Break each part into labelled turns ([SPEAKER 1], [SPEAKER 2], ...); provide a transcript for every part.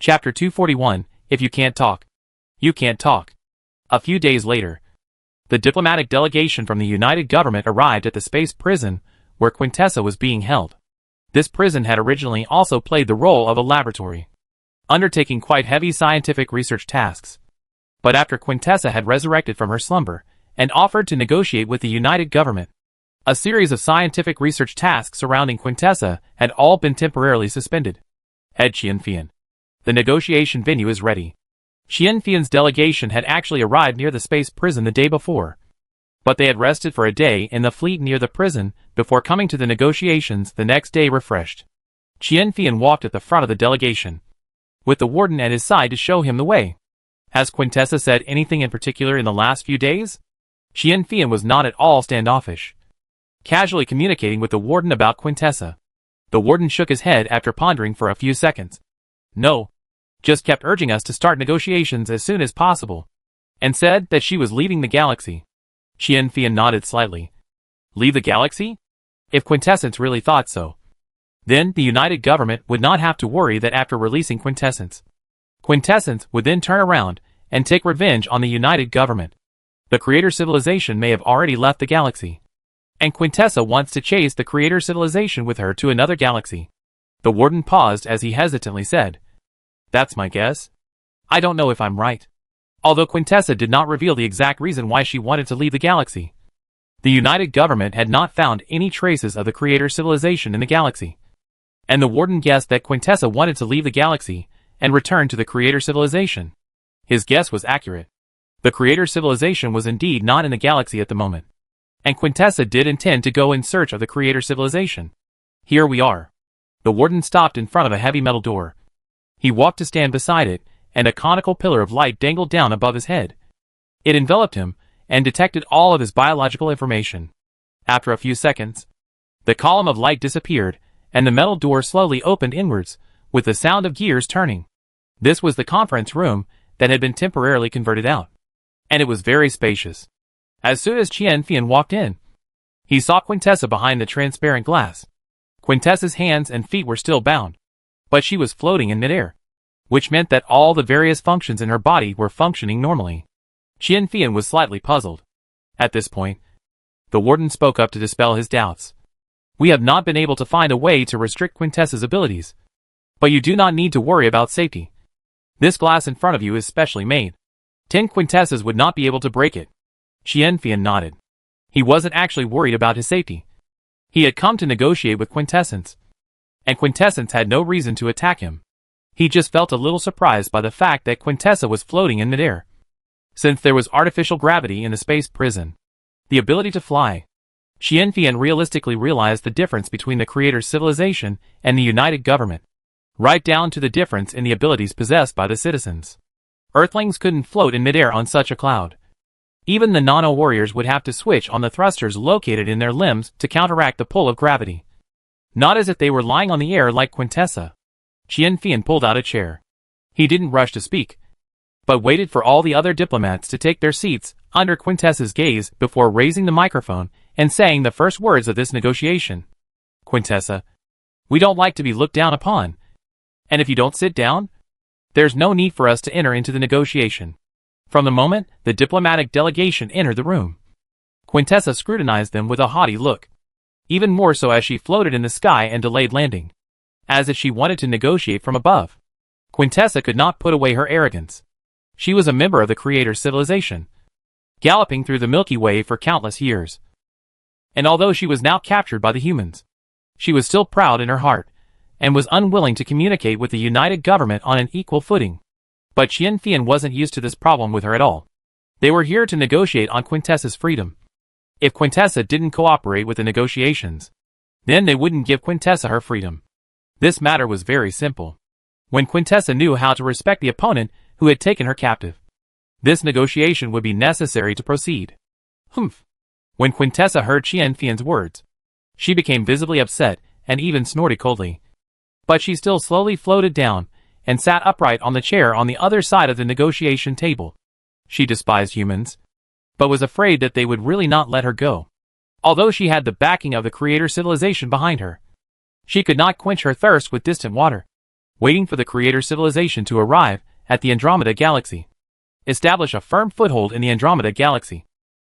[SPEAKER 1] Chapter 241, If You Can't Talk, You Can't Talk. A few days later, the diplomatic delegation from the United Government arrived at the space prison where Quintessa was being held. This prison had originally also played the role of a laboratory, undertaking quite heavy scientific research tasks. But after Quintessa had resurrected from her slumber and offered to negotiate with the United Government, a series of scientific research tasks surrounding Quintessa had all been temporarily suspended. Head Qianfian. The negotiation venue is ready. Qianfian's delegation had actually arrived near the space prison the day before, but they had rested for a day in the fleet near the prison before coming to the negotiations the next day refreshed. Qianfian walked at the front of the delegation, with the warden at his side to show him the way. Has Quintessa said anything in particular in the last few days? Qianfian was not at all standoffish, casually communicating with the warden about Quintessa. The warden shook his head after pondering for a few seconds. No. Just kept urging us to start negotiations as soon as possible, and said that she was leaving the galaxy. Qianfian nodded slightly. Leave the galaxy? If Quintessence really thought so, then the United Government would not have to worry that after releasing Quintessence would then turn around and take revenge on the United Government. The Creator Civilization may have already left the galaxy, and Quintessa wants to chase the Creator Civilization with her to another galaxy. The warden paused as he hesitantly said, That's my guess. I don't know if I'm right. Although Quintessa did not reveal the exact reason why she wanted to leave the galaxy, the United Government had not found any traces of the Creator Civilization in the galaxy, and the warden guessed that Quintessa wanted to leave the galaxy and return to the Creator Civilization. His guess was accurate. The Creator Civilization was indeed not in the galaxy at the moment, and Quintessa did intend to go in search of the Creator Civilization. Here we are. The warden stopped in front of a heavy metal door. He walked to stand beside it, and a conical pillar of light dangled down above his head. It enveloped him, and detected all of his biological information. After a few seconds, the column of light disappeared, and the metal door slowly opened inwards, with the sound of gears turning. This was the conference room that had been temporarily converted out, and it was very spacious. As soon as Qianfian walked in, he saw Quintessa behind the transparent glass. Quintessa's hands and feet were still bound, but she was floating in midair, which meant that all the various functions in her body were functioning normally. Qianfian was slightly puzzled. At this point, the warden spoke up to dispel his doubts. We have not been able to find a way to restrict Quintessa's abilities, but you do not need to worry about safety. This glass in front of you is specially made. 10 Quintessas would not be able to break it. Qianfian nodded. He wasn't actually worried about his safety. He had come to negotiate with Quintessence, and Quintessence had no reason to attack him. He just felt a little surprised by the fact that Quintessa was floating in midair, since there was artificial gravity in the space prison. The ability to fly. Qianfian realistically realized the difference between the Creator's civilization and the United Government, right down to the difference in the abilities possessed by the citizens. Earthlings couldn't float in midair on such a cloud. Even the nano-warriors would have to switch on the thrusters located in their limbs to counteract the pull of gravity. Not as if they were lying on the air like Quintessa. Qianfian pulled out a chair. He didn't rush to speak, but waited for all the other diplomats to take their seats under Quintessa's gaze before raising the microphone and saying the first words of this negotiation. Quintessa, we don't like to be looked down upon, and if you don't sit down, there's no need for us to enter into the negotiation. From the moment the diplomatic delegation entered the room, Quintessa scrutinized them with a haughty look, even more so as she floated in the sky and delayed landing, as if she wanted to negotiate from above. Quintessa could not put away her arrogance. She was a member of the Creator's civilization, galloping through the Milky Way for countless years. And although she was now captured by the humans, she was still proud in her heart, and was unwilling to communicate with the United Government on an equal footing. But Qianfian wasn't used to this problem with her at all. They were here to negotiate on Quintessa's freedom. If Quintessa didn't cooperate with the negotiations, then they wouldn't give Quintessa her freedom. This matter was very simple. When Quintessa knew how to respect the opponent who had taken her captive, this negotiation would be necessary to proceed. Humph. When Quintessa heard Qianfian's words, she became visibly upset and even snorted coldly. But she still slowly floated down and sat upright on the chair on the other side of the negotiation table. She despised humans, but was afraid that they would really not let her go. Although she had the backing of the Creator civilization behind her, she could not quench her thirst with distant water. waiting for the creator civilization to arrive at the Andromeda Galaxy, establish a firm foothold in the Andromeda Galaxy,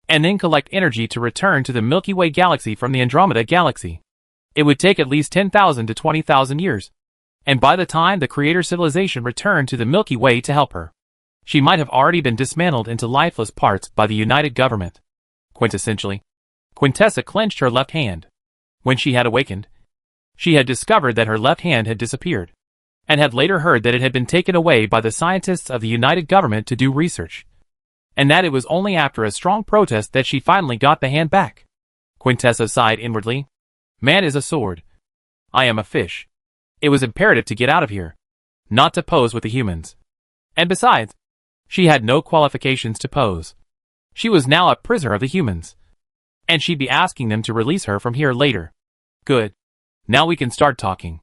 [SPEAKER 1] and then collect energy to return to the Milky Way Galaxy from the Andromeda Galaxy. It would take at least 10,000 to 20,000 years, and by the time the creator civilization returned to the Milky Way to help her, she might have already been dismantled into lifeless parts by the United Government. Quintessentially, Quintessa clenched her left hand. When she had awakened, she had discovered that her left hand had disappeared, and had later heard that it had been taken away by the scientists of the United Government to do research, and that it was only after a strong protest that she finally got the hand back. Quintessa sighed inwardly. Man is a sword. I am a fish. It was imperative to get out of here, not to pose with the humans. And besides, she had no qualifications to pose. She was now a prisoner of the humans, and she'd be asking them to release her from here later. Good. Now we can start talking.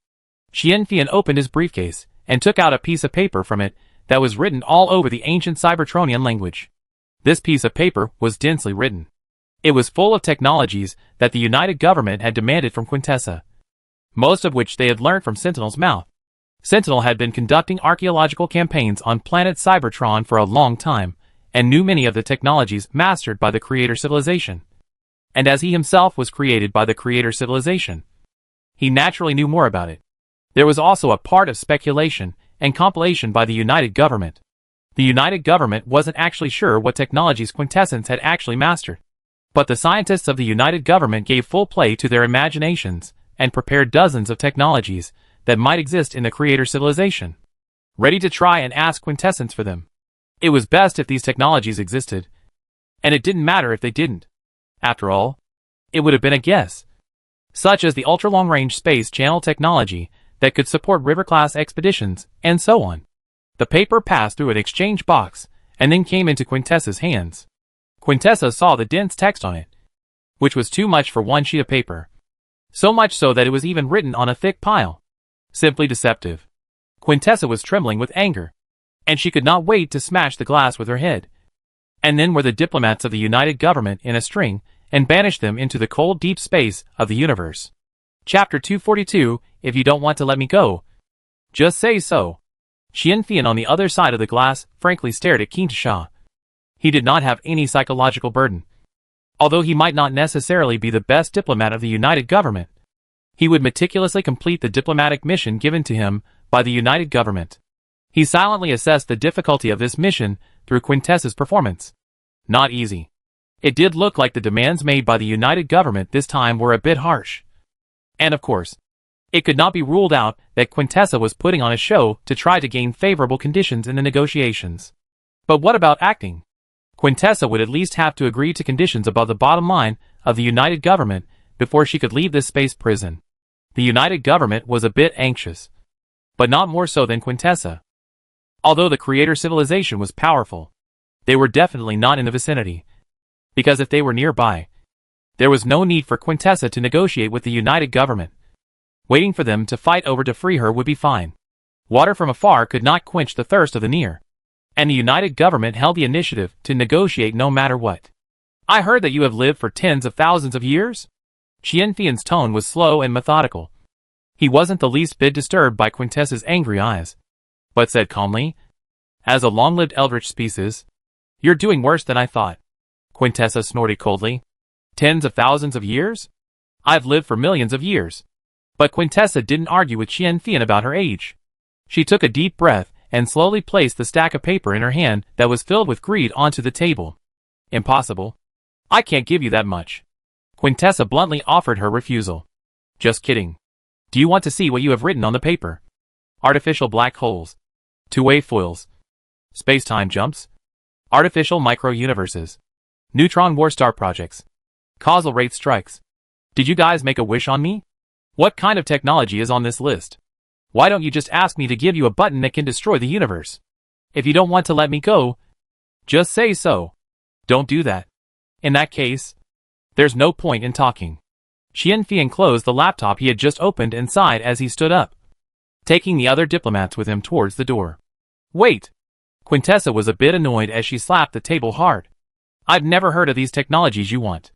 [SPEAKER 1] Xianfian opened his briefcase and took out a piece of paper from it that was written all over the ancient Cybertronian language. This piece of paper was densely written. It was full of technologies that the United Government had demanded from Quintessa, most of which they had learned from Sentinel's mouth. Sentinel had been conducting archaeological campaigns on planet Cybertron for a long time, and knew many of the technologies mastered by the creator civilization. And as he himself was created by the creator civilization, he naturally knew more about it. There was also a part of speculation and compilation by the United Government. The United Government wasn't actually sure what technologies Quintessence had actually mastered, but the scientists of the United Government gave full play to their imaginations and prepared dozens of technologies that might exist in the creator civilization, ready to try and ask Quintessence for them. It was best if these technologies existed, and it didn't matter if they didn't. After all, it would have been a guess, such as the ultra-long-range space channel technology that could support river-class expeditions, and so on. The paper passed through an exchange box, and then came into Quintessa's hands. Quintessa saw the dense text on it, which was too much for one sheet of paper. So much so that it was even written on a thick pile. Simply deceptive. Quintessa was trembling with anger, and she could not wait to smash the glass with her head. And then were the diplomats of the United Government in a string, and banished them into the cold deep space of the universe. Chapter 242, If you don't want to let me go, just say so. Xianfian on the other side of the glass frankly stared at Quintessa. He did not have any psychological burden. Although he might not necessarily be the best diplomat of the United Government, he would meticulously complete the diplomatic mission given to him by the United Government. He silently assessed the difficulty of this mission through Quintessa's performance. Not easy. It did look like the demands made by the United Government this time were a bit harsh. And of course, it could not be ruled out that Quintessa was putting on a show to try to gain favorable conditions in the negotiations. But what about acting? Quintessa would at least have to agree to conditions above the bottom line of the United Government before she could leave this space prison. The United Government was a bit anxious, but not more so than Quintessa. Although the creator civilization was powerful, they were definitely not in the vicinity, because if they were nearby, there was no need for Quintessa to negotiate with the United Government. Waiting for them to fight over to free her would be fine. Water from afar could not quench the thirst of the near, and the United Government held the initiative to negotiate no matter what. I heard that you have lived for tens of thousands of years? Xianfian's tone was slow and methodical. He wasn't the least bit disturbed by Quintessa's angry eyes, but said calmly, as a long-lived eldritch species, you're doing worse than I thought. Quintessa snorted coldly. Tens of thousands of years? I've lived for millions of years. But Quintessa didn't argue with Xianfian about her age. She took a deep breath and slowly placed the stack of paper in her hand that was filled with greed onto the table. Impossible. I can't give you that much. Quintessa bluntly offered her refusal. Just kidding. Do you want to see what you have written on the paper? Artificial black holes. Two-way foils. Space-time jumps. Artificial micro-universes. Neutron war-star projects. Causal rate strikes. Did you guys make a wish on me? What kind of technology is on this list? Why don't you just ask me to give you a button that can destroy the universe? If you don't want to let me go, just say so. Don't do that. In that case, there's no point in talking. Xianfian closed the laptop he had just opened and sighed as he stood up, taking the other diplomats with him towards the door. Wait! Quintessa was a bit annoyed as she slapped the table hard. I've never heard of these technologies you want.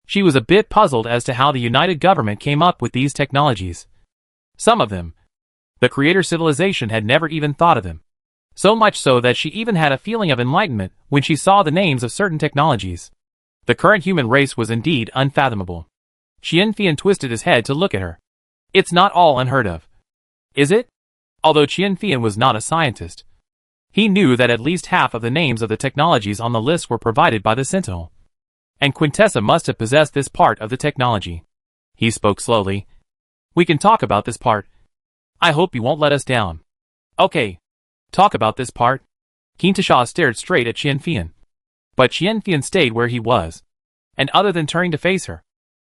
[SPEAKER 1] She was a bit puzzled as to how the United Government came up with these technologies. Some of them, The creator civilization had never even thought of them. So much so that she even had a feeling of enlightenment when she saw the names of certain technologies. The current human race was indeed unfathomable. Qianfian twisted his head to look at her. It's not all unheard of. Is it? Although Qianfian was not a scientist, he knew that at least half of the names of the technologies on the list were provided by the Sentinel. And Quintessa must have possessed this part of the technology. He spoke slowly. We can talk about this part. I hope you won't let us down. Okay. Talk about this part. Quintessa stared straight at Qianfian. But Qianfian stayed where he was. And other than turning to face her,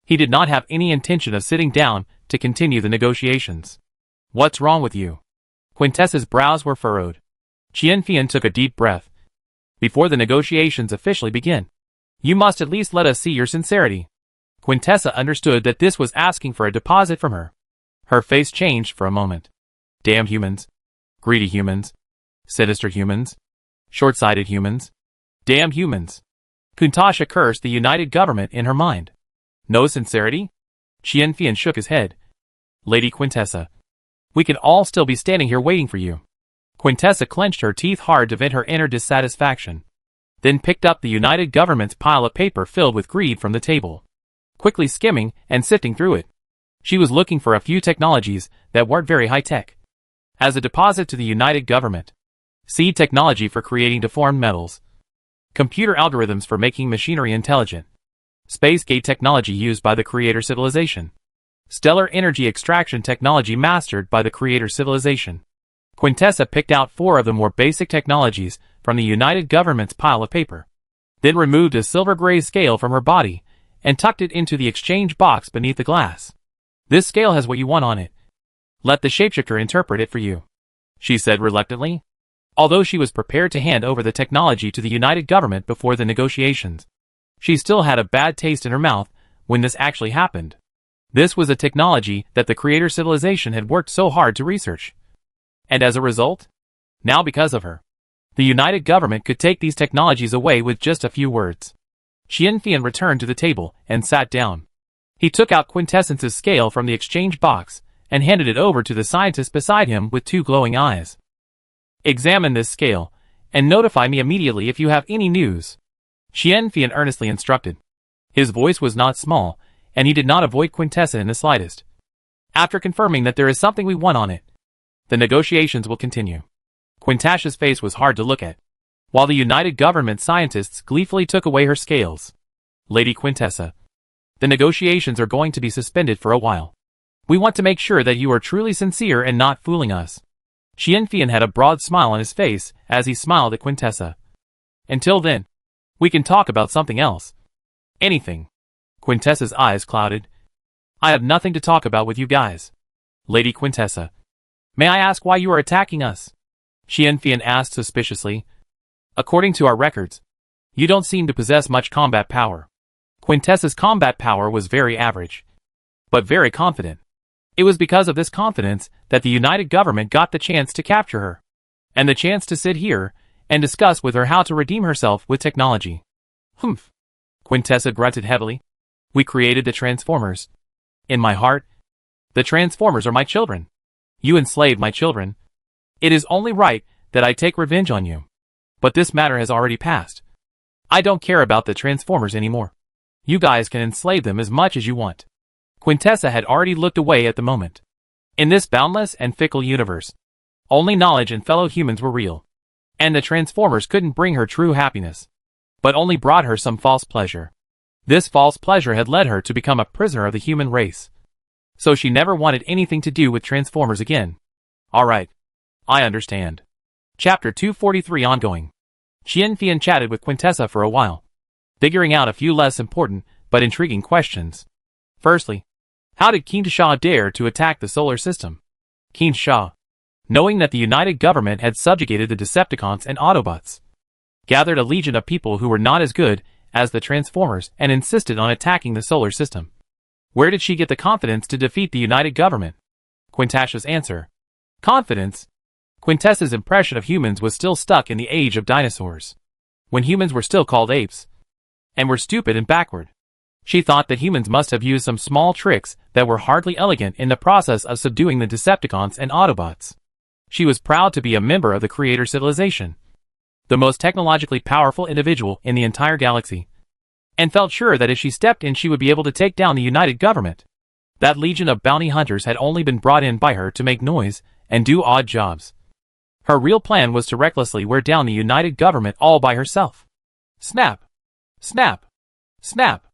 [SPEAKER 1] he did not have any intention of sitting down to continue the negotiations. What's wrong with you? Quintessa's brows were furrowed. Qianfian took a deep breath. Before the negotiations officially begin, you must at least let us see your sincerity. Quintessa understood that this was asking for a deposit from her. Her face changed for a moment. Damn humans. Greedy humans. Sinister humans. Short-sighted humans. Damn humans. Quintessa cursed the united government in her mind. No sincerity? Qianfian shook his head. Lady Quintessa, we can all still be standing here waiting for you. Quintessa clenched her teeth hard to vent her inner dissatisfaction, then picked up the united government's pile of paper filled with greed from the table. Quickly skimming and sifting through it, she was looking for a few technologies that weren't very high-tech. As a deposit to the united government, seed technology for creating deformed metals, computer algorithms for making machinery intelligent, space gate technology used by the creator civilization, stellar energy extraction technology mastered by the creator civilization. Quintessa picked out 4 of the more basic technologies from the united government's pile of paper, then removed a silver-gray scale from her body and tucked it into the exchange box beneath the glass. This scale has what you want on it. Let the shapeshifter interpret it for you, she said reluctantly, although she was prepared to hand over the technology to the united government before the negotiations. She still had a bad taste in her mouth when this actually happened. This was a technology that the creator civilization had worked so hard to research. And as a result, now because of her, the united government could take these technologies away with just a few words. Qianfian returned to the table and sat down. He took out Quintessence's scale from the exchange box and handed it over to the scientist beside him with 2 glowing eyes. Examine this scale and notify me immediately if you have any news, Qianfian earnestly instructed. His voice was not small, and he did not avoid Quintessa in the slightest. After confirming that there is something we want on it, the negotiations will continue. Quintessa's face was hard to look at, while the united government scientists gleefully took away her scales. Lady Quintessa, the negotiations are going to be suspended for a while. We want to make sure that you are truly sincere and not fooling us. Qianfian had a broad smile on his face as he smiled at Quintessa. Until then, we can talk about something else. Anything. Quintessa's eyes clouded. I have nothing to talk about with you guys. Lady Quintessa, may I ask why you are attacking us? Qianfian asked suspiciously. According to our records, you don't seem to possess much combat power. Quintessa's combat power was very average, but very confident. It was because of this confidence that the united government got the chance to capture her, and the chance to sit here and discuss with her how to redeem herself with technology. Humph. Quintessa grunted heavily. We created the Transformers. In my heart, the Transformers are my children. You enslaved my children. It is only right that I take revenge on you. But this matter has already passed. I don't care about the Transformers anymore. You guys can enslave them as much as you want. Quintessa had already looked away at the moment. In this boundless and fickle universe, only knowledge and fellow humans were real. And the Transformers couldn't bring her true happiness, but only brought her some false pleasure. This false pleasure had led her to become a prisoner of the human race. So she never wanted anything to do with Transformers again. Alright. I understand. Chapter 243 ongoing. Qianfian chatted with Quintessa for a while, figuring out a few less important but intriguing questions. Firstly, how did Quintessa dare to attack the solar system? Quintessa, knowing that the united government had subjugated the Decepticons and Autobots, gathered a legion of people who were not as good as the Transformers and insisted on attacking the solar system. Where did she get the confidence to defeat the united government? Quintessa's answer. Confidence? Quintessa's impression of humans was still stuck in the age of dinosaurs, when humans were still called apes, and were stupid and backward. She thought that humans must have used some small tricks that were hardly elegant in the process of subduing the Decepticons and Autobots. She was proud to be a member of the Creator civilization, the most technologically powerful individual in the entire galaxy, and felt sure that if she stepped in she would be able to take down the United Government. That legion of bounty hunters had only been brought in by her to make noise and do odd jobs. Her real plan was to recklessly wear down the United Government all by herself. Snap! Snap! Snap!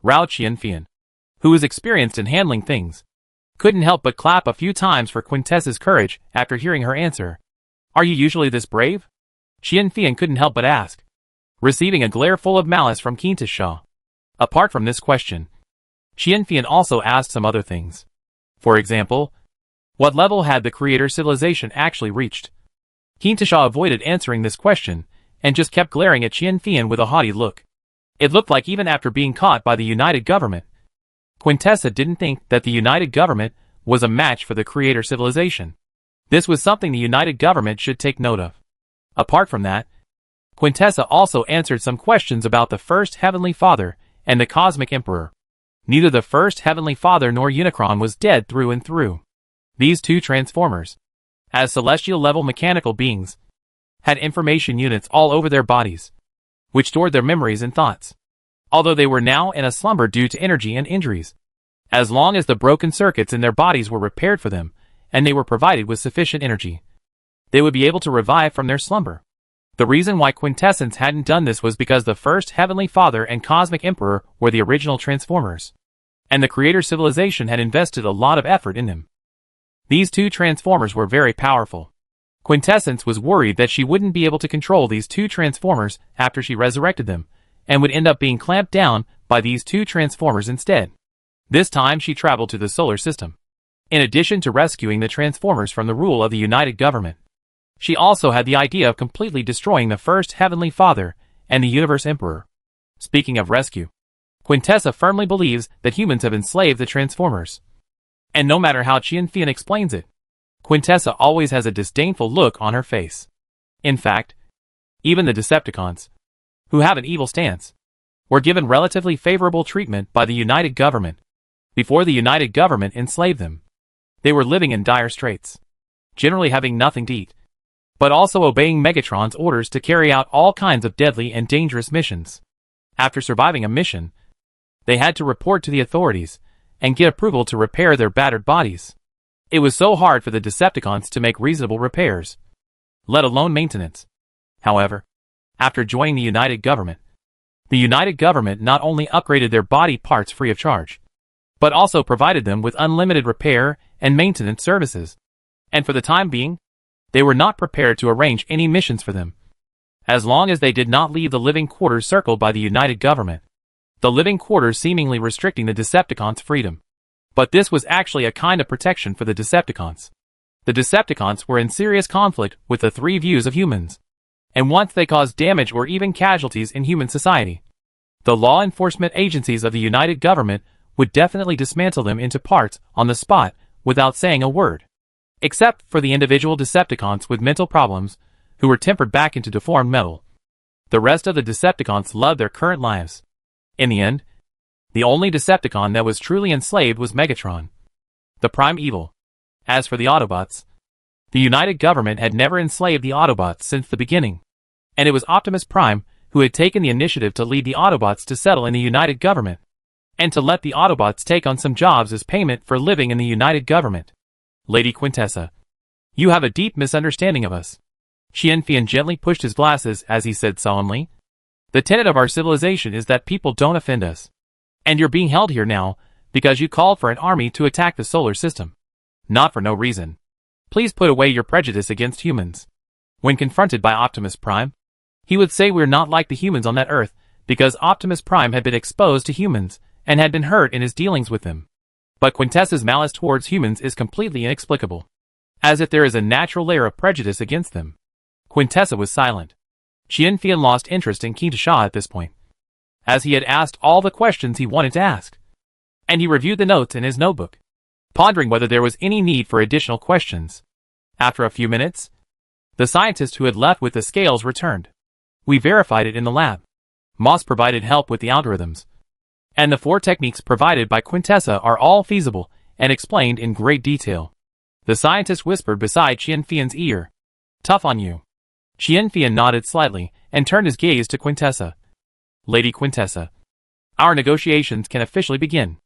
[SPEAKER 1] Rao Qianfian, who was experienced in handling things, couldn't help but clap a few times for Quintessa's courage after hearing her answer. Are you usually this brave? Qianfian couldn't help but ask, receiving a glare full of malice from Quintessa. Apart from this question, Qianfian also asked some other things. For example, what level had the Creator civilization actually reached? Quintessa avoided answering this question and just kept glaring at Qianfian with a haughty look. It looked like even after being caught by the United Government, Quintessa didn't think that the United Government was a match for the Creator civilization. This was something the United Government should take note of. Apart from that, Quintessa also answered some questions about the First Heavenly Father and the Cosmic Emperor. Neither the First Heavenly Father nor Unicron was dead through and through. These two Transformers, as celestial-level mechanical beings, had information units all over their bodies, which stored their memories and thoughts. Although they were now in a slumber due to energy and injuries, as long as the broken circuits in their bodies were repaired for them, and they were provided with sufficient energy, they would be able to revive from their slumber. The reason why Quintessence hadn't done this was because the First Heavenly Father and Cosmic Emperor were the original Transformers, and the Creator civilization had invested a lot of effort in them. These two Transformers were very powerful. Quintessence was worried that she wouldn't be able to control these two Transformers after she resurrected them, and would end up being clamped down by these two Transformers instead. This time she traveled to the solar system. In addition to rescuing the Transformers from the rule of the United Government, she also had the idea of completely destroying the First Heavenly Father and the Universe Emperor. Speaking of rescue, Quintessa firmly believes that humans have enslaved the Transformers. And no matter how Qianfian explains it, Quintessa always has a disdainful look on her face. In fact, even the Decepticons, who have an evil stance, were given relatively favorable treatment by the United Government. Before the United Government enslaved them, they were living in dire straits, generally having nothing to eat, but also obeying Megatron's orders to carry out all kinds of deadly and dangerous missions. After surviving a mission, they had to report to the authorities and get approval to repair their battered bodies. It was so hard for the Decepticons to make reasonable repairs, let alone maintenance. However, after joining the United Government not only upgraded their body parts free of charge, but also provided them with unlimited repair and maintenance services. And for the time being, they were not prepared to arrange any missions for them, as long as they did not leave the living quarters circled by the United Government, the living quarters seemingly restricting the Decepticons' freedom. But this was actually a kind of protection for the Decepticons. The Decepticons were in serious conflict with the three views of humans, and once they caused damage or even casualties in human society, the law enforcement agencies of the United Government would definitely dismantle them into parts on the spot without saying a word. Except for the individual Decepticons with mental problems who were tempered back into deformed metal. The rest of the Decepticons loved their current lives. In the end, the only Decepticon that was truly enslaved was Megatron, the prime evil. As for the Autobots, the United Government had never enslaved the Autobots since the beginning, and it was Optimus Prime who had taken the initiative to lead the Autobots to settle in the United Government, and to let the Autobots take on some jobs as payment for living in the United Government. Lady Quintessa, you have a deep misunderstanding of us. Qianfian gently pushed his glasses as he said solemnly, the tenet of our civilization is that people don't offend us. And you're being held here now because you called for an army to attack the solar system. Not for no reason. Please put away your prejudice against humans. When confronted by Optimus Prime, he would say we're not like the humans on that Earth because Optimus Prime had been exposed to humans and had been hurt in his dealings with them. But Quintessa's malice towards humans is completely inexplicable, as if there is a natural layer of prejudice against them. Quintessa was silent. Qianfian lost interest in Quintessa at this point, as he had asked all the questions he wanted to ask, and he reviewed the notes in his notebook, pondering whether there was any need for additional questions. After a few minutes, the scientist who had left with the scales returned. We verified it in the lab. Moss provided help with the algorithms. And the 4 techniques provided by Quintessa are all feasible and explained in great detail. The scientist whispered beside Qianfian's ear. Tough on you. Qianfian nodded slightly and turned his gaze to Quintessa. Lady Quintessa. Our negotiations can officially begin.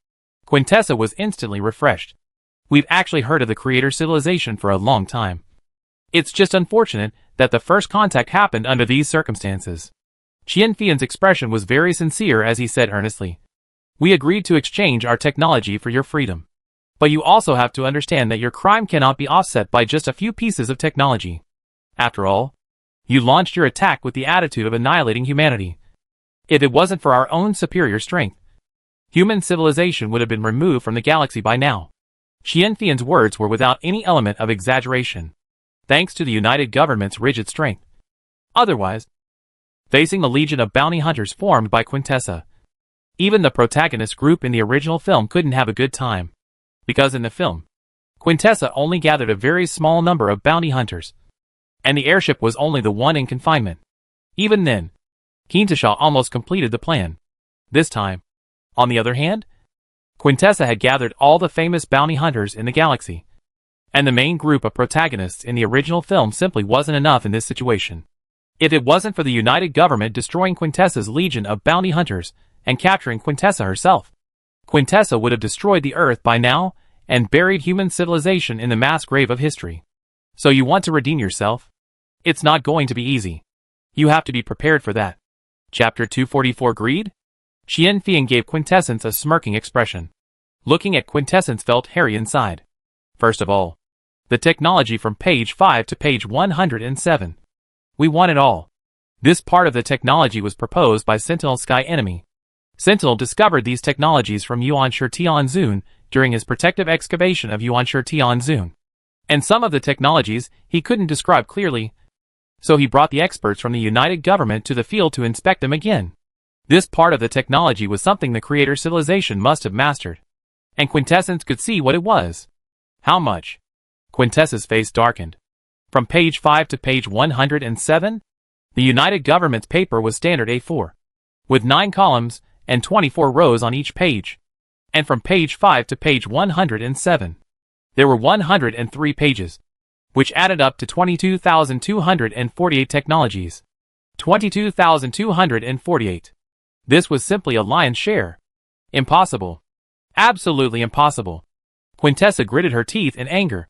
[SPEAKER 1] Quintessa was instantly refreshed. We've actually heard of the creator civilization for a long time. It's just unfortunate that the first contact happened under these circumstances. Qianfian's expression was very sincere as he said earnestly. We agreed to exchange our technology for your freedom. But you also have to understand that your crime cannot be offset by just a few pieces of technology. After all, you launched your attack with the attitude of annihilating humanity. If it wasn't for our own superior strength, human civilization would have been removed from the galaxy by now. Qianfian's words were without any element of exaggeration, thanks to the United Government's rigid strength. Otherwise, facing the legion of bounty hunters formed by Quintessa, even the protagonist group in the original film couldn't have a good time. Because in the film, Quintessa only gathered a very small number of bounty hunters, and the airship was only the one in confinement. Even then, Quintessa almost completed the plan. This time, on the other hand, Quintessa had gathered all the famous bounty hunters in the galaxy, and the main group of protagonists in the original film simply wasn't enough in this situation. If it wasn't for the United Government destroying Quintessa's legion of bounty hunters and capturing Quintessa herself, Quintessa would have destroyed the Earth by now and buried human civilization in the mass grave of history. So you want to redeem yourself? It's not going to be easy. You have to be prepared for that. Chapter 244 Greed? Qianfian gave Quintessence a smirking expression. Looking at Quintessence felt hairy inside. First of all, the technology from page 5 to page 107. We want it all. This part of the technology was proposed by Sentinel Sky Enemy. Sentinel discovered these technologies from Yuanshi Tianzun during his protective excavation of Yuanshi Tianzun. And some of the technologies he couldn't describe clearly, so he brought the experts from the United Government to the field to inspect them again. This part of the technology was something the creator civilization must have mastered. And Quintessence could see what it was. How much? Quintessa's face darkened. From page 5 to page 107, the United Government's paper was standard A4, with 9 columns and 24 rows on each page. And from page 5 to page 107, there were 103 pages, which added up to 22,248 technologies. 22,248. This was simply a lion's share. Impossible. Absolutely impossible. Quintessa gritted her teeth in anger.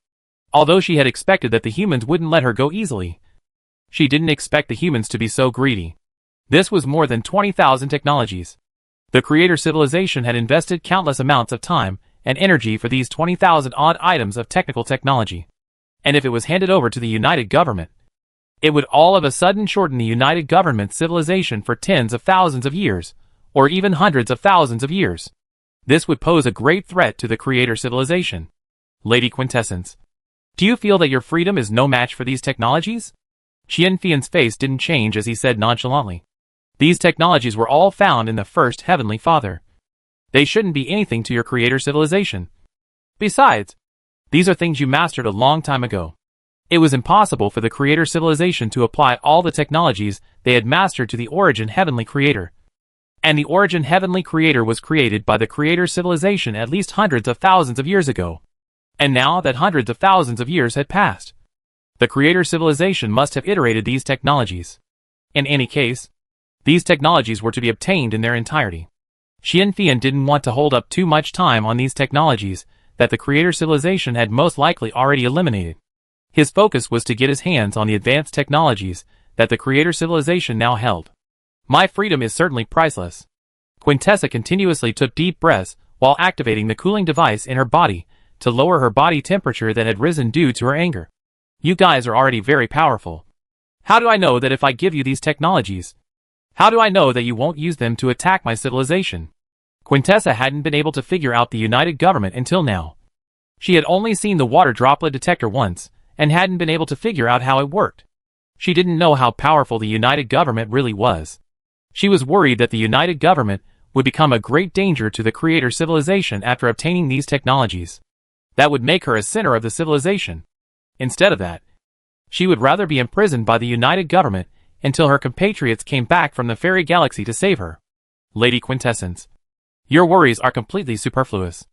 [SPEAKER 1] Although she had expected that the humans wouldn't let her go easily, she didn't expect the humans to be so greedy. This was more than 20,000 technologies. The creator civilization had invested countless amounts of time and energy for these 20,000 odd items of technical technology. And if it was handed over to the United Government, it would all of a sudden shorten the United Government's civilization for tens of thousands of years, or even hundreds of thousands of years. This would pose a great threat to the creator civilization. Lady Quintessence, do you feel that your freedom is no match for these technologies? Qianfian's face didn't change as he said nonchalantly. These technologies were all found in the first Heavenly Father. They shouldn't be anything to your creator civilization. Besides, these are things you mastered a long time ago. It was impossible for the creator civilization to apply all the technologies they had mastered to the origin Heavenly Creator. And the origin Heavenly Creator was created by the creator civilization at least hundreds of thousands of years ago. And now that hundreds of thousands of years had passed, the creator civilization must have iterated these technologies. In any case, these technologies were to be obtained in their entirety. Qianfian didn't want to hold up too much time on these technologies that the creator civilization had most likely already eliminated. His focus was to get his hands on the advanced technologies that the creator civilization now held. My freedom is certainly priceless. Quintessa continuously took deep breaths while activating the cooling device in her body to lower her body temperature that had risen due to her anger. You guys are already very powerful. How do I know that if I give you these technologies? How do I know that you won't use them to attack my civilization? Quintessa hadn't been able to figure out the United Government until now. She had only seen the water droplet detector once, and hadn't been able to figure out how it worked. She didn't know how powerful the United Government really was. She was worried that the United Government would become a great danger to the creator civilization after obtaining these technologies. That would make her a sinner of the civilization. Instead of that, she would rather be imprisoned by the United Government until her compatriots came back from the fairy galaxy to save her. Lady Quintessence, Your worries are completely superfluous.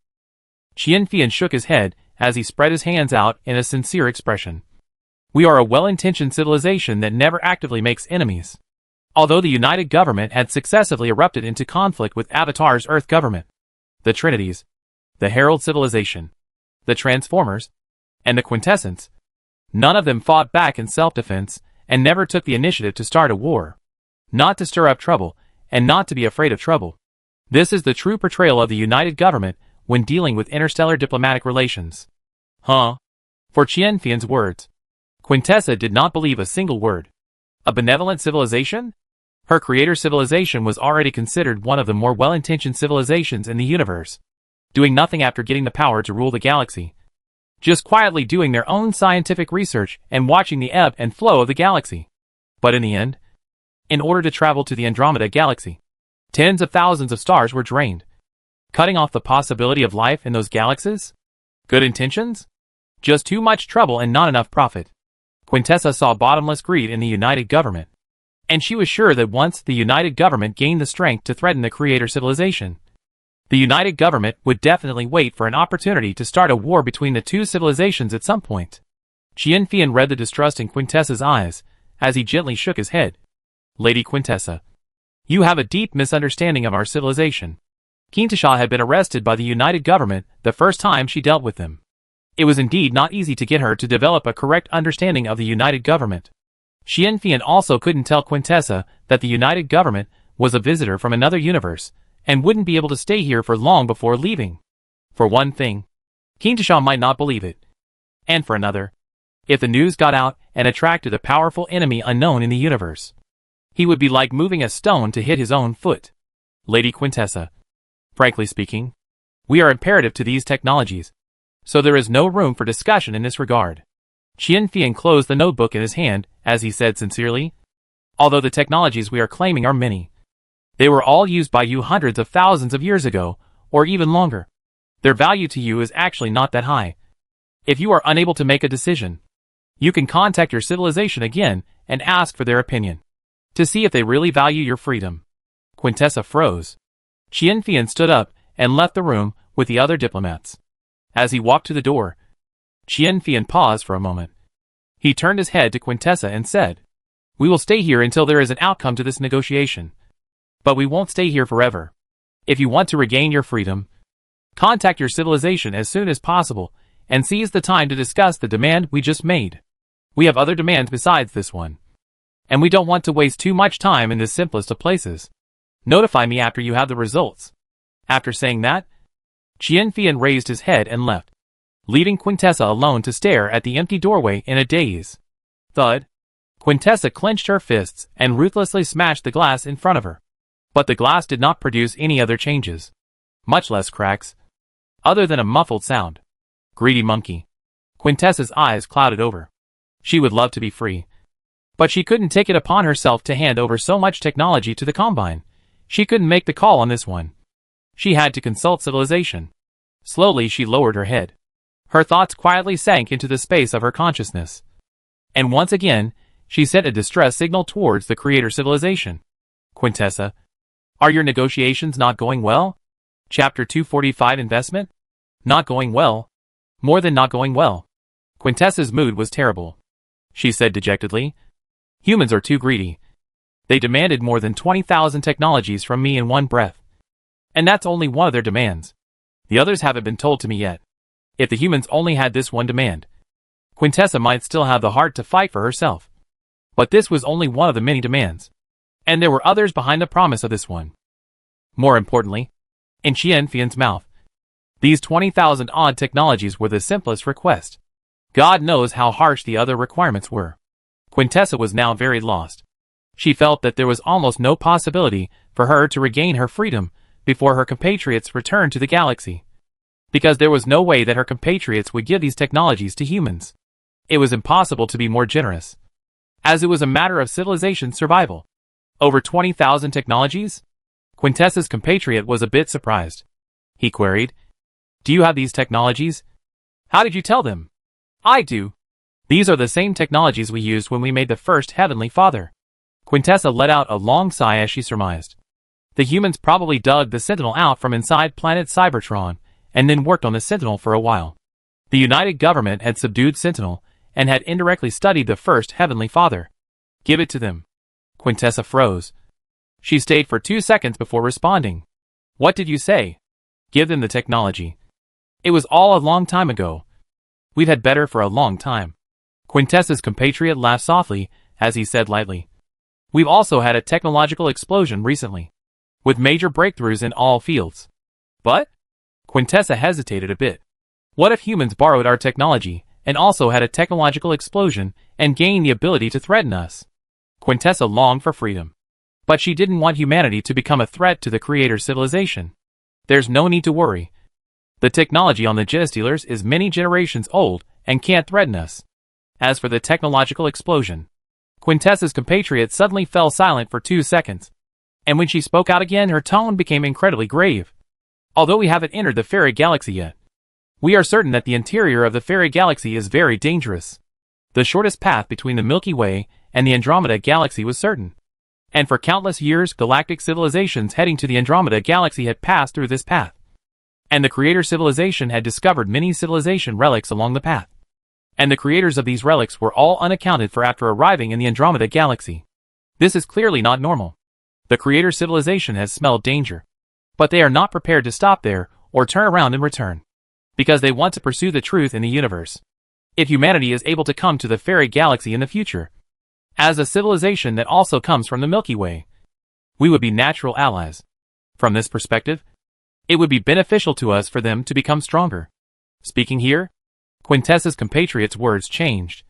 [SPEAKER 1] Qianfian shook his head as he spread his hands out in a sincere expression. We are a well-intentioned civilization that never actively makes enemies. Although the United Government had successively erupted into conflict with Avatar's Earth government, the Trinities, the Herald Civilization, the Transformers, and the Quintessence, none of them fought back in self-defense and never took the initiative to start a war. Not to stir up trouble, and not to be afraid of trouble. This is the true portrayal of the United Government when dealing with interstellar diplomatic relations. Huh? For Qianfian's words, Quintessa did not believe a single word. A benevolent civilization? Her creator civilization was already considered one of the more well-intentioned civilizations in the universe, doing nothing after getting the power to rule the galaxy. Just quietly doing their own scientific research and watching the ebb and flow of the galaxy. But in the end, in order to travel to the Andromeda galaxy, tens of thousands of stars were drained, cutting off the possibility of life in those galaxies? Good intentions? Just too much trouble and not enough profit. Quintessa saw bottomless greed in the United Government, and she was sure that once the United Government gained the strength to threaten the creator civilization, the United Government would definitely wait for an opportunity to start a war between the two civilizations at some point. Qianfian read the distrust in Quintessa's eyes as he gently shook his head. Lady Quintessa, you have a deep misunderstanding of our civilization. Quintessa had been arrested by the United Government the first time she dealt with them. It was indeed not easy to get her to develop a correct understanding of the United Government. Qianfian also couldn't tell Quintessa that the United Government was a visitor from another universe and wouldn't be able to stay here for long before leaving. For one thing, Quintessa might not believe it. And for another, if the news got out and attracted a powerful enemy unknown in the universe, he would be like moving a stone to hit his own foot. Lady Quintessa, frankly speaking, we are imperative to these technologies, so there is no room for discussion in this regard. Qianfian closed the notebook in his hand as he said sincerely, although the technologies we are claiming are many, they were all used by you hundreds of thousands of years ago, or even longer. Their value to you is actually not that high. If you are unable to make a decision, you can contact your civilization again and ask for their opinion, to see if they really value your freedom. Quintessa froze. Qianfian stood up and left the room with the other diplomats. As he walked to the door, Qianfian paused for a moment. He turned his head to Quintessa and said, we will stay here until there is an outcome to this negotiation. But we won't stay here forever. If you want to regain your freedom, contact your civilization as soon as possible and seize the time to discuss the demand we just made. We have other demands besides this one, and we don't want to waste too much time in the simplest of places. Notify me after you have the results. After saying that, Qianfian raised his head and left, leaving Quintessa alone to stare at the empty doorway in a daze. Thud. Quintessa clenched her fists and ruthlessly smashed the glass in front of her. But the glass did not produce any other changes, much less cracks, other than a muffled sound. Greedy monkey. Quintessa's eyes clouded over. She would love to be free, but she couldn't take it upon herself to hand over so much technology to the Combine. She couldn't make the call on this one. She had to consult civilization. Slowly she lowered her head. Her thoughts quietly sank into the space of her consciousness. And once again, she sent a distress signal towards the creator civilization. Quintessa, are your negotiations not going well? Chapter 245 Investment? Not going well. More than not going well. Quintessa's mood was terrible. She said dejectedly, humans are too greedy. They demanded more than 20,000 technologies from me in one breath. And that's only one of their demands. The others haven't been told to me yet. If the humans only had this one demand, Quintessa might still have the heart to fight for herself. But this was only one of the many demands. And there were others behind the promise of this one. More importantly, in Qianfian's mouth, these 20,000 odd technologies were the simplest request. God knows how harsh the other requirements were. Quintessa was now very lost. She felt that there was almost no possibility for her to regain her freedom before her compatriots returned to the galaxy, because there was no way that her compatriots would give these technologies to humans. It was impossible to be more generous, as it was a matter of civilization's survival. Over 20,000 technologies? Quintessa's compatriot was a bit surprised. He queried, do you have these technologies? How did you tell them? I do. These are the same technologies we used when we made the first Heavenly Father. Quintessa let out a long sigh as she surmised. The humans probably dug the Sentinel out from inside planet Cybertron, and then worked on the Sentinel for a while. The United Government had subdued Sentinel, and had indirectly studied the first Heavenly Father. Give it to them. Quintessa froze. She stayed for 2 seconds before responding. What did you say? Give them the technology. It was all a long time ago. We've had better for a long time. Quintessa's compatriot laughed softly, as he said lightly. We've also had a technological explosion recently, with major breakthroughs in all fields. But? Quintessa hesitated a bit. What if humans borrowed our technology, and also had a technological explosion, and gained the ability to threaten us? Quintessa longed for freedom. But she didn't want humanity to become a threat to the Creator civilization. There's no need to worry. The technology on the Genestealers is many generations old, and can't threaten us. As for the technological explosion, Quintessa's compatriot suddenly fell silent for 2 seconds. And when she spoke out again, her tone became incredibly grave. Although we haven't entered the fairy galaxy yet, we are certain that the interior of the fairy galaxy is very dangerous. The shortest path between the Milky Way and the Andromeda galaxy was certain. And for countless years, galactic civilizations heading to the Andromeda galaxy had passed through this path. And the Creator civilization had discovered many civilization relics along the path. And the creators of these relics were all unaccounted for after arriving in the Andromeda galaxy. This is clearly not normal. The Creator civilization has smelled danger. But they are not prepared to stop there, or turn around and return. Because they want to pursue the truth in the universe. If humanity is able to come to the fairy galaxy in the future, as a civilization that also comes from the Milky Way, we would be natural allies. From this perspective, it would be beneficial to us for them to become stronger. Speaking here, Quintessa's compatriot's words changed,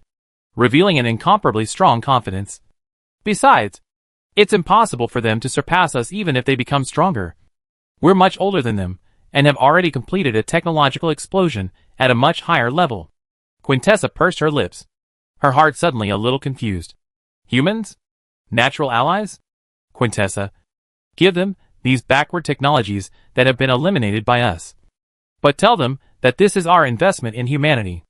[SPEAKER 1] revealing an incomparably strong confidence. Besides, it's impossible for them to surpass us even if they become stronger. We're much older than them, and have already completed a technological explosion at a much higher level. Quintessa pursed her lips, her heart suddenly a little confused. Humans? Natural allies? Quintessa, give them these backward technologies that have been eliminated by us. But tell them that this is our investment in humanity.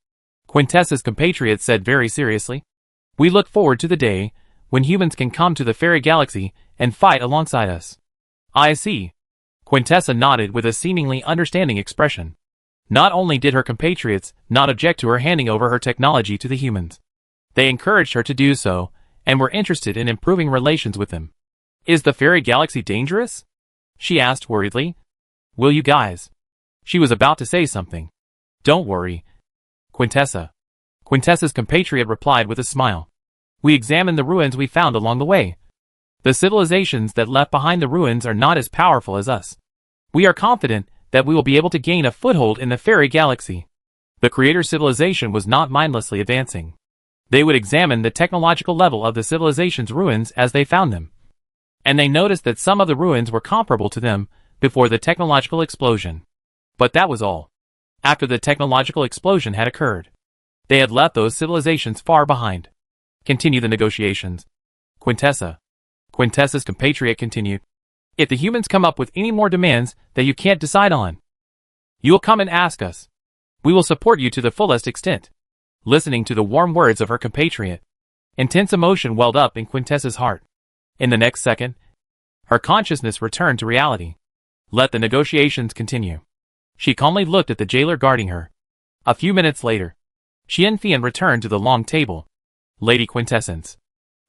[SPEAKER 1] Quintessa's compatriot said very seriously. We look forward to the day when humans can come to the fairy galaxy and fight alongside us. I see. Quintessa nodded with a seemingly understanding expression. Not only did her compatriots not object to her handing over her technology to the humans, they encouraged her to do so, and were interested in improving relations with them. Is the fairy galaxy dangerous? She asked worriedly. Will you guys? She was about to say something. Don't worry, Quintessa. Quintessa's compatriot replied with a smile. We examined the ruins we found along the way. The civilizations that left behind the ruins are not as powerful as us. We are confident that we will be able to gain a foothold in the fairy galaxy. The Creator civilization was not mindlessly advancing. They would examine the technological level of the civilization's ruins as they found them. And they noticed that some of the ruins were comparable to them before the technological explosion. But that was all. After the technological explosion had occurred, they had left those civilizations far behind. Continue the negotiations. Quintessa's compatriot continued. If the humans come up with any more demands that you can't decide on, you will come and ask us. We will support you to the fullest extent. Listening to the warm words of her compatriot, intense emotion welled up in Quintessa's heart. In the next second, her consciousness returned to reality. Let the negotiations continue. She calmly looked at the jailer guarding her. A few minutes later, Qianfian returned to the long table. Lady Quintessence.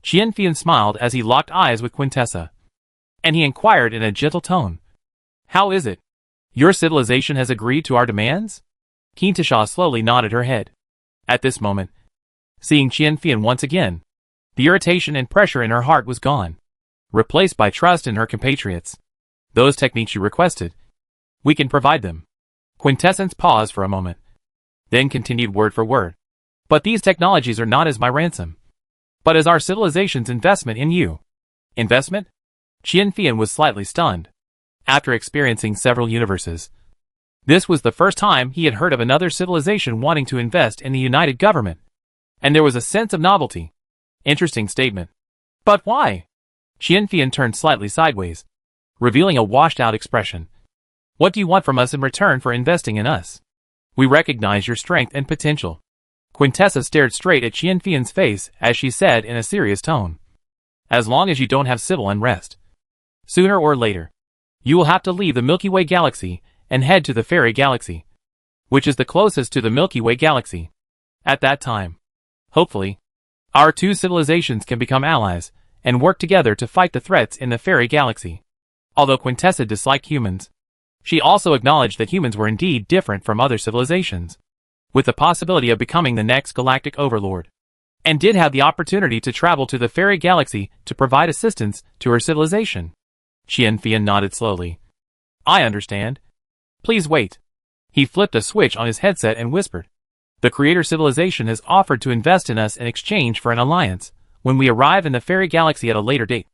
[SPEAKER 1] Qianfian smiled as he locked eyes with Quintessa. And he inquired in a gentle tone. How is it? Your civilization has agreed to our demands? Quintessa slowly nodded her head. At this moment, seeing Qianfian once again, the irritation and pressure in her heart was gone, replaced by trust in her compatriots. Those techniques you requested, we can provide them. Quintessence paused for a moment, then continued word for word. But these technologies are not as my ransom, but as our civilization's investment in you. Investment? Qianfian was slightly stunned. After experiencing several universes, this was the first time he had heard of another civilization wanting to invest in the United Government. And there was a sense of novelty. Interesting statement. But why? Qianfian turned slightly sideways, revealing a washed-out expression. What do you want from us in return for investing in us? We recognize your strength and potential. Quintessa stared straight at Qianfian's face as she said in a serious tone. As long as you don't have civil unrest. Sooner or later, You will have to leave the Milky Way galaxy and head to the Fairy Galaxy, which is the closest to the Milky Way galaxy. At that time, hopefully, our two civilizations can become allies and work together to fight the threats in the Fairy Galaxy. Although Quintessa disliked humans, she also acknowledged that humans were indeed different from other civilizations, with the possibility of becoming the next galactic overlord, and did have the opportunity to travel to the Fairy Galaxy to provide assistance to her civilization. Qianfian nodded slowly. I understand. Please wait. He flipped a switch on his headset and whispered. The Creator Civilization has offered to invest in us in exchange for an alliance when we arrive in the Fairy Galaxy at a later date.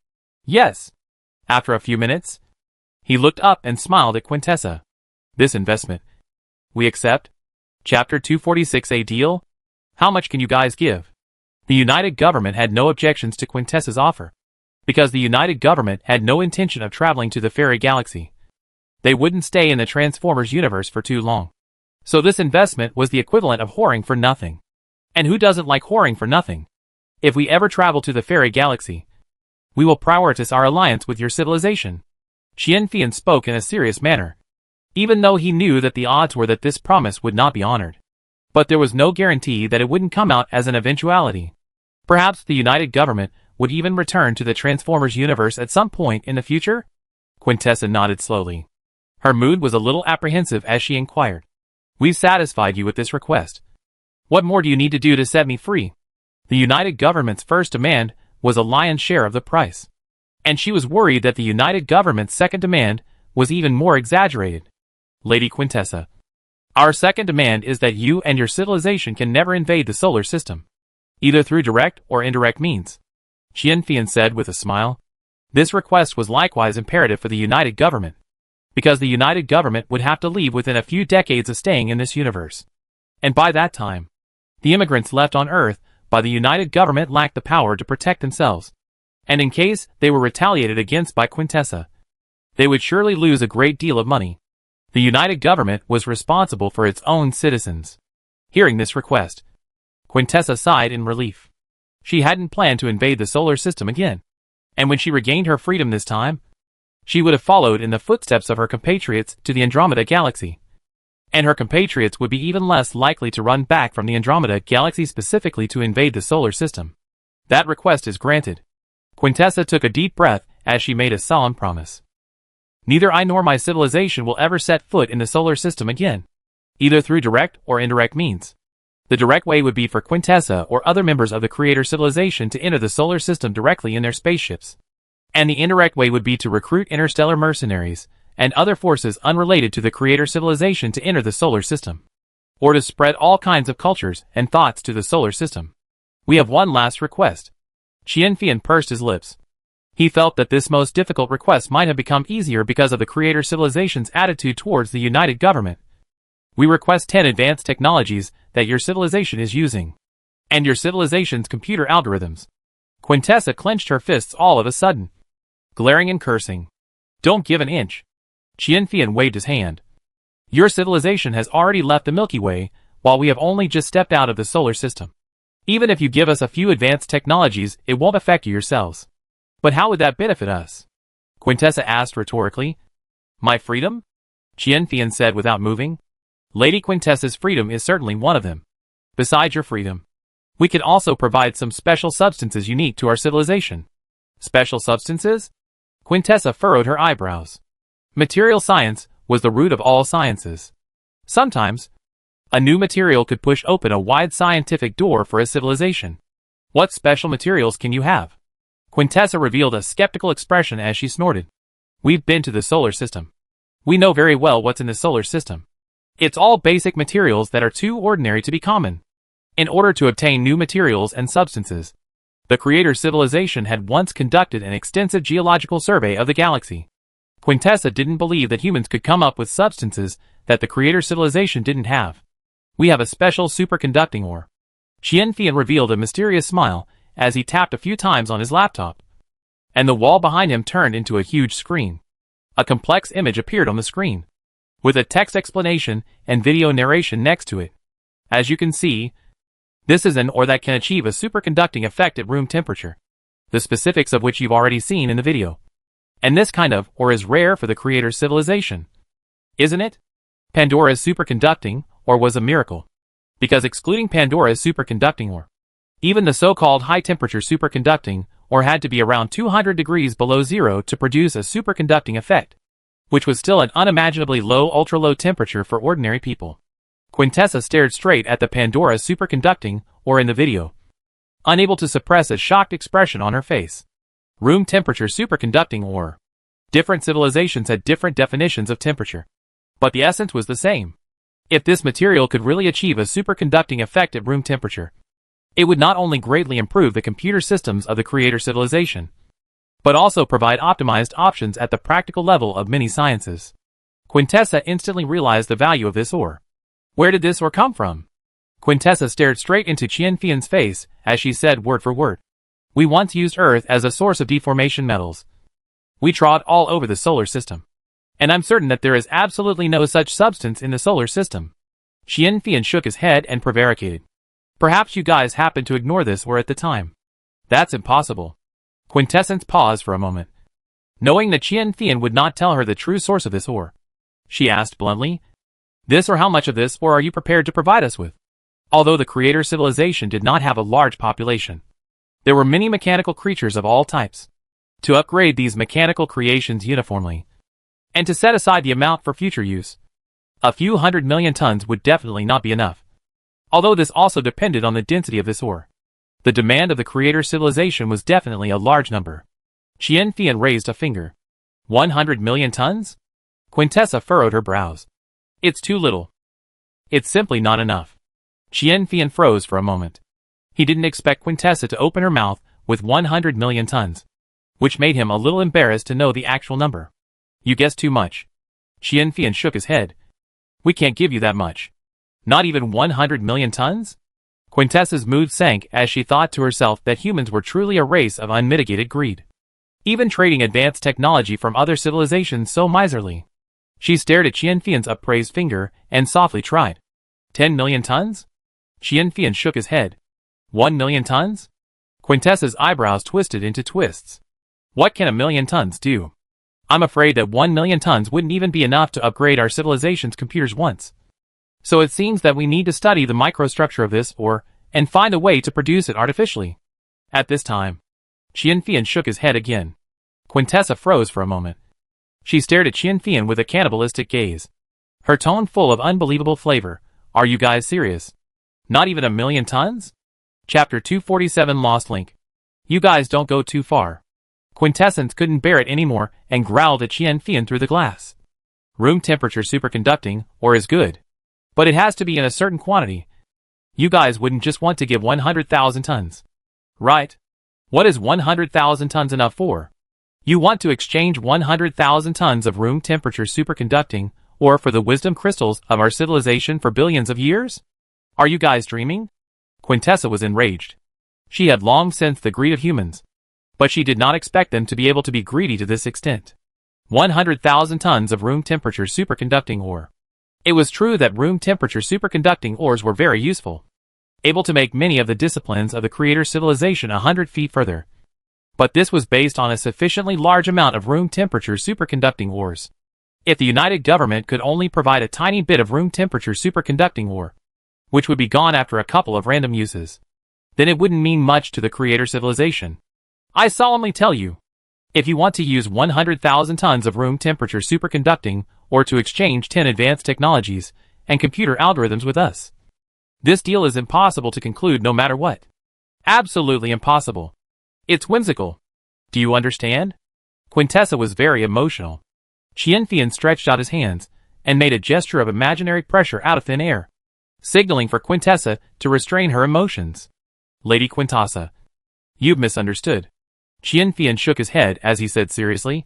[SPEAKER 1] Yes. After a few minutes, he looked up and smiled at Quintessa. This investment. We accept? Chapter 246, a deal? How much can you guys give? The United Government had no objections to Quintessa's offer, because the United Government had no intention of traveling to the Fairy Galaxy. They wouldn't stay in the Transformers universe for too long. So this investment was the equivalent of whoring for nothing. And who doesn't like whoring for nothing? If we ever travel to the Fairy Galaxy, we will prioritize our alliance with your civilization. Qianfian spoke in a serious manner, even though he knew that the odds were that this promise would not be honored. But there was no guarantee that it wouldn't come out as an eventuality. Perhaps the United Government would even return to the Transformers universe at some point in the future? Quintessa nodded slowly. Her mood was a little apprehensive as she inquired. We've satisfied you with this request. What more do you need to do to set me free? The United Government's first demand was a lion's share of the price. And she was worried that the United Government's second demand was even more exaggerated. Lady Quintessa, our second demand is that you and your civilization can never invade the solar system, either through direct or indirect means. Qianfian said with a smile. This request was likewise imperative for the United Government, because the United Government would have to leave within a few decades of staying in this universe. And by that time, the immigrants left on Earth by the United Government lacked the power to protect themselves. And in case they were retaliated against by Quintessa, they would surely lose a great deal of money. The United Government was responsible for its own citizens. Hearing this request, Quintessa sighed in relief. She hadn't planned to invade the solar system again, and when she regained her freedom this time, she would have followed in the footsteps of her compatriots to the Andromeda Galaxy. And her compatriots would be even less likely to run back from the Andromeda Galaxy specifically to invade the solar system. That request is granted. Quintessa took a deep breath as she made a solemn promise. Neither I nor my civilization will ever set foot in the solar system again, either through direct or indirect means. The direct way would be for Quintessa or other members of the Creator Civilization to enter the solar system directly in their spaceships. And the indirect way would be to recruit interstellar mercenaries and other forces unrelated to the Creator Civilization to enter the solar system, or to spread all kinds of cultures and thoughts to the solar system. We have one last request. Qianfian pursed his lips. He felt that this most difficult request might have become easier because of the Creator Civilization's attitude towards the United Government. We request 10 advanced technologies that your civilization is using, and your civilization's computer algorithms. Quintessa clenched her fists all of a sudden, glaring and cursing. Don't give an inch. Qianfian waved his hand. Your civilization has already left the Milky Way, while we have only just stepped out of the solar system. Even if you give us a few advanced technologies, it won't affect you yourselves. But how would that benefit us? Quintessa asked rhetorically. My freedom? Qianfian said without moving. Lady Quintessa's freedom is certainly one of them. Besides your freedom, we can also provide some special substances unique to our civilization. Special substances? Quintessa furrowed her eyebrows. Material science was the root of all sciences. Sometimes, a new material could push open a wide scientific door for a civilization. What special materials can you have? Quintessa revealed a skeptical expression as she snorted. We've been to the solar system. We know very well what's in the solar system. It's all basic materials that are too ordinary to be common. In order to obtain new materials and substances, the Creator Civilization had once conducted an extensive geological survey of the galaxy. Quintessa didn't believe that humans could come up with substances that the Creator Civilization didn't have. We have a special superconducting ore. Qianfian revealed a mysterious smile as he tapped a few times on his laptop, and the wall behind him turned into a huge screen. A complex image appeared on the screen, with a text explanation and video narration next to it. As you can see, this is an ore that can achieve a superconducting effect at room temperature, the specifics of which you've already seen in the video. And this kind of ore is rare for the creator's civilization. Isn't it? Pandora's superconducting ore was a miracle. Because excluding Pandora's superconducting ore, even the so-called high-temperature superconducting ore had to be around 200 degrees below zero to produce a superconducting effect, which was still an unimaginably low ultra-low temperature for ordinary people. Quintessa stared straight at the Pandora's superconducting ore in the video, unable to suppress a shocked expression on her face. Room temperature superconducting ore. Different civilizations had different definitions of temperature, but the essence was the same. If this material could really achieve a superconducting effect at room temperature, it would not only greatly improve the computer systems of the creator civilization, but also provide optimized options at the practical level of many sciences. Quintessa instantly realized the value of this ore. Where did this ore come from? Quintessa stared straight into Qianfian's face as she said word for word. We once used Earth as a source of deformation metals. We trod all over the solar system. And I'm certain that there is absolutely no such substance in the solar system. Qianfian shook his head and prevaricated. Perhaps you guys happened to ignore this ore at the time. That's impossible. Quintessence paused for a moment. Knowing that Qianfian would not tell her the true source of this ore, she asked bluntly, this or how much of this ore are you prepared to provide us with? Although the creator civilization did not have a large population, there were many mechanical creatures of all types. To upgrade these mechanical creations uniformly, and to set aside the amount for future use, a few 100 million tons would definitely not be enough. Although this also depended on the density of this ore, the demand of the creator civilization was definitely a large number. Qianfian raised a finger. 100 million tons? Quintessa furrowed her brows. It's too little. It's simply not enough. Qianfian froze for a moment. He didn't expect Quintessa to open her mouth with 100 million tons, which made him a little embarrassed to know the actual number. You guessed too much. Qianfian shook his head. We can't give you that much. Not even 100 million tons? Quintessa's mood sank as she thought to herself that humans were truly a race of unmitigated greed, even trading advanced technology from other civilizations so miserly. She stared at Qianfian's upraised finger and softly tried. 10 million tons? Qianfian shook his head. 1 million tons? Quintessa's eyebrows twisted into twists. What can a million tons do? I'm afraid that 1 million tons wouldn't even be enough to upgrade our civilization's computers once. So it seems that we need to study the microstructure of this ore and find a way to produce it artificially. At this time, Qianfian shook his head again. Quintessa froze for a moment. She stared at Qianfian with a cannibalistic gaze, her tone full of unbelievable flavor. Are you guys serious? Not even 1 million tons? Chapter 247 Lost Link. You guys don't go too far. Quintessence couldn't bear it anymore and growled at Qianfian through the glass. Room temperature superconducting ore is good, but it has to be in a certain quantity. You guys wouldn't just want to give 100,000 tons, right? What is 100,000 tons enough for? You want to exchange 100,000 tons of room temperature superconducting ore for the wisdom crystals of our civilization for billions of years? Are you guys dreaming? Quintessa was enraged. She had long sensed the greed of humans, but she did not expect them to be able to be greedy to this extent. 100,000 tons of room temperature superconducting ore. It was true that room temperature superconducting ores were very useful, able to make many of the disciplines of the creator civilization 100 feet further. But this was based on a sufficiently large amount of room temperature superconducting ores. If the United Government could only provide a tiny bit of room temperature superconducting ore, which would be gone after a couple of random uses, then it wouldn't mean much to the creator civilization. I solemnly tell you, if you want to use 100,000 tons of room temperature superconducting or to exchange 10 advanced technologies and computer algorithms with us, this deal is impossible to conclude no matter what. Absolutely impossible. It's whimsical. Do you understand? Quintessa was very emotional. Qianfian stretched out his hands and made a gesture of imaginary pressure out of thin air, signaling for Quintessa to restrain her emotions. Lady Quintessa, you've misunderstood. Qianfian shook his head as he said seriously,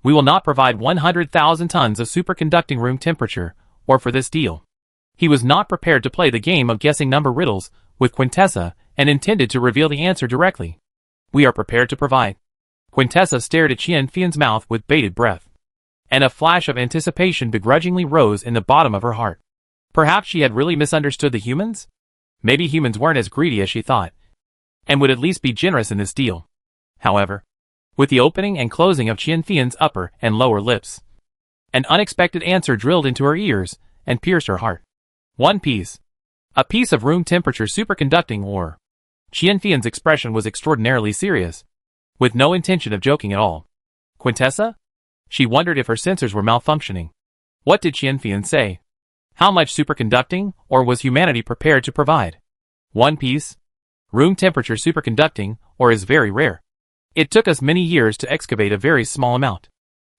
[SPEAKER 1] we will not provide 100,000 tons of superconducting room temperature or for this deal. He was not prepared to play the game of guessing number riddles with Quintessa and intended to reveal the answer directly. We are prepared to provide. Quintessa stared at Qianfian's mouth with bated breath, and a flash of anticipation begrudgingly rose in the bottom of her heart. Perhaps she had really misunderstood the humans? Maybe humans weren't as greedy as she thought, and would at least be generous in this deal. However, with the opening and closing of Qianfian's upper and lower lips. An unexpected answer drilled into her ears and pierced her heart. 1 piece. A piece of room temperature superconducting ore. Qianfian's expression was extraordinarily serious, with no intention of joking at all. Quintessa? She wondered if her sensors were malfunctioning. What did Qianfian say? How much superconducting ore was humanity prepared to provide? 1 piece. Room temperature superconducting ore is very rare. It took us many years to excavate a very small amount.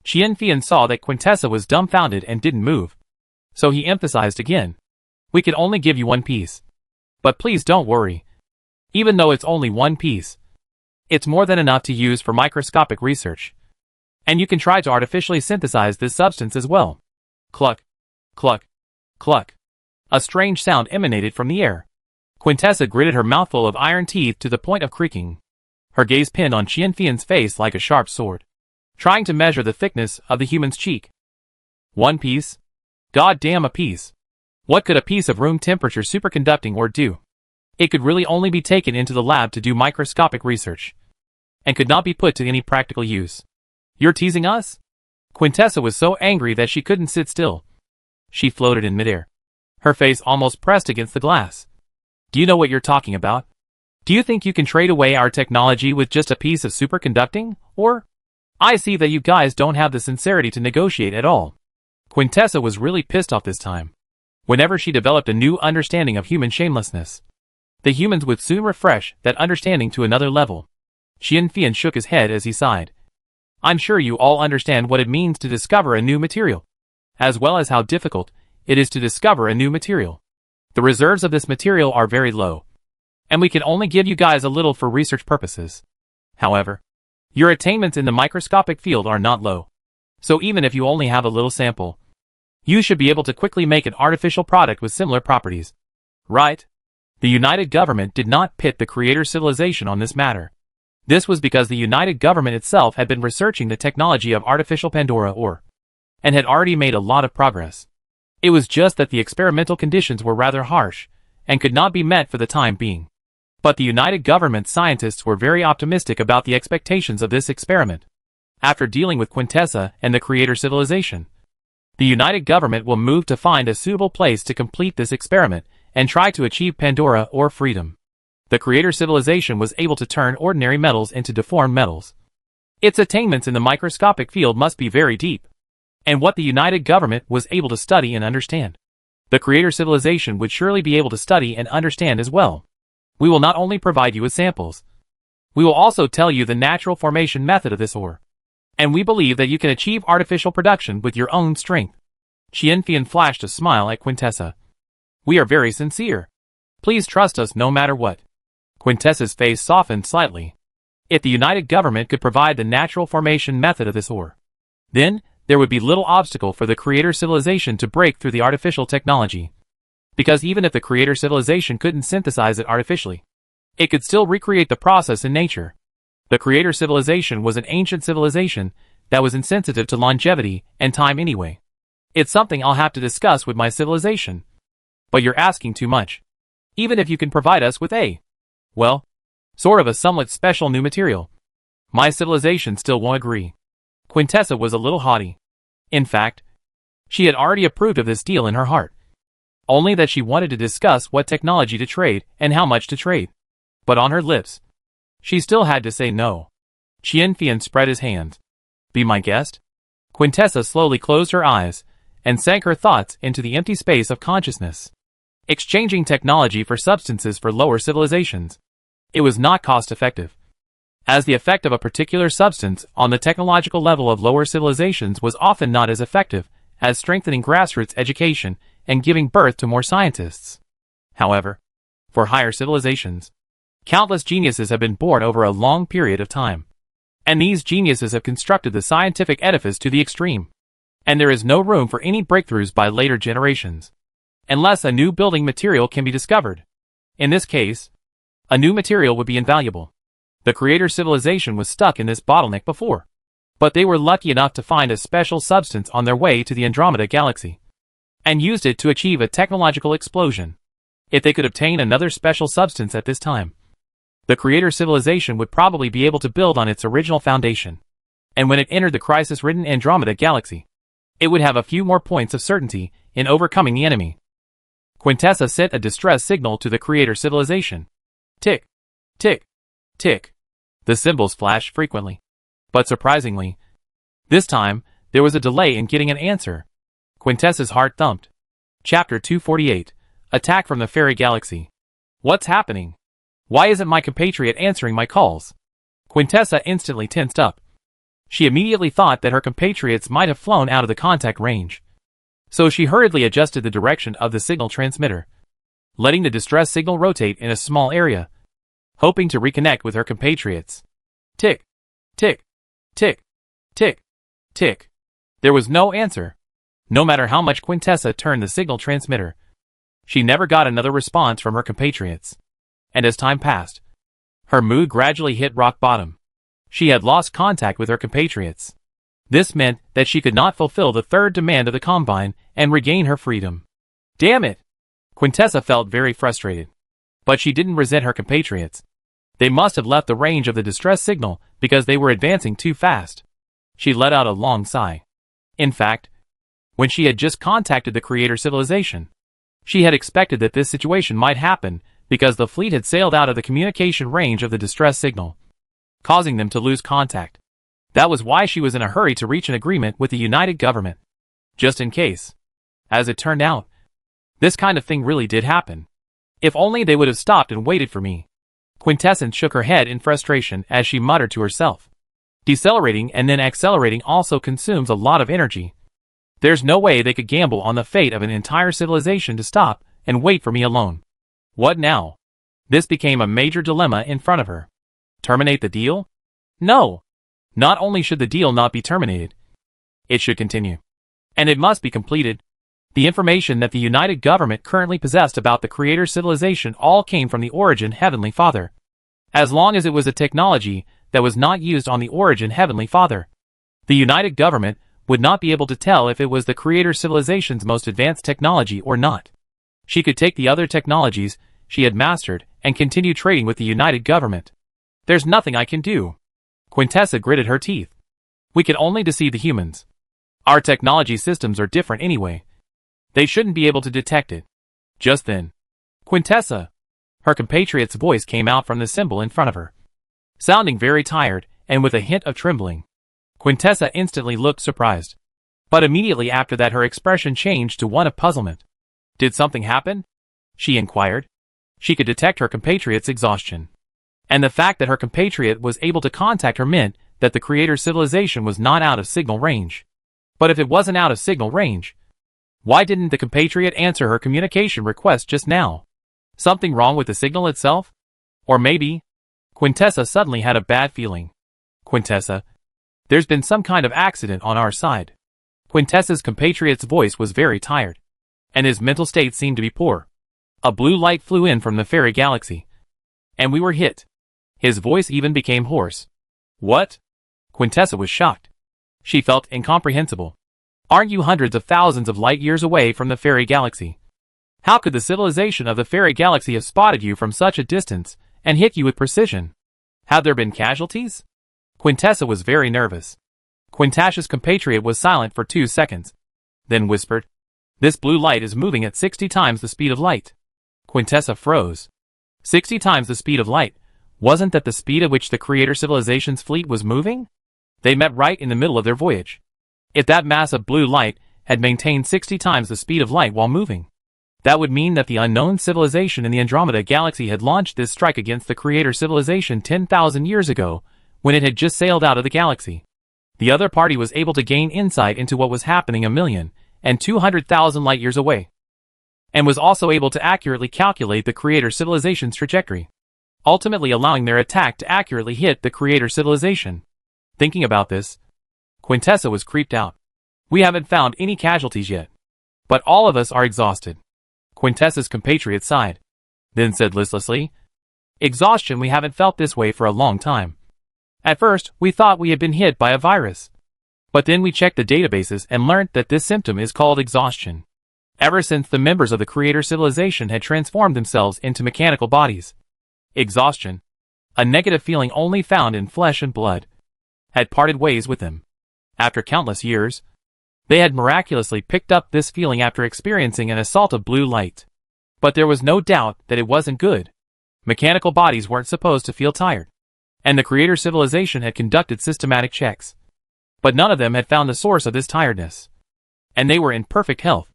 [SPEAKER 1] Qianfian saw that Quintessa was dumbfounded and didn't move. So he emphasized again. We could only give you 1 piece. But please don't worry. Even though it's only 1 piece, it's more than enough to use for microscopic research. And you can try to artificially synthesize this substance as well. Cluck, cluck, cluck. A strange sound emanated from the air. Quintessa gritted her mouthful of iron teeth to the point of creaking, her gaze pinned on Qianfian's face like a sharp sword, trying to measure the thickness of the human's cheek. 1 piece? God damn a piece. What could a piece of room temperature superconducting ore do? It could really only be taken into the lab to do microscopic research, and could not be put to any practical use. You're teasing us? Quintessa was so angry that she couldn't sit still. She floated in midair, her face almost pressed against the glass. Do you know what you're talking about? Do you think you can trade away our technology with just a piece of superconducting ore? I see that you guys don't have the sincerity to negotiate at all. Quintessa was really pissed off this time. Whenever she developed a new understanding of human shamelessness, the humans would soon refresh that understanding to another level. Qianfian shook his head as he sighed. I'm sure you all understand what it means to discover a new material, as well as how difficult it is to discover a new material. The reserves of this material are very low, and we can only give you guys a little for research purposes. However, your attainments in the microscopic field are not low, so even if you only have a little sample, you should be able to quickly make an artificial product with similar properties. Right? The United Government did not pit the creator civilization on this matter. This was because the United Government itself had been researching the technology of artificial Pandora ore, and had already made a lot of progress. It was just that the experimental conditions were rather harsh, and could not be met for the time being. But the United Government scientists were very optimistic about the expectations of this experiment. After dealing with Quintessa and the creator civilization, the United Government will move to find a suitable place to complete this experiment and try to achieve Pandora or freedom. The creator civilization was able to turn ordinary metals into deformed metals. Its attainments in the microscopic field must be very deep, and what the United Government was able to study and understand, the creator civilization would surely be able to study and understand as well. We will not only provide you with samples, we will also tell you the natural formation method of this ore. And we believe that you can achieve artificial production with your own strength. Qianfian flashed a smile at Quintessa. We are very sincere. Please trust us no matter what. Quintessa's face softened slightly. If the United Government could provide the natural formation method of this ore, then there would be little obstacle for the creator civilization to break through the artificial technology. Because even if the creator civilization couldn't synthesize it artificially, it could still recreate the process in nature. The creator civilization was an ancient civilization that was insensitive to longevity and time anyway. It's something I'll have to discuss with my civilization. But you're asking too much. Even if you can provide us with well, sort of a somewhat special new material, my civilization still won't agree. Quintessa was a little haughty. In fact, she had already approved of this deal in her heart. Only that she wanted to discuss what technology to trade and how much to trade. But on her lips, she still had to say no. Qianfian spread his hands. Be my guest? Quintessa slowly closed her eyes and sank her thoughts into the empty space of consciousness. Exchanging technology for substances for lower civilizations. It was not cost-effective, as the effect of a particular substance on the technological level of lower civilizations was often not as effective as strengthening grassroots education and giving birth to more scientists. However, for higher civilizations, countless geniuses have been born over a long period of time, and these geniuses have constructed the scientific edifice to the extreme, and there is no room for any breakthroughs by later generations, unless a new building material can be discovered. In this case, a new material would be invaluable. The creator civilization was stuck in this bottleneck before, but they were lucky enough to find a special substance on their way to the Andromeda galaxy, and used it to achieve a technological explosion. If they could obtain another special substance at this time, the creator civilization would probably be able to build on its original foundation. And when it entered the crisis-ridden Andromeda galaxy, it would have a few more points of certainty in overcoming the enemy. Quintessa sent a distress signal to the creator civilization. Tick, tick, tick. The symbols flashed frequently. But surprisingly, this time, there was a delay in getting an answer. Quintessa's heart thumped. Chapter 248, Attack from the Fairy Galaxy. What's happening? Why isn't my compatriot answering my calls? Quintessa instantly tensed up. She immediately thought that her compatriots might have flown out of the contact range. So she hurriedly adjusted the direction of the signal transmitter, letting the distress signal rotate in a small area, hoping to reconnect with her compatriots. Tick, tick, tick, tick, tick. There was no answer. No matter how much Quintessa turned the signal transmitter, she never got another response from her compatriots. And as time passed, her mood gradually hit rock bottom. She had lost contact with her compatriots. This meant that she could not fulfill the third demand of the Combine and regain her freedom. Damn it! Quintessa felt very frustrated. But she didn't resent her compatriots. They must have left the range of the distress signal because they were advancing too fast. She let out a long sigh. In fact, when she had just contacted the creator civilization, she had expected that this situation might happen because the fleet had sailed out of the communication range of the distress signal, causing them to lose contact. That was why she was in a hurry to reach an agreement with the United Government, just in case. As it turned out, this kind of thing really did happen. If only they would have stopped and waited for me. Quintessa shook her head in frustration as she muttered to herself. Decelerating and then accelerating also consumes a lot of energy. There's no way they could gamble on the fate of an entire civilization to stop and wait for me alone. What now? This became a major dilemma in front of her. Terminate the deal? No. Not only should the deal not be terminated, it should continue. And it must be completed. The information that the United Government currently possessed about the creator civilization all came from the Origin Heavenly Father. As long as it was a technology that was not used on the Origin Heavenly Father, the United Government would not be able to tell if it was the creator civilization's most advanced technology or not. She could take the other technologies she had mastered and continue trading with the United Government. There's nothing I can do. Quintessa gritted her teeth. We can only deceive the humans. Our technology systems are different anyway. They shouldn't be able to detect it. Just then, Quintessa, her compatriot's voice came out from the symbol in front of her, sounding very tired and with a hint of trembling. Quintessa instantly looked surprised. But immediately after that her expression changed to one of puzzlement. Did something happen? She inquired. She could detect her compatriot's exhaustion. And the fact that her compatriot was able to contact her meant that the creator civilization was not out of signal range. But if it wasn't out of signal range, why didn't the compatriot answer her communication request just now? Something wrong with the signal itself? Or maybe? Quintessa suddenly had a bad feeling. Quintessa, there's been some kind of accident on our side. Quintessa's compatriot's voice was very tired, and his mental state seemed to be poor. A blue light flew in from the fairy galaxy, and we were hit. His voice even became hoarse. What? Quintessa was shocked. She felt incomprehensible. Aren't you hundreds of thousands of light years away from the fairy galaxy? How could the civilization of the fairy galaxy have spotted you from such a distance and hit you with precision? Have there been casualties? Quintessa was very nervous. Quintessa's compatriot was silent for 2 seconds, then whispered, This blue light is moving at 60 times the speed of light. Quintessa froze. 60 times the speed of light. Wasn't that the speed at which the creator civilization's fleet was moving? They met right in the middle of their voyage. If that mass of blue light had maintained 60 times the speed of light while moving, that would mean that the unknown civilization in the Andromeda galaxy had launched this strike against the creator civilization 10,000 years ago, when it had just sailed out of the galaxy. The other party was able to gain insight into what was happening 1,200,000 light years away, and was also able to accurately calculate the creator civilization's trajectory, ultimately allowing their attack to accurately hit the creator civilization. Thinking about this, Quintessa was creeped out. We haven't found any casualties yet, but all of us are exhausted. Quintessa's compatriot sighed, then said listlessly, Exhaustion, we haven't felt this way for a long time. At first, we thought we had been hit by a virus. But then we checked the databases and learned that this symptom is called exhaustion. Ever since the members of the creator civilization had transformed themselves into mechanical bodies. Exhaustion. a negative feeling only found in flesh and blood, had parted ways with them. After countless years, they had miraculously picked up this feeling after experiencing an assault of blue light. But there was no doubt that it wasn't good. Mechanical bodies weren't supposed to feel tired, and the creator civilization had conducted systematic checks. But none of them had found the source of this tiredness. And they were in perfect health.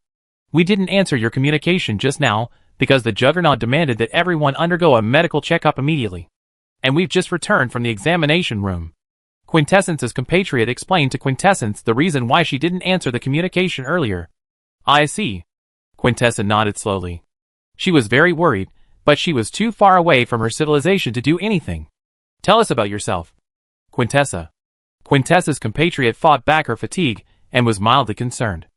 [SPEAKER 1] We didn't answer your communication just now because the Juggernaut demanded that everyone undergo a medical checkup immediately. And we've just returned from the examination room. Quintessence's compatriot explained to Quintessence the reason why she didn't answer the communication earlier. I see. Quintessa nodded slowly. She was very worried, but she was too far away from her civilization to do anything. Tell us about yourself. Quintessa. Quintessa's compatriot fought back her fatigue and was mildly concerned.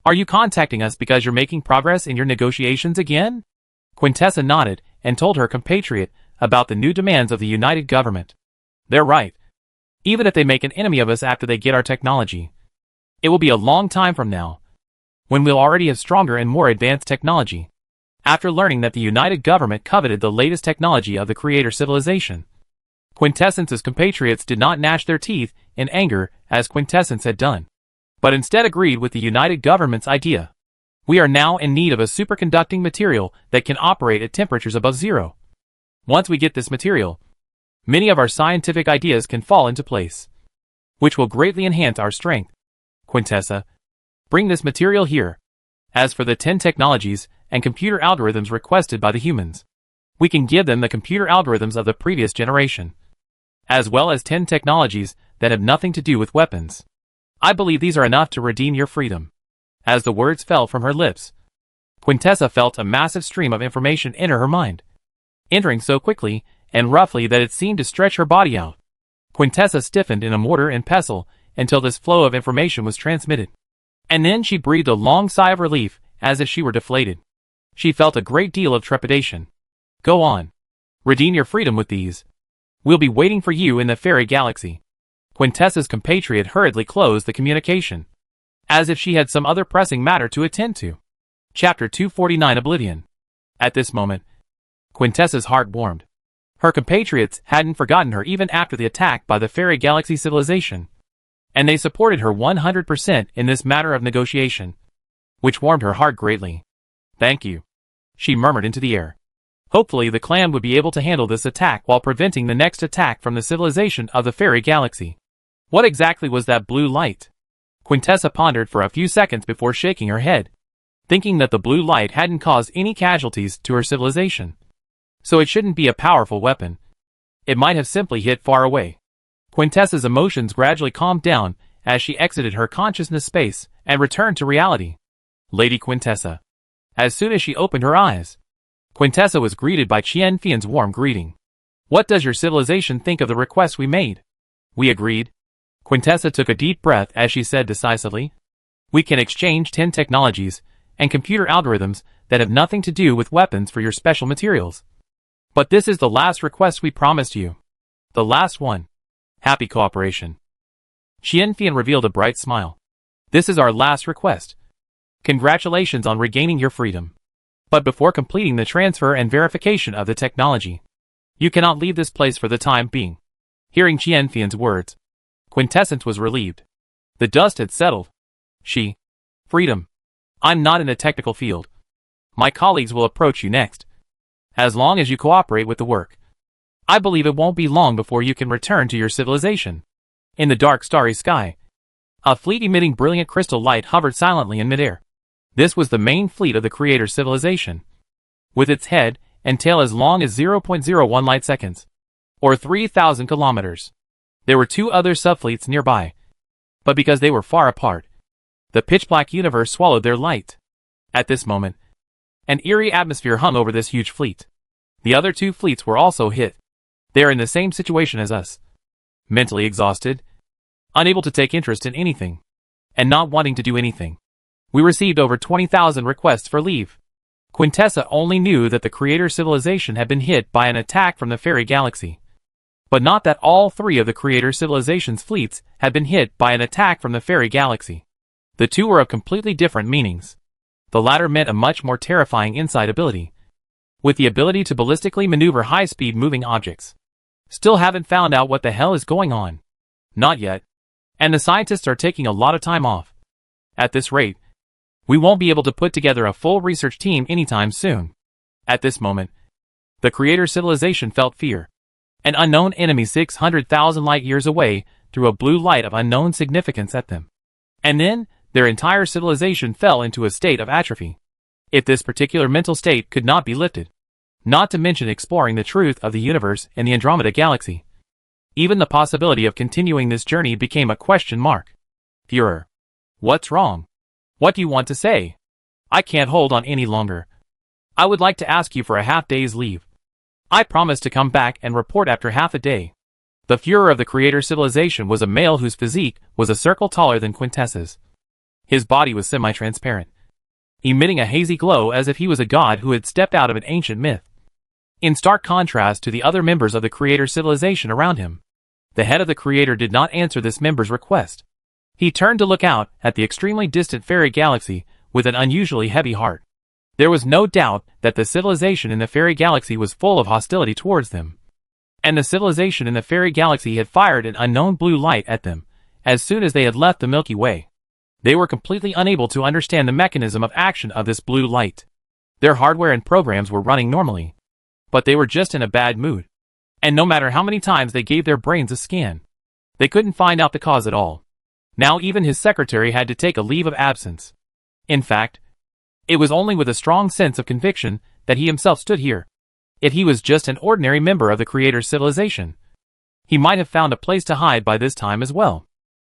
[SPEAKER 1] Are you contacting us because you're making progress in your negotiations again? Quintessa nodded and told her compatriot about the new demands of the United Government. They're right. Even if they make an enemy of us after they get our technology, it will be a long time from now, when we'll already have stronger and more advanced technology. After learning that the United Government coveted the latest technology of the creator civilization, Quintessence's compatriots did not gnash their teeth in anger as Quintessence had done, but instead agreed with the United Government's idea. We are now in need of a superconducting material that can operate at temperatures above zero. Once we get this material, many of our scientific ideas can fall into place, which will greatly enhance our strength. Quintessa, bring this material here. As for the 10 technologies and computer algorithms requested by the humans, we can give them the computer algorithms of the previous generation, as well as 10 technologies that have nothing to do with weapons. I believe these are enough to redeem your freedom. As the words fell from her lips, Quintessa felt a massive stream of information enter her mind, entering so quickly and roughly that it seemed to stretch her body out. Quintessa stiffened in a mortar and pestle until this flow of information was transmitted. And then she breathed a long sigh of relief, as if she were deflated. She felt a great deal of trepidation. Go on. Redeem your freedom with these. We'll be waiting for you in the fairy galaxy. Quintessa's compatriot hurriedly closed the communication, as if she had some other pressing matter to attend to. Chapter 249 Oblivion. At this moment, Quintessa's heart warmed. Her compatriots hadn't forgotten her even after the attack by the fairy galaxy civilization, and they supported her 100% in this matter of negotiation, which warmed her heart greatly. Thank you, she murmured into the air. Hopefully the clan would be able to handle this attack while preventing the next attack from the civilization of the fairy galaxy. What exactly was that blue light? Quintessa pondered for a few seconds before shaking her head, thinking that the blue light hadn't caused any casualties to her civilization, so it shouldn't be a powerful weapon. It might have simply hit far away. Quintessa's emotions gradually calmed down as she exited her consciousness space and returned to reality. Lady Quintessa. As soon as she opened her eyes, Quintessa was greeted by Qian Fian's warm greeting. What does your civilization think of the request we made? We agreed. Quintessa took a deep breath as she said decisively. We can exchange 10 technologies and computer algorithms that have nothing to do with weapons for your special materials. But this is the last request we promised you. The last one. Happy cooperation. Qian Fian revealed a bright smile. This is our last request. Congratulations on regaining your freedom. But before completing the transfer and verification of the technology, you cannot leave this place for the time being. Hearing Qian Fian's words, Quintessence was relieved. The dust had settled. Freedom. I'm not in the technical field. My colleagues will approach you next. As long as you cooperate with the work, I believe it won't be long before you can return to your civilization. In the dark starry sky, a fleet emitting brilliant crystal light hovered silently in midair. This was the main fleet of the creator civilization, with its head and tail as long as 0.01 light seconds, or 3,000 kilometers. There were 2 other subfleets nearby, but because they were far apart, the pitch-black universe swallowed their light. At this moment, an eerie atmosphere hung over this huge fleet. The other 2 fleets were also hit. They are in the same situation as us. Mentally exhausted, unable to take interest in anything, and not wanting to do anything. We received over 20,000 requests for leave. Quintessa only knew that the creator civilization had been hit by an attack from the fairy galaxy, but not that all 3 of the creator civilization's fleets had been hit by an attack from the fairy galaxy. The 2 were of completely different meanings. The latter meant a much more terrifying inside ability, with the ability to ballistically maneuver high-speed moving objects. Still haven't found out what the hell is going on. Not yet. And the scientists are taking a lot of time off. At this rate, we won't be able to put together a full research team anytime soon. At this moment, the creator civilization felt fear. An unknown enemy 600,000 light years away threw a blue light of unknown significance at them. And then, their entire civilization fell into a state of atrophy. If this particular mental state could not be lifted, not to mention exploring the truth of the universe and the Andromeda galaxy, even the possibility of continuing this journey became a question mark. Führer. What's wrong? What do you want to say? I can't hold on any longer. I would like to ask you for a half-day's leave. I promise to come back and report after half a day. The Führer of the creator civilization was a male whose physique was a circle taller than Quintessa's. His body was semi-transparent, emitting a hazy glow as if he was a god who had stepped out of an ancient myth. In stark contrast to the other members of the creator civilization around him, the head of the creator did not answer this member's request. He turned to look out at the extremely distant fairy galaxy with an unusually heavy heart. There was no doubt that the civilization in the fairy galaxy was full of hostility towards them. And the civilization in the fairy galaxy had fired an unknown blue light at them as soon as they had left the Milky Way. They were completely unable to understand the mechanism of action of this blue light. Their hardware and programs were running normally, but they were just in a bad mood. And no matter how many times they gave their brains a scan, they couldn't find out the cause at all. Now even his secretary had to take a leave of absence. In fact, it was only with a strong sense of conviction that he himself stood here. If he was just an ordinary member of the creator's civilization, he might have found a place to hide by this time as well.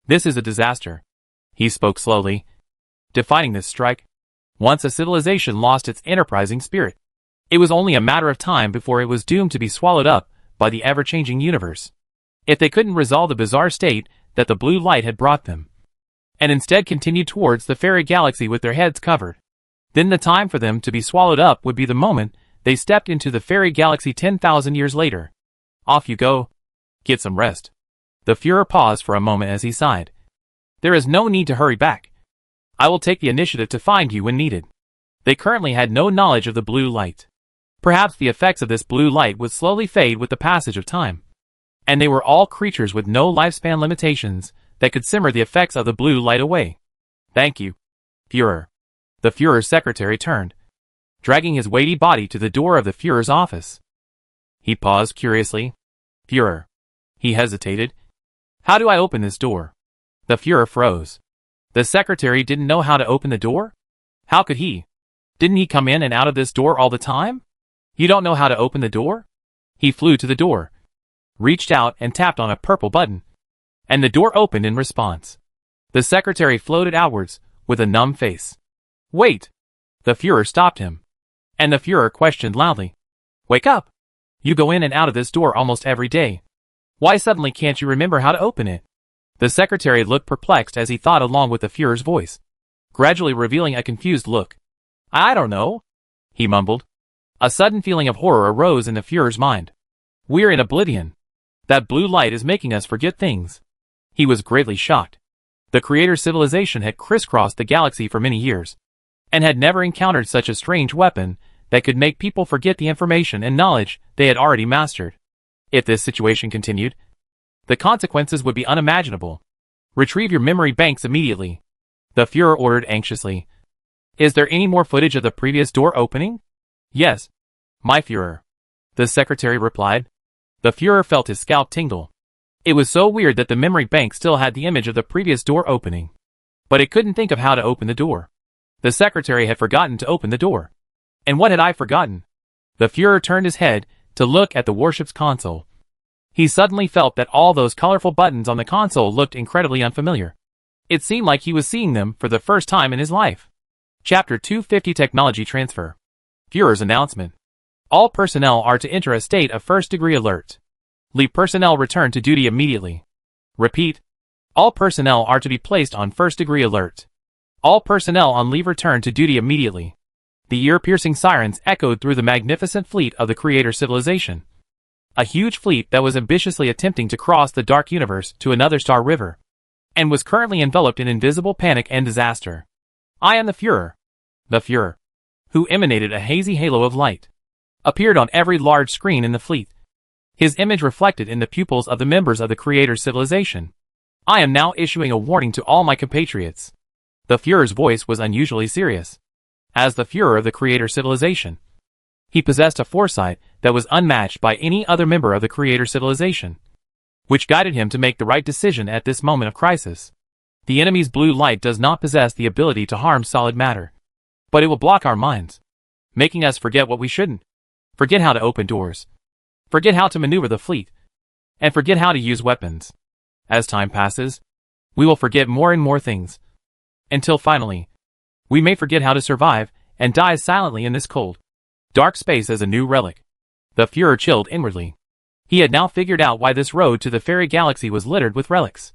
[SPEAKER 1] This is a disaster. He spoke slowly, defining this strike. Once a civilization lost its enterprising spirit, it was only a matter of time before it was doomed to be swallowed up by the ever-changing universe. If they couldn't resolve the bizarre state that the blue light had brought them, and instead continued towards the fairy galaxy with their heads covered, then the time for them to be swallowed up would be the moment they stepped into the fairy galaxy 10,000 years later. Off you go. Get some rest. The Führer paused for a moment as he sighed. There is no need to hurry back. I will take the initiative to find you when needed. They currently had no knowledge of the blue light. Perhaps the effects of this blue light would slowly fade with the passage of time. And they were all creatures with no lifespan limitations that could simmer the effects of the blue light away. Thank you, Führer. The Führer's secretary turned, dragging his weighty body to the door of the Führer's office. He paused curiously. Führer. He hesitated. How do I open this door? The Führer froze. The secretary didn't know how to open the door? How could he? Didn't he come in and out of this door all the time? You don't know how to open the door? He flew to the door, reached out and tapped on a purple button, and the door opened in response. The secretary floated outwards, with a numb face. Wait! The Führer stopped him. And the Führer questioned loudly. Wake up! You go in and out of this door almost every day. Why suddenly can't you remember how to open it? The secretary looked perplexed as he thought along with the Führer's voice, gradually revealing a confused look. I don't know, he mumbled. A sudden feeling of horror arose in the Führer's mind. We're in oblivion. That blue light is making us forget things. He was greatly shocked. The creator's civilization had crisscrossed the galaxy for many years, and had never encountered such a strange weapon that could make people forget the information and knowledge they had already mastered. If this situation continued, the consequences would be unimaginable. Retrieve your memory banks immediately, the Führer ordered anxiously. Is there any more footage of the previous door opening? Yes, my Führer, the secretary replied. The Führer felt his scalp tingle. It was so weird that the memory bank still had the image of the previous door opening, but it couldn't think of how to open the door. The secretary had forgotten to open the door. And what had I forgotten? The Führer turned his head to look at the warship's console. He suddenly felt that all those colorful buttons on the console looked incredibly unfamiliar. It seemed like he was seeing them for the first time in his life. Chapter 250 Technology Transfer. Führer's announcement. All personnel are to enter a state of first-degree alert. Leave personnel return to duty immediately. Repeat. All personnel are to be placed on first-degree alert. All personnel on leave return to duty immediately. The ear-piercing sirens echoed through the magnificent fleet of the creator civilization. A huge fleet that was ambitiously attempting to cross the dark universe to another star river, and was currently enveloped in invisible panic and disaster. I am the Führer, who emanated a hazy halo of light, appeared on every large screen in the fleet. his image reflected in the pupils of the members of the Creator's civilization. I am now issuing a warning to all my compatriots. The Führer's voice was unusually serious. As the Führer of the Creator civilization, he possessed a foresight that was unmatched by any other member of the Creator civilization, which guided him to make the right decision at this moment of crisis. The enemy's blue light does not possess the ability to harm solid matter, but it will block our minds, making us forget what we shouldn't, forget how to open doors, forget how to maneuver the fleet, and forget how to use weapons. As time passes, we will forget more and more things, until finally, we may forget how to survive and die silently in this cold, dark space as a new relic. The Führer chilled inwardly. He had now figured out why this road to the fairy galaxy was littered with relics,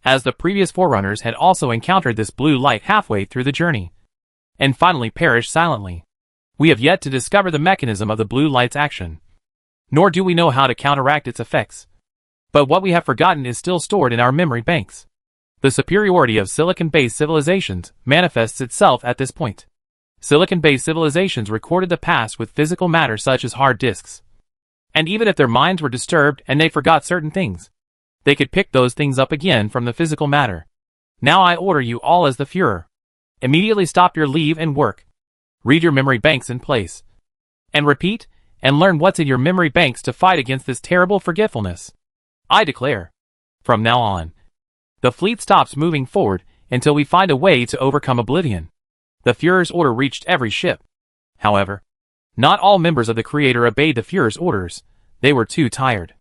[SPEAKER 1] as the previous forerunners had also encountered this blue light halfway through the journey, and finally perished silently. We have yet to discover the mechanism of the blue light's action, nor do we know how to counteract its effects. But what we have forgotten is still stored in our memory banks. The superiority of silicon-based civilizations manifests itself at this point. Silicon-based civilizations recorded the past with physical matter such as hard disks. And even if their minds were disturbed and they forgot certain things, they could pick those things up again from the physical matter. Now I order you all as the Führer. Immediately stop your leave and work. Read your memory banks in place. And repeat, and learn what's in your memory banks to fight against this terrible forgetfulness. I declare, from now on, the fleet stops moving forward until we find a way to overcome oblivion. The Führer's order reached every ship. However, not all members of the Creator obeyed the Führer's orders. They were too tired,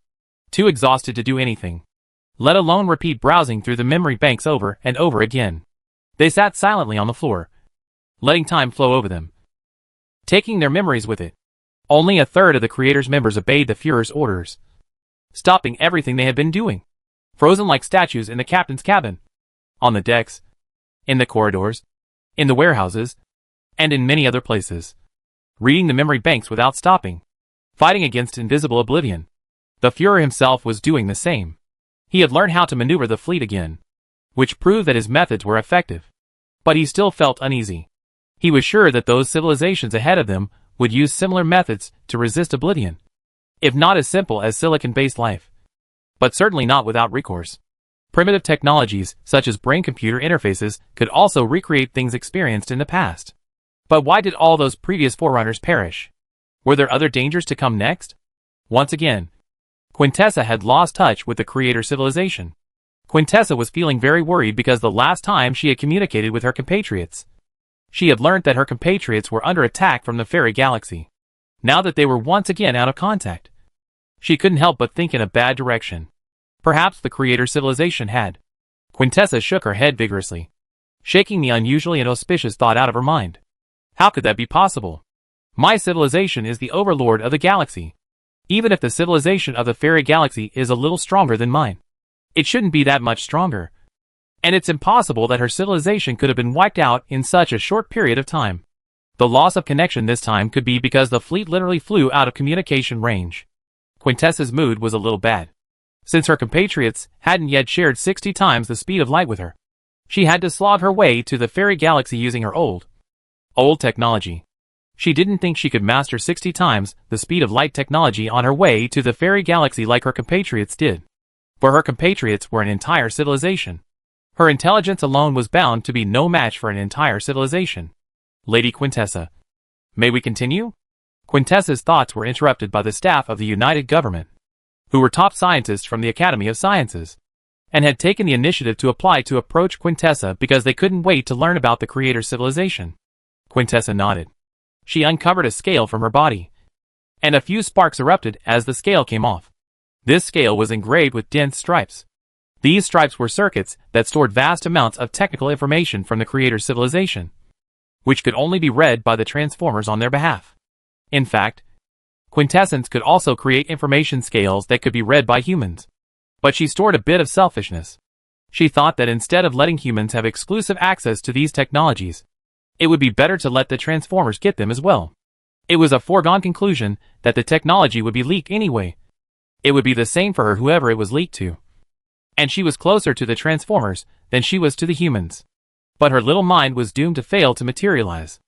[SPEAKER 1] too exhausted to do anything, let alone repeat browsing through the memory banks over and over again. They sat silently on the floor, letting time flow over them, taking their memories with it. Only a third of the Creator's members obeyed the Führer's orders, stopping everything they had been doing, frozen like statues in the captain's cabin, on the decks, in the corridors, in the warehouses, and in many other places, reading the memory banks without stopping, fighting against invisible oblivion. The Führer himself was doing the same. He had learned how to maneuver the fleet again, which proved that his methods were effective. But he still felt uneasy. He was sure that those civilizations ahead of them would use similar methods to resist oblivion, if not as simple as silicon-based life, but certainly not without recourse. Primitive technologies, such as brain-computer interfaces, could also recreate things experienced in the past. But why did all those previous forerunners perish? Were there other dangers to come next? Once again, Quintessa had lost touch with the Creator civilization. Quintessa was feeling very worried because the last time she had communicated with her compatriots, she had learned that her compatriots were under attack from the fairy galaxy. Now that they were once again out of contact, she couldn't help but think in a bad direction. Perhaps the Creator civilization had. Quintessa shook her head vigorously, shaking the unusually inauspicious thought out of her mind. How could that be possible? My civilization is the overlord of the galaxy. Even if the civilization of the fairy galaxy is a little stronger than mine, it shouldn't be that much stronger. And it's impossible that her civilization could have been wiped out in such a short period of time. The loss of connection this time could be because the fleet literally flew out of communication range. Quintessa's mood was a little bad, since her compatriots hadn't yet shared 60 times the speed of light with her. She had to slog her way to the fairy galaxy using her old technology. She didn't think she could master 60 times the speed of light technology on her way to the fairy galaxy like her compatriots did. For her compatriots were an entire civilization. Her intelligence alone was bound to be no match for an entire civilization. Lady Quintessa, may we continue? Quintessa's thoughts were interrupted by the staff of the United Government, who were top scientists from the Academy of Sciences, and had taken the initiative to apply to approach Quintessa because they couldn't wait to learn about the Creator civilization. Quintessa nodded. She uncovered a scale from her body, and a few sparks erupted as the scale came off. This scale was engraved with dense stripes. These stripes were circuits that stored vast amounts of technical information from the Creator civilization, which could only be read by the transformers on their behalf. In fact, quintessence could also create information scales that could be read by humans. But she stored a bit of selfishness. She thought that instead of letting humans have exclusive access to these technologies, it would be better to let the transformers get them as well. It was a foregone conclusion that the technology would be leaked anyway. It would be the same for her whoever it was leaked to. And she was closer to the transformers than she was to the humans. But her little mind was doomed to fail to materialize.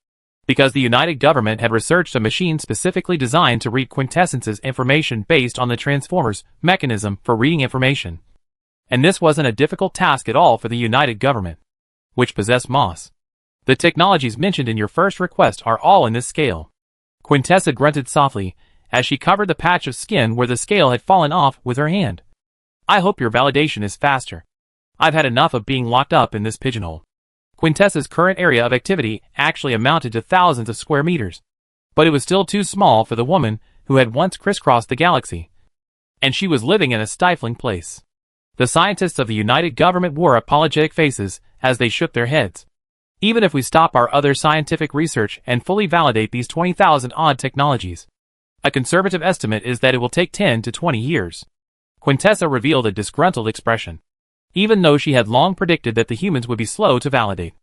[SPEAKER 1] because the United Government had researched a machine specifically designed to read Quintessence's information based on the Transformer's mechanism for reading information. And this wasn't a difficult task at all for the United Government, which possessed Moss. The technologies mentioned in your first request are all in this scale. Quintessa grunted softly as she covered the patch of skin where the scale had fallen off with her hand. I hope your validation is faster. I've had enough of being locked up in this pigeonhole. Quintessa's current area of activity actually amounted to thousands of square meters, but it was still too small for the woman who had once crisscrossed the galaxy. And she was living in a stifling place. The scientists of the United Government wore apologetic faces as they shook their heads. Even if we stop our other scientific research and fully validate these 20,000 odd technologies, a conservative estimate is that it will take 10 to 20 years. Quintessa revealed a disgruntled expression, even though she had long predicted that the humans would be slow to validate.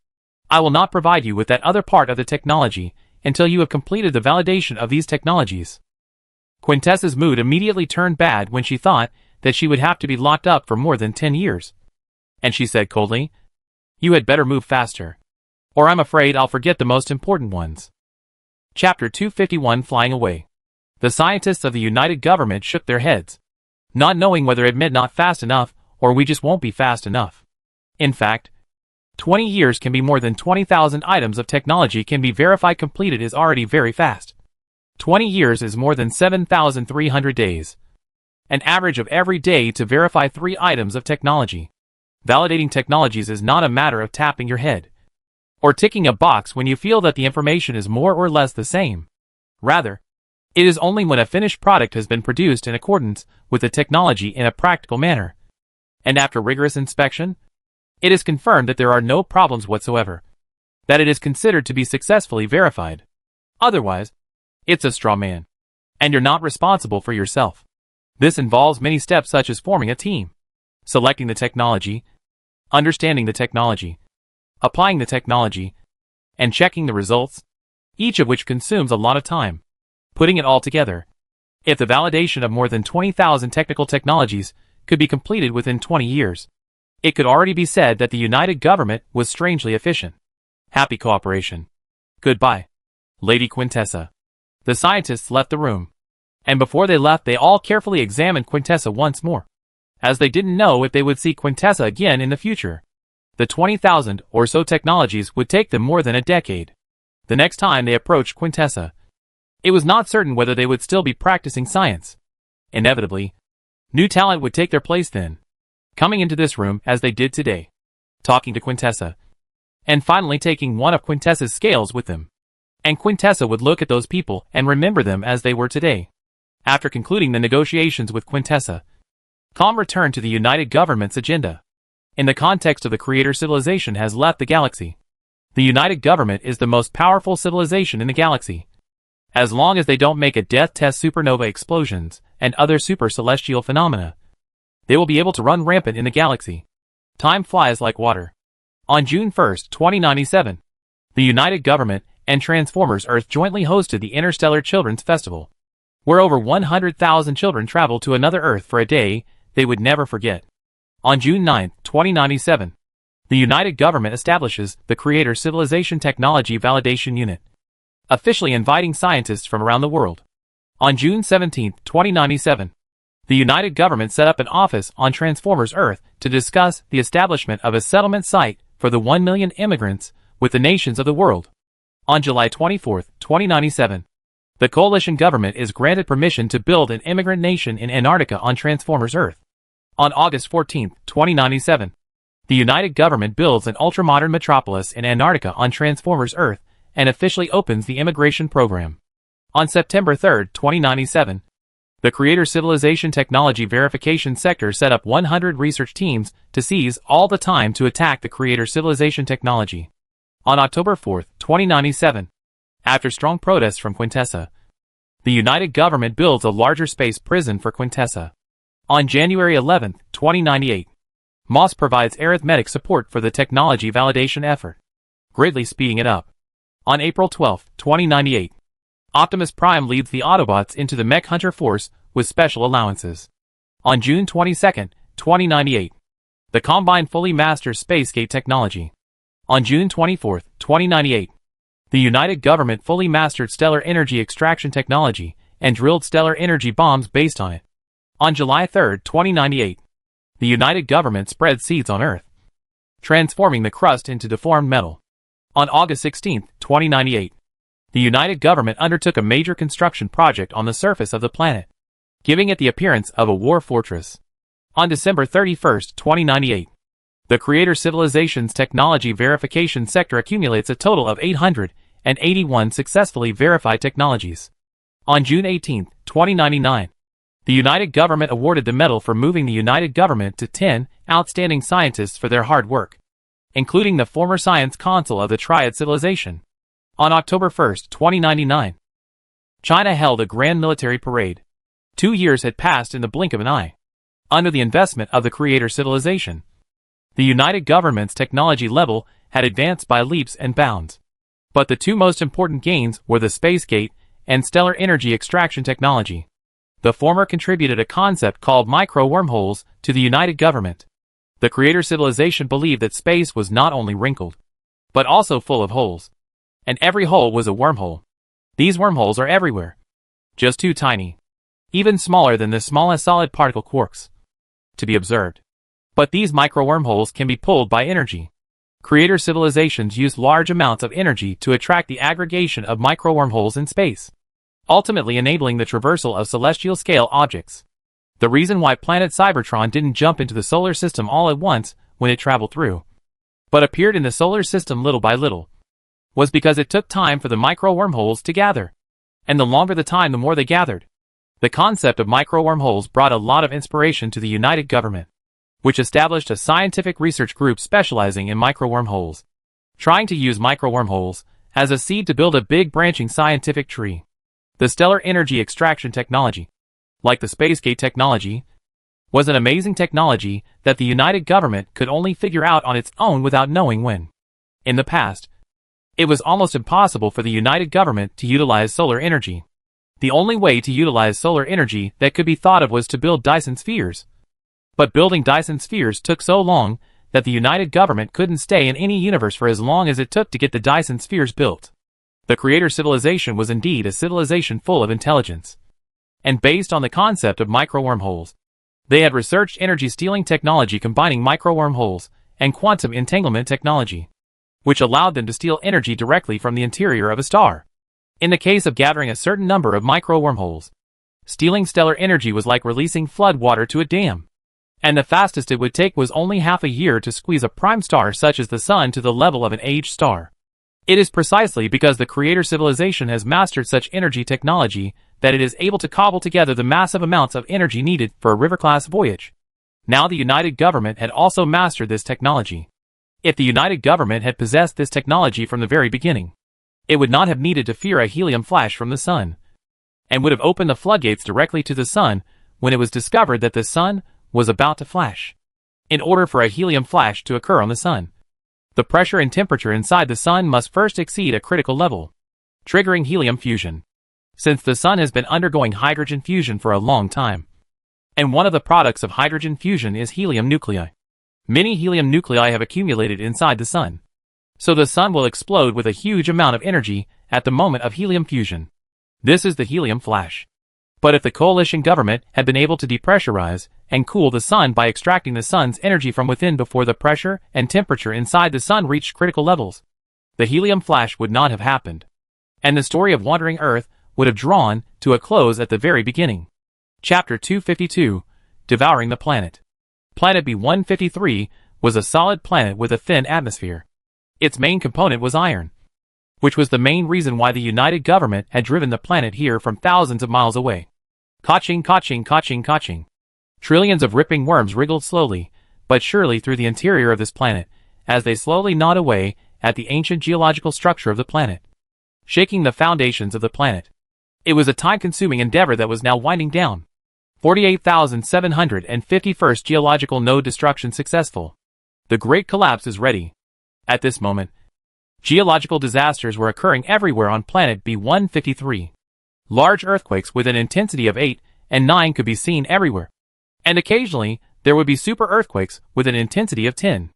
[SPEAKER 1] I will not provide you with that other part of the technology until you have completed the validation of these technologies. Quintessa's mood immediately turned bad when she thought that she would have to be locked up for more than 10 years. And she said coldly, "You had better move faster, or I'm afraid I'll forget the most important ones." Chapter 251 Flying Away. The scientists of the United Government shook their heads, not knowing whether it meant not fast enough or we just won't be fast enough. In fact, 20 years can be more than 20,000 items of technology can be verified completed is already very fast. 20 years is more than 7,300 days. An average of every day to verify 3 items of technology. Validating technologies is not a matter of tapping your head or ticking a box when you feel that the information is more or less the same. Rather, it is only when a finished product has been produced in accordance with the technology in a practical manner, and after rigorous inspection, it is confirmed that there are no problems whatsoever, that it is considered to be successfully verified. Otherwise, it's a straw man, and you're not responsible for yourself. This involves many steps such as forming a team, selecting the technology, understanding the technology, applying the technology, and checking the results, each of which consumes a lot of time. Putting it all together, if the validation of more than 20,000 technical technologies could be completed within 20 years, it could already be said that the United Government was strangely efficient. Happy cooperation. Goodbye, Lady Quintessa. The scientists left the room, and before they left they all carefully examined Quintessa once more, as they didn't know if they would see Quintessa again in the future. The 20,000 or so technologies would take them more than a decade. The next time they approached Quintessa, it was not certain whether they would still be practicing science. Inevitably, new talent would take their place then, coming into this room as they did today, talking to Quintessa, and finally taking one of Quintessa's scales with them. And Quintessa would look at those people and remember them as they were today. After concluding the negotiations with Quintessa, calm returned to the United Government's agenda. In the context of the Creator civilization has left the galaxy. The United Government is the most powerful civilization in the galaxy. As long as they don't make a death test supernova explosions and other super celestial phenomena, they will be able to run rampant in the galaxy. Time flies like water. On June 1st, 2097, the United Government and Transformers Earth jointly hosted the Interstellar Children's Festival, where over 100,000 children traveled to another Earth for a day they would never forget. On June 9, 2097, the United Government establishes the Creator Civilization Technology Validation Unit, officially inviting scientists from around the world. On June 17, 2097, the United Government set up an office on Transformers Earth to discuss the establishment of a settlement site for the 1 million immigrants with the nations of the world. On July 24, 2097, the coalition government is granted permission to build an immigrant nation in Antarctica on Transformers Earth. On August 14, 2097, the United Government builds an ultramodern metropolis in Antarctica on Transformers Earth and officially opens the immigration program. On September 3, 2097, the Creator Civilization Technology Verification Sector set up 100 research teams to seize all the time to attack the Creator Civilization Technology. On October 4, 2097, after strong protests from Quintessa, the United Government builds a larger space prison for Quintessa. On January 11, 2098, Moss provides arithmetic support for the technology validation effort, greatly speeding it up. On April 12, 2098, Optimus Prime leads the Autobots into the Mech Hunter Force with special allowances. On June 22, 2098, the Combine fully masters Spacegate technology. On June 24, 2098, The United Government fully mastered stellar energy extraction technology and drilled stellar energy bombs based on it. On July 3, 2098, the United Government spread seeds on Earth, transforming the crust into deformed metal. On August 16, 2098, the United Government undertook a major construction project on the surface of the planet, giving it the appearance of a war fortress. On December 31, 2098, the Creator Civilization's Technology Verification Sector accumulates a total of 881 successfully verified technologies. On June 18, 2099, the United Government awarded the medal for moving the United Government to 10 outstanding scientists for their hard work, including the former Science Consul of the Triad Civilization. On October 1, 2099, China held a grand military parade. 2 years had passed in the blink of an eye. Under the investment of the Creator Civilization, the United Government's technology level had advanced by leaps and bounds. But the two most important gains were the space gate and stellar energy extraction technology. The former contributed a concept called micro-wormholes to the United Government. The Creator Civilization believed that space was not only wrinkled, but also full of holes. And every hole was a wormhole. These wormholes are everywhere. Just too tiny, even smaller than the smallest solid particle quarks, to be observed. But these micro-wormholes can be pulled by energy. Creator civilizations use large amounts of energy to attract the aggregation of micro-wormholes in space, ultimately enabling the traversal of celestial-scale objects. The reason why planet Cybertron didn't jump into the solar system all at once when it traveled through, but appeared in the solar system little by little, was because it took time for the micro-wormholes to gather. And the longer the time, the more they gathered. The concept of micro-wormholes brought a lot of inspiration to the United Government, which established a scientific research group specializing in micro-wormholes, trying to use micro-wormholes as a seed to build a big branching scientific tree. The stellar energy extraction technology, like the spacegate technology, was an amazing technology that the United Government could only figure out on its own without knowing when. In the past, it was almost impossible for the United Government to utilize solar energy. The only way to utilize solar energy that could be thought of was to build Dyson spheres. But building Dyson spheres took so long that the United Government couldn't stay in any universe for as long as it took to get the Dyson spheres built. The Creator Civilization was indeed a civilization full of intelligence, and based on the concept of micro-wormholes. They had researched energy-stealing technology combining micro-wormholes and quantum entanglement technology, which allowed them to steal energy directly from the interior of a star. In the case of gathering a certain number of micro-wormholes, stealing stellar energy was like releasing flood water to a dam. And the fastest it would take was only half a year to squeeze a prime star such as the Sun to the level of an aged star. It is precisely because the Creator Civilization has mastered such energy technology that it is able to cobble together the massive amounts of energy needed for a river-class voyage. Now the United Government had also mastered this technology. If the United Government had possessed this technology from the very beginning, it would not have needed to fear a helium flash from the Sun, and would have opened the floodgates directly to the Sun when it was discovered that the Sun was about to flash. In order for a helium flash to occur on the Sun, the pressure and temperature inside the Sun must first exceed a critical level, triggering helium fusion. Since the Sun has been undergoing hydrogen fusion for a long time, and one of the products of hydrogen fusion is helium nuclei. Many helium nuclei have accumulated inside the Sun, so the Sun will explode with a huge amount of energy at the moment of helium fusion. This is the helium flash. But if the coalition government had been able to depressurize and cool the Sun by extracting the Sun's energy from within before the pressure and temperature inside the Sun reached critical levels, the helium flash would not have happened, and the story of wandering Earth would have drawn to a close at the very beginning. Chapter 252, Devouring the Planet. Planet B153 was a solid planet with a thin atmosphere. Its main component was iron, which was the main reason why the United Government had driven the planet here from thousands of miles away. Kaching, kaching, kaching, kaching. Trillions of ripping worms wriggled slowly, but surely through the interior of this planet, as they slowly gnawed away at the ancient geological structure of the planet, shaking the foundations of the planet. It was a time-consuming endeavor that was now winding down. 48,751st geological node destruction successful. The Great Collapse is ready. At this moment, geological disasters were occurring everywhere on planet B153. Large earthquakes with an intensity of 8 and 9 could be seen everywhere, and occasionally there would be super earthquakes with an intensity of 10.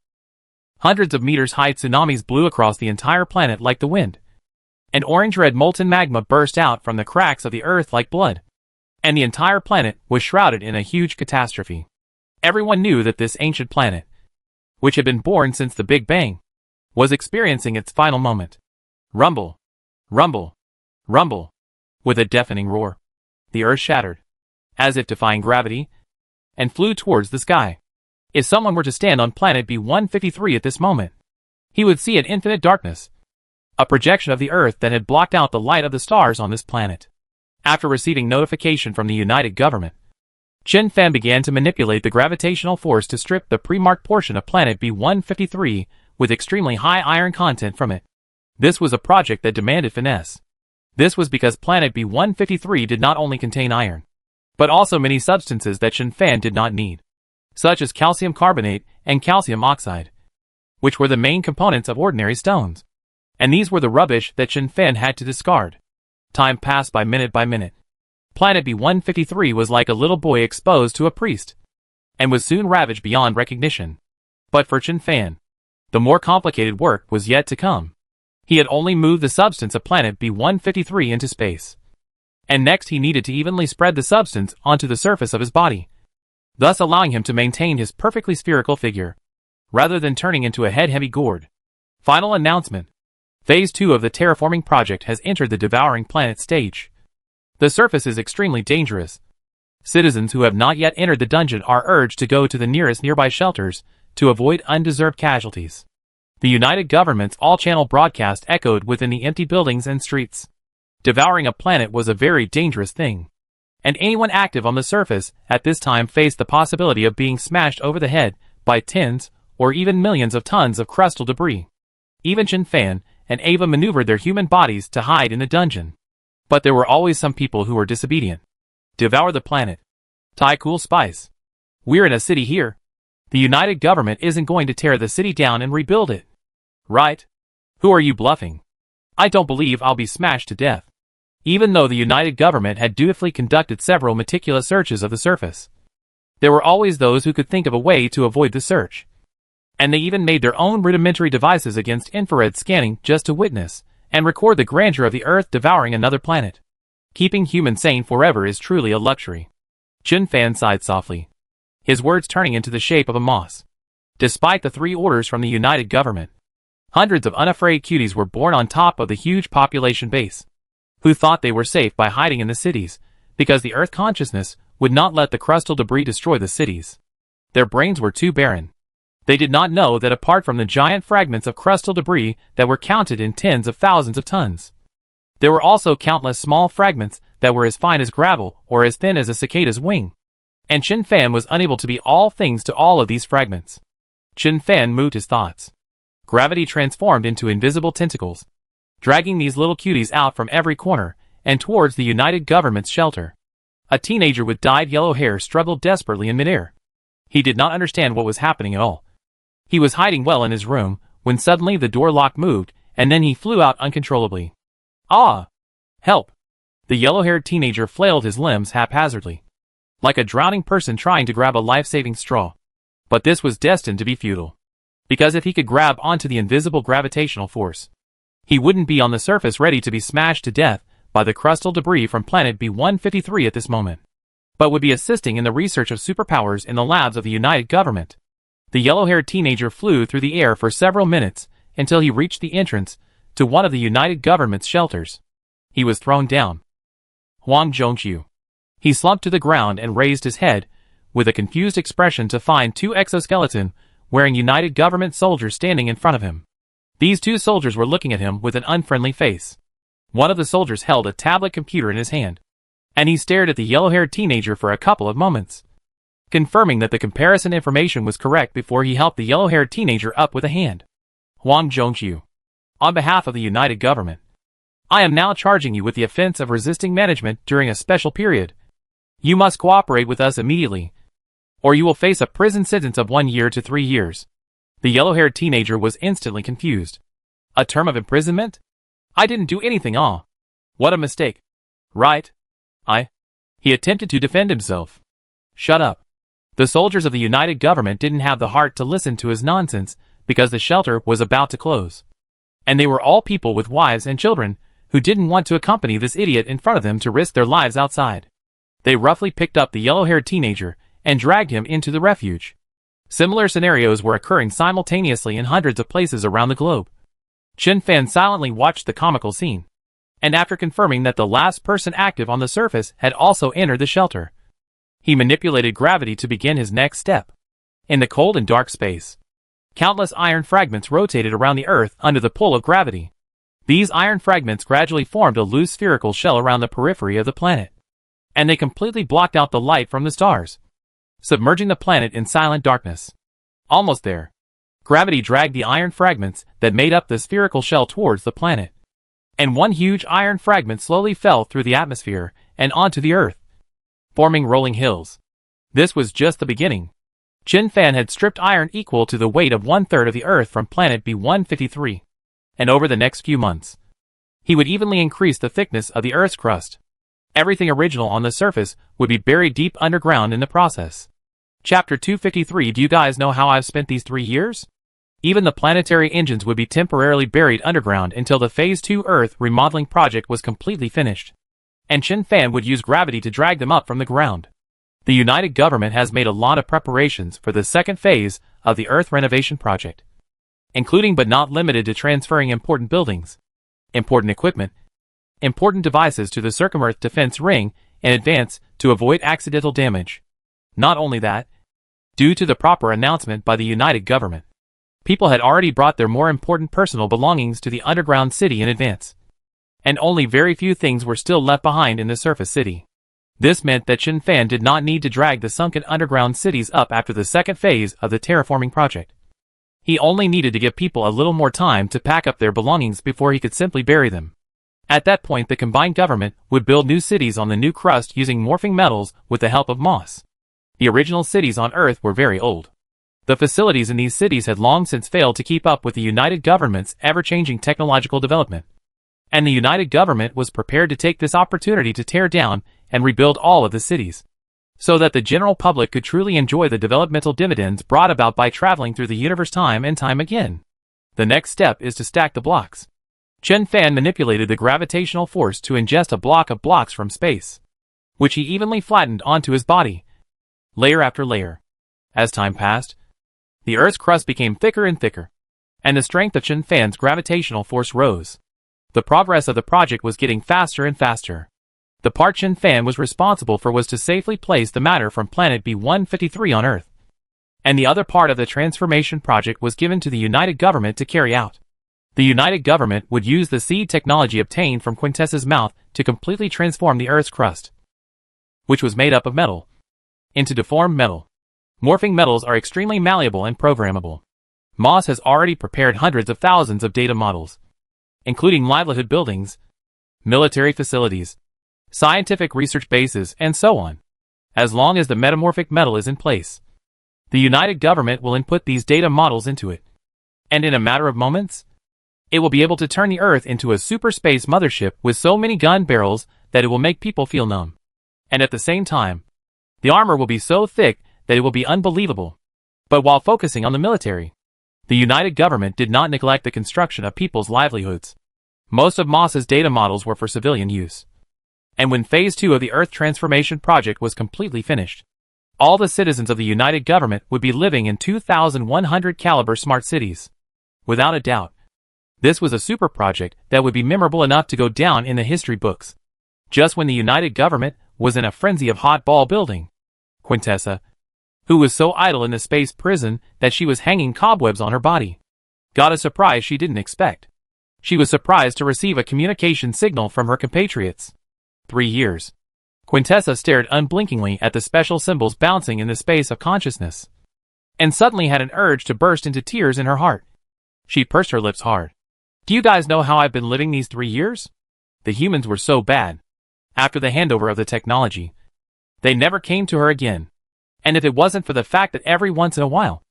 [SPEAKER 1] Hundreds of meters high tsunamis blew across the entire planet like the wind, and orange-red molten magma burst out from the cracks of the earth like blood. And the entire planet was shrouded in a huge catastrophe. Everyone knew that this ancient planet, which had been born since the Big Bang, was experiencing its final moment. Rumble, rumble, rumble. With a deafening roar, the earth shattered, as if defying gravity, and flew towards the sky. If someone were to stand on planet B153 at this moment, he would see an infinite darkness, a projection of the earth that had blocked out the light of the stars on this planet. After receiving notification from the United Government, Chen Fan began to manipulate the gravitational force to strip the pre-marked portion of planet B153 with extremely high iron content from it. This was a project that demanded finesse. This was because planet B153 did not only contain iron, but also many substances that Chen Fan did not need, such as calcium carbonate and calcium oxide, which were the main components of ordinary stones. And these were the rubbish that Chen Fan had to discard. Time passed by minute by minute. Planet B153 was like a little boy exposed to a priest, and was soon ravaged beyond recognition. But for Chen Fan, the more complicated work was yet to come. He had only moved the substance of planet B153 into space, and next he needed to evenly spread the substance onto the surface of his body, thus allowing him to maintain his perfectly spherical figure, rather than turning into a head-heavy gourd. Final announcement. Phase 2 of the terraforming project has entered the devouring planet stage. The surface is extremely dangerous. Citizens who have not yet entered the dungeon are urged to go to the nearest nearby shelters to avoid undeserved casualties. The United Government's all-channel broadcast echoed within the empty buildings and streets. Devouring a planet was a very dangerous thing, and anyone active on the surface at this time faced the possibility of being smashed over the head by tens or even millions of tons of crustal debris. Even Chen Fan and Ava maneuvered their human bodies to hide in the dungeon. But there were always some people who were disobedient. Devour the planet. Thai cool spice. We're in a city here. The United Government isn't going to tear the city down and rebuild it. Right? Who are you bluffing? I don't believe I'll be smashed to death. Even though the United Government had dutifully conducted several meticulous searches of the surface, there were always those who could think of a way to avoid the search. And they even made their own rudimentary devices against infrared scanning just to witness and record the grandeur of the Earth devouring another planet. Keeping humans sane forever is truly a luxury. Chen Fan sighed softly, his words turning into the shape of a moss. Despite the 3 orders from the United Government, hundreds of unafraid cuties were born on top of the huge population base, who thought they were safe by hiding in the cities, because the Earth consciousness would not let the crustal debris destroy the cities. Their brains were too barren. They did not know that apart from the giant fragments of crustal debris that were counted in tens of thousands of tons, there were also countless small fragments that were as fine as gravel or as thin as a cicada's wing. And Chen Fan was unable to be all things to all of these fragments. Chen Fan moved his thoughts. Gravity transformed into invisible tentacles, dragging these little cuties out from every corner and towards the United Government's shelter. A teenager with dyed yellow hair struggled desperately in midair. He did not understand what was happening at all. He was hiding well in his room when suddenly the door lock moved and then he flew out uncontrollably. Ah! Help! The yellow-haired teenager flailed his limbs haphazardly, like a drowning person trying to grab a life-saving straw. But this was destined to be futile, because if he could grab onto the invisible gravitational force, he wouldn't be on the surface ready to be smashed to death by the crustal debris from planet B153 at this moment, but would be assisting in the research of superpowers in the labs of the United Government. The yellow-haired teenager flew through the air for several minutes until he reached the entrance to one of the United Government's shelters. He was thrown down. Huang Zhongqiu. He slumped to the ground and raised his head with a confused expression to find 2 exoskeleton-wearing United Government soldiers standing in front of him. These 2 soldiers were looking at him with an unfriendly face. One of the soldiers held a tablet computer in his hand, and he stared at the yellow-haired teenager for a couple of moments, confirming that the comparison information was correct before he helped the yellow-haired teenager up with a hand. Huang Zhongqiu. On behalf of the United Government, I am now charging you with the offense of resisting management during a special period. You must cooperate with us immediately, or you will face a prison sentence of 1 year to 3 years. The yellow-haired teenager was instantly confused. A term of imprisonment? I didn't do anything. What a mistake. Right? He attempted to defend himself. Shut up. The soldiers of the United Government didn't have the heart to listen to his nonsense because the shelter was about to close. And they were all people with wives and children who didn't want to accompany this idiot in front of them to risk their lives outside. They roughly picked up the yellow-haired teenager and dragged him into the refuge. Similar scenarios were occurring simultaneously in hundreds of places around the globe. Chen Fan silently watched the comical scene, and after confirming that the last person active on the surface had also entered the shelter, he manipulated gravity to begin his next step. In the cold and dark space, countless iron fragments rotated around the Earth under the pull of gravity. These iron fragments gradually formed a loose spherical shell around the periphery of the planet, and they completely blocked out the light from the stars, submerging the planet in silent darkness. Almost there, gravity dragged the iron fragments that made up the spherical shell towards the planet, and one huge iron fragment slowly fell through the atmosphere and onto the Earth, forming rolling hills. This was just the beginning. Chen Fan had stripped iron equal to the weight of 1/3 of the Earth from planet B153, and over the next few months, he would evenly increase the thickness of the Earth's crust. Everything original on the surface would be buried deep underground in the process. Chapter 253. Do you guys know how I've spent these 3 years? Even the planetary engines would be temporarily buried underground until the Phase 2 Earth remodeling project was completely finished, and Chen Fan would use gravity to drag them up from the ground. The United Government has made a lot of preparations for the second phase of the Earth renovation project, including but not limited to transferring important buildings, important equipment, important devices to the Circum-Earth defense ring in advance to avoid accidental damage. Not only that, due to the proper announcement by the United Government, people had already brought their more important personal belongings to the underground city in advance, and only very few things were still left behind in the surface city. This meant that Chen Fan did not need to drag the sunken underground cities up after the second phase of the terraforming project. He only needed to give people a little more time to pack up their belongings before he could simply bury them. At that point, the combined government would build new cities on the new crust using morphing metals with the help of moss. The original cities on Earth were very old. The facilities in these cities had long since failed to keep up with the United Government's ever-changing technological development, and the United Government was prepared to take this opportunity to tear down and rebuild all of the cities, so that the general public could truly enjoy the developmental dividends brought about by traveling through the universe time and time again. The next step is to stack the blocks. Chen Fan manipulated the gravitational force to ingest a block of blocks from space, which he evenly flattened onto his body, layer after layer. As time passed, the Earth's crust became thicker and thicker, and the strength of Chen Fan's gravitational force rose. The progress of the project was getting faster and faster. The part Chen Fan was responsible for was to safely place the matter from planet B153 on Earth, and the other part of the transformation project was given to the United Government to carry out. The United Government would use the seed technology obtained from Quintessa's mouth to completely transform the Earth's crust, which was made up of metal, into deformed metal. Morphing metals are extremely malleable and programmable. Moss has already prepared hundreds of thousands of data models, including livelihood buildings, military facilities, scientific research bases, and so on. As long as the metamorphic metal is in place, the United Government will input these data models into it, and in a matter of moments, it will be able to turn the Earth into a super space mothership with so many gun barrels that it will make people feel numb. And at the same time, the armor will be so thick that it will be unbelievable. But while focusing on the military, the United Government did not neglect the construction of people's livelihoods. Most of Moss's data models were for civilian use. And when Phase 2 of the Earth Transformation Project was completely finished, all the citizens of the United Government would be living in 2,100 caliber smart cities. Without a doubt, this was a super project that would be memorable enough to go down in the history books. Just when the United Government was in a frenzy of hot ball building, Quintessa, who was so idle in the space prison that she was hanging cobwebs on her body, got a surprise she didn't expect. She was surprised to receive a communication signal from her compatriots. 3 years. Quintessa stared unblinkingly at the special symbols bouncing in the space of consciousness, and suddenly had an urge to burst into tears in her heart. She pursed her lips hard. Do you guys know how I've been living these 3 years? The humans were so bad. After the handover of the technology, they never came to her again. And if it wasn't for the fact that every once in a while,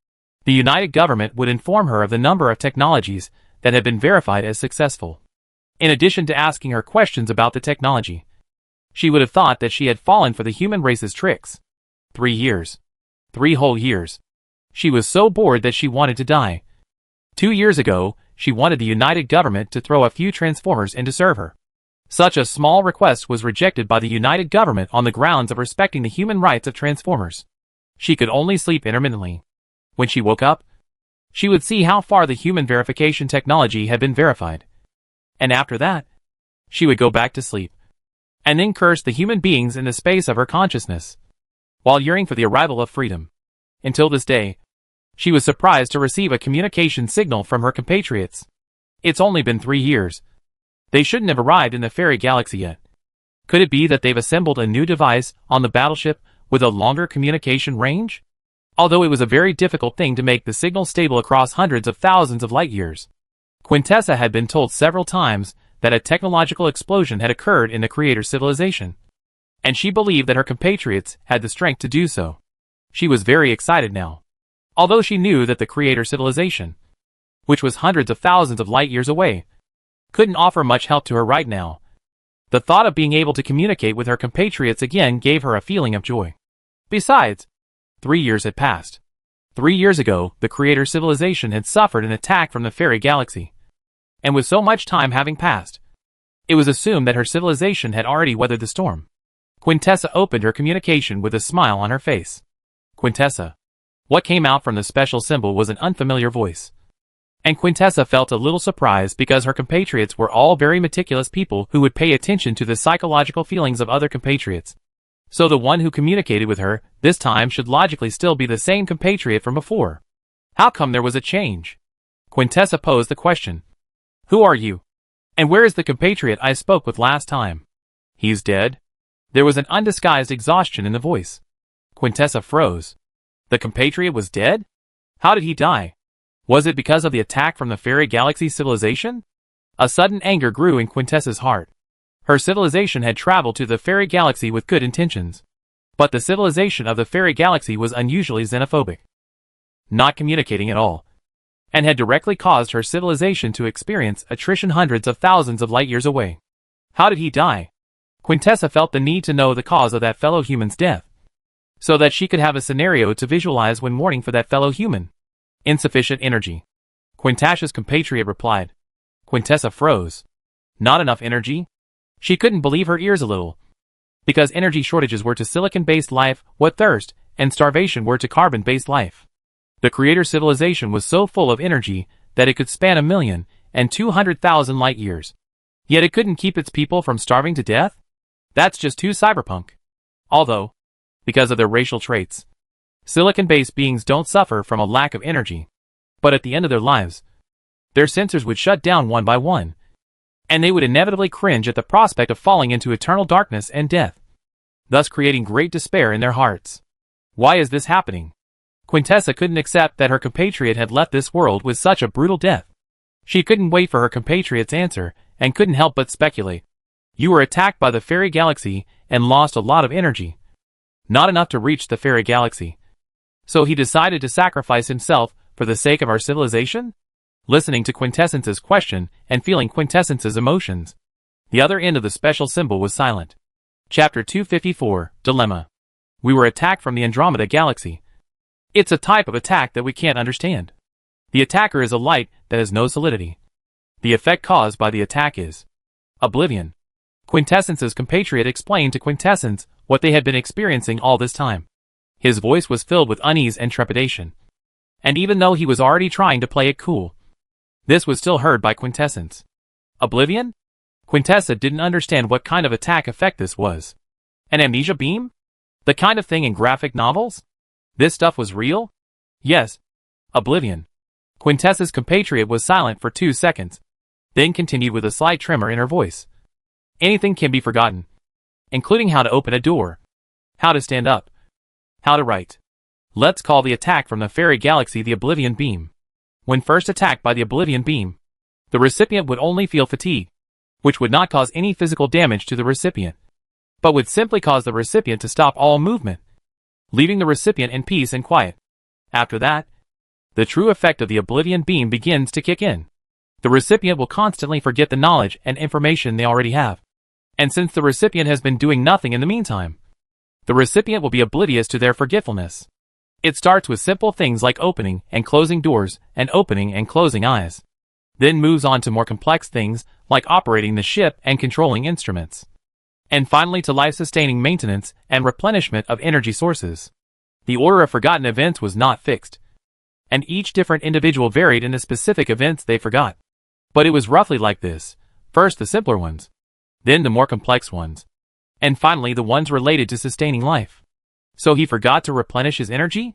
[SPEAKER 1] the United Government would inform her of the number of technologies that had been verified as successful, in addition to asking her questions about the technology, she would have thought that she had fallen for the human race's tricks. 3 years. 3 whole years. She was so bored that she wanted to die. 2 years ago, she wanted the United Government to throw a few transformers in to serve her. Such a small request was rejected by the United Government on the grounds of respecting the human rights of Transformers. She could only sleep intermittently. When she woke up, she would see how far the human verification technology had been verified. And after that, she would go back to sleep, and then curse the human beings in the space of her consciousness, while yearning for the arrival of freedom. Until this day, she was surprised to receive a communication signal from her compatriots. It's only been 3 years. They shouldn't have arrived in the fairy galaxy yet. Could it be that they've assembled a new device on the battleship with a longer communication range? Although it was a very difficult thing to make the signal stable across hundreds of thousands of light years. Quintessa had been told several times that a technological explosion had occurred in the creator civilization, and she believed that her compatriots had the strength to do so. She was very excited now. Although she knew that the creator civilization, which was hundreds of thousands of light years away, couldn't offer much help to her right now, the thought of being able to communicate with her compatriots again gave her a feeling of joy. Besides, 3 years had passed. 3 years ago, the creator civilization had suffered an attack from the fairy galaxy. And with so much time having passed, it was assumed that her civilization had already weathered the storm. Quintessa opened her communication with a smile on her face. Quintessa. What came out from the special symbol was an unfamiliar voice. And Quintessa felt a little surprised because her compatriots were all very meticulous people who would pay attention to the psychological feelings of other compatriots. So the one who communicated with her this time should logically still be the same compatriot from before. How come there was a change? Quintessa posed the question. Who are you? And where is the compatriot I spoke with last time? He's dead. There was an undisguised exhaustion in the voice. Quintessa froze. The compatriot was dead? How did he die? Was it because of the attack from the fairy galaxy civilization? A sudden anger grew in Quintessa's heart. Her civilization had traveled to the fairy galaxy with good intentions. But the civilization of the fairy galaxy was unusually xenophobic, not communicating at all, and had directly caused her civilization to experience attrition hundreds of thousands of light years away. How did he die? Quintessa felt the need to know the cause of that fellow human's death, so that she could have a scenario to visualize when mourning for that fellow human. Insufficient energy. Quintessa's compatriot replied. Quintessa froze. Not enough energy? She couldn't believe her ears a little. Because energy shortages were to silicon-based life what thirst and starvation were to carbon-based life. The creator civilization was so full of energy that it could span 1,200,000 light years. Yet it couldn't keep its people from starving to death? That's just too cyberpunk. Although, because of their racial traits, silicon-based beings don't suffer from a lack of energy. But at the end of their lives, their sensors would shut down one by one, and they would inevitably cringe at the prospect of falling into eternal darkness and death, thus creating great despair in their hearts. Why is this happening? Quintessa couldn't accept that her compatriot had left this world with such a brutal death. She couldn't wait for her compatriot's answer, and couldn't help but speculate. You were attacked by the fairy galaxy and lost a lot of energy. Not enough to reach the fairy galaxy. So he decided to sacrifice himself for the sake of our civilization? Listening to Quintessence's question and feeling Quintessence's emotions, the other end of the special symbol was silent. Chapter 254, Dilemma. We were attacked from the Andromeda galaxy. It's a type of attack that we can't understand. The attacker is a light that has no solidity. The effect caused by the attack is oblivion. Quintessence's compatriot explained to Quintessence what they had been experiencing all this time. His voice was filled with unease and trepidation. And even though he was already trying to play it cool, this was still heard by Quintessence. Oblivion? Quintessa didn't understand what kind of attack effect this was. An amnesia beam? The kind of thing in graphic novels? This stuff was real? Yes. Oblivion. Quintessa's compatriot was silent for 2 seconds, then continued with a slight tremor in her voice. Anything can be forgotten, including how to open a door, how to stand up, how to write. Let's call the attack from the fairy galaxy the Oblivion Beam. When first attacked by the Oblivion Beam, the recipient would only feel fatigue, which would not cause any physical damage to the recipient, but would simply cause the recipient to stop all movement, leaving the recipient in peace and quiet. After that, the true effect of the Oblivion Beam begins to kick in. The recipient will constantly forget the knowledge and information they already have. And since the recipient has been doing nothing in the meantime, the recipient will be oblivious to their forgetfulness. It starts with simple things like opening and closing doors and opening and closing eyes. then moves on to more complex things like operating the ship and controlling instruments, and finally to life-sustaining maintenance and replenishment of energy sources. The order of forgotten events was not fixed, and each different individual varied in the specific events they forgot. But it was roughly like this: first the simpler ones, then the more complex ones, and finally the ones related to sustaining life. So he forgot to replenish his energy?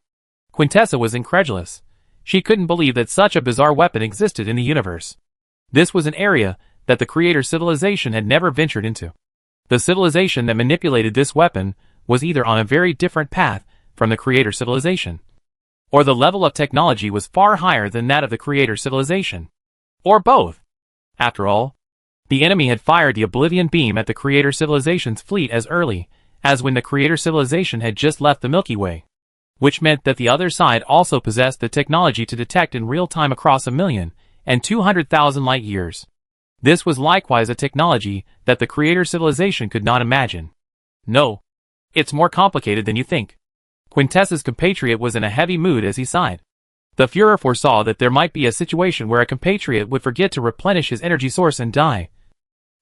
[SPEAKER 1] Quintessa was incredulous. She couldn't believe that such a bizarre weapon existed in the universe. This was an area that the creator civilization had never ventured into. The civilization that manipulated this weapon was either on a very different path from the creator civilization, or the level of technology was far higher than that of the creator civilization, or both. After all, the enemy had fired the Oblivion Beam at the creator civilization's fleet as early as when the creator civilization had just left the Milky Way, which meant that the other side also possessed the technology to detect in real time across 1,200,000 light years. This was likewise a technology that the creator civilization could not imagine. No, it's more complicated than you think. Quintessa's compatriot was in a heavy mood as he sighed. The Führer foresaw that there might be a situation where a compatriot would forget to replenish his energy source and die.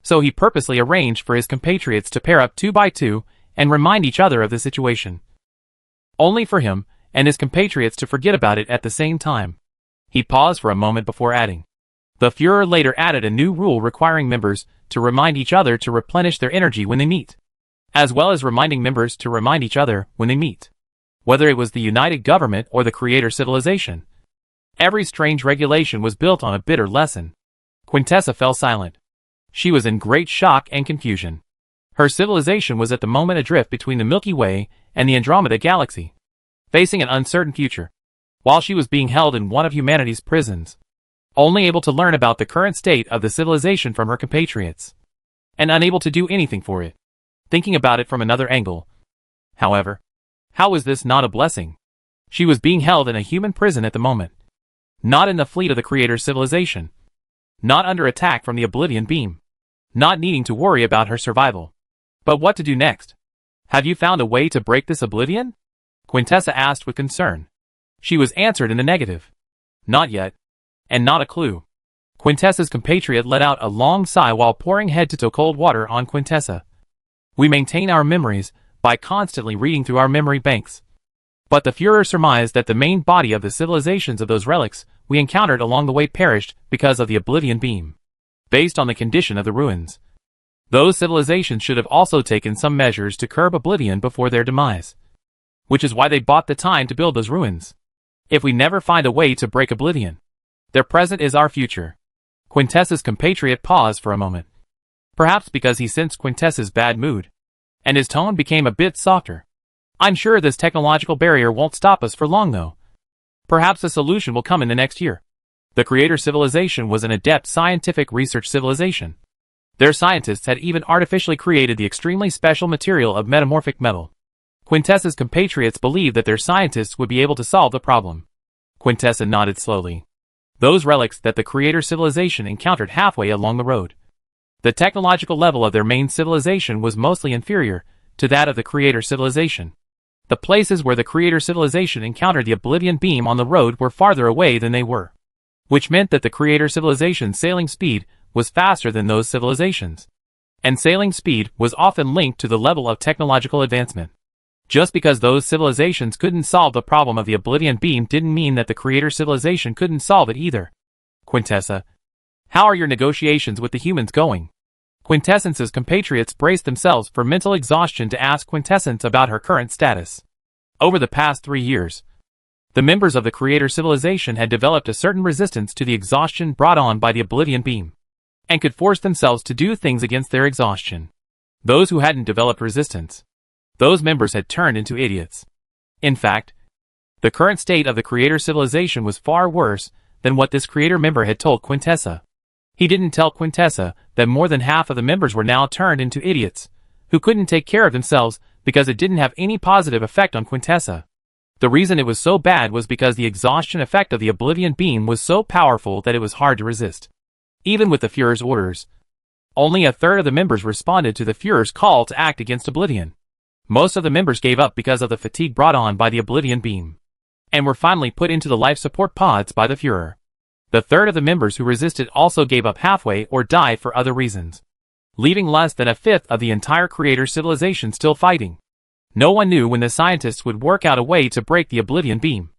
[SPEAKER 1] So he purposely arranged for his compatriots to pair up 2 by 2 and remind each other of the situation, only for him and his compatriots to forget about it at the same time. He paused for a moment before adding. The Führer later added a new rule requiring members to remind each other to replenish their energy when they meet, as well as reminding members to remind each other when they meet, whether it was the United Government or the creator civilization. Every strange regulation was built on a bitter lesson. Quintessa fell silent. She was in great shock and confusion. Her civilization was at the moment adrift between the Milky Way and the Andromeda Galaxy, facing an uncertain future, while she was being held in one of humanity's prisons, only able to learn about the current state of the civilization from her compatriots, and unable to do anything for it. Thinking about it from another angle, however, how was this not a blessing? She was being held in a human prison at the moment, not in the fleet of the creator's civilization, not under attack from the Oblivion Beam, not needing to worry about her survival. But what to do next? Have you found a way to break this oblivion? Quintessa asked with concern. She was answered in the negative. Not yet. And not a clue. Quintessa's compatriot let out a long sigh while pouring head-to-toe cold water on Quintessa. We maintain our memories by constantly reading through our memory banks. But the Führer surmised that the main body of the civilizations of those relics we encountered along the way perished because of the Oblivion Beam. Based on the condition of the ruins, those civilizations should have also taken some measures to curb oblivion before their demise, which is why they bought the time to build those ruins. If we never find a way to break oblivion, their present is our future. Quintessa's compatriot paused for a moment, perhaps because he sensed Quintessa's bad mood, and his tone became a bit softer. I'm sure this technological barrier won't stop us for long though. Perhaps a solution will come in the next year. The creator civilization was an adept scientific research civilization. Their scientists had even artificially created the extremely special material of metamorphic metal. Quintessa's compatriots believed that their scientists would be able to solve the problem. Quintessa nodded slowly. Those relics that the creator civilization encountered halfway along the road. The technological level of their main civilization was mostly inferior to that of the creator civilization. The places where the creator civilization encountered the Oblivion Beam on the road were farther away than they were, which meant that the creator civilization's sailing speed was faster than those civilizations, and sailing speed was often linked to the level of technological advancement. Just because those civilizations couldn't solve the problem of the Oblivion Beam didn't mean that the creator civilization couldn't solve it either. Quintessa, how are your negotiations with the humans going? Quintessence's compatriots braced themselves for mental exhaustion to ask Quintessence about her current status. Over the past 3 years, the members of the creator civilization had developed a certain resistance to the exhaustion brought on by the Oblivion Beam, and could force themselves to do things against their exhaustion. Those who hadn't developed resistance, those members had turned into idiots. In fact, the current state of the creator civilization was far worse than what this creator member had told Quintessa. He didn't tell Quintessa that more than half of the members were now turned into idiots, who couldn't take care of themselves because it didn't have any positive effect on Quintessa. The reason it was so bad was because the exhaustion effect of the Oblivion Beam was so powerful that it was hard to resist. Even with the Führer's orders, only a third of the members responded to the Führer's call to act against Oblivion. Most of the members gave up because of the fatigue brought on by the Oblivion Beam, and were finally put into the life support pods by the Führer. The third of the members who resisted also gave up halfway or died for other reasons, leaving less than a fifth of the entire creator civilization still fighting. No one knew when the scientists would work out a way to break the Oblivion beam,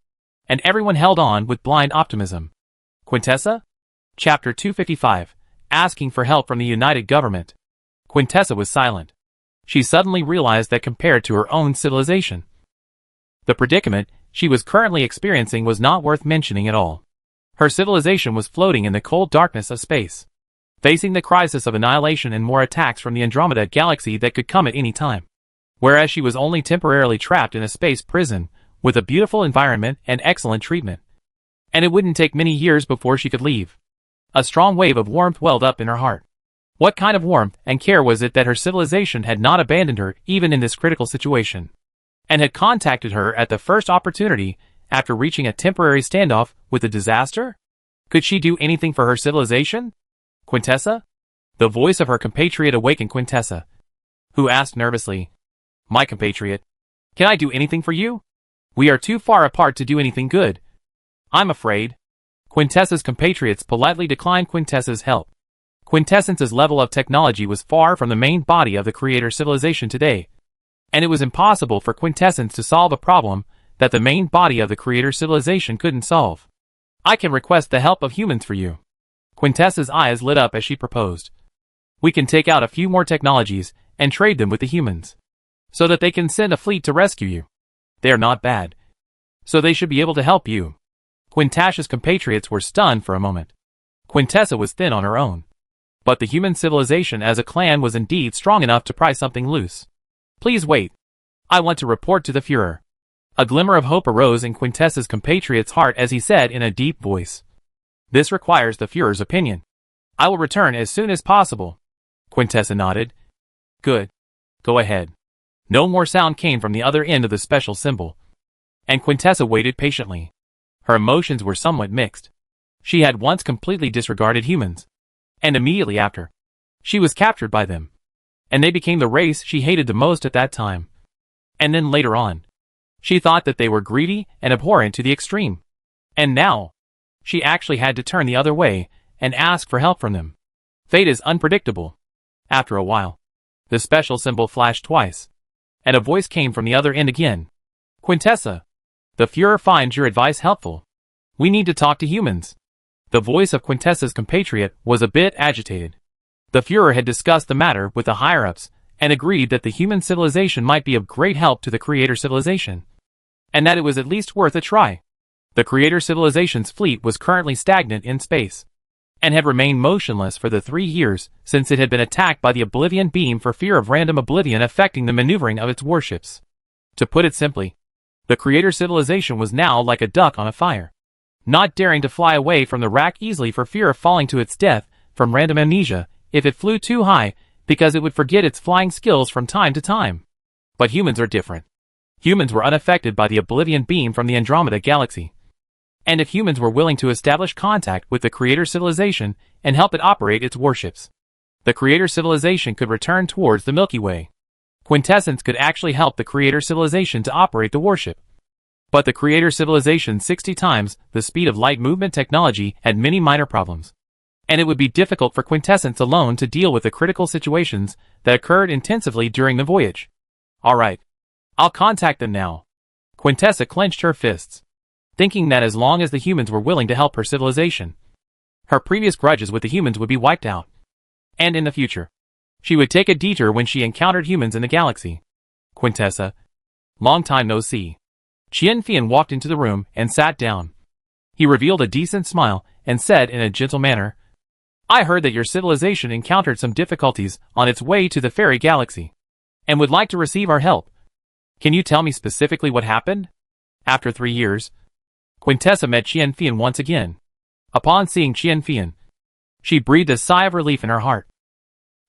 [SPEAKER 1] and everyone held on with blind optimism. Quintessa? Chapter 255, Asking for Help from the United Government. Quintessa was silent. She suddenly realized that compared to her own civilization, the predicament she was currently experiencing was not worth mentioning at all. Her civilization was floating in the cold darkness of space, facing the crisis of annihilation and more attacks from the Andromeda galaxy that could come at any time. Whereas she was only temporarily trapped in a space prison, with a beautiful environment and excellent treatment. And it wouldn't take many years before she could leave. A strong wave of warmth welled up in her heart. What kind of warmth and care was it that her civilization had not abandoned her even in this critical situation, and had contacted her at the first opportunity after reaching a temporary standoff with the disaster? Could she do anything for her civilization? Quintessa? The voice of her compatriot awakened Quintessa, who asked nervously, "My compatriot, can I do anything for you? We are too far apart to do anything good." "I'm afraid." Quintessa's compatriots politely declined Quintessa's help. Quintessence's level of technology was far from the main body of the creator civilization today, and it was impossible for Quintessence to solve a problem that the main body of the creator civilization couldn't solve. "I can request the help of humans for you." Quintessa's eyes lit up as she proposed. "We can take out a few more technologies and trade them with the humans, so that they can send a fleet to rescue you. They are not bad, so they should be able to help you." Quintessa's compatriots were stunned for a moment. Quintessa was thin on her own, but the human civilization as a clan was indeed strong enough to pry something loose. "Please wait. I want to report to the Führer." A glimmer of hope arose in Quintessa's compatriot's heart as he said in a deep voice, "This requires the Führer's opinion. I will return as soon as possible." Quintessa nodded. "Good. Go ahead." No more sound came from the other end of the special symbol, and Quintessa waited patiently. Her emotions were somewhat mixed. She had once completely disregarded humans, and immediately after, she was captured by them, and they became the race she hated the most at that time. And then later on, she thought that they were greedy and abhorrent to the extreme. And now, she actually had to turn the other way and ask for help from them. Fate is unpredictable. After a while, the special symbol flashed twice, and a voice came from the other end again. "Quintessa, the Führer finds your advice helpful. We need to talk to humans." The voice of Quintessa's compatriot was a bit agitated. The Führer had discussed the matter with the higher-ups and agreed that the human civilization might be of great help to the creator civilization, and that it was at least worth a try. The creator civilization's fleet was currently stagnant in space, and had remained motionless for the 3 years since it had been attacked by the Oblivion beam for fear of random oblivion affecting the maneuvering of its warships. To put it simply, the creator civilization was now like a duck on a fire, not daring to fly away from the rack easily for fear of falling to its death from random amnesia if it flew too high, because it would forget its flying skills from time to time. But humans are different. Humans were unaffected by the Oblivion beam from the Andromeda galaxy. And if humans were willing to establish contact with the creator civilization and help it operate its warships, the creator civilization could return towards the Milky Way. Quintessence could actually help the creator civilization to operate the warship. But the creator civilization's 60 times the speed of light movement technology had many minor problems, and it would be difficult for Quintessence alone to deal with the critical situations that occurred intensively during the voyage. "All right. I'll contact them now." Quintessa clenched her fists, thinking that as long as the humans were willing to help her civilization, her previous grudges with the humans would be wiped out. And in the future, she would take a detour when she encountered humans in the galaxy. "Quintessa, long time no see." Qian Fian walked into the room and sat down. He revealed a decent smile and said in a gentle manner, "I heard that your civilization encountered some difficulties on its way to the fairy galaxy, and would like to receive our help. Can you tell me specifically what happened?" After 3 years, Quintessa met Qian Fian once again. Upon seeing Qian Fian, she breathed a sigh of relief in her heart.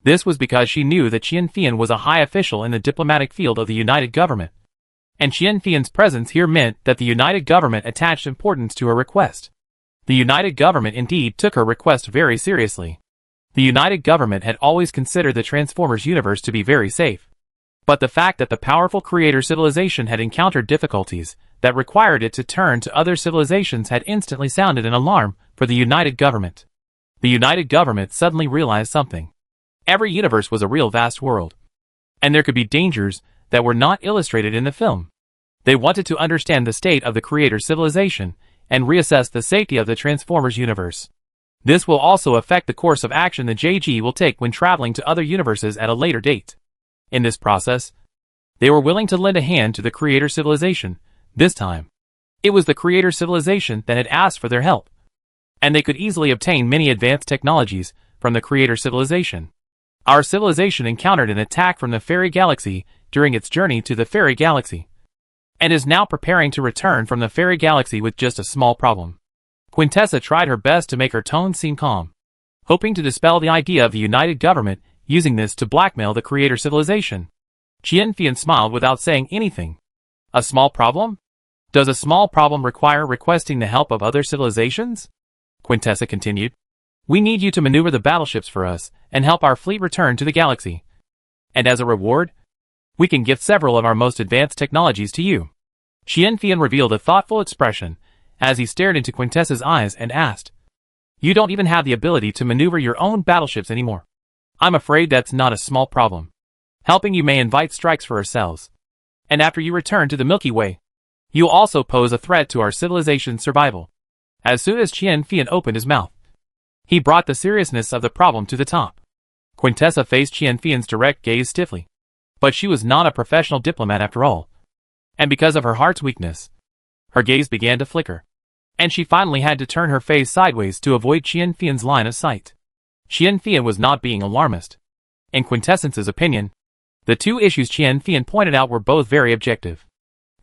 [SPEAKER 1] This was because she knew that Qian Fian was a high official in the diplomatic field of the United Government, and Qian Fian's presence here meant that the United Government attached importance to her request. The United Government indeed took her request very seriously. The United Government had always considered the Transformers universe to be very safe, but the fact that the powerful creator civilization had encountered difficulties that required it to turn to other civilizations had instantly sounded an alarm for the United Government. The United Government suddenly realized something. Every universe was a real vast world. And there could be dangers that were not illustrated in the film. They wanted to understand the state of the Creator's civilization and reassess the safety of the Transformers universe. This will also affect the course of action the JG will take when traveling to other universes at a later date. In this process, they were willing to lend a hand to the Creator civilization. This time, it was the Creator civilization that had asked for their help, and they could easily obtain many advanced technologies from the Creator civilization. Our civilization encountered an attack from the Fairy Galaxy during its journey to the Fairy Galaxy, and is now preparing to return from the Fairy Galaxy with just a small problem. Quintessa tried her best to make her tone seem calm, hoping to dispel the idea of the United Government using this to blackmail the Creator civilization. Qianfian smiled without saying anything. A small problem? Does a small problem require requesting the help of other civilizations? Quintessa continued. We need you to maneuver the battleships for us and help our fleet return to the galaxy. And as a reward, we can gift several of our most advanced technologies to you. Qianfian revealed a thoughtful expression as he stared into Quintessa's eyes and asked, You don't even have the ability to maneuver your own battleships anymore. I'm afraid that's not a small problem. Helping you may invite strikes for ourselves. And after you return to the Milky Way, you'll also pose a threat to our civilization's survival. As soon as Qianfian opened his mouth, he brought the seriousness of the problem to the top. Quintessa faced Qianfian's direct gaze stiffly. But she was not a professional diplomat after all. And because of her heart's weakness, her gaze began to flicker, and she finally had to turn her face sideways to avoid Qianfian's line of sight. Qianfian was not being alarmist. In Quintessence's opinion, the two issues Qianfian pointed out were both very objective.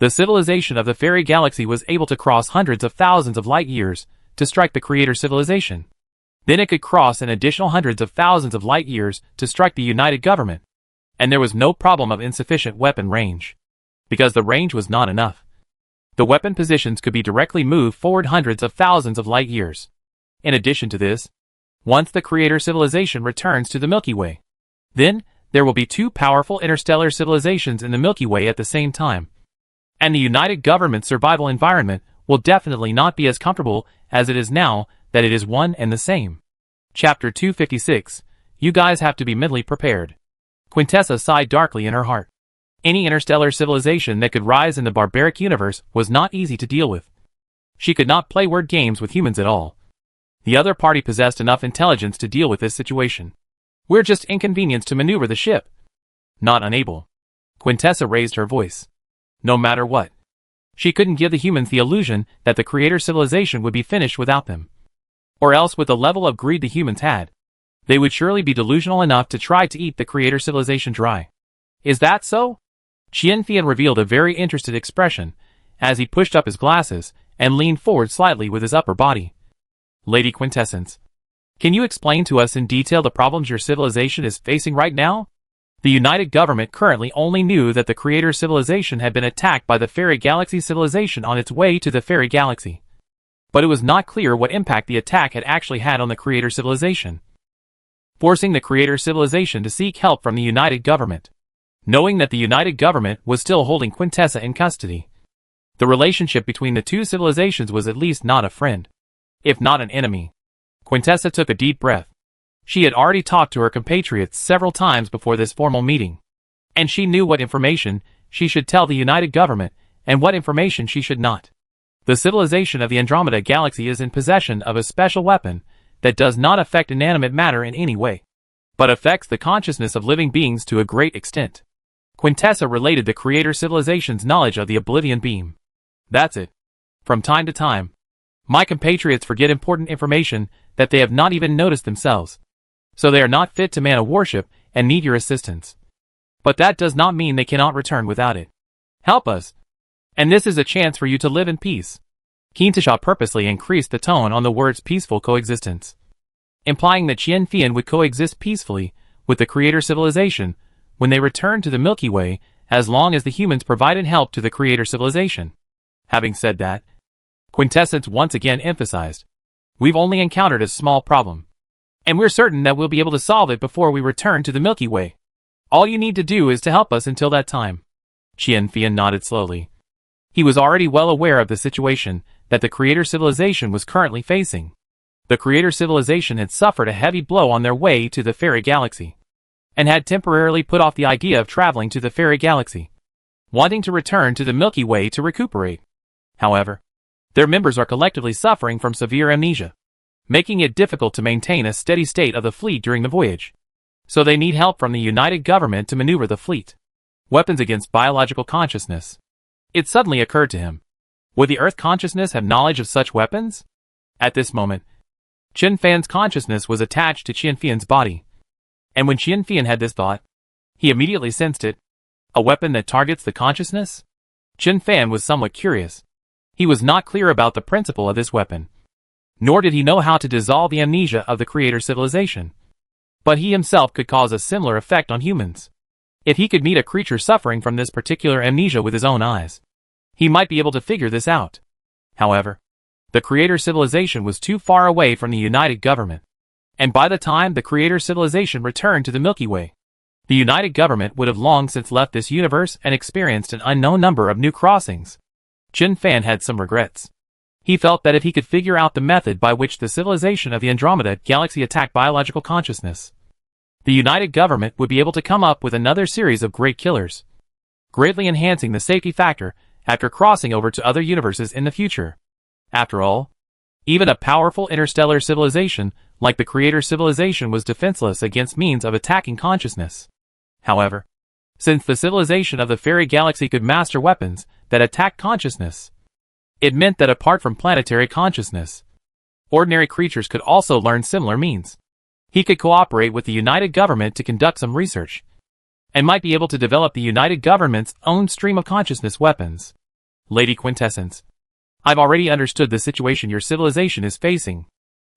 [SPEAKER 1] The civilization of the Fairy Galaxy was able to cross hundreds of thousands of light years to strike the Creator civilization. Then it could cross an additional hundreds of thousands of light years to strike the United Government. And there was no problem of insufficient weapon range, because the range was not enough. The weapon positions could be directly moved forward hundreds of thousands of light years. In addition to this, once the Creator civilization returns to the Milky Way, then there will be two powerful interstellar civilizations in the Milky Way at the same time. And the United Government's survival environment will definitely not be as comfortable as it is now that it is one and the same. Chapter 256. You guys have to be mentally prepared. Quintessa sighed darkly in her heart. Any interstellar civilization that could rise in the barbaric universe was not easy to deal with. She could not play word games with humans at all. The other party possessed enough intelligence to deal with this situation. We're just inconvenienced to maneuver the ship. Not unable. Quintessa raised her voice. No matter what. She couldn't give the humans the illusion that the Creator civilization would be finished without them. Or else with the level of greed the humans had, they would surely be delusional enough to try to eat the Creator civilization dry. Is that so? Qianfian revealed a very interested expression as he pushed up his glasses and leaned forward slightly with his upper body. Lady Quintessence, can you explain to us in detail the problems your civilization is facing right now? The United Government currently only knew that the Creator civilization had been attacked by the Fairy Galaxy civilization on its way to the Fairy Galaxy. But it was not clear what impact the attack had actually had on the Creator civilization, forcing the Creator civilization to seek help from the United Government. Knowing that the United Government was still holding Quintessa in custody, the relationship between the two civilizations was at least not a friend, if not an enemy. Quintessa took a deep breath. She had already talked to her compatriots several times before this formal meeting, and she knew what information she should tell the United Government and what information she should not. The civilization of the Andromeda Galaxy is in possession of a special weapon that does not affect inanimate matter in any way, but affects the consciousness of living beings to a great extent. Quintessa related the Creator civilization's knowledge of the Oblivion Beam. That's it. From time to time, my compatriots forget important information that they have not even noticed themselves. So they are not fit to man a warship and need your assistance. But that does not mean they cannot return without it. Help us. And this is a chance for you to live in peace. Quintessa purposely increased the tone on the words peaceful coexistence, implying that Qianfian would coexist peacefully with the Creator civilization when they returned to the Milky Way, as long as the humans provided help to the Creator civilization. Having said that, Quintessence once again emphasized, we've only encountered a small problem, and we're certain that we'll be able to solve it before we return to the Milky Way. All you need to do is to help us until that time. Qianfian nodded slowly. He was already well aware of the situation that the Creator civilization was currently facing. The creator civilization had suffered a heavy blow on their way to the fairy galaxy, and had temporarily put off the idea of traveling to the fairy galaxy, wanting to return to the Milky Way to recuperate. However, their members are collectively suffering from severe amnesia, making it difficult to maintain a steady state of the fleet during the voyage. So they need help from the United Government to maneuver the fleet. Weapons against biological consciousness. It suddenly occurred to him. Would the Earth consciousness have knowledge of such weapons? At this moment, Chen Fan's consciousness was attached to Qian Fian's body. And when Qian Fian had this thought, he immediately sensed it. A weapon that targets the consciousness? Chen Fan was somewhat curious. He was not clear about the principle of this weapon, nor did he know how to dissolve the amnesia of the creator civilization. But he himself could cause a similar effect on humans. If he could meet a creature suffering from this particular amnesia with his own eyes, he might be able to figure this out. However, the creator civilization was too far away from the United Government, and by the time the creator civilization returned to the Milky Way, the United Government would have long since left this universe and experienced an unknown number of new crossings. Chen Fan had some regrets. He felt that if he could figure out the method by which the civilization of the Andromeda Galaxy attacked biological consciousness, the United Government would be able to come up with another series of great killers, greatly enhancing the safety factor after crossing over to other universes in the future. After all, even a powerful interstellar civilization like the creator civilization was defenseless against means of attacking consciousness. However, since the civilization of the fairy galaxy could master weapons that attack consciousness, it meant that apart from planetary consciousness, ordinary creatures could also learn similar means. He could cooperate with the United Government to conduct some research, and might be able to develop the United Government's own stream of consciousness weapons. Lady Quintessence, I've already understood the situation your civilization is facing.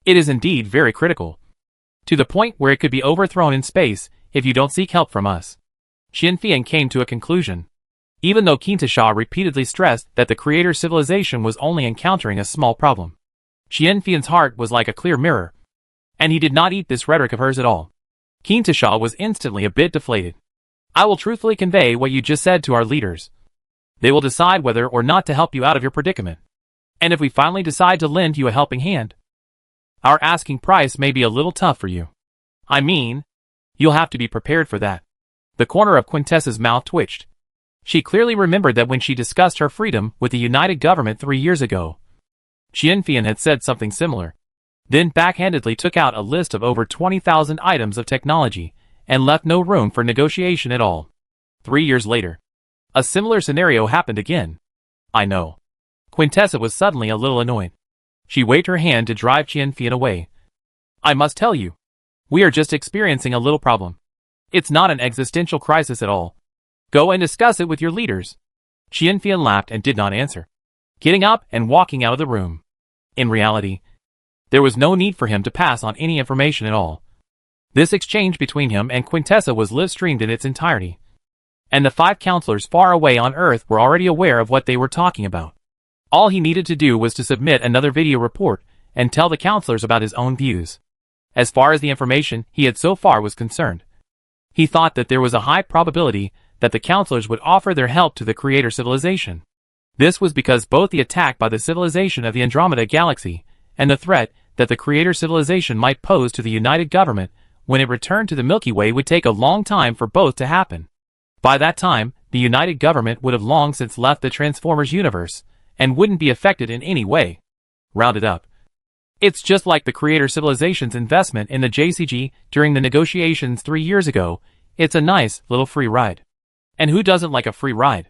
[SPEAKER 1] It is indeed very critical, to the point where it could be overthrown in space if you don't seek help from us. Qian Fian came to a conclusion. Even though Quintessence repeatedly stressed that the creator civilization was only encountering a small problem, Qian Fian's heart was like a clear mirror, and he did not eat this rhetoric of hers at all. Quintessence was instantly a bit deflated. I will truthfully convey what you just said to our leaders. They will decide whether or not to help you out of your predicament. And if we finally decide to lend you a helping hand, our asking price may be a little tough for you. I mean, you'll have to be prepared for that. The corner of Quintessa's mouth twitched. She clearly remembered that when she discussed her freedom with the United Government 3 years ago, Qian Fian had said something similar, then backhandedly took out a list of over 20,000 items of technology and left no room for negotiation at all. 3 years later, a similar scenario happened again. I know. Quintessa was suddenly a little annoyed. She waved her hand to drive Qian Fian away. I must tell you, we are just experiencing a little problem. It's not an existential crisis at all. Go and discuss it with your leaders. Qian Fian laughed and did not answer, getting up and walking out of the room. In reality, there was no need for him to pass on any information at all. This exchange between him and Quintessa was live-streamed in its entirety, and the 5 counselors far away on Earth were already aware of what they were talking about. All he needed to do was to submit another video report and tell the counselors about his own views. As far as the information he had so far was concerned, he thought that there was a high probability that the counselors would offer their help to the creator civilization. This was because both the attack by the civilization of the Andromeda Galaxy and the threat that the creator civilization might pose to the United Government when it returned to the Milky Way would take a long time for both to happen. By that time, the United Government would have long since left the Transformers universe and wouldn't be affected in any way. Rounded up, it's just like the creator civilization's investment in the JCG during the negotiations 3 years ago. It's a nice little free ride. And who doesn't like a free ride?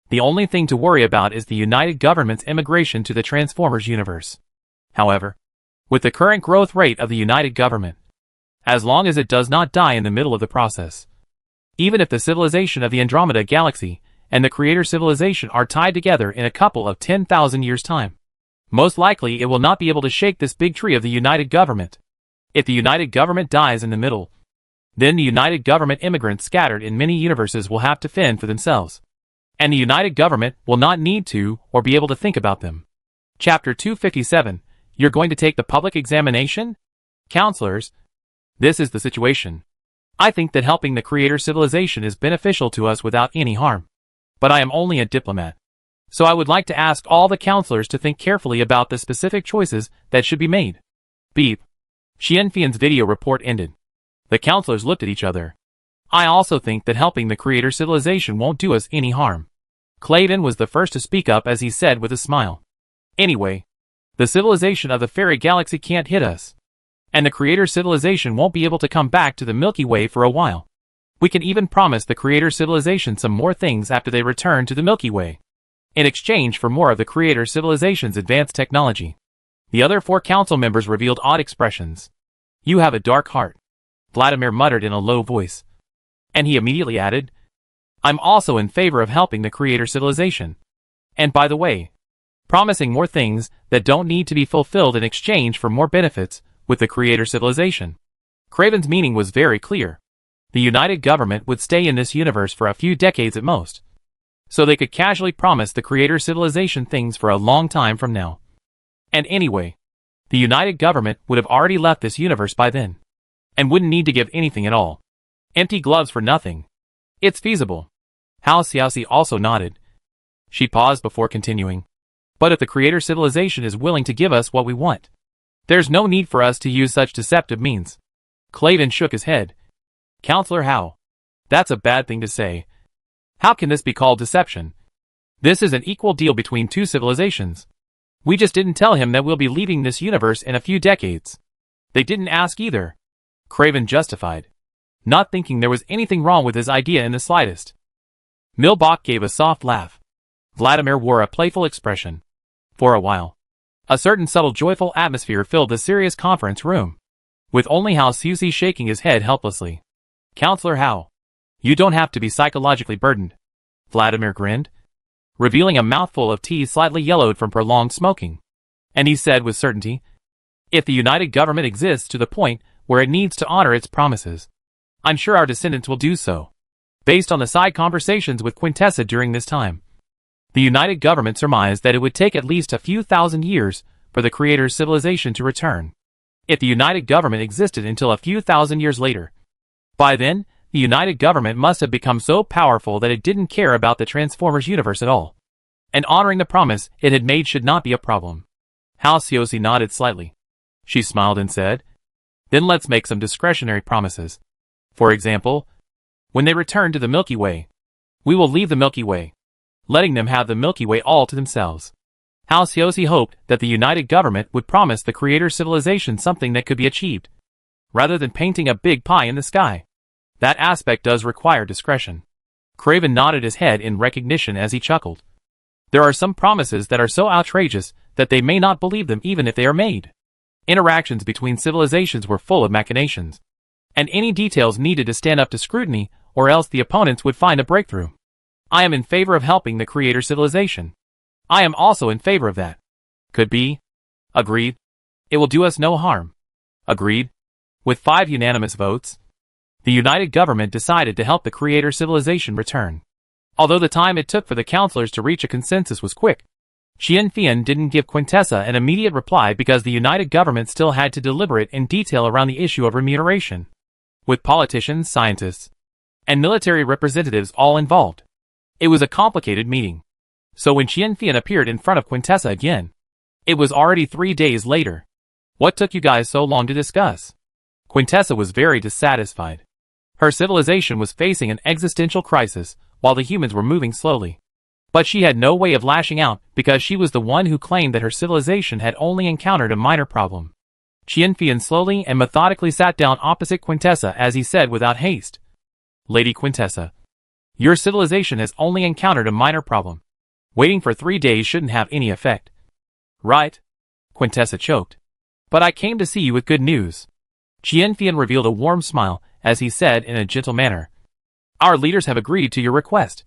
[SPEAKER 1] The only thing to worry about is the United Government's immigration to the Transformers universe. However, with the current growth rate of the United Government, as long as it does not die in the middle of the process, even if the civilization of the Andromeda Galaxy and the creator civilization are tied together in a couple of 10,000 years' time, most likely it will not be able to shake this big tree of the United Government. If the United Government dies in the middle, then the United Government immigrants scattered in many universes will have to fend for themselves, and the United Government will not need to or be able to think about them. Chapter 257. You're going to take the public examination? Counselors, this is the situation. I think that helping the creator civilization is beneficial to us without any harm. But I am only a diplomat, so I would like to ask all the counselors to think carefully about the specific choices that should be made. Beep. Xianfian's video report ended. The counselors looked at each other. I also think that helping the creator civilization won't do us any harm. Clayton was the first to speak up as he said with a smile. Anyway, the civilization of the fairy galaxy can't hit us. And the creator civilization won't be able to come back to the Milky Way for a while. We can even promise the creator civilization some more things after they return to the Milky Way, in exchange for more of the creator civilization's advanced technology. The other 4 council members revealed odd expressions. You have a dark heart, Vladimir muttered in a low voice. And he immediately added, I'm also in favor of helping the creator civilization. And by the way, promising more things that don't need to be fulfilled in exchange for more benefits with the creator civilization. Craven's meaning was very clear. The United Government would stay in this universe for a few decades at most, so they could casually promise the creator civilization things for a long time from now. And anyway, the United Government would have already left this universe by then, and wouldn't need to give anything at all. Empty gloves for nothing. It's feasible. Hao Xiaoxi also nodded. She paused before continuing. But if the creator civilization is willing to give us what we want, there's no need for us to use such deceptive means. Clayton shook his head. Counselor Hao, that's a bad thing to say. How can this be called deception? This is an equal deal between 2 civilizations. We just didn't tell him that we'll be leaving this universe in a few decades. They didn't ask either. Craven justified, not thinking there was anything wrong with his idea in the slightest. Milbach gave a soft laugh. Vladimir wore a playful expression. For a while, a certain subtle joyful atmosphere filled the serious conference room, with only Hao Xiaoxi shaking his head helplessly. Counselor Hao, you don't have to be psychologically burdened. Vladimir grinned, revealing a mouthful of tea slightly yellowed from prolonged smoking. And he said with certainty, if the United Government exists to the point where it needs to honor its promises, I'm sure our descendants will do so. Based on the side conversations with Quintessa during this time, the United Government surmised that it would take at least a few thousand years for the Creator's civilization to return, if the United Government existed until a few thousand years later. By then, the United Government must have become so powerful that it didn't care about the Transformers universe at all. And honoring the promise it had made should not be a problem. Hao Xiaoxi nodded slightly. She smiled and said, then let's make some discretionary promises. For example, when they return to the Milky Way, we will leave the Milky Way, letting them have the Milky Way all to themselves. Hao Xiaoxi hoped that the United Government would promise the Creator civilization something that could be achieved, rather than painting a big pie in the sky. That aspect does require discretion. Craven nodded his head in recognition as he chuckled. There are some promises that are so outrageous that they may not believe them even if they are made. Interactions between civilizations were full of machinations, and any details needed to stand up to scrutiny, or else the opponents would find a breakthrough. I am in favor of helping the Creator civilization. I am also in favor of that. Could be. Agreed. It will do us no harm. Agreed. With 5 unanimous votes, the United Government decided to help the Creator civilization return. Although the time it took for the counselors to reach a consensus was quick, Xianfian didn't give Quintessa an immediate reply because the United Government still had to deliberate in detail around the issue of remuneration, with politicians, scientists, and military representatives all involved. It was a complicated meeting. So when Xianfian appeared in front of Quintessa again, it was already 3 days later. What took you guys so long to discuss? Quintessa was very dissatisfied. Her civilization was facing an existential crisis, while the humans were moving slowly. But she had no way of lashing out because she was the one who claimed that her civilization had only encountered a minor problem. Xianfian slowly and methodically sat down opposite Quintessa as he said without haste, Lady Quintessa, your civilization has only encountered a minor problem. Waiting for 3 days shouldn't have any effect. Right? Quintessa choked. But I came to see you with good news. Xianfian revealed a warm smile as he said in a gentle manner, our leaders have agreed to your request,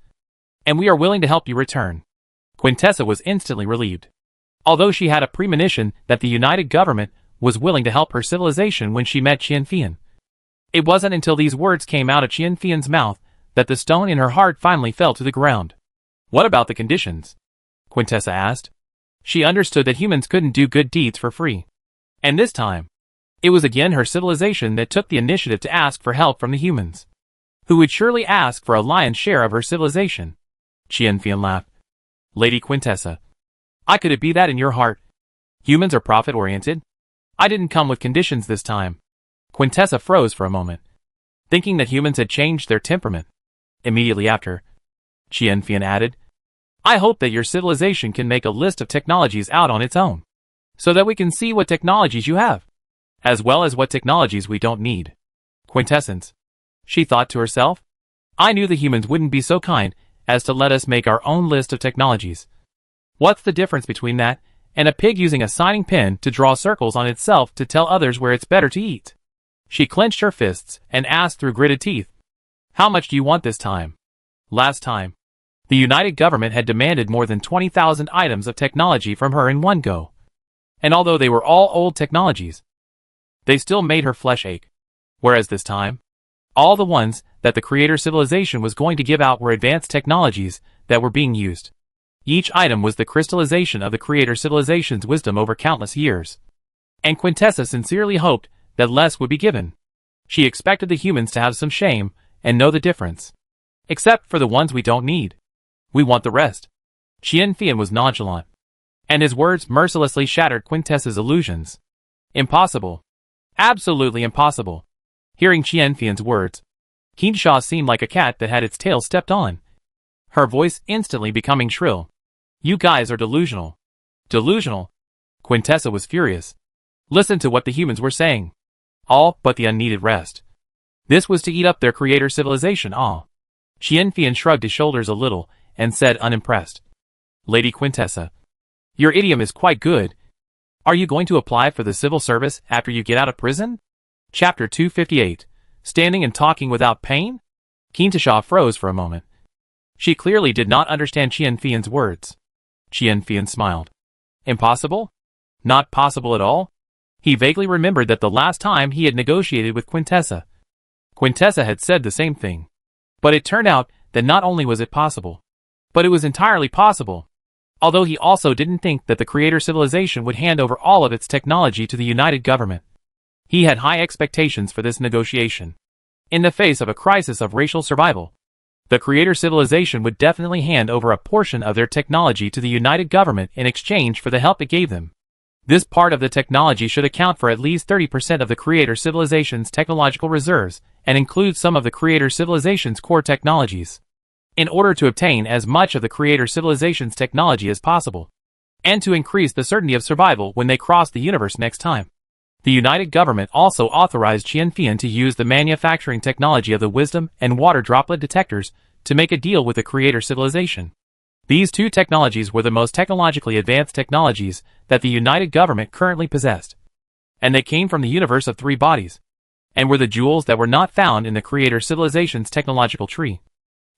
[SPEAKER 1] and we are willing to help you return. Quintessa was instantly relieved. Although she had a premonition that the United Government was willing to help her civilization when she met Xianfian, it wasn't until these words came out of Xianfian's mouth that the stone in her heart finally fell to the ground. What about the conditions? Quintessa asked. She understood that humans couldn't do good deeds for free. And this time, it was again her civilization that took the initiative to ask for help from the humans, who would surely ask for a lion's share of her civilization. Xianfian laughed. Lady Quintessa, I could it be that in your heart? Humans are profit-oriented? I didn't come with conditions this time. Quintessa froze for a moment, thinking that humans had changed their temperament. Immediately after, Qianfian added, I hope that your civilization can make a list of technologies out on its own, so that we can see what technologies you have, as well as what technologies we don't need. Quintessence, she thought to herself. I knew the humans wouldn't be so kind as to let us make our own list of technologies. What's the difference between that and a pig using a signing pen to draw circles on itself to tell others where it's better to eat? She clenched her fists and asked through gritted teeth, How much do you want this time? Last time, the United Government had demanded more than 20,000 items of technology from her in one go. And although they were all old technologies, they still made her flesh ache. Whereas this time, all the ones that the Creator Civilization was going to give out were advanced technologies that were being used. Each item was the crystallization of the Creator Civilization's wisdom over countless years. And Quintessa sincerely hoped that less would be given. She expected the humans to have some shame and know the difference. Except for the ones we don't need. We want the rest. Qianfian was nonchalant, and his words mercilessly shattered Quintessa's illusions. Impossible. Absolutely impossible. Hearing Qianfian's words, Qinsha seemed like a cat that had its tail stepped on, her voice instantly becoming shrill. You guys are delusional. Delusional? Quintessa was furious. Listen to what the humans were saying. All but the unneeded rest. This was to eat up their Creator Civilization all. Qianfian shrugged his shoulders a little and said unimpressed. Lady Quintessa, your idiom is quite good. Are you going to apply for the civil service after you get out of prison? Chapter 258. Standing and Talking Without Pain? Qinsha froze for a moment. She clearly did not understand Qianfian's words. Qianfian smiled. Impossible? Not possible at all? He vaguely remembered that the last time he had negotiated with Quintessa, Quintessa had said the same thing. But it turned out that not only was it possible, but it was entirely possible. Although he also didn't think that the Creator Civilization would hand over all of its technology to the United Government. He had high expectations for this negotiation. In the face of a crisis of racial survival, the Creator Civilization would definitely hand over a portion of their technology to the United Government in exchange for the help it gave them. This part of the technology should account for at least 30% of the Creator Civilization's technological reserves and include some of the Creator Civilization's core technologies. In order to obtain as much of the Creator Civilization's technology as possible, and to increase the certainty of survival when they cross the universe next time. The United Government also authorized Qianfian to use the manufacturing technology of the wisdom and water droplet detectors to make a deal with the Creator Civilization. These two technologies were the most technologically advanced technologies that the United Government currently possessed. And they came from the universe of three bodies, and were the jewels that were not found in the Creator Civilization's technological tree.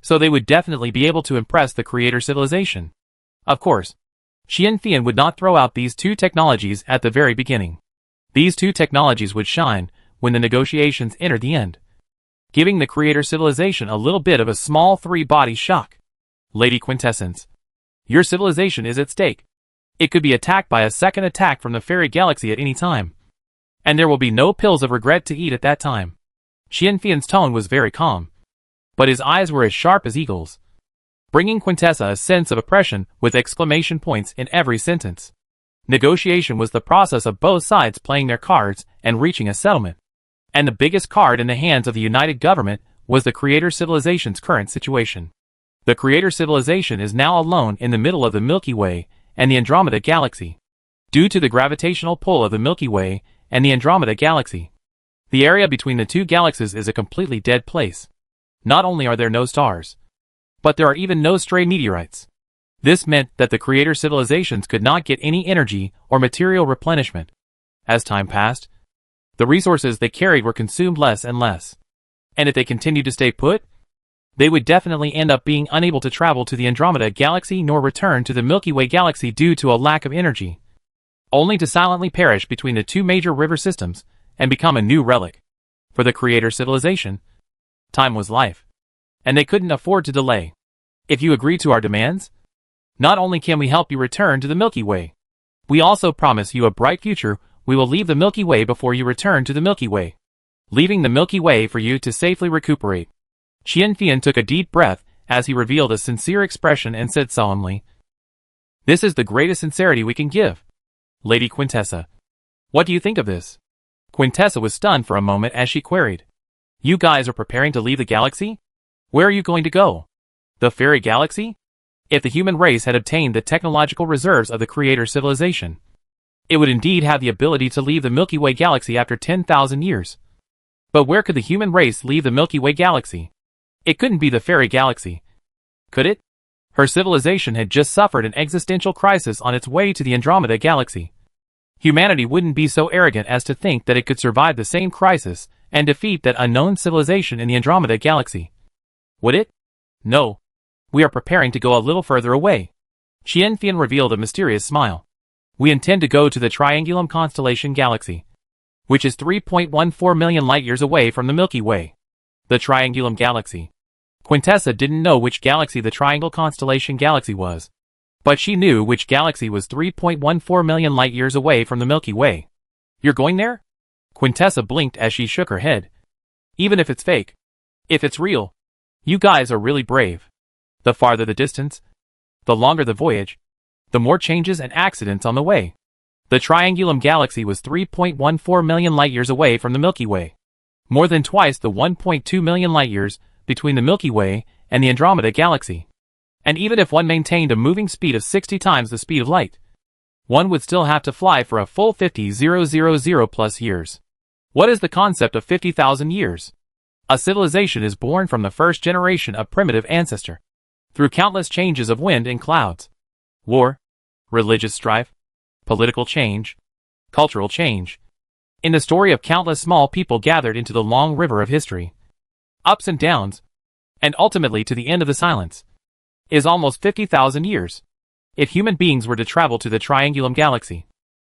[SPEAKER 1] So they would definitely be able to impress the Creator Civilization. Of course, Qianfian would not throw out these two technologies at the very beginning. These two technologies would shine when the negotiations entered the end, giving the Creator Civilization a little bit of a small three-body shock. Lady Quintessence, your civilization is at stake. It could be attacked by a second attack from the fairy galaxy at any time. And there will be no pills of regret to eat at that time. Qianfian's tone was very calm, but his eyes were as sharp as eagles, bringing Quintessa a sense of oppression with exclamation points in every sentence. Negotiation was the process of both sides playing their cards and reaching a settlement. And the biggest card in the hands of the United Government was the Creator Civilization's current situation. The Creator Civilization is now alone in the middle of the Milky Way and the Andromeda Galaxy. Due to the gravitational pull of the Milky Way and the Andromeda Galaxy, the area between the two galaxies is a completely dead place. Not only are there no stars, but there are even no stray meteorites. This meant that the Creator Civilizations could not get any energy or material replenishment. As time passed, the resources they carried were consumed less and less. And if they continued to stay put, they would definitely end up being unable to travel to the Andromeda Galaxy nor return to the Milky Way Galaxy due to a lack of energy, only to silently perish between the two major river systems and become a new relic. For the Creator Civilization, time was life, and they couldn't afford to delay. If you agree to our demands, not only can we help you return to the Milky Way, we also promise you a bright future. We will leave the Milky Way before you return to the Milky Way, leaving the Milky Way for you to safely recuperate. Qianfian took a deep breath as he revealed a sincere expression and said solemnly, This is the greatest sincerity we can give. Lady Quintessa, What do you think of this? Quintessa was stunned for a moment as she queried. You guys are preparing to leave the galaxy? Where are you going to go? The fairy galaxy? If the human race had obtained the technological reserves of the creator civilization, it would indeed have the ability to leave the Milky Way galaxy after 10,000 years. But where could the human race leave the Milky Way galaxy? It couldn't be the fairy galaxy. Could it? Her civilization had just suffered an existential crisis on its way to the Andromeda galaxy. Humanity wouldn't be so arrogant as to think that it could survive the same crisis and defeat that unknown civilization in the Andromeda galaxy. Would it? No. We are preparing to go a little further away. Qianfian revealed a mysterious smile. We intend to go to the Triangulum constellation galaxy, which is 3.14 million light-years away from the Milky Way. The Triangulum galaxy. Quintessa didn't know which galaxy the Triangle constellation galaxy was, but she knew which galaxy was 3.14 million light-years away from the Milky Way. You're going there? Quintessa blinked as she shook her head. Even if it's fake, if it's real, you guys are really brave. The farther the distance, the longer the voyage, the more changes and accidents on the way. The Triangulum galaxy was 3.14 million light-years away from the Milky Way, more than twice the 1.2 million light-years between the Milky Way and the Andromeda galaxy. And even if one maintained a moving speed of 60 times the speed of light, one would still have to fly for a full 50,000 plus years. What is the concept of 50,000 years? A civilization is born from the first generation of primitive ancestor, through countless changes of wind and clouds, war, religious strife, political change, cultural change, in the story of countless small people gathered into the long river of history, ups and downs, and ultimately to the end of the silence, is almost 50,000 years. If human beings were to travel to the Triangulum galaxy,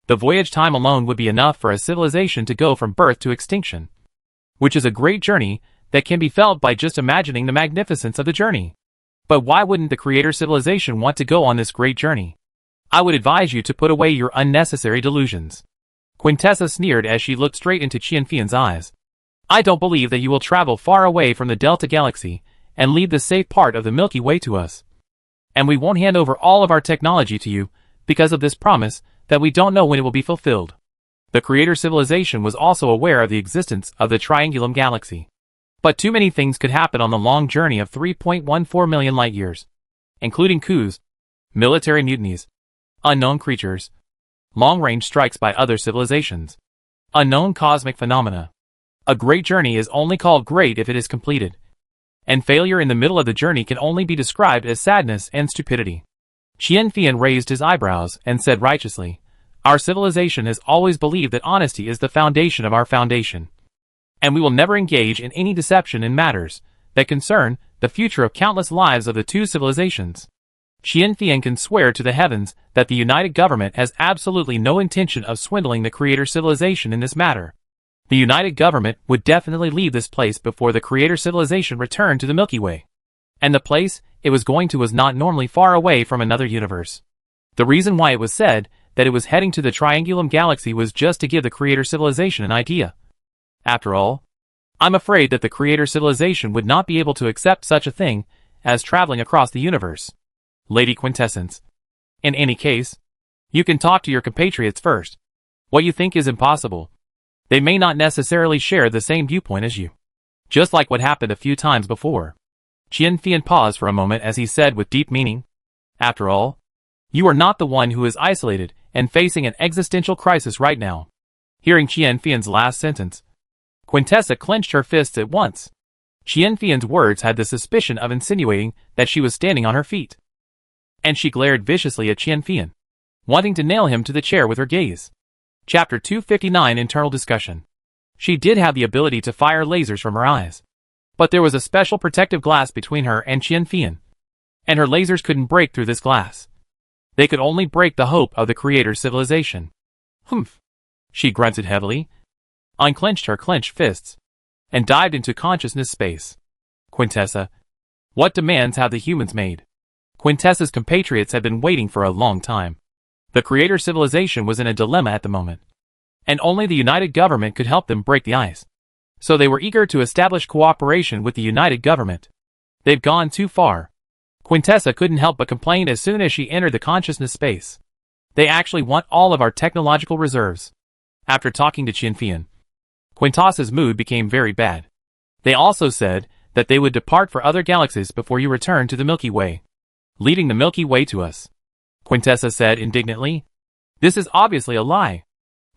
[SPEAKER 1] the voyage time alone would be enough for a civilization to go from birth to extinction, which is a great journey that can be felt by just imagining the magnificence of the journey. But why wouldn't the creator civilization want to go on this great journey? I would advise you to put away your unnecessary delusions. Quintessa sneered as she looked straight into Qianfian's eyes. I don't believe that you will travel far away from the Delta Galaxy and leave the safe part of the Milky Way to us. And we won't hand over all of our technology to you because of this promise that we don't know when it will be fulfilled. The creator civilization was also aware of the existence of the Triangulum galaxy. But too many things could happen on the long journey of 3.14 million light-years, including coups, military mutinies, unknown creatures, long-range strikes by other civilizations, unknown cosmic phenomena. A great journey is only called great if it is completed, and failure in the middle of the journey can only be described as sadness and stupidity. Qianfian raised his eyebrows and said righteously, Our civilization has always believed that honesty is the foundation of our foundation, and we will never engage in any deception in matters that concern the future of countless lives of the two civilizations. Qianfian can swear to the heavens that the United Government has absolutely no intention of swindling the creator civilization in this matter. The United Government would definitely leave this place before the creator civilization returned to the Milky Way. And the place it was going to was not normally far away from another universe. The reason why it was said that it was heading to the Triangulum galaxy was just to give the creator civilization an idea. After all, I'm afraid that the creator civilization would not be able to accept such a thing as traveling across the universe. Lady Quintessence. In any case, you can talk to your compatriots first. What you think is impossible, they may not necessarily share the same viewpoint as you. Just like what happened a few times before. Qianfian paused for a moment as he said with deep meaning, After all, you are not the one who is isolated and facing an existential crisis right now. Hearing Qianfian's last sentence, Quintessa clenched her fists at once. Qianfian's words had the suspicion of insinuating that she was standing on her feet. And she glared viciously at Qianfian, wanting to nail him to the chair with her gaze. Chapter 259 Internal Discussion. She did have the ability to fire lasers from her eyes, but there was a special protective glass between her and Qianfian, and her lasers couldn't break through this glass. They could only break the hope of the creator's civilization. Humph. She grunted heavily, unclenched her clenched fists, and dived into consciousness space. Quintessa, what demands have the humans made? Quintessa's compatriots had been waiting for a long time. The creator civilization was in a dilemma at the moment, and only the United Government could help them break the ice. So they were eager to establish cooperation with the United Government. They've gone too far. Quintessa couldn't help but complain as soon as she entered the consciousness space. They actually want all of our technological reserves. After talking to Chinfian, Quintassa's mood became very bad. They also said that they would depart for other galaxies before you return to the Milky Way, leaving the Milky Way to us. Quintessa said indignantly. This is obviously a lie.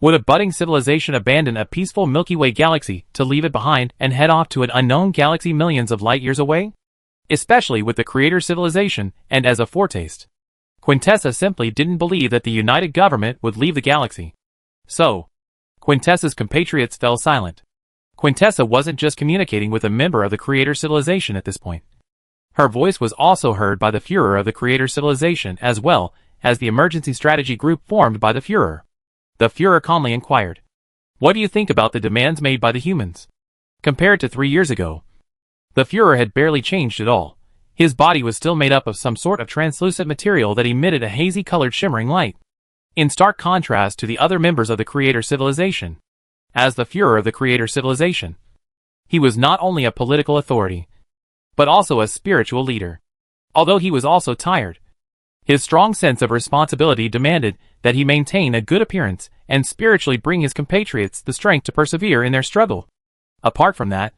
[SPEAKER 1] Would a budding civilization abandon a peaceful Milky Way galaxy to leave it behind and head off to an unknown galaxy millions of light years away? Especially with the creator civilization and as a foretaste. Quintessa simply didn't believe that the United Government would leave the galaxy. So, Quintessa's compatriots fell silent. Quintessa wasn't just communicating with a member of the creator civilization at this point. Her voice was also heard by the Führer of the creator civilization as well as the emergency strategy group formed by the Führer. The Führer calmly inquired, "What do you think about the demands made by the humans?" Compared to 3 years ago, the Führer had barely changed at all. His body was still made up of some sort of translucent material that emitted a hazy-colored shimmering light, in stark contrast to the other members of the creator civilization. As the Führer of the creator civilization, he was not only a political authority, but also a spiritual leader. Although he was also tired, his strong sense of responsibility demanded that he maintain a good appearance and spiritually bring his compatriots the strength to persevere in their struggle. Apart from that,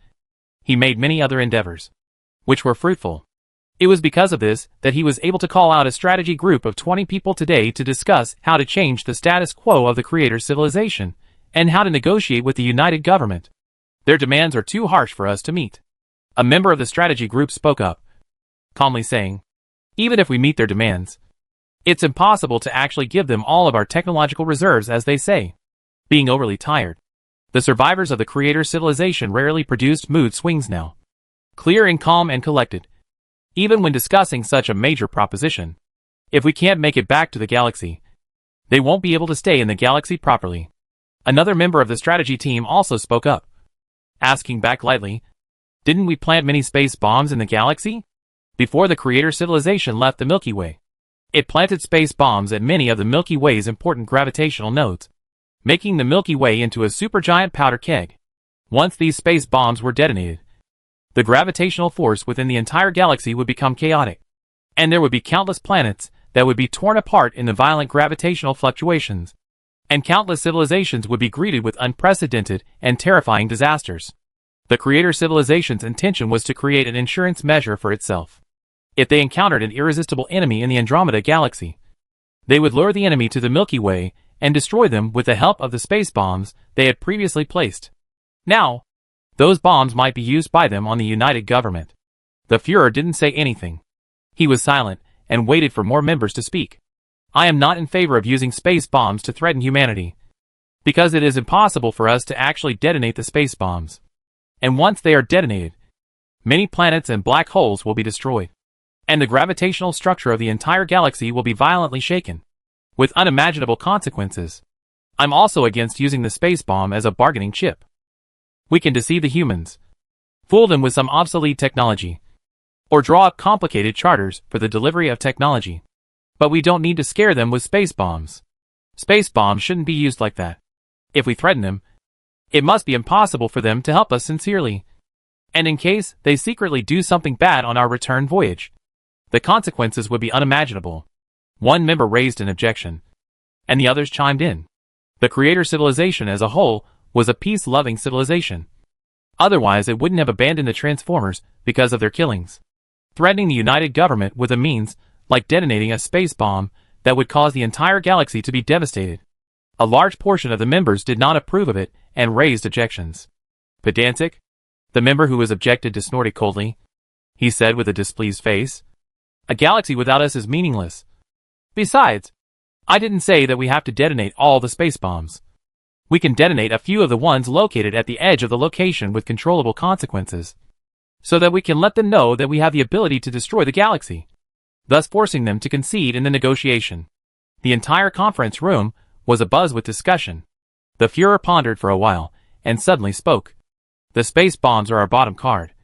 [SPEAKER 1] he made many other endeavors, which were fruitful. It was because of this that he was able to call out a strategy group of 20 people today to discuss how to change the status quo of the creator civilization and how to negotiate with the United Government. Their demands are too harsh for us to meet. A member of the strategy group spoke up, calmly saying, "Even if we meet their demands, it's impossible to actually give them all of our technological reserves, as they say." Being overly tired, the survivors of the creator civilization rarely produced mood swings now. Clear and calm and collected, even when discussing such a major proposition. If we can't make it back to the galaxy, they won't be able to stay in the galaxy properly. Another member of the strategy team also spoke up, asking back lightly, "Didn't we plant many space bombs in the galaxy before the creator civilization left the Milky Way?" It planted space bombs at many of the Milky Way's important gravitational nodes, making the Milky Way into a supergiant powder keg. Once these space bombs were detonated, the gravitational force within the entire galaxy would become chaotic, and there would be countless planets that would be torn apart in the violent gravitational fluctuations, and countless civilizations would be greeted with unprecedented and terrifying disasters. The creator civilization's intention was to create an insurance measure for itself. If they encountered an irresistible enemy in the Andromeda galaxy, they would lure the enemy to the Milky Way and destroy them with the help of the space bombs they had previously placed. Now, those bombs might be used by them on the United Government. The Führer didn't say anything. He was silent and waited for more members to speak. "I am not in favor of using space bombs to threaten humanity, because it is impossible for us to actually detonate the space bombs. And once they are detonated, many planets and black holes will be destroyed, and the gravitational structure of the entire galaxy will be violently shaken, with unimaginable consequences. I'm also against using the space bomb as a bargaining chip. We can deceive the humans, fool them with some obsolete technology, or draw up complicated charters for the delivery of technology. But we don't need to scare them with space bombs. Space bombs shouldn't be used like that. If we threaten them, it must be impossible for them to help us sincerely. And in case they secretly do something bad on our return voyage, the consequences would be unimaginable." One member raised an objection, and the others chimed in. The creator civilization as a whole was a peace-loving civilization. Otherwise it wouldn't have abandoned the Transformers because of their killings. Threatening the United Government with a means like detonating a space bomb that would cause the entire galaxy to be devastated. A large portion of the members did not approve of it and raised objections. "Pedantic?" The member who was objected to snorted coldly. He said with a displeased face, "A galaxy without us is meaningless. Besides, I didn't say that we have to detonate all the space bombs. We can detonate a few of the ones located at the edge of the location with controllable consequences, so that we can let them know that we have the ability to destroy the galaxy, thus forcing them to concede in the negotiation." The entire conference room was abuzz with discussion. The Führer pondered for a while, and suddenly spoke. "The space bombs are our bottom card.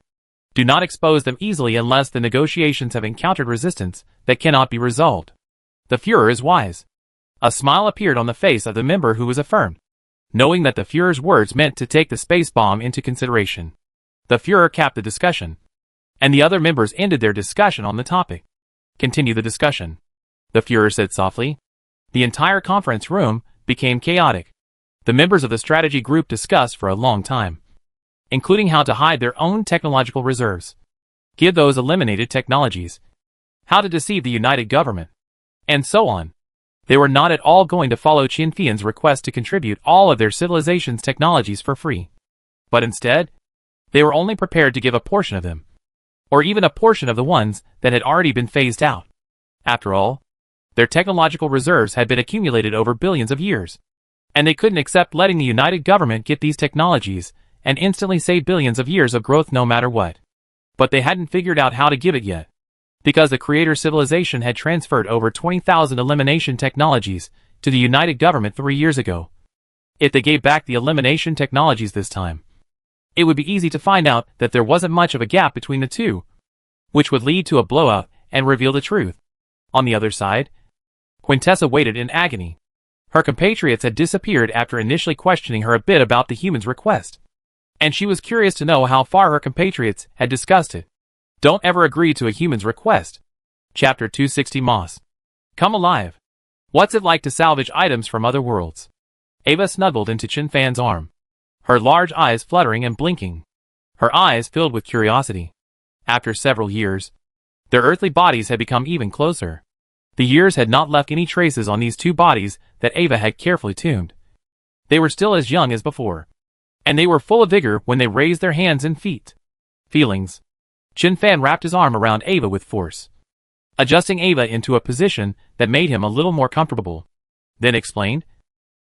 [SPEAKER 1] Do not expose them easily unless the negotiations have encountered resistance that cannot be resolved. The Führer is wise." A smile appeared on the face of the member who was affirmed, knowing that the Führer's words meant to take the space bomb into consideration. The Führer capped the discussion, and the other members ended their discussion on the topic. "Continue the discussion," the Führer said softly. The entire conference room became chaotic. The members of the strategy group discussed for a long time, including how to hide their own technological reserves, give those eliminated technologies, how to deceive the United Government, and so on. They were not at all going to follow Qin Fian's request to contribute all of their civilization's technologies for free. But instead, they were only prepared to give a portion of them, or even a portion of the ones that had already been phased out. After all, their technological reserves had been accumulated over billions of years, and they couldn't accept letting the United Government get these technologies and instantly save billions of years of growth no matter what. But they hadn't figured out how to give it yet, because the Creator civilization had transferred over 20,000 elimination technologies to the United Government 3 years ago. If they gave back the elimination technologies this time, it would be easy to find out that there wasn't much of a gap between the two, which would lead to a blowout and reveal the truth. On the other side, Quintessa waited in agony. Her compatriots had disappeared after initially questioning her a bit about the human's request, and she was curious to know how far her compatriots had discussed it. Don't ever agree to a human's request. Chapter 260 Moss. Come alive. What's it like to salvage items from other worlds? Ava snuggled into Qin Fan's arm, her large eyes fluttering and blinking, her eyes filled with curiosity. After several years, their earthly bodies had become even closer. The years had not left any traces on these two bodies that Ava had carefully tuned. They were still as young as before, and they were full of vigor when they raised their hands and feet. Feelings. Qin Fan wrapped his arm around Ava with force, adjusting Ava into a position that made him a little more comfortable. Then explained,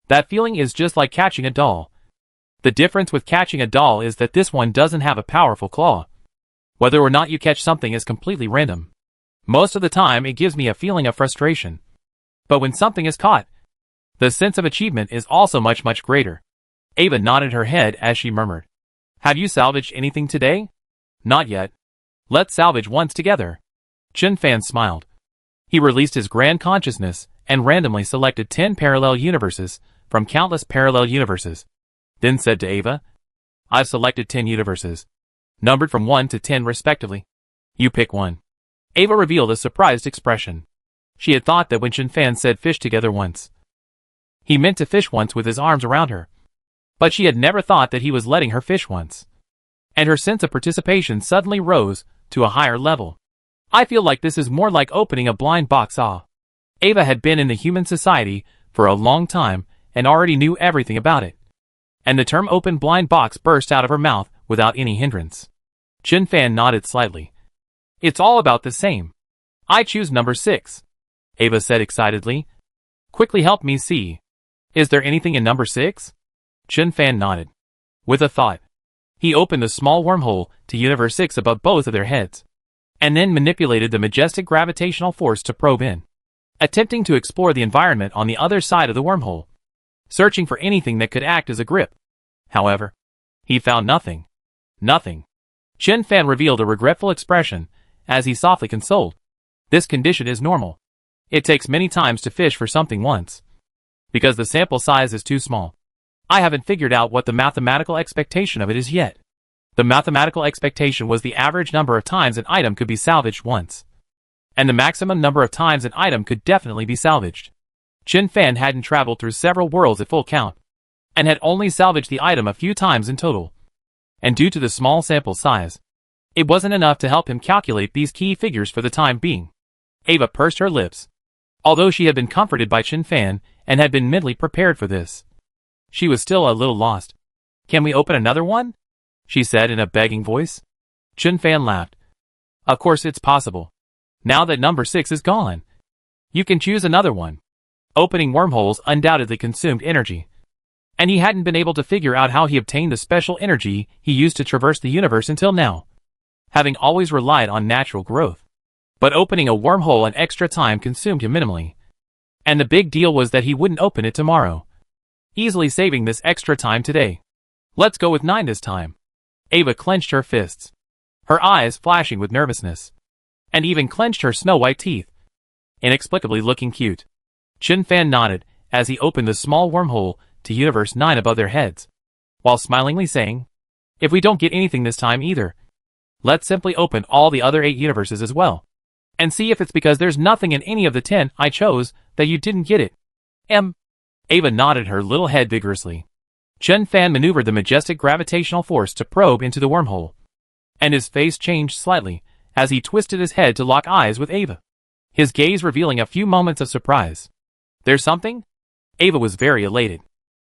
[SPEAKER 1] that feeling is just like catching a doll. The difference with catching a doll is that this one doesn't have a powerful claw. Whether or not you catch something is completely random. Most of the time it gives me a feeling of frustration. But when something is caught, the sense of achievement is also much greater. Ava nodded her head as she murmured, have you salvaged anything today? Not yet. Let's salvage once together. Qin Fan smiled. He released his grand consciousness and randomly selected 10 parallel universes from countless parallel universes. Then said to Ava, I've selected 10 universes, numbered from 1 to 10 respectively. You pick one. Ava revealed a surprised expression. She had thought that when Qin Fan said fish together once, he meant to fish once with his arms around her. But she had never thought that he was letting her fish once. And her sense of participation suddenly rose to a higher level. I feel like this is more like opening a blind box. Ava had been in the human society for a long time and already knew everything about it. And the term open blind box burst out of her mouth without any hindrance. Qin Fan nodded slightly. It's all about the same. I choose number 6. Ava said excitedly. Quickly help me see. Is there anything in number 6? Qin Fan nodded. With a thought, he opened a small wormhole to Universe 6 above both of their heads, and then manipulated the majestic gravitational force to probe in, attempting to explore the environment on the other side of the wormhole, searching for anything that could act as a grip. However, he found nothing. Nothing. Qin Fan revealed a regretful expression as he softly consoled. This condition is normal. It takes many times to fish for something once, because the sample size is too small. I haven't figured out what the mathematical expectation of it is yet. The mathematical expectation was the average number of times an item could be salvaged once, and the maximum number of times an item could definitely be salvaged. Qin Fan hadn't traveled through several worlds at full count, and had only salvaged the item a few times in total. And due to the small sample size, it wasn't enough to help him calculate these key figures for the time being. Ava pursed her lips. Although she had been comforted by Qin Fan and had been mentally prepared for this, she was still a little lost. Can we open another one? She said in a begging voice. Qin Fan laughed. Of course it's possible. Now that number 6 is gone, you can choose another one. Opening wormholes undoubtedly consumed energy, and he hadn't been able to figure out how he obtained the special energy he used to traverse the universe until now, having always relied on natural growth. But opening a wormhole an extra time consumed him minimally, and the big deal was that he wouldn't open it tomorrow, easily saving this extra time today. Let's go with 9 this time. Ava clenched her fists, her eyes flashing with nervousness, and even clenched her snow-white teeth, inexplicably looking cute. Qin Fan nodded as he opened the small wormhole to Universe 9 above their heads, while smilingly saying, if we don't get anything this time either, let's simply open all the other 8 universes as well, and see if it's because there's nothing in any of the 10 I chose that you didn't get it. Ava nodded her little head vigorously. Chen Fan maneuvered the majestic gravitational force to probe into the wormhole. And his face changed slightly as he twisted his head to lock eyes with Ava, his gaze revealing a few moments of surprise. There's something? Ava was very elated.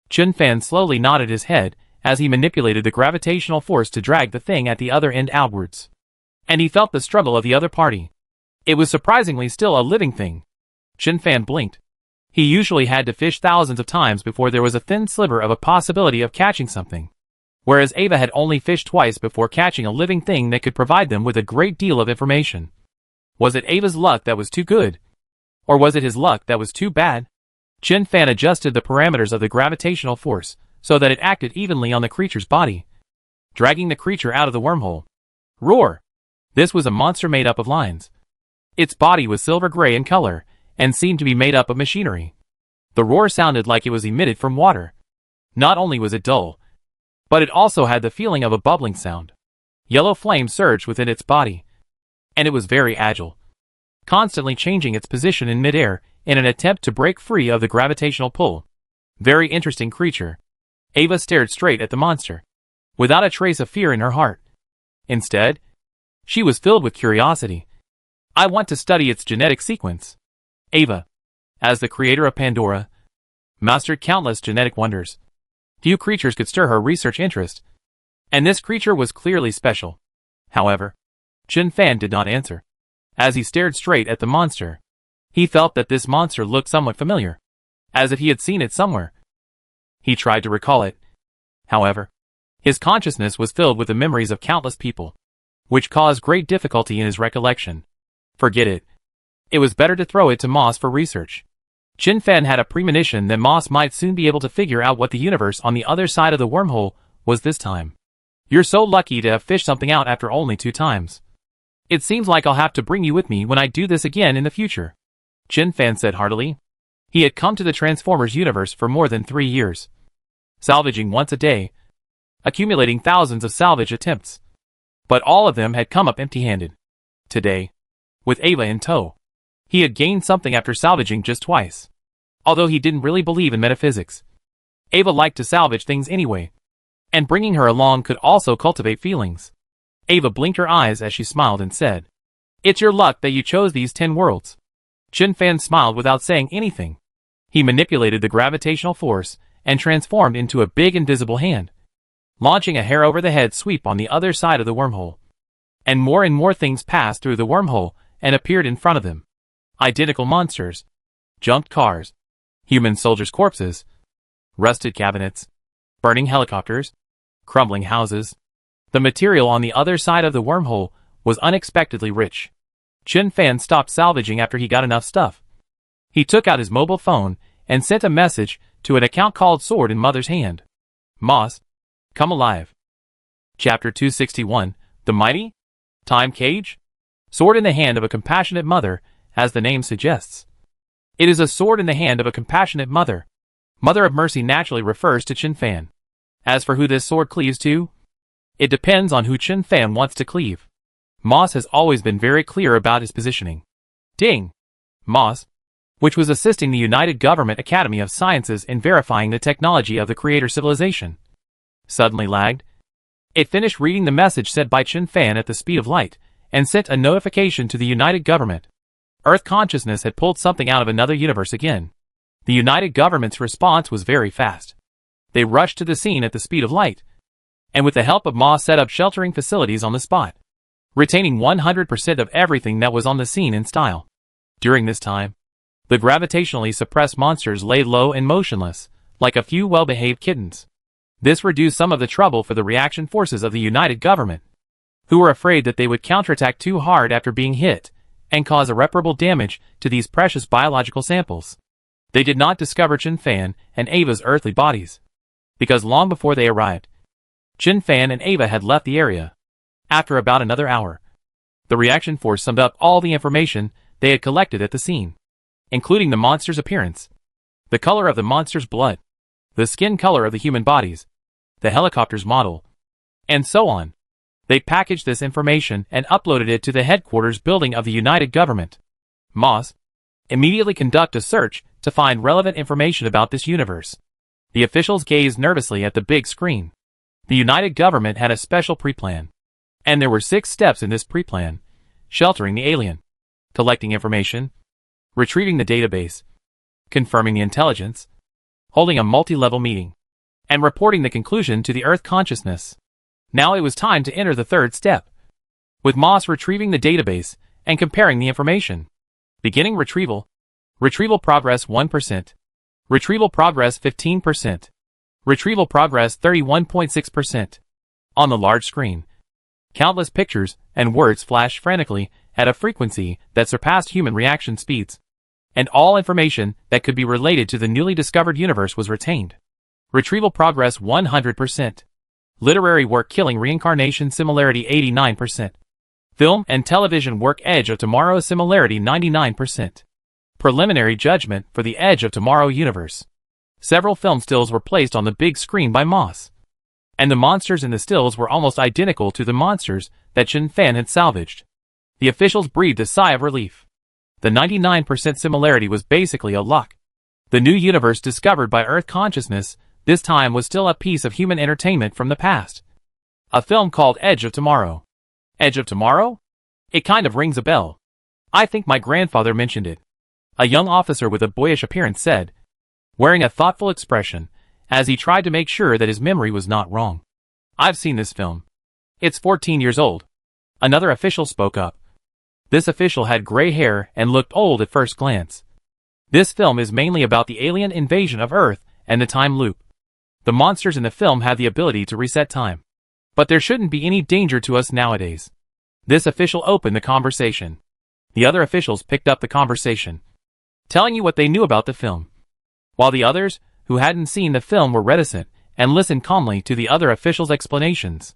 [SPEAKER 1] Chen Fan slowly nodded his head as he manipulated the gravitational force to drag the thing at the other end outwards. And he felt the struggle of the other party. It was surprisingly still a living thing. Chen Fan blinked. He usually had to fish thousands of times before there was a thin sliver of a possibility of catching something, whereas Ava had only fished twice before catching a living thing that could provide them with a great deal of information. Was it Ava's luck that was too good? Or was it his luck that was too bad? Chen Fan adjusted the parameters of the gravitational force so that it acted evenly on the creature's body, dragging the creature out of the wormhole. Roar! This was a monster made up of lines. Its body was silver gray in color and seemed to be made up of machinery. The roar sounded like it was emitted from water. Not only was it dull, but it also had the feeling of a bubbling sound. Yellow flame surged within its body, and it was very agile, constantly changing its position in midair in an attempt to break free of the gravitational pull. Very interesting creature. Ava stared straight at the monster, without a trace of fear in her heart. Instead, she was filled with curiosity. I want to study its genetic sequence. Ava, as the creator of Pandora, mastered countless genetic wonders. Few creatures could stir her research interest, and this creature was clearly special. However, Chen Fan did not answer. As he stared straight at the monster, he felt that this monster looked somewhat familiar, as if he had seen it somewhere. He tried to recall it. However, his consciousness was filled with the memories of countless people, which caused great difficulty in his recollection. Forget it. It was better to throw it to Moss for research. Chen Fan had a premonition that Moss might soon be able to figure out what the universe on the other side of the wormhole was this time. You're so lucky to have fished something out after only 2 times. It seems like I'll have to bring you with me when I do this again in the future, Chen Fan said heartily. He had come to the Transformers universe for more than 3 years, salvaging once a day, accumulating thousands of salvage attempts. But all of them had come up empty-handed. Today, with Ava in tow, he had gained something after salvaging just twice. Although he didn't really believe in metaphysics, Ava liked to salvage things anyway, and bringing her along could also cultivate feelings. Ava blinked her eyes as she smiled and said, "It's your luck that you chose these 10 worlds." Chen Fan smiled without saying anything. He manipulated the gravitational force and transformed into a big invisible hand, launching a hair-over-the-head sweep on the other side of the wormhole. And more things passed through the wormhole and appeared in front of them. Identical monsters, junked cars, human soldiers' corpses, rusted cabinets, burning helicopters, crumbling houses. The material on the other side of the wormhole was unexpectedly rich. Chen Fan stopped salvaging after he got enough stuff. He took out his mobile phone and sent a message to an account called Sword in Mother's Hand. Moss, come alive. Chapter 261, The Mighty? Time Cage? Sword in the hand of a compassionate mother, as the name suggests. It is a sword in the hand of a compassionate mother. Mother of Mercy naturally refers to Chen Fan. As for who this sword cleaves to, it depends on who Chen Fan wants to cleave. Moss has always been very clear about his positioning. Ding! Moss, which was assisting the United Government Academy of Sciences in verifying the technology of the creator civilization, suddenly lagged. It finished reading the message sent by Chen Fan at the speed of light, and sent a notification to the United Government. Earth consciousness had pulled something out of another universe again. The United Government's response was very fast. They rushed to the scene at the speed of light, and with the help of Ma set up sheltering facilities on the spot, retaining 100% of everything that was on the scene in style. During this time, the gravitationally suppressed monsters lay low and motionless, like a few well-behaved kittens. This reduced some of the trouble for the reaction forces of the United Government, who were afraid that they would counterattack too hard after being hit, and cause irreparable damage to these precious biological samples. They did not discover Chen Fan and Ava's earthly bodies, because long before they arrived, Chen Fan and Ava had left the area. After about another hour, the reaction force summed up all the information they had collected at the scene, including the monster's appearance, the color of the monster's blood, the skin color of the human bodies, the helicopter's model, and so on. They packaged this information and uploaded it to the headquarters building of the United Government. Moss, immediately conduct a search to find relevant information about this universe. The officials gazed nervously at the big screen. The United Government had a special pre-plan. And there were 6 steps in this pre-plan: sheltering the alien, collecting information, retrieving the database, confirming the intelligence, holding a multi-level meeting, and reporting the conclusion to the Earth consciousness. Now it was time to enter the 3rd step, with Moss retrieving the database and comparing the information. Beginning retrieval. Retrieval progress 1%. Retrieval progress 15%. Retrieval progress 31.6%. On the large screen, countless pictures and words flashed frantically at a frequency that surpassed human reaction speeds. And all information that could be related to the newly discovered universe was retained. Retrieval progress 100%. Literary work Killing Reincarnation similarity 89%. Film and television work Edge of Tomorrow similarity 99%. Preliminary judgment for the Edge of Tomorrow universe. Several film stills were placed on the big screen by Moss. And the monsters in the stills were almost identical to the monsters that Shin Fan had salvaged. The officials breathed a sigh of relief. The 99% similarity was basically a lock. The new universe discovered by Earth consciousness this time was still a piece of human entertainment from the past. A film called Edge of Tomorrow. Edge of Tomorrow? It kind of rings a bell. I think my grandfather mentioned it. A young officer with a boyish appearance said, wearing a thoughtful expression, as he tried to make sure that his memory was not wrong. I've seen this film. It's 14 years old. Another official spoke up. This official had gray hair and looked old at first glance. This film is mainly about the alien invasion of Earth and the time loop. The monsters in the film have the ability to reset time. But there shouldn't be any danger to us nowadays. This official opened the conversation. The other officials picked up the conversation, telling you what they knew about the film, while the others, who hadn't seen the film, were reticent and listened calmly to the other officials' explanations.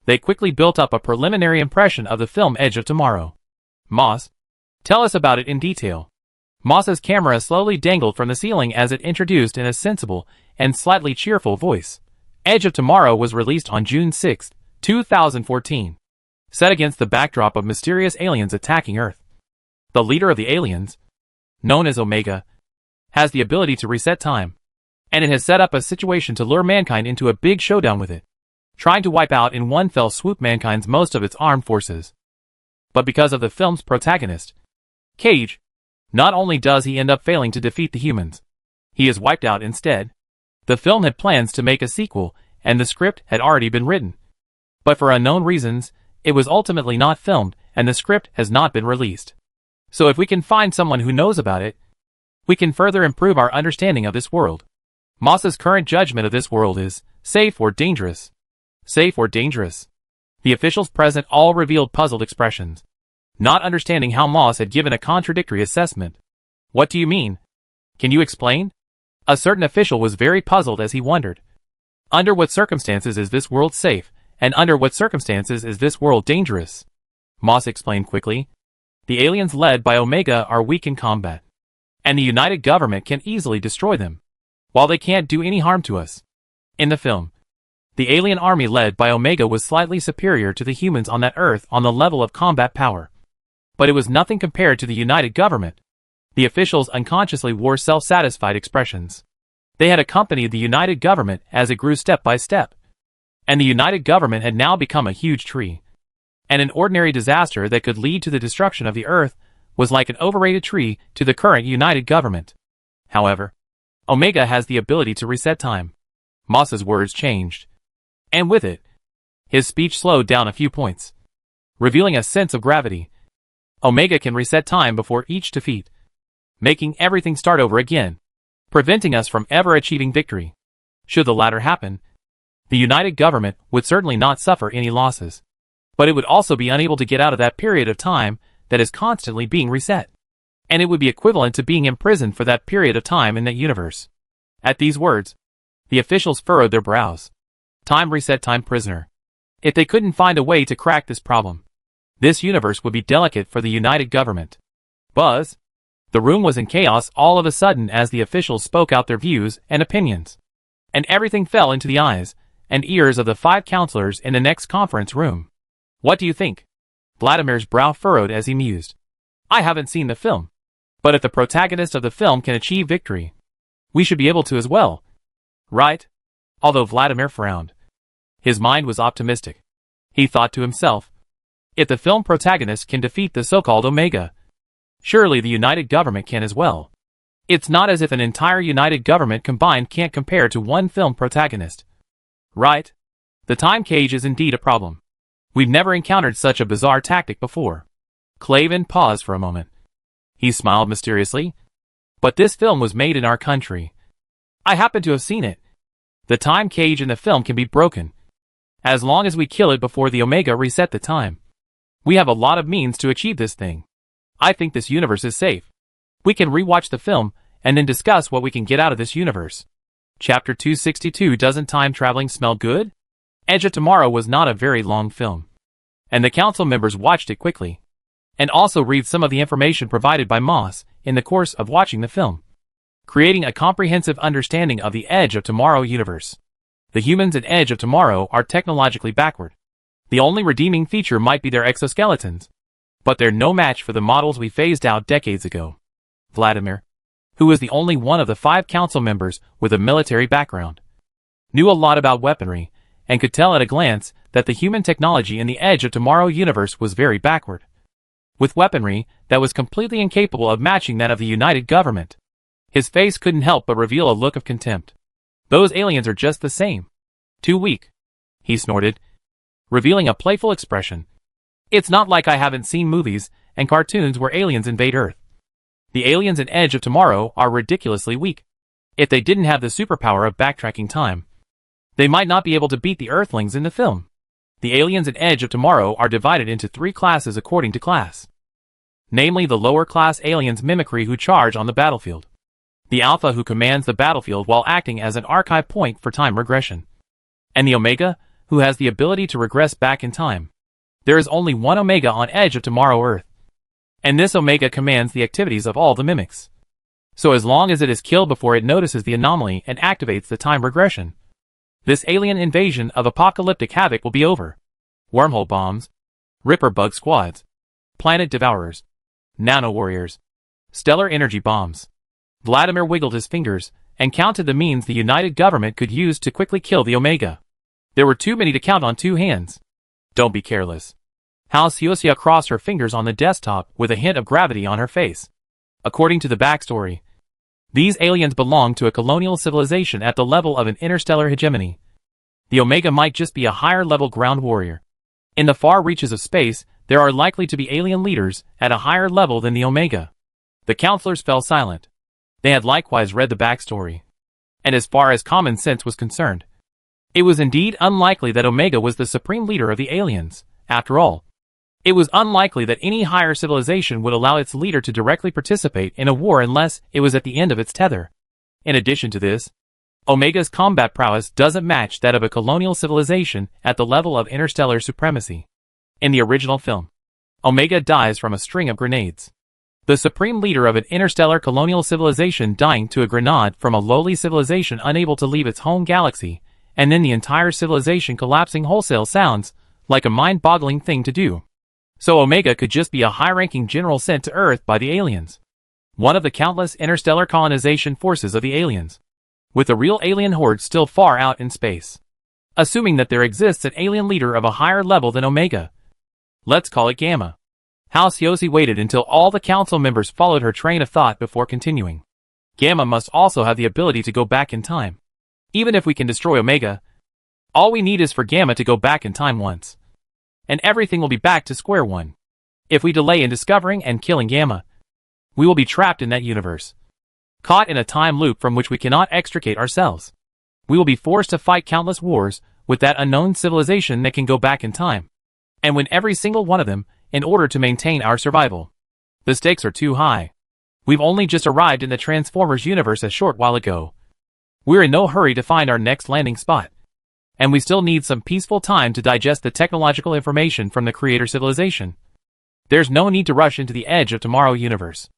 [SPEAKER 1] They quickly built up a preliminary impression of the film Edge of Tomorrow. Moss, tell us about it in detail. Moss's camera slowly dangled from the ceiling as it introduced in a sensible and slightly cheerful voice. Edge of Tomorrow was released on June 6, 2014. Set against the backdrop of mysterious aliens attacking Earth. The leader of the aliens, known as Omega, has the ability to reset time, and it has set up a situation to lure mankind into a big showdown with it, trying to wipe out in one fell swoop mankind's most of its armed forces. But because of the film's protagonist, Cage, not only does he end up failing to defeat the humans, he is wiped out instead. The film had plans to make a sequel, and the script had already been written. But for unknown reasons, it was ultimately not filmed, and the script has not been released. So if we can find someone who knows about it, we can further improve our understanding of this world. Moss's current judgment of this world is safe or dangerous. Safe or dangerous. The officials present all revealed puzzled expressions, not understanding how Moss had given a contradictory assessment. What do you mean? Can you explain? A certain official was very puzzled as he wondered. Under what circumstances is this world safe, and under what circumstances is this world dangerous? Moss explained quickly. The aliens led by Omega are weak in combat, and the United Government can easily destroy them, while they can't do any harm to us. In the film, the alien army led by Omega was slightly superior to the humans on that Earth on the level of combat power. But it was nothing compared to the United Government. The officials unconsciously wore self-satisfied expressions. They had accompanied the United Government as it grew step by step. And the United Government had now become a huge tree. And an ordinary disaster that could lead to the destruction of the Earth was like an overrated tree to the current United Government. However, Omega has the ability to reset time. Moss's words changed. And with it, his speech slowed down a few points, revealing a sense of gravity. Omega can reset time before each defeat, making everything start over again, preventing us from ever achieving victory. Should the latter happen, the United Government would certainly not suffer any losses, but it would also be unable to get out of that period of time that is constantly being reset, and it would be equivalent to being imprisoned for that period of time in that universe. At these words, the officials furrowed their brows. Time reset, time prisoner. If they couldn't find a way to crack this problem, this universe would be delicate for the United Government. Buzz. The room was in chaos all of a sudden as the officials spoke out their views and opinions. And everything fell into the eyes and ears of the 5 counselors in the next conference room. What do you think? Vladimir's brow furrowed as he mused. I haven't seen the film. But if the protagonist of the film can achieve victory, we should be able to as well. right? Although Vladimir frowned. His mind was optimistic. He thought to himself, if the film protagonist can defeat the so-called Omega, surely the United Government can as well. It's not as if an entire United Government combined can't compare to one film protagonist. Right? The time cage is indeed a problem. We've never encountered such a bizarre tactic before. Clavin paused for a moment. He smiled mysteriously. But this film was made in our country. I happen to have seen it. The time cage in the film can be broken, as long as we kill it before the Omega reset the time. We have a lot of means to achieve this thing. I think this universe is safe. We can rewatch the film, and then discuss what we can get out of this universe. Chapter 262. Doesn't time traveling smell good? Edge of Tomorrow was not a very long film, and the council members watched it quickly, and also read some of the information provided by Moss in the course of watching the film, creating a comprehensive understanding of the Edge of Tomorrow universe. The humans in Edge of Tomorrow are technologically backward. The only redeeming feature might be their exoskeletons, but they're no match for the models we phased out decades ago. Vladimir, who was the only one of the 5 council members with a military background, knew a lot about weaponry, and could tell at a glance that the human technology in the Edge of Tomorrow universe was very backward, with weaponry that was completely incapable of matching that of the United Government. His face couldn't help but reveal a look of contempt. Those aliens are just the same. Too weak, he snorted, revealing a playful expression. It's not like I haven't seen movies and cartoons where aliens invade Earth. The aliens in Edge of Tomorrow are ridiculously weak. If they didn't have the superpower of backtracking time, they might not be able to beat the Earthlings in the film. The aliens in Edge of Tomorrow are divided into 3 classes according to class. Namely, the lower class aliens mimicry who charge on the battlefield, the Alpha who commands the battlefield while acting as an archive point for time regression, and the Omega who has the ability to regress back in time. There is only one Omega on Edge of Tomorrow Earth, and this Omega commands the activities of all the mimics. So as long as it is killed before it notices the anomaly and activates the time regression, this alien invasion of apocalyptic havoc will be over. Wormhole bombs, Ripper bug squads, planet devourers, nano warriors, stellar energy bombs. Vladimir wiggled his fingers and counted the means the United Government could use to quickly kill the Omega. There were too many to count on 2 hands. Don't be careless. Halcyosia crossed her fingers on the desktop with a hint of gravity on her face. According to the backstory, these aliens belong to a colonial civilization at the level of an interstellar hegemony. The Omega might just be a higher-level ground warrior. In the far reaches of space, there are likely to be alien leaders at a higher level than the Omega. The counselors fell silent. They had likewise read the backstory, and as far as common sense was concerned, it was indeed unlikely that Omega was the supreme leader of the aliens. After all, it was unlikely that any higher civilization would allow its leader to directly participate in a war unless it was at the end of its tether. In addition to this, Omega's combat prowess doesn't match that of a colonial civilization at the level of interstellar supremacy. In the original film, Omega dies from a string of grenades. The supreme leader of an interstellar colonial civilization dying to a grenade from a lowly civilization unable to leave its home galaxy, and then the entire civilization collapsing wholesale sounds like a mind-boggling thing to do. So Omega could just be a high-ranking general sent to Earth by the aliens, one of the countless interstellar colonization forces of the aliens, with the real alien horde still far out in space. Assuming that there exists an alien leader of a higher level than Omega. Let's call it Gamma. Halcyosi waited until all the council members followed her train of thought before continuing. Gamma must also have the ability to go back in time. Even if we can destroy Omega, all we need is for Gamma to go back in time once, and everything will be back to square one. If we delay in discovering and killing Gamma, we will be trapped in that universe, caught in a time loop from which we cannot extricate ourselves. We will be forced to fight countless wars with that unknown civilization that can go back in time, and win every single one of them in order to maintain our survival. The stakes are too high. We've only just arrived in the Transformers universe a short while ago. We're in no hurry to find our next landing spot, and we still need some peaceful time to digest the technological information from the creator civilization. There's no need to rush into the Edge of Tomorrow universe.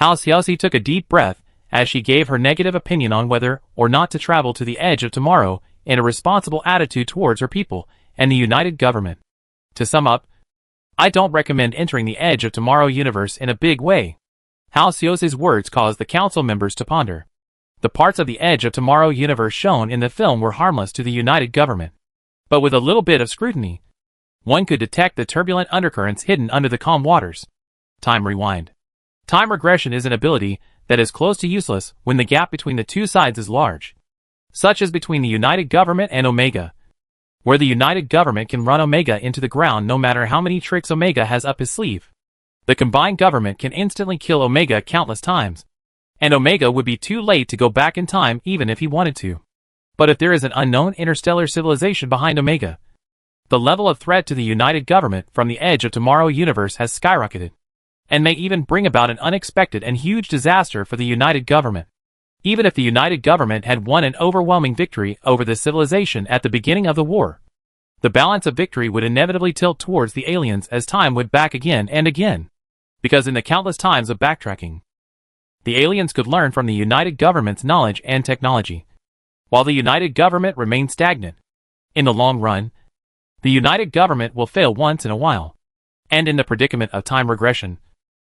[SPEAKER 1] Halcyosi took a deep breath as she gave her negative opinion on whether or not to travel to the Edge of Tomorrow in a responsible attitude towards her people and the United Government. To sum up, I don't recommend entering the Edge of Tomorrow universe in a big way. Halcyosi's words caused the council members to ponder. The parts of the Edge of Tomorrow universe shown in the film were harmless to the United Government. But with a little bit of scrutiny, one could detect the turbulent undercurrents hidden under the calm waters. Time rewind. Time regression is an ability that is close to useless when the gap between the two sides is large, such as between the United Government and Omega, where the United Government can run Omega into the ground no matter how many tricks Omega has up his sleeve. The combined government can instantly kill Omega countless times, and Omega would be too late to go back in time even if he wanted to. But if there is an unknown interstellar civilization behind Omega, the level of threat to the United Government from the Edge of Tomorrow universe has skyrocketed, and may even bring about an unexpected and huge disaster for the United Government. Even if the United Government had won an overwhelming victory over the civilization at the beginning of the war, the balance of victory would inevitably tilt towards the aliens as time went back again and again, because in the countless times of backtracking, the aliens could learn from the United Government's knowledge and technology, while the United Government remained stagnant. In the long run, the United Government will fail once in a while, and in the predicament of time regression,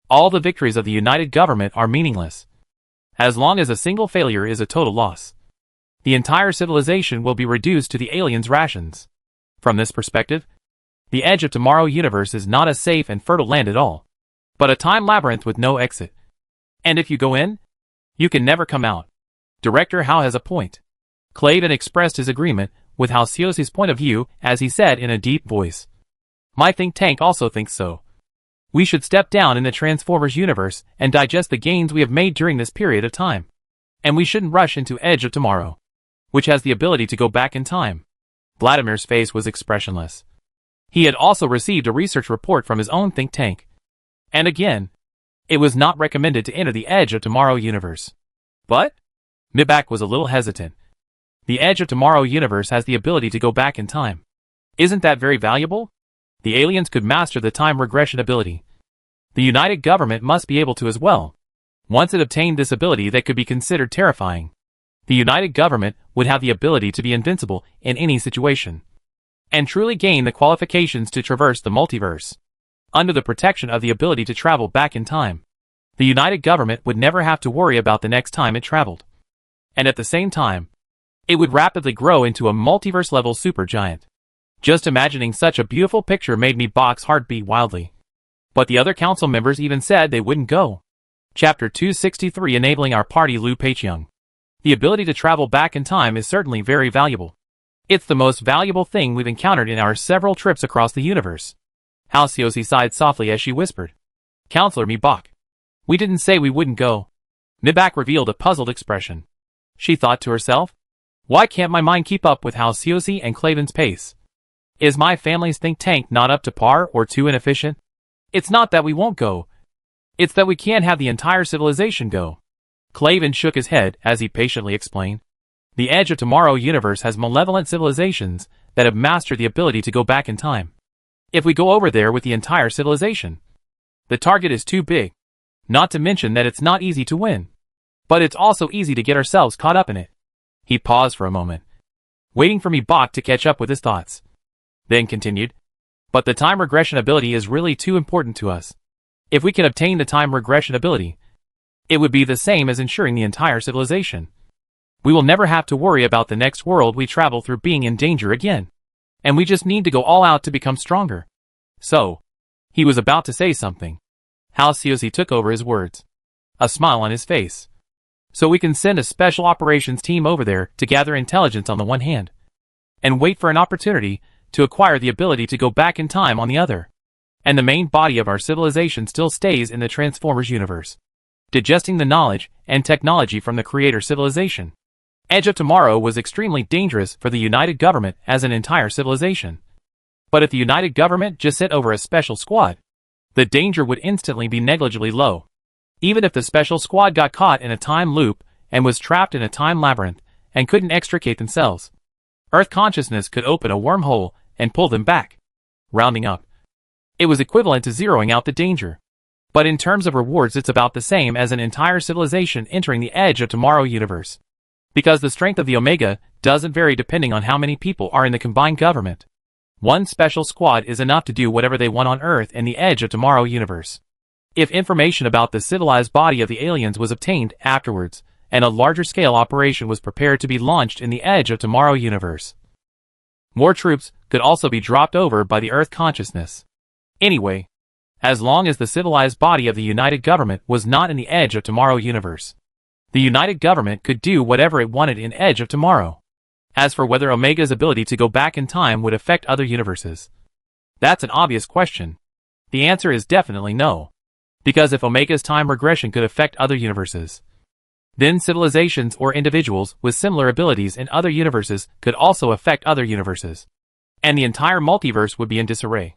[SPEAKER 1] all the victories of the United Government are meaningless. As long as a single failure is a total loss, the entire civilization will be reduced to the aliens' rations. From this perspective, the Edge of Tomorrow universe is not a safe and fertile land at all, but a time labyrinth with no exit. And if you go in, you can never come out. Director Howe has a point. Clavin expressed his agreement with Halcyos's point of view as he said in a deep voice, "My think tank also thinks so. We should step down in the Transformers universe and digest the gains we have made during this period of time. And we shouldn't rush into Edge of Tomorrow, which has the ability to go back in time." Vladimir's face was expressionless. He had also received a research report from his own think tank. And again, it was not recommended to enter the Edge of Tomorrow universe. But? Mibak was a little hesitant. The Edge of Tomorrow universe has the ability to go back in time. Isn't that very valuable? The aliens could master the time regression ability. The United Government must be able to as well. Once it obtained this ability that could be considered terrifying, the United Government would have the ability to be invincible in any situation, and truly gain the qualifications to traverse the multiverse. Under the protection of the ability to travel back in time, the United Government would never have to worry about the next time it traveled. And at the same time, it would rapidly grow into a multiverse-level supergiant. Just imagining such a beautiful picture made me box heart beat wildly. But the other council members even said they wouldn't go. Chapter 263 Enabling Our Party Lu Peiqiang. The ability to travel back in time is certainly very valuable. It's the most valuable thing we've encountered in our several trips across the universe. Halcyosi sighed softly as she whispered, "Counselor Mibak, we didn't say we wouldn't go." Mibak revealed a puzzled expression. She thought to herself, "Why can't my mind keep up with Halcyosi and Clavin's pace? Is my family's think tank not up to par or too inefficient? It's not that we won't go. It's that we can't have the entire civilization go." Clavin shook his head as he patiently explained. The Edge of Tomorrow universe has malevolent civilizations that have mastered the ability to go back in time. If we go over there with the entire civilization, the target is too big. Not to mention that it's not easy to win. But it's also easy to get ourselves caught up in it. He paused for a moment, waiting for Mibak to catch up with his thoughts. Then continued, "But the time regression ability is really too important to us. If we can obtain the time regression ability, it would be the same as ensuring the entire civilization. We will never have to worry about the next world we travel through being in danger again. And we just need to go all out to become stronger." So, he was about to say something. Halcyosi took over his words, a smile on his face. "So we can send a special operations team over there to gather intelligence on the one hand, and wait for an opportunity to acquire the ability to go back in time on the other. And the main body of our civilization still stays in the Transformers universe, digesting the knowledge and technology from the creator civilization." Edge of Tomorrow was extremely dangerous for the United Government as an entire civilization. But if the United Government just sent over a special squad, the danger would instantly be negligibly low. Even if the special squad got caught in a time loop and was trapped in a time labyrinth and couldn't extricate themselves, Earth consciousness could open a wormhole and pull them back. Rounding up, it was equivalent to zeroing out the danger. But in terms of rewards, it's about the same as an entire civilization entering the Edge of Tomorrow universe. Because the strength of the Omega doesn't vary depending on how many people are in the combined government. One special squad is enough to do whatever they want on Earth in the Edge of Tomorrow universe. If information about the civilized body of the aliens was obtained afterwards, and a larger-scale operation was prepared to be launched in the Edge of Tomorrow universe. More troops could also be dropped over by the Earth consciousness. Anyway, as long as the civilized body of the United Government was not in the Edge of Tomorrow universe, the United Government could do whatever it wanted in Edge of Tomorrow. As for whether Omega's ability to go back in time would affect other universes, that's an obvious question. The answer is definitely no. Because if Omega's time regression could affect other universes, then civilizations or individuals with similar abilities in other universes could also affect other universes. And the entire multiverse would be in disarray,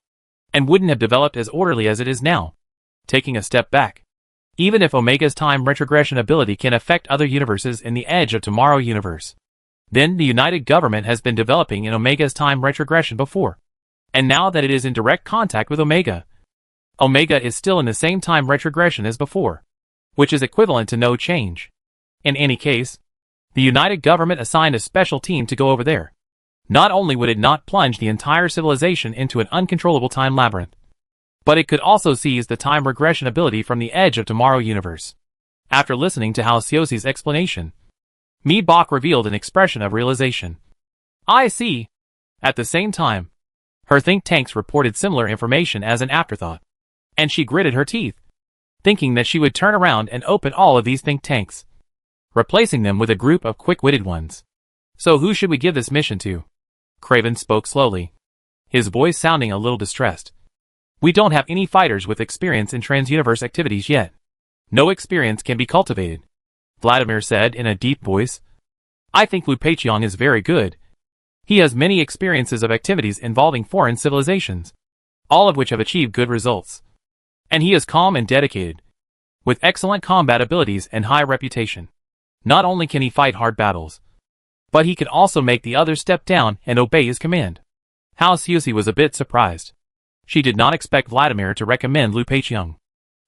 [SPEAKER 1] and wouldn't have developed as orderly as it is now. Taking a step back, even if Omega's time retrogression ability can affect other universes in the Edge of Tomorrow universe, then the United Government has been developing in Omega's time retrogression before. And now that it is in direct contact with Omega, Omega is still in the same time retrogression as before, which is equivalent to no change. In any case, the United Government assigned a special team to go over there. Not only would it not plunge the entire civilization into an uncontrollable time labyrinth, but it could also seize the time regression ability from the Edge of Tomorrow universe. After listening to Halcyos's explanation, Mi-Bok revealed an expression of realization. I see. At the same time, her think tanks reported similar information as an afterthought, and she gritted her teeth, thinking that she would turn around and open all of these think tanks, replacing them with a group of quick-witted ones. So who should we give this mission to? Craven spoke slowly, his voice sounding a little distressed. We don't have any fighters with experience in trans-universe activities yet. No experience can be cultivated, Vladimir said in a deep voice. I think Lu Peiqiang is very good. He has many experiences of activities involving foreign civilizations, all of which have achieved good results. And he is calm and dedicated, with excellent combat abilities and high reputation. Not only can he fight hard battles, but he can also make the others step down and obey his command. Halcyone was a bit surprised. She did not expect Vladimir to recommend Lu Peiqiang,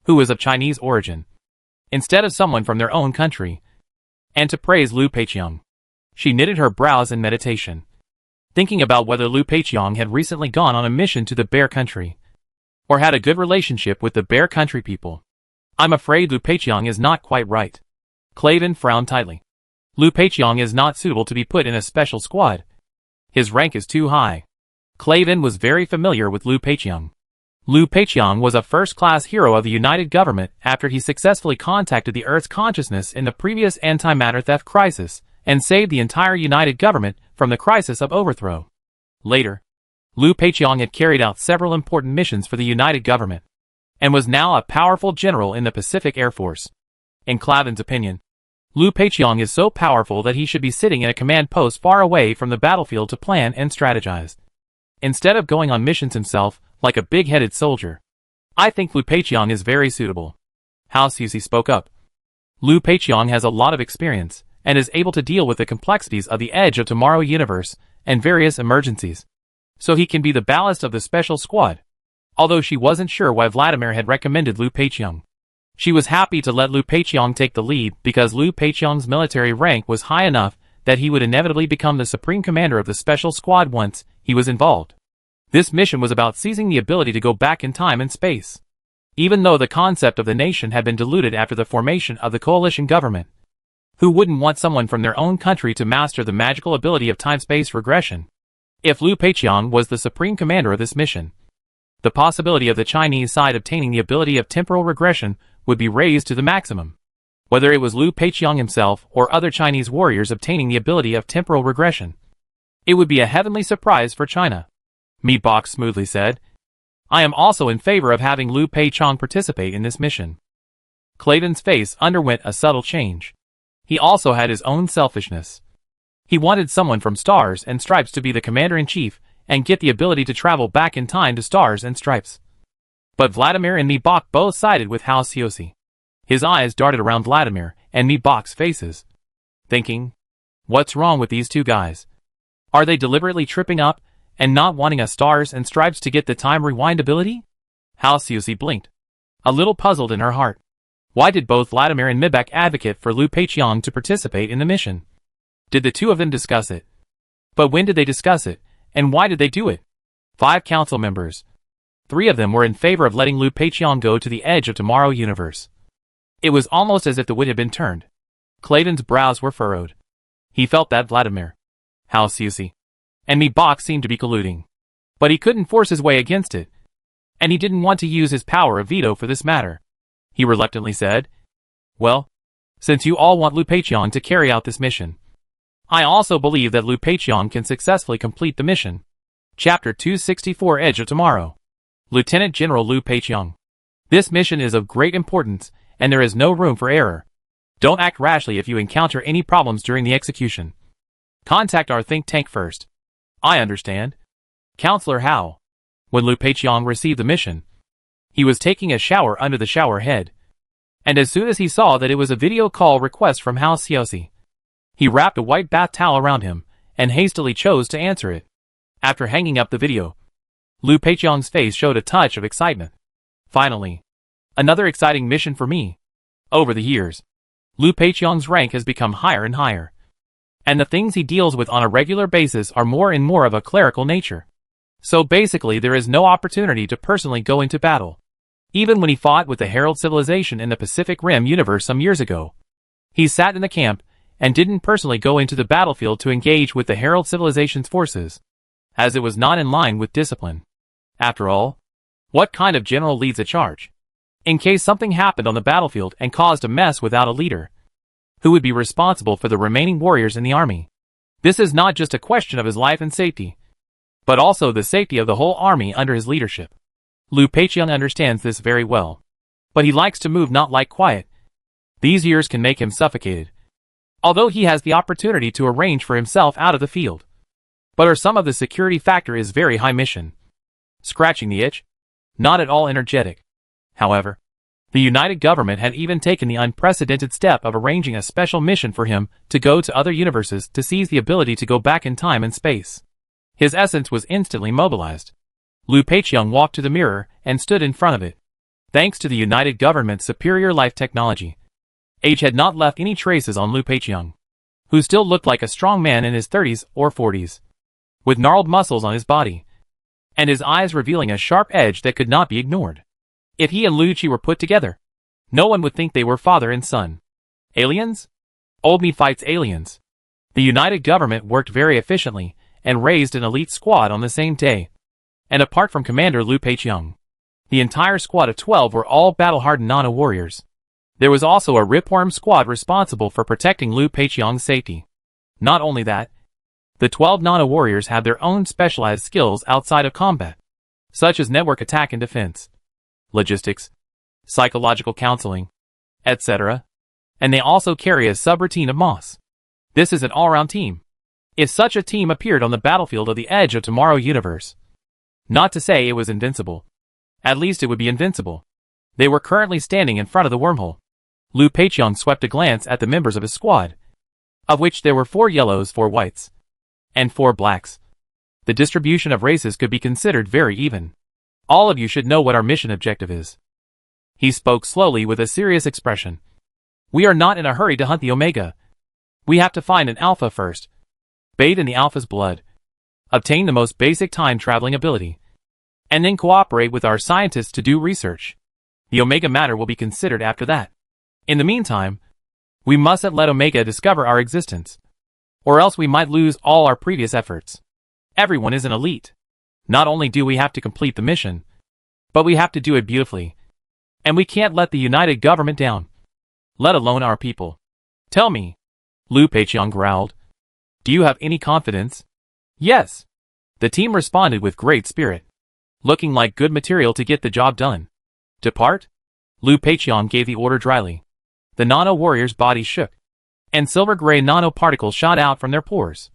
[SPEAKER 1] who was of Chinese origin, instead of someone from their own country, and to praise Lu Peiqiang. She knitted her brows in meditation, thinking about whether Lu Peiqiang had recently gone on a mission to the Bear Country, or had a good relationship with the Bear Country people. I'm afraid Lu Peiqiang is not quite right. Clavin frowned tightly. Lu Peiqiang is not suitable to be put in a special squad. His rank is too high. Clavin was very familiar with Lu Peiqiang. Lu Peiqiang was a first-class hero of the United Government after he successfully contacted the Earth's consciousness in the previous antimatter theft crisis and saved the entire United Government from the crisis of overthrow. Later, Lu Peiqiang had carried out several important missions for the United Government, and was now a powerful general in the Pacific Air Force. In Clavin's opinion, Lu Peiqiang is so powerful that he should be sitting in a command post far away from the battlefield to plan and strategize, instead of going on missions himself like a big-headed soldier. I think Lu Peiqiang is very suitable. Halcyone spoke up. Lu Peiqiang has a lot of experience, and is able to deal with the complexities of the Edge of Tomorrow universe and various emergencies, so he can be the ballast of the special squad. Although she wasn't sure why Vladimir had recommended Lu Peiqiang, she was happy to let Lu Peiqiang take the lead because Lu Peiqiang's military rank was high enough that he would inevitably become the supreme commander of the special squad once he was involved. This mission was about seizing the ability to go back in time and space. Even though the concept of the nation had been diluted after the formation of the coalition government, who wouldn't want someone from their own country to master the magical ability of time-space regression? If Lu Peiqiang was the supreme commander of this mission, the possibility of the Chinese side obtaining the ability of temporal regression would be raised to the maximum. Whether it was Lu Peiqiang himself or other Chinese warriors obtaining the ability of temporal regression, it would be a heavenly surprise for China. Mi-Bok smoothly said, I am also in favor of having Lu Peiqiang participate in this mission. Clavin's face underwent a subtle change. He also had his own selfishness. He wanted someone from Stars and Stripes to be the commander-in-chief and get the ability to travel back in time to Stars and Stripes. But Vladimir and Mi-Bok both sided with Halcyone. His eyes darted around Vladimir and Mi-Bok's faces, thinking, what's wrong with these two guys? Are they deliberately tripping up and not wanting a Stars and Stripes to get the time rewind ability? Halcyone blinked, a little puzzled in her heart. Why did both Vladimir and Mi-Bok advocate for Lu Peiqiang to participate in the mission? Did the two of them discuss it? But when did they discuss it, and why did they do it? 5 council members. 3 of them were in favor of letting Lu Peiqiang go to the Edge of Tomorrow universe. It was almost as if the wind had been turned. Clayton's brows were furrowed. He felt that Vladimir, Halsey, and Mibok seemed to be colluding. But he couldn't force his way against it. And he didn't want to use his power of veto for this matter. He reluctantly said, "Well, since you all want Lu Peiqiang to carry out this mission, I also believe that Lu Peiqiang can successfully complete the mission." Chapter 264 Edge of Tomorrow. Lieutenant General Lu Peiqiang. This mission is of great importance, and there is no room for error. Don't act rashly if you encounter any problems during the execution. Contact our think tank first. I understand. Counselor Hao. When Lu Peiqiang received the mission, he was taking a shower under the shower head. And as soon as he saw that it was a video call request from Hao Xiaoxi, he wrapped a white bath towel around him and hastily chose to answer it. After hanging up the video, Lu Peiqiang's face showed a touch of excitement. Finally, another exciting mission for me. Over the years, Lu Peiqiang's rank has become higher and higher, and the things he deals with on a regular basis are more and more of a clerical nature. So basically there is no opportunity to personally go into battle. Even when he fought with the Herald civilization in the Pacific Rim universe some years ago, he sat in the camp and didn't personally go into the battlefield to engage with the Herald civilization's forces, as it was not in line with discipline. After all, what kind of general leads a charge? In case something happened on the battlefield and caused a mess without a leader, who would be responsible for the remaining warriors in the army? This is not just a question of his life and safety, but also the safety of the whole army under his leadership. Lu Peiqiang understands this very well, but he likes to move, not like quiet. These years can make him suffocated, although he has the opportunity to arrange for himself out of the field. But some of the security factor is very high mission. Scratching the itch? Not at all energetic. However, the United Government had even taken the unprecedented step of arranging a special mission for him to go to other universes to seize the ability to go back in time and space. His essence was instantly mobilized. Lu Peiqiang walked to the mirror and stood in front of it. Thanks to the United Government's superior life technology, age had not left any traces on Lu Peiqiang, who still looked like a strong man in his 30s or 40s, with gnarled muscles on his body, and his eyes revealing a sharp edge that could not be ignored. If he and Lu Qi were put together, no one would think they were father and son. Aliens? Old Me fights aliens. The United Government worked very efficiently and raised an elite squad on the same day. And apart from Commander Lu Peiqiang, the entire squad of 12 were all battle-hardened Nano warriors. There was also a Ripworm squad responsible for protecting Lu Peiqiang's safety. Not only that, the 12 Nano warriors have their own specialized skills outside of combat, such as network attack and defense, logistics, psychological counseling, etc. And they also carry a subroutine of Moss. This is an all-round team. If such a team appeared on the battlefield of the Edge of Tomorrow universe, not to say it was invincible, at least it would be invincible. They were currently standing in front of the wormhole. Lu Peiqiang swept a glance at the members of his squad, of which there were 4 yellows, 4 whites, and 4 blacks. The distribution of races could be considered very even. All of you should know what our mission objective is. He spoke slowly with a serious expression. We are not in a hurry to hunt the Omega. We have to find an Alpha first, bathe in the Alpha's blood, obtain the most basic time-traveling ability, and then cooperate with our scientists to do research. The Omega matter will be considered after that. In the meantime, we mustn't let Omega discover our existence, or else we might lose all our previous efforts. Everyone is an elite. Not only do we have to complete the mission, but we have to do it beautifully. And we can't let the United Government down, let alone our people. Tell me, Lu Peiqiang growled, do you have any confidence? Yes. The team responded with great spirit, looking like good material to get the job done. Depart? Lu Peiqiang gave the order dryly. The Nano warriors' bodies shook, and silver-gray nanoparticles shot out from their pores,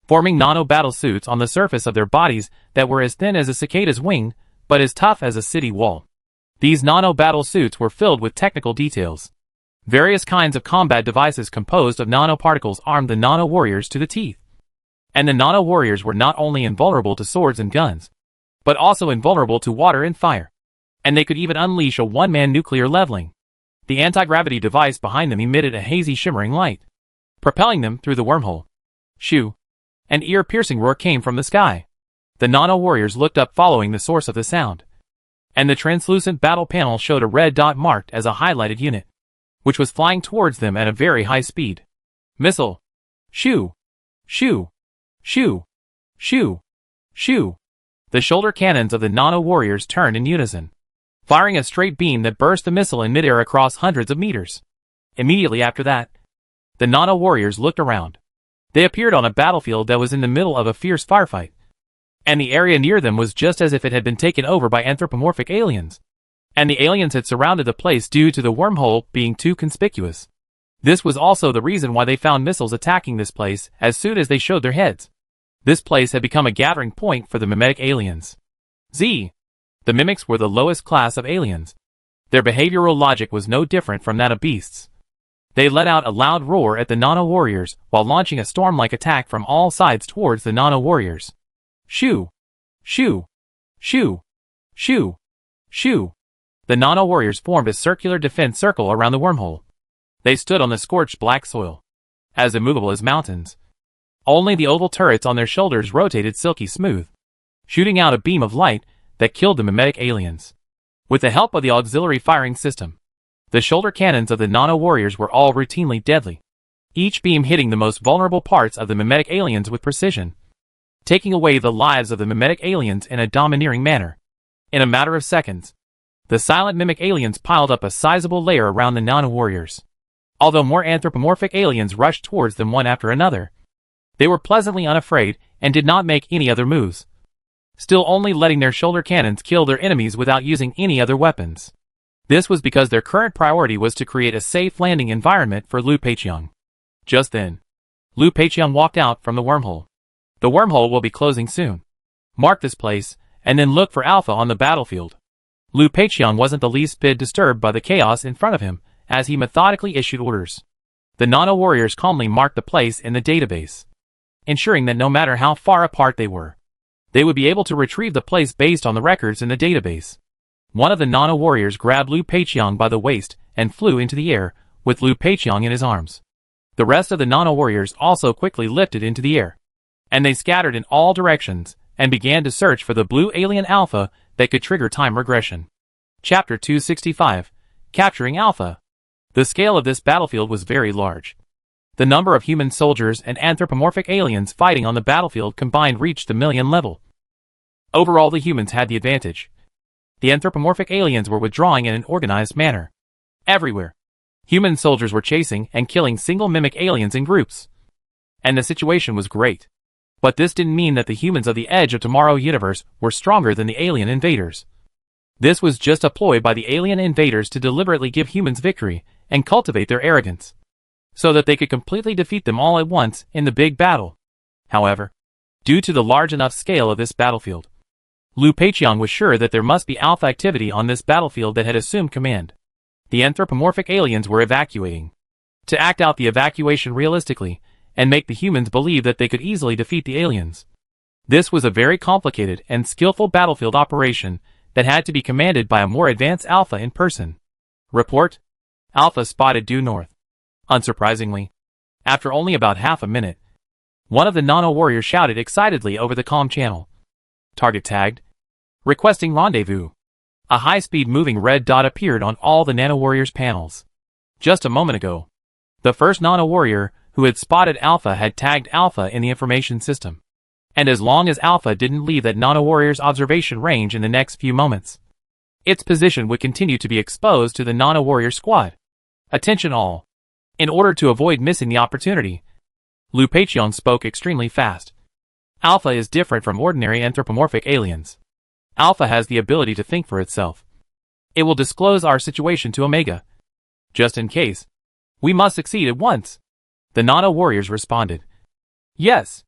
[SPEAKER 1] forming nano-battle suits on the surface of their bodies that were as thin as a cicada's wing, but as tough as a city wall. These nano-battle suits were filled with technical details. Various kinds of combat devices composed of nanoparticles armed the Nano warriors to the teeth. And the Nano warriors were not only invulnerable to swords and guns, but also invulnerable to water and fire. And they could even unleash a one-man nuclear leveling. The anti-gravity device behind them emitted a hazy shimmering light, propelling them through the wormhole. Shoo! An ear-piercing roar came from the sky. The Nano warriors looked up following the source of the sound, and the translucent battle panel showed a red dot marked as a highlighted unit. which was flying towards them at a very high speed. Missile! Shoo! Shoo! Shoo! Shoo! Shoo! The shoulder cannons of the Nano warriors turned in unison, firing a straight beam that burst the missile in midair across hundreds of meters. Immediately after that, the Nano warriors looked around. They appeared on a battlefield that was in the middle of a fierce firefight, and the area near them was just as if it had been taken over by anthropomorphic aliens, and the aliens had surrounded the place due to the wormhole being too conspicuous. This was also the reason why they found missiles attacking this place as soon as they showed their heads. This place had become a gathering point for the mimetic aliens. The mimics were the lowest class of aliens. Their behavioral logic was no different from that of beasts. They let out a loud roar at the Nano warriors while launching a storm-like attack from all sides towards the Nano warriors. Shoo! Shoo! Shoo! Shoo! Shoo! The Nano warriors formed a circular defense circle around the wormhole. They stood on the scorched black soil, as immovable as mountains. Only the oval turrets on their shoulders rotated silky smooth, shooting out a beam of light that killed the mimetic aliens. With the help of the auxiliary firing system, the shoulder cannons of the Nano warriors were all routinely deadly, each beam hitting the most vulnerable parts of the mimetic aliens with precision, taking away the lives of the mimetic aliens in a domineering manner. In a matter of seconds, the silent mimic aliens piled up a sizable layer around the Nano warriors. Although more anthropomorphic aliens rushed towards them one after another, they were pleasantly unafraid and did not make any other moves, still only letting their shoulder cannons kill their enemies without using any other weapons. This was because their current priority was to create a safe landing environment for Lu Peiqiang. Just then, Lu Peiqiang walked out from the wormhole. The wormhole will be closing soon. Mark this place, and then look for Alpha on the battlefield. Lu Peiqiang wasn't the least bit disturbed by the chaos in front of him, as he methodically issued orders. The Nano warriors calmly marked the place in the database, ensuring that no matter how far apart they were, they would be able to retrieve the place based on the records in the database. One of the Nano warriors grabbed Lu Peiqiang by the waist and flew into the air, with Lu Peiqiang in his arms. The rest of the Nano warriors also quickly lifted into the air, and they scattered in all directions and began to search for the blue alien Alpha that could trigger time regression. Chapter 265, Capturing Alpha. The scale of this battlefield was very large. The number of human soldiers and anthropomorphic aliens fighting on the battlefield combined reached the million level. Overall, the humans had the advantage. The anthropomorphic aliens were withdrawing in an organized manner. Everywhere, human soldiers were chasing and killing single mimic aliens in groups. And the situation was great. But this didn't mean that the humans of the Edge of Tomorrow universe were stronger than the alien invaders. This was just a ploy by the alien invaders to deliberately give humans victory and cultivate their arrogance, so that they could completely defeat them all at once in the big battle. However, due to the large enough scale of this battlefield, Lu Peiqiang was sure that there must be Alpha activity on this battlefield that had assumed command. The anthropomorphic aliens were evacuating. To act out the evacuation realistically, and make the humans believe that they could easily defeat the aliens. This was a very complicated and skillful battlefield operation that had to be commanded by a more advanced Alpha in person. Report: Alpha spotted due north. Unsurprisingly, after only about half a minute, one of the Nano warriors shouted excitedly over the comm channel. Target tagged. Requesting rendezvous. A high-speed moving red dot appeared on all the Nano warriors' panels. Just a moment ago, the first Nano warrior who had spotted Alpha had tagged Alpha in the information system. And as long as Alpha didn't leave that Nano warrior's observation range in the next few moments, its position would continue to be exposed to the Nano warrior squad. Attention all. In order to avoid missing the opportunity, Lu Peiqiang spoke extremely fast. Alpha is different from ordinary anthropomorphic aliens. Alpha has the ability to think for itself. It will disclose our situation to Omega. Just in case, we must succeed at once. The Nano warriors responded. Yes.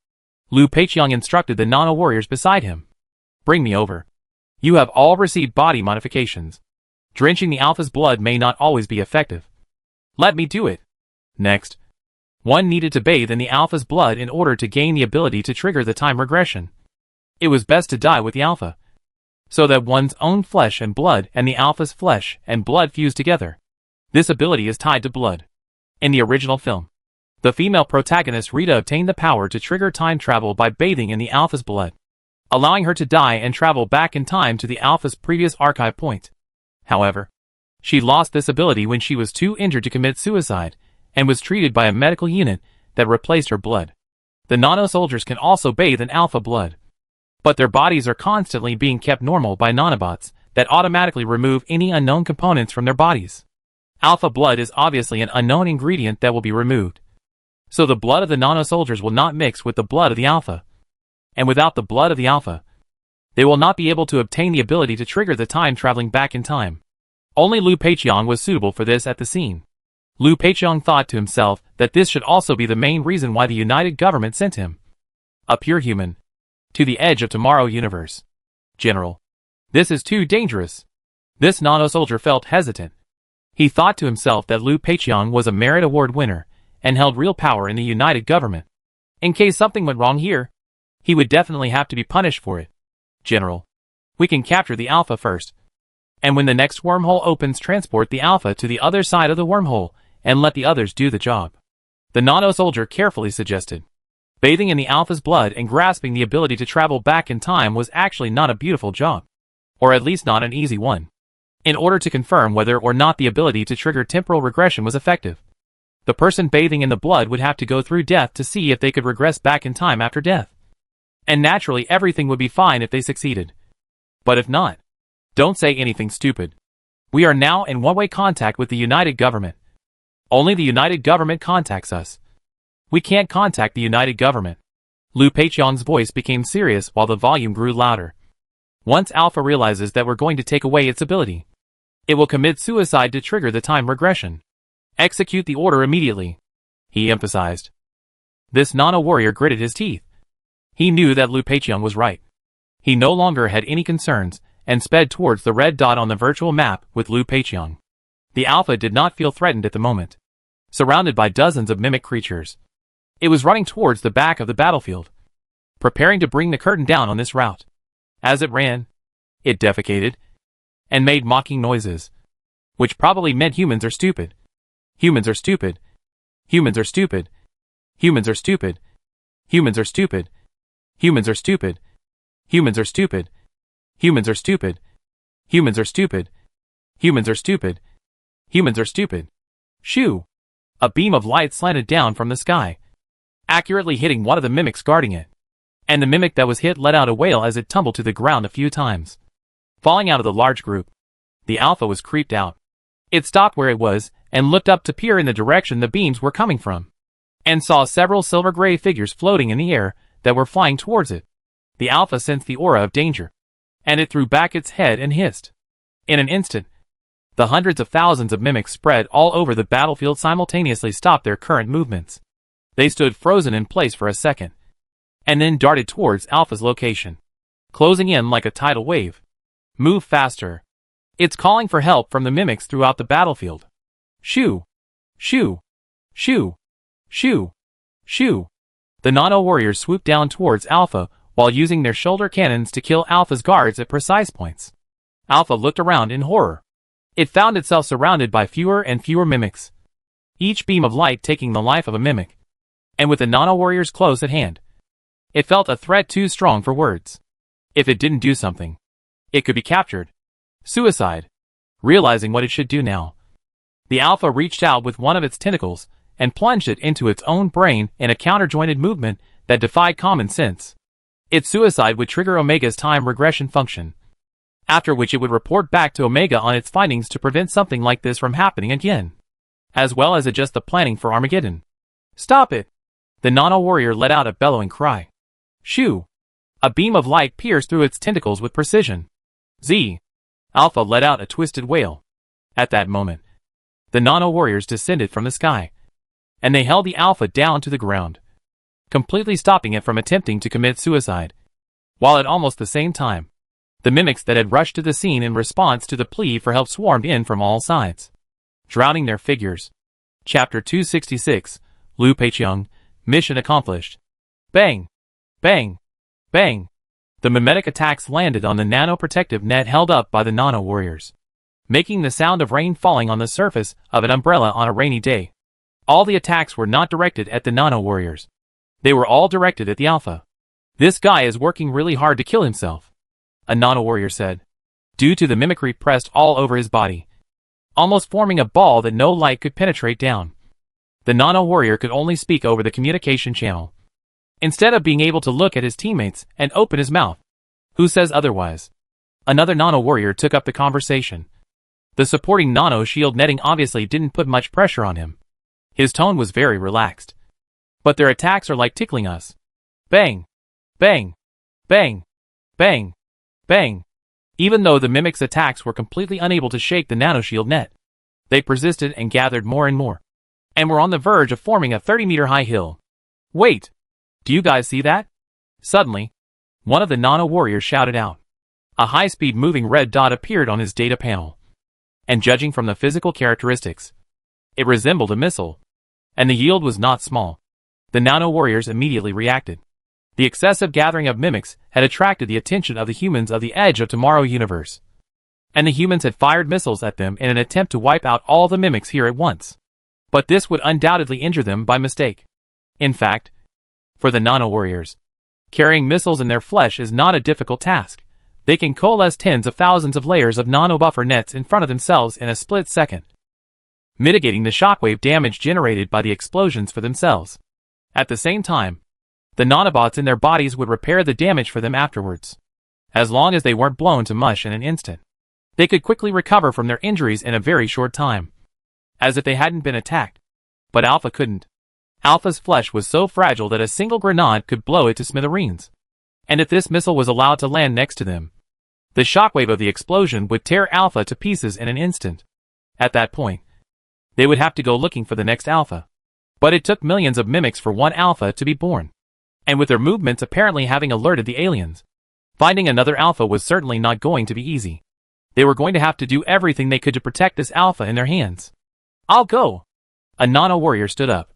[SPEAKER 1] Lu Peiqiang instructed the Nano warriors beside him. Bring me over. You have all received body modifications. Drenching the Alpha's blood may not always be effective. Let me do it. Next, one needed to bathe in the Alpha's blood in order to gain the ability to trigger the time regression. It was best to die with the Alpha, so that one's own flesh and blood and the Alpha's flesh and blood fuse together. This ability is tied to blood. In the original film, the female protagonist Rita obtained the power to trigger time travel by bathing in the Alpha's blood, allowing her to die and travel back in time to the Alpha's previous archive point. However, She lost this ability when she was too injured to commit suicide, and was treated by a medical unit that replaced her blood. The nano-soldiers can also bathe in alpha blood, but their bodies are constantly being kept normal by nanobots that automatically remove any unknown components from their bodies. Alpha blood is obviously an unknown ingredient that will be removed. So the blood of the nano-soldiers will not mix with the blood of the alpha. And without the blood of the alpha, they will not be able to obtain the ability to trigger the time traveling back in time. Only Liu Peiqiang was suitable for this at the scene. Liu Peiqiang thought to himself that this should also be the main reason why the United Government sent him, a pure human, to the edge of tomorrow universe. General, this is too dangerous. This nano-soldier felt hesitant. He thought to himself that Liu Peiqiang was a merit award winner and held real power in the United Government. In case something went wrong here, he would definitely have to be punished for it. General, we can capture the alpha first, and when the next wormhole opens, transport the alpha to the other side of the wormhole and let the others do the job. The nano-soldier carefully suggested. Bathing in the alpha's blood and grasping the ability to travel back in time was actually not a beautiful job, or at least not an easy one. In order to confirm whether or not the ability to trigger temporal regression was effective, the person bathing in the blood would have to go through death to see if they could regress back in time after death. And naturally everything would be fine if they succeeded. But if not, don't say anything stupid. We are now in one-way contact with the United Government. Only the United Government contacts us. We can't contact the United Government. Liu Peiqiang's voice became serious while the volume grew louder. Once Alpha realizes that we're going to take away its ability, it will commit suicide to trigger the time regression. Execute the order immediately, he emphasized. This nano-warrior gritted his teeth. He knew that Liu Peiqiang was right. He no longer had any concerns, and sped towards the red dot on the virtual map with Liu Peiqiang. The Alpha did not feel threatened at the moment. Surrounded by dozens of mimic creatures, it was running towards the back of the battlefield, preparing to bring the curtain down on this route. As it ran, it defecated and made mocking noises, which probably meant humans are stupid. Humans are stupid. Humans are stupid. Humans are stupid. Humans are stupid. Humans are stupid. Humans are stupid. Humans are stupid. Humans are stupid. Humans are stupid. Humans are stupid. Shoo! A beam of light slanted down from the sky, accurately hitting one of the mimics guarding it. And the mimic that was hit let out a wail as it tumbled to the ground a few times. Falling out of the large group, the Alpha was creeped out. It stopped where it was and looked up to peer in the direction the beams were coming from, and saw several silver-gray figures floating in the air that were flying towards it. The Alpha sensed the aura of danger, and it threw back its head and hissed. In an instant, the hundreds of thousands of mimics spread all over the battlefield simultaneously stopped their current movements. They stood frozen in place for a second, and then darted towards Alpha's location, closing in like a tidal wave. Move faster. It's calling for help from the mimics throughout the battlefield. Shoo! Shoo! Shoo! Shoo! Shoo! The nano-warriors swooped down towards Alpha while using their shoulder cannons to kill Alpha's guards at precise points. Alpha looked around in horror. It found itself surrounded by fewer and fewer mimics, each beam of light taking the life of a mimic. And with the nano-warriors close at hand, it felt a threat too strong for words. If it didn't do something, it could be captured. Suicide. Realizing what it should do now, the Alpha reached out with one of its tentacles and plunged it into its own brain in a counter-jointed movement that defied common sense. Its suicide would trigger Omega's time regression function, after which it would report back to Omega on its findings to prevent something like this from happening again, as well as adjust the planning for Armageddon. Stop it! The nano-warrior let out a bellowing cry. Shoo! A beam of light pierced through its tentacles with precision. Z! Alpha let out a twisted wail. At that moment, the nano-warriors descended from the sky, and they held the Alpha down to the ground, completely stopping it from attempting to commit suicide, while at almost the same time, the mimics that had rushed to the scene in response to the plea for help swarmed in from all sides, drowning their figures. Chapter 266, Liu Peiqiang, Mission Accomplished. Bang! Bang! Bang! The mimetic attacks landed on the nano-protective net held up by the nano-warriors, making the sound of rain falling on the surface of an umbrella on a rainy day. All the attacks were not directed at the nano-warriors. They were all directed at the Alpha. This guy is working really hard to kill himself, a nano-warrior said, due to the mimicry pressed all over his body. almost forming a ball that no light could penetrate down. The nano-warrior could only speak over the communication channel, instead of being able to look at his teammates and open his mouth. Who says otherwise? Another nano-warrior took up the conversation. The supporting nano-shield netting obviously didn't put much pressure on him. His tone was very relaxed. But their attacks are like tickling us. Bang! Bang! Bang! Bang! Bang! Even though the mimics' attacks were completely unable to shake the nano-shield net, they persisted and gathered more and more, and were on the verge of forming a 30-meter high hill. Wait! Do you guys see that? Suddenly, one of the nano-warriors shouted out. A high-speed moving red dot appeared on his data panel. And judging from the physical characteristics, it resembled a missile. And the yield was not small. The nano-warriors immediately reacted. The excessive gathering of mimics had attracted the attention of the humans of the Edge of Tomorrow universe. And the humans had fired missiles at them in an attempt to wipe out all the mimics here at once. But this would undoubtedly injure them by mistake. In fact, for the nano-warriors, carrying missiles in their flesh is not a difficult task. They can coalesce tens of thousands of layers of nano-buffer nets in front of themselves in a split second, mitigating the shockwave damage generated by the explosions for themselves. At the same time, the nanobots in their bodies would repair the damage for them afterwards. As long as they weren't blown to mush in an instant, they could quickly recover from their injuries in a very short time, as if they hadn't been attacked. But Alpha couldn't. Alpha's flesh was so fragile that a single grenade could blow it to smithereens. And if this missile was allowed to land next to them, the shockwave of the explosion would tear Alpha to pieces in an instant. At that point, they would have to go looking for the next Alpha. But it took millions of mimics for one Alpha to be born. And with their movements apparently having alerted the aliens, finding another Alpha was certainly not going to be easy. They were going to have to do everything they could to protect this Alpha in their hands. I'll go! A nano-warrior stood up,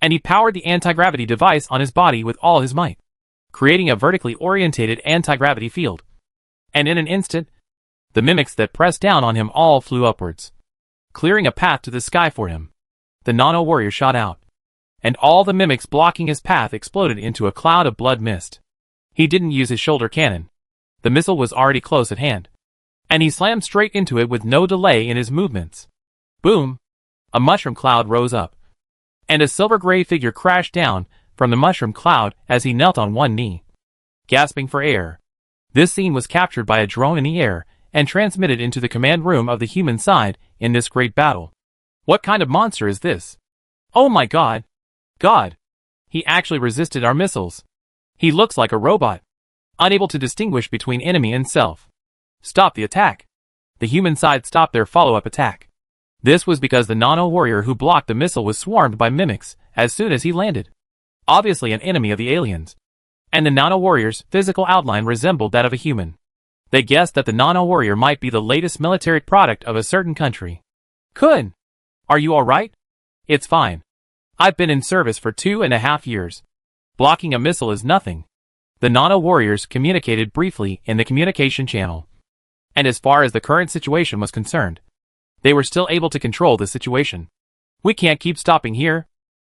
[SPEAKER 1] and he powered the anti-gravity device on his body with all his might, creating a vertically orientated anti-gravity field. And in an instant, the mimics that pressed down on him all flew upwards, clearing a path to the sky for him. The nano-warrior shot out, and all the mimics blocking his path exploded into a cloud of blood mist. He didn't use his shoulder cannon. The missile was already close at hand, and he slammed straight into it with no delay in his movements. Boom! A mushroom cloud rose up, and a silver-gray figure crashed down from the mushroom cloud as he knelt on one knee, gasping for air. This scene was captured by a drone in the air and transmitted into the command room of the human side in this great battle. What kind of monster is this? Oh my God! God! He actually resisted our missiles. He looks like a robot, unable to distinguish between enemy and self. Stop the attack! The human side stopped their follow-up attack. This was because the nano-warrior who blocked the missile was swarmed by mimics as soon as he landed. Obviously an enemy of the aliens. And the nano-warrior's physical outline resembled that of a human. They guessed that the nano-warrior might be the latest military product of a certain country. Kun! Are you alright? It's fine. I've been in service for 2.5 years. Blocking a missile is nothing. The nano-warriors communicated briefly in the communication channel. And as far as the current situation was concerned, they were still able to control the situation. We can't keep stopping here.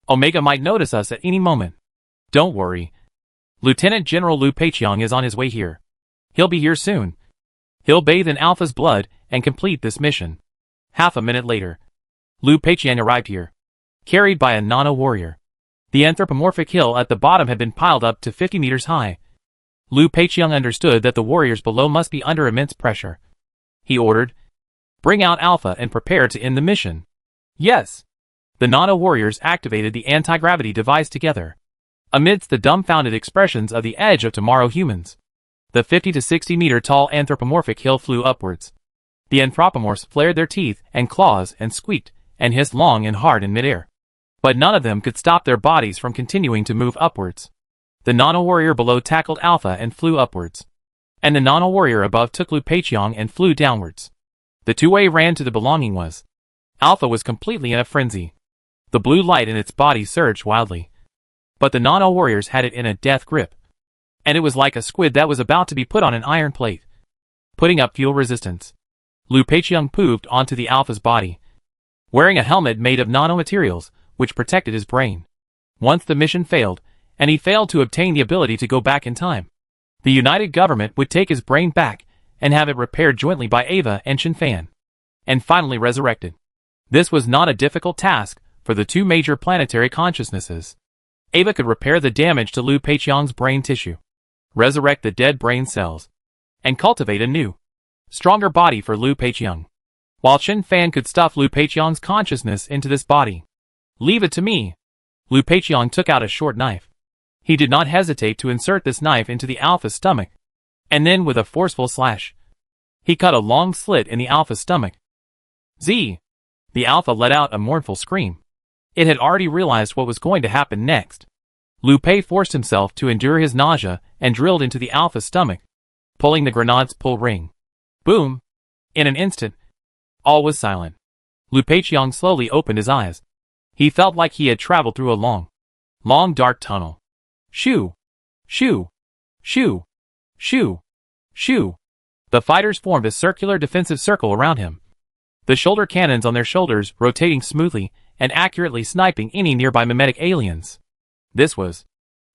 [SPEAKER 1] Omega might notice us at any moment. Don't worry. Lieutenant General Liu Peiqiang is on his way here. He'll be here soon. He'll bathe in Alpha's blood and complete this mission. Half a minute later, Liu Peiqiang arrived here, carried by a nano-warrior. The anthropomorphic hill at the bottom had been piled up to 50 meters high. Liu Peiqiang understood that the warriors below must be under immense pressure. He ordered, "Bring out Alpha and prepare to end the mission." Yes. The nano-warriors activated the anti-gravity device together. Amidst the dumbfounded expressions of the Edge of Tomorrow humans, the 50 to 60 meter tall anthropomorphic hill flew upwards. The anthropomorphs flared their teeth and claws and squeaked and hissed long and hard in midair. But none of them could stop their bodies from continuing to move upwards. The nano-warrior below tackled Alpha and flew upwards, and the nano-warrior above took Liu Peiqiang and flew downwards. The two-way ran to the belonging was. Alpha was completely in a frenzy. The blue light in its body surged wildly. But the nano-warriors had it in a death grip. And it was like a squid that was about to be put on an iron plate, putting up fuel resistance. Liu Peiqiang moved onto the Alpha's body, wearing a helmet made of nanomaterials, which protected his brain. Once the mission failed, and he failed to obtain the ability to go back in time, the United Government would take his brain back and have it repaired jointly by Ava and Shinfan. and finally resurrected. This was not a difficult task for the two major planetary consciousnesses. Ava could repair the damage to Lu Peiqiang's brain tissue, resurrect the dead brain cells, and cultivate a new, stronger body for Lu Peiqiang, while Chen Fan could stuff Lu Peiqiang's consciousness into this body. Leave it to me. Lu Peiqiang took out a short knife. He did not hesitate to insert this knife into the Alpha's stomach, and then with a forceful slash, he cut a long slit in the Alpha's stomach. Z! The Alpha let out a mournful scream. It had already realized what was going to happen next. Lu Pei forced himself to endure his nausea and drilled into the Alpha's stomach, pulling the grenade's pull ring. Boom! In an instant, all was silent. Lu Peiqiang slowly opened his eyes. He felt like he had traveled through a long dark tunnel. Shoo! Shoo! Shoo! Shoo! Shoo! The fighters formed a circular defensive circle around him, the shoulder cannons on their shoulders rotating smoothly and accurately sniping any nearby mimetic aliens. This was...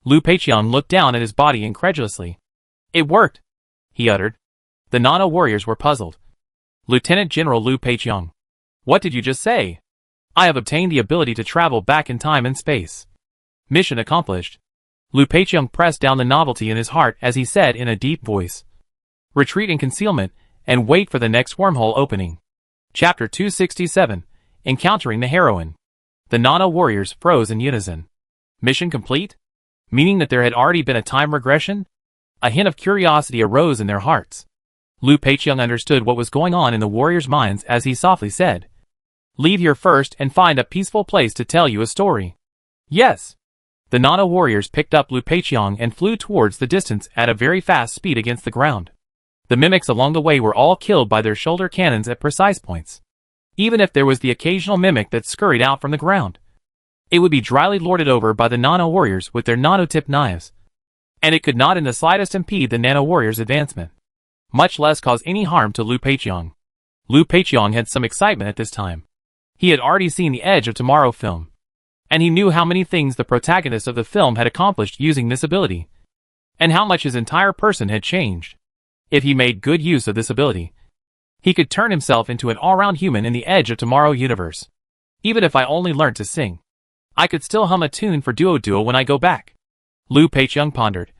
[SPEAKER 1] Lu Peiqiang looked down at his body incredulously. It worked, he uttered. The Nano warriors were puzzled. Lieutenant General Lu Peiqiang, what did you just say? I have obtained the ability to travel back in time and space. Mission accomplished. Lu Peiqiang pressed down the novelty in his heart as he said in a deep voice. Retreat in concealment and wait for the next wormhole opening. Chapter 267, Encountering the Heroine. The Nano warriors froze in unison. Mission complete? Meaning that there had already been a time regression? A hint of curiosity arose in their hearts. Lu Peiqiang understood what was going on in the warriors' minds as he softly said, leave here first and find a peaceful place to tell you a story. Yes. The Nano warriors picked up Lu Peiqiang and flew towards the distance at a very fast speed against the ground. The mimics along the way were all killed by their shoulder cannons at precise points. Even if there was the occasional mimic that scurried out from the ground, it would be dryly lorded over by the Nano warriors with their nano-tipped knives, and it could not in the slightest impede the Nano warriors' advancement, much less cause any harm to Lu Peiqiang. Lu Peiqiang had some excitement at this time. He had already seen the Edge of Tomorrow film, and he knew how many things the protagonist of the film had accomplished using this ability, and how much his entire person had changed. If he made good use of this ability, he could turn himself into an all-round human in the Edge of Tomorrow universe. Even if I only learned to sing, I could still hum a tune for Duo when I go back. Lu Peiqiang pondered.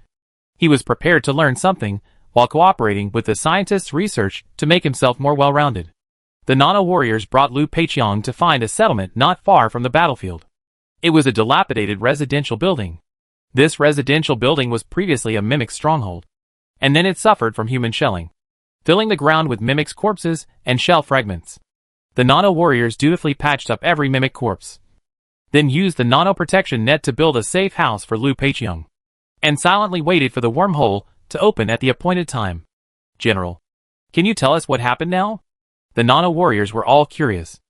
[SPEAKER 1] He was prepared to learn something while cooperating with the scientist's research to make himself more well-rounded. The Nano warriors brought Lu Peiqiang to find a settlement not far from the battlefield. It was a dilapidated residential building. This residential building was previously a mimic stronghold, and then it suffered from human shelling, filling the ground with mimics' corpses and shell fragments. The Nano warriors dutifully patched up every mimic corpse, then used the nano protection net to build a safe house for Lu Peiqiang, and silently waited for the wormhole to open at the appointed time. General, can you tell us what happened now? The Nano warriors were all curious.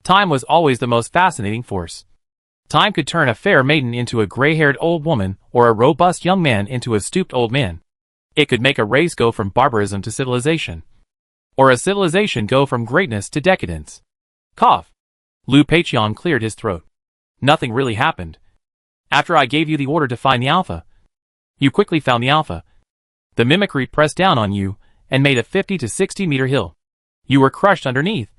[SPEAKER 1] Time was always the most fascinating force. Time could turn a fair maiden into a gray-haired old woman or a robust young man into a stooped old man. It could make a race go from barbarism to civilization, or a civilization go from greatness to decadence. Cough. Lu Peiqiang cleared his throat. Nothing really happened. After I gave you the order to find the Alpha, you quickly found the Alpha. The mimicry pressed down on you and made a 50 to 60 meter hill. You were crushed underneath,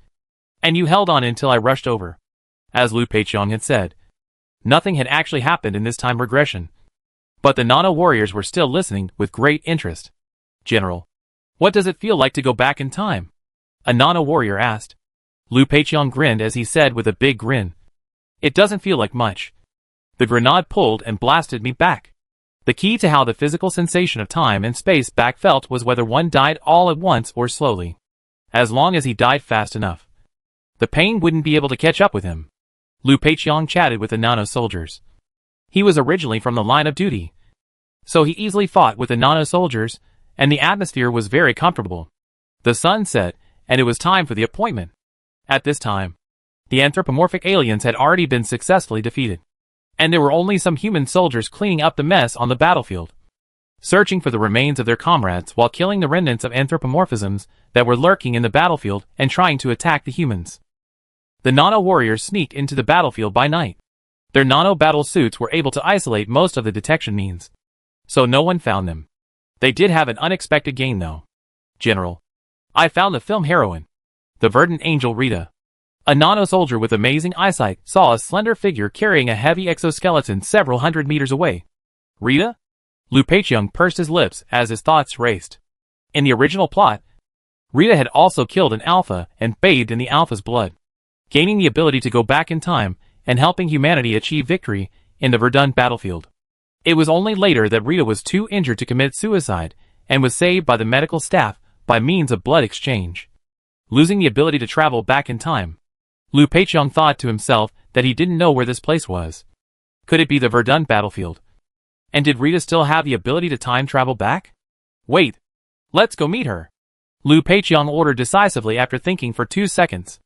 [SPEAKER 1] and you held on until I rushed over. As Lu Peiqiang had said, nothing had actually happened in this time regression, but the Nano warriors were still listening with great interest. General, what does it feel like to go back in time? A Nano warrior asked. Lu Peiqiang grinned as he said with a big grin, it doesn't feel like much. The grenade pulled and blasted me back. The key to how the physical sensation of time and space back felt was whether one died all at once or slowly. As long as he died fast enough, the pain wouldn't be able to catch up with him. Lu Peiqiang chatted with the Nano soldiers. He was originally from the line of duty, so he easily fought with the Nano soldiers, and the atmosphere was very comfortable. The sun set, and it was time for the appointment. At this time, the anthropomorphic aliens had already been successfully defeated, and there were only some human soldiers cleaning up the mess on the battlefield, searching for the remains of their comrades while killing the remnants of anthropomorphisms that were lurking in the battlefield and trying to attack the humans. The Nano warriors sneaked into the battlefield by night. Their nano battle suits were able to isolate most of the detection means, so no one found them. They did have an unexpected gain though. General, I found the film heroine. The verdant angel Rita. A nano-soldier with amazing eyesight saw a slender figure carrying a heavy exoskeleton several hundred meters away. Rita? Liu Peiqiang pursed his lips as his thoughts raced. In the original plot, Rita had also killed an alpha and bathed in the alpha's blood, gaining the ability to go back in time and helping humanity achieve victory in the Verdun battlefield. It was only later that Rita was too injured to commit suicide and was saved by the medical staff by means of blood exchange. Losing the ability to travel back in time, Liu Peiqiang thought to himself that he didn't know where this place was. Could it be the Verdun battlefield? And did Rita still have the ability to time travel back? Wait, let's go meet her. Liu Peiqiang ordered decisively after thinking for 2 seconds.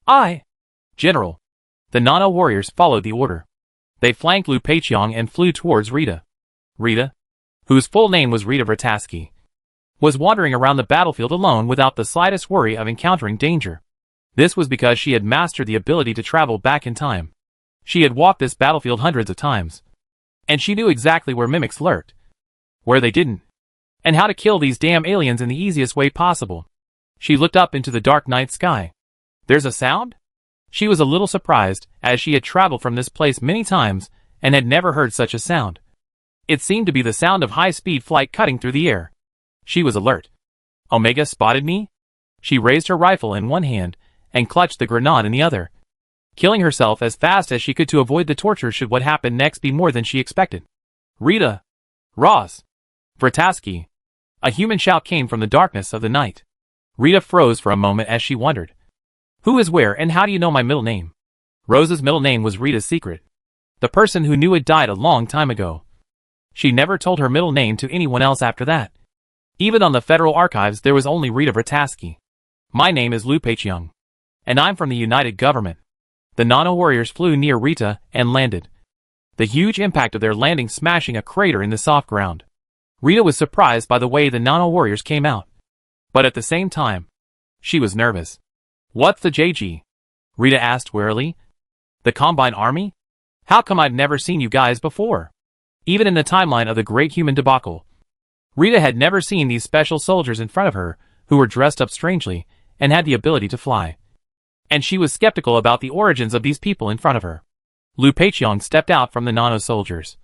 [SPEAKER 1] Aye, General. The Nano warriors followed the order. They flanked Liu Peiqiang and flew towards Rita. Rita, whose full name was Rita Vrataski, was wandering around the battlefield alone without the slightest worry of encountering danger. This was because she had mastered the ability to travel back in time. She had walked this battlefield hundreds of times, and she knew exactly where mimics lurked, where they didn't, and how to kill these damn aliens in the easiest way possible. She looked up into the dark night sky. There's a sound? She was a little surprised, as she had traveled from this place many times and had never heard such a sound. It seemed to be the sound of high-speed flight cutting through the air. She was alert. Omega spotted me? She raised her rifle in one hand and clutched the grenade in the other, killing herself as fast as she could to avoid the torture should what happened next be more than she expected. Rita! Ross! Vrataski! A human shout came from the darkness of the night. Rita froze for a moment as she wondered. Who is where and how do you know my middle name? Rose's middle name was Rita's secret. The person who knew it died a long time ago. She never told her middle name to anyone else after that. Even on the Federal Archives there was only Rita Vrataski. My name is Liu Peiqiang, and I'm from the United Government. The Nano warriors flew near Rita and landed, the huge impact of their landing smashing a crater in the soft ground. Rita was surprised by the way the Nano warriors came out, but at the same time, she was nervous. What's the JG? Rita asked wearily. The Combine Army? How come I've never seen you guys before? Even in the timeline of the Great Human Debacle, Rita had never seen these special soldiers in front of her who were dressed up strangely and had the ability to fly. And she was skeptical about the origins of these people in front of her. Liu Peiqiang stepped out from the Nano soldiers,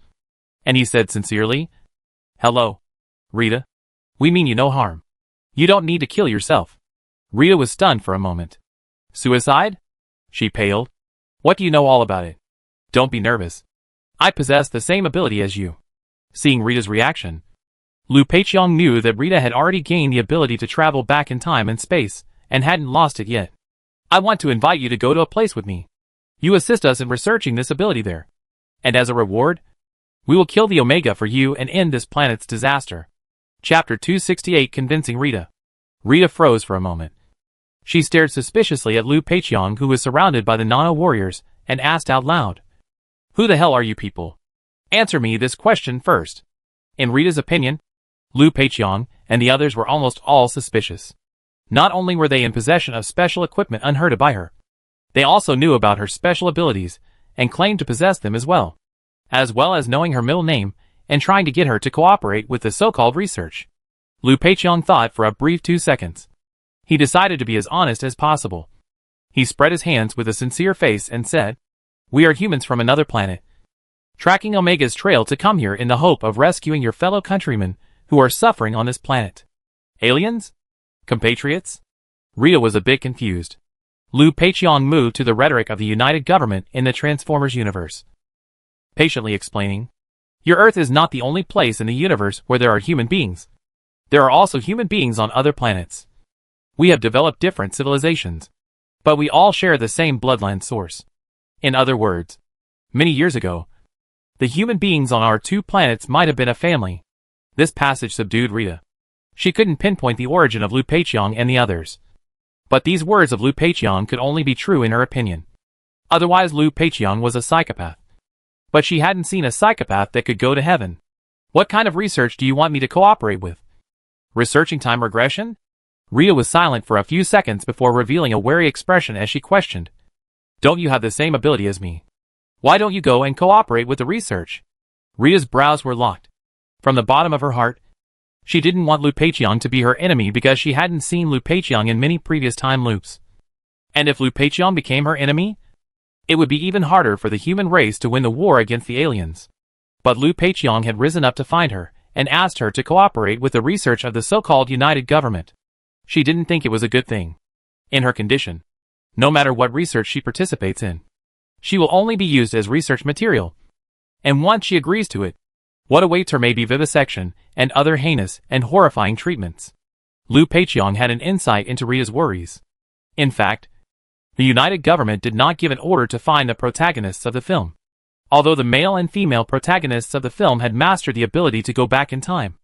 [SPEAKER 1] and he said sincerely, Hello, Rita. We mean you no harm. You don't need to kill yourself. Rita was stunned for a moment. Suicide? She paled. What do you know all about it? Don't be nervous. I possess the same ability as you. Seeing Rita's reaction, Liu Peiqiang knew that Rita had already gained the ability to travel back in time and space, and hadn't lost it yet. I want to invite you to go to a place with me. You assist us in researching this ability there. And as a reward, we will kill the Omega for you and end this planet's disaster. Chapter 268 Convincing Rita. Rita froze for a moment. She stared suspiciously at Liu Peiqiang, who was surrounded by the Nano warriors, and asked out loud, Who the hell are you people? Answer me this question first. In Rita's opinion, Liu Peiqiang and the others were almost all suspicious. Not only were they in possession of special equipment unheard of by her, they also knew about her special abilities and claimed to possess them as well as knowing her middle name and trying to get her to cooperate with the so-called research. Liu Peiqiang thought for a brief 2 seconds. He decided to be as honest as possible. He spread his hands with a sincere face and said, We are humans from another planet, tracking Omega's trail to come here in the hope of rescuing your fellow countrymen who are suffering on this planet. Aliens? Compatriots? Rita was a bit confused. Liu Peiqiang moved to the rhetoric of the United Government in the Transformers universe, patiently explaining, Your Earth is not the only place in the universe where there are human beings. There are also human beings on other planets. We have developed different civilizations, but we all share the same bloodline source. In other words, many years ago, the human beings on our 2 planets might have been a family. This passage subdued Rita. She couldn't pinpoint the origin of Liu Peiqiang and the others. But these words of Liu Peiqiang could only be true in her opinion. Otherwise Liu Peiqiang was a psychopath. But she hadn't seen a psychopath that could go to heaven. What kind of research do you want me to cooperate with? Researching time regression? Rita was silent for a few seconds before revealing a wary expression as she questioned. Don't you have the same ability as me? Why don't you go and cooperate with the research? Rita's brows were locked. From the bottom of her heart, she didn't want Liu Peiqiang to be her enemy because she hadn't seen Liu Peiqiang in many previous time loops. And if Lu Peiqiang became her enemy, it would be even harder for the human race to win the war against the aliens. But Lu Peiqiang had risen up to find her, and asked her to cooperate with the research of the so-called United Government. She didn't think it was a good thing. In her condition, no matter what research she participates in, she will only be used as research material. And once she agrees to it, what awaits her may be vivisection and other heinous and horrifying treatments. Lu Peiqiang had an insight into Rita's worries. In fact, the United Government did not give an order to find the protagonists of the film, although the male and female protagonists of the film had mastered the ability to go back in time.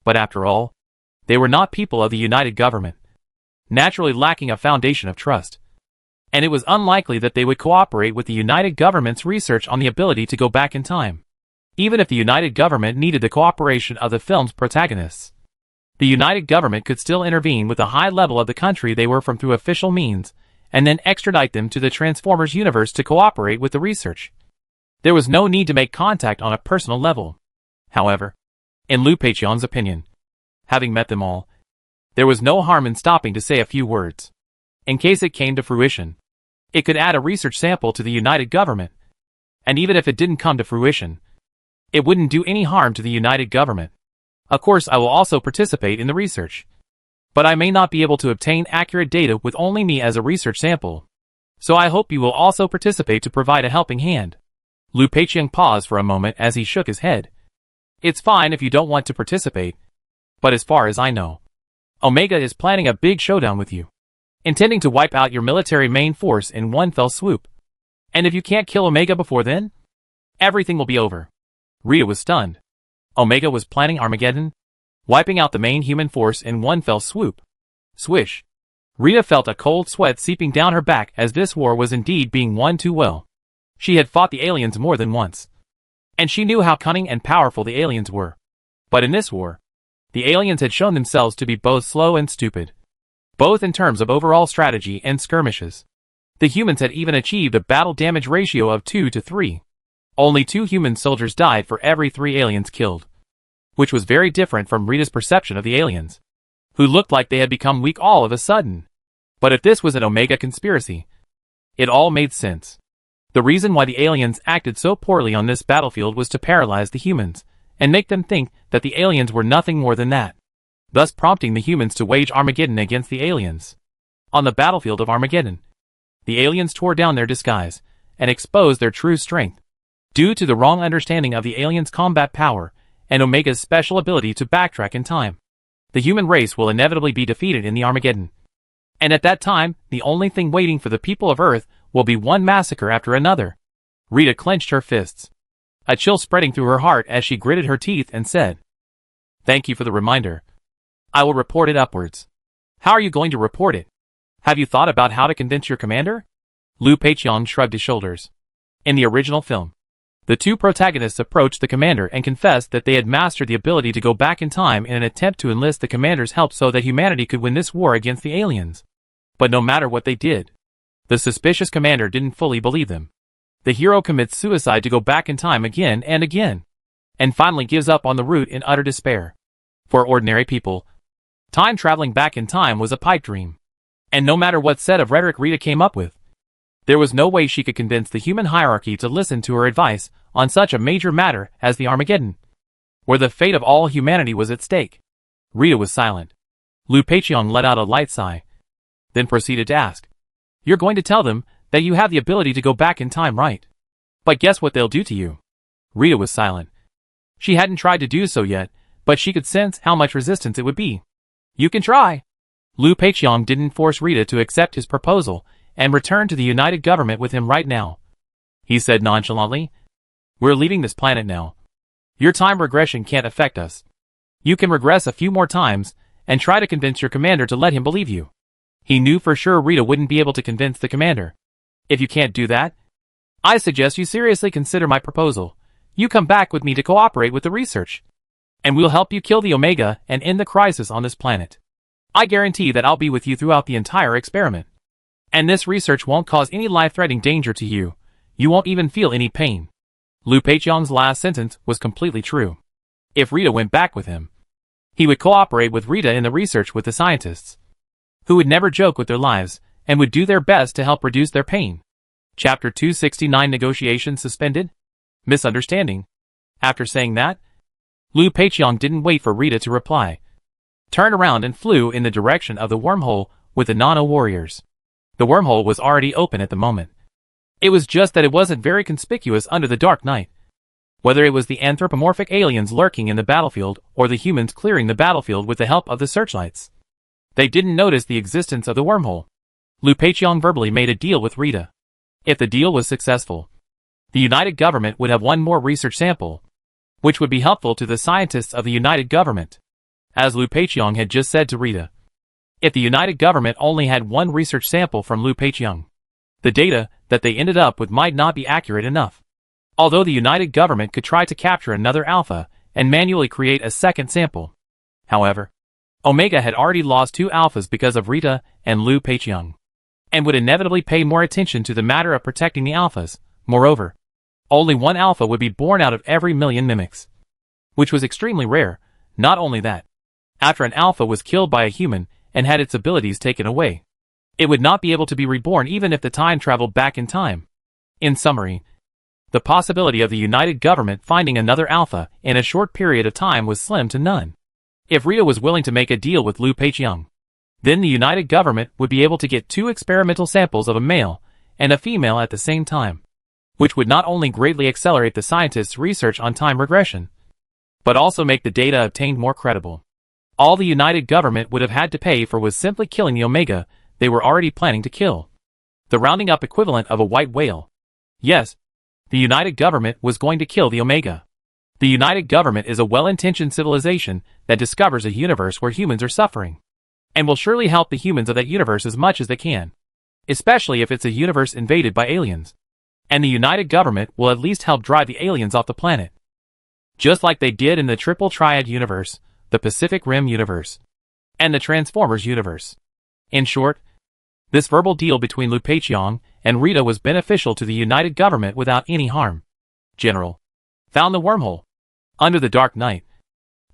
[SPEAKER 1] But after all, they were not people of the United Government, naturally lacking a foundation of trust. And it was unlikely that they would cooperate with the United Government's research on the ability to go back in time. Even if the United Government needed the cooperation of the film's protagonists, the United Government could still intervene with the high level of the country they were from through official means, and then extradite them to the Transformers universe to cooperate with the research. There was no need to make contact on a personal level. However, in Lu Peiqiang's opinion, having met them all, there was no harm in stopping to say a few words. In case it came to fruition, it could add a research sample to the United Government. And even if it didn't come to fruition, it wouldn't do any harm to the United Government. Of course, I will also participate in the research, but I may not be able to obtain accurate data with only me as a research sample. So I hope you will also participate to provide a helping hand. Lu Peiqiang paused for a moment as he shook his head. It's fine if you don't want to participate, but as far as I know, Omega is planning a big showdown with you, intending to wipe out your military main force in one fell swoop. And if you can't kill Omega before then, everything will be over. Rita was stunned. Omega was planning Armageddon, wiping out the main human force in one fell swoop. Swish. Rita felt a cold sweat seeping down her back as this war was indeed being won too well. She had fought the aliens more than once, and she knew how cunning and powerful the aliens were. But in this war, the aliens had shown themselves to be both slow and stupid, both in terms of overall strategy and skirmishes. The humans had even achieved a battle damage ratio of 2 to 3. Only 2 human soldiers died for every 3 aliens killed, which was very different from Rita's perception of the aliens, who looked like they had become weak all of a sudden. But if this was an Omega conspiracy, it all made sense. The reason why the aliens acted so poorly on this battlefield was to paralyze the humans, and make them think that the aliens were nothing more than that, thus prompting the humans to wage Armageddon against the aliens. On the battlefield of Armageddon, the aliens tore down their disguise, and exposed their true strength. Due to the wrong understanding of the aliens' combat power, and Omega's special ability to backtrack in time, the human race will inevitably be defeated in the Armageddon. And at that time, the only thing waiting for the people of Earth will be one massacre after another. Rita clenched her fists, a chill spreading through her heart as she gritted her teeth and said, "Thank you for the reminder. I will report it upwards." "How are you going to report it? Have you thought about how to convince your commander?" Lu Peiqiang shrugged his shoulders. In the original film, the 2 protagonists approached the commander and confessed that they had mastered the ability to go back in time in an attempt to enlist the commander's help so that humanity could win this war against the aliens. But no matter what they did, the suspicious commander didn't fully believe them. The hero commits suicide to go back in time again and again, and finally gives up on the route in utter despair. For ordinary people, time traveling back in time was a pipe dream. And no matter what set of rhetoric Rita came up with, there was no way she could convince the human hierarchy to listen to her advice on such a major matter as the Armageddon, where the fate of all humanity was at stake. Rita was silent. Lu Peiqiang let out a light sigh, then proceeded to ask, "You're going to tell them that you have the ability to go back in time, right? But guess what they'll do to you?" Rita was silent. She hadn't tried to do so yet, but she could sense how much resistance it would be. "You can try." Lu Peiqiang didn't force Rita to accept his proposal and return to the United Government with him right now. He said nonchalantly, "We're leaving this planet now. Your time regression can't affect us. You can regress a few more times and try to convince your commander to let him believe you." He knew for sure Rita wouldn't be able to convince the commander. "If you can't do that, I suggest you seriously consider my proposal. You come back with me to cooperate with the research, and we'll help you kill the Omega and end the crisis on this planet. I guarantee that I'll be with you throughout the entire experiment. And this research won't cause any life-threatening danger to you. You won't even feel any pain." Lu Peiqiang's last sentence was completely true. If Rita went back with him, he would cooperate with Rita in the research with the scientists, who would never joke with their lives and would do their best to help reduce their pain. Chapter 269 Negotiations suspended? Misunderstanding. After saying that, Lu Peiqiang didn't wait for Rita to reply. Turned around and flew in the direction of the wormhole with the Nano warriors. The wormhole was already open at the moment. It was just that it wasn't very conspicuous under the dark night. Whether it was the anthropomorphic aliens lurking in the battlefield or the humans clearing the battlefield with the help of the searchlights, they didn't notice the existence of the wormhole. Lu Peiqiang verbally made a deal with Rita. If the deal was successful, the United Government would have one more research sample, which would be helpful to the scientists of the United Government. As Lu Peiqiang had just said to Rita, if the United Government only had one research sample from Lu Peiqiang, the data that they ended up with might not be accurate enough. Although the United Government could try to capture another alpha and manually create a second sample. However, Omega had already lost 2 alphas because of Rita and Lu Peiqiang, and would inevitably pay more attention to the matter of protecting the alphas. Moreover, only 1 alpha would be born out of every million mimics, which was extremely rare. Not only that, after an alpha was killed by a human and had its abilities taken away, it would not be able to be reborn even if the time traveled back in time. In summary, the possibility of the United Government finding another alpha in a short period of time was slim to none. If Rita was willing to make a deal with Lu Peiqiang, then the United Government would be able to get 2 experimental samples of a male and a female at the same time, which would not only greatly accelerate the scientists' research on time regression, but also make the data obtained more credible. All the United Government would have had to pay for was simply killing the Omega they were already planning to kill. The rounding up equivalent of a white whale. Yes, the United Government was going to kill the Omega. The United Government is a well-intentioned civilization that discovers a universe where humans are suffering, and will surely help the humans of that universe as much as they can, especially if it's a universe invaded by aliens. And the United Government will at least help drive the aliens off the planet, just like they did in the Triple Triad universe, the Pacific Rim universe, and the Transformers universe. In short, this verbal deal between Lu Peiqiang and Rita was beneficial to the United Government without any harm. General. Found the wormhole. Under the dark night,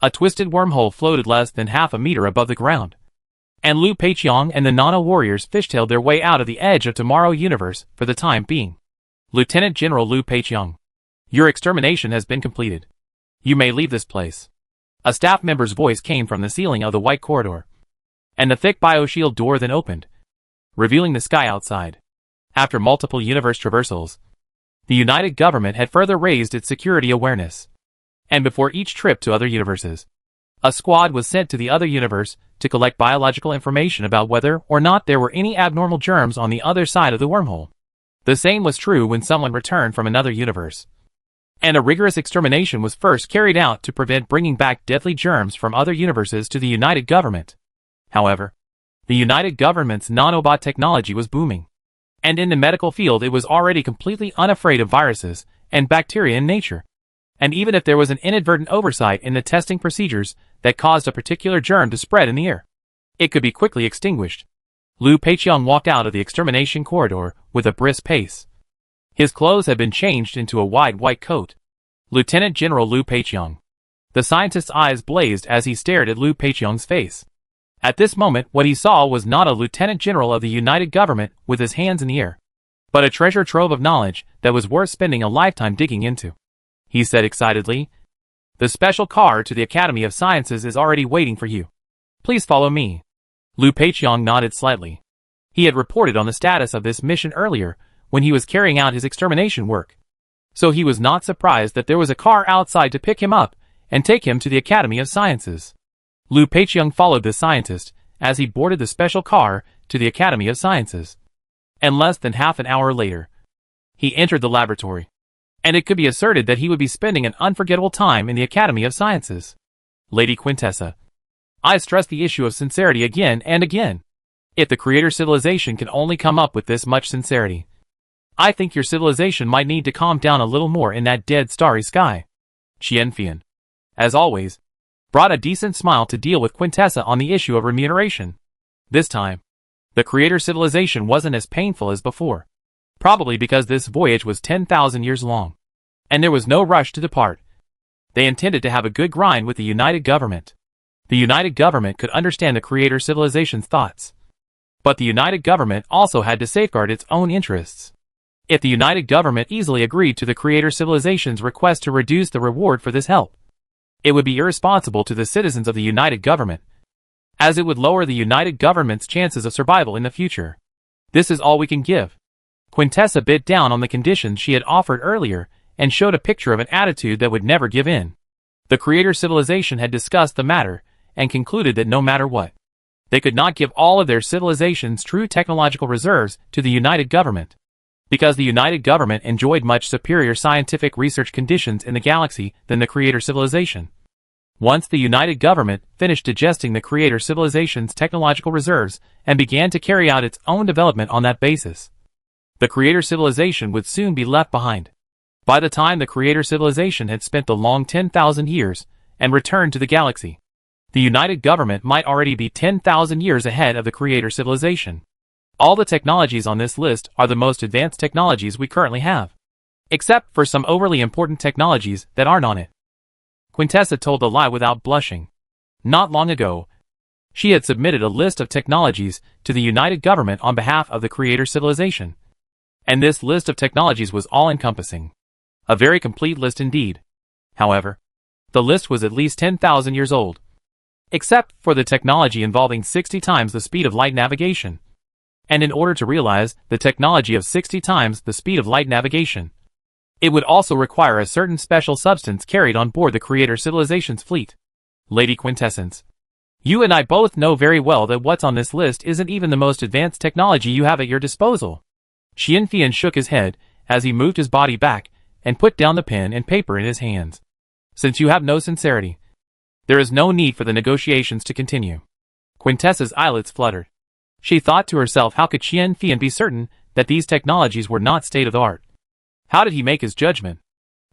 [SPEAKER 1] a twisted wormhole floated less than half a meter above the ground, and Lu Peiqiang and the Nano warriors fishtailed their way out of the edge of tomorrow universe for the time being. Lieutenant General Lu Peiqiang, your extermination has been completed. You may leave this place. A staff member's voice came from the ceiling of the white corridor, and the thick bioshield door then opened, revealing the sky outside. After multiple universe traversals, the United Government had further raised its security awareness, and before each trip to other universes, a squad was sent to the other universe to collect biological information about whether or not there were any abnormal germs on the other side of the wormhole. The same was true when someone returned from another universe, and a rigorous extermination was first carried out to prevent bringing back deadly germs from other universes to the United Government. However, the United Government's nanobot technology was booming, and in the medical field it was already completely unafraid of viruses and bacteria in nature. And even if there was an inadvertent oversight in the testing procedures that caused a particular germ to spread in the air, it could be quickly extinguished. Lu Peiqiang walked out of the extermination corridor with a brisk pace. His clothes had been changed into a wide white coat. Lieutenant General Lu Peiqiang. The scientist's eyes blazed as he stared at Lu Peiqiang's face. At this moment, what he saw was not a Lieutenant General of the United Government with his hands in the air, but a treasure trove of knowledge that was worth spending a lifetime digging into. He said excitedly, "The special car to the Academy of Sciences is already waiting for you. Please follow me." Lu Peiqiang nodded slightly. He had reported on the status of this mission earlier when he was carrying out his extermination work, so he was not surprised that there was a car outside to pick him up and take him to the Academy of Sciences. Lu Peiqiang followed the scientist as he boarded the special car to the Academy of Sciences, and less than half an hour later, he entered the laboratory, and it could be asserted that he would be spending an unforgettable time in the Academy of Sciences. Lady Quintessa, I stress the issue of sincerity again and again. If the Creator civilization can only come up with this much sincerity, I think your civilization might need to calm down a little more in that dead starry sky. Qianfian, as always, brought a decent smile to deal with Quintessa on the issue of remuneration. This time, the Creator civilization wasn't as painful as before, probably because this voyage was 10,000 years long, and there was no rush to depart. They intended to have a good grind with the United Government. The United Government could understand the Creator civilization's thoughts. But the United Government also had to safeguard its own interests. If the United Government easily agreed to the Creator Civilization's request to reduce the reward for this help, it would be irresponsible to the citizens of the United Government, as it would lower the United Government's chances of survival in the future. This is all we can give. Quintessa bit down on the conditions she had offered earlier and showed a picture of an attitude that would never give in. The Creator Civilization had discussed the matter and concluded that no matter what, they could not give all of their civilization's true technological reserves to the United Government, because the United Government enjoyed much superior scientific research conditions in the galaxy than the Creator Civilization. Once the United Government finished digesting the Creator Civilization's technological reserves and began to carry out its own development on that basis, the Creator Civilization would soon be left behind. By the time the Creator Civilization had spent the long 10,000 years and returned to the galaxy, the United Government might already be 10,000 years ahead of the Creator Civilization. All the technologies on this list are the most advanced technologies we currently have, except for some overly important technologies that aren't on it. Quintessa told a lie without blushing. Not long ago, she had submitted a list of technologies to the United Government on behalf of the Creator Civilization. And this list of technologies was all-encompassing. A very complete list indeed. However, the list was at least 10,000 years old, except for the technology involving 60 times the speed of light navigation. And in order to realize the technology of 60 times the speed of light navigation, it would also require a certain special substance carried on board the Creator Civilization's fleet. Lady Quintessence, you and I both know very well that what's on this list isn't even the most advanced technology you have at your disposal. Qianfian shook his head as he moved his body back and put down the pen and paper in his hands. Since you have no sincerity, there is no need for the negotiations to continue. Quintessa's eyelids fluttered. She thought to herself, how could Qianfian be certain that these technologies were not state-of-the-art? How did he make his judgment?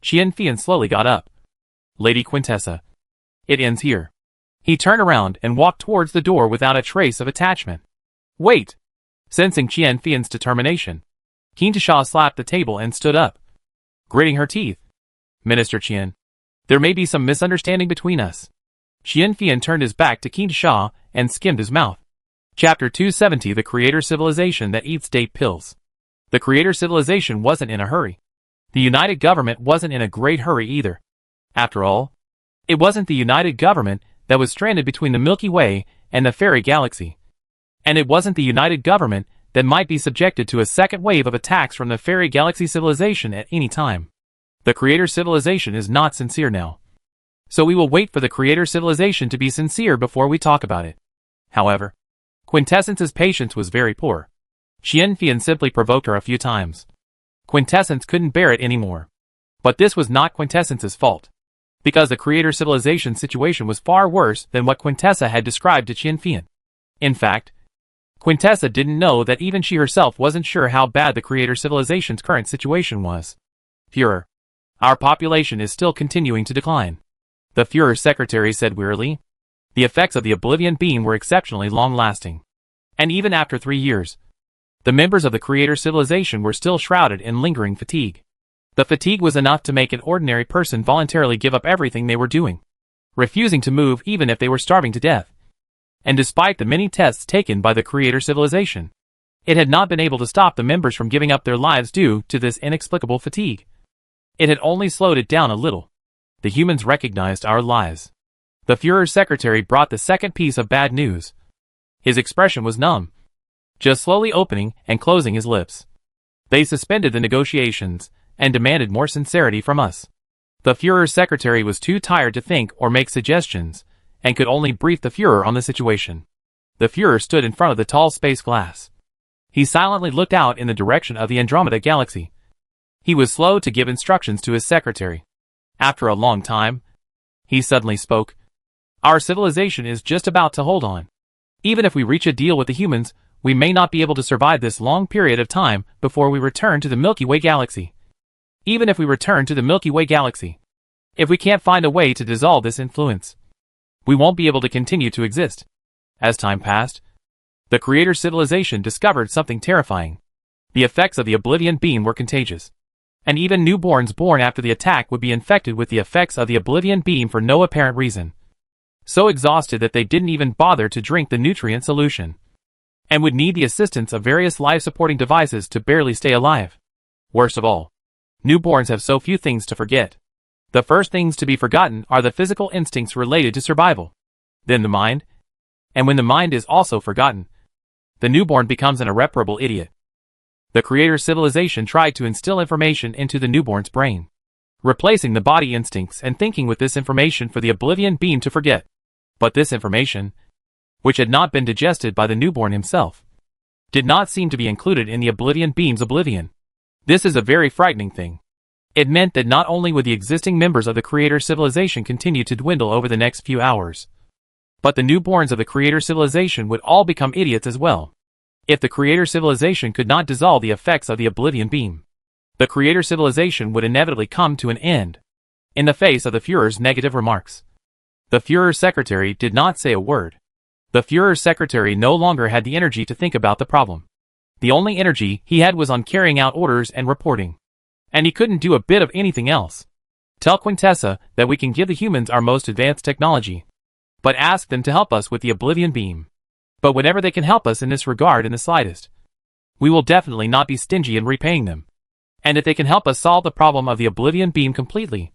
[SPEAKER 1] Qianfian slowly got up. Lady Quintessa, it ends here. He turned around and walked towards the door without a trace of attachment. Wait! Sensing Qianfian's determination, Qintasha slapped the table and stood up, gritting her teeth. Minister Qian, there may be some misunderstanding between us. Qianfian turned his back to Qintasha and skimmed his mouth. Chapter 270, The Creator Civilization That Eats Date Pills. The Creator Civilization wasn't in a hurry. The United Government wasn't in a great hurry either. After all, it wasn't the United Government that was stranded between the Milky Way and the Fairy Galaxy. And it wasn't the United Government that might be subjected to a second wave of attacks from the Fairy Galaxy civilization at any time. The Creator Civilization is not sincere now. So we will wait for the Creator Civilization to be sincere before we talk about it. However, Quintessence's patience was very poor. Qianfian simply provoked her a few times. Quintessence couldn't bear it anymore. But this was not Quintessence's fault, because the Creator Civilization situation was far worse than what Quintessa had described to Qianfian. In fact, Quintessa didn't know that even she herself wasn't sure how bad the Creator Civilization's current situation was. Führer, our population is still continuing to decline, the Führer's secretary said wearily. The effects of the Oblivion Beam were exceptionally long-lasting. And even after 3 years, the members of the Creator Civilization were still shrouded in lingering fatigue. The fatigue was enough to make an ordinary person voluntarily give up everything they were doing, refusing to move even if they were starving to death. And despite the many tests taken by the Creator Civilization, it had not been able to stop the members from giving up their lives due to this inexplicable fatigue. It had only slowed it down a little. The humans recognized our lies. The Führer's secretary brought the second piece of bad news. His expression was numb, just slowly opening and closing his lips. They suspended the negotiations and demanded more sincerity from us. The Führer's secretary was too tired to think or make suggestions, and could only brief the Führer on the situation. The Führer stood in front of the tall space glass. He silently looked out in the direction of the Andromeda Galaxy. He was slow to give instructions to his secretary. After a long time, he suddenly spoke. Our civilization is just about to hold on. Even if we reach a deal with the humans, we may not be able to survive this long period of time before we return to the Milky Way Galaxy. Even if we return to the Milky Way Galaxy, if we can't find a way to dissolve this influence, we won't be able to continue to exist. As time passed, the Creator Civilization discovered something terrifying. The effects of the Oblivion Beam were contagious, and even newborns born after the attack would be infected with the effects of the Oblivion Beam for no apparent reason. So exhausted that they didn't even bother to drink the nutrient solution. and would need the assistance of various life-supporting devices to barely stay alive. Worst of all, newborns have so few things to forget. The first things to be forgotten are the physical instincts related to survival. Then the mind. And when the mind is also forgotten, the newborn becomes an irreparable idiot. The creator's civilization tried to instill information into the newborn's brain, replacing the body instincts and thinking with this information for the oblivion beam to forget. But this information, which had not been digested by the newborn himself, did not seem to be included in the oblivion beam's oblivion. This is a very frightening thing. It meant that not only would the existing members of the creator's civilization continue to dwindle over the next few hours, but the newborns of the creator's civilization would all become idiots as well. If the creator civilization could not dissolve the effects of the oblivion beam, the creator civilization would inevitably come to an end. In the face of the Führer's negative remarks, the Führer's secretary did not say a word. The Führer's secretary no longer had the energy to think about the problem. The only energy he had was on carrying out orders and reporting. And he couldn't do a bit of anything else. Tell Quintessa that we can give the humans our most advanced technology, but ask them to help us with the oblivion beam. But whenever they can help us in this regard in the slightest, we will definitely not be stingy in repaying them. And if they can help us solve the problem of the oblivion beam completely,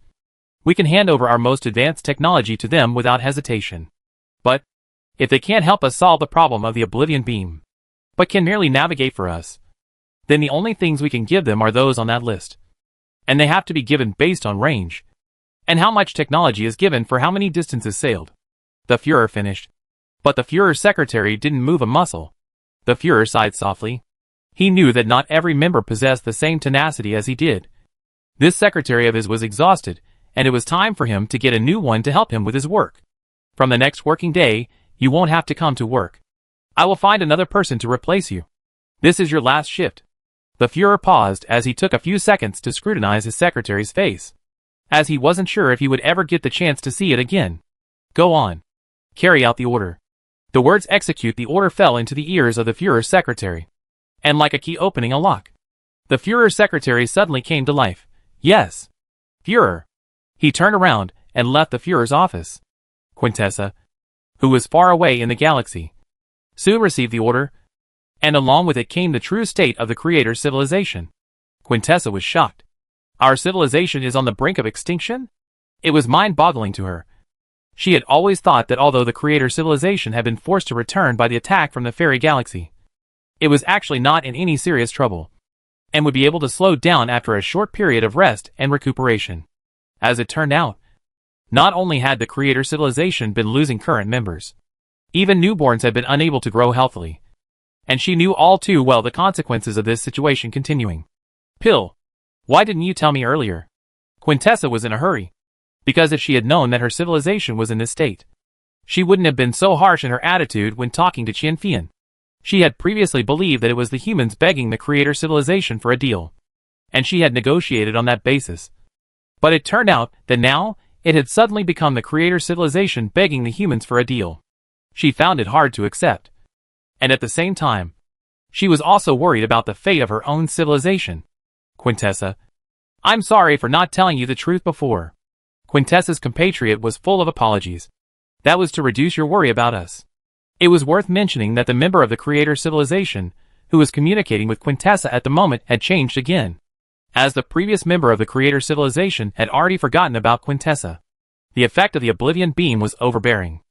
[SPEAKER 1] we can hand over our most advanced technology to them without hesitation. But if they can't help us solve the problem of the oblivion beam, but can merely navigate for us, then the only things we can give them are those on that list. And they have to be given based on range, and how much technology is given for how many distances sailed. The Führer finished. But the Führer's secretary didn't move a muscle. The Führer sighed softly. He knew that not every member possessed the same tenacity as he did. This secretary of his was exhausted, and it was time for him to get a new one to help him with his work. From the next working day, you won't have to come to work. I will find another person to replace you. This is your last shift. The Führer paused as he took a few seconds to scrutinize his secretary's face, as he wasn't sure if he would ever get the chance to see it again. Go on. Carry out the order. The words execute the order fell into the ears of the Führer's secretary, and like a key opening a lock, the Führer's secretary suddenly came to life. Yes. Führer. He turned around and left the Führer's office. Quintessa, who was far away in the galaxy, soon received the order, and along with it came the true state of the creator's civilization. Quintessa was shocked. Our civilization is on the brink of extinction? It was mind-boggling to her. She had always thought that although the creator civilization had been forced to return by the attack from the fairy galaxy, it was actually not in any serious trouble, and would be able to slow down after a short period of rest and recuperation. As it turned out, not only had the creator civilization been losing current members, even newborns had been unable to grow healthily, and she knew all too well the consequences of this situation continuing. Pill, why didn't you tell me earlier? Quintessa was in a hurry, because if she had known that her civilization was in this state, she wouldn't have been so harsh in her attitude when talking to Qian Fian. She had previously believed that it was the humans begging the creator civilization for a deal, and she had negotiated on that basis. But it turned out that now, it had suddenly become the creator civilization begging the humans for a deal. She found it hard to accept. And at the same time, she was also worried about the fate of her own civilization. Quintessa, I'm sorry for not telling you the truth before. Quintessa's compatriot was full of apologies. That was to reduce your worry about us. It was worth mentioning that the member of the creator civilization, who was communicating with Quintessa at the moment, had changed again. As the previous member of the creator civilization had already forgotten about Quintessa, the effect of the oblivion beam was overbearing.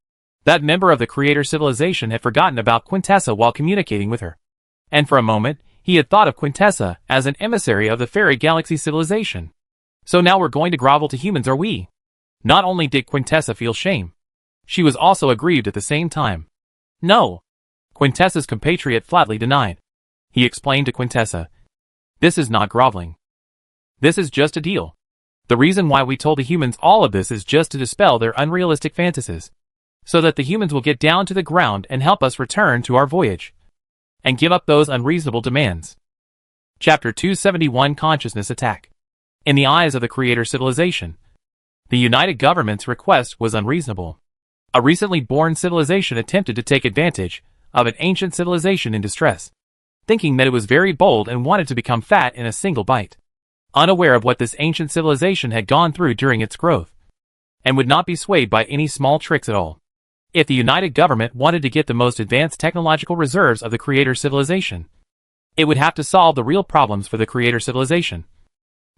[SPEAKER 1] That member of the creator civilization had forgotten about Quintessa while communicating with her. And for a moment, he had thought of Quintessa as an emissary of the fairy galaxy civilization. So now we're going to grovel to humans, are we? Not only did Quintessa feel shame, she was also aggrieved at the same time. No. Quintessa's compatriot flatly denied. He explained to Quintessa, this is not groveling. This is just a deal. The reason why we told the humans all of this is just to dispel their unrealistic fantasies, so that the humans will get down to the ground and help us return to our voyage, and give up those unreasonable demands. Chapter 271 Consciousness Attack. In the eyes of the creator civilization, the United Government's request was unreasonable. A recently born civilization attempted to take advantage of an ancient civilization in distress, thinking that it was very bold and wanted to become fat in a single bite, unaware of what this ancient civilization had gone through during its growth, and would not be swayed by any small tricks at all. If the United Government wanted to get the most advanced technological reserves of the Creator civilization, it would have to solve the real problems for the Creator civilization,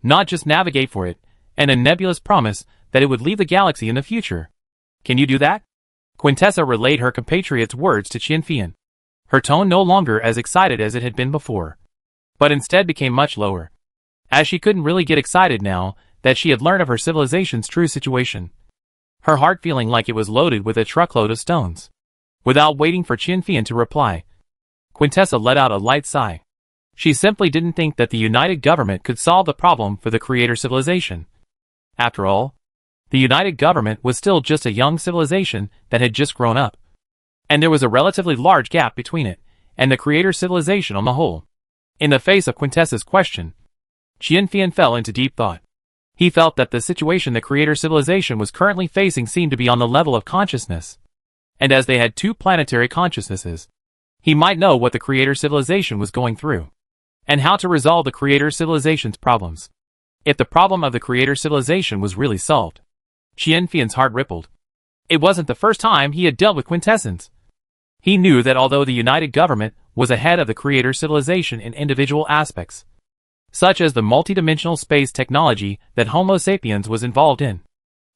[SPEAKER 1] not just navigate for it, and a nebulous promise that it would leave the galaxy in the future. Can you do that? Quintessa relayed her compatriot's words to Qian Fian, her tone no longer as excited as it had been before, but instead became much lower, as she couldn't really get excited now that she had learned of her civilization's true situation, her heart feeling like it was loaded with a truckload of stones. Without waiting for Qian Fian to reply, Quintessa let out a light sigh. She simply didn't think that the United Government could solve the problem for the Creator civilization. After all, the United Government was still just a young civilization that had just grown up, and there was a relatively large gap between it and the Creator civilization on the whole. In the face of Quintessa's question, Qian Fian fell into deep thought. He felt that the situation the Creator civilization was currently facing seemed to be on the level of consciousness, and as they had two planetary consciousnesses, he might know what the Creator civilization was going through, and how to resolve the Creator civilization's problems. If the problem of the Creator civilization was really solved, Qian Fian's heart rippled. It wasn't the first time he had dealt with quintessence. He knew that although the United Government was ahead of the Creator civilization in individual aspects, such as the multidimensional space technology that Homo sapiens was involved in,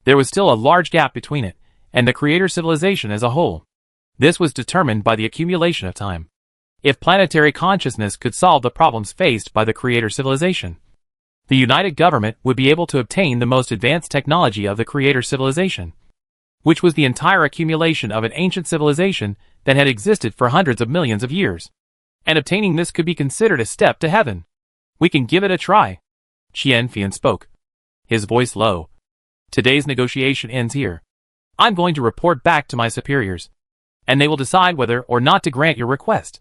[SPEAKER 1] there was still a large gap between it and the Creator civilization as a whole. This was determined by the accumulation of time. If planetary consciousness could solve the problems faced by the Creator civilization, the United Government would be able to obtain the most advanced technology of the Creator civilization, which was the entire accumulation of an ancient civilization that had existed for hundreds of millions of years. And obtaining this could be considered a step to heaven. We can give it a try. Qian Fian spoke, his voice low. Today's negotiation ends here. I'm going to report back to my superiors, and they will decide whether or not to grant your request.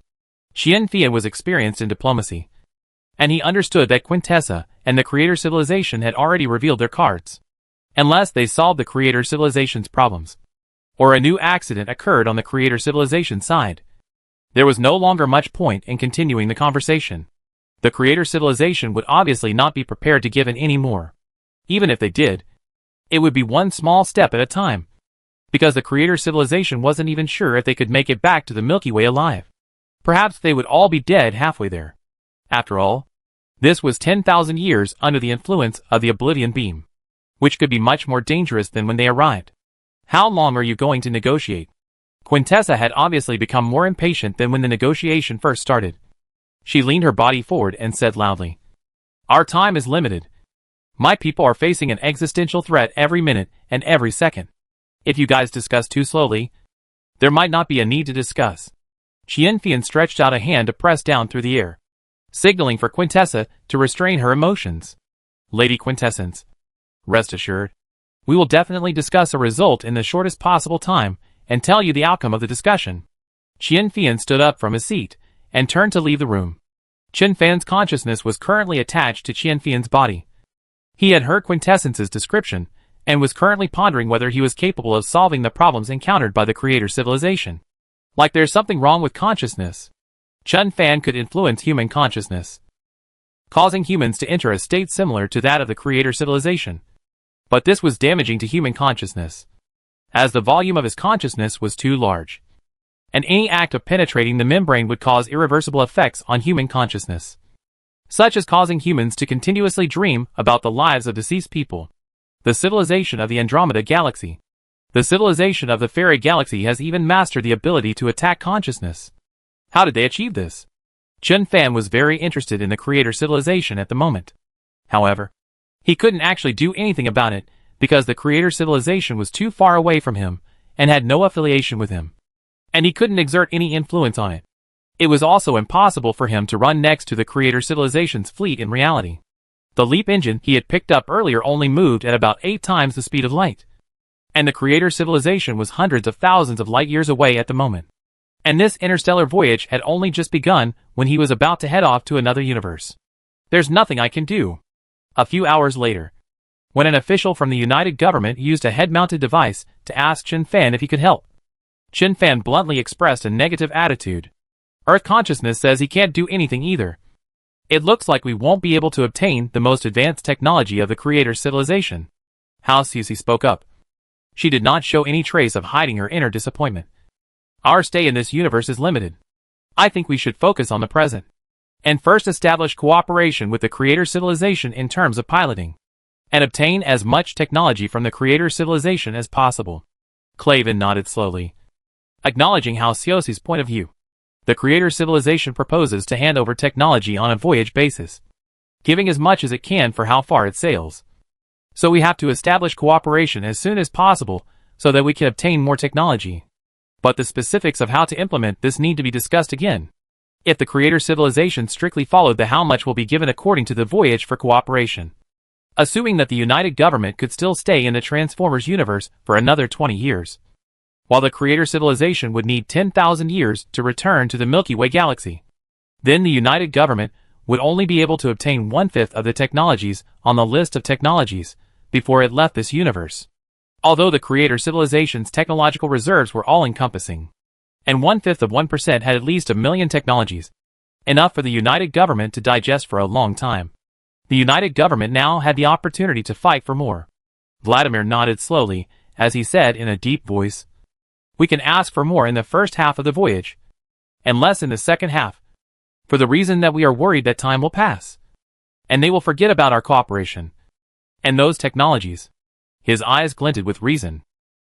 [SPEAKER 1] Qian Fian was experienced in diplomacy, and he understood that Quintessa and the Creator civilization had already revealed their cards. Unless they solved the Creator civilization's problems, or a new accident occurred on the Creator civilization side, there was no longer much point in continuing the conversation. The Creator civilization would obviously not be prepared to give in any more. Even if they did, it would be one small step at a time, because the Creator civilization wasn't even sure if they could make it back to the Milky Way alive. Perhaps they would all be dead halfway there. After all, this was 10,000 years under the influence of the Oblivion Beam, which could be much more dangerous than when they arrived. How long are you going to negotiate? Quintessa had obviously become more impatient than when the negotiation first started. She leaned her body forward and said loudly, "Our time is limited. My people are facing an existential threat every minute and every second. If you guys discuss too slowly, there might not be a need to discuss." Qian Fian stretched out a hand to press down through the air, signaling for Quintessa to restrain her emotions. "Lady Quintessence, rest assured, we will definitely discuss a result in the shortest possible time and tell you the outcome of the discussion." Qian Fian stood up from his seat and turned to leave the room. Qian Fan's consciousness was currently attached to Qian Fian's body. He had heard Quintessence's description and was currently pondering whether he was capable of solving the problems encountered by the Creator civilization. Like there's something wrong with consciousness. Qian Fan could influence human consciousness, causing humans to enter a state similar to that of the Creator civilization. But this was damaging to human consciousness, as the volume of his consciousness was too large, and any act of penetrating the membrane would cause irreversible effects on human consciousness, such as causing humans to continuously dream about the lives of deceased people. The civilization of the Andromeda Galaxy, the civilization of the Fairy Galaxy, has even mastered the ability to attack consciousness. How did they achieve this? Qian Fan was very interested in the Creator civilization at the moment. However, he couldn't actually do anything about it because the Creator civilization was too far away from him and had no affiliation with him, and he couldn't exert any influence on it. It was also impossible for him to run next to the Creator civilization's fleet in reality. The leap engine he had picked up earlier only moved at about 8 times the speed of light, and the Creator civilization was hundreds of thousands of light years away at the moment. And this interstellar voyage had only just begun when he was about to head off to another universe. There's nothing I can do. A few hours later, when an official from the United Government used a head-mounted device to ask Qian Fan if he could help, Qian Fan bluntly expressed a negative attitude. Earth consciousness says he can't do anything either. It looks like we won't be able to obtain the most advanced technology of the Creator civilization. House Yusi spoke up. She did not show any trace of hiding her inner disappointment. Our stay in this universe is limited. I think we should focus on the present. And first establish cooperation with the Creator Civilization in terms of piloting. And obtain as much technology from the Creator Civilization as possible. Clavin nodded slowly, acknowledging Hao Xiaoxi's point of view. The Creator Civilization proposes to hand over technology on a voyage basis, giving as much as it can for how far it sails. So we have to establish cooperation as soon as possible so that we can obtain more technology. But the specifics of how to implement this need to be discussed again. If the Creator Civilization strictly followed the how much will be given according to the voyage for cooperation. Assuming that the United Government could still stay in the Transformers universe for another 20 years. While the Creator Civilization would need 10,000 years to return to the Milky Way galaxy. Then the United Government would only be able to obtain 1/5 of the technologies on the list of technologies before it left this universe. Although the Creator Civilization's technological reserves were all-encompassing. And 1/5 of 1% had at least 1 million technologies. Enough for the United Government to digest for a long time. The United Government now had the opportunity to fight for more. Vladimir nodded slowly, as he said in a deep voice. We can ask for more in the first half of the voyage, and less in the second half, for the reason that we are worried that time will pass, and they will forget about our cooperation, and those technologies. His eyes glinted with reason.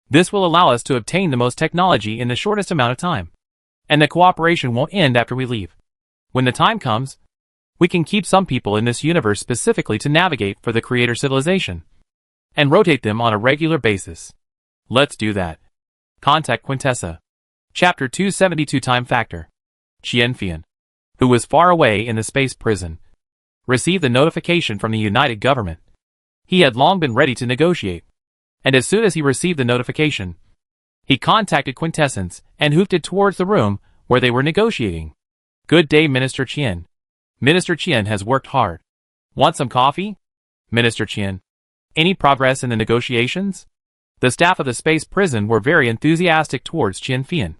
[SPEAKER 1] This will allow us to obtain the most technology in the shortest amount of time, and the cooperation won't end after we leave. When the time comes, we can keep some people in this universe specifically to navigate for the Creator Civilization, and rotate them on a regular basis. Let's do that. Contact Quintessa. Chapter 272 Time Factor. Qianfian, who was far away in the space prison, received the notification from the United Government. He had long been ready to negotiate, and as soon as he received the notification, he contacted Quintessence and hoofed it towards the room where they were negotiating. Good day, Minister Qian. Minister Qian has worked hard. Want some coffee? Minister Qian. Any progress in the negotiations? The staff of the space prison were very enthusiastic towards Qianfian.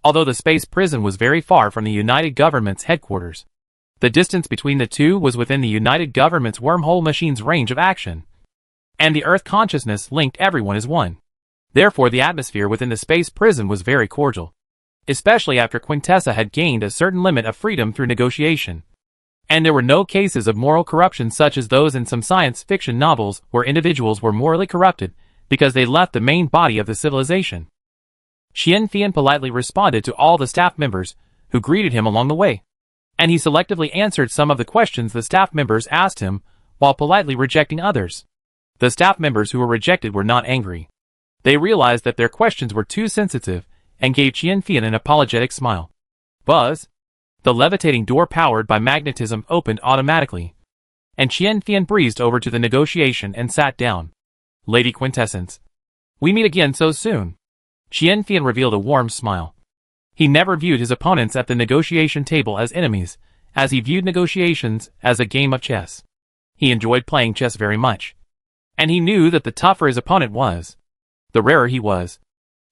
[SPEAKER 1] Although the space prison was very far from the United Government's headquarters, the distance between the two was within the United Government's wormhole machine's range of action. And the Earth consciousness linked everyone as one. Therefore the atmosphere within the space prison was very cordial. Especially after Quintessa had gained a certain limit of freedom through negotiation. And there were no cases of moral corruption such as those in some science fiction novels where individuals were morally corrupted because they left the main body of the civilization. Qianfian politely responded to all the staff members who greeted him along the way. And he selectively answered some of the questions the staff members asked him while politely rejecting others. The staff members who were rejected were not angry. They realized that their questions were too sensitive and gave Qianfian an apologetic smile. Buzz! The levitating door powered by magnetism opened automatically, and Qianfian breezed over to the negotiation and sat down. Lady Quintessence. We meet again so soon. Qianfian revealed a warm smile. He never viewed his opponents at the negotiation table as enemies, as he viewed negotiations as a game of chess. He enjoyed playing chess very much. And he knew that the tougher his opponent was, the rarer he was.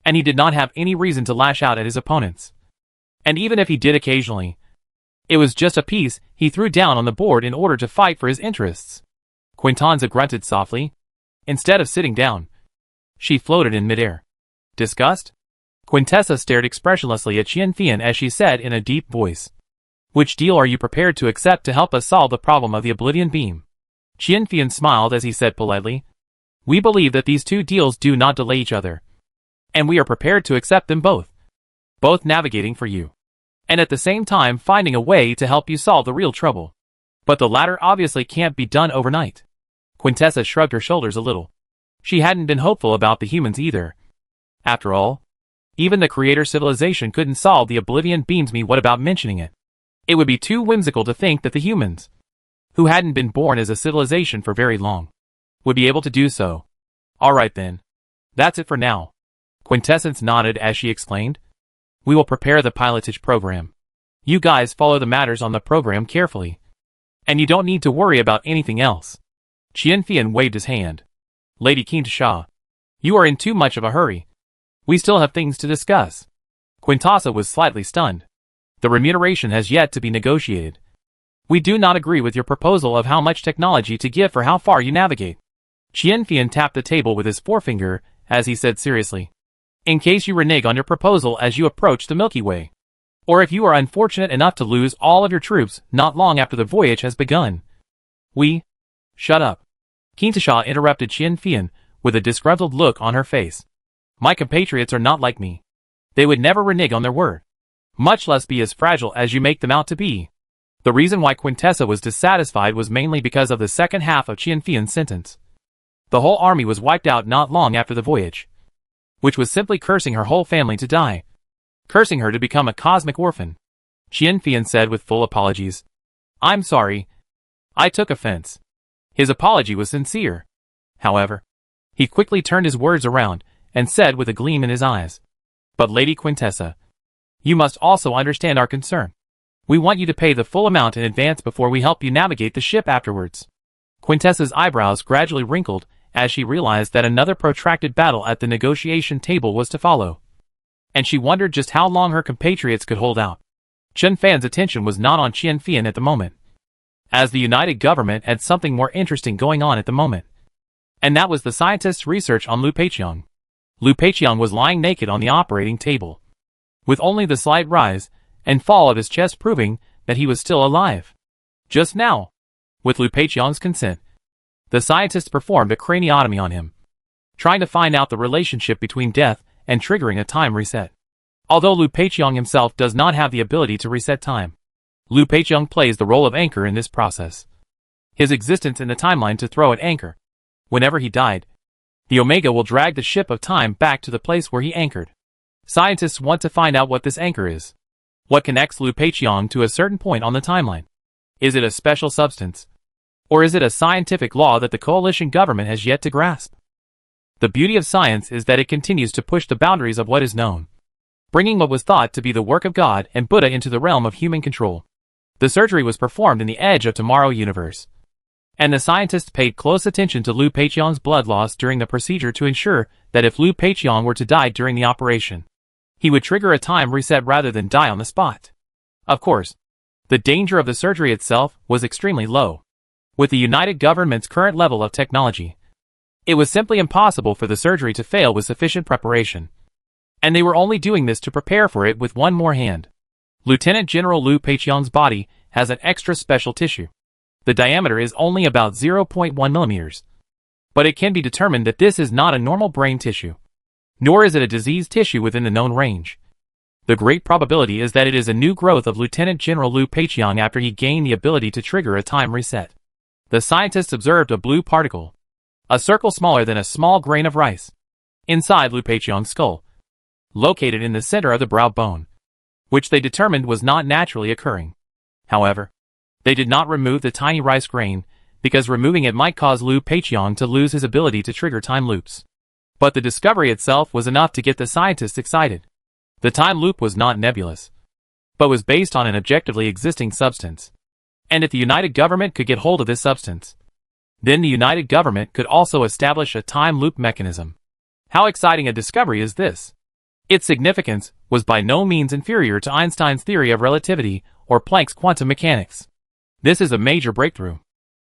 [SPEAKER 1] And he did not have any reason to lash out at his opponents. And even if he did occasionally, it was just a piece he threw down on the board in order to fight for his interests. Quintanza grunted softly. Instead of sitting down, she floated in midair. Disgust? Quintessa stared expressionlessly at Qianfian as she said in a deep voice. Which deal are you prepared to accept to help us solve the problem of the Oblivion Beam? Qianfian smiled as he said politely. We believe that these two deals do not delay each other. And we are prepared to accept them both. Both navigating for you. And at the same time finding a way to help you solve the real trouble. But the latter obviously can't be done overnight. Quintessa shrugged her shoulders a little. She hadn't been hopeful about the humans either. After all, even the Creator Civilization couldn't solve the Oblivion Beam's me. What about mentioning it? It would be too whimsical to think that the humans, who hadn't been born as a civilization for very long, would be able to do so. Alright then. That's it for now. Quintessence nodded as she explained. We will prepare the pilotage program. You guys follow the matters on the program carefully. And you don't need to worry about anything else. Qianfian waved his hand. Lady Quintessa, you are in too much of a hurry. We still have things to discuss. Quintessa was slightly stunned. The remuneration has yet to be negotiated. We do not agree with your proposal of how much technology to give for how far you navigate. Qianfian tapped the table with his forefinger as he said seriously. In case you renege on your proposal as you approach the Milky Way. Or if you are unfortunate enough to lose all of your troops not long after the voyage has begun. Shut up. Quintasha interrupted Qian Fian with a disgruntled look on her face. My compatriots are not like me. They would never renege on their word. Much less be as fragile as you make them out to be. The reason why Quintessa was dissatisfied was mainly because of the second half of Qian Fian's sentence. The whole army was wiped out not long after the voyage. Which was simply cursing her whole family to die. Cursing her to become a cosmic orphan. Qian Fian said with full apologies. I'm sorry. I took offense. His apology was sincere. However, he quickly turned his words around and said with a gleam in his eyes. But Lady Quintessa, you must also understand our concern. We want you to pay the full amount in advance before we help you navigate the ship afterwards. Quintessa's eyebrows gradually wrinkled as she realized that another protracted battle at the negotiation table was to follow. And she wondered just how long her compatriots could hold out. Chen Fan's attention was not on Qian Fian at the moment, as the United Government had something more interesting going on at the moment. And that was the scientist's research on Lu Peiqiang. Lu Peiqiang was lying naked on the operating table, with only the slight rise and fall of his chest proving that he was still alive. Just now, with Lu Peiqiang's consent, the scientist performed a craniotomy on him, trying to find out the relationship between death and triggering a time reset. Although Lu Peiqiang himself does not have the ability to reset time, Lu Peiqiang plays the role of anchor in this process. His existence in the timeline to throw an anchor. Whenever he died, the Omega will drag the ship of time back to the place where he anchored. Scientists want to find out what this anchor is. What connects Lu Peiqiang to a certain point on the timeline? Is it a special substance? Or is it a scientific law that the coalition government has yet to grasp? The beauty of science is that it continues to push the boundaries of what is known, bringing what was thought to be the work of God and Buddha into the realm of human control. The surgery was performed in the Edge of Tomorrow universe, and the scientists paid close attention to Lu Peiqiang's blood loss during the procedure to ensure that if Lu Peiqiang were to die during the operation, he would trigger a time reset rather than die on the spot. Of course, the danger of the surgery itself was extremely low. With the United Government's current level of technology, it was simply impossible for the surgery to fail with sufficient preparation. And they were only doing this to prepare for it with one more hand. Lieutenant General Lu Peiqiang's body has an extra special tissue. The diameter is only about 0.1 millimeters. But it can be determined that this is not a normal brain tissue, nor is it a diseased tissue within the known range. The great probability is that it is a new growth of Lieutenant General Lu Peiqiang after he gained the ability to trigger a time reset. The scientists observed a blue particle, a circle smaller than a small grain of rice, inside Lu Peiqiang's skull, located in the center of the brow bone, which they determined was not naturally occurring. However, they did not remove the tiny rice grain, because removing it might cause Lu Peiqiang to lose his ability to trigger time loops. But the discovery itself was enough to get the scientists excited. The time loop was not nebulous, but was based on an objectively existing substance. And if the United Government could get hold of this substance, then the United Government could also establish a time loop mechanism. How exciting a discovery is this? Its significance was by no means inferior to Einstein's theory of relativity or Planck's quantum mechanics. This is a major breakthrough.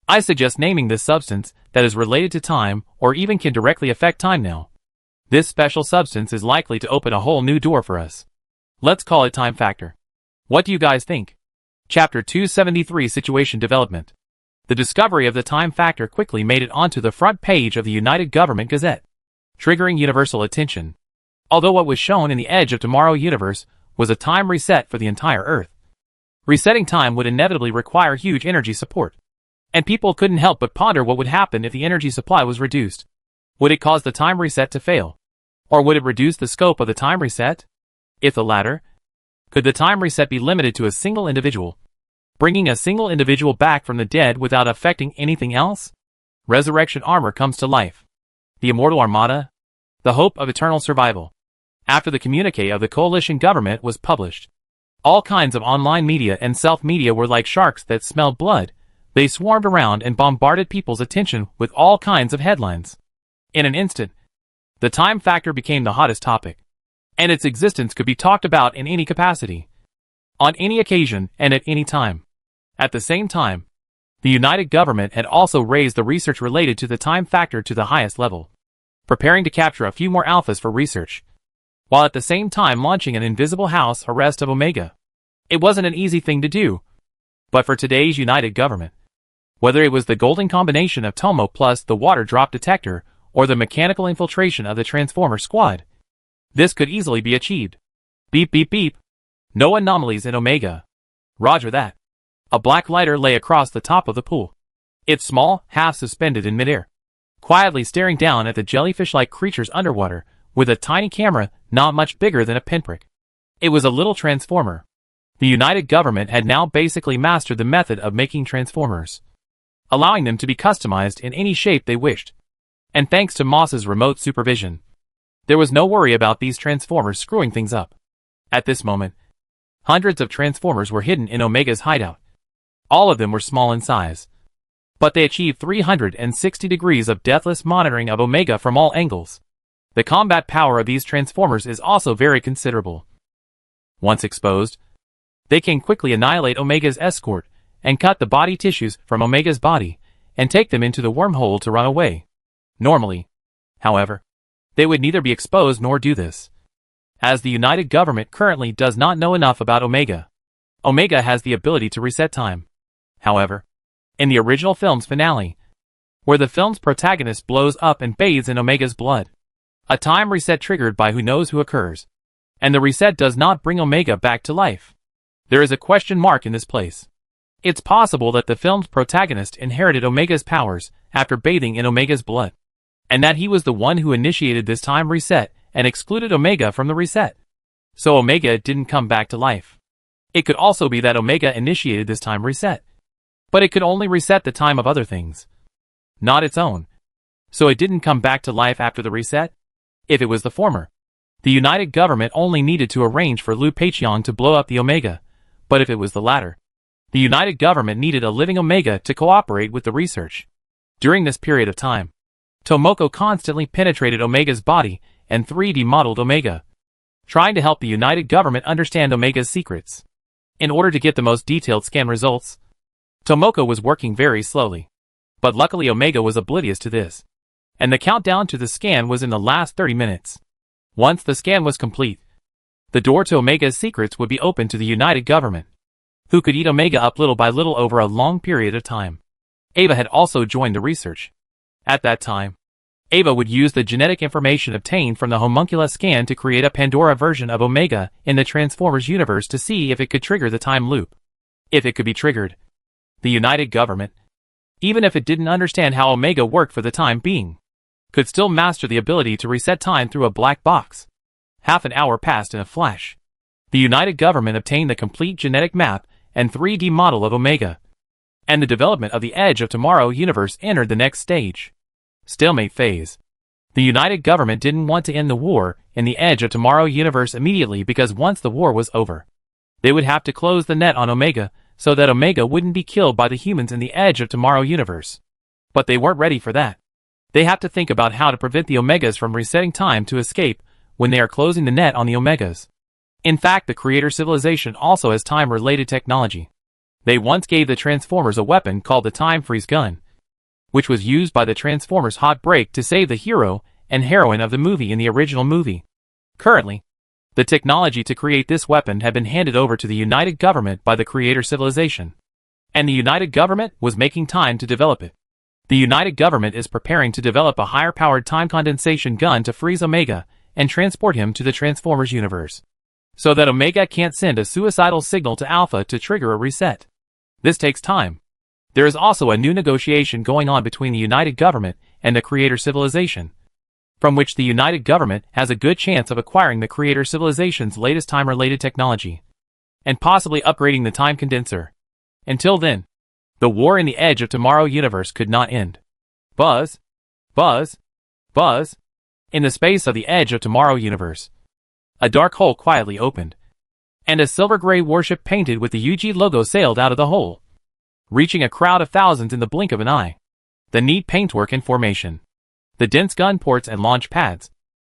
[SPEAKER 1] I suggest naming this substance that is related to time or even can directly affect time now. This special substance is likely to open a whole new door for us. Let's call it time factor. What do you guys think? Chapter 273 Situation Development. The discovery of the time factor quickly made it onto the front page of the United Government Gazette, triggering universal attention. Although what was shown in the Edge of Tomorrow universe was a time reset for the entire Earth. Resetting time would inevitably require huge energy support. And people couldn't help but ponder what would happen if the energy supply was reduced. Would it cause the time reset to fail? Or would it reduce the scope of the time reset? If the latter, could the time reset be limited to a single individual, bringing a single individual back from the dead without affecting anything else? Resurrection armor comes to life. The Immortal Armada? The hope of eternal survival. After the communique of the coalition government was published, all kinds of online media and self-media were like sharks that smelled blood. They swarmed around and bombarded people's attention with all kinds of headlines. In an instant, the time factor became the hottest topic, and its existence could be talked about in any capacity, on any occasion and at any time. At the same time, the United Government had also raised the research related to the time factor to the highest level. preparing to capture a few more alphas for research, while at the same time launching an invisible house arrest of Omega. It wasn't an easy thing to do, but for today's United government, whether it was the golden combination of Tomo plus the water drop detector or the mechanical infiltration of the Transformer squad, this could easily be achieved. Beep beep beep. No anomalies in Omega. Roger that. A black lighter lay across the top of the pool. It's small, half suspended in midair, quietly staring down at the jellyfish-like creatures underwater with a tiny camera not much bigger than a pinprick. It was a little transformer. The United government had now basically mastered the method of making transformers, allowing them to be customized in any shape they wished. And thanks to Moss's remote supervision, there was no worry about these transformers screwing things up. At this moment, hundreds of transformers were hidden in Omega's hideout. All of them were small in size, but they achieved 360 degrees of deathless monitoring of Omega from all angles. The combat power of these transformers is also very considerable. Once exposed, they can quickly annihilate Omega's escort and cut the body tissues from Omega's body and take them into the wormhole to run away. Normally, however, they would neither be exposed nor do this, as the United government currently does not know enough about Omega. Omega has the ability to reset time. However, in the original film's finale, where the film's protagonist blows up and bathes in Omega's blood, a time reset triggered by who knows who occurs, and the reset does not bring Omega back to life. There is a question mark in this place. It's possible that the film's protagonist inherited Omega's powers after bathing in Omega's blood, and that he was the one who initiated this time reset and excluded Omega from the reset, so Omega didn't come back to life. It could also be that Omega initiated this time reset, but it could only reset the time of other things, not its own, so it didn't come back to life after the reset. If it was the former, the United government only needed to arrange for Liu Peiqiang to blow up the Omega, but if it was the latter, the United government needed a living Omega to cooperate with the research. During this period of time, Tomoko constantly penetrated Omega's body and 3D modeled Omega, trying to help the United government understand Omega's secrets. In order to get the most detailed scan results, Tomoko was working very slowly, but luckily Omega was oblivious to this, and the countdown to the scan was in the last 30 minutes. Once the scan was complete, the door to Omega's secrets would be open to the United government, who could eat Omega up little by little over a long period of time. Ava had also joined the research. At that time, Ava would use the genetic information obtained from the homuncula scan to create a Pandora version of Omega in the Transformers universe to see if it could trigger the time loop. If it could be triggered, the United government, even if it didn't understand how Omega worked for the time being, could still master the ability to reset time through a black box. Half an hour passed in a flash. The United government obtained the complete genetic map and 3D model of Omega, and the development of the Edge of Tomorrow universe entered the next stage. Stalemate phase. The United government didn't want to end the war in the Edge of Tomorrow universe immediately because once the war was over, they would have to close the net on Omega so that Omega wouldn't be killed by the humans in the Edge of Tomorrow universe. But they weren't ready for that. They have to think about how to prevent the Omegas from resetting time to escape when they are closing the net on the Omegas. In fact, the Creator Civilization also has time-related technology. They once gave the Transformers a weapon called the Time Freeze Gun, which was used by the Transformers Hot Break to save the hero and heroine of the movie in the original movie. Currently, the technology to create this weapon had been handed over to the United Government by the Creator Civilization, and the United Government was making time to develop it. The United Government is preparing to develop a higher-powered time condensation gun to freeze Omega and transport him to the Transformers universe, so that Omega can't send a suicidal signal to Alpha to trigger a reset. This takes time. There is also a new negotiation going on between the United Government and the Creator Civilization, from which the United Government has a good chance of acquiring the Creator Civilization's latest time-related technology, and possibly upgrading the time condenser. Until then, the war in the Edge of Tomorrow universe could not end. Buzz, buzz, buzz. In the space of the Edge of Tomorrow universe, a dark hole quietly opened, and a silver-gray warship painted with the UG logo sailed out of the hole, reaching a crowd of thousands in the blink of an eye. The neat paintwork and formation, the dense gun ports and launch pads,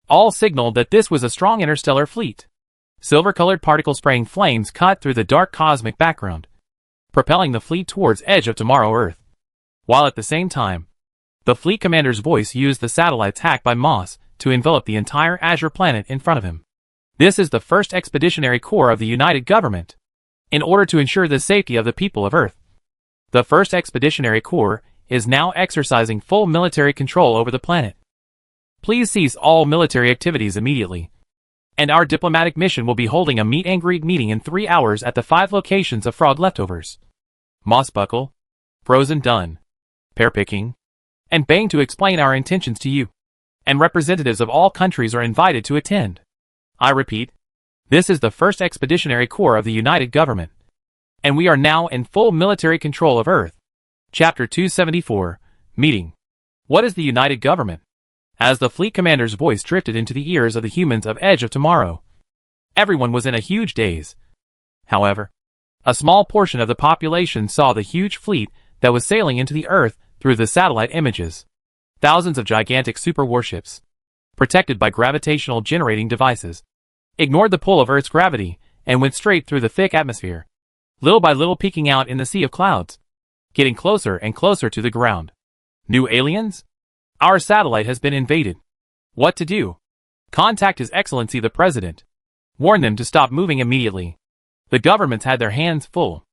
[SPEAKER 1] all signaled that this was a strong interstellar fleet. Silver-colored particles spraying flames cut through the dark cosmic background, propelling the fleet towards Edge of Tomorrow Earth, while at the same time, The fleet commander's voice used the satellites hacked by Moss to envelop the entire Azure planet in front of him. This is the first expeditionary corps of the United Government. In order to ensure the safety of the people of Earth, the first expeditionary corps is now exercising full military control over the planet. Please cease all military activities immediately. And our diplomatic mission will be holding a meet and greet meeting in 3 hours at the 5 locations of frog leftovers: Mossbuckle, Frozen Dun, Pear Picking, and Bang, to explain our intentions to you. And representatives of all countries are invited to attend. I repeat, this is the first expeditionary corps of the United Government, and we are now in full military control of Earth. Chapter 274, Meeting. What is the United Government? As the fleet commander's voice drifted into the ears of the humans of Edge of Tomorrow, everyone was in a huge daze. However, a small portion of the population saw the huge fleet that was sailing into the Earth through the satellite images. Thousands of gigantic super warships, protected by gravitational generating devices, ignored the pull of Earth's gravity and went straight through the thick atmosphere, little by little peeking out in the sea of clouds, getting closer and closer to the ground. New aliens? Our satellite has been invaded. What to do? Contact His Excellency the President. Warn them to stop moving immediately. The governments had their hands full.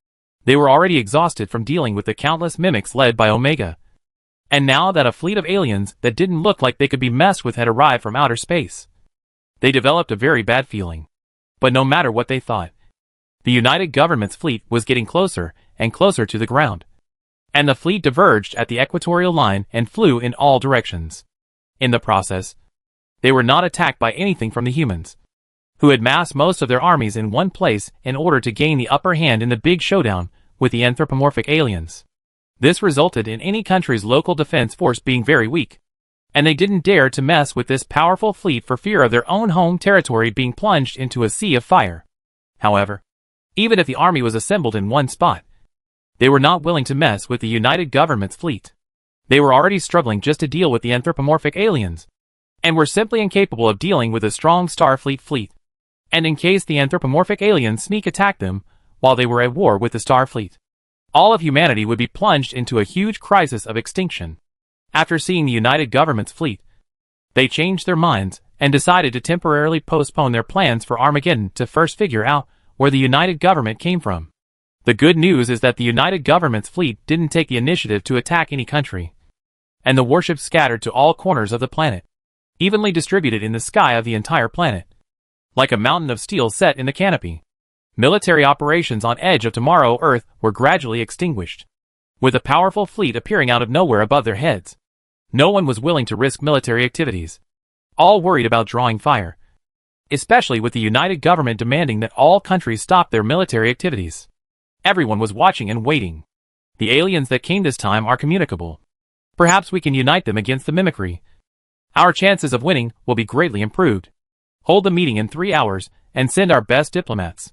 [SPEAKER 1] They were already exhausted from dealing with the countless mimics led by Omega. And now that a fleet of aliens that didn't look like they could be messed with had arrived from outer space, they developed a very bad feeling. But no matter what they thought, the United Government's fleet was getting closer and closer to the ground, and the fleet diverged at the equatorial line and flew in all directions. In the process, they were not attacked by anything from the humans, who had massed most of their armies in one place in order to gain the upper hand in the big showdown with the anthropomorphic aliens. This resulted in any country's local defense force being very weak, and they didn't dare to mess with this powerful fleet for fear of their own home territory being plunged into a sea of fire. However, even if the army was assembled in one spot, they were not willing to mess with the United Government's fleet. They were already struggling just to deal with the anthropomorphic aliens, and were simply incapable of dealing with a strong Starfleet fleet. And in case the anthropomorphic aliens sneak attacked them while they were at war with the Starfleet, all of humanity would be plunged into a huge crisis of extinction. After seeing the United Government's fleet, they changed their minds and decided to temporarily postpone their plans for Armageddon to first figure out where the United Government came from. The good news is that the United Government's fleet didn't take the initiative to attack any country, and the warships scattered to all corners of the planet, evenly distributed in the sky of the entire planet, like a mountain of steel set in the canopy. Military operations on Edge of Tomorrow Earth were gradually extinguished, with a powerful fleet appearing out of nowhere above their heads. No one was willing to risk military activities, all worried about drawing fire, especially with the United Government demanding that all countries stop their military activities. Everyone was watching and waiting. The aliens that came this time are communicable. Perhaps we can unite them against the mimicry. Our chances of winning will be greatly improved. Hold the meeting in 3 hours and send our best diplomats.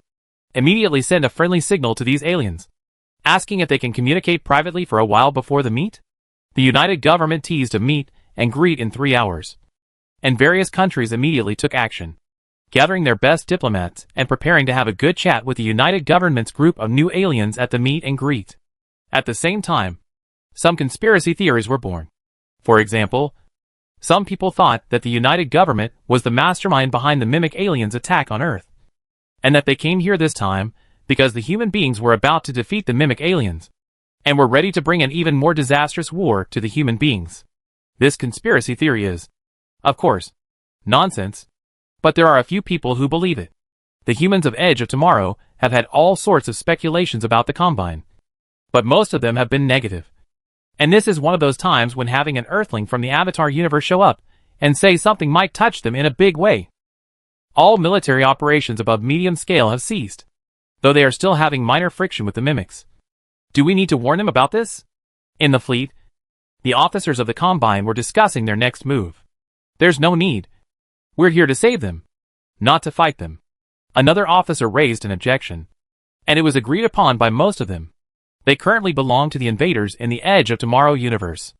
[SPEAKER 1] Immediately send a friendly signal to these aliens, asking if they can communicate privately for a while before the meet. The United Government teased a meet and greet in 3 hours, and various countries immediately took action, gathering their best diplomats and preparing to have a good chat with the United Government's group of new aliens at the meet and greet. At the same time, some conspiracy theories were born. For example, some people thought that the United Government was the mastermind behind the mimic aliens' attack on Earth, and that they came here this time because the human beings were about to defeat the mimic aliens, and were ready to bring an even more disastrous war to the human beings. This conspiracy theory is, of course, nonsense, but there are a few people who believe it. The humans of Edge of Tomorrow have had all sorts of speculations about the Combine, but most of them have been negative. And this is one of those times when having an Earthling from the Avatar universe show up and say something might touch them in a big way. All military operations above medium scale have ceased, though they are still having minor friction with the mimics. Do we need to warn them about this? In the fleet, the officers of the Combine were discussing their next move. There's no need. We're here to save them, not to fight them. Another officer raised an objection, and it was agreed upon by most of them. They currently belong to the invaders in the Edge of Tomorrow universe.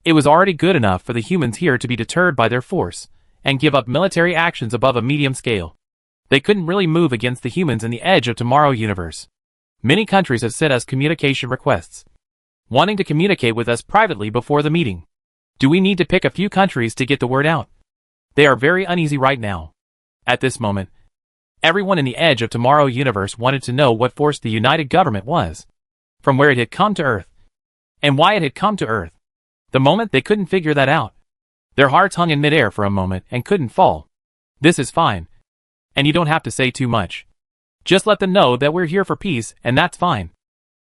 [SPEAKER 1] It was already good enough for the humans here to be deterred by their force and give up military actions above a medium scale. They couldn't really move against the humans in the Edge of Tomorrow universe. Many countries have sent us communication requests, wanting to communicate with us privately before the meeting. Do we need to pick a few countries to get the word out? They are very uneasy right now. At this moment, everyone in the Edge of Tomorrow universe wanted to know what force the United Government was, from where it had come to Earth, and why it had come to Earth. The moment they couldn't figure that out, their hearts hung in midair for a moment and couldn't fall. This is fine. And you don't have to say too much. Just let them know that we're here for peace, and that's fine.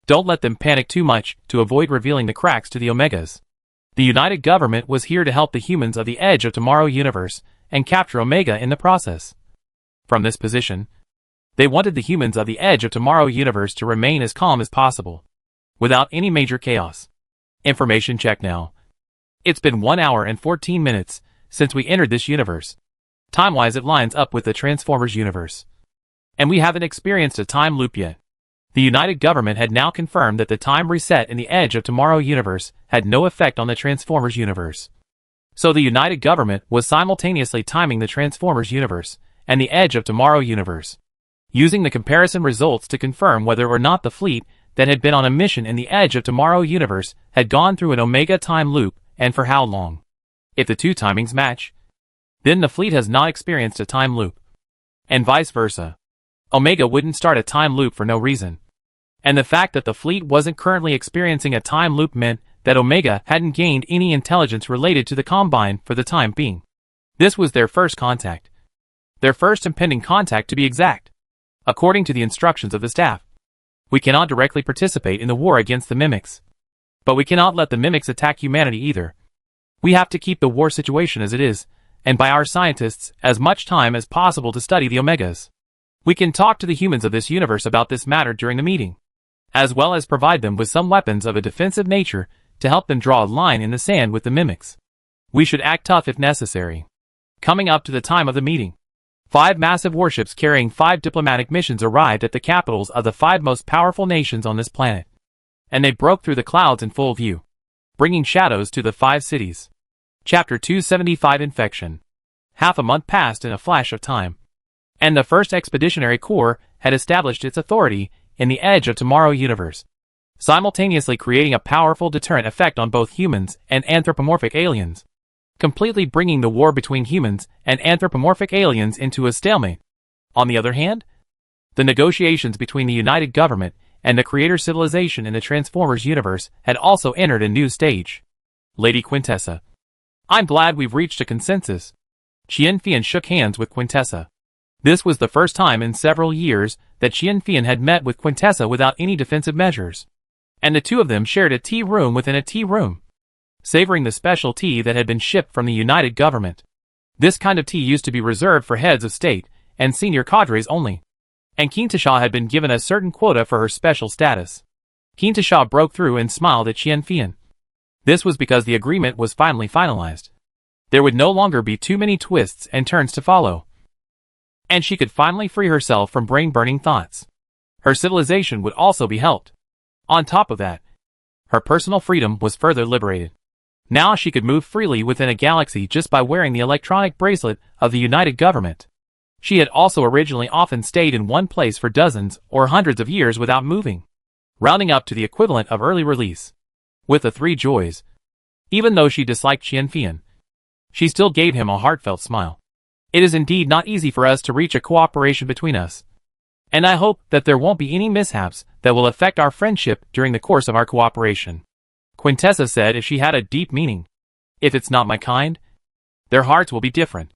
[SPEAKER 1] Don't let them panic too much to avoid revealing the cracks to the Omegas. The United Government was here to help the humans of the Edge of Tomorrow universe and capture Omega in the process. From this position, they wanted the humans of the Edge of Tomorrow universe to remain as calm as possible, without any major chaos. Information check now. It's been 1 hour and 14 minutes since we entered this universe. Time-wise it lines up with the Transformers universe. And we haven't experienced a time loop yet. The United Government had now confirmed that the time reset in the Edge of Tomorrow universe had no effect on the Transformers universe. So the United Government was simultaneously timing the Transformers universe and the Edge of Tomorrow universe, using the comparison results to confirm whether or not the fleet that had been on a mission in the Edge of Tomorrow universe had gone through an Omega time loop, and for how long. If the two timings match, then the fleet has not experienced a time loop, and vice versa. Omega wouldn't start a time loop for no reason. And the fact that the fleet wasn't currently experiencing a time loop meant that Omega hadn't gained any intelligence related to the Combine for the time being. This was their first contact. Their first impending contact, to be exact. According to the instructions of the staff, we cannot directly participate in the war against the Mimics. But we cannot let the Mimics attack humanity either. We have to keep the war situation as it is, and buy our scientists as much time as possible to study the Omegas. We can talk to the humans of this universe about this matter during the meeting, as well as provide them with some weapons of a defensive nature to help them draw a line in the sand with the Mimics. We should act tough if necessary. Coming up to the time of the meeting, 5 massive warships carrying 5 diplomatic missions arrived at the capitals of the 5 most powerful nations on this planet. And they broke through the clouds in full view, bringing shadows to the 5 cities. Chapter 275 Infection. Half a month passed in a flash of time, and the 1st Expeditionary Corps had established its authority in the Edge of Tomorrow universe, simultaneously creating a powerful deterrent effect on both humans and anthropomorphic aliens, completely bringing the war between humans and anthropomorphic aliens into a stalemate. On the other hand, the negotiations between the United Government and the creator civilization in the Transformers universe had also entered a new stage. Lady Quintessa. I'm glad we've reached a consensus. Qianfian shook hands with Quintessa. This was the first time in several years that Qianfian had met with Quintessa without any defensive measures. And the two of them shared a tea room within a tea room, savoring the special tea that had been shipped from the United Government. This kind of tea used to be reserved for heads of state and senior cadres only, and Quintessa had been given a certain quota for her special status. Quintessa broke through and smiled at Qianfian. This was because the agreement was finally finalized. There would no longer be too many twists and turns to follow, and she could finally free herself from brain-burning thoughts. Her civilization would also be helped. On top of that, her personal freedom was further liberated. Now she could move freely within a galaxy just by wearing the electronic bracelet of the United Government. She had also originally often stayed in one place for dozens or hundreds of years without moving, rounding up to the equivalent of early release. With the 3 joys, even though she disliked Qianfian, she still gave him a heartfelt smile. It is indeed not easy for us to reach a cooperation between us, and I hope that there won't be any mishaps that will affect our friendship during the course of our cooperation. Quintessa said if she had a deep meaning. If it's not my kind, their hearts will be different,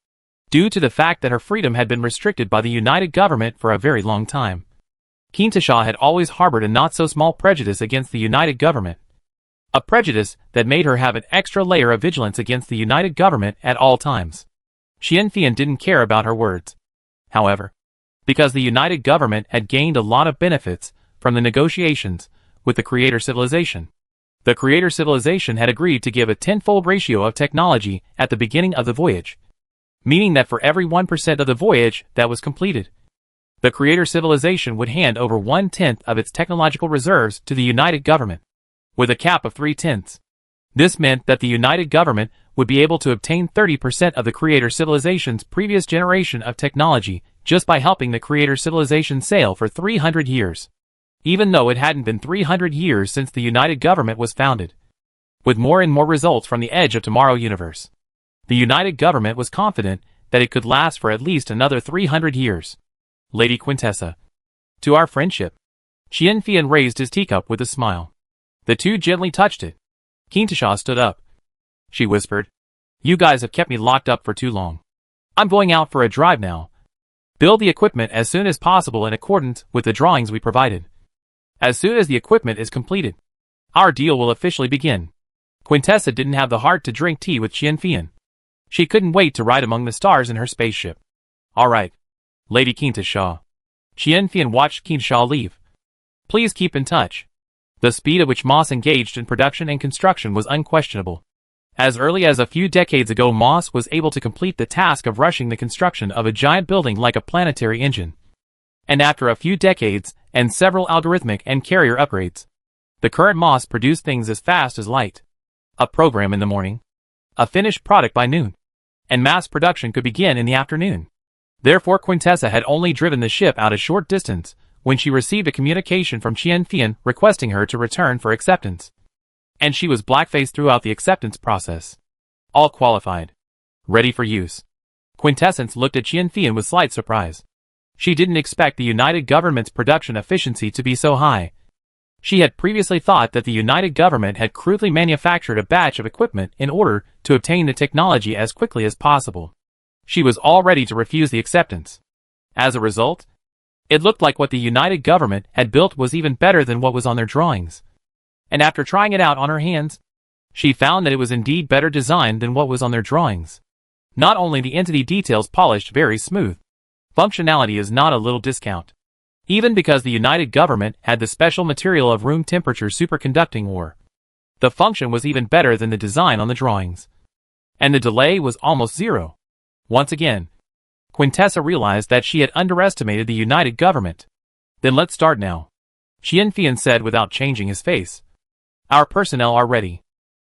[SPEAKER 1] due to the fact that her freedom had been restricted by the United Government for a very long time. Quintessa had always harbored a not-so-small prejudice against the United Government, a prejudice that made her have an extra layer of vigilance against the United Government at all times. Qianfian didn't care about her words, however, because the United Government had gained a lot of benefits from the negotiations with the creator civilization. The creator civilization had agreed to give a 10-fold ratio of technology at the beginning of the voyage, meaning that for every 1% of the voyage that was completed, the creator civilization would hand over 1/10 of its technological reserves to the United Government, with a cap of 3/10. This meant that the United Government would be able to obtain 30% of the creator civilization's previous generation of technology just by helping the creator civilization sail for 300 years, even though it hadn't been 300 years since the United Government was founded. with more and more results from the Edge of Tomorrow universe. The United Government was confident that it could last for at least another 300 years. Lady Quintessa. To our friendship. Qianfian raised his teacup with a smile. The two gently touched it. Quintessa stood up. She whispered, "You guys have kept me locked up for too long. I'm going out for a drive now. Build the equipment as soon as possible in accordance with the drawings we provided. As soon as the equipment is completed, our deal will officially begin." Quintessa didn't have the heart to drink tea with Qianfian. She couldn't wait to ride among the stars in her spaceship. All right, Lady Quintessa. Qianfian watched Quintessa leave. Please keep in touch. The speed at which Moss engaged in production and construction was unquestionable. As early as a few decades ago, Moss was able to complete the task of rushing the construction of a giant building like a planetary engine. And after a few decades and several algorithmic and carrier upgrades, the current Moss produced things as fast as light. A program in the morning, a finished product by noon, and mass production could begin in the afternoon. Therefore, Quintessa had only driven the ship out a short distance when she received a communication from Qianfian requesting her to return for acceptance. And she was black-faced throughout the acceptance process. All qualified. Ready for use. Quintessence looked at Qianfian with slight surprise. She didn't expect the United Government's production efficiency to be so high. She had previously thought that the United Government had crudely manufactured a batch of equipment in order to obtain the technology as quickly as possible. She was all ready to refuse the acceptance. As a result, it looked like what the United Government had built was even better than what was on their drawings. And after trying it out on her hands, she found that it was indeed better designed than what was on their drawings. Not only the entity details polished very smooth, functionality is not a little discount. Even because the United Government had the special material of room temperature superconducting ore. The function was even better than the design on the drawings. And the delay was almost zero. Once again, Quintessa realized that she had underestimated the United Government. Then let's start now. Qianfian said without changing his face. Our personnel are ready.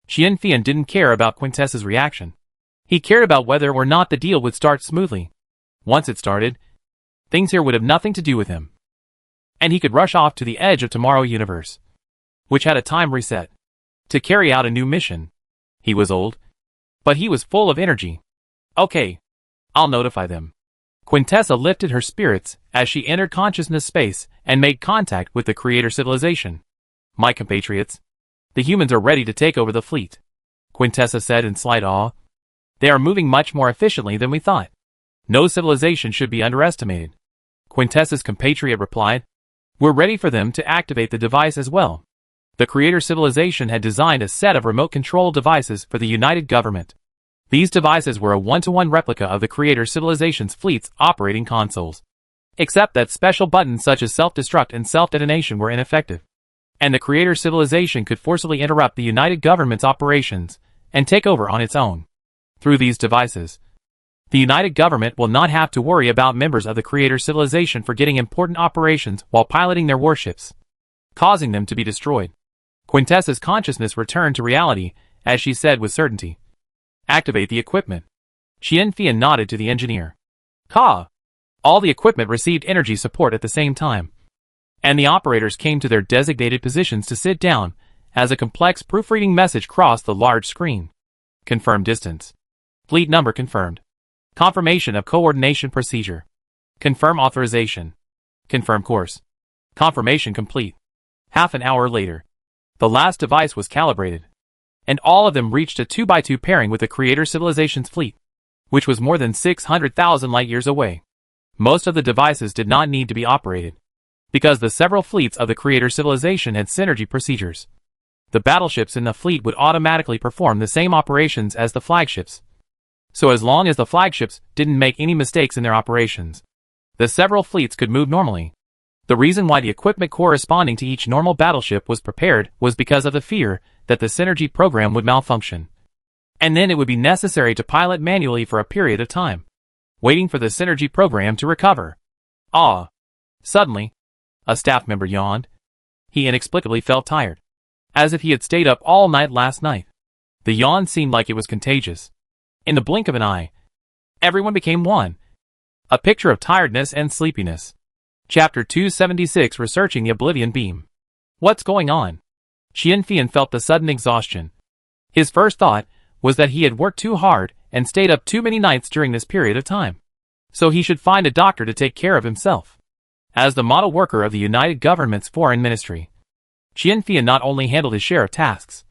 [SPEAKER 1] Qianfian didn't care about Quintessa's reaction. He cared about whether or not the deal would start smoothly. Once it started, things here would have nothing to do with him. And he could rush off to the Edge of Tomorrow universe, which had a time reset, to carry out a new mission. He was old, but he was full of energy. Okay, I'll notify them. Quintessa lifted her spirits as she entered consciousness space and made contact with the Creator civilization. My compatriots, the humans are ready to take over the fleet, Quintessa said in slight awe. They are moving much more efficiently than we thought. No civilization should be underestimated. Quintessa's compatriot replied. We're ready for them to activate the device as well. The Creator civilization had designed a set of remote control devices for the United Government. These devices were a one-to-one replica of the Creator civilization's fleet's operating consoles. Except that special buttons such as self-destruct and self-detonation were ineffective. And the Creator civilization could forcibly interrupt the United Government's operations and take over on its own. Through these devices, the United Government will not have to worry about members of the Creator civilization forgetting important operations while piloting their warships, causing them to be destroyed. Quintessa's consciousness returned to reality as she said with certainty. Activate the equipment. Qianfian nodded to the engineer. Ka! All the equipment received energy support at the same time, and the operators came to their designated positions to sit down as a complex proofreading message crossed the large screen. Confirm distance. Fleet number confirmed. Confirmation of coordination procedure. Confirm authorization. Confirm course. Confirmation complete. Half an hour later, the last device was calibrated, and all of them reached a 2x2 pairing with the Creator civilization's fleet, which was more than 600,000 light-years away. Most of the devices did not need to be operated, because the several fleets of the Creator civilization had synergy procedures. The battleships in the fleet would automatically perform the same operations as the flagships. So as long as the flagships didn't make any mistakes in their operations, the several fleets could move normally. The reason why the equipment corresponding to each normal battleship was prepared was because of the fear that the synergy program would malfunction. And then it would be necessary to pilot manually for a period of time, waiting for the synergy program to recover. Suddenly, a staff member yawned. He inexplicably felt tired, as if he had stayed up all night last night. The yawn seemed like it was contagious. In the blink of an eye, everyone became one. A picture of tiredness and sleepiness. Chapter 276 Researching the Oblivion Beam. What's going on? Qianfian felt the sudden exhaustion, His first thought was that he had worked too hard and stayed up too many nights during this period of time. So he should find a doctor to take care of himself. As the model worker of the United Government's foreign ministry, Qian Fian not only handled his share of tasks,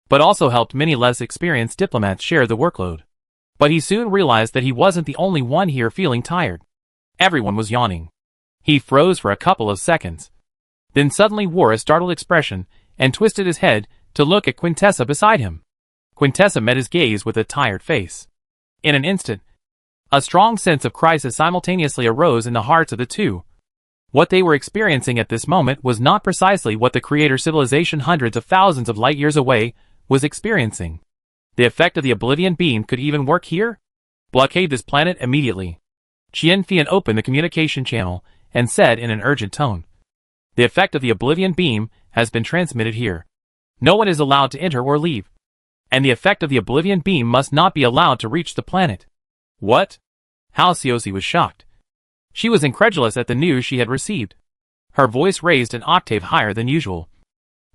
[SPEAKER 1] but also helped many less experienced diplomats share the workload. But he soon realized that he wasn't the only one here feeling tired. Everyone was yawning. He froze for a couple of seconds, then suddenly wore a startled expression and twisted his head to look at Quintessa beside him. Quintessa met his gaze with a tired face. In an instant, a strong sense of crisis simultaneously arose in the hearts of the two. What they were experiencing at this moment was not precisely what the creator civilization hundreds of thousands of light years away was experiencing. The effect of the Oblivion Beam could even work here? Blockade this planet immediately. Qian Fian opened the communication channel and said in an urgent tone. The effect of the Oblivion Beam has been transmitted here. No one is allowed to enter or leave. And the effect of the Oblivion Beam must not be allowed to reach the planet. What? Hao Xiaoxi was shocked. She was incredulous at the news she had received. Her voice raised an octave higher than usual.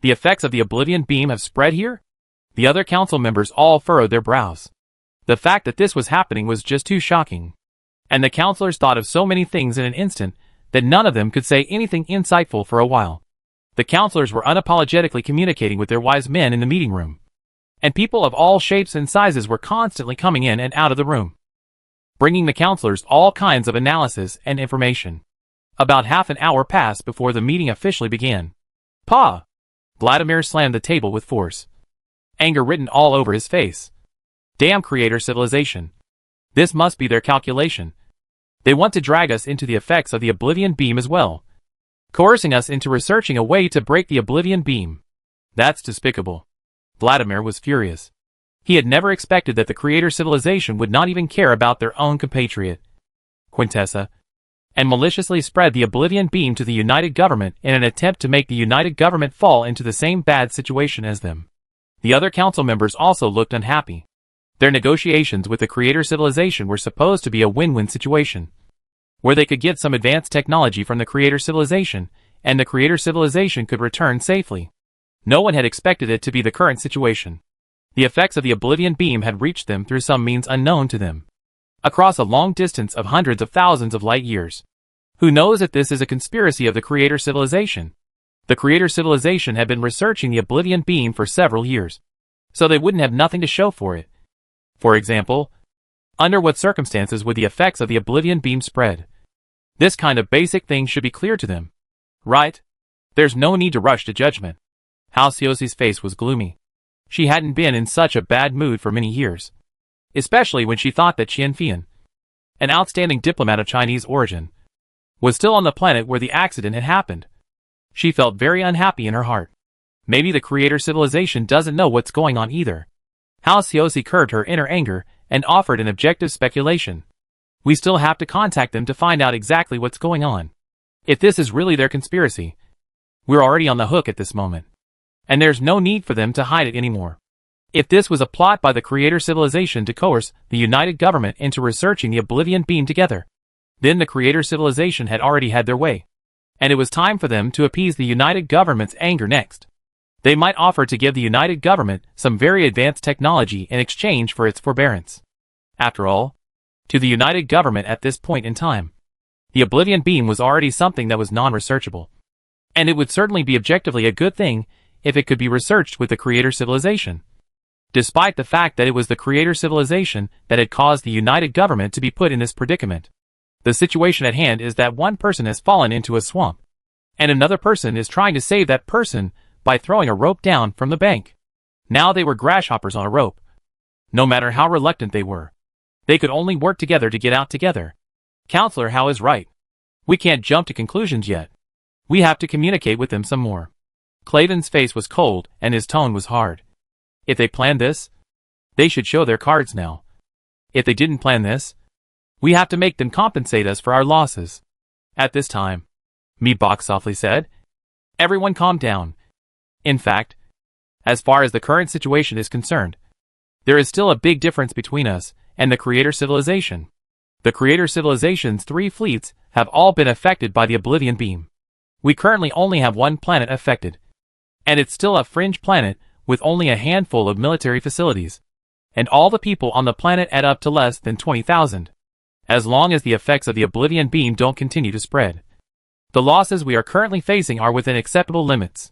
[SPEAKER 1] The effects of the Oblivion Beam have spread here? The other council members all furrowed their brows. The fact that this was happening was just too shocking. And the councilors thought of so many things in an instant that none of them could say anything insightful for a while. The councilors were unapologetically communicating with their wise men in the meeting room. And people of all shapes and sizes were constantly coming in and out of the room, bringing the councilors all kinds of analysis and information. About half an hour passed before the meeting officially began. Pa! Vladimir slammed the table with force, anger written all over his face. Damn creator civilization. This must be their calculation. They want to drag us into the effects of the Oblivion Beam as well, coercing us into researching a way to break the Oblivion Beam. That's despicable. Vladimir was furious. He had never expected that the creator civilization would not even care about their own compatriot, Quintessa, and maliciously spread the Oblivion Beam to the United Government in an attempt to make the United Government fall into the same bad situation as them. The other council members also looked unhappy. Their negotiations with the creator civilization were supposed to be a win-win situation, where they could get some advanced technology from the creator civilization, and the creator civilization could return safely. No one had expected it to be the current situation. The effects of the Oblivion Beam had reached them through some means unknown to them, across a long distance of hundreds of thousands of light years. Who knows if this is a conspiracy of the creator civilization? The creator civilization had been researching the Oblivion Beam for several years, so they wouldn't have nothing to show for it. For example, under what circumstances would the effects of the Oblivion Beam spread? This kind of basic thing should be clear to them, right? There's no need to rush to judgment. Hao Xiaoxi's face was gloomy. She hadn't been in such a bad mood for many years, especially when she thought that Qian Fian, an outstanding diplomat of Chinese origin, was still on the planet where the accident had happened. She felt very unhappy in her heart. Maybe the creator civilization doesn't know what's going on either. Hao Xiaoxi curbed her inner anger and offered an objective speculation. We still have to contact them to find out exactly what's going on. If this is really their conspiracy, we're already on the hook at this moment. And there's no need for them to hide it anymore. If this was a plot by the creator civilization to coerce the United Government into researching the Oblivion Beam together, then the creator civilization had already had their way. And it was time for them to appease the United Government's anger next. They might offer to give the United Government some very advanced technology in exchange for its forbearance. After all, to the United Government at this point in time, the Oblivion Beam was already something that was non-researchable. And it would certainly be objectively a good thing if it could be researched with the creator civilization. Despite the fact that it was the creator civilization that had caused the United Government to be put in this predicament. The situation at hand is that one person has fallen into a swamp, and another person is trying to save that person by throwing a rope down from the bank. Now they were grasshoppers on a rope. No matter how reluctant they were, they could only work together to get out together. Counselor Hao is right. We can't jump to conclusions yet. We have to communicate with them some more. Claven's face was cold and his tone was hard. If they planned this, they should show their cards now. If they didn't plan this, we have to make them compensate us for our losses. At this time, Mi Bok softly said, everyone calm down. In fact, as far as the current situation is concerned, there is still a big difference between us and the creator civilization. The creator civilization's 3 fleets have all been affected by the Oblivion Beam. We currently only have one planet affected, and it's still a fringe planet with only a handful of military facilities, and all the people on the planet add up to less than 20,000. As long as the effects of the Oblivion Beam don't continue to spread, the losses we are currently facing are within acceptable limits.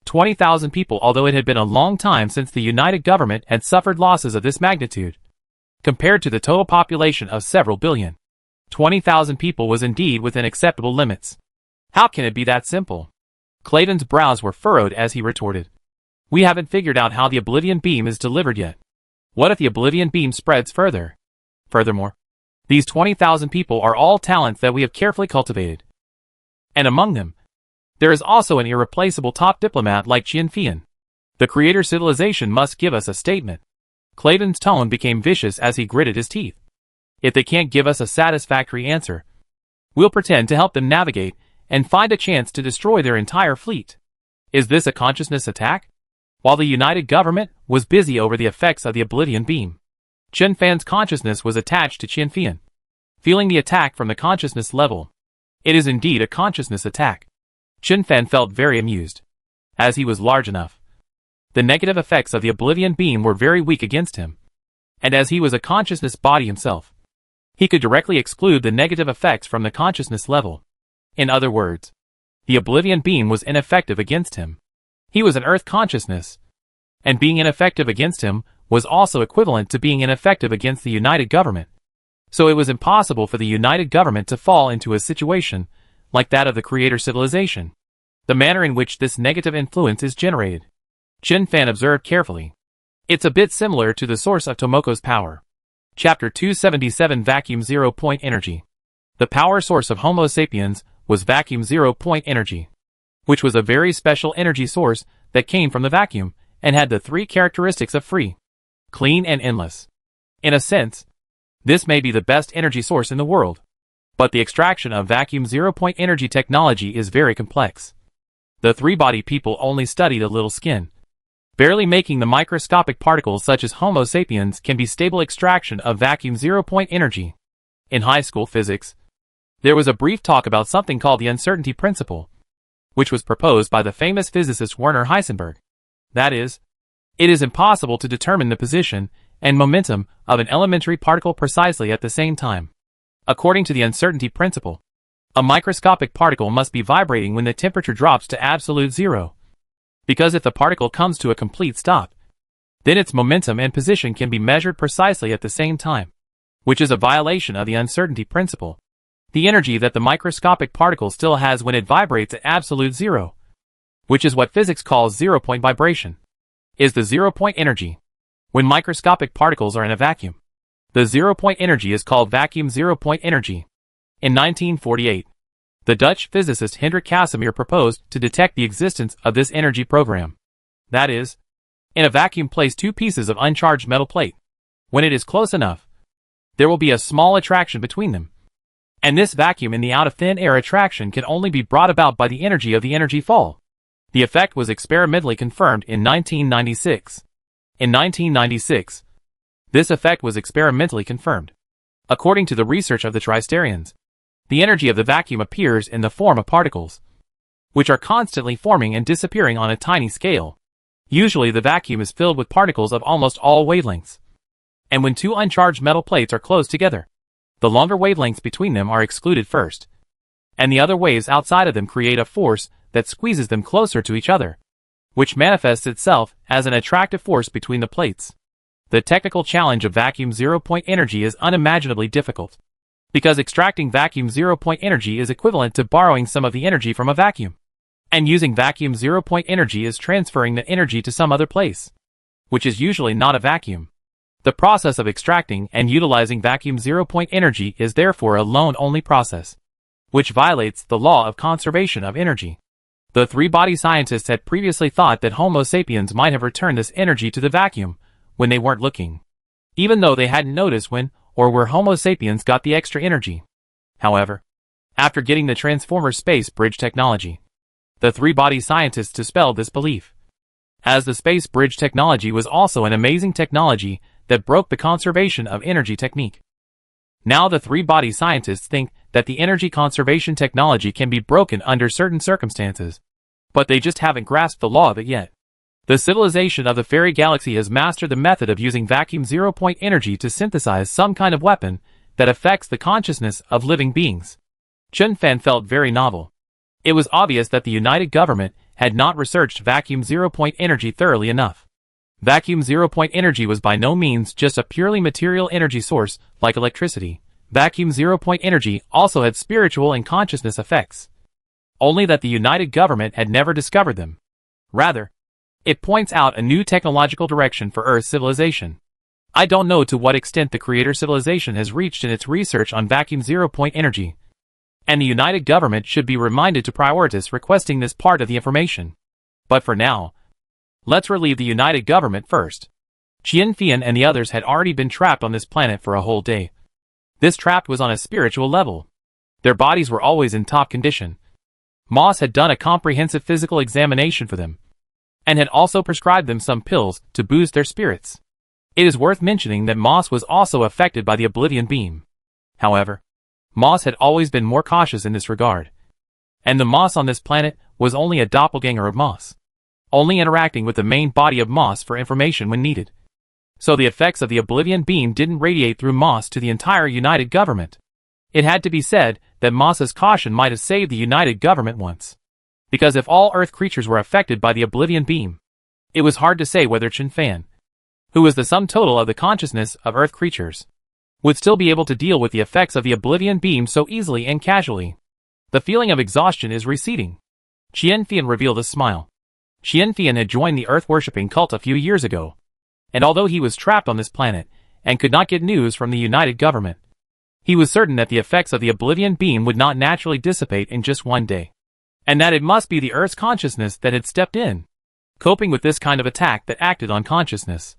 [SPEAKER 1] 20,000 people, although it had been a long time since the United Government had suffered losses of this magnitude, compared to the total population of several billion. 20,000 people was indeed within acceptable limits. How can it be that simple? Clayton's brows were furrowed as he retorted. We haven't figured out how the Oblivion Beam is delivered yet. What if the Oblivion Beam spreads further? Furthermore, these 20,000 people are all talents that we have carefully cultivated. And among them, there is also an irreplaceable top diplomat like Qianfian. The creator civilization must give us a statement. Clayton's tone became vicious as he gritted his teeth. If they can't give us a satisfactory answer, we'll pretend to help them navigate and find a chance to destroy their entire fleet. Is this a consciousness attack? While the United Government was busy over the effects of the Oblivion Beam, Qianfan's consciousness was attached to Qianfian. Feeling the attack from the consciousness level, it is indeed a consciousness attack. Qianfan felt very amused. As he was large enough, the negative effects of the Oblivion Beam were very weak against him. And as he was a consciousness body himself, he could directly exclude the negative effects from the consciousness level. In other words, the Oblivion Beam was ineffective against him. He was an Earth consciousness, and being ineffective against him was also equivalent to being ineffective against the United Government. So it was impossible for the United Government to fall into a situation like that of the creator civilization. The manner in which this negative influence is generated, Qianfan observed carefully. It's a bit similar to the source of Tomoko's power. Chapter 277 Vacuum Zero-Point Energy. The power source of Homo sapiens was vacuum zero-point energy, which was a very special energy source that came from the vacuum and had the three characteristics of free, clean and endless. In a sense, this may be the best energy source in the world, but the extraction of vacuum zero-point energy technology is very complex. The three-body people only studied a little skin, barely making the microscopic particles such as Homo sapiens can be stable extraction of vacuum zero-point energy. In high school physics, there was a brief talk about something called the uncertainty principle, which was proposed by the famous physicist Werner Heisenberg. That is, it is impossible to determine the position and momentum of an elementary particle precisely at the same time. According to the uncertainty principle, a microscopic particle must be vibrating when the temperature drops to absolute zero. Because if the particle comes to a complete stop, then its momentum and position can be measured precisely at the same time, which is a violation of the uncertainty principle. The energy that the microscopic particle still has when it vibrates at absolute zero, which is what physics calls zero-point vibration, is the zero-point energy. When microscopic particles are in a vacuum, the zero-point energy is called vacuum zero-point energy. In 1948, the Dutch physicist Hendrik Casimir proposed to detect the existence of this energy program. That is, in a vacuum place two pieces of uncharged metal plate. When it is close enough, there will be a small attraction between them. And this vacuum in the out of thin air attraction can only be brought about by the energy of the energy fall. The effect was experimentally confirmed in 1996. In 1996, this effect was experimentally confirmed. According to the research of the Tristerians, the energy of the vacuum appears in the form of particles, which are constantly forming and disappearing on a tiny scale. Usually the vacuum is filled with particles of almost all wavelengths. And when two uncharged metal plates are close together, the longer wavelengths between them are excluded first, and the other waves outside of them create a force that squeezes them closer to each other, which manifests itself as an attractive force between the plates. The technical challenge of vacuum zero-point energy is unimaginably difficult, because extracting vacuum zero-point energy is equivalent to borrowing some of the energy from a vacuum, and using vacuum zero-point energy is transferring the energy to some other place, which is usually not a vacuum. The process of extracting and utilizing vacuum zero-point energy is therefore a loan-only process, which violates the law of conservation of energy. The three-body scientists had previously thought that Homo sapiens might have returned this energy to the vacuum when they weren't looking, even though they hadn't noticed when or where Homo sapiens got the extra energy. However, after getting the transformer space bridge technology, the three-body scientists dispelled this belief, as the space bridge technology was also an amazing technology that broke the conservation of energy technique. Now the three-body scientists think that the energy conservation technology can be broken under certain circumstances, but they just haven't grasped the law of it yet. The civilization of the fairy galaxy has mastered the method of using vacuum zero-point energy to synthesize some kind of weapon that affects the consciousness of living beings. Chen Fan felt very novel. It was obvious that the United Government had not researched vacuum zero-point energy thoroughly enough. Vacuum zero-point energy was by no means just a purely material energy source like electricity. Vacuum zero-point energy also had spiritual and consciousness effects. Only that the United Government had never discovered them. Rather, it points out a new technological direction for Earth's civilization. I don't know to what extent the Creator civilization has reached in its research on vacuum zero-point energy, and the United Government should be reminded to prioritize requesting this part of the information. But for now, let's relieve the United Government first. Qian Fian and the others had already been trapped on this planet for a whole day. This trap was on a spiritual level. Their bodies were always in top condition. Moss had done a comprehensive physical examination for them, and had also prescribed them some pills to boost their spirits. It is worth mentioning that Moss was also affected by the Oblivion Beam. However, Moss had always been more cautious in this regard, and the Moss on this planet was only a doppelganger of Moss, only interacting with the main body of Moss for information when needed. So the effects of the Oblivion Beam didn't radiate through Moss to the entire United Government. It had to be said that Moss's caution might have saved the United Government once. Because if all Earth creatures were affected by the Oblivion Beam, it was hard to say whether Chen Fan, who was the sum total of the consciousness of Earth creatures, would still be able to deal with the effects of the Oblivion Beam so easily and casually. The feeling of exhaustion is receding. Qian Fian revealed a smile. Qian Fian had joined the Earth-worshipping cult a few years ago, and although he was trapped on this planet and could not get news from the United Government, he was certain that the effects of the Oblivion Beam would not naturally dissipate in just one day, and that it must be the Earth's consciousness that had stepped in, coping with this kind of attack that acted on consciousness.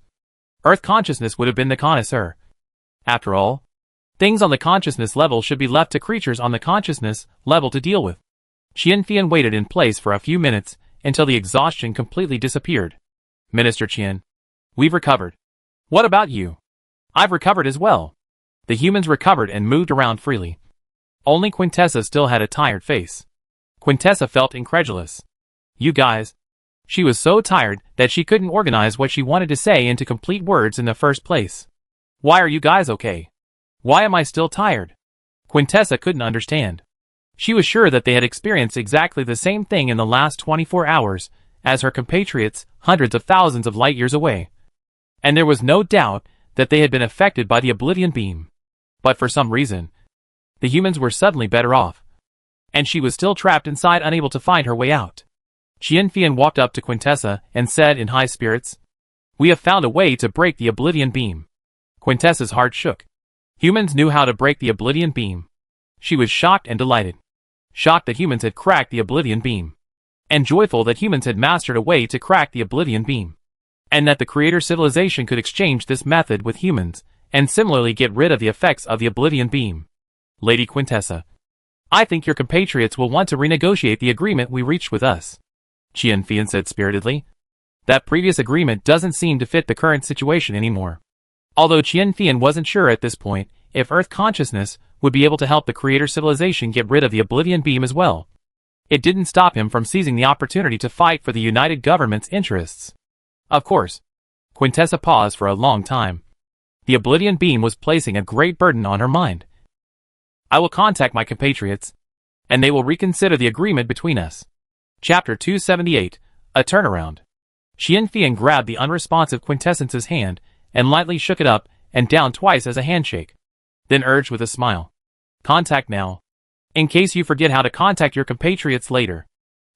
[SPEAKER 1] Earth consciousness would have been the connoisseur. After all, things on the consciousness level should be left to creatures on the consciousness level to deal with. Qian Fian waited in place for a few minutes until the exhaustion completely disappeared. Minister Qian, we've recovered. What about you? I've recovered as well. The humans recovered and moved around freely. Only Quintessa still had a tired face. Quintessa felt incredulous. You guys. She was so tired that she couldn't organize what she wanted to say into complete words in the first place. Why are you guys okay? Why am I still tired? Quintessa couldn't understand. She was sure that they had experienced exactly the same thing in the last 24 hours as her compatriots hundreds of thousands of light years away. And there was no doubt that they had been affected by the Oblivion Beam. But for some reason, the humans were suddenly better off, and she was still trapped inside, unable to find her way out. Qian Fian walked up to Quintessa and said in high spirits, "We have found a way to break the Oblivion Beam." Quintessa's heart shook. Humans knew how to break the Oblivion Beam. She was shocked and delighted. Shocked that humans had cracked the Oblivion Beam, and joyful that humans had mastered a way to crack the Oblivion Beam, and that the Creator civilization could exchange this method with humans and similarly get rid of the effects of the Oblivion Beam. Lady Quintessa, I think your compatriots will want to renegotiate the agreement we reached with us, Qian Fian said spiritedly. That previous agreement doesn't seem to fit the current situation anymore. Although Qian Fian wasn't sure at this point if Earth consciousness would be able to help the Creator civilization get rid of the Oblivion Beam as well, it didn't stop him from seizing the opportunity to fight for the United Government's interests. Of course, Quintessa paused for a long time. The Oblivion Beam was placing a great burden on her mind. I will contact my compatriots, and they will reconsider the agreement between us. Chapter 278, A Turnaround. Qian Fian grabbed the unresponsive Quintessence's hand and lightly shook it up and down twice as a handshake, then urged with a smile, "Contact now, in case you forget how to contact your compatriots later."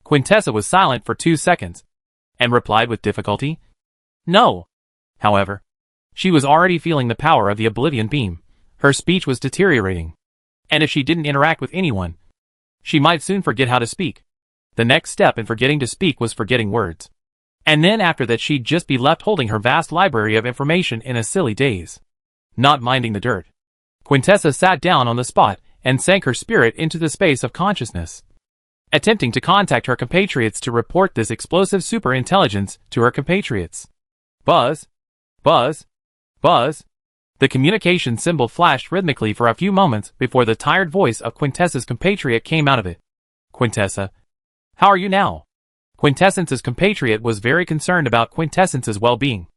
[SPEAKER 1] Quintessa was silent for 2 seconds, and replied with difficulty, "No." However, she was already feeling the power of the Oblivion Beam. Her speech was deteriorating, and if she didn't interact with anyone, she might soon forget how to speak. The next step in forgetting to speak was forgetting words. And then after that she'd just be left holding her vast library of information in a silly daze, not minding the dirt. Quintessa sat down on the spot and sank her spirit into the space of consciousness, attempting to contact her compatriots to report this explosive superintelligence to her compatriots. Buzz, buzz, buzz. The communication symbol flashed rhythmically for a few moments before the tired voice of Quintessa's compatriot came out of it. Quintessa, how are you now? Quintessence's compatriot was very concerned about Quintessence's well-being.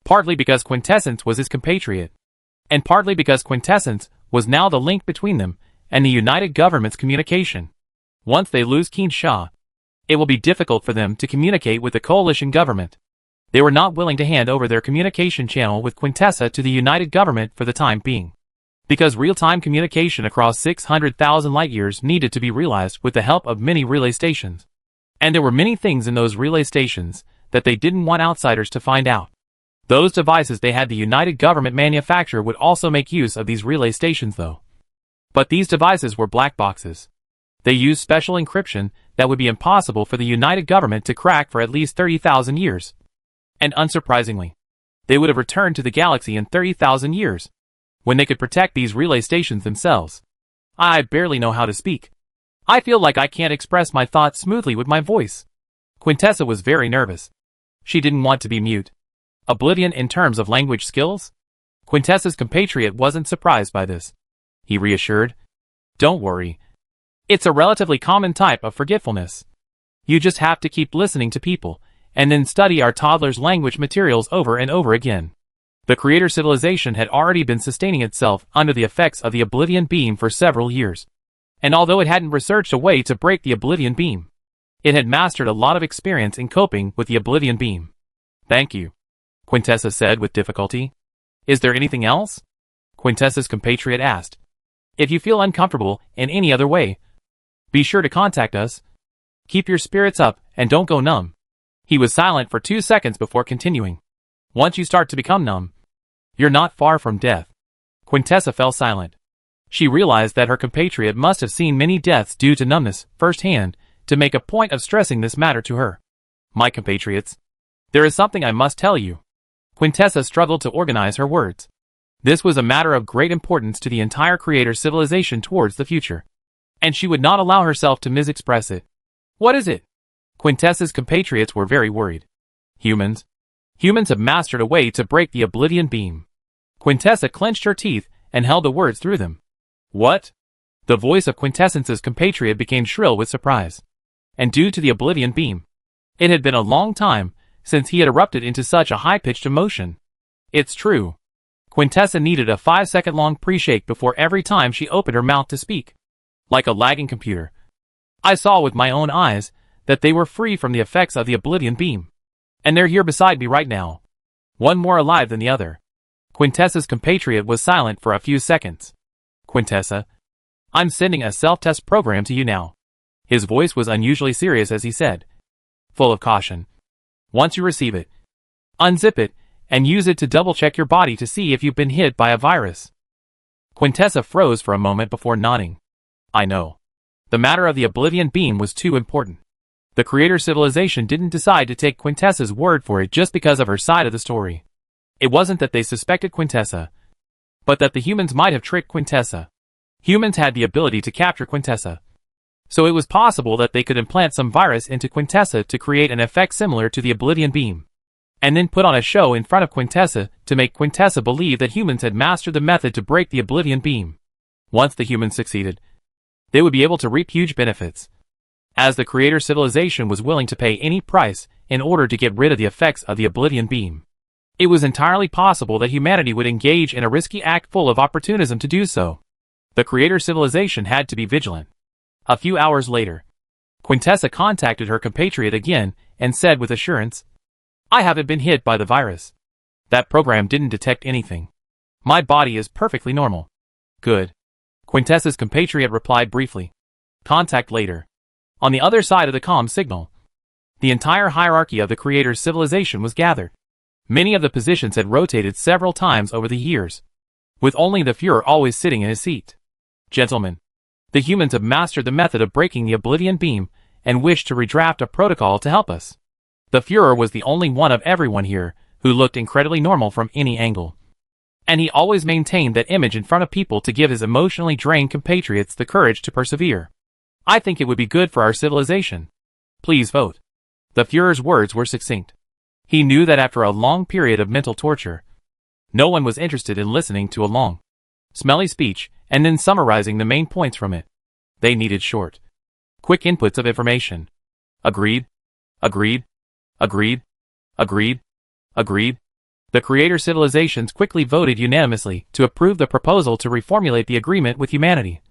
[SPEAKER 1] Partly because Quintessence was his compatriot, and partly because Quintessence was now the link between them and the United Government's communication. Once they lose Keenshaw, it will be difficult for them to communicate with the coalition government. They were not willing to hand over their communication channel with Quintessa to the United Government for the time being, because real-time communication across 600,000 light-years needed to be realized with the help of many relay stations. And there were many things in those relay stations that they didn't want outsiders to find out. Those devices they had the United Government manufacture would also make use of these relay stations though. But these devices were black boxes. They used special encryption that would be impossible for the United Government to crack for at least 30,000 years. And unsurprisingly, they would have returned to the galaxy in 30,000 years, when they could protect these relay stations themselves. I barely know how to speak. I feel like I can't express my thoughts smoothly with my voice. Quintessa was very nervous. She didn't want to be mute. Oblivion in terms of language skills? Quintessa's compatriot wasn't surprised by this. He reassured. Don't worry. It's a relatively common type of forgetfulness. You just have to keep listening to people, and then study our toddler's language materials over and over again. The creator civilization had already been sustaining itself under the effects of the Oblivion beam for several years. And although it hadn't researched a way to break the Oblivion beam, it had mastered a lot of experience in coping with the Oblivion beam. Thank you, Quintessa said with difficulty. Is there anything else? Quintessa's compatriot asked. If you feel uncomfortable in any other way, be sure to contact us. Keep your spirits up and don't go numb. He was silent for 2 seconds before continuing. Once you start to become numb, you're not far from death. Quintessa fell silent. She realized that her compatriot must have seen many deaths due to numbness firsthand to make a point of stressing this matter to her. My compatriots, there is something I must tell you. Quintessa struggled to organize her words. This was a matter of great importance to the entire creator civilization towards the future, and she would not allow herself to misexpress it. What is it? Quintessa's compatriots were very worried. Humans have mastered a way to break the Oblivion beam. Quintessa clenched her teeth and held the words through them. What? The voice of Quintessence's compatriot became shrill with surprise. And due to the Oblivion beam, it had been a long time since he had erupted into such a high-pitched emotion. It's true. Quintessa needed a 5-second-long pre-shake before every time she opened her mouth to speak. Like a lagging computer. I saw with my own eyes that they were free from the effects of the Oblivion beam. And they're here beside me right now. One more alive than the other. Quintessa's compatriot was silent for a few seconds. Quintessa, I'm sending a self-test program to you now. His voice was unusually serious as he said, full of caution. Once you receive it, unzip it, and use it to double-check your body to see if you've been hit by a virus. Quintessa froze for a moment before nodding. I know. The matter of the Oblivion beam was too important. The creator civilization didn't decide to take Quintessa's word for it just because of her side of the story. It wasn't that they suspected Quintessa, but that the humans might have tricked Quintessa. Humans had the ability to capture Quintessa, so it was possible that they could implant some virus into Quintessa to create an effect similar to the Oblivion beam, and then put on a show in front of Quintessa to make Quintessa believe that humans had mastered the method to break the Oblivion beam. Once the humans succeeded, they would be able to reap huge benefits, as the creator civilization was willing to pay any price in order to get rid of the effects of the Oblivion beam. It was entirely possible that humanity would engage in a risky act full of opportunism to do so. The creator civilization had to be vigilant. A few hours later, Quintessa contacted her compatriot again and said with assurance, I haven't been hit by the virus. That program didn't detect anything. My body is perfectly normal. Good. Quintessa's compatriot replied briefly. Contact later. On the other side of the comm signal, the entire hierarchy of the creator's civilization was gathered. Many of the positions had rotated several times over the years, with only the Führer always sitting in his seat. Gentlemen, the humans have mastered the method of breaking the Oblivion beam and wish to redraft a protocol to help us. The Führer was the only one of everyone here who looked incredibly normal from any angle, and he always maintained that image in front of people to give his emotionally drained compatriots the courage to persevere. I think it would be good for our civilization. Please vote. The Führer's words were succinct. He knew that after a long period of mental torture, no one was interested in listening to a long, smelly speech and then summarizing the main points from it. They needed short, quick inputs of information. Agreed? Agreed. Agreed. Agreed. Agreed. The creator civilizations quickly voted unanimously to approve the proposal to reformulate the agreement with humanity.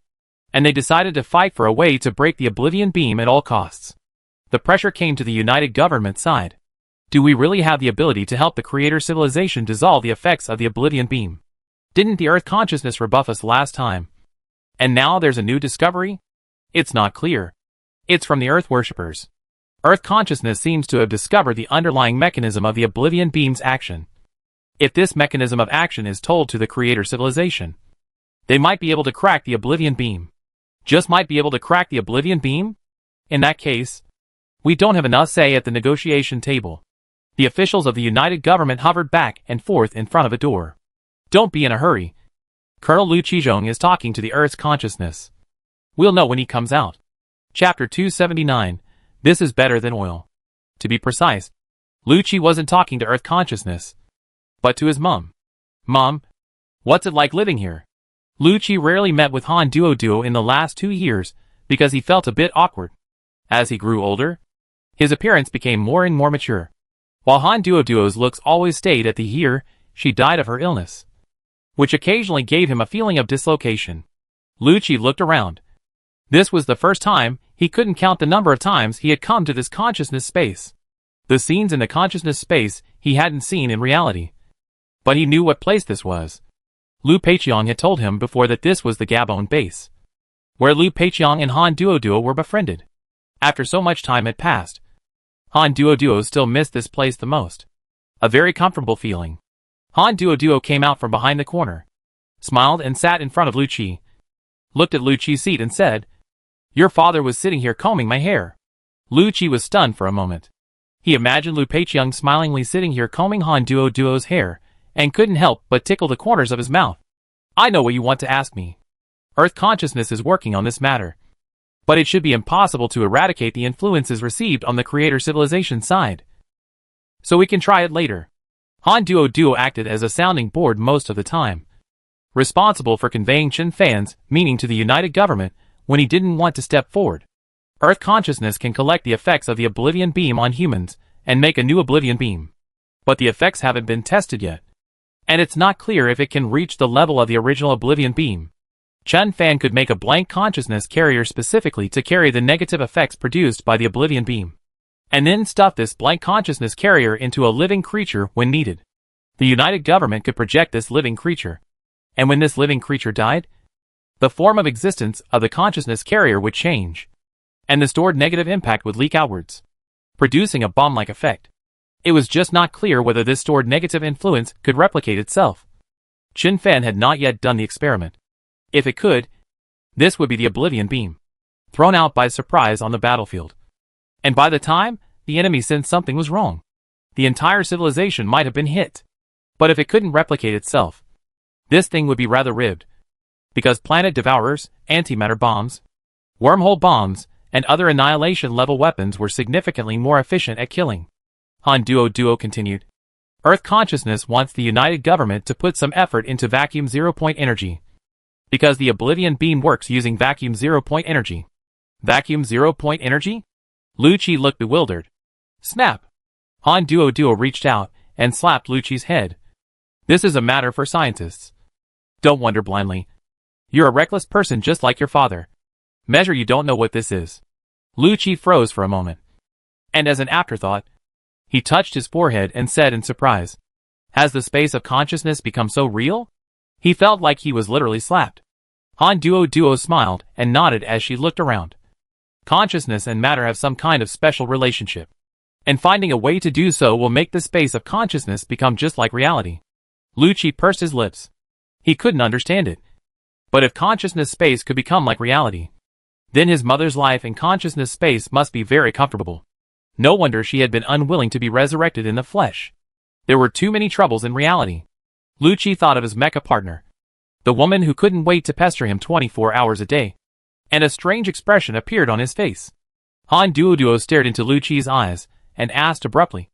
[SPEAKER 1] And they decided to fight for a way to break the Oblivion Beam at all costs. The pressure came to the United Government side. Do we really have the ability to help the creator civilization dissolve the effects of the Oblivion Beam? Didn't the Earth consciousness rebuff us last time? And now there's a new discovery? It's not clear. It's from the Earth worshippers. Earth consciousness seems to have discovered the underlying mechanism of the Oblivion Beam's action. If this mechanism of action is told to the creator civilization, they might be able to crack the Oblivion Beam. Just might be able to crack the Oblivion Beam? In that case, we don't have enough say at the negotiation table. The officials of the United Government hovered back and forth in front of a door. Don't be in a hurry. Colonel Lu Qizhong is talking to the Earth's consciousness. We'll know when he comes out. Chapter 279. This is better than oil. To be precise, Lu Qi wasn't talking to Earth consciousness, but to his mom. Mom, what's it like living here? Lu Qi rarely met with Han Duoduo in the last 2 years because he felt a bit awkward. As he grew older, his appearance became more and more mature. While Han Duoduo's looks always stayed at the year she died of her illness, which occasionally gave him a feeling of dislocation. Lu Qi looked around. This was the first time he couldn't count the number of times he had come to this consciousness space. The scenes in the consciousness space he hadn't seen in reality. But he knew what place this was. Lu Peiqiang had told him before that this was the Gabon base, where Lu Peiqiang and Han Duoduo were befriended. After so much time had passed, Han Duoduo still missed this place the most. A very comfortable feeling. Han Duoduo came out from behind the corner, smiled and sat in front of Lu Qi, looked at Lu Qi's seat and said, "Your father was sitting here combing my hair." Lu Qi was stunned for a moment. He imagined Lu Peiqiang smilingly sitting here combing Han Duoduo's hair, and couldn't help but tickle the corners of his mouth. "I know what you want to ask me. Earth consciousness is working on this matter. But it should be impossible to eradicate the influences received on the creator civilization side. So we can try it later." Han Duoduo acted as a sounding board most of the time, responsible for conveying Chen Fan's meaning to the United Government when he didn't want to step forward. Earth consciousness can collect the effects of the Oblivion Beam on humans and make a new Oblivion Beam. But the effects haven't been tested yet, and it's not clear if it can reach the level of the original Oblivion Beam. Chen Fan could make a blank consciousness carrier specifically to carry the negative effects produced by the Oblivion Beam, and then stuff this blank consciousness carrier into a living creature when needed. The United Government could project this living creature, and when this living creature died, the form of existence of the consciousness carrier would change, and the stored negative impact would leak outwards, producing a bomb-like effect. It was just not clear whether this stored negative influence could replicate itself. Chen Fan had not yet done the experiment. If it could, this would be the Oblivion Beam, thrown out by surprise on the battlefield. And by the time the enemy sensed something was wrong, the entire civilization might have been hit. But if it couldn't replicate itself, this thing would be rather ribbed, because planet devourers, antimatter bombs, wormhole bombs, and other annihilation-level weapons were significantly more efficient at killing. Han Duoduo continued. Earth consciousness wants the United Government to put some effort into vacuum zero-point energy, because the Oblivion Beam works using vacuum zero-point energy. Vacuum zero-point energy? Lu Qi looked bewildered. Snap! Han Duoduo reached out and slapped Lu Qi's head. This is a matter for scientists. Don't wonder blindly. You're a reckless person just like your father. Measure you don't know what this is. Lu Qi froze for a moment, and as an afterthought, he touched his forehead and said in surprise, "Has the space of consciousness become so real?" He felt like he was literally slapped. Han Duoduo smiled and nodded as she looked around. Consciousness and matter have some kind of special relationship, and finding a way to do so will make the space of consciousness become just like reality. Lu Qi pursed his lips. He couldn't understand it. But if consciousness space could become like reality, then his mother's life in consciousness space must be very comfortable. No wonder she had been unwilling to be resurrected in the flesh. There were too many troubles in reality. Lu Qi thought of his mecha partner, the woman who couldn't wait to pester him 24 hours a day, and a strange expression appeared on his face. Han Duoduo stared into Lu Qi's eyes and asked abruptly,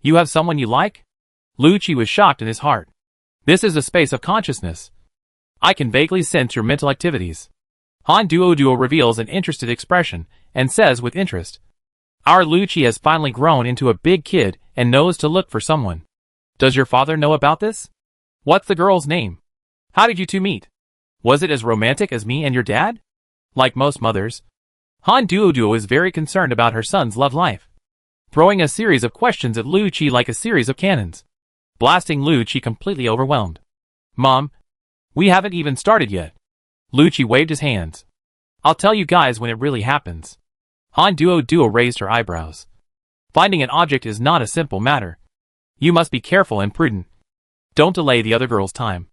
[SPEAKER 1] "You have someone you like?" Lu Qi was shocked in his heart. This is a space of consciousness. I can vaguely sense your mental activities. Han Duoduo reveals an interested expression and says with interest, Our Lucci has finally grown into a big kid and knows to look for someone. Does your father know about this? What's the girl's name? How did you two meet? Was it as romantic as me and your dad? Like most mothers, Han Duoduo is very concerned about her son's love life, throwing a series of questions at Lucci like a series of cannons, blasting Lucci completely overwhelmed. Mom, we haven't even started yet. Lucci waved his hands. I'll tell you guys when it really happens. Han Duoduo raised her eyebrows. Finding an object is not a simple matter. You must be careful and prudent. Don't delay the other girl's time.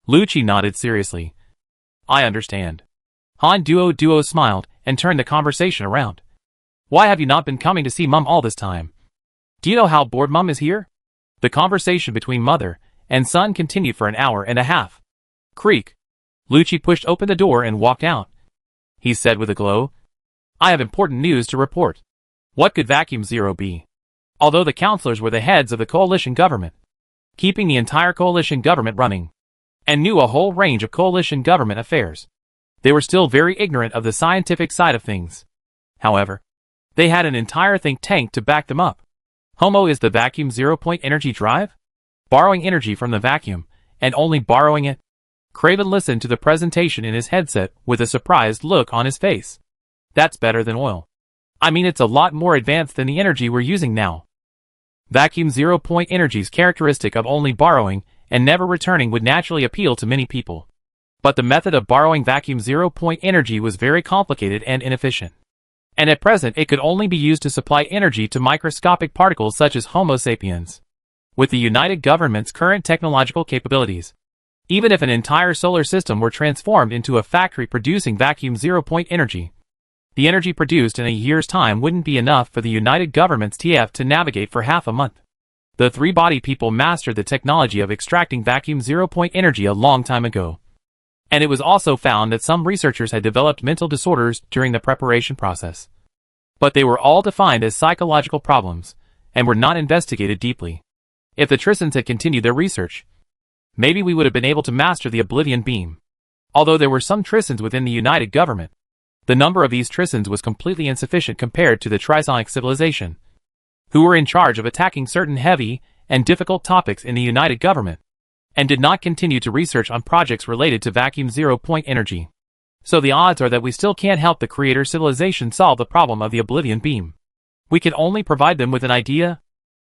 [SPEAKER 1] Lucci nodded seriously. I understand. Han Duoduo smiled and turned the conversation around. Why have you not been coming to see Mum all this time? Do you know how bored Mum is here? The conversation between mother and son continued for an hour and a half. Creak. Lucci pushed open the door and walked out. He said with a glow, I have important news to report. What could Vacuum Zero be? Although the counselors were the heads of the coalition government, keeping the entire coalition government running, and knew a whole range of coalition government affairs, they were still very ignorant of the scientific side of things. However, they had an entire think tank to back them up. HOMO is the vacuum zero-point energy drive? Borrowing energy from the vacuum, and only borrowing it? Craven listened to the presentation in his headset with a surprised look on his face. That's better than oil. I mean, it's a lot more advanced than the energy we're using now. Vacuum zero-point energy's characteristic of only borrowing and never returning would naturally appeal to many people. But the method of borrowing vacuum zero-point energy was very complicated and inefficient. And at present it could only be used to supply energy to microscopic particles such as Homo sapiens. With the United Government's current technological capabilities, even if an entire solar system were transformed into a factory producing vacuum zero-point energy, the energy produced in a year's time wouldn't be enough for the United Government's TF to navigate for half a month. The three-body people mastered the technology of extracting vacuum zero-point energy a long time ago. And it was also found that some researchers had developed mental disorders during the preparation process. But they were all defined as psychological problems, and were not investigated deeply. If the Tristans had continued their research, maybe we would have been able to master the Oblivion Beam. Although there were some Tristans within the United Government, the number of these Tristans was completely insufficient compared to the Trisonic civilization, who were in charge of attacking certain heavy and difficult topics in the United Government, and did not continue to research on projects related to vacuum zero-point energy. So the odds are that we still can't help the Creator civilization solve the problem of the Oblivion Beam. We can only provide them with an idea.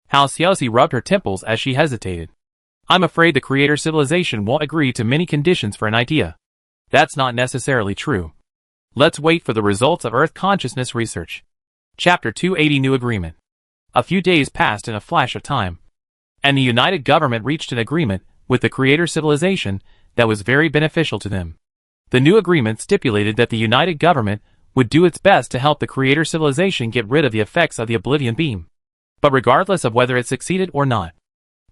[SPEAKER 1] How Xiaoxi rubbed her temples as she hesitated. I'm afraid the Creator civilization won't agree to many conditions for an idea. That's not necessarily true. Let's wait for the results of Earth consciousness research. Chapter 280 New Agreement. A few days passed in a flash of time, and the United Government reached an agreement with the Creator civilization that was very beneficial to them. The new agreement stipulated that the United Government would do its best to help the Creator civilization get rid of the effects of the Oblivion Beam. But regardless of whether it succeeded or not,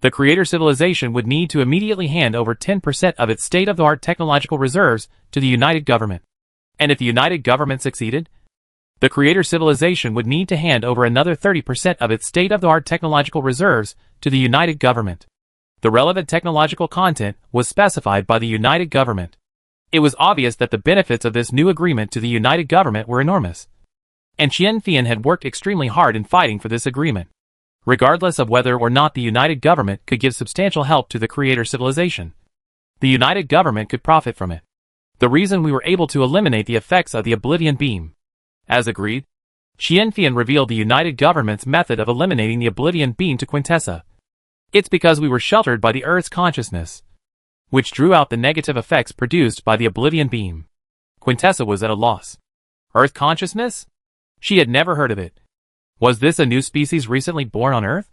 [SPEAKER 1] the Creator civilization would need to immediately hand over 10% of its state-of-the-art technological reserves to the United Government. And if the United Government succeeded, the Creator civilization would need to hand over another 30% of its state-of-the-art technological reserves to the United Government. The relevant technological content was specified by the United Government. It was obvious that the benefits of this new agreement to the United Government were enormous. And Qian Fian had worked extremely hard in fighting for this agreement, regardless of whether or not the United Government could give substantial help to the Creator civilization. The United Government could profit from it. The reason we were able to eliminate the effects of the Oblivion Beam. As agreed, Qian Fian revealed the United Government's method of eliminating the Oblivion Beam to Quintessa. It's because we were sheltered by the Earth's consciousness, which drew out the negative effects produced by the Oblivion Beam. Quintessa was at a loss. Earth consciousness? She had never heard of it. Was this a new species recently born on Earth?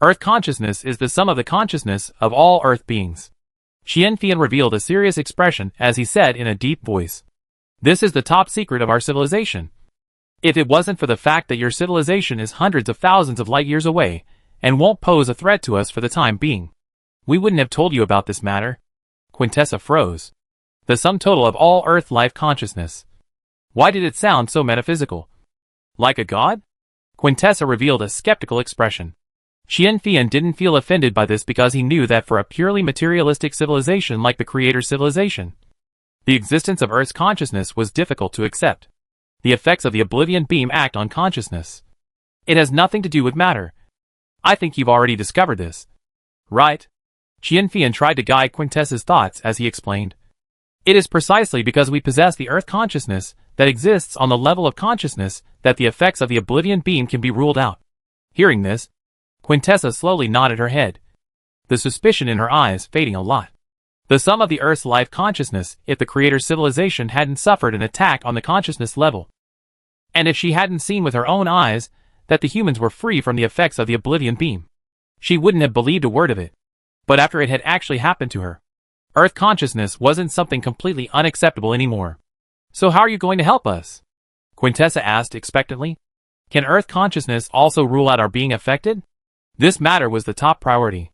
[SPEAKER 1] Earth consciousness is the sum of the consciousness of all Earth beings. Qian Fian revealed a serious expression as he said in a deep voice. This is the top secret of our civilization. If it wasn't for the fact that your civilization is hundreds of thousands of light years away, and won't pose a threat to us for the time being, we wouldn't have told you about this matter. Quintessa froze. The sum total of all Earth life consciousness. Why did it sound so metaphysical? Like a god? Quintessa revealed a skeptical expression. Qian Fian didn't feel offended by this because he knew that for a purely materialistic civilization like the Creator civilization, the existence of Earth's consciousness was difficult to accept. The effects of the Oblivion Beam act on consciousness. It has nothing to do with matter. I think you've already discovered this. Right? Qianfian tried to guide Quintessa's thoughts as he explained. It is precisely because we possess the Earth consciousness that exists on the level of consciousness that the effects of the Oblivion Beam can be ruled out. Hearing this, Quintessa slowly nodded her head, the suspicion in her eyes fading a lot. The sum of the Earth's life consciousness if the Creator's civilization hadn't suffered an attack on the consciousness level. And if she hadn't seen with her own eyes that the humans were free from the effects of the Oblivion Beam, she wouldn't have believed a word of it. But after it had actually happened to her, Earth consciousness wasn't something completely unacceptable anymore. So how are you going to help us? Quintessa asked expectantly. Can Earth consciousness also rule out our being affected? This matter was the top priority.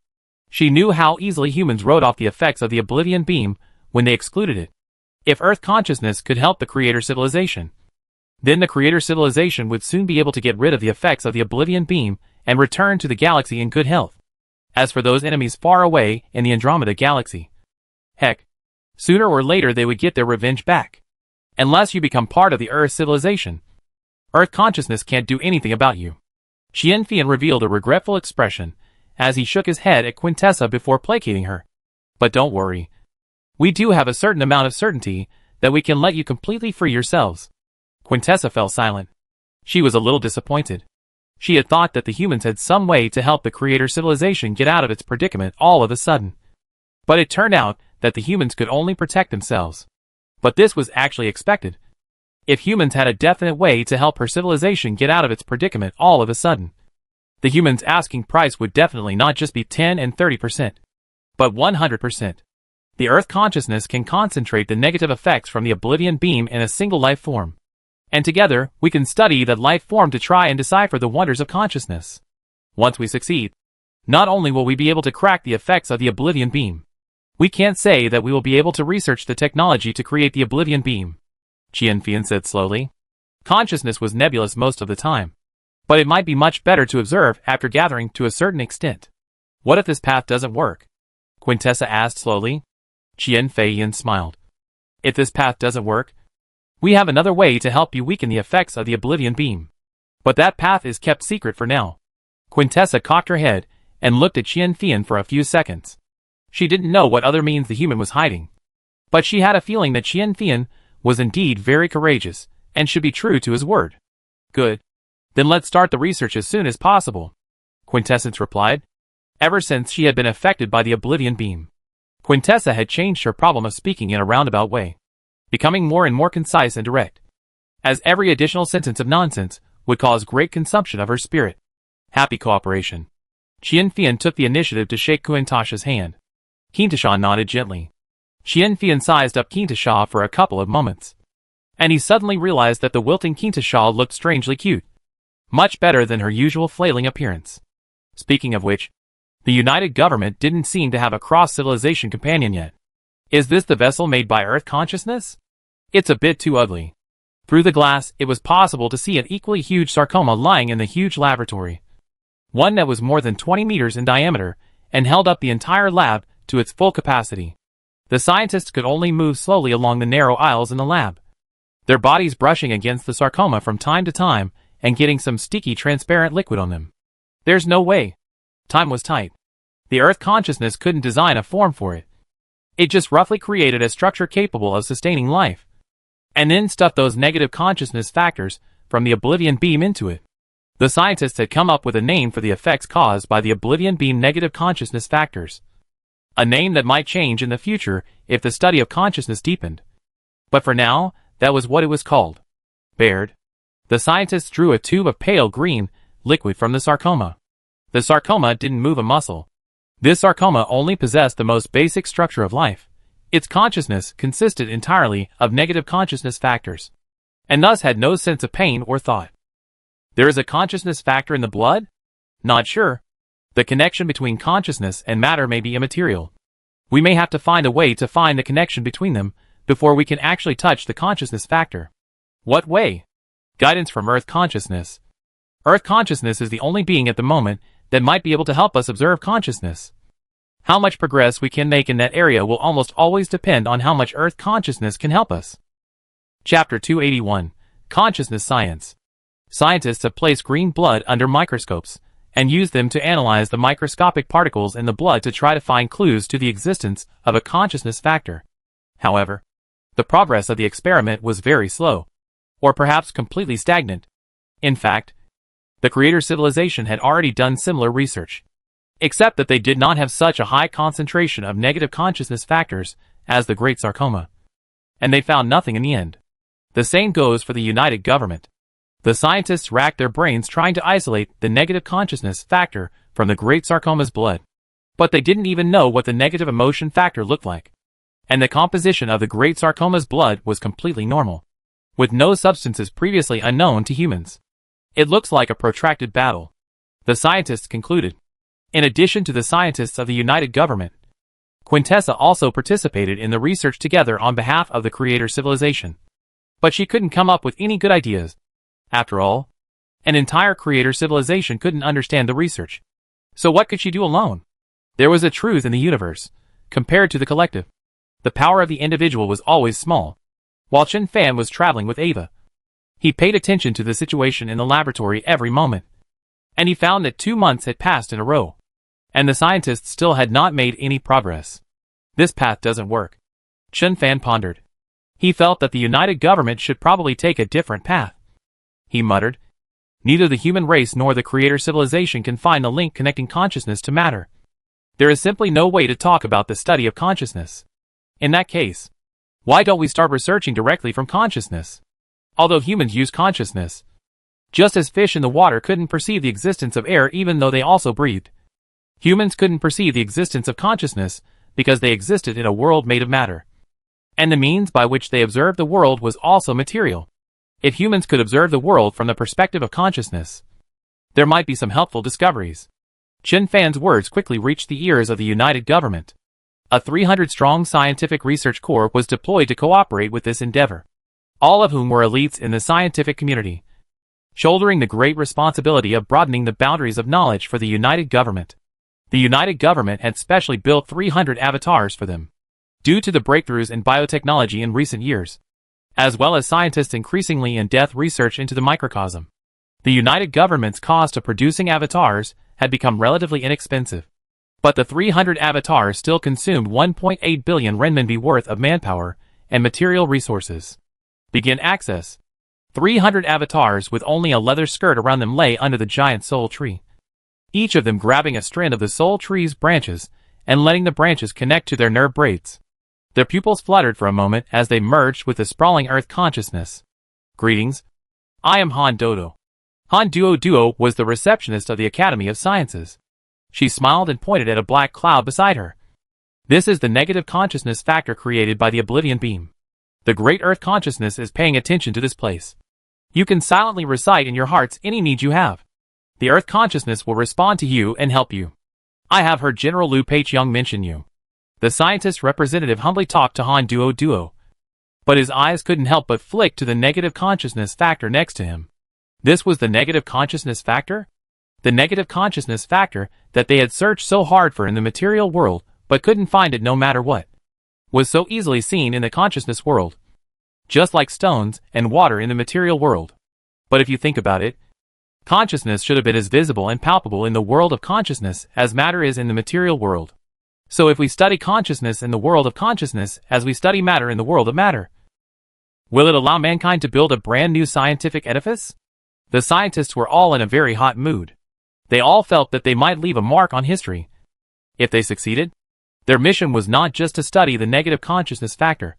[SPEAKER 1] She knew how easily humans wrote off the effects of the Oblivion Beam when they excluded it. If Earth consciousness could help the Creator civilization, then the Creator civilization would soon be able to get rid of the effects of the Oblivion Beam and return to the galaxy in good health. As for those enemies far away in the Andromeda galaxy, heck, sooner or later they would get their revenge back. Unless you become part of the Earth civilization, Earth consciousness can't do anything about you. Qianfian revealed a regretful expression as he shook his head at Quintessa before placating her. But don't worry. We do have a certain amount of certainty that we can let you completely free yourselves. Quintessa fell silent. She was a little disappointed. She had thought that the humans had some way to help the Creator civilization get out of its predicament all of a sudden. But it turned out that the humans could only protect themselves. But this was actually expected. If humans had a definite way to help her civilization get out of its predicament all of a sudden, the humans' asking price would definitely not just be 10 and 30%, but 100%. The Earth consciousness can concentrate the negative effects from the Oblivion Beam in a single life form. And together, we can study that life form to try and decipher the wonders of consciousness. Once we succeed, not only will we be able to crack the effects of the Oblivion Beam, we can't say that we will be able to research the technology to create the Oblivion Beam. Qianfian said slowly. Consciousness was nebulous most of the time, but it might be much better to observe after gathering to a certain extent. What if this path doesn't work? Quintessa asked slowly. Qianfian smiled. If this path doesn't work, we have another way to help you weaken the effects of the Oblivion Beam. But that path is kept secret for now. Quintessa cocked her head and looked at Qianfian for a few seconds. She didn't know what other means the human was hiding, but she had a feeling that Qianfian was indeed very courageous and should be true to his word. Good. Then let's start the research as soon as possible, Quintessence replied. Ever since she had been affected by the Oblivion Beam, Quintessa had changed her problem of speaking in a roundabout way, becoming more and more concise and direct, as every additional sentence of nonsense would cause great consumption of her spirit. Happy cooperation. Qianfian took the initiative to shake Quintessa's hand. Quintessa nodded gently. Qianfian sized up Quintessa for a couple of moments, and he suddenly realized that the wilting Quintessa looked strangely cute, much better than her usual flailing appearance. Speaking of which, the United Government didn't seem to have a cross-civilization companion yet. Is this the vessel made by Earth consciousness? It's a bit too ugly. Through the glass, it was possible to see an equally huge sarcoma lying in the huge laboratory. One that was more than 20 meters in diameter and held up the entire lab to its full capacity. The scientists could only move slowly along the narrow aisles in the lab, their bodies brushing against the sarcoma from time to time and getting some sticky transparent liquid on them. There's no way. Time was tight. The Earth consciousness couldn't design a form for it. It just roughly created a structure capable of sustaining life, and then stuffed those negative consciousness factors from the Oblivion Beam into it. The scientists had come up with a name for the effects caused by the Oblivion Beam negative consciousness factors. A name that might change in the future if the study of consciousness deepened. But for now, that was what it was called. Baird. The scientists drew a tube of pale green liquid from the sarcoma. The sarcoma didn't move a muscle. This sarcoma only possessed the most basic structure of life. Its consciousness consisted entirely of negative consciousness factors, and thus had no sense of pain or thought. There is a consciousness factor in the blood? Not sure. The connection between consciousness and matter may be immaterial. We may have to find a way to find the connection between them before we can actually touch the consciousness factor. What way? Guidance from Earth consciousness. Earth consciousness is the only being at the moment that might be able to help us observe consciousness. How much progress we can make in that area will almost always depend on how much Earth consciousness can help us. Chapter 281. Consciousness Science. Scientists have placed green blood under microscopes and used them to analyze the microscopic particles in the blood to try to find clues to the existence of a consciousness factor. However, the progress of the experiment was very slow, or perhaps completely stagnant. In fact, the creator civilization had already done similar research, except that they did not have such a high concentration of negative consciousness factors as the Great Sarcoma. And they found nothing in the end. The same goes for the United Government. The scientists racked their brains trying to isolate the negative consciousness factor from the Great Sarcoma's blood. But they didn't even know what the negative emotion factor looked like. And the composition of the Great Sarcoma's blood was completely normal, with no substances previously unknown to humans. It looks like a protracted battle, the scientists concluded. In addition to the scientists of the United Government, Quintessa also participated in the research together on behalf of the creator civilization. But she couldn't come up with any good ideas. After all, an entire creator civilization couldn't understand the research. So what could she do alone? There was a truth in the universe, compared to the collective. The power of the individual was always small. While Chen Fan was traveling with Ava, he paid attention to the situation in the laboratory every moment. And he found that 2 months had passed in a row, and the scientists still had not made any progress. This path doesn't work, Chen Fan pondered. He felt that the United Government should probably take a different path. He muttered, neither the human race nor the creator civilization can find the link connecting consciousness to matter. There is simply no way to talk about the study of consciousness. In that case, why don't we start researching directly from consciousness? Although humans use consciousness, just as fish in the water couldn't perceive the existence of air even though they also breathed, humans couldn't perceive the existence of consciousness because they existed in a world made of matter. And the means by which they observed the world was also material. If humans could observe the world from the perspective of consciousness, there might be some helpful discoveries. Chen Fan's words quickly reached the ears of the United Government. A 300-strong scientific research corps was deployed to cooperate with this endeavor, all of whom were elites in the scientific community, shouldering the great responsibility of broadening the boundaries of knowledge for the United Government. The United Government had specially built 300 avatars for them, due to the breakthroughs in biotechnology in recent years, as well as scientists' increasingly in-depth research into the microcosm. The United Government's cost of producing avatars had become relatively inexpensive, but the 300 avatars still consumed 1.8 billion renminbi worth of manpower and material resources. Begin access. 300 avatars with only a leather skirt around them lay under the giant soul tree, each of them grabbing a strand of the soul tree's branches and letting the branches connect to their nerve braids. Their pupils fluttered for a moment as they merged with the sprawling earth consciousness. Greetings. I am Han Dodo. Han Duo was the receptionist of the Academy of Sciences. She smiled and pointed at a black cloud beside her. This is the negative consciousness factor created by the Oblivion Beam. The great earth consciousness is paying attention to this place. You can silently recite in your hearts any need you have. The earth consciousness will respond to you and help you. I have heard General Liu Peiqiang mention you. The scientist representative humbly talked to Han Duo, but his eyes couldn't help but flick to the negative consciousness factor next to him. This was the negative consciousness factor? The negative consciousness factor that they had searched so hard for in the material world but couldn't find it no matter what, was so easily seen in the consciousness world, just like stones and water in the material world. But if you think about it, consciousness should have been as visible and palpable in the world of consciousness as matter is in the material world. So if we study consciousness in the world of consciousness as we study matter in the world of matter, will it allow mankind to build a brand new scientific edifice? The scientists were all in a very hot mood. They all felt that they might leave a mark on history. If they succeeded, their mission was not just to study the negative consciousness factor,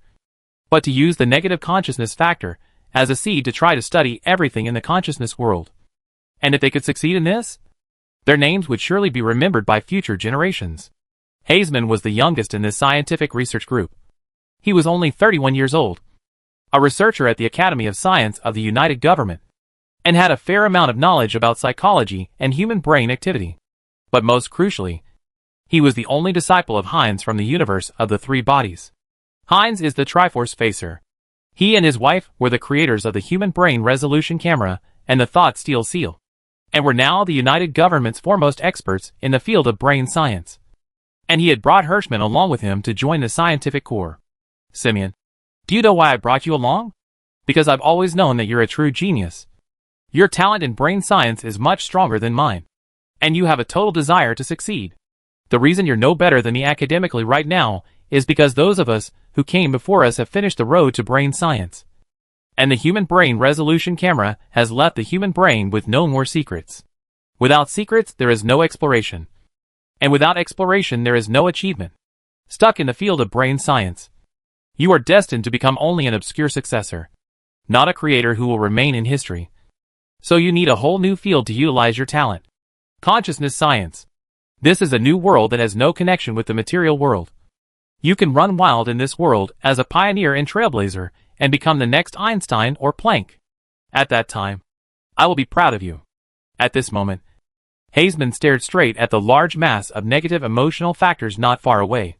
[SPEAKER 1] but to use the negative consciousness factor as a seed to try to study everything in the consciousness world. And if they could succeed in this, their names would surely be remembered by future generations. Haseman was the youngest in this scientific research group. He was only 31 years old, a researcher at the Academy of Science of the United Government, and had a fair amount of knowledge about psychology and human brain activity. But most crucially, he was the only disciple of Heinz from the universe of the three bodies. Heinz is the Triforce Facer. He and his wife were the creators of the Human Brain Resolution Camera and the Thought Steel Seal, and were now the United Government's foremost experts in the field of brain science. And he had brought Hirschman along with him to join the scientific corps. Simeon, do you know why I brought you along? Because I've always known that you're a true genius. Your talent in brain science is much stronger than mine. And you have a total desire to succeed. The reason you're no better than me academically right now is because those of us who came before us have finished the road to brain science. And the human brain resolution camera has left the human brain with no more secrets. Without secrets, there is no exploration. And without exploration, there is no achievement. Stuck in the field of brain science, you are destined to become only an obscure successor, not a creator who will remain in history. So you need a whole new field to utilize your talent. Consciousness science. This is a new world that has no connection with the material world. You can run wild in this world as a pioneer and trailblazer and become the next Einstein or Planck. At that time, I will be proud of you. At this moment, Haseman stared straight at the large mass of negative emotional factors not far away.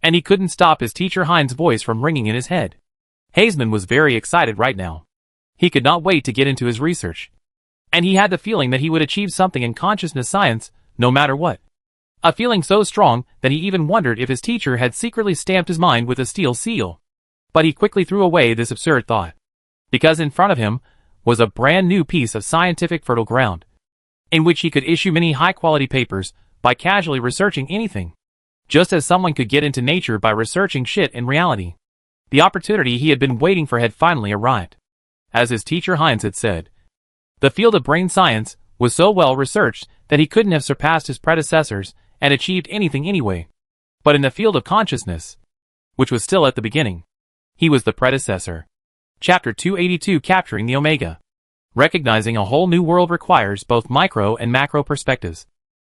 [SPEAKER 1] And he couldn't stop his teacher Hein's voice from ringing in his head. Haseman was very excited right now. He could not wait to get into his research. And he had the feeling that he would achieve something in consciousness science, no matter what. A feeling so strong that he even wondered if his teacher had secretly stamped his mind with a steel seal. But he quickly threw away this absurd thought. Because in front of him was a brand new piece of scientific fertile ground, in which he could issue many high-quality papers by casually researching anything. Just as someone could get into nature by researching shit in reality. The opportunity he had been waiting for had finally arrived. As his teacher Heinz had said, the field of brain science was so well researched that he couldn't have surpassed his predecessors and achieved anything anyway. But in the field of consciousness, which was still at the beginning, he was the predecessor. Chapter 282, Capturing the Omega. Recognizing a whole new world requires both micro and macro perspectives.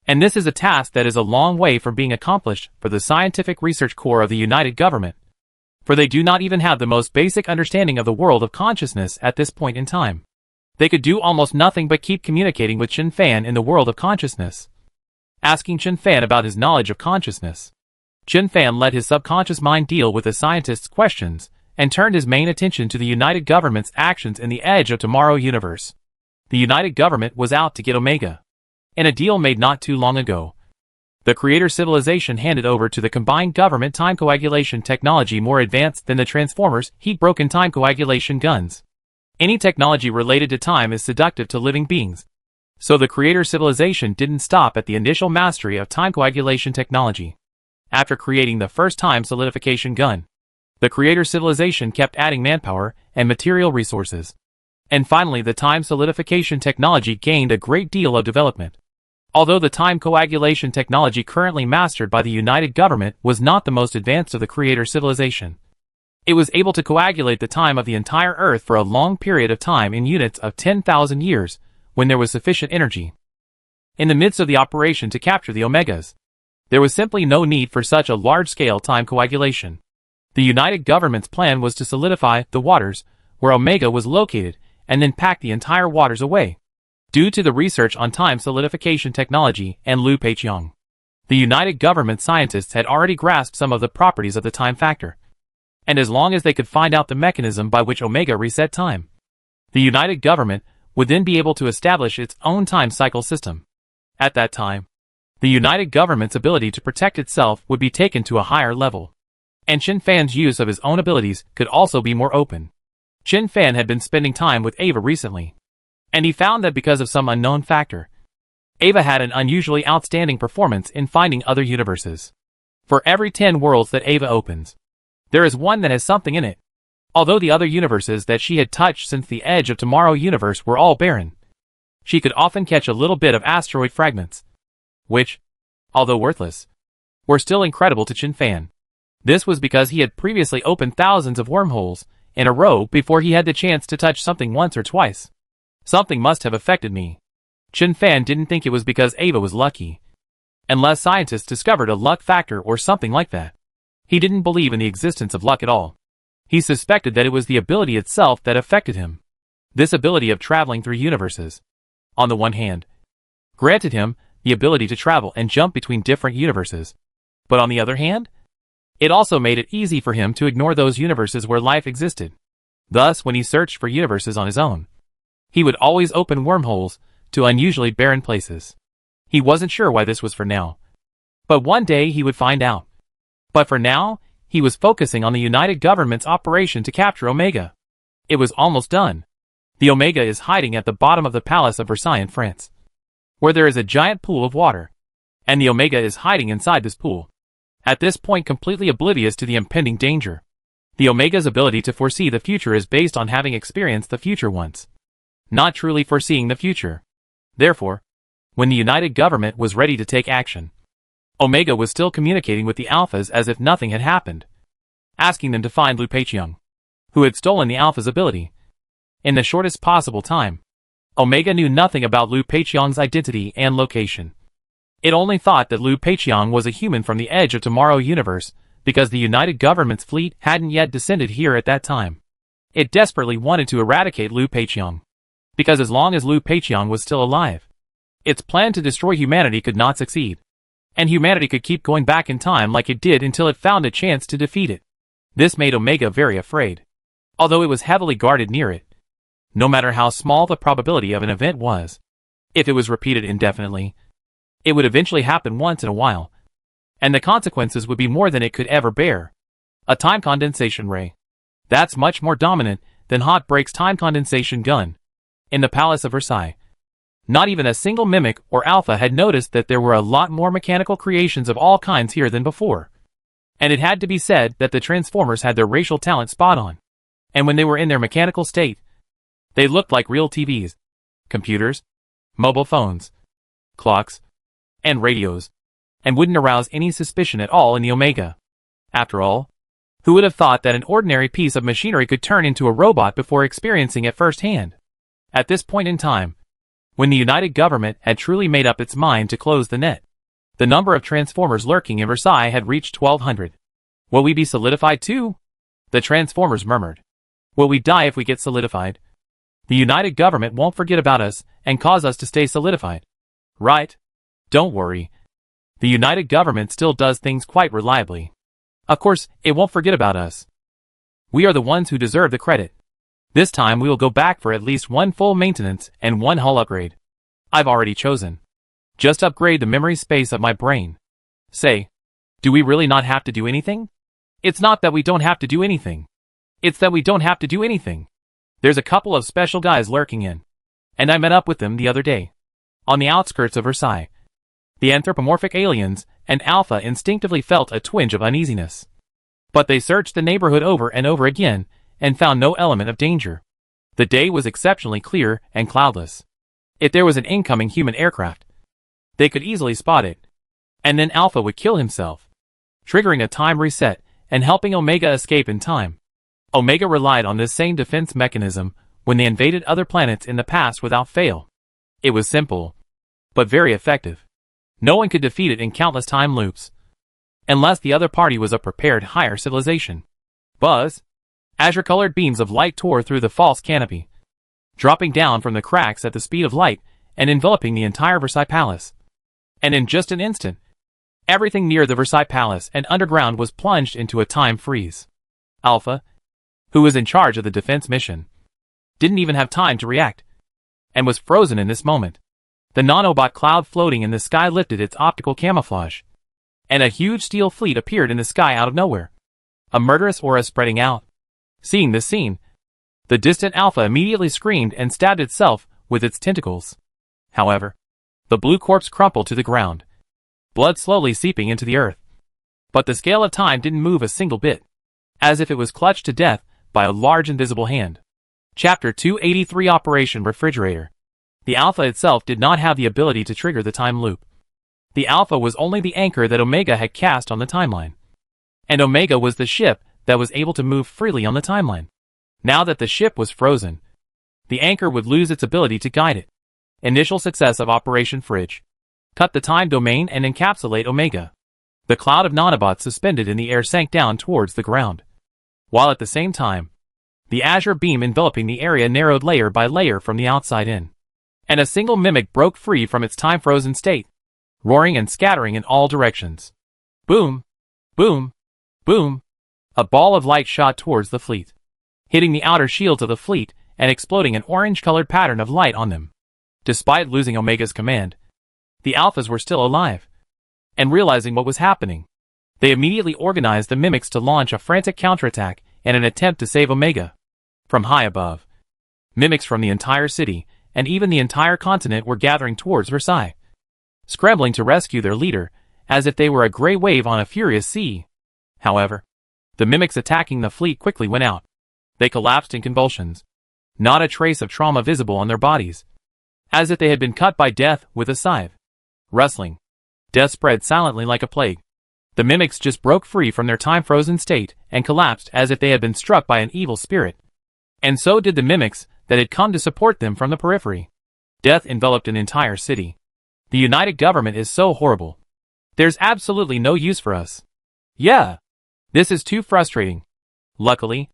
[SPEAKER 1] And this is a task that is a long way from being accomplished for the Scientific Research Corps of the United Government. For they do not even have the most basic understanding of the world of consciousness at this point in time. They could do almost nothing but keep communicating with Chen Fan in the world of consciousness. Asking Chen Fan about his knowledge of consciousness. Chen Fan let his subconscious mind deal with the scientist's questions, and turned his main attention to the United Government's actions in the Edge of Tomorrow universe. The United Government was out to get Omega. In a deal made not too long ago, the Creator civilization handed over to the combined government time coagulation technology more advanced than the Transformers' heat-broken time coagulation guns. Any technology related to time is seductive to living beings. So the Creator civilization didn't stop at the initial mastery of time coagulation technology. After creating the first time solidification gun, the Creator civilization kept adding manpower and material resources. And finally the time solidification technology gained a great deal of development. Although the time coagulation technology currently mastered by the United Government was not the most advanced of the Creator civilization, it was able to coagulate the time of the entire Earth for a long period of time in units of 10,000 years, when there was sufficient energy. In the midst of the operation to capture the Omegas, there was simply no need for such a large-scale time coagulation. The United Government's plan was to solidify the waters where Omega was located and then pack the entire waters away. Due to the research on time solidification technology and Liu Peiqiang, the United Government scientists had already grasped some of the properties of the time factor. And as long as they could find out the mechanism by which Omega reset time, the United Government would then be able to establish its own time cycle system. At that time, the United Government's ability to protect itself would be taken to a higher level. And Chen Fan's use of his own abilities could also be more open. Chen Fan had been spending time with Ava recently, and he found that because of some unknown factor, Ava had an unusually outstanding performance in finding other universes. For every 10 worlds that Ava opens, there is one that has something in it. Although the other universes that she had touched since the Edge of Tomorrow universe were all barren, she could often catch a little bit of asteroid fragments, which, although worthless, were still incredible to Chen Fan. This was because he had previously opened thousands of wormholes in a row before he had the chance to touch something once or twice. Something must have affected me. Chen Fan didn't think it was because Ava was lucky, unless scientists discovered a luck factor or something like that. He didn't believe in the existence of luck at all. He suspected that it was the ability itself that affected him. This ability of traveling through universes, on the one hand, granted him the ability to travel and jump between different universes. But on the other hand, it also made it easy for him to ignore those universes where life existed. Thus, when he searched for universes on his own, he would always open wormholes to unusually barren places. He wasn't sure why this was for now, but one day he would find out. But for now, he was focusing on the United Government's operation to capture Omega. It was almost done. The Omega is hiding at the bottom of the Palace of Versailles in France, where there is a giant pool of water, and the Omega is hiding inside this pool, at this point completely oblivious to the impending danger. The Omega's ability to foresee the future is based on having experienced the future once, not truly foreseeing the future. Therefore, when the United Government was ready to take action, Omega was still communicating with the Alphas as if nothing had happened, asking them to find Lu Peiqiang, who had stolen the Alpha's ability, in the shortest possible time. Omega knew nothing about Lu Peiqiang's identity and location. It only thought that Lu Peiqiang was a human from the edge of Tomorrow universe, because the United Government's fleet hadn't yet descended here at that time. It desperately wanted to eradicate Lu Peiqiang, because as long as Lu Peiqiang was still alive, its plan to destroy humanity could not succeed, and humanity could keep going back in time like it did until it found a chance to defeat it. This made Omega very afraid, although it was heavily guarded near it. No matter how small the probability of an event was, if it was repeated indefinitely, it would eventually happen once in a while, and the consequences would be more than it could ever bear. A time condensation ray. That's much more dominant than Hot Break's time condensation gun. In the Palace of Versailles, not even a single mimic or alpha had noticed that there were a lot more mechanical creations of all kinds here than before. And it had to be said that the Transformers had their racial talent spot on. And when they were in their mechanical state, they looked like real TVs, computers, mobile phones, clocks, and radios, and wouldn't arouse any suspicion at all in the Omega. After all, who would have thought that an ordinary piece of machinery could turn into a robot before experiencing it firsthand? At this point in time, when the United Government had truly made up its mind to close the net, the number of Transformers lurking in Versailles had reached 1,200. Will we be solidified too? The Transformers murmured. Will we die if we get solidified? The United Government won't forget about us and cause us to stay solidified. Right? Don't worry. The United Government still does things quite reliably. Of course, it won't forget about us. We are the ones who deserve the credit. This time we will go back for at least one full maintenance and one hull upgrade. I've already chosen. Just upgrade the memory space of my brain. Say, do we really not have to do anything? It's not that we don't have to do anything. It's that we don't have to do anything. There's a couple of special guys lurking in, and I met up with them the other day, on the outskirts of Versailles. The anthropomorphic aliens and Alpha instinctively felt a twinge of uneasiness. But they searched the neighborhood over and over again, and found no element of danger. The day was exceptionally clear and cloudless. If there was an incoming human aircraft, they could easily spot it, and then Alpha would kill himself, triggering a time reset and helping Omega escape in time. Omega relied on this same defense mechanism when they invaded other planets in the past without fail. It was simple, but very effective. No one could defeat it in countless time loops, unless the other party was a prepared higher civilization. Buzz! Azure-colored beams of light tore through the false canopy, dropping down from the cracks at the speed of light and enveloping the entire Versailles Palace. And in just an instant, everything near the Versailles Palace and underground was plunged into a time freeze. Alpha, who was in charge of the defense mission, didn't even have time to react, and was frozen in this moment. The nanobot cloud floating in the sky lifted its optical camouflage, and a huge steel fleet appeared in the sky out of nowhere, a murderous aura spreading out. Seeing this scene, the distant Alpha immediately screamed and stabbed itself with its tentacles. However, the blue corpse crumpled to the ground, blood slowly seeping into the earth. But the scale of time didn't move a single bit, as if it was clutched to death by a large invisible hand. Chapter 283 Operation Refrigerator. The Alpha itself did not have the ability to trigger the time loop. The Alpha was only the anchor that Omega had cast on the timeline, and Omega was the ship that was able to move freely on the timeline. Now that the ship was frozen, the anchor would lose its ability to guide it. Initial success of Operation Fridge. Cut the time domain and encapsulate Omega. The cloud of nanobots suspended in the air sank down towards the ground, while at the same time, the azure beam enveloping the area narrowed layer by layer from the outside in, and a single mimic broke free from its time-frozen state, roaring and scattering in all directions. Boom! Boom! Boom! A ball of light shot towards the fleet, hitting the outer shields of the fleet and exploding an orange-colored pattern of light on them. Despite losing Omega's command, the Alphas were still alive, and realizing what was happening, they immediately organized the mimics to launch a frantic counterattack in an attempt to save Omega. From high above, Mimics from the entire city, and even the entire continent were gathering towards Versailles, scrambling to rescue their leader, as if they were a grey wave on a furious sea. However, the mimics attacking the fleet quickly went out. They collapsed in convulsions. Not a trace of trauma visible on their bodies, as if they had been cut by death with a scythe. Rustling. Death spread silently like a plague. The mimics just broke free from their time-frozen state and collapsed as if they had been struck by an evil spirit. And so did the mimics that had come to support them from the periphery. Death enveloped an entire city. The United Government is so horrible. There's absolutely no use for us. Yeah. This is too frustrating. Luckily,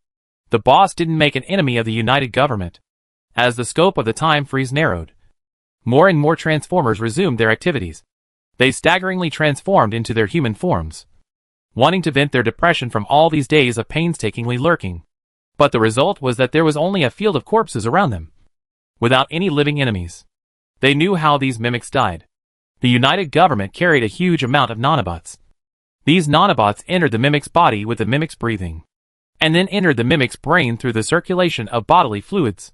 [SPEAKER 1] the boss didn't make an enemy of the United Government. As the scope of the time freeze narrowed, more and more Transformers resumed their activities. They staggeringly transformed into their human forms, wanting to vent their depression from all these days of painstakingly lurking. But the result was that there was only a field of corpses around them, without any living enemies. They knew how these mimics died. The United Government carried a huge amount of nanobots. These nanobots entered the mimic's body with the mimic's breathing, and then entered the mimic's brain through the circulation of bodily fluids,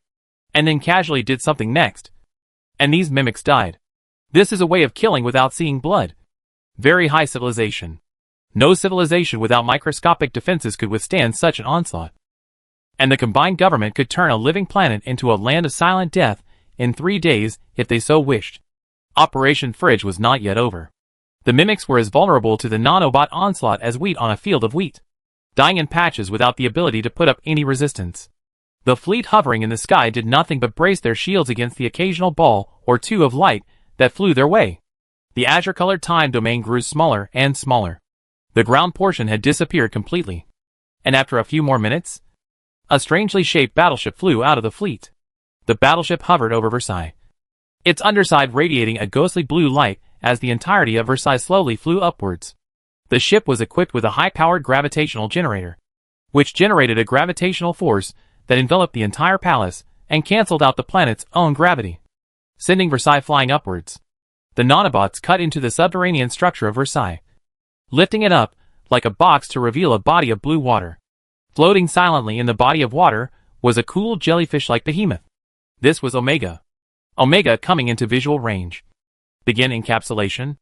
[SPEAKER 1] and then casually did something next. And these mimics died. This is a way of killing without seeing blood. Very high civilization. No civilization without microscopic defenses could withstand such an onslaught. And the combined government could turn a living planet into a land of silent death in 3 days if they so wished. Operation Fridge was not yet over. The mimics were as vulnerable to the nanobot onslaught as wheat on a field of wheat, dying in patches without the ability to put up any resistance. The fleet hovering in the sky did nothing but brace their shields against the occasional ball or two of light that flew their way. The azure-colored time domain grew smaller and smaller. The ground portion had disappeared completely. And after a few more minutes, a strangely shaped battleship flew out of the fleet. The battleship hovered over Versailles, its underside radiating a ghostly blue light as the entirety of Versailles slowly flew upwards. The ship was equipped with a high-powered gravitational generator, which generated a gravitational force that enveloped the entire palace and cancelled out the planet's own gravity, sending Versailles flying upwards. The nanobots cut into the subterranean structure of Versailles, lifting it up like a box to reveal a body of blue water. Floating silently in the body of water was a cool jellyfish-like behemoth. This was Omega. Omega coming into visual range. Begin encapsulation.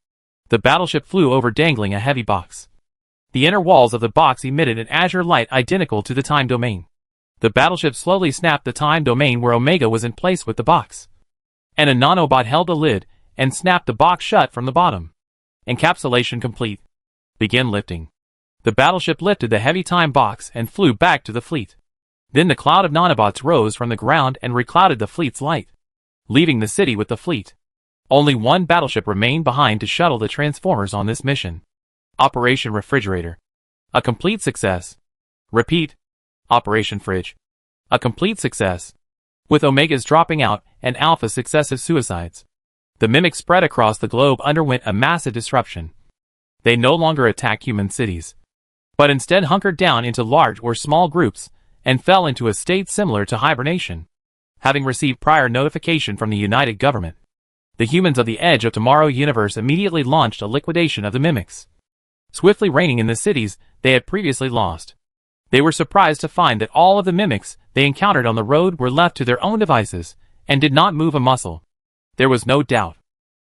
[SPEAKER 1] The battleship flew over dangling a heavy box. The inner walls of the box emitted an azure light identical to the time domain. The battleship slowly snapped the time domain where Omega was in place with the box, and a nanobot held the lid and snapped the box shut from the bottom. Encapsulation complete. Begin lifting. The battleship lifted the heavy time box and flew back to the fleet. Then the cloud of nanobots rose from the ground and reclouded the fleet's light, leaving the city with the fleet. Only one battleship remained behind to shuttle the Transformers on this mission. Operation Refrigerator. A complete success. Repeat. Operation Fridge. A complete success. With Omegas dropping out and Alpha's successive suicides, the mimics spread across the globe underwent a massive disruption. They no longer attacked human cities, but instead hunkered down into large or small groups and fell into a state similar to hibernation. Having received prior notification from the United Government, the humans of the Edge of Tomorrow universe immediately launched a liquidation of the mimics, swiftly reigning in the cities they had previously lost. They were surprised to find that all of the mimics they encountered on the road were left to their own devices and did not move a muscle. There was no doubt.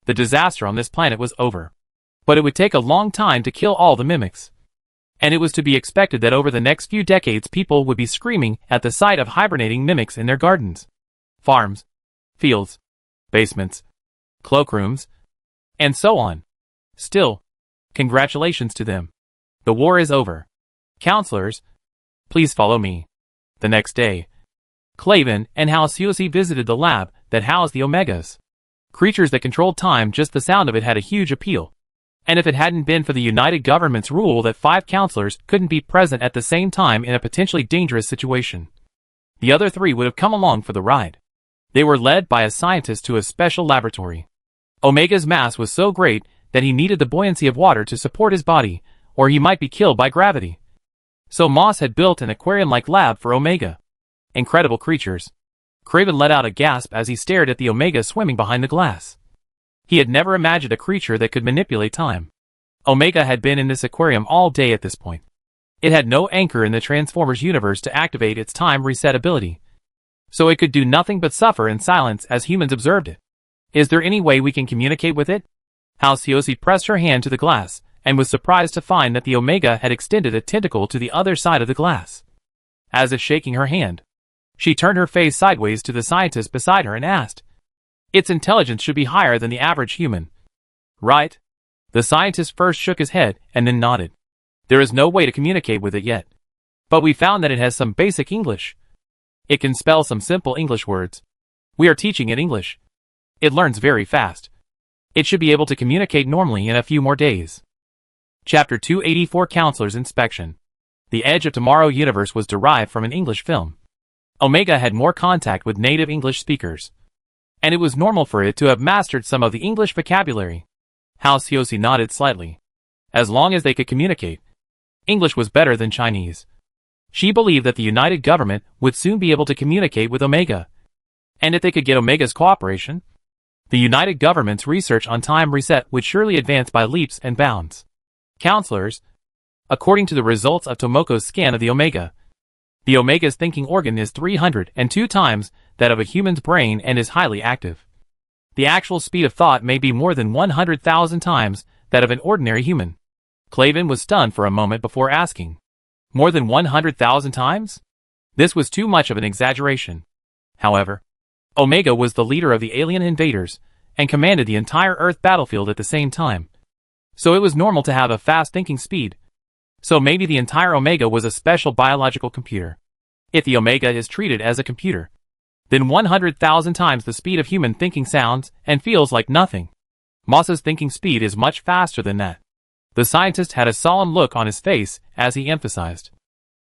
[SPEAKER 1] The disaster on this planet was over. But it would take a long time to kill all the mimics. And it was to be expected that over the next few decades people would be screaming at the sight of hibernating mimics in their gardens, farms, fields, basements, cloakrooms, and so on. Still, congratulations to them. The war is over. Counselors, please follow me. The next day, Clavin and Hal Susi visited the lab that housed the Omegas. Creatures that controlled time, just the sound of it had a huge appeal. And if it hadn't been for the United Government's rule that 5 counselors couldn't be present at the same time in a potentially dangerous situation, the other 3 would have come along for the ride. They were led by a scientist to a special laboratory. Omega's mass was so great that he needed the buoyancy of water to support his body, or he might be killed by gravity. So Moss had built an aquarium-like lab for Omega. Incredible creatures. Craven let out a gasp as he stared at the Omega swimming behind the glass. He had never imagined a creature that could manipulate time. Omega had been in this aquarium all day at this point. It had no anchor in the Transformers universe to activate its time reset ability, so it could do nothing but suffer in silence as humans observed it. Is there any way we can communicate with it? Halcyosi pressed her hand to the glass, and was surprised to find that the Omega had extended a tentacle to the other side of the glass. As if shaking her hand, she turned her face sideways to the scientist beside her and asked, "Its intelligence should be higher than the average human, right?" The scientist first shook his head and then nodded. "There is no way to communicate with it yet. But we found that it has some basic English. It can spell some simple English words. We are teaching it English. It learns very fast. It should be able to communicate normally in a few more days." Chapter 284 Counselor's Inspection. The Edge of Tomorrow universe was derived from an English film. Omega had more contact with native English speakers, and it was normal for it to have mastered some of the English vocabulary. Halcyosi nodded slightly. As long as they could communicate, English was better than Chinese. She believed that the United Government would soon be able to communicate with Omega, and if they could get Omega's cooperation, the United Government's research on time reset would surely advance by leaps and bounds. Counselors, according to the results of Tomoko's scan of the Omega's thinking organ is 302 times that of a human's brain and is highly active. The actual speed of thought may be more than 100,000 times that of an ordinary human. Clavin was stunned for a moment before asking, "More than 100,000 times?" This was too much of an exaggeration. However, Omega was the leader of the alien invaders and commanded the entire Earth battlefield at the same time. So it was normal to have a fast thinking speed. So maybe the entire Omega was a special biological computer. If the Omega is treated as a computer, then 100,000 times the speed of human thinking sounds and feels like nothing. Moss's thinking speed is much faster than that. The scientist had a solemn look on his face as he emphasized.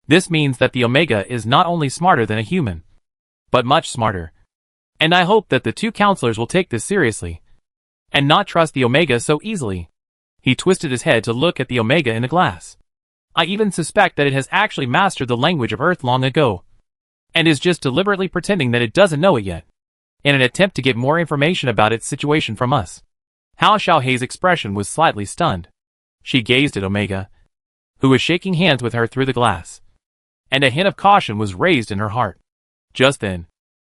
[SPEAKER 1] This means that the Omega is not only smarter than a human, but much smarter. And I hope that the two counselors will take this seriously, and not trust the Omega so easily. He twisted his head to look at the Omega in the glass. I even suspect that it has actually mastered the language of Earth long ago, and is just deliberately pretending that it doesn't know it yet, in an attempt to get more information about its situation from us. Hao Xiaohei's expression was slightly stunned. She gazed at Omega, who was shaking hands with her through the glass, and a hint of caution was raised in her heart. Just then,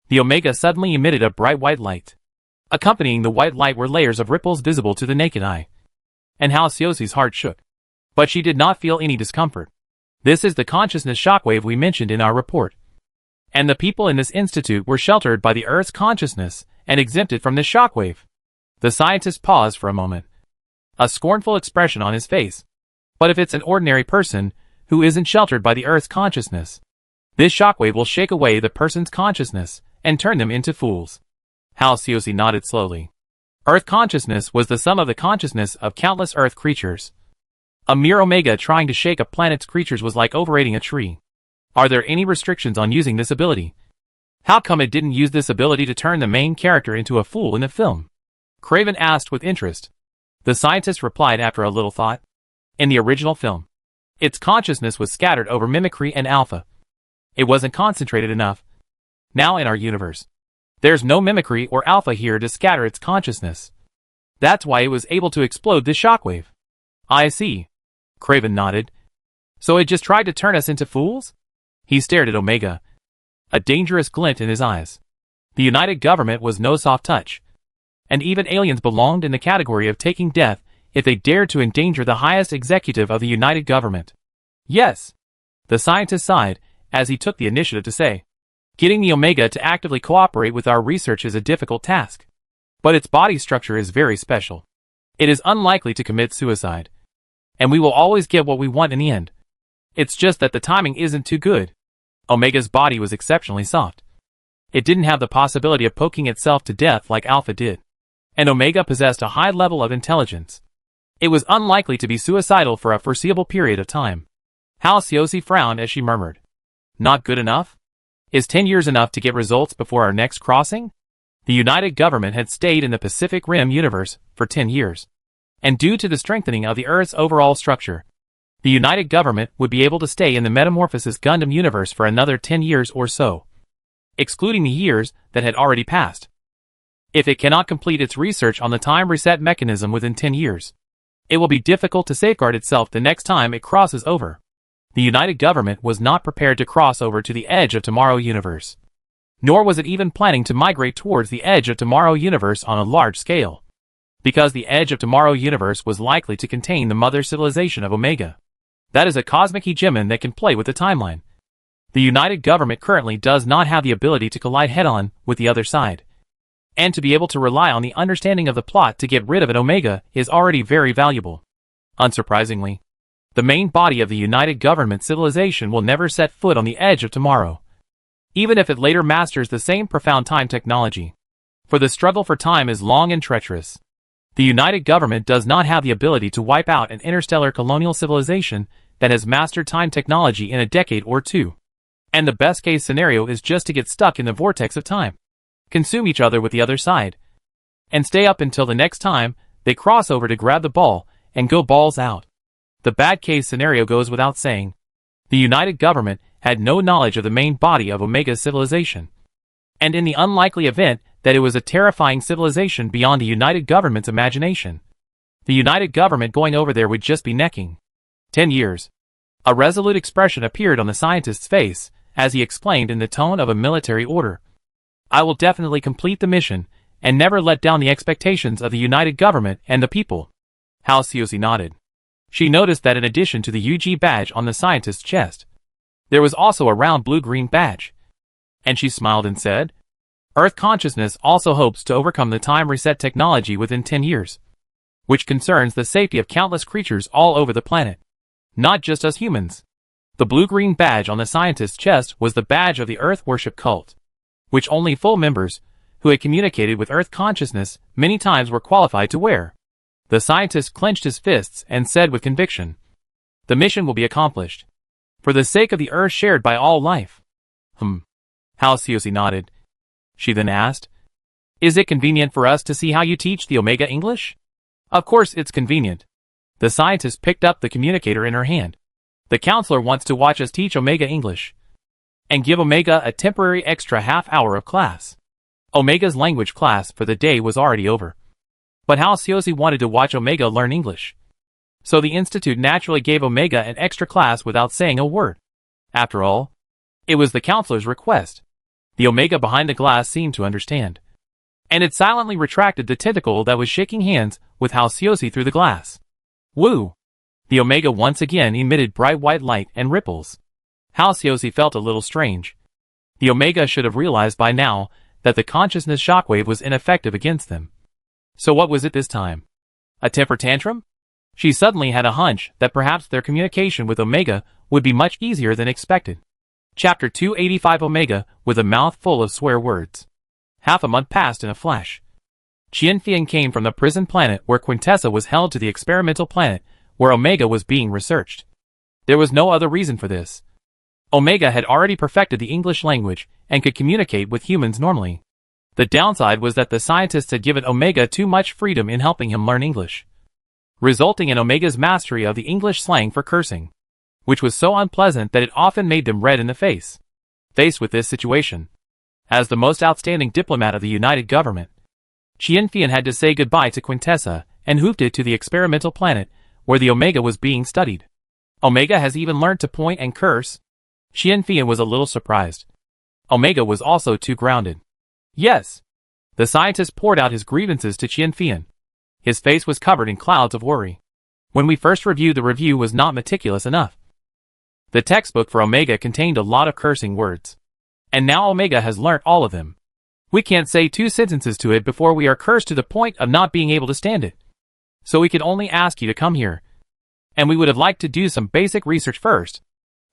[SPEAKER 1] the Omega suddenly emitted a bright white light. Accompanying the white light were layers of ripples visible to the naked eye, and Halcyosi's heart shook. But she did not feel any discomfort. This is the consciousness shockwave we mentioned in our report. And the people in this institute were sheltered by the Earth's consciousness and exempted from this shockwave. The scientist paused for a moment, a scornful expression on his face. But if it's an ordinary person who isn't sheltered by the Earth's consciousness, this shockwave will shake away the person's consciousness and turn them into fools. Halcyosi nodded slowly. Earth consciousness was the sum of the consciousness of countless Earth creatures. A mere Omega trying to shake a planet's creatures was like overrating a tree. Are there any restrictions on using this ability? How come it didn't use this ability to turn the main character into a fool in the film? Craven asked with interest. The scientist replied after a little thought. In the original film, its consciousness was scattered over mimicry and alpha. It wasn't concentrated enough. Now in our universe, there's no mimicry or alpha here to scatter its consciousness. That's why it was able to explode this shockwave. I see. Craven nodded. So it just tried to turn us into fools? He stared at Omega, a dangerous glint in his eyes. The United Government was no soft touch, and even aliens belonged in the category of taking death if they dared to endanger the highest executive of the United Government. Yes. The scientist sighed as he took the initiative to say, getting the Omega to actively cooperate with our research is a difficult task. But its body structure is very special. It is unlikely to commit suicide, and we will always get what we want in the end. It's just that the timing isn't too good. Omega's body was exceptionally soft. It didn't have the possibility of poking itself to death like Alpha did. And Omega possessed a high level of intelligence. It was unlikely to be suicidal for a foreseeable period of time. Halcyosi frowned as she murmured, "Not good enough? Is 10 years enough to get results before our next crossing?" The United Government had stayed in the Pacific Rim universe for 10 years. And due to the strengthening of the Earth's overall structure, the United Government would be able to stay in the Metamorphosis Gundam universe for another 10 years or so, excluding the years that had already passed. If it cannot complete its research on the time reset mechanism within 10 years, it will be difficult to safeguard itself the next time it crosses over. The United Government was not prepared to cross over to the Edge of Tomorrow universe. Nor was it even planning to migrate towards the Edge of Tomorrow universe on a large scale. Because the Edge of Tomorrow universe was likely to contain the mother civilization of Omega. That is a cosmic hegemon that can play with the timeline. The United Government currently does not have the ability to collide head-on with the other side. And to be able to rely on the understanding of the plot to get rid of an Omega is already very valuable. Unsurprisingly, the main body of the United Government civilization will never set foot on the Edge of Tomorrow, even if it later masters the same profound time technology. For the struggle for time is long and treacherous. The United Government does not have the ability to wipe out an interstellar colonial civilization that has mastered time technology in a decade or two. And the best-case scenario is just to get stuck in the vortex of time, consume each other with the other side, and stay up until the next time they cross over to grab the ball and go balls out. The bad-case scenario goes without saying. The United Government had no knowledge of the main body of Omega's civilization. And in the unlikely event that it was a terrifying civilization beyond the United Government's imagination, the United Government going over there would just be necking. 10 years. A resolute expression appeared on the scientist's face as he explained in the tone of a military order. I will definitely complete the mission and never let down the expectations of the United Government and the people. Halcyosi nodded. She noticed that in addition to the UG badge on the scientist's chest, there was also a round blue-green badge. And she smiled and said, Earth consciousness also hopes to overcome the time reset technology within 10 years, which concerns the safety of countless creatures all over the planet, not just us humans. The blue-green badge on the scientist's chest was the badge of the Earth worship cult, which only full members who had communicated with Earth consciousness many times were qualified to wear. The scientist clenched his fists and said with conviction, The mission will be accomplished, for the sake of the Earth shared by all life. Halcyosi nodded. She then asked, Is it convenient for us to see how you teach the Omega English? Of course it's convenient. The scientist picked up the communicator in her hand. The counselor wants to watch us teach Omega English, and give Omega a temporary extra half-hour of class. Omega's language class for the day was already over. But Halcyosi wanted to watch Omega learn English. So the Institute naturally gave Omega an extra class without saying a word. After all, it was the counselor's request. The Omega behind the glass seemed to understand. And it silently retracted the tentacle that was shaking hands with Halcyosi through the glass. Woo! The Omega once again emitted bright white light and ripples. Halcyosi felt a little strange. The Omega should have realized by now that the consciousness shockwave was ineffective against them. So what was it this time? A temper tantrum? She suddenly had a hunch that perhaps their communication with Omega would be much easier than expected. Chapter 285 Omega with a mouth full of swear words. Half a month passed in a flash. Qianfian came from the prison planet where Quintessa was held to the experimental planet where Omega was being researched. There was no other reason for this. Omega had already perfected the English language and could communicate with humans normally. The downside was that the scientists had given Omega too much freedom in helping him learn English, resulting in Omega's mastery of the English slang for cursing, which was so unpleasant that it often made them red in the face. Faced with this situation, as the most outstanding diplomat of the United Government, Qianfian had to say goodbye to Quintessa and hoofed it to the experimental planet where the Omega was being studied. Omega has even learned to point and curse. Qianfian was a little surprised. Omega was also too grounded. Yes. The scientist poured out his grievances to Qianfian. His face was covered in clouds of worry. When we first reviewed, the review was not meticulous enough. The textbook for Omega contained a lot of cursing words. And now Omega has learnt all of them. We can't say 2 sentences to it before we are cursed to the point of not being able to stand it. So we could only ask you to come here. And we would have liked to do some basic research first.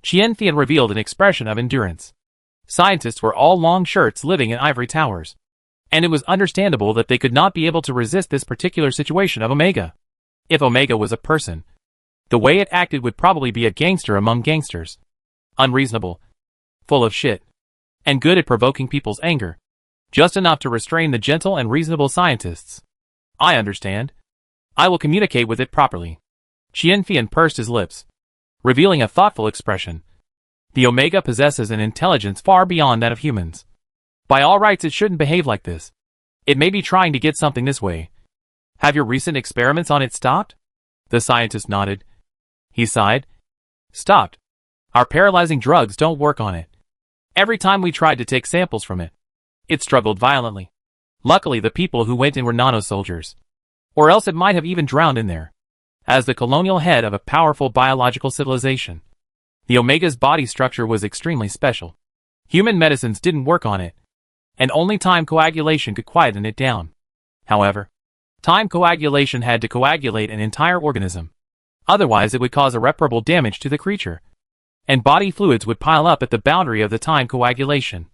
[SPEAKER 1] Qianfian revealed an expression of endurance. Scientists were all long shirts living in ivory towers. And it was understandable that they could not be able to resist this particular situation of Omega. If Omega was a person, the way it acted would probably be a gangster among gangsters. Unreasonable, full of shit, and good at provoking people's anger. Just enough to restrain the gentle and reasonable scientists. I understand. I will communicate with it properly. Qianfian pursed his lips, revealing a thoughtful expression. The Omega possesses an intelligence far beyond that of humans. By all rights, it shouldn't behave like this. It may be trying to get something this way. Have your recent experiments on it stopped? The scientist nodded. He sighed. Stopped. Our paralyzing drugs don't work on it. Every time we tried to take samples from it, it struggled violently. Luckily, the people who went in were nano-soldiers. Or else it might have even drowned in there. As the colonial head of a powerful biological civilization, the Omega's body structure was extremely special. Human medicines didn't work on it, and only time coagulation could quieten it down. However, time coagulation had to coagulate an entire organism. Otherwise, it would cause irreparable damage to the creature, and body fluids would pile up at the boundary of the time coagulation,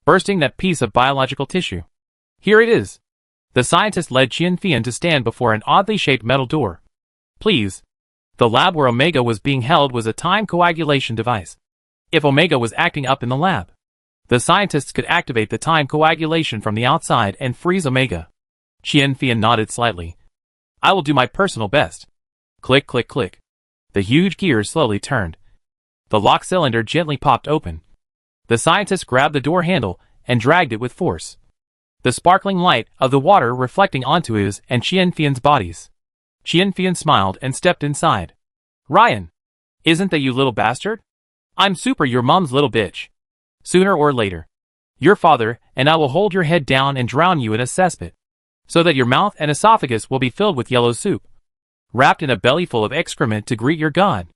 [SPEAKER 1] bursting that piece of biological tissue. Here it is. The scientist led Qian Fian to stand before an oddly shaped metal door. Please. The lab where Omega was being held was a time coagulation device. If Omega was acting up in the lab, the scientists could activate the time coagulation from the outside and freeze Omega. Qian Fian nodded slightly. I will do my personal best. Click, click, click. The huge gears slowly turned. The lock cylinder gently popped open. The scientist grabbed the door handle and dragged it with force. The sparkling light of the water reflecting onto his and Qian Fian's bodies. Qian Fian smiled and stepped inside. Ryan, isn't that you little bastard? I'm Super, your mom's little bitch. Sooner or later, your father and I will hold your head down and drown you in a cesspit, so that your mouth and esophagus will be filled with yellow soup, wrapped in a belly full of excrement to greet your god.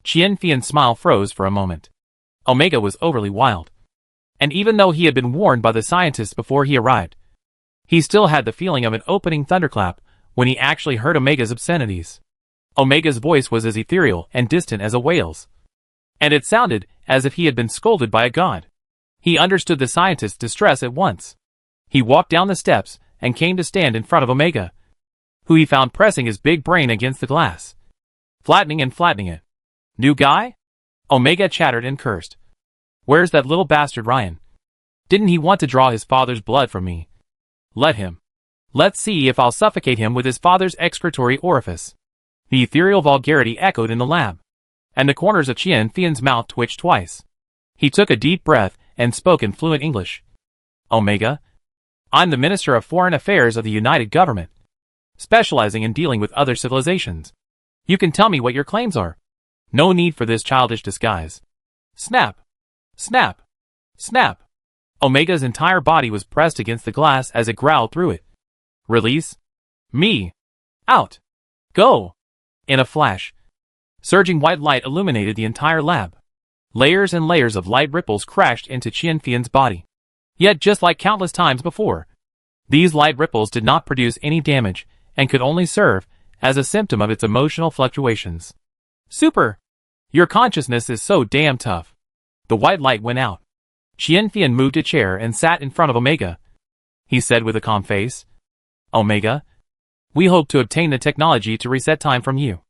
[SPEAKER 1] Qian Fian's smile froze for a moment. Omega was overly wild. And even though he had been warned by the scientists before he arrived, he still had the feeling of an opening thunderclap when he actually heard Omega's obscenities. Omega's voice was as ethereal and distant as a whale's, and it sounded as if he had been scolded by a god. He understood the scientist's distress at once. He walked down the steps and came to stand in front of Omega, who he found pressing his big brain against the glass, flattening and flattening it. New guy? Omega chattered and cursed. Where's that little bastard Ryan? Didn't he want to draw his father's blood from me? Let him. Let's see if I'll suffocate him with his father's excretory orifice. The ethereal vulgarity echoed in the lab, and the corners of Qian Fian's mouth twitched twice. He took a deep breath and spoke in fluent English. Omega, I'm the Minister of Foreign Affairs of the United Government, specializing in dealing with other civilizations. You can tell me what your claims are. No need for this childish disguise. Snap. Snap. Snap. Omega's entire body was pressed against the glass as it growled through it. Release me. Out. Go. In a flash, surging white light illuminated the entire lab. Layers and layers of light ripples crashed into Qian Fian's body. Yet just like countless times before, these light ripples did not produce any damage and could only serve as a symptom of its emotional fluctuations. Super! Your consciousness is so damn tough. The white light went out. Qian Fian moved a chair and sat in front of Omega. He said with a calm face, Omega, we hope to obtain the technology to reset time from you.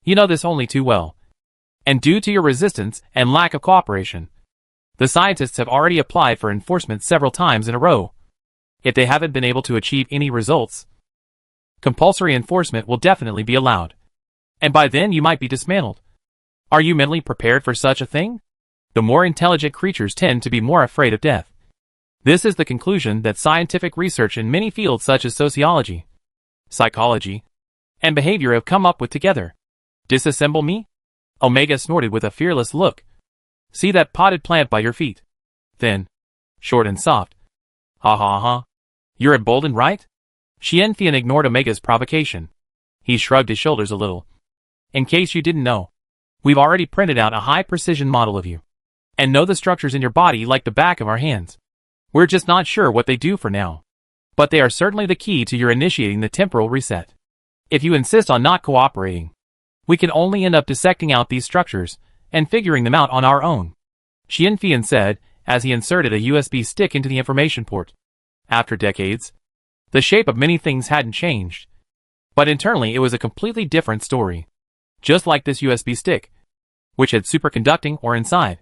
[SPEAKER 1] You know this only too well. And due to your resistance and lack of cooperation, the scientists have already applied for enforcement several times in a row. If they haven't been able to achieve any results, compulsory enforcement will definitely be allowed. And by then you might be dismantled. Are you mentally prepared for such a thing? The more intelligent creatures tend to be more afraid of death. This is the conclusion that scientific research in many fields such as sociology, psychology, and behavior have come up with together. Disassemble me? Omega snorted with a fearless look. See that potted plant by your feet? Thin, short and soft. Ha ha ha. You're emboldened, right? Qian Fian ignored Omega's provocation. He shrugged his shoulders a little. In case you didn't know, we've already printed out a high-precision model of you, and know the structures in your body like the back of our hands. We're just not sure what they do for now, but they are certainly the key to your initiating the temporal reset. If you insist on not cooperating, we can only end up dissecting out these structures and figuring them out on our own. Qian Fian said as he inserted a USB stick into the information port. After decades, the shape of many things hadn't changed, but internally it was a completely different story. Just like this USB stick, which had superconducting ore inside,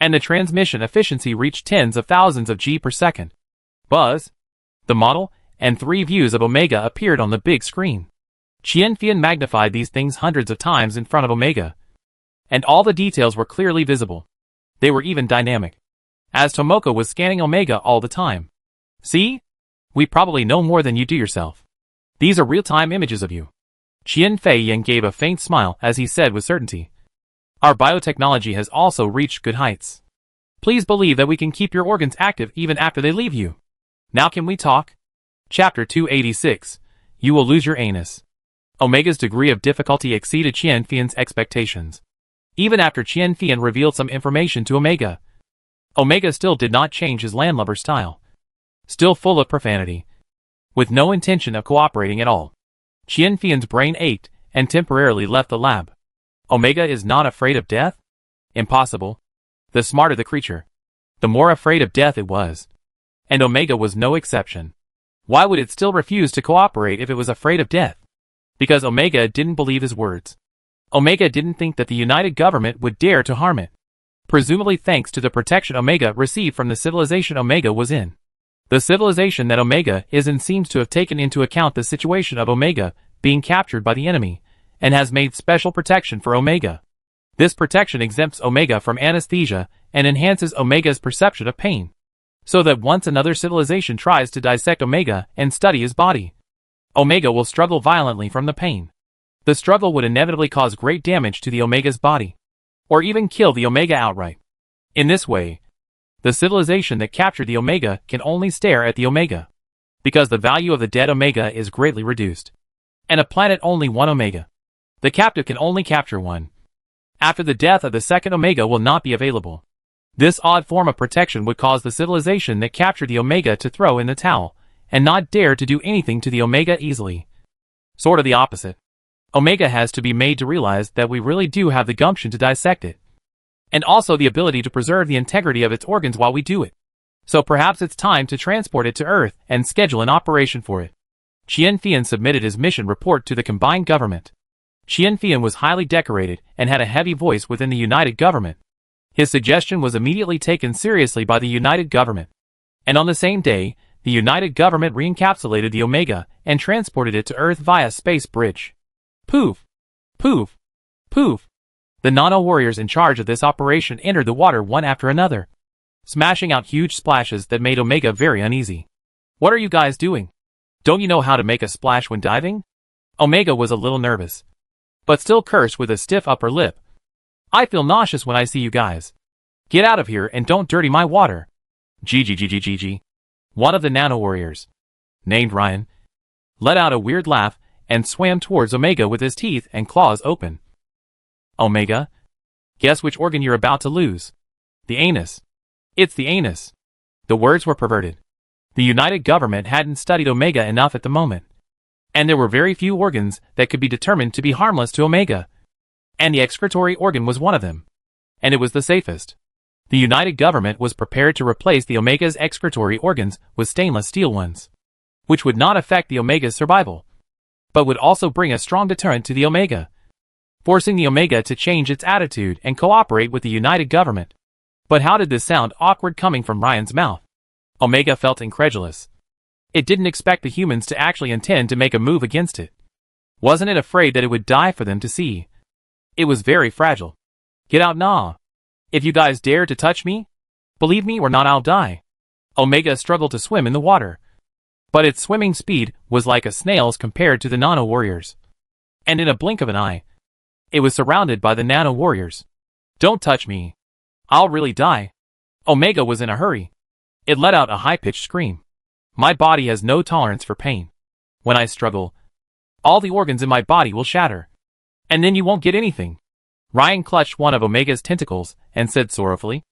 [SPEAKER 1] and the transmission efficiency reached tens of thousands of G per second. Buzz, the model, and 3 views of Omega appeared on the big screen. Qian Fian magnified these things hundreds of times in front of Omega, and all the details were clearly visible. They were even dynamic, as Tomoko was scanning Omega all the time. See? We probably know more than you do yourself. These are real-time images of you. Qian Feiyan gave a faint smile as he said with certainty, our biotechnology has also reached good heights. Please believe that we can keep your organs active even after they leave you. Now can we talk? Chapter 286. You will lose your anus. Omega's degree of difficulty exceeded Qian Fian's expectations. Even after Qian Fian revealed some information to Omega, Omega still did not change his landlubber style. Still full of profanity. With no intention of cooperating at all. Qian Fian's brain ached and temporarily left the lab. Omega is not afraid of death? Impossible. The smarter the creature, the more afraid of death it was. And Omega was no exception. Why would it still refuse to cooperate if it was afraid of death? Because Omega didn't believe his words. Omega didn't think that the United Government would dare to harm it. Presumably thanks to the protection Omega received from the civilization Omega was in. The civilization that Omega is in seems to have taken into account the situation of Omega being captured by the enemy, and has made special protection for Omega. This protection exempts Omega from anesthesia and enhances Omega's perception of pain, so that once another civilization tries to dissect Omega and study his body, Omega will struggle violently from the pain. The struggle would inevitably cause great damage to the Omega's body, or even kill the Omega outright. In this way, the civilization that captured the Omega can only stare at the Omega, because the value of the dead Omega is greatly reduced, and a planet only one Omega. The captive can only capture one. After the death of the second Omega will not be available. This odd form of protection would cause the civilization that captured the Omega to throw in the towel, and not dare to do anything to the Omega easily. Sort of the opposite. Omega has to be made to realize that we really do have the gumption to dissect it, and also the ability to preserve the integrity of its organs while we do it. So perhaps it's time to transport it to Earth and schedule an operation for it. Qian Fian submitted his mission report to the combined government. Qian Fian was highly decorated and had a heavy voice within the United Government. His suggestion was immediately taken seriously by the United Government. And on the same day, the United Government re-encapsulated the Omega and transported it to Earth via space bridge. Poof! Poof! Poof! The nano-warriors in charge of this operation entered the water one after another, smashing out huge splashes that made Omega very uneasy. What are you guys doing? Don't you know how to make a splash when diving? Omega was a little nervous, but still cursed with a stiff upper lip. I feel nauseous when I see you guys. Get out of here and don't dirty my water. GGGGGG. One of the nano-warriors, named Ryan, let out a weird laugh and swam towards Omega with his teeth and claws open. Omega, guess which organ you're about to lose? The anus. It's the anus. The words were perverted. The United Government hadn't studied Omega enough at the moment, and there were very few organs that could be determined to be harmless to Omega, and the excretory organ was one of them, and it was the safest. The United Government was prepared to replace the Omega's excretory organs with stainless steel ones, which would not affect the Omega's survival, but would also bring a strong deterrent to the Omega, forcing the Omega to change its attitude and cooperate with the United Government. But how did this sound awkward coming from Ryan's mouth? Omega felt incredulous. It didn't expect the humans to actually intend to make a move against it. Wasn't it afraid that it would die for them to see? It was very fragile. Get out now. If you guys dare to touch me, believe me or not I'll die. Omega struggled to swim in the water, but its swimming speed was like a snail's compared to the nano-warriors. And in a blink of an eye, it was surrounded by the nano-warriors. Don't touch me. I'll really die. Omega was in a hurry. It let out a high-pitched scream. My body has no tolerance for pain. When I struggle, all the organs in my body will shatter. And then you won't get anything. Ryan clutched one of Omega's tentacles and said sorrowfully,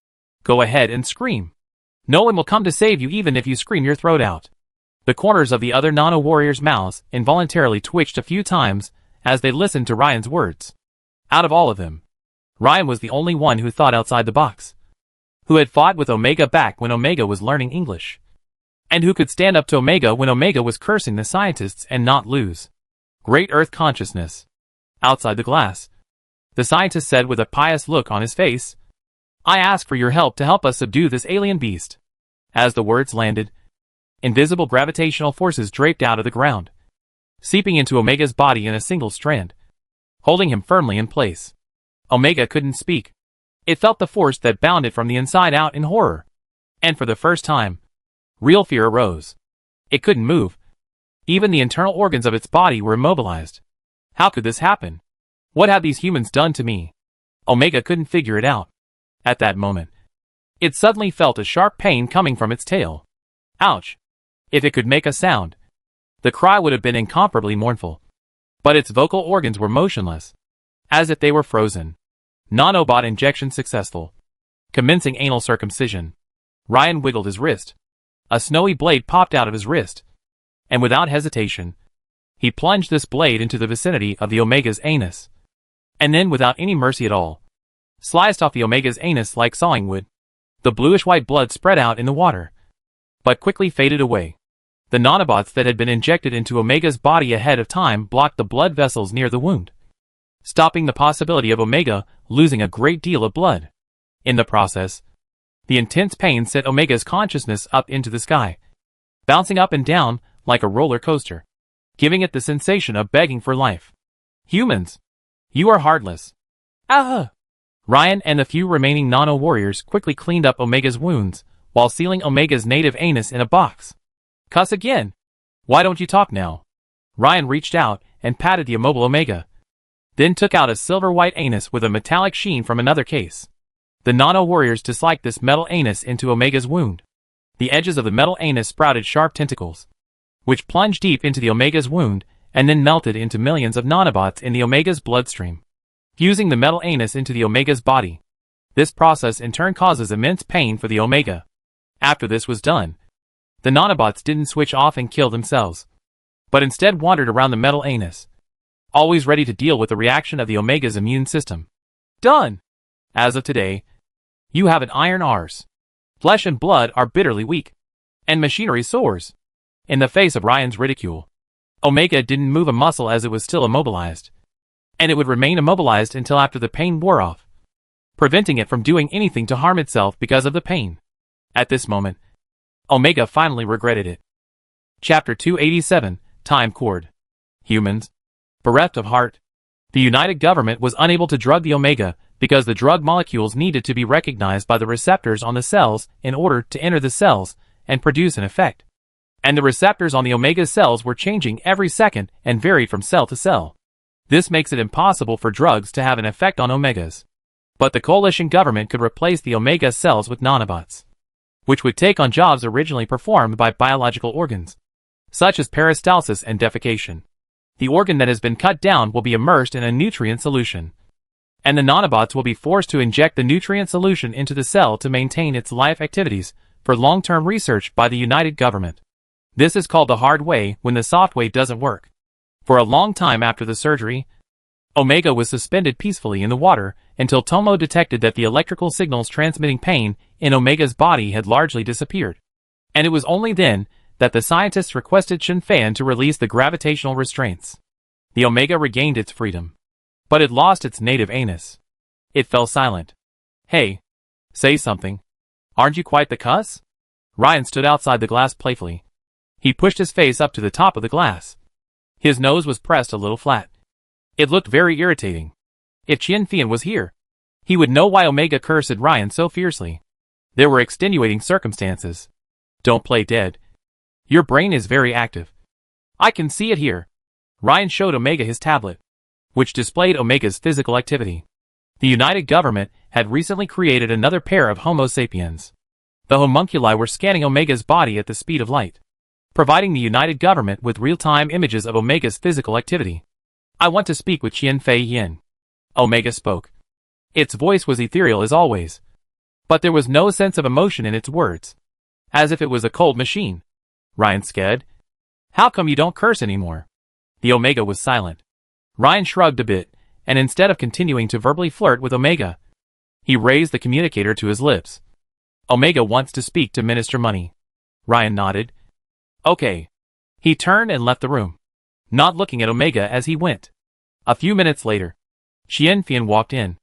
[SPEAKER 1] Go ahead and scream. No one will come to save you even if you scream your throat out. The corners of the other nano-warriors' mouths involuntarily twitched a few times as they listened to Ryan's words. Out of all of them, Ryan was the only one who thought outside the box, who had fought with Omega back when Omega was learning English, and who could stand up to Omega when Omega was cursing the scientists and not lose. Great Earth consciousness. Outside the glass, the scientist said with a pious look on his face, I ask for your help to help us subdue this alien beast. As the words landed, invisible gravitational forces draped out of the ground, seeping into Omega's body in a single strand, holding him firmly in place. Omega couldn't speak. It felt the force that bound it from the inside out in horror. And for the first time, real fear arose. It couldn't move. Even the internal organs of its body were immobilized. How could this happen? What had these humans done to me? Omega couldn't figure it out. At that moment, It suddenly felt a sharp pain coming from its tail. Ouch! If it could make a sound, the cry would have been incomparably mournful. But its vocal organs were motionless, as if they were frozen. Nanobot injection successful. Commencing anal circumcision. Ryan wiggled his wrist. A snowy blade popped out of his wrist, and without hesitation, he plunged this blade into the vicinity of the Omega's anus. And then, without any mercy at all, sliced off the Omega's anus like sawing wood. The bluish-white blood spread out in the water, but quickly faded away. The nanobots that had been injected into Omega's body ahead of time blocked the blood vessels near the wound, stopping the possibility of Omega losing a great deal of blood. In the process, the intense pain sent Omega's consciousness up into the sky, bouncing up and down like a roller coaster, giving it the sensation of begging for life. Humans, you are heartless. Ah! Ryan and the few remaining nano-warriors quickly cleaned up Omega's wounds, while sealing Omega's native anus in a box. Cuss again. Why don't you talk now? Ryan reached out and patted the immobile Omega, then took out a silver-white anus with a metallic sheen from another case. The nano-warriors disliked this metal anus into Omega's wound. The edges of the metal anus sprouted sharp tentacles, which plunged deep into the Omega's wound and then melted into millions of nanobots in the Omega's bloodstream, fusing the metal anus into the Omega's body. This process in turn causes immense pain for the Omega. After this was done, the nanobots didn't switch off and kill themselves, but instead wandered around the metal anus, always ready to deal with the reaction of the Omega's immune system. Done! As of today, you have an iron arse. Flesh and blood are bitterly weak, and machinery soars. In the face of Ryan's ridicule, Omega didn't move a muscle as it was still immobilized, and it would remain immobilized until after the pain wore off, preventing it from doing anything to harm itself because of the pain. At this moment, Omega finally regretted it. Chapter 287, Time Cord. Humans, bereft of heart. The United Government was unable to drug the Omega because the drug molecules needed to be recognized by the receptors on the cells in order to enter the cells and produce an effect. And the receptors on the Omega cells were changing every second and varied from cell to cell. This makes it impossible for drugs to have an effect on Omegas. But the coalition government could replace the Omega cells with nanobots, which would take on jobs originally performed by biological organs, such as peristalsis and defecation. The organ that has been cut down will be immersed in a nutrient solution, and the nanobots will be forced to inject the nutrient solution into the cell to maintain its life activities for long-term research by the United Government. This is called the hard way when the soft way doesn't work. For a long time after the surgery, Omega was suspended peacefully in the water until Tomo detected that the electrical signals transmitting pain in Omega's body had largely disappeared. And it was only then that the scientists requested Shinfan to release the gravitational restraints. The Omega regained its freedom, but it lost its native anus. It fell silent. Hey, say something. Aren't you quite the cuss? Ryan stood outside the glass playfully. He pushed his face up to the top of the glass. His nose was pressed a little flat. It looked very irritating. If Shinfan was here, he would know why Omega cursed Ryan so fiercely. There were extenuating circumstances. Don't play dead. Your brain is very active. I can see it here. Ryan showed Omega his tablet, which displayed Omega's physical activity. The United Government had recently created another pair of Homo sapiens. The homunculi were scanning Omega's body at the speed of light, providing the United Government with real-time images of Omega's physical activity. I want to speak with Qianfei Yin. Omega spoke. Its voice was ethereal as always, but there was no sense of emotion in its words, as if it was a cold machine. Ryan scared. How come you don't curse anymore? The Omega was silent. Ryan shrugged a bit, and instead of continuing to verbally flirt with Omega, he raised the communicator to his lips. Omega wants to speak to Minister Money. Ryan nodded. Okay. He turned and left the room, not looking at Omega as he went. A few minutes later, Qianfan walked in.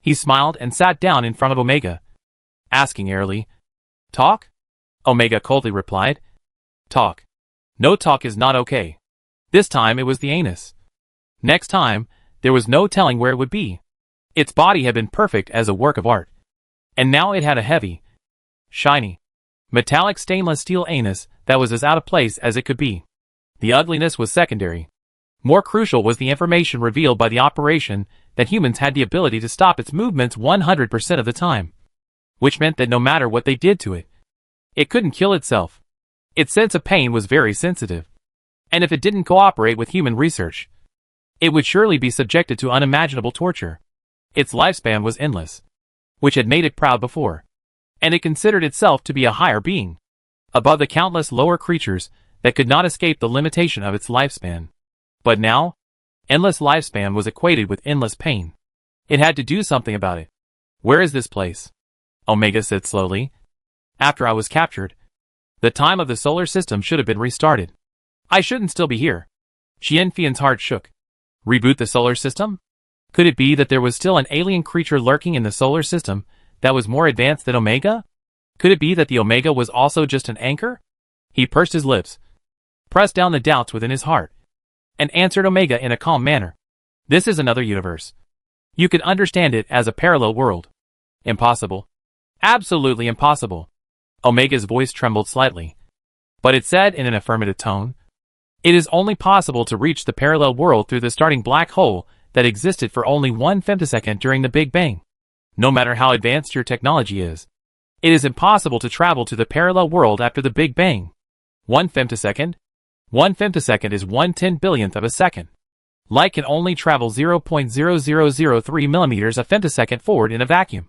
[SPEAKER 1] He smiled and sat down in front of Omega, asking airily, Talk? Omega coldly replied, Talk. No talk is not okay. This time it was the anus. Next time, there was no telling where it would be. Its body had been perfect as a work of art, and now it had a heavy, shiny, metallic stainless steel anus that was as out of place as it could be. The ugliness was secondary. More crucial was the information revealed by the operation that humans had the ability to stop its movements 100% of the time. which meant that no matter what they did to it, it couldn't kill itself. Its sense of pain was very sensitive, and if it didn't cooperate with human research, it would surely be subjected to unimaginable torture. Its lifespan was endless, which had made it proud before, and it considered itself to be a higher being, above the countless lower creatures that could not escape the limitation of its lifespan. But now, endless lifespan was equated with endless pain. It had to do something about it. Where is this place? Omega said slowly. After I was captured, the time of the solar system should have been restarted. I shouldn't still be here. Qianfian's heart shook. Reboot the solar system? Could it be that there was still an alien creature lurking in the solar system that was more advanced than Omega? Could it be that the Omega was also just an anchor? He pursed his lips, pressed down the doubts within his heart, and answered Omega in a calm manner. This is another universe. You could understand it as a parallel world. Impossible. Absolutely impossible. Omega's voice trembled slightly, but it said in an affirmative tone, it is only possible to reach the parallel world through the starting black hole that existed for only 1 femtosecond during the Big Bang. No matter how advanced your technology is, it is impossible to travel to the parallel world after the Big Bang. 1 femtosecond? 1 femtosecond is 1/10,000,000th of a second. Light can only travel 0.0003 millimeters a femtosecond forward in a vacuum.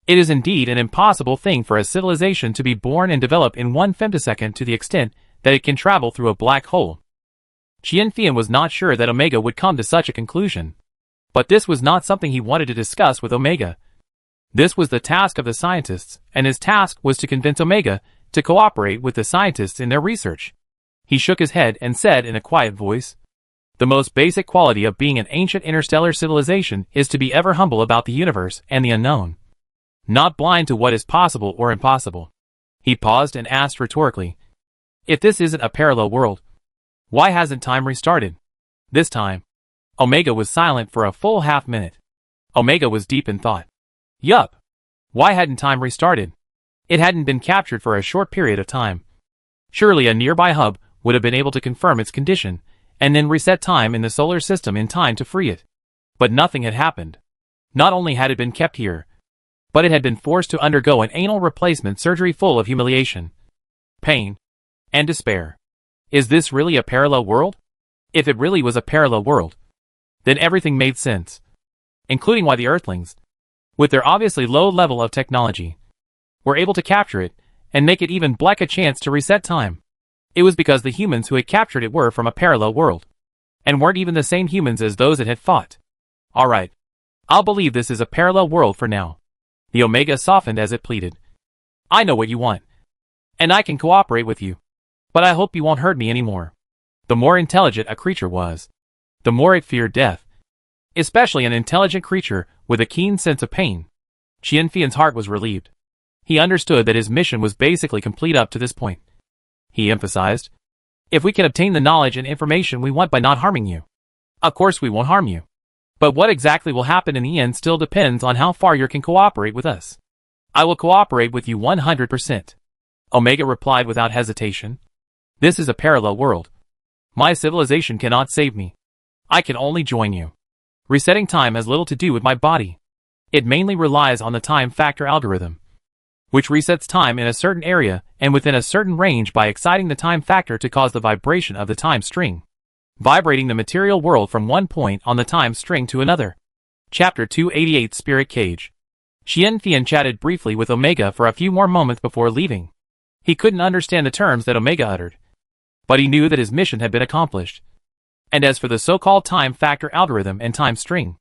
[SPEAKER 1] It is indeed an impossible thing for a civilization to be born and develop in 1 femtosecond to the extent that it can travel through a black hole. Qianfian was not sure that Omega would come to such a conclusion. But this was not something he wanted to discuss with Omega. This was the task of the scientists, and his task was to convince Omega to cooperate with the scientists in their research. He shook his head and said in a quiet voice, the most basic quality of being an ancient interstellar civilization is to be ever humble about the universe and the unknown, not blind to what is possible or impossible. He paused and asked rhetorically, if this isn't a parallel world, why hasn't time restarted? This time, Omega was silent for a full half-minute. Omega was deep in thought. Yup. Why hadn't time restarted? It hadn't been captured for a short period of time. Surely a nearby hub would have been able to confirm its condition, and then reset time in the solar system in time to free it. But nothing had happened. Not only had it been kept here, but it had been forced to undergo an anal replacement surgery full of humiliation, pain, and despair. Is this really a parallel world? If it really was a parallel world, then everything made sense, including why the Earthlings, with their obviously low level of technology, were able to capture it and make it even black a chance to reset time. It was because the humans who had captured it were from a parallel world, and weren't even the same humans as those it had fought. Alright, I'll believe this is a parallel world for now. The Omega softened as it pleaded. I know what you want, and I can cooperate with you, but I hope you won't hurt me anymore. The more intelligent a creature was, the more it feared death, especially an intelligent creature with a keen sense of pain. Qianfian's heart was relieved. He understood that his mission was basically complete up to this point. He emphasized, if we can obtain the knowledge and information we want by not harming you, of course we won't harm you. But what exactly will happen in the end still depends on how far you can cooperate with us. I will cooperate with you 100%. Omega replied without hesitation. This is a parallel world. My civilization cannot save me. I can only join you. Resetting time has little to do with my body. It mainly relies on the time factor algorithm, which resets time in a certain area and within a certain range by exciting the time factor to cause the vibration of the time string, vibrating the material world from one point on the time string to another. Chapter 288 Spirit Cage. Qianfian chatted briefly with Omega for a few more moments before leaving. He couldn't understand the terms that Omega uttered, but he knew that his mission had been accomplished. And as for the so-called time factor algorithm and time string,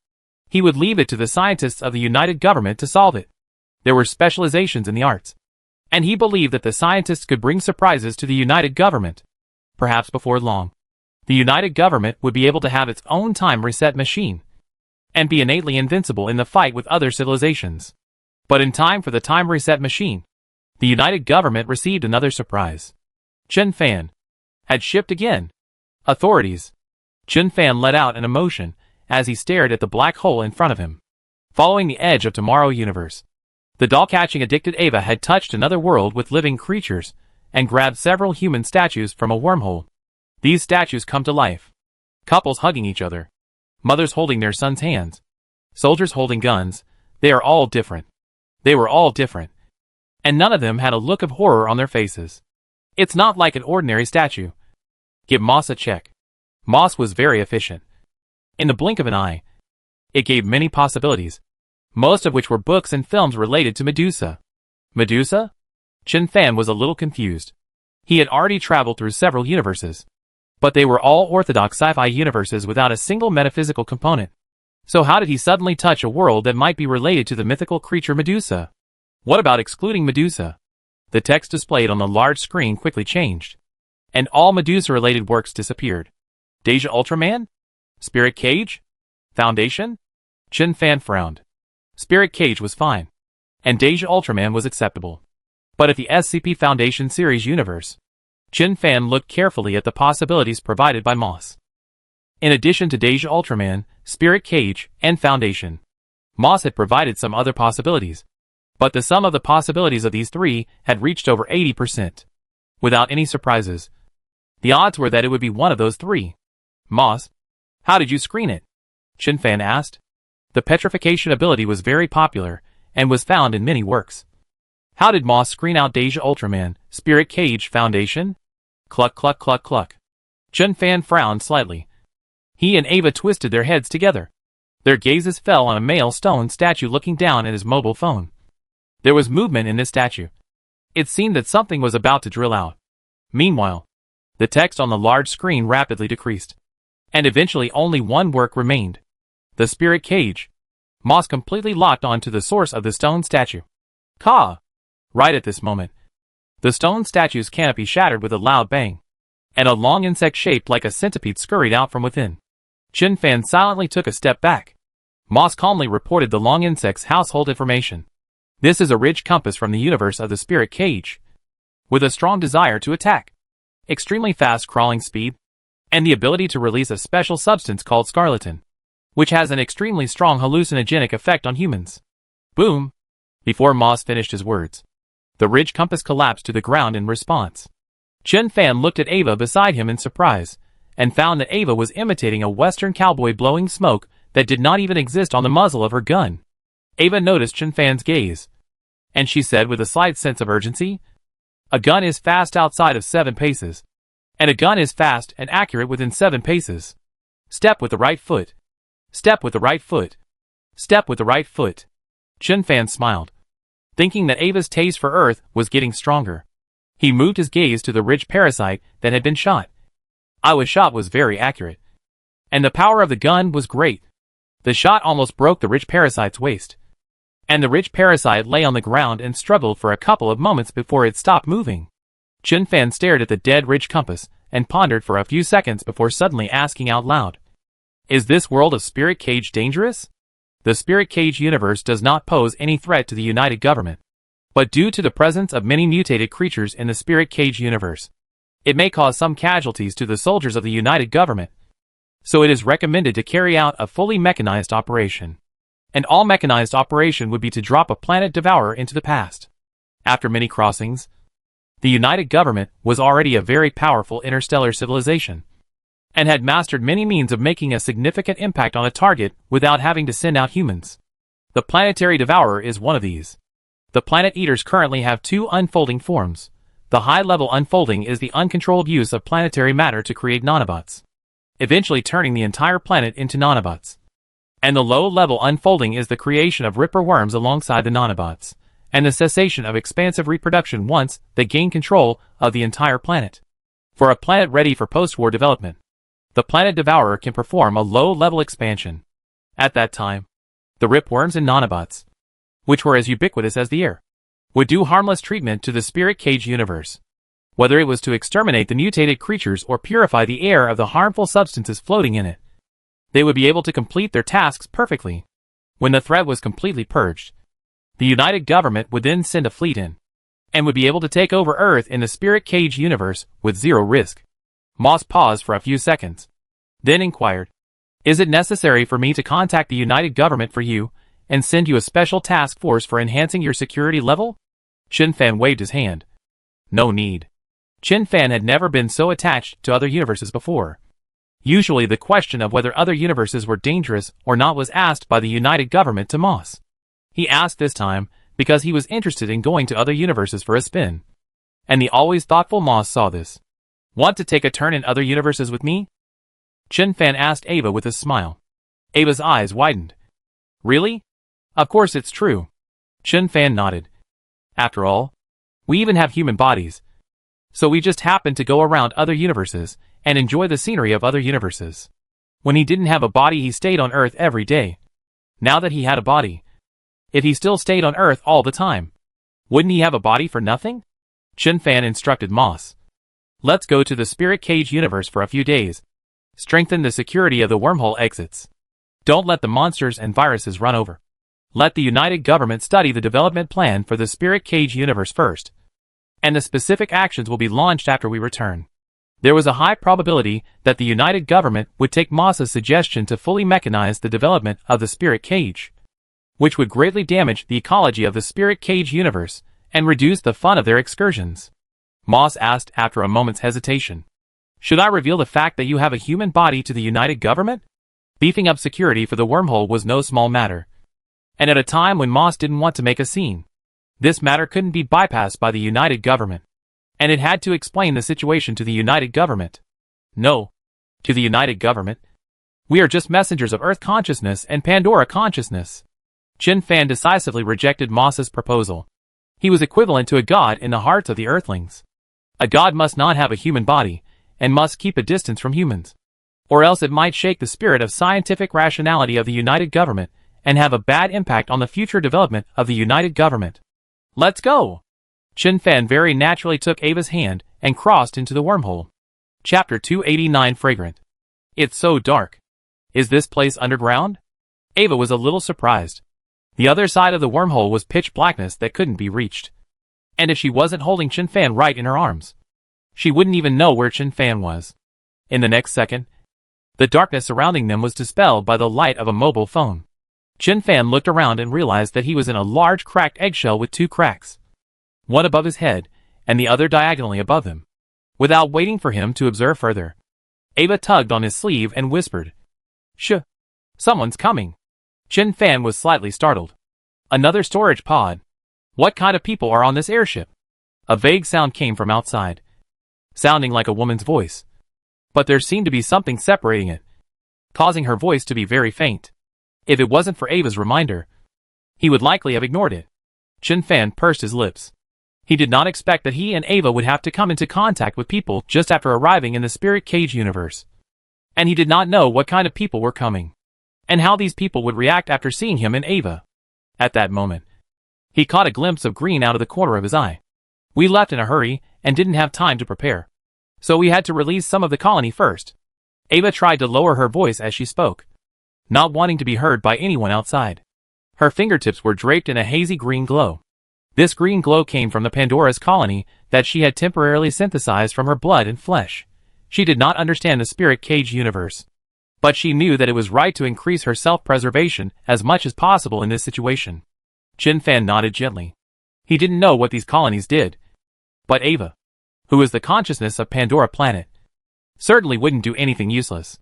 [SPEAKER 1] he would leave it to the scientists of the United Government to solve it. There were specializations in the arts, and he believed that the scientists could bring surprises to the United Government. Perhaps before long, the United Government would be able to have its own time reset machine, and be innately invincible in the fight with other civilizations. But in time for the time reset machine, the United Government received another surprise. Chen Fan had shipped again. Authorities. Chen Fan let out an emotion as he stared at the black hole in front of him. Following the edge of Tomorrow Universe, the doll-catching addicted Ava had touched another world with living creatures and grabbed several human statues from a wormhole. These statues come to life. Couples hugging each other. Mothers holding their sons' hands. Soldiers holding guns. They are all different. They were all different. and none of them had a look of horror on their faces. It's not like an ordinary statue. Give Moss a check. Moss was very efficient. In the blink of an eye, it gave many possibilities, most of which were books and films related to Medusa. Medusa? Chen Fan was a little confused. He had already traveled through several universes, but they were all orthodox sci-fi universes without a single metaphysical component. So how did he suddenly touch a world that might be related to the mythical creature Medusa? What about excluding Medusa? The text displayed on the large screen quickly changed, and all Medusa-related works disappeared. Deja Ultraman? Spirit Cage? Foundation? Chen Fan frowned. Spirit Cage was fine, and Deja Ultraman was acceptable. But at the SCP Foundation series universe, Chen Fan looked carefully at the possibilities provided by Moss. In addition to Deja Ultraman, Spirit Cage, and Foundation, Moss had provided some other possibilities, but the sum of the possibilities of these three had reached over 80%. Without any surprises, the odds were that it would be one of those three. Moss, how did you screen it? Chen Fan asked. The petrification ability was very popular, and was found in many works. How did Moss screen out Deja Ultraman, Spirit Cage, Foundation? Cluck cluck cluck cluck. Chen Fan frowned slightly. He and Ava twisted their heads together. Their gazes fell on a male stone statue looking down at his mobile phone. There was movement in this statue. It seemed that something was about to drill out. Meanwhile, the text on the large screen rapidly decreased, and eventually only one work remained. The Spirit Cage. Moss completely locked on to the source of the stone statue. Caw! Right at this moment, the stone statue's canopy shattered with a loud bang, and a long insect shaped like a centipede scurried out from within. Chen Fan silently took a step back. Moss calmly reported the long insect's household information. This is a ridge compass from the universe of the Spirit Cage, with a strong desire to attack, extremely fast crawling speed, and the ability to release a special substance called scarletin, which has an extremely strong hallucinogenic effect on humans. Boom! Before Moss finished his words, the ridge compass collapsed to the ground in response. Chen Fan looked at Ava beside him in surprise, and found that Ava was imitating a Western cowboy blowing smoke that did not even exist on the muzzle of her gun. Ava noticed Chen Fan's gaze, and she said with a slight sense of urgency, "A gun is fast outside of 7 paces, and a gun is fast and accurate within 7 paces. Step with the right foot. Step with the right foot. Step with the right foot." Chen Fan smiled, thinking that Ava's taste for Earth was getting stronger. He moved his gaze to the ridge parasite that had been shot. Ava's shot was very accurate, and the power of the gun was great. The shot almost broke the ridge parasite's waist, and the ridge parasite lay on the ground and struggled for a couple of moments before it stopped moving. Chen Fan stared at the dead ridge compass and pondered for a few seconds before suddenly asking out loud, "Is this world of Spirit Cage dangerous?" The Spirit Cage universe does not pose any threat to the United Government, but due to the presence of many mutated creatures in the Spirit Cage universe, it may cause some casualties to the soldiers of the United Government. So it is recommended to carry out a fully mechanized operation. An all-mechanized operation would be to drop a planet devourer into the past. After many crossings, the United Government was already a very powerful interstellar civilization, and had mastered many means of making a significant impact on a target without having to send out humans. The planetary devourer is one of these. The planet eaters currently have 2 unfolding forms. The high-level unfolding is the uncontrolled use of planetary matter to create nanobots, eventually turning the entire planet into nanobots. And the low-level unfolding is the creation of ripper worms alongside the nanobots, and the cessation of expansive reproduction once they gain control of the entire planet. For a planet ready for post-war development, the planet devourer can perform a low-level expansion. At that time, the ripworms and nanobots, which were as ubiquitous as the air, would do harmless treatment to the Spirit Cage universe. Whether it was to exterminate the mutated creatures or purify the air of the harmful substances floating in it, they would be able to complete their tasks perfectly. When the threat was completely purged, the United Government would then send a fleet in, and would be able to take over Earth in the Spirit Cage universe with 0 risk. Moss paused for a few seconds, then inquired, "Is it necessary for me to contact the United Government for you, and send you a special task force for enhancing your security level?" Chen Fan waved his hand. No need. Chen Fan had never been so attached to other universes before. Usually the question of whether other universes were dangerous or not was asked by the United Government to Moss. He asked this time because he was interested in going to other universes for a spin. And the always thoughtful Moss saw this. Want to take a turn in other universes with me? Chen Fan asked Ava with a smile. Ava's eyes widened. Really? Of course it's true. Chen Fan nodded. After all, we even have human bodies. So we just happen to go around other universes and enjoy the scenery of other universes. When he didn't have a body, he stayed on Earth every day. Now that he had a body, if he still stayed on Earth all the time, wouldn't he have a body for nothing? Chen Fan instructed Moss. Let's go to the Spirit Cage universe for a few days. Strengthen the security of the wormhole exits. Don't let the monsters and viruses run over. Let the United Government study the development plan for the Spirit Cage universe first, and the specific actions will be launched after we return. There was a high probability that the United Government would take Moss's suggestion to fully mechanize the development of the Spirit Cage, which would greatly damage the ecology of the Spirit Cage universe and reduce the fun of their excursions. Moss asked after a moment's hesitation. Should I reveal the fact that you have a human body to the United Government? Beefing up security for the wormhole was no small matter. And at a time when Moss didn't want to make a scene, this matter couldn't be bypassed by the United Government. And it had to explain the situation to the United Government. No. To the United Government. We are just messengers of Earth consciousness and Pandora consciousness. Chen Fan decisively rejected Moss's proposal. He was equivalent to a god in the hearts of the Earthlings. A god must not have a human body, and must keep a distance from humans. Or else it might shake the spirit of scientific rationality of the United Government, and have a bad impact on the future development of the United Government. Let's go! Chen Fan very naturally took Ava's hand and crossed into the wormhole. Chapter 289 Fragrant. It's so dark. Is this place underground? Ava was a little surprised. The other side of the wormhole was pitch blackness that couldn't be reached. And if she wasn't holding Chen Fan right in her arms, she wouldn't even know where Chen Fan was. In the next second, the darkness surrounding them was dispelled by the light of a mobile phone. Chen Fan looked around and realized that he was in a large cracked eggshell with two cracks, one above his head and the other diagonally above him. Without waiting for him to observe further, Ava tugged on his sleeve and whispered, "Shh! Someone's coming." Chen Fan was slightly startled. Another storage pod? What kind of people are on this airship? A vague sound came from outside, sounding like a woman's voice. But there seemed to be something separating it, causing her voice to be very faint. If it wasn't for Ava's reminder, he would likely have ignored it. Chen Fan pursed his lips. He did not expect that he and Ava would have to come into contact with people just after arriving in the Spirit Cage universe. And he did not know what kind of people were coming, and how these people would react after seeing him and Ava. At that moment, he caught a glimpse of green out of the corner of his eye. We left in a hurry and didn't have time to prepare, so we had to release some of the colony first. Ava tried to lower her voice as she spoke, not wanting to be heard by anyone outside. Her fingertips were draped in a hazy green glow. This green glow came from the Pandora's colony that she had temporarily synthesized from her blood and flesh. She did not understand the Spirit Cage universe, but she knew that it was right to increase her self-preservation as much as possible in this situation. Chen Fan nodded gently. He didn't know what these colonies did, but Ava, who is the consciousness of Pandora planet, certainly wouldn't do anything useless.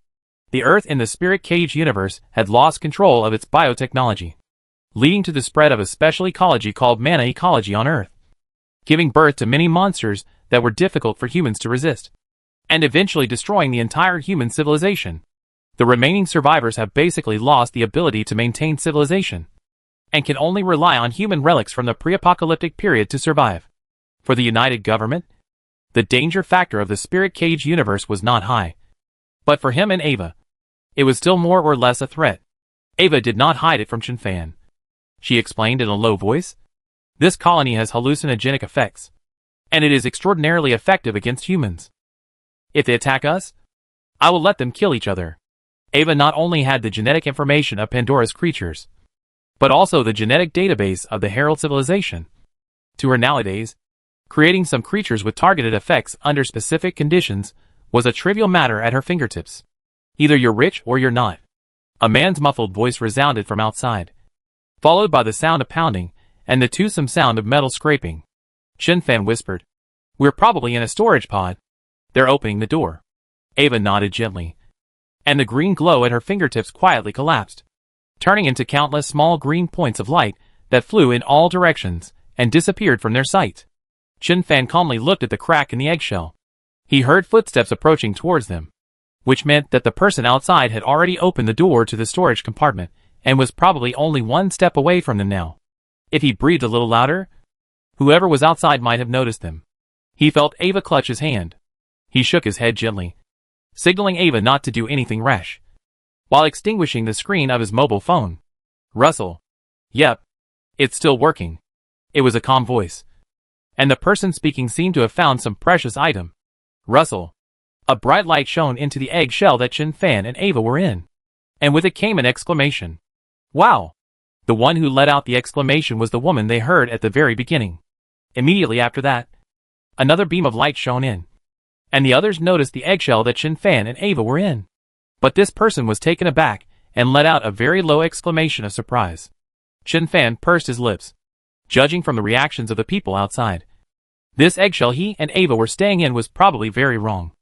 [SPEAKER 1] The Earth in the Spirit Cage universe had lost control of its biotechnology, leading to the spread of a special ecology called mana ecology on Earth, giving birth to many monsters that were difficult for humans to resist, and eventually destroying the entire human civilization. The remaining survivors have basically lost the ability to maintain civilization, and can only rely on human relics from the pre-apocalyptic period to survive. For the United Government, the danger factor of the Spirit Cage universe was not high. But for him and Ava, it was still more or less a threat. Ava did not hide it from Chen Fan. She explained in a low voice, "This colony has hallucinogenic effects, and it is extraordinarily effective against humans. If they attack us, I will let them kill each other." Ava not only had the genetic information of Pandora's creatures, but also the genetic database of the Herald civilization. To her nowadays, creating some creatures with targeted effects under specific conditions was a trivial matter at her fingertips. Either you're rich or you're not. A man's muffled voice resounded from outside, followed by the sound of pounding and the toothsome sound of metal scraping. Chen Fan whispered, "We're probably in a storage pod. They're opening the door." Ava nodded gently, and the green glow at her fingertips quietly collapsed, turning into countless small green points of light that flew in all directions and disappeared from their sight. Chen Fan calmly looked at the crack in the eggshell. He heard footsteps approaching towards them, which meant that the person outside had already opened the door to the storage compartment and was probably only one step away from them now. If he breathed a little louder, whoever was outside might have noticed them. He felt Ava clutch his hand. He shook his head gently, signaling Ava not to do anything rash, while extinguishing the screen of his mobile phone. Russell. Yep. It's still working. It was a calm voice, and the person speaking seemed to have found some precious item. Russell. A bright light shone into the eggshell that Chen Fan and Ava were in, and with it came an exclamation. Wow! The one who let out the exclamation was the woman they heard at the very beginning. Immediately after that, another beam of light shone in, and the others noticed the eggshell that Chen Fan and Ava were in. But this person was taken aback and let out a very low exclamation of surprise. Chen Fan pursed his lips, judging from the reactions of the people outside. This eggshell he and Ava were staying in was probably very wrong.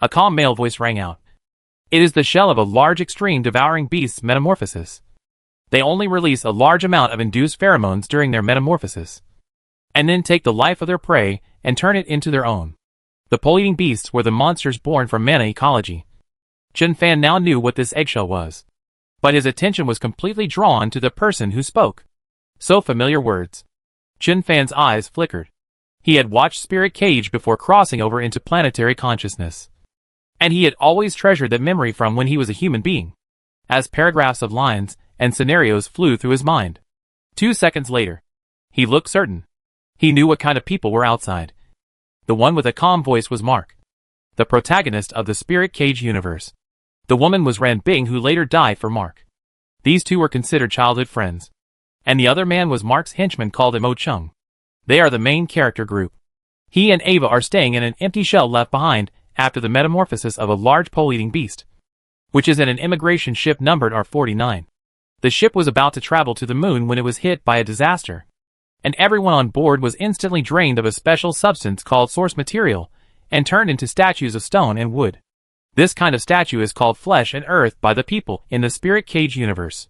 [SPEAKER 1] A calm male voice rang out. It is the shell of a large extreme devouring beast's metamorphosis. They only release a large amount of induced pheromones during their metamorphosis, and then take the life of their prey and turn it into their own. The pole-eating beasts were the monsters born from mana ecology. Chen Fan now knew what this eggshell was, but his attention was completely drawn to the person who spoke. So familiar words. Chen Fan's eyes flickered. He had watched Spirit Cage before crossing over into planetary consciousness, and he had always treasured that memory from when he was a human being, as paragraphs of lines and scenarios flew through his mind. 2 seconds later, he looked certain. He knew what kind of people were outside. The one with a calm voice was Mark, the protagonist of the Spirit Cage universe. The woman was Ran Bing, who later died for Mark. These two were considered childhood friends, and the other man was Mark's henchman called Mo Chung. They are the main character group. He and Ava are staying in an empty shell left behind after the metamorphosis of a large pole-eating beast, which is in an immigration ship numbered R-49. The ship was about to travel to the moon when it was hit by a disaster, and everyone on board was instantly drained of a special substance called source material and turned into statues of stone and wood. This kind of statue is called flesh and earth by the people in the Spirit Cage universe,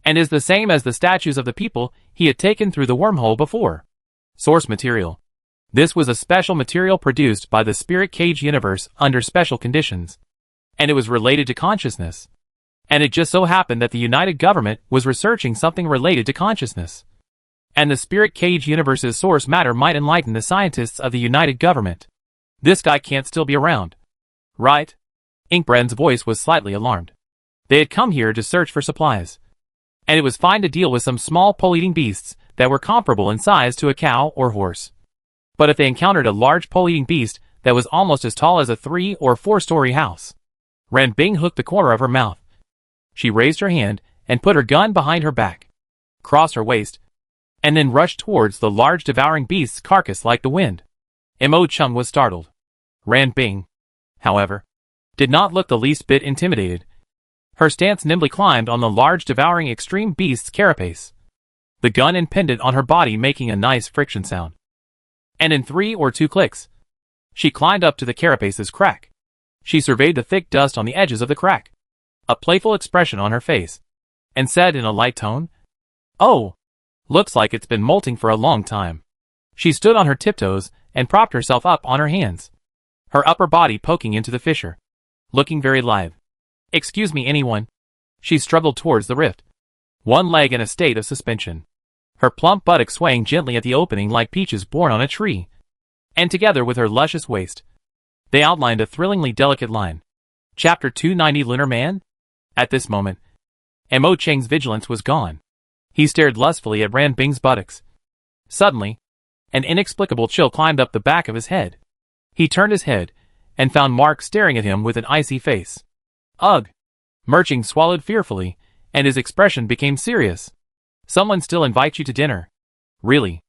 [SPEAKER 1] and is the same as the statues of the people he had taken through the wormhole before. Source material. This was a special material produced by the Spirit Cage universe under special conditions, and it was related to consciousness. And it just so happened that the United Government was researching something related to consciousness, and the Spirit Cage universe's source matter might enlighten the scientists of the United Government. This guy can't still be around, right? Inkbren's voice was slightly alarmed. They had come here to search for supplies, and it was fine to deal with some small pole-eating beasts that were comparable in size to a cow or horse. But if they encountered a large pole-eating beast that was almost as tall as a 3- or 4-story house, Ran Bing hooked the corner of her mouth. She raised her hand and put her gun behind her back, crossed her waist, and then rushed towards the large devouring beast's carcass like the wind. Mo Chung was startled. Ran Bing, however, did not look the least bit intimidated. Her stance nimbly climbed on the large devouring extreme beast's carapace, the gun and pendant on her body making a nice friction sound. And in 3 or 2 clicks, she climbed up to the carapace's crack. She surveyed the thick dust on the edges of the crack, a playful expression on her face, and said in a light tone, "Oh, looks like it's been molting for a long time." She stood on her tiptoes and propped herself up on her hands, her upper body poking into the fissure, looking very live. "Excuse me, anyone?" She struggled towards the rift, one leg in a state of suspension, her plump buttock swaying gently at the opening like peaches born on a tree, and together with her luscious waist, they outlined a thrillingly delicate line. Chapter 290 Lunar Man? At this moment, Mo Cheng's vigilance was gone. He stared lustfully at Ran Bing's buttocks. Suddenly, an inexplicable chill climbed up the back of his head. He turned his head and found Mark staring at him with an icy face. "Ugh!" Merching swallowed fearfully, and his expression became serious. "Someone still invites you to dinner?" "Really?"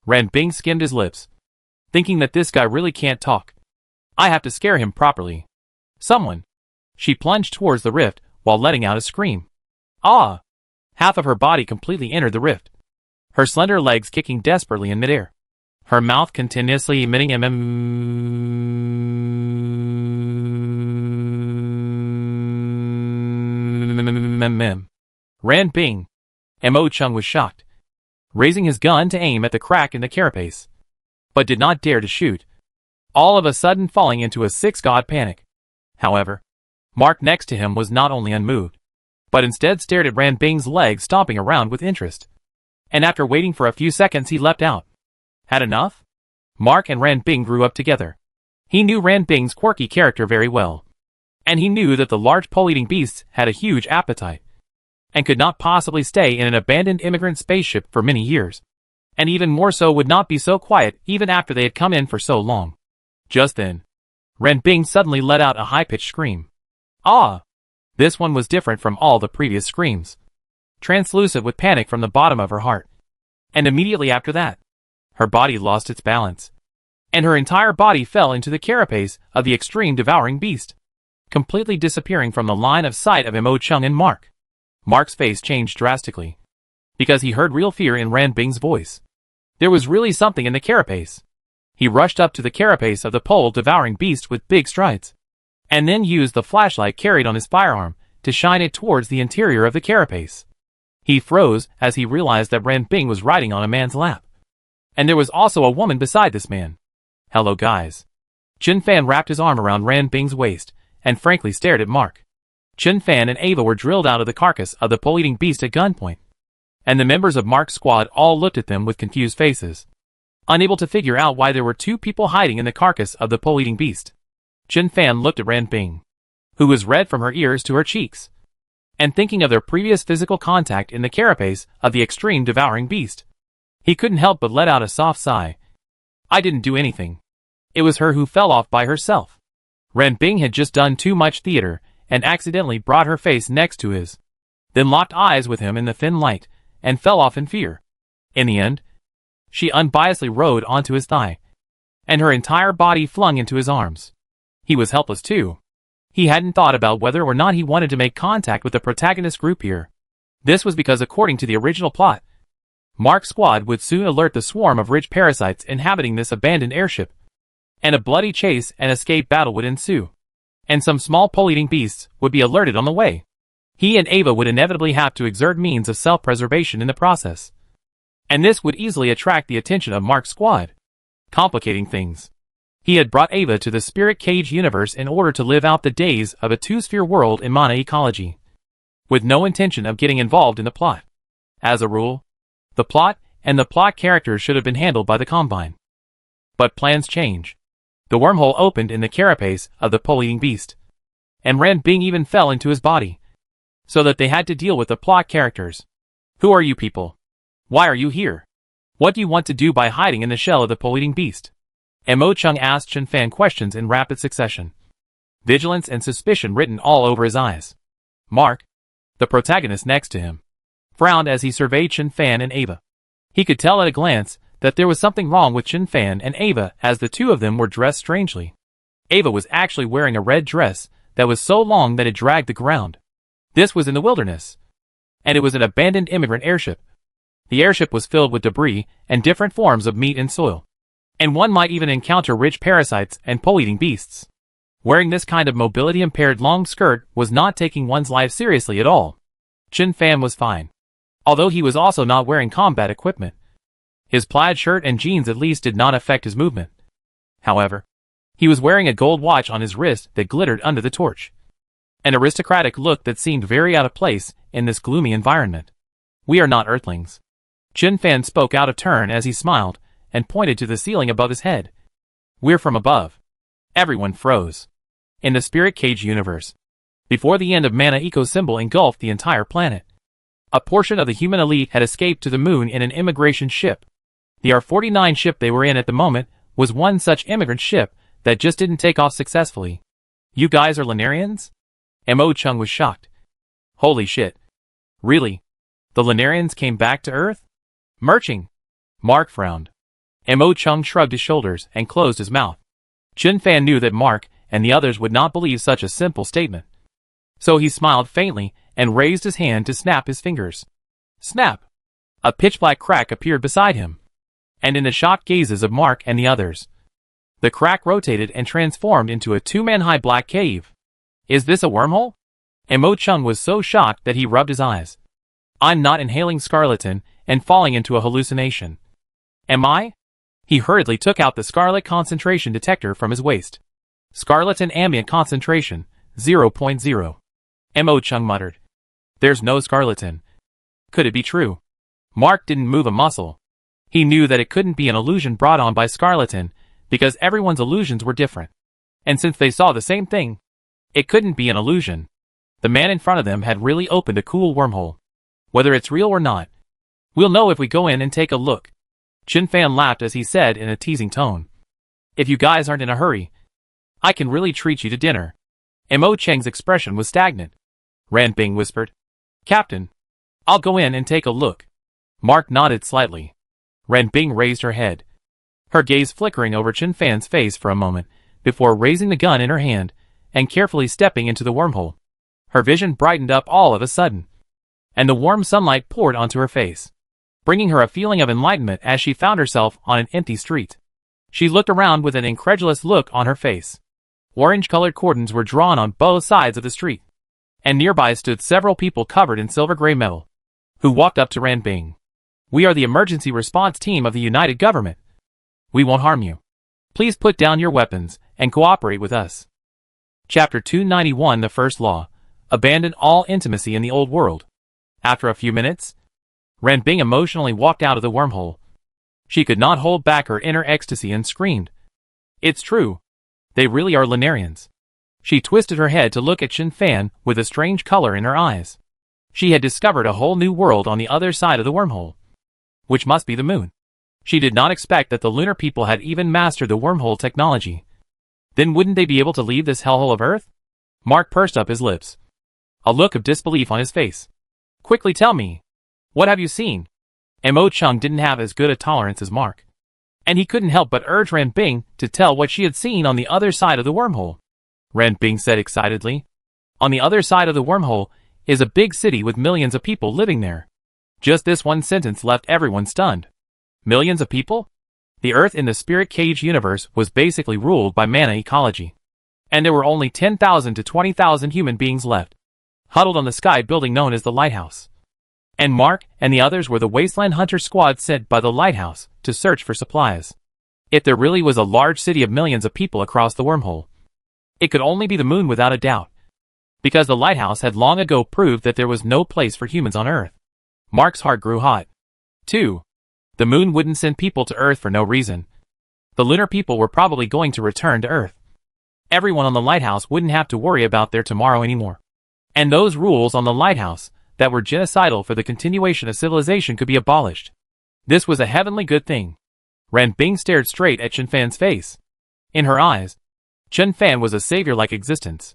[SPEAKER 1] Ran Bing skimmed his lips, thinking that this guy really can't talk. "I have to scare him properly." "Someone." She plunged towards the rift while letting out a scream. "Ah!" Half of her body completely entered the rift, her slender legs kicking desperately in midair, her mouth continuously emitting Ran Bing. Mo Chung was shocked. raising his gun to aim at the crack in the carapace, but did not dare to shoot, all of a sudden falling into a six-god panic. However, Mark next to him was not only unmoved, but instead stared at Ran Bing's legs stomping around with interest. And after waiting for a few seconds he leapt out. Had enough? Mark and Ran Bing grew up together. He knew Ran Bing's quirky character very well, and he knew that the large pole-eating beasts had a huge appetite, and could not possibly stay in an abandoned immigrant spaceship for many years, and even more so would not be so quiet even after they had come in for so long. Just then, Ran Bing suddenly let out a high-pitched scream. Ah! This one was different from all the previous screams, translucent with panic from the bottom of her heart. And immediately after that, her body lost its balance, and her entire body fell into the carapace of the extreme devouring beast, completely disappearing from the line of sight of Mo Chung and Mark. Mark's face changed drastically, because he heard real fear in Ran Bing's voice. There was really something in the carapace. He rushed up to the carapace of the pole-devouring beast with big strides, and then used the flashlight carried on his firearm to shine it towards the interior of the carapace. He froze as he realized that Ran Bing was riding on a man's lap, and there was also a woman beside this man. Hello guys. Chen Fan wrapped his arm around Ran Bing's waist and frankly stared at Mark. Chen Fan and Ava were drilled out of the carcass of the pole-eating beast at gunpoint, and the members of Mark's squad all looked at them with confused faces, unable to figure out why there were two people hiding in the carcass of the pole-eating beast. Chen Fan looked at Ran Bing, who was red from her ears to her cheeks, and thinking of their previous physical contact in the carapace of the extreme devouring beast, he couldn't help but let out a soft sigh. I didn't do anything. It was her who fell off by herself. Ran Bing had just done too much theater and accidentally brought her face next to his, then locked eyes with him in the thin light and fell off in fear. In the end, she unbiasedly rode onto his thigh, and her entire body flung into his arms. He was helpless too. He hadn't thought about whether or not he wanted to make contact with the protagonist group here. This was because according to the original plot, Mark's squad would soon alert the swarm of rich parasites inhabiting this abandoned airship, and a bloody chase and escape battle would ensue, and some small pole-eating beasts would be alerted on the way. He and Ava would inevitably have to exert means of self-preservation in the process, and this would easily attract the attention of Mark's squad, complicating things. He had brought Ava to the Spirit Cage universe in order to live out the days of a two-sphere world in mana ecology, with no intention of getting involved in the plot. As a rule, the plot and the plot characters should have been handled by the Combine. But plans change. The wormhole opened in the carapace of the pole-eating beast, and Ran Bing even fell into his body, so that they had to deal with the plot characters. Who are you people? Why are you here? What do you want to do by hiding in the shell of the pole-eating beast? Mo Chung asked Chen Fan questions in rapid succession, vigilance and suspicion written all over his eyes. Mark, the protagonist next to him, frowned as he surveyed Chen Fan and Ava. He could tell at a glance that there was something wrong with Chen Fan and Ava as the two of them were dressed strangely. Ava was actually wearing a red dress that was so long that it dragged the ground. This was in the wilderness, and it was an abandoned immigrant airship. The airship was filled with debris and different forms of meat and soil, and one might even encounter rich parasites and pole-eating beasts. Wearing this kind of mobility-impaired long skirt was not taking one's life seriously at all. Chen Fan was fine, although he was also not wearing combat equipment. His plaid shirt and jeans at least did not affect his movement. However, he was wearing a gold watch on his wrist that glittered under the torch, an aristocratic look that seemed very out of place in this gloomy environment. We are not Earthlings. Chen Fan spoke out of turn as he smiled and pointed to the ceiling above his head. We're from above. Everyone froze. In the Spirit Cage universe, before the end of Mana Eco symbol engulfed the entire planet, a portion of the human elite had escaped to the moon in an immigration ship. The R-49 ship they were in at the moment was one such immigrant ship that just didn't take off successfully. You guys are Lunarians? Mo Chung was shocked. Holy shit. Really? The Lunarians came back to Earth? Merching. Mark frowned. Mo Chung shrugged his shoulders and closed his mouth. Chen Fan knew that Mark and the others would not believe such a simple statement, so he smiled faintly and raised his hand to snap his fingers. Snap! A pitch-black crack appeared beside him, and in the shocked gazes of Mark and the others, the crack rotated and transformed into a two-man-high black cave. Is this a wormhole? Mo Chung was so shocked that he rubbed his eyes. I'm not inhaling scarlatin and falling into a hallucination. Am I? He hurriedly took out the scarlet concentration detector from his waist. Scarletin ambient concentration, 0.0. Mo Chung muttered. There's no scarletin. Could it be true? Mark didn't move a muscle. He knew that it couldn't be an illusion brought on by scarletin, because everyone's illusions were different. And since they saw the same thing, it couldn't be an illusion. The man in front of them had really opened a cool wormhole. Whether it's real or not, we'll know if we go in and take a look. Chen Fan laughed as he said in a teasing tone. If you guys aren't in a hurry, I can really treat you to dinner. Mo Cheng's expression was stagnant. Ran Bing whispered. Captain, I'll go in and take a look. Mark nodded slightly. Ran Bing raised her head, her gaze flickering over Chen Fan's face for a moment, before raising the gun in her hand and carefully stepping into the wormhole. Her vision brightened up all of a sudden, and the warm sunlight poured onto her face, bringing her a feeling of enlightenment as she found herself on an empty street. She looked around with an incredulous look on her face. Orange-colored cordons were drawn on both sides of the street, and nearby stood several people covered in silver-gray metal, who walked up to Ran Bing. We are the emergency response team of the United Government. We won't harm you. Please put down your weapons and cooperate with us. Chapter 291 The First Law. Abandon all intimacy in the old world. After a few minutes, Ran Bing emotionally walked out of the wormhole. She could not hold back her inner ecstasy and screamed. It's true. They really are Lunarians. She twisted her head to look at Chen Fan with a strange color in her eyes. She had discovered a whole new world on the other side of the wormhole, which must be the moon. She did not expect that the lunar people had even mastered the wormhole technology. Then wouldn't they be able to leave this hellhole of Earth? Mark pursed up his lips, a look of disbelief on his face. Quickly tell me, what have you seen? Mo Chung didn't have as good a tolerance as Mark, and he couldn't help but urge Ran Bing to tell what she had seen on the other side of the wormhole. Ran Bing said excitedly. On the other side of the wormhole is a big city with millions of people living there. Just this one sentence left everyone stunned. Millions of people? The Earth in the Spirit Cage universe was basically ruled by mana ecology, and there were only 10,000 to 20,000 human beings left, huddled on the sky building known as the Lighthouse. And Mark and the others were the Wasteland Hunter squad sent by the Lighthouse to search for supplies. If there really was a large city of millions of people across the wormhole, it could only be the moon without a doubt, because the Lighthouse had long ago proved that there was no place for humans on Earth. Mark's heart grew hot. 2. The moon wouldn't send people to Earth for no reason. The lunar people were probably going to return to Earth. Everyone on the Lighthouse wouldn't have to worry about their tomorrow anymore. And those rules on the Lighthouse that were genocidal for the continuation of civilization could be abolished. This was a heavenly good thing. Ran Bing stared straight at Chen Fan's face. In her eyes, Chen Fan was a savior-like existence.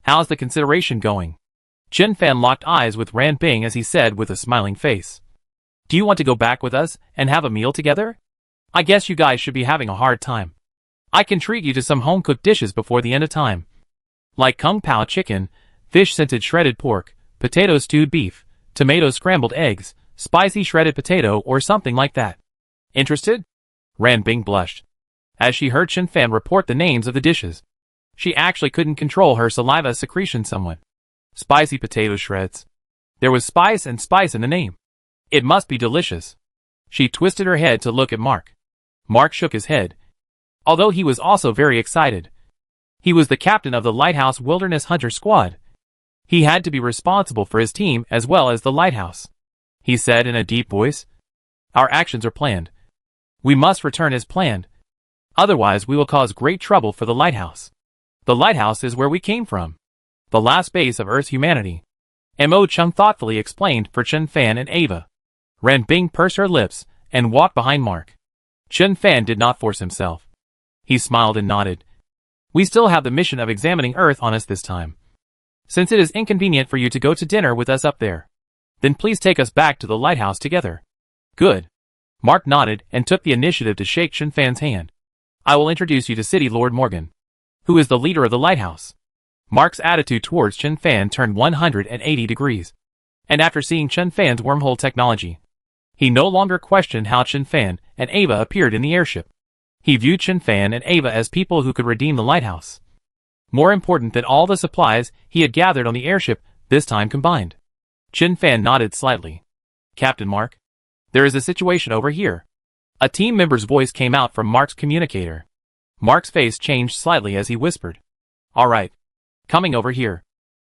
[SPEAKER 1] How's the consideration going? Chen Fan locked eyes with Ran Bing as he said with a smiling face. Do you want to go back with us and have a meal together? I guess you guys should be having a hard time. I can treat you to some home-cooked dishes before the end of time, like Kung Pao chicken, fish-scented shredded pork, potato stewed beef, tomato scrambled eggs, spicy shredded potato or something like that. Interested? Ran Bing blushed as she heard Chen Fan report the names of the dishes. She actually couldn't control her saliva secretion somewhat. Spicy potato shreds. There was spice and spice in the name. It must be delicious. She twisted her head to look at Mark. Mark shook his head, although he was also very excited. He was the captain of the Lighthouse Wilderness Hunter Squad. He had to be responsible for his team as well as the Lighthouse. He said in a deep voice, Our actions are planned. We must return as planned. Otherwise we will cause great trouble for the Lighthouse. The Lighthouse is where we came from, the last base of Earth's humanity. Mo Chung thoughtfully explained for Chen Fan and Ava. Ran Bing pursed her lips and walked behind Mark. Chen Fan did not force himself. He smiled and nodded. We still have the mission of examining Earth on us this time. Since it is inconvenient for you to go to dinner with us up there, then please take us back to the Lighthouse together. Good. Mark nodded and took the initiative to shake Chen Fan's hand. I will introduce you to City Lord Morgan, who is the leader of the Lighthouse. Mark's attitude towards Chen Fan turned 180 degrees. And after seeing Chen Fan's wormhole technology, he no longer questioned how Chen Fan and Ava appeared in the airship. He viewed Chen Fan and Ava as people who could redeem the Lighthouse, more important than all the supplies he had gathered on the airship this time combined. Chen Fan nodded slightly. Captain Mark, There is a situation over here. A team member's voice came out from Mark's communicator. Mark's face changed slightly as he whispered. All right. Coming over here.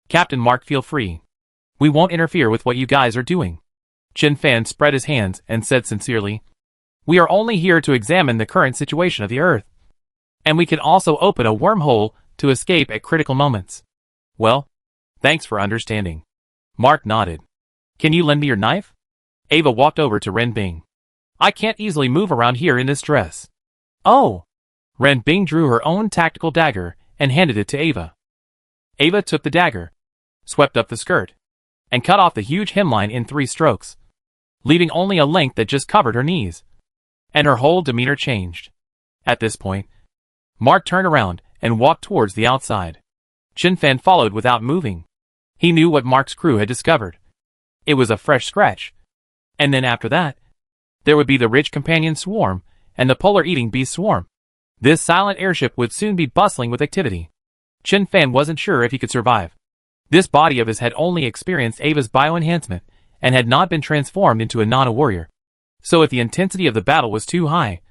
[SPEAKER 1] Captain Mark, feel free. We won't interfere with what you guys are doing. Chen Fan spread his hands and said sincerely, we are only here to examine the current situation of the Earth. And we can also open a wormhole to escape at critical moments. Well, thanks for understanding. Mark nodded. Can you lend me your knife? Ava walked over to Ren Bing. I can't easily move around here in this dress. Oh! Ren Bing drew her own tactical dagger and handed it to Ava. Ava took the dagger, swept up the skirt, and cut off the huge hemline in 3 strokes, leaving only a length that just covered her knees. And her whole demeanor changed. At this point, Mark turned around and walked towards the outside. Chen Fan followed without moving. He knew what Mark's crew had discovered. It was a fresh scratch. And then after that, there would be the rich companion swarm and the polar eating beast swarm. This silent airship would soon be bustling with activity. Chen Fan wasn't sure if he could survive. This body of his had only experienced Ava's bioenhancement and had not been transformed into a Nana warrior. So if the intensity of the battle was too high,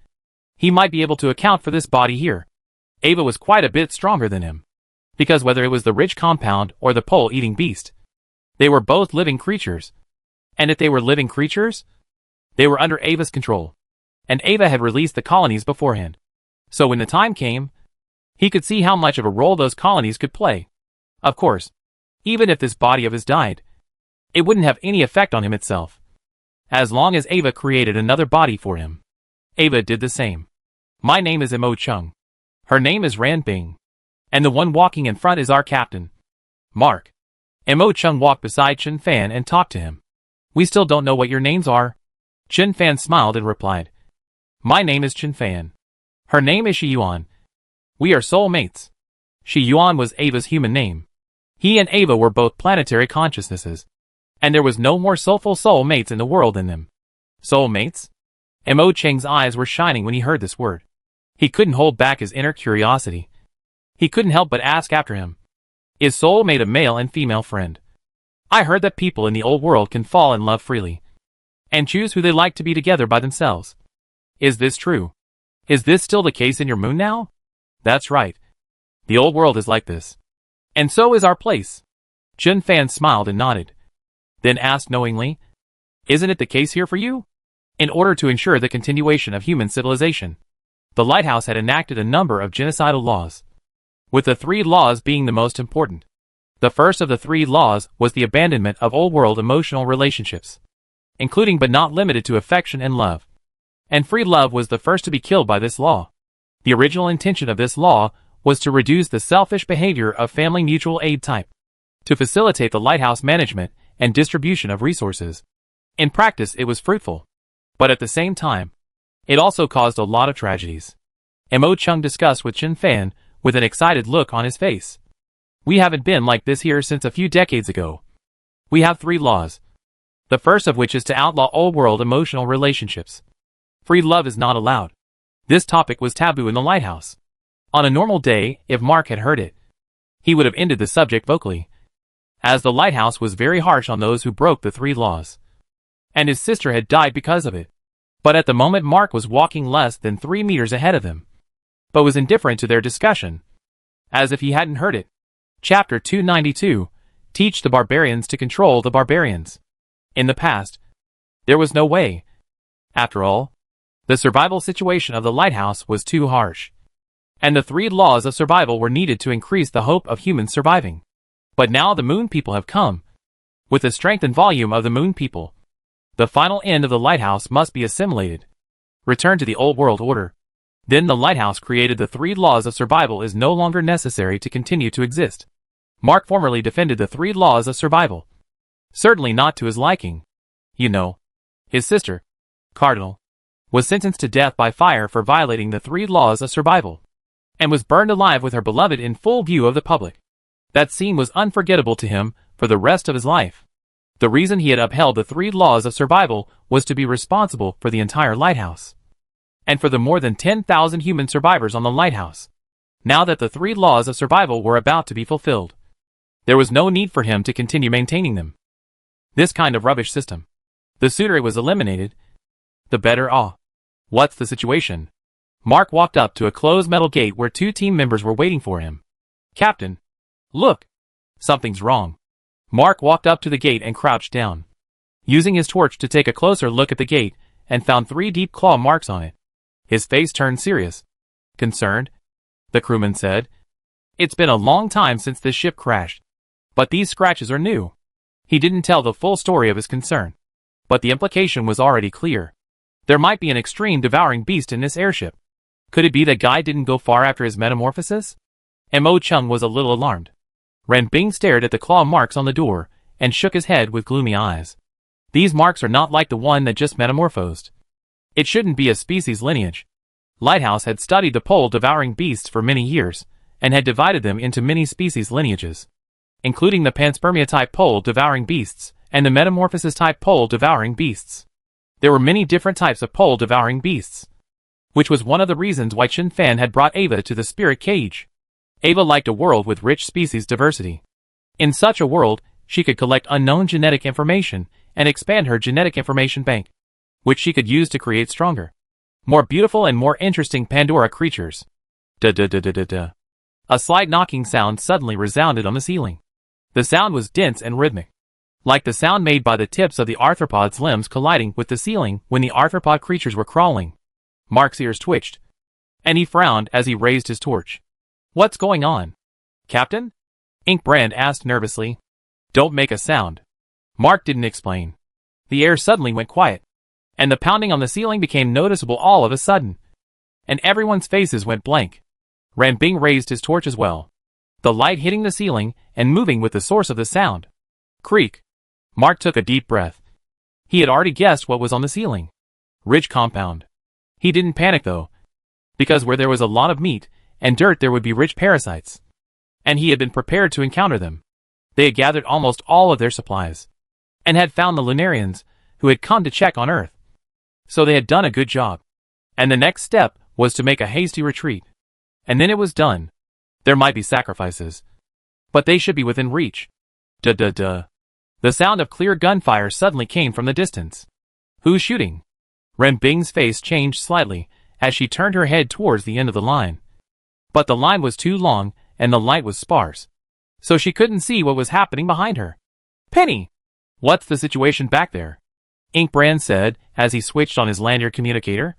[SPEAKER 1] he might be able to account for this body here. Ava was quite a bit stronger than him. Because whether it was the rich compound or the pole-eating beast, they were both living creatures. And if they were living creatures, they were under Ava's control. And Ava had released the colonies beforehand. So when the time came, he could see how much of a role those colonies could play. Of course, even if this body of his died, it wouldn't have any effect on him itself. As long as Ava created another body for him. Ava did the same. My name is Mo Chung. Her name is Ran Bing. And the one walking in front is our captain, Mark. Mo Chung walked beside Chen Fan and talked to him. We still don't know what your names are. Chen Fan smiled and replied. My name is Chen Fan. Her name is Shi Yuan. We are soulmates. Shi Yuan was Ava's human name. He and Ava were both planetary consciousnesses. And there was no more soulful soulmates in the world than them. Soulmates? Mo Cheng's eyes were shining when he heard this word. He couldn't hold back his inner curiosity. He couldn't help but ask after him. Is soulmate a male and female friend? I heard that people in the old world can fall in love freely. And choose who they like to be together by themselves. Is this true? Is this still the case in your moon now? That's right. The old world is like this. And so is our place. Chen Fan smiled and nodded. Then asked knowingly, isn't it the case here for you? In order to ensure the continuation of human civilization, the lighthouse had enacted a number of genocidal laws, with the 3 laws being the most important. The first of the 3 laws was the abandonment of old-world emotional relationships, including but not limited to affection and love. And free love was the first to be killed by this law. The original intention of this law was to reduce the selfish behavior of family mutual aid type, to facilitate the lighthouse management and distribution of resources. In practice, it was fruitful. But at the same time, it also caused a lot of tragedies. Mo Chung discussed with Chen Fan with an excited look on his face. We haven't been like this here since a few decades ago. We have 3 laws. The first of which is to outlaw old-world emotional relationships. Free love is not allowed. This topic was taboo in the lighthouse. On a normal day, if Mark had heard it, he would have ended the subject vocally, as the lighthouse was very harsh on those who broke the 3 laws. And his sister had died because of it. But at the moment Mark was walking less than 3 meters ahead of them, but was indifferent to their discussion, as if he hadn't heard it. Chapter 292, Teach the Barbarians to Control the Barbarians. In the past, there was no way. After all, the survival situation of the lighthouse was too harsh. And the 3 laws of survival were needed to increase the hope of humans surviving. But now the Moon People have come. With the strength and volume of the Moon People, the final end of the lighthouse must be assimilated. Return to the old world order. Then the lighthouse created the 3 laws of survival is no longer necessary to continue to exist. Mark formerly defended the 3 laws of survival. Certainly not to his liking. You know, his sister, Cardinal, was sentenced to death by fire for violating the 3 laws of survival, and was burned alive with her beloved in full view of the public. That scene was unforgettable to him for the rest of his life. The reason he had upheld the 3 laws of survival was to be responsible for the entire lighthouse, and for the more than 10,000 human survivors on the lighthouse. Now that the 3 laws of survival were about to be fulfilled, there was no need for him to continue maintaining them. This kind of rubbish system, the sooner it was eliminated, the better off. What's the situation? Mark walked up to a closed metal gate where 2 team members were waiting for him. Captain. Look. Something's wrong. Mark walked up to the gate and crouched down, using his torch to take a closer look at the gate, and found 3 deep claw marks on it. His face turned serious. Concerned? The crewman said. It's been a long time since this ship crashed, but these scratches are new. He didn't tell the full story of his concern, but the implication was already clear. There might be an extreme devouring beast in this airship. Could it be that Guy didn't go far after his metamorphosis? Mo Chung was a little alarmed. Ren Bing stared at the claw marks on the door, and shook his head with gloomy eyes. These marks are not like the one that just metamorphosed. It shouldn't be a species lineage. Lighthouse had studied the pole-devouring beasts for many years, and had divided them into many species lineages, including the panspermia-type pole-devouring beasts, and the metamorphosis-type pole-devouring beasts. There were many different types of pole-devouring beasts, which was one of the reasons why Chen Fan had brought Ava to the spirit cage. Ava liked a world with rich species diversity. In such a world, she could collect unknown genetic information and expand her genetic information bank, which she could use to create stronger, more beautiful and more interesting Pandora creatures. Da-da-da-da-da-da. A slight knocking sound suddenly resounded on the ceiling. The sound was dense and rhythmic, like the sound made by the tips of the arthropod's limbs colliding with the ceiling when the arthropod creatures were crawling. Mark's ears twitched, and he frowned as he raised his torch. What's going on? Captain? Inkbrand asked nervously. Don't make a sound. Mark didn't explain. The air suddenly went quiet, and the pounding on the ceiling became noticeable all of a sudden, and everyone's faces went blank. Ran Bing raised his torch as well, the light hitting the ceiling and moving with the source of the sound. Creak. Mark took a deep breath. He had already guessed what was on the ceiling. Ridge compound. He didn't panic though, because where there was a lot of meat and dirt there would be rich parasites, and he had been prepared to encounter them. They had gathered almost all of their supplies, and had found the Lunarians, who had come to check on Earth. So they had done a good job. And the next step was to make a hasty retreat. And then it was done. There might be sacrifices, but they should be within reach. Duh-duh-duh. The sound of clear gunfire suddenly came from the distance. Who's shooting? Ren Bing's face changed slightly as she turned her head towards the end of the line. But the line was too long and the light was sparse, so she couldn't see what was happening behind her. Penny! What's the situation back there? Inkbrand said as he switched on his lanyard communicator.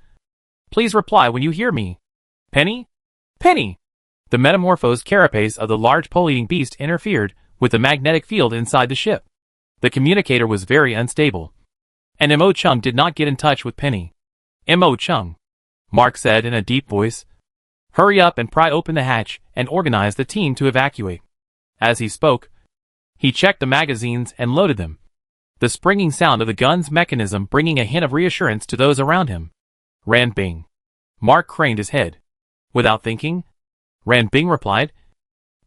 [SPEAKER 1] Please reply when you hear me. Penny? Penny! The metamorphosed carapace of the large pole-eating beast interfered with the magnetic field inside the ship. The communicator was very unstable, and Mo Chung did not get in touch with Penny. Mo Chung, Mark said in a deep voice. Hurry up and pry open the hatch and organize the team to evacuate. As he spoke, he checked the magazines and loaded them, the springing sound of the gun's mechanism bringing a hint of reassurance to those around him. Ran Bing. Mark craned his head. Without thinking, Ran Bing replied,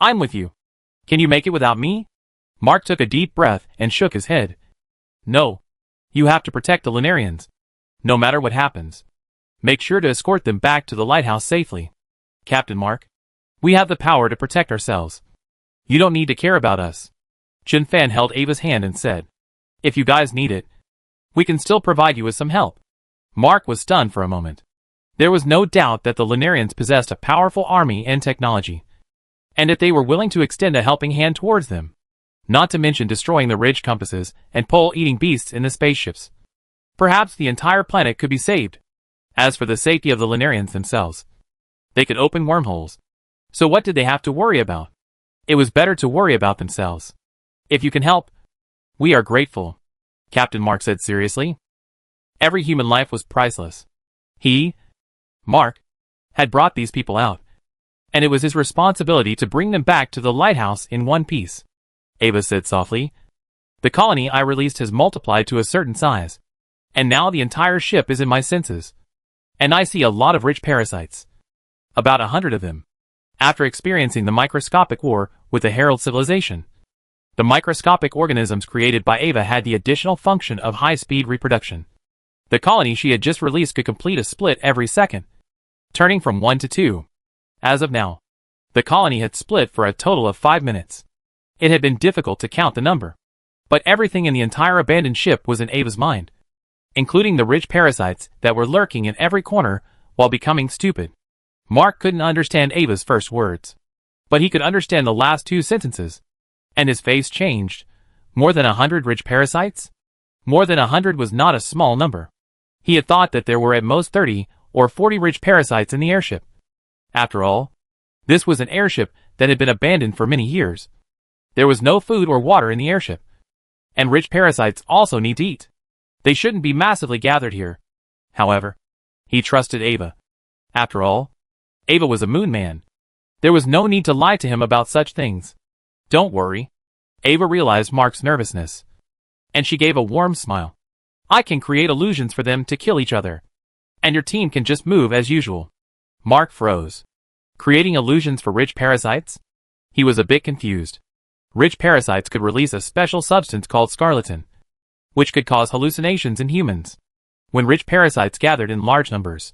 [SPEAKER 1] I'm with you. Can you make it without me? Mark took a deep breath and shook his head. No. You have to protect the Lunarians, no matter what happens. Make sure to escort them back to the lighthouse safely. Captain Mark, we have the power to protect ourselves. You don't need to care about us. Chen Fan held Ava's hand and said, if you guys need it, we can still provide you with some help. Mark was stunned for a moment. There was no doubt that the Lunarians possessed a powerful army and technology, and that they were willing to extend a helping hand towards them, not to mention destroying the ridge compasses and pole-eating beasts in the spaceships. Perhaps the entire planet could be saved. As for the safety of the Lunarians themselves, they could open wormholes. So what did they have to worry about? It was better to worry about themselves. If you can help, we are grateful, Captain Mark said seriously. Every human life was priceless. He, Mark, had brought these people out, and it was his responsibility to bring them back to the lighthouse in one piece. Ava said softly. The colony I released has multiplied to a certain size, and now the entire ship is in my senses. And I see a lot of rich parasites. About 100 of them. After experiencing the microscopic war with the Herald civilization, the microscopic organisms created by Ava had the additional function of high-speed reproduction. The colony she had just released could complete a split every second, turning from 1 to 2. As of now, the colony had split for a total of 5 minutes. It had been difficult to count the number, but everything in the entire abandoned ship was in Ava's mind, including the rich parasites that were lurking in every corner while becoming stupid. Mark couldn't understand Ava's first words, but he could understand the last two sentences, and his face changed. More than 100 rich parasites? More than 100 was not a small number. He had thought that there were at most 30 or 40 rich parasites in the airship. After all, this was an airship that had been abandoned for many years. There was no food or water in the airship. And rich parasites also need to eat. They shouldn't be massively gathered here. However, he trusted Ava. After all, Ava was a moon man. There was no need to lie to him about such things. Don't worry. Ava realized Mark's nervousness, and she gave a warm smile. I can create illusions for them to kill each other, and your team can just move as usual. Mark froze. Creating illusions for rich parasites? He was a bit confused. Rich parasites could release a special substance called scarlatin, which could cause hallucinations in humans. When rich parasites gathered in large numbers,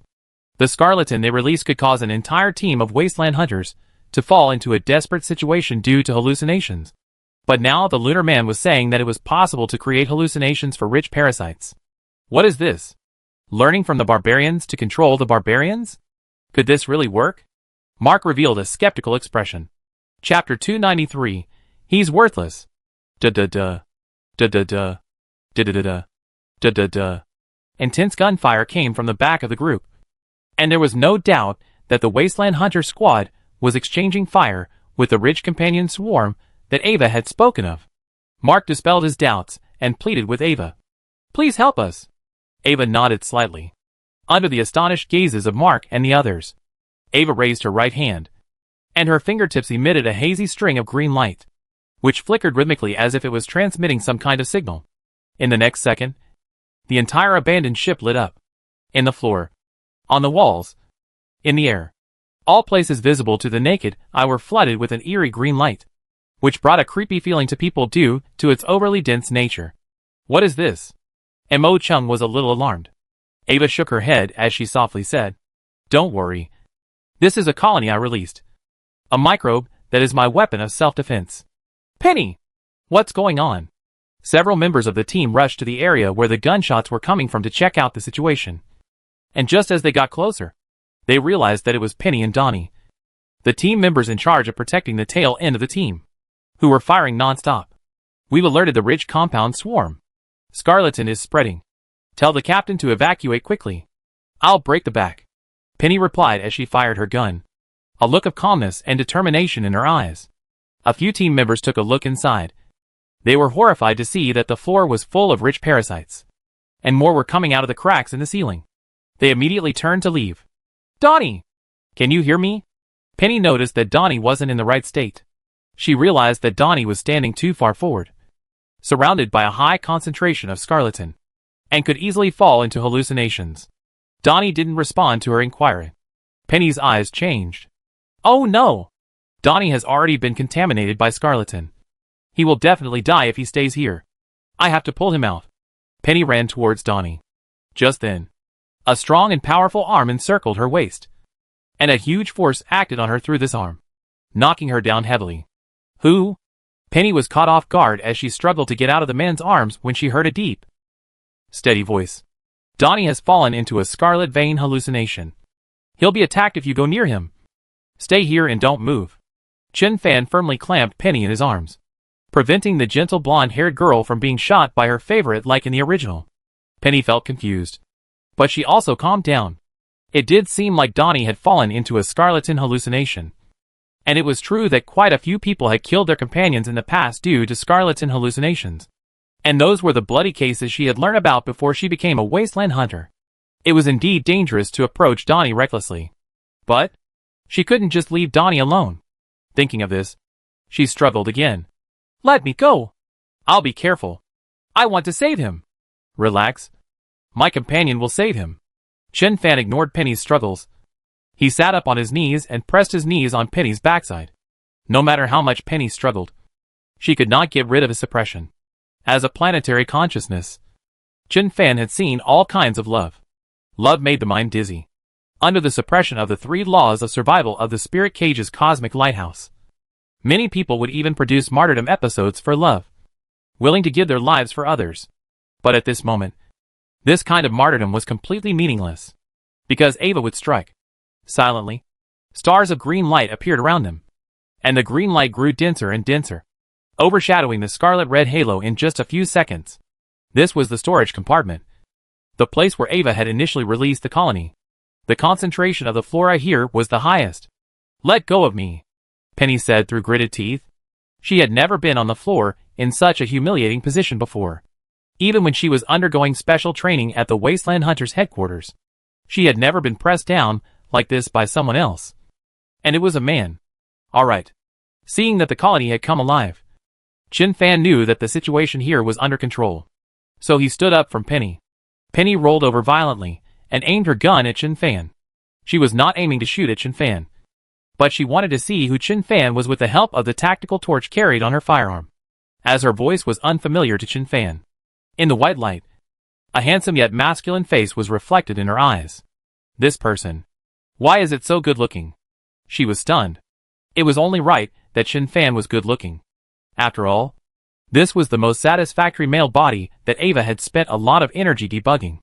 [SPEAKER 1] the scarlatin they released could cause an entire team of wasteland hunters to fall into a desperate situation due to hallucinations. But now the lunar man was saying that it was possible to create hallucinations for rich parasites. What is this? Learning from the barbarians to control the barbarians? Could this really work? Mark revealed a skeptical expression. Chapter 293. He's worthless. Da-da-da. Da-da-da. Da-da-da-da. Da-da-da. Intense gunfire came from the back of the group, and there was no doubt that the Wasteland Hunter squad was exchanging fire with the rich companion swarm that Ava had spoken of. Mark dispelled his doubts and pleaded with Ava. Please help us. Ava nodded slightly. Under the astonished gazes of Mark and the others, Ava raised her right hand, and her fingertips emitted a hazy string of green light, which flickered rhythmically as if it was transmitting some kind of signal. In the next second, the entire abandoned ship lit up. In the floor, on the walls, in the air, all places visible to the naked eye were flooded with an eerie green light, which brought a creepy feeling to people due to its overly dense nature. What is this? Mo Chung was a little alarmed. Ava shook her head as she softly said, Don't worry. This is a colony I released. A microbe that is my weapon of self-defense. Penny! What's going on? Several members of the team rushed to the area where the gunshots were coming from to check out the situation. And just as they got closer, they realized that it was Penny and Donnie, the team members in charge of protecting the tail end of the team, who were firing non-stop. We've alerted the rich compound swarm. Scarlatin is spreading. Tell the captain to evacuate quickly. I'll break the back. Penny replied as she fired her gun, a look of calmness and determination in her eyes. A few team members took a look inside. They were horrified to see that the floor was full of rich parasites, and more were coming out of the cracks in the ceiling. They immediately turned to leave. Donnie! Can you hear me? Penny noticed that Donnie wasn't in the right state. She realized that Donnie was standing too far forward, surrounded by a high concentration of scarlatin, and could easily fall into hallucinations. Donnie didn't respond to her inquiry. Penny's eyes changed. Oh no! Donnie has already been contaminated by scarlatin. He will definitely die if he stays here. I have to pull him out. Penny ran towards Donnie. Just then, a strong and powerful arm encircled her waist, and a huge force acted on her through this arm, knocking her down heavily. Who? Penny was caught off guard as she struggled to get out of the man's arms when she heard a deep, steady voice. Donnie has fallen into a scarlet vein hallucination. He'll be attacked if you go near him. Stay here and don't move. Chen Fan firmly clamped Penny in his arms, preventing the gentle blonde-haired girl from being shot by her favorite like in the original. Penny felt confused, but she also calmed down. It did seem like Donnie had fallen into a scarlatin hallucination, and it was true that quite a few people had killed their companions in the past due to scarlatin hallucinations. And those were the bloody cases she had learned about before she became a wasteland hunter. It was indeed dangerous to approach Donnie recklessly. But she couldn't just leave Donnie alone. Thinking of this, she struggled again. Let me go. I'll be careful. I want to save him. Relax. My companion will save him. Chen Fan ignored Penny's struggles. He sat up on his knees and pressed his knees on Penny's backside. No matter how much Penny struggled, she could not get rid of his suppression. As a planetary consciousness, Chen Fan had seen all kinds of love. Love made the mind dizzy. Under the suppression of the 3 laws of survival of the Spirit Cage's cosmic lighthouse, many people would even produce martyrdom episodes for love, willing to give their lives for others. But at this moment, This kind of martyrdom was completely meaningless. Because Ava would strike. Silently, stars of green light appeared around them. And the green light grew denser and denser, overshadowing the scarlet-red halo in just a few seconds. This was the storage compartment. The place where Ava had initially released the colony. The concentration of the flora here was the highest. "Let go of me," Penny said through gritted teeth. She had never been on the floor in such a humiliating position before. Even when she was undergoing special training at the Wasteland Hunters headquarters, she had never been pressed down like this by someone else. And it was a man. All right. Seeing that the colony had come alive, Chin Fan knew that the situation here was under control. So he stood up from Penny. Penny rolled over violently and aimed her gun at Chin Fan. She was not aiming to shoot at Chin Fan, but she wanted to see who Chin Fan was with the help of the tactical torch carried on her firearm, as her voice was unfamiliar to Chin Fan. In the white light, a handsome yet masculine face was reflected in her eyes. This person. Why is it so good-looking? She was stunned. It was only right that Chin Fan was good-looking. After all, this was the most satisfactory male body that Ava had spent a lot of energy debugging.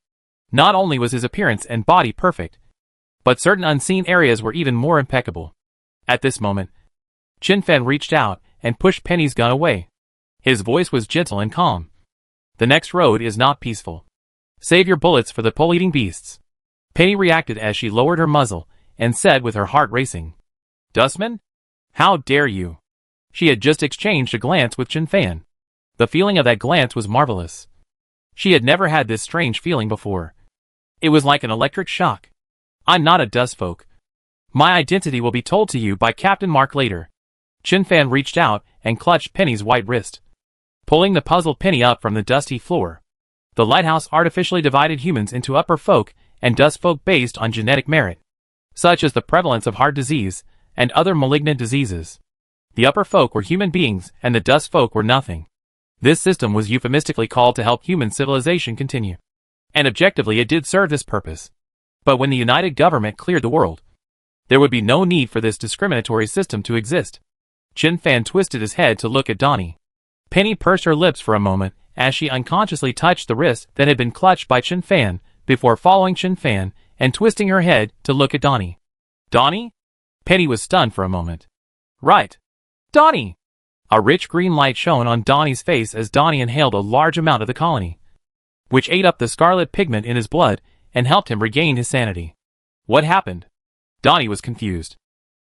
[SPEAKER 1] Not only was his appearance and body perfect, but certain unseen areas were even more impeccable. At this moment, Chin Fan reached out and pushed Penny's gun away. His voice was gentle and calm. "The next road is not peaceful. Save your bullets for the pole-eating beasts." Penny reacted as she lowered her muzzle and said with her heart racing, "Dustman? How dare you?" She had just exchanged a glance with Chin Fan. The feeling of that glance was marvelous. She had never had this strange feeling before. It was like an electric shock. "I'm not a dust folk. My identity will be told to you by Captain Mark later." Chin Fan reached out and clutched Penny's white wrist, pulling the puzzled Penny up from the dusty floor. The lighthouse artificially divided humans into upper folk and dust folk based on genetic merit, such as the prevalence of heart disease and other malignant diseases. The upper folk were human beings and the dust folk were nothing. This system was euphemistically called to help human civilization continue. And objectively it did serve this purpose. But when the United Government cleared the world, there would be no need for this discriminatory system to exist. Chin Fan twisted his head to look at Donnie. Penny pursed her lips for a moment as she unconsciously touched the wrist that had been clutched by Chin Fan before following Chin Fan and twisting her head to look at Donnie. "Donnie?" Penny was stunned for a moment. "Right. Donnie!" A rich green light shone on Donnie's face as Donnie inhaled a large amount of the colony, which ate up the scarlet pigment in his blood and helped him regain his sanity. What happened? Donnie was confused.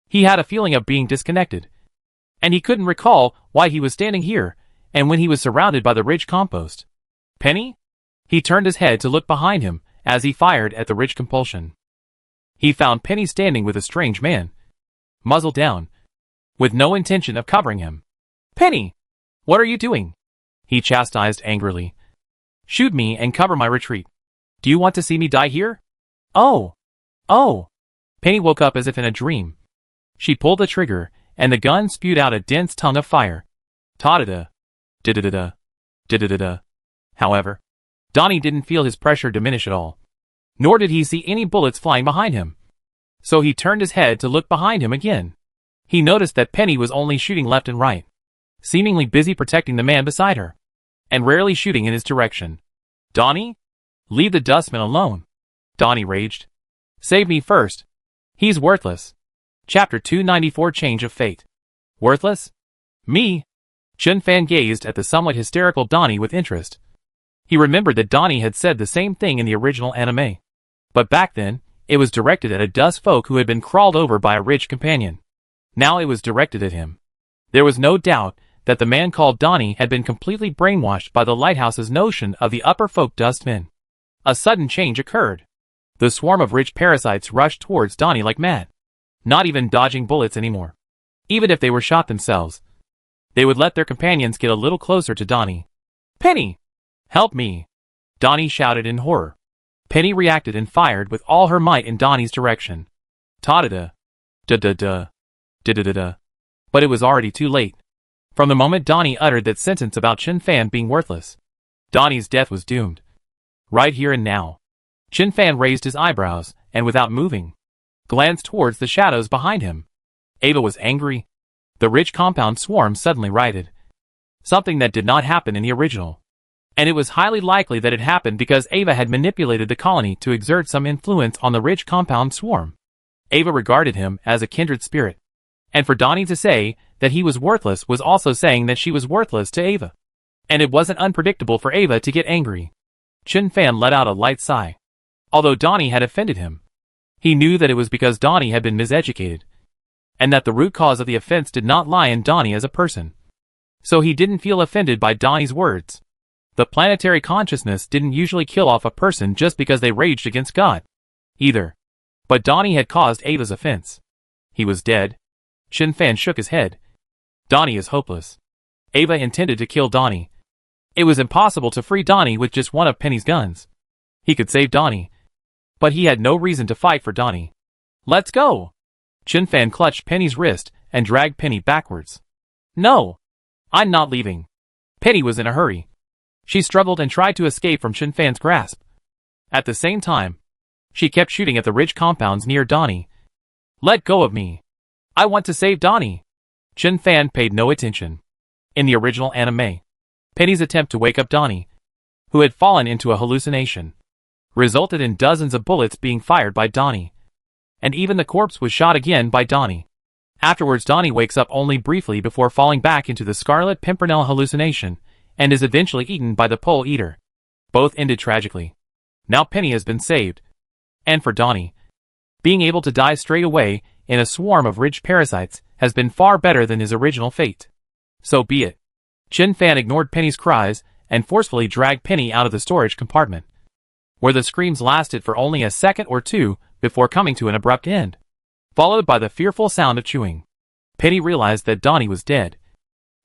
[SPEAKER 1] He had a feeling of being disconnected, and he couldn't recall why he was standing here and when he was surrounded by the rich compost. "Penny?" He turned his head to look behind him as he fired at the rich compulsion. He found Penny standing with a strange man, muzzle down, with no intention of covering him. "Penny! What are you doing?" he chastised angrily. "Shoot me and cover my retreat. Do you want to see me die here?" "Oh! Oh!" Penny woke up as if in a dream. She pulled the trigger, and the gun spewed out a dense tongue of fire. Ta-da-da! Da-da-da-da! Da-da-da-da! However, Donnie didn't feel his pressure diminish at all. Nor did he see any bullets flying behind him. So he turned his head to look behind him again. He noticed that Penny was only shooting left and right, seemingly busy protecting the man beside her, and rarely shooting in his direction. "Donnie? Leave the dustman alone," Donnie raged. "Save me first. He's worthless." Chapter 294 Change of Fate. Worthless? Me? Chin Fan gazed at the somewhat hysterical Donnie with interest. He remembered that Donnie had said the same thing in the original anime. But back then, it was directed at a dust folk who had been crawled over by a rich companion. Now it was directed at him. There was no doubt that the man called Donnie had been completely brainwashed by the lighthouse's notion of the upper folk dustmen. A sudden change occurred. The swarm of rich parasites rushed towards Donnie like mad, not even dodging bullets anymore. Even if they were shot themselves, they would let their companions get a little closer to Donnie. "Penny! Help me!" Donnie shouted in horror. Penny reacted and fired with all her might in Donnie's direction. Ta-da-da! Da-da-da! Da-da-da-da! But it was already too late. From the moment Donnie uttered that sentence about Chin Fan being worthless, Donnie's death was doomed. Right here and now. Chin Fan raised his eyebrows and, without moving, glanced towards the shadows behind him. Ava was angry. The rich compound swarm suddenly righted, something that did not happen in the original. And it was highly likely that it happened because Ava had manipulated the colony to exert some influence on the Ridge Compound swarm. Ava regarded him as a kindred spirit. And for Donnie to say that he was worthless was also saying that she was worthless to Ava. And it wasn't unpredictable for Ava to get angry. Chen Fan let out a light sigh. Although Donnie had offended him, he knew that it was because Donnie had been miseducated, and that the root cause of the offense did not lie in Donnie as a person. So he didn't feel offended by Donnie's words. The planetary consciousness didn't usually kill off a person just because they raged against God, either. But Donnie had caused Ava's offense. He was dead. Chen Fan shook his head. Donnie is hopeless. Ava intended to kill Donnie. It was impossible to free Donnie with just one of Penny's guns. He could save Donnie, but he had no reason to fight for Donnie. Let's go! Chen Fan clutched Penny's wrist and dragged Penny backwards. No! I'm not leaving. Penny was in a hurry. She struggled and tried to escape from Chen Fan's grasp. At the same time, she kept shooting at the ridge compounds near Donnie. Let go of me. I want to save Donnie. Chen Fan paid no attention. In the original anime, Penny's attempt to wake up Donnie, who had fallen into a hallucination, resulted in dozens of bullets being fired by Donnie. And even the corpse was shot again by Donnie. Afterwards, Donnie wakes up only briefly before falling back into the Scarlet Pimpernel hallucination, and is eventually eaten by the Pole Eater. Both ended tragically. Now Penny has been saved. And for Donnie, being able to die straight away in a swarm of ridge parasites has been far better than his original fate. So be it. Chen Fan ignored Penny's cries and forcefully dragged Penny out of the storage compartment, where the screams lasted for only a second or two before coming to an abrupt end, followed by the fearful sound of chewing. Penny realized that Donnie was dead.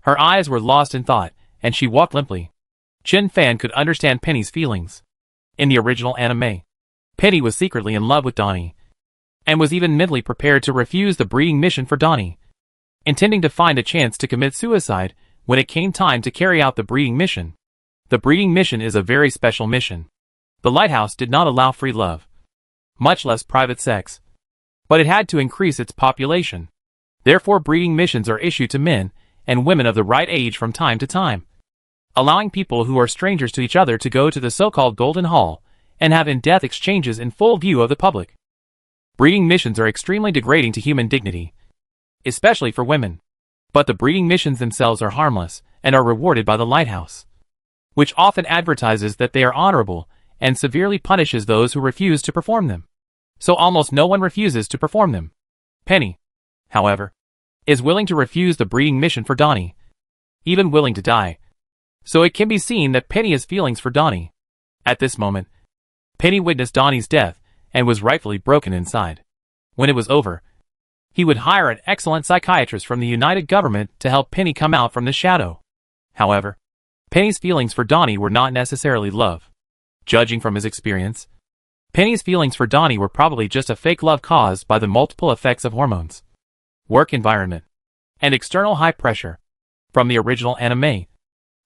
[SPEAKER 1] Her eyes were lost in thought, and she walked limply. Chen Fan could understand Penny's feelings. In the original anime, Penny was secretly in love with Donnie, and was even mentally prepared to refuse the breeding mission for Donnie, intending to find a chance to commit suicide when it came time to carry out the breeding mission. The breeding mission is a very special mission. The lighthouse did not allow free love, much less private sex, but it had to increase its population. Therefore, breeding missions are issued to men and women of the right age from time to time, allowing people who are strangers to each other to go to the so-called Golden Hall and have in-depth exchanges in full view of the public. Breeding missions are extremely degrading to human dignity, especially for women. But the breeding missions themselves are harmless and are rewarded by the lighthouse, which often advertises that they are honorable and severely punishes those who refuse to perform them. So almost no one refuses to perform them. Penny, however, is willing to refuse the breeding mission for Donnie, even willing to die. So it can be seen that Penny has feelings for Donnie. At this moment, Penny witnessed Donnie's death and was rightfully broken inside. When it was over, he would hire an excellent psychiatrist from the United Government to help Penny come out from the shadow. However, Penny's feelings for Donnie were not necessarily love. Judging from his experience, Penny's feelings for Donnie were probably just a fake love caused by the multiple effects of hormones, work environment, and external high pressure. From the original anime,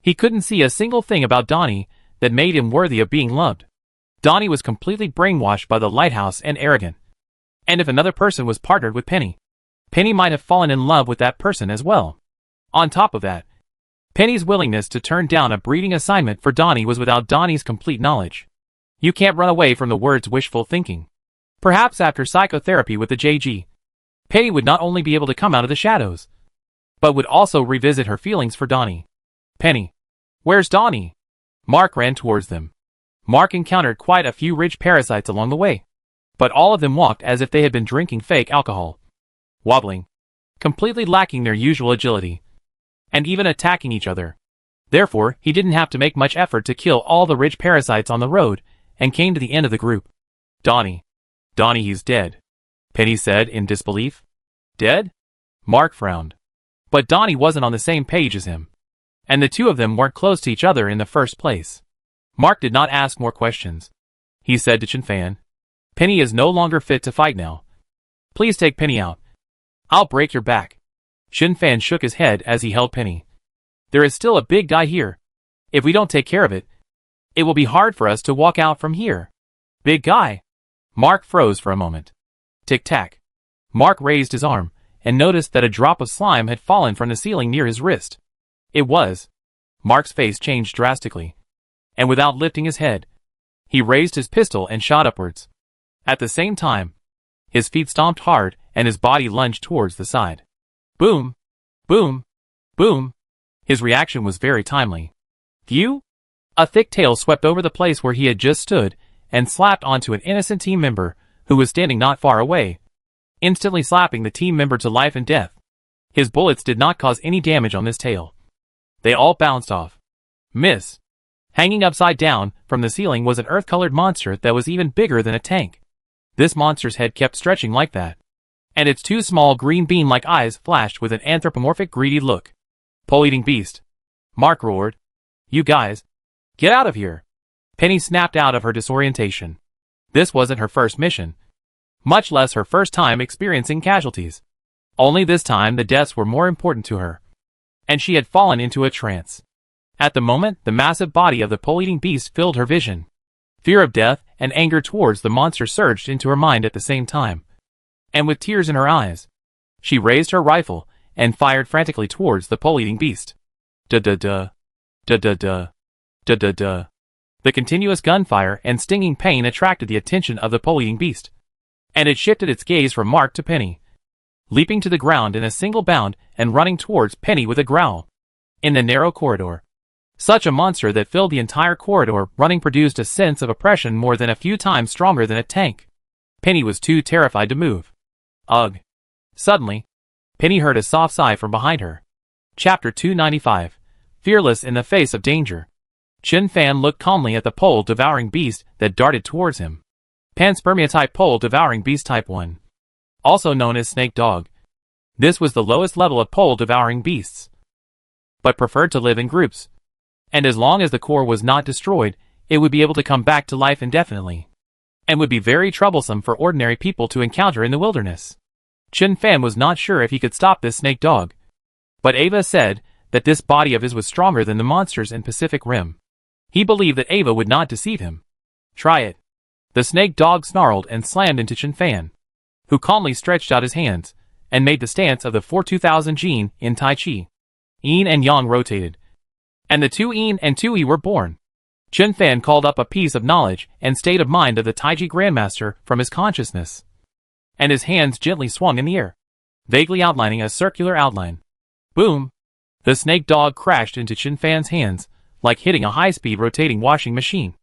[SPEAKER 1] he couldn't see a single thing about Donnie that made him worthy of being loved. Donnie was completely brainwashed by the lighthouse and arrogant. And if another person was partnered with Penny, Penny might have fallen in love with that person as well. On top of that, Penny's willingness to turn down a breeding assignment for Donnie was without Donnie's complete knowledge. You can't run away from the words wishful thinking. Perhaps after psychotherapy with the JG, Penny would not only be able to come out of the shadows, but would also revisit her feelings for Donnie. Penny, where's Donnie? Mark ran towards them. Mark encountered quite a few ridge parasites along the way, but all of them walked as if they had been drinking fake alcohol, wobbling, completely lacking their usual agility, and even attacking each other. Therefore, he didn't have to make much effort to kill all the ridge parasites on the road, and came to the end of the group. Donnie, he's dead, Penny said in disbelief. Dead? Mark frowned. But Donnie wasn't on the same page as him, and the two of them weren't close to each other in the first place. Mark did not ask more questions. He said to Chen Fan, Penny is no longer fit to fight now. Please take Penny out. I'll break your back. Chen Fan shook his head as he held Penny. There is still a big guy here. If we don't take care of it, it will be hard for us to walk out from here. Big guy? Mark froze for a moment. Tic-tac. Mark raised his arm and noticed that a drop of slime had fallen from the ceiling near his wrist. It was. Mark's face changed drastically. and without lifting his head, he raised his pistol and shot upwards. At the same time, his feet stomped hard and his body lunged towards the side. Boom! Boom! Boom! His reaction was very timely. Phew! A thick tail swept over the place where he had just stood and slapped onto an innocent team member who was standing not far away, instantly slapping the team member to life and death. His bullets did not cause any damage on this tail. They all bounced off. Miss. Hanging upside down from the ceiling was an earth-colored monster that was even bigger than a tank. This monster's head kept stretching like that, and its two small green bean-like eyes flashed with an anthropomorphic greedy look. Pole-eating beast. Mark roared. You guys. Get out of here. Penny snapped out of her disorientation. This wasn't her first mission, much less her first time experiencing casualties. Only this time the deaths were more important to her, and she had fallen into a trance. At the moment, the massive body of the pole-eating beast filled her vision. Fear of death and anger towards the monster surged into her mind at the same time. And with tears in her eyes, she raised her rifle and fired frantically towards the pole-eating beast. Da-da-da. Da-da-da. Da-da-da. The continuous gunfire and stinging pain attracted the attention of the pole-eating beast, and it shifted its gaze from Mark to Penny, leaping to the ground in a single bound and running towards Penny with a growl. In the narrow corridor, such a monster that filled the entire corridor running produced a sense of oppression more than a few times stronger than a tank. Penny was too terrified to move. Ugh. Suddenly, Penny heard a soft sigh from behind her. Chapter 295. Fearless in the face of danger. Chen Fan looked calmly at the pole-devouring beast that darted towards him. Panspermia-type pole-devouring beast type 1. Also known as snake dog. This was the lowest level of pole-devouring beasts, but preferred to live in groups. And as long as the core was not destroyed, it would be able to come back to life indefinitely, and would be very troublesome for ordinary people to encounter in the wilderness. Chen Fan was not sure if he could stop this snake dog, but Ava said that this body of his was stronger than the monsters in Pacific Rim. He believed that Ava would not deceive him. Try it. The snake dog snarled and slammed into Chen Fan, who calmly stretched out his hands and made the stance of the 4-2000 Jin in Tai Chi. Yin and Yang rotated, and the two Yin and two Yi were born. Chen Fan called up a piece of knowledge and state of mind of the Taiji Grandmaster from his consciousness, and his hands gently swung in the air, vaguely outlining a circular outline. Boom! The snake dog crashed into Chen Fan's hands, like hitting a high-speed rotating washing machine.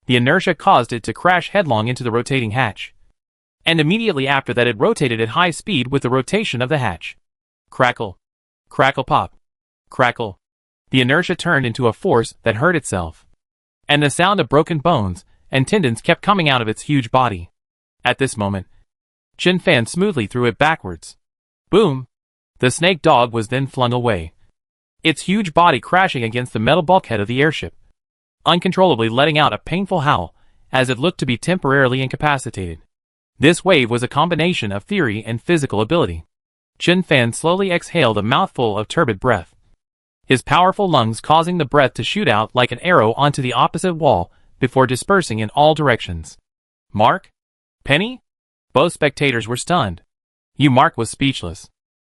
[SPEAKER 1] The inertia caused it to crash headlong into the rotating hatch, and immediately after that it rotated at high speed with the rotation of the hatch. Crackle. Crackle pop. Crackle. The inertia turned into a force that hurt itself, and the sound of broken bones and tendons kept coming out of its huge body. At this moment, Chen Fan smoothly threw it backwards. Boom! The snake dog was then flung away, its huge body crashing against the metal bulkhead of the airship, uncontrollably letting out a painful howl as it looked to be temporarily incapacitated. This wave was a combination of theory and physical ability. Chen Fan slowly exhaled a mouthful of turbid breath, his powerful lungs causing the breath to shoot out like an arrow onto the opposite wall before dispersing in all directions. Mark? Penny? Both spectators were stunned. Mark was speechless.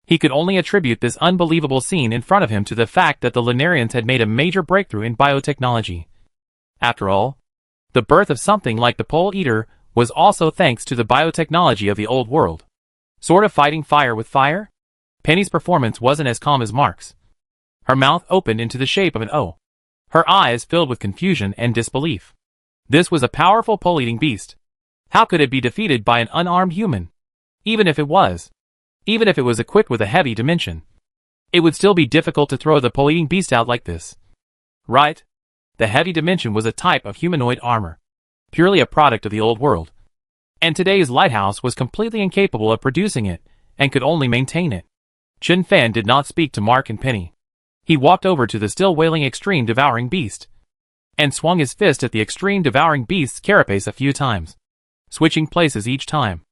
[SPEAKER 1] He could only attribute this unbelievable scene in front of him to the fact that the Lunarians had made a major breakthrough in biotechnology. After all, the birth of something like the Pole Eater was also thanks to the biotechnology of the old world. Sort of fighting fire with fire? Penny's performance wasn't as calm as Mark's. Her mouth opened into the shape of an O. Her eyes filled with confusion and disbelief. This was a powerful pole-eating beast. How could it be defeated by an unarmed human? Even if it was equipped with a heavy dimension, it would still be difficult to throw the pole-eating beast out like this. Right? The heavy dimension was a type of humanoid armor, purely a product of the old world, and today's lighthouse was completely incapable of producing it and could only maintain it. Chen Fan did not speak to Mark and Penny. He walked over to the still wailing extreme devouring beast and swung his fist at the extreme devouring beast's carapace a few times, switching places each time,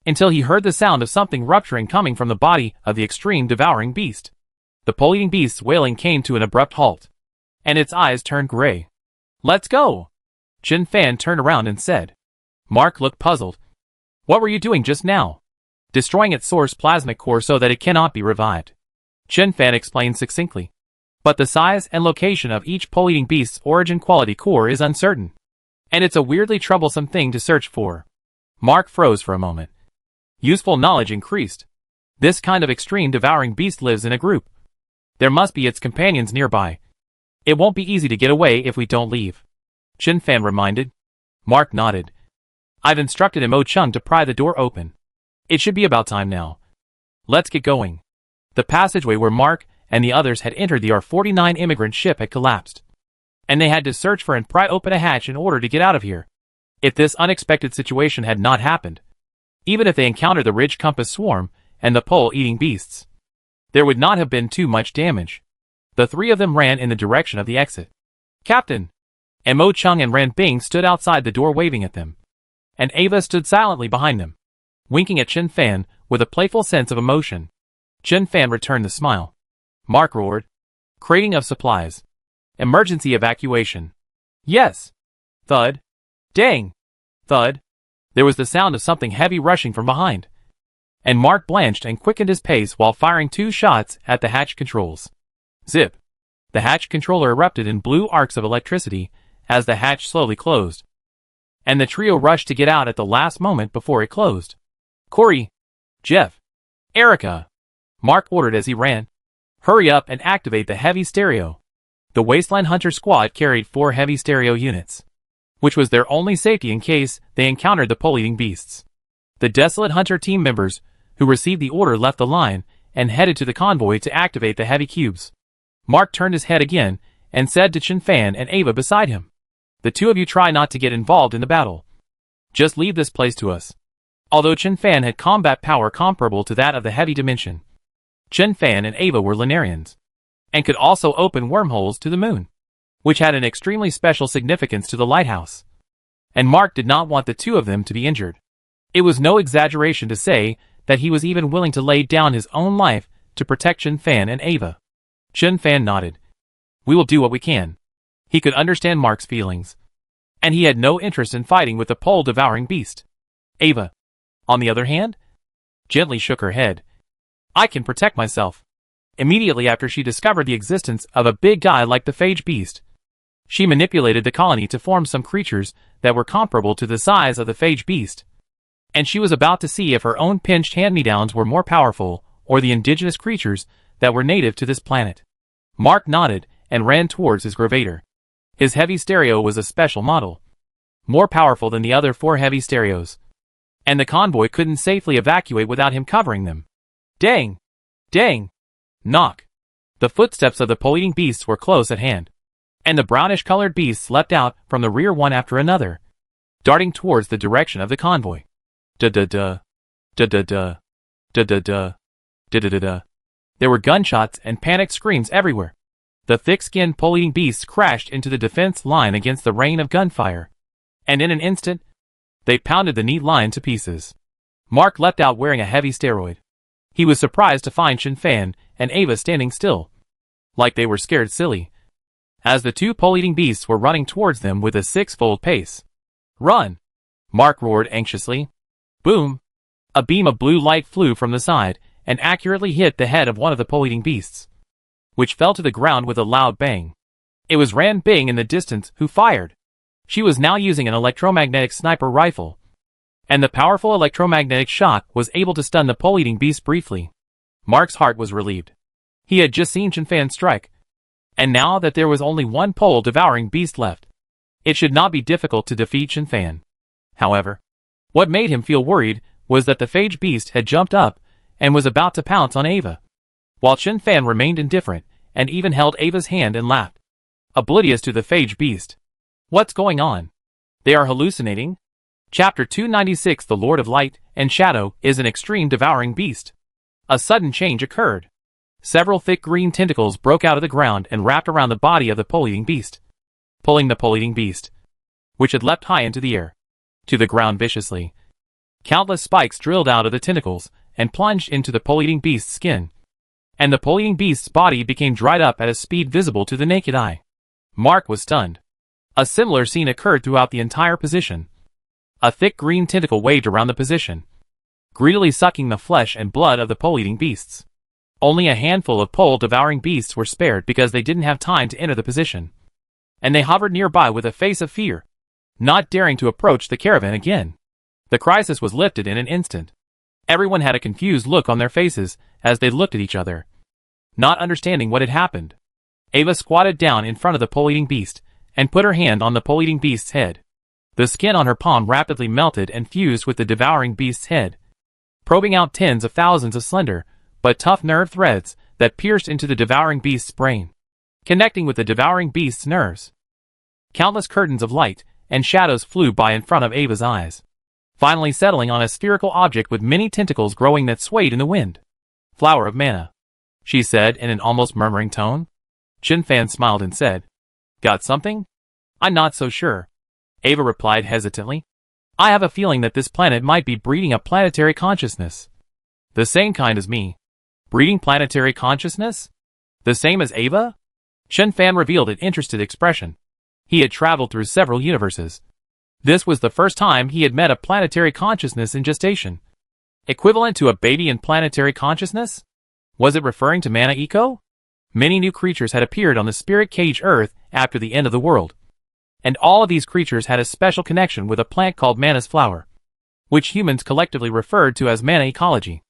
[SPEAKER 1] until he heard the sound of something rupturing coming from the body of the extreme devouring beast. The pole-eating beast's wailing came to an abrupt halt, and its eyes turned gray. Let's go! Chen Fan turned around and said. Mark looked puzzled. What were you doing just now? Destroying its source plasmic core so that it cannot be revived. Chen Fan explained succinctly. But the size and location of each pole-eating beast's origin quality core is uncertain. And it's a weirdly troublesome thing to search for. Mark froze for a moment. Useful knowledge increased. This kind of extreme devouring beast lives in a group. There must be its companions nearby. It won't be easy to get away if we don't leave. Chen Fan reminded. Mark nodded. I've instructed Mo Chung to pry the door open. It should be about time now. Let's get going. The passageway where Mark and the others had entered the R-49 immigrant ship had collapsed. And they had to search for and pry open a hatch in order to get out of here. If this unexpected situation had not happened, even if they encountered the Ridge Compass Swarm and the pole-eating beasts, there would not have been too much damage. The three of them ran in the direction of the exit. Captain! And Mo Chung and Ran Bing stood outside the door waving at them. And Ava stood silently behind them, winking at Chen Fan with a playful sense of emotion. Chen Fan returned the smile. Mark roared. Crating of supplies. Emergency evacuation. Yes. Thud. Dang. Thud. There was the sound of something heavy rushing from behind. And Mark blanched and quickened his pace while firing 2 shots at the hatch controls. Zip. The hatch controller erupted in blue arcs of electricity as the hatch slowly closed. And the trio rushed to get out at the last moment before it closed. Corey. Jeff. Erica. Mark ordered as he ran. Hurry up and activate the heavy stereo. The Wasteland Hunter squad carried 4 heavy stereo units, which was their only safety in case they encountered the pole-eating beasts. The Desolate Hunter team members who received the order left the line and headed to the convoy to activate the heavy cubes. Mark turned his head again and said to Chen Fan and Ava beside him, "The two of you try not to get involved in the battle. Just leave this place to us." Although Chen Fan had combat power comparable to that of the heavy dimension, Chen Fan and Ava were Lunarians, and could also open wormholes to the moon, which had an extremely special significance to the lighthouse. And Mark did not want the two of them to be injured. It was no exaggeration to say that he was even willing to lay down his own life to protect Chen Fan and Ava. Chen Fan nodded. We will do what we can. He could understand Mark's feelings, and he had no interest in fighting with the pole-devouring beast. Ava, on the other hand, gently shook her head. I can protect myself. Immediately after she discovered the existence of a big guy like the phage beast, she manipulated the colony to form some creatures that were comparable to the size of the phage beast. And she was about to see if her own pinched hand-me-downs were more powerful or the indigenous creatures that were native to this planet. Mark nodded and ran towards his gravator. His heavy stereo was a special model, more powerful than the other 4 heavy stereos, and the convoy couldn't safely evacuate without him covering them. Dang! Dang! Knock! The footsteps of the pole-eating beasts were close at hand, and the brownish-colored beasts leapt out from the rear one after another, darting towards the direction of the convoy. Da-da-da. Da-da-da. Da-da-da. Da-da-da-da. There were gunshots and panicked screams everywhere. The thick-skinned pole-eating beasts crashed into the defense line against the rain of gunfire, and in an instant, they pounded the neat line to pieces. Mark leapt out wearing a heavy steroid. He was surprised to find Chen Fan and Ava standing still, like they were scared silly, as the 2 pole-eating beasts were running towards them with a 6-fold pace. Run! Mark roared anxiously. Boom! A beam of blue light flew from the side and accurately hit the head of one of the pole-eating beasts, which fell to the ground with a loud bang. It was Ran Bing in the distance who fired. She was now using an electromagnetic sniper rifle, and the powerful electromagnetic shock was able to stun the pole-eating beast briefly. Mark's heart was relieved. He had just seen Chen Fan strike, and now that there was only one pole-devouring beast left, it should not be difficult to defeat Chen Fan. However, what made him feel worried was that the phage beast had jumped up and was about to pounce on Ava, while Chen Fan remained indifferent and even held Ava's hand and laughed, oblivious to the phage beast. What's going on? They are hallucinating? Chapter 296 The Lord of Light and Shadow is an extreme devouring beast. A sudden change occurred. Several thick green tentacles broke out of the ground and wrapped around the body of the pole-eating beast, pulling the pole-eating beast, which had leapt high into the air, to the ground viciously. Countless spikes drilled out of the tentacles and plunged into the pole-eating beast's skin, and the pole-eating beast's body became dried up at a speed visible to the naked eye. Mark was stunned. A similar scene occurred throughout the entire position. A thick green tentacle waved around the position, greedily sucking the flesh and blood of the pole-eating beasts. Only a handful of pole-devouring beasts were spared because they didn't have time to enter the position. And they hovered nearby with a face of fear, not daring to approach the caravan again. The crisis was lifted in an instant. Everyone had a confused look on their faces as they looked at each other, not understanding what had happened. Ava squatted down in front of the pole-eating beast and put her hand on the pole-eating beast's head. The skin on her palm rapidly melted and fused with the devouring beast's head, probing out tens of thousands of slender, but tough nerve threads that pierced into the devouring beast's brain, connecting with the devouring beast's nerves. Countless curtains of light and shadows flew by in front of Ava's eyes, finally settling on a spherical object with many tentacles growing that swayed in the wind. "Flower of mana," she said in an almost murmuring tone. Fan smiled and said, "Got something?" "I'm not so sure," Ava replied hesitantly. "I have a feeling that this planet might be breeding a planetary consciousness. The same kind as me." "Breeding planetary consciousness? The same as Ava?" Fan revealed an interested expression. He had traveled through several universes. This was the first time he had met a planetary consciousness in gestation. Equivalent to a baby in planetary consciousness? Was it referring to Mana Eco? Many new creatures had appeared on the spirit cage Earth after the end of the world. And all of these creatures had a special connection with a plant called Mana's flower, which humans collectively referred to as mana ecology.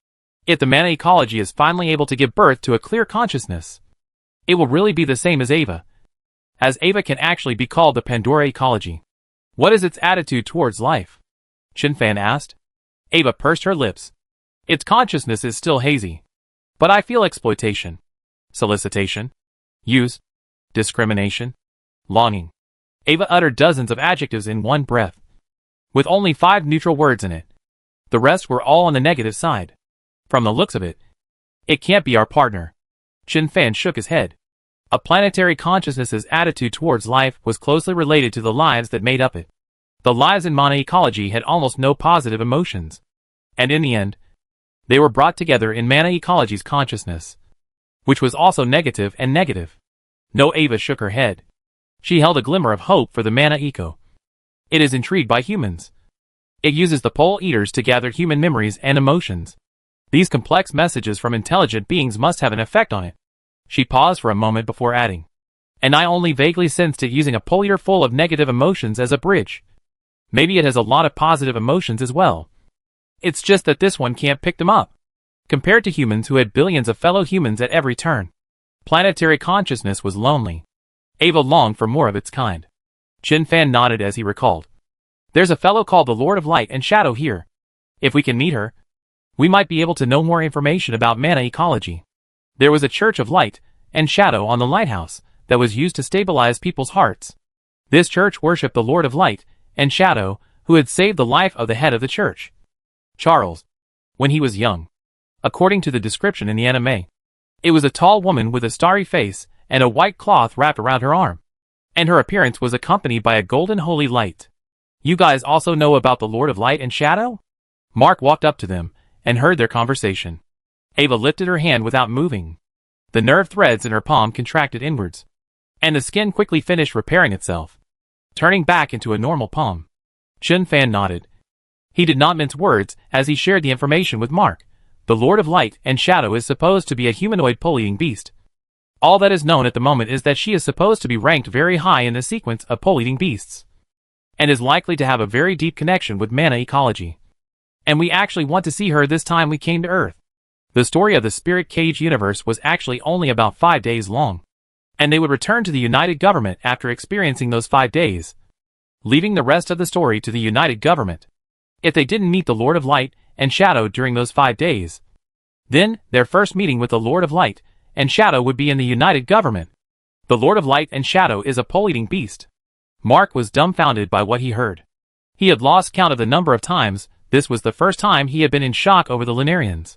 [SPEAKER 1] If the mana ecology is finally able to give birth to a clear consciousness, it will really be the same as Ava, can actually be called the Pandora ecology. "What is its attitude towards life?" Fan asked. Ava pursed her lips. "Its consciousness is still hazy, but I feel exploitation, solicitation, use, discrimination, longing." Ava uttered dozens of adjectives in one breath, with only 5 neutral words in it. The rest were all on the negative side. "From the looks of it, it can't be our partner." Fan shook his head. A planetary consciousness's attitude towards life was closely related to the lives that made up it. The lives in mana ecology had almost no positive emotions, and in the end, they were brought together in mana ecology's consciousness, which was also negative and negative. No, Ava shook her head. She held a glimmer of hope for the mana eco. It is intrigued by humans. It uses the pole eaters to gather human memories and emotions. These complex messages from intelligent beings must have an effect on it. She paused for a moment before adding, "And I only vaguely sensed it using a pole eater full of negative emotions as a bridge. Maybe it has a lot of positive emotions as well. It's just that this one can't pick them up." Compared to humans who had billions of fellow humans at every turn, planetary consciousness was lonely. Ava longed for more of its kind. Fan nodded as he recalled. "There's a fellow called the Lord of Light and Shadow here. If we can meet her, we might be able to know more information about mana ecology." There was a church of light and shadow on the lighthouse that was used to stabilize people's hearts. This church worshipped the Lord of Light and Shadow, who had saved the life of the head of the church, Charles, when he was young. According to the description in the anime, it was a tall woman with a starry face and a white cloth wrapped around her arm, and her appearance was accompanied by a golden holy light. "You guys also know about the Lord of Light and Shadow?" Mark walked up to them and heard their conversation. Ava lifted her hand without moving. The nerve threads in her palm contracted inwards, and the skin quickly finished repairing itself, turning back into a normal palm. Fan nodded. He did not mince words as he shared the information with Mark. The Lord of Light and Shadow is supposed to be a humanoid pole-eating beast. All that is known at the moment is that she is supposed to be ranked very high in the sequence of pole-eating beasts, and is likely to have a very deep connection with mana ecology. And we actually want to see her this time we came to Earth. The story of the Spirit Cage universe was actually only about 5 days long, and they would return to the United Government after experiencing those 5 days, leaving the rest of the story to the United Government. If they didn't meet the Lord of Light and Shadow during those 5 days, then their first meeting with the Lord of Light and Shadow would be in the United Government. The Lord of Light and Shadow is a pole-eating beast. Mark was dumbfounded by what he heard. He had lost count of the number of times this was the first time he had been in shock over the Lunarians.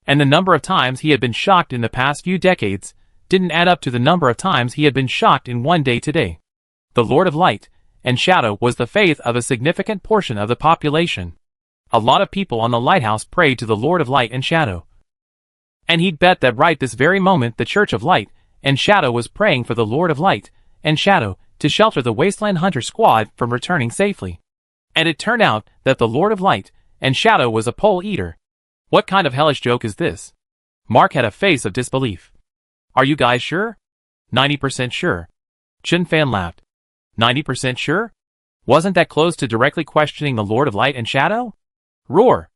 [SPEAKER 1] And the number of times he had been shocked in the past few decades didn't add up to the number of times he had been shocked in one day today. The Lord of Light and Shadow was the faith of a significant portion of the population. A lot of people on the lighthouse prayed to the Lord of Light and Shadow. And he'd bet that right this very moment the Church of Light and Shadow was praying for the Lord of Light and Shadow to shelter the Wasteland Hunter squad from returning safely. And it turned out that the Lord of Light and Shadow was a pole eater. What kind of hellish joke is this? Mark had a face of disbelief. Are you guys sure? 90% sure. Chen Fan laughed. 90% sure? Wasn't that close to directly questioning the Lord of Light and Shadow? Roar!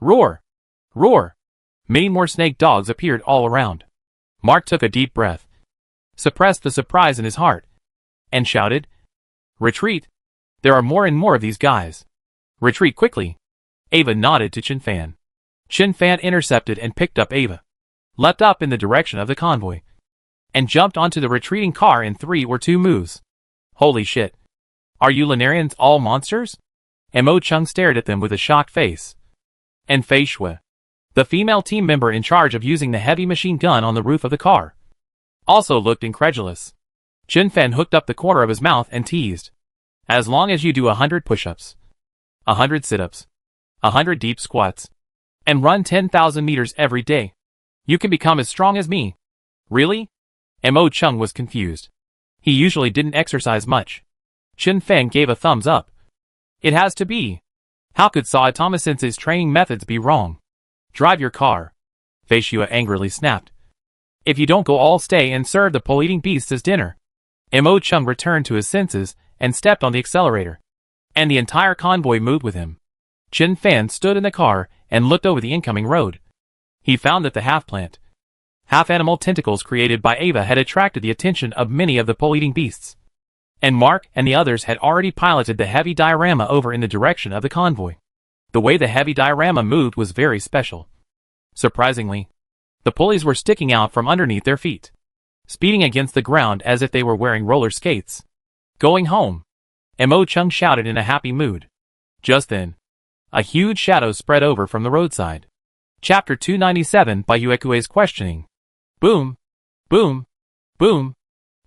[SPEAKER 1] Roar! Roar! Many more snake dogs appeared all around. Mark took a deep breath, suppressed the surprise in his heart, and shouted, Retreat! There are more and more of these guys. Retreat quickly. Ava nodded to Chen Fan. Chen Fan intercepted and picked up Ava, leapt up in the direction of the convoy, and jumped onto the retreating car in 3 or 2 moves. Holy shit. Are you Lunarians all monsters? Mo Chung stared at them with a shocked face. And Fei Shui, the female team member in charge of using the heavy machine gun on the roof of the car, also looked incredulous. Chen Fan hooked up the corner of his mouth and teased. As long as you do 100 push-ups, 100 sit-ups, 100 deep squats, and run 10,000 meters every day, you can become as strong as me. Really? Mo Chung was confused. He usually didn't exercise much. Chen Fan gave a thumbs up. It has to be. How could Saitama-sensei's training methods be wrong? Drive your car. Fei Shui angrily snapped. If you don't go, I'll stay and serve the pole-eating beasts as dinner. Mo Chung returned to his senses and stepped on the accelerator, and the entire convoy moved with him. Chen Fan stood in the car and looked over the incoming road. He found that the half-plant, half-animal tentacles created by Ava had attracted the attention of many of the pole-eating beasts, and Mark and the others had already piloted the heavy diorama over in the direction of the convoy. The way the heavy diorama moved was very special. Surprisingly, the pulleys were sticking out from underneath their feet, speeding against the ground as if they were wearing roller skates. Going home, Mo Chung shouted in a happy mood. Just then, a huge shadow spread over from the roadside. Chapter 297 by Yuekue's questioning. Boom, boom, boom.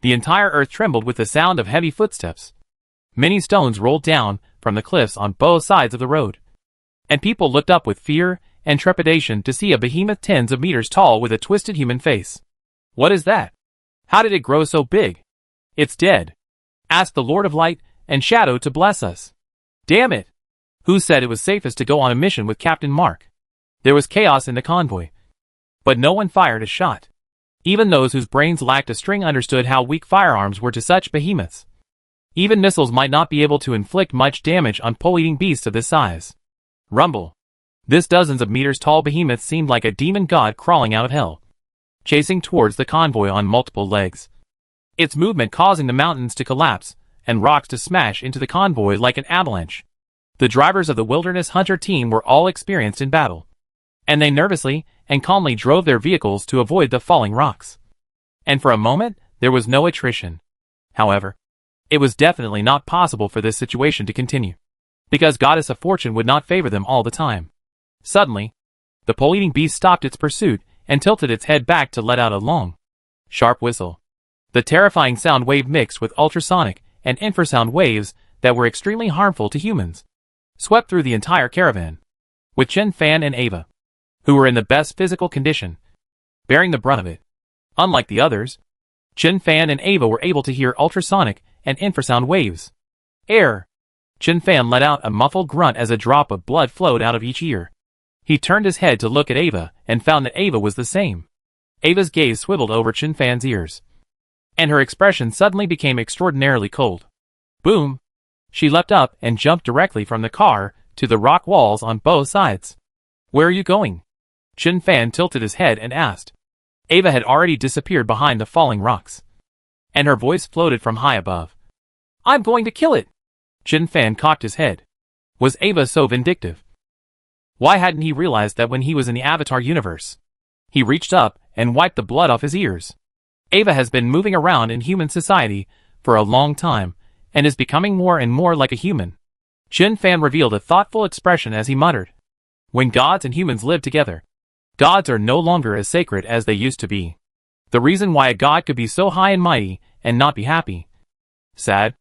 [SPEAKER 1] The entire earth trembled with the sound of heavy footsteps. Many stones rolled down from the cliffs on both sides of the road, and people looked up with fear and trepidation to see a behemoth tens of meters tall with a twisted human face. What is that? How did it grow so big? It's dead. Ask the Lord of Light and Shadow to bless us. Damn it! Who said it was safest to go on a mission with Captain Mark? There was chaos in the convoy, but no one fired a shot. Even those whose brains lacked a string understood how weak firearms were to such behemoths. Even missiles might not be able to inflict much damage on pole-eating beasts of this size. Rumble. This dozens of meters tall behemoth seemed like a demon god crawling out of hell, chasing towards the convoy on multiple legs. Its movement causing the mountains to collapse and rocks to smash into the convoy like an avalanche. The drivers of the Wilderness Hunter team were all experienced in battle, and they nervously and calmly drove their vehicles to avoid the falling rocks. And for a moment, there was no attrition. However, it was definitely not possible for this situation to continue, because Goddess of Fortune would not favor them all the time. Suddenly, the pole-eating beast stopped its pursuit and tilted its head back to let out a long, sharp whistle. The terrifying sound wave mixed with ultrasonic and infrasound waves that were extremely harmful to humans swept through the entire caravan, with Chen Fan and Ava, who were in the best physical condition, bearing the brunt of it. Unlike the others, Chen Fan and Ava were able to hear ultrasonic and infrasound waves. Air! Chen Fan let out a muffled grunt as a drop of blood flowed out of each ear. He turned his head to look at Ava and found that Ava was the same. Ava's gaze swiveled over Chen Fan's ears, and her expression suddenly became extraordinarily cold. Boom! She leapt up and jumped directly from the car to the rock walls on both sides. Where are you going? Chen Fan tilted his head and asked. Ava had already disappeared behind the falling rocks, and her voice floated from high above. I'm going to kill it! Chen Fan cocked his head. Was Ava so vindictive? Why hadn't he realized that when he was in the Avatar universe? He reached up and wiped the blood off his ears. Ava has been moving around in human society for a long time and is becoming more and more like a human. Chen Fan revealed a thoughtful expression as he muttered. When gods and humans live together, gods are no longer as sacred as they used to be. The reason why a god could be so high and mighty and not be happy, sad,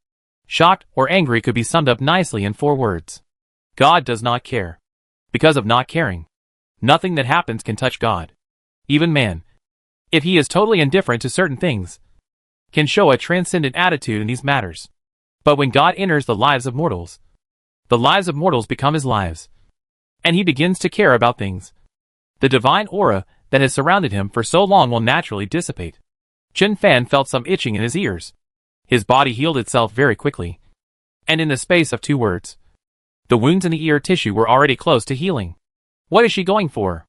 [SPEAKER 1] shocked, or angry could be summed up nicely in 4 words. God does not care. Because of not caring, nothing that happens can touch God. Even man, if he is totally indifferent to certain things, can show a transcendent attitude in these matters. But when God enters the lives of mortals, the lives of mortals become his lives, and he begins to care about things. The divine aura that has surrounded him for so long will naturally dissipate. Chen Fan felt some itching in his ears. His body healed itself very quickly. And in the space of 2 words, the wounds in the ear tissue were already close to healing. What is she going for?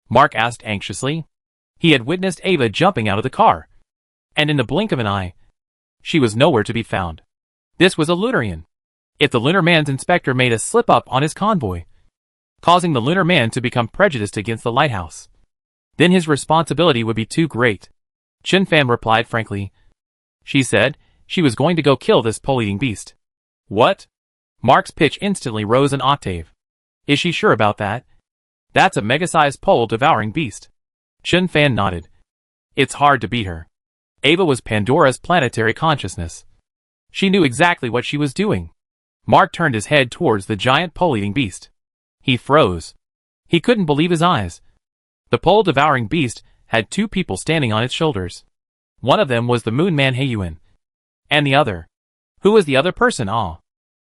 [SPEAKER 1] Mark asked anxiously. He had witnessed Ava jumping out of the car. And in the blink of an eye, she was nowhere to be found. This was a Lunarian. If the Lunar Man's inspector made a slip-up on his convoy, causing the Lunar Man to become prejudiced against the lighthouse, then his responsibility would be too great. Chen Fan replied frankly. She said she was going to go kill this pole-eating beast. What? Mark's pitch instantly rose an octave. Is she sure about that? That's a mega-sized pole-devouring beast. Chen Fan nodded. It's hard to beat her. Ava was Pandora's planetary consciousness. She knew exactly what she was doing. Mark turned his head towards the giant pole-eating beast. He froze. He couldn't believe his eyes. The pole-devouring beast had 2 people standing on its shoulders. One of them was the Moon Man Heiyuan. And the other. Who was the other person?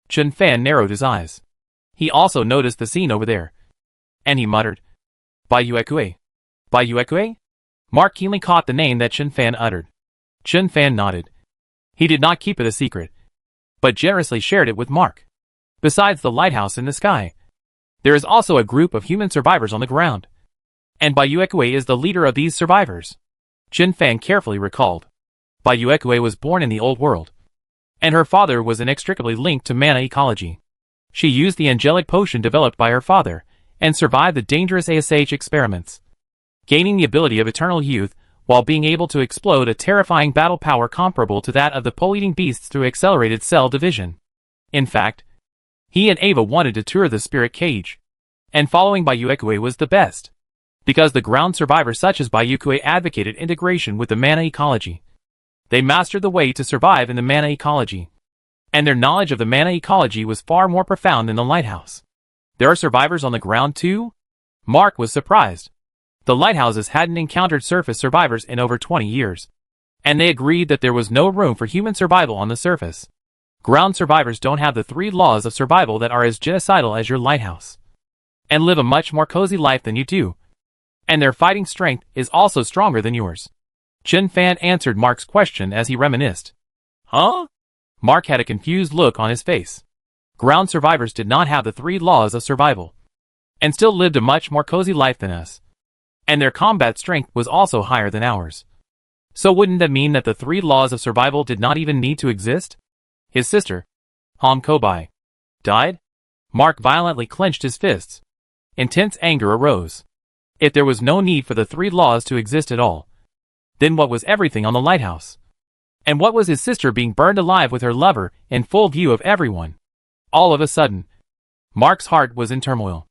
[SPEAKER 1] Chen Fan narrowed his eyes. He also noticed the scene over there. And he muttered, Bai Yuekue. Bai Yuekue? Mark keenly caught the name that Chen Fan uttered. Chen Fan nodded. He did not keep it a secret, but generously shared it with Mark. Besides the lighthouse in the sky, there is also a group of human survivors on the ground. And Bai Yuekue is the leader of these survivors. Chen Fan carefully recalled. Bai Yuekue was born in the old world, and her father was inextricably linked to mana ecology. She used the angelic potion developed by her father, and survived the dangerous ASH experiments, gaining the ability of eternal youth, while being able to explode a terrifying battle power comparable to that of the pole-eating beasts through accelerated cell division. In fact, he and Ava wanted to tour the spirit cage, and following Bai Yuekue was the best, because the ground survivors such as Bai Yuekue advocated integration with the mana ecology. They mastered the way to survive in the mana ecology, and their knowledge of the mana ecology was far more profound than the lighthouse. There are survivors on the ground too? Mark was surprised. The lighthouses hadn't encountered surface survivors in over 20 years, and they agreed that there was no room for human survival on the surface. Ground survivors don't have the 3 laws of survival that are as genocidal as your lighthouse, and live a much more cozy life than you do. And their fighting strength is also stronger than yours. Chen Fan answered Mark's question as he reminisced. Huh? Mark had a confused look on his face. Ground survivors did not have the 3 laws of survival, and still lived a much more cozy life than us. And their combat strength was also higher than ours. So wouldn't that mean that the 3 laws of survival did not even need to exist? His sister, Ham Kobai, died? Mark violently clenched his fists. Intense anger arose. If there was no need for the 3 laws to exist at all, then what was everything on the lighthouse? And what was his sister being burned alive with her lover in full view of everyone? All of a sudden, Mark's heart was in turmoil.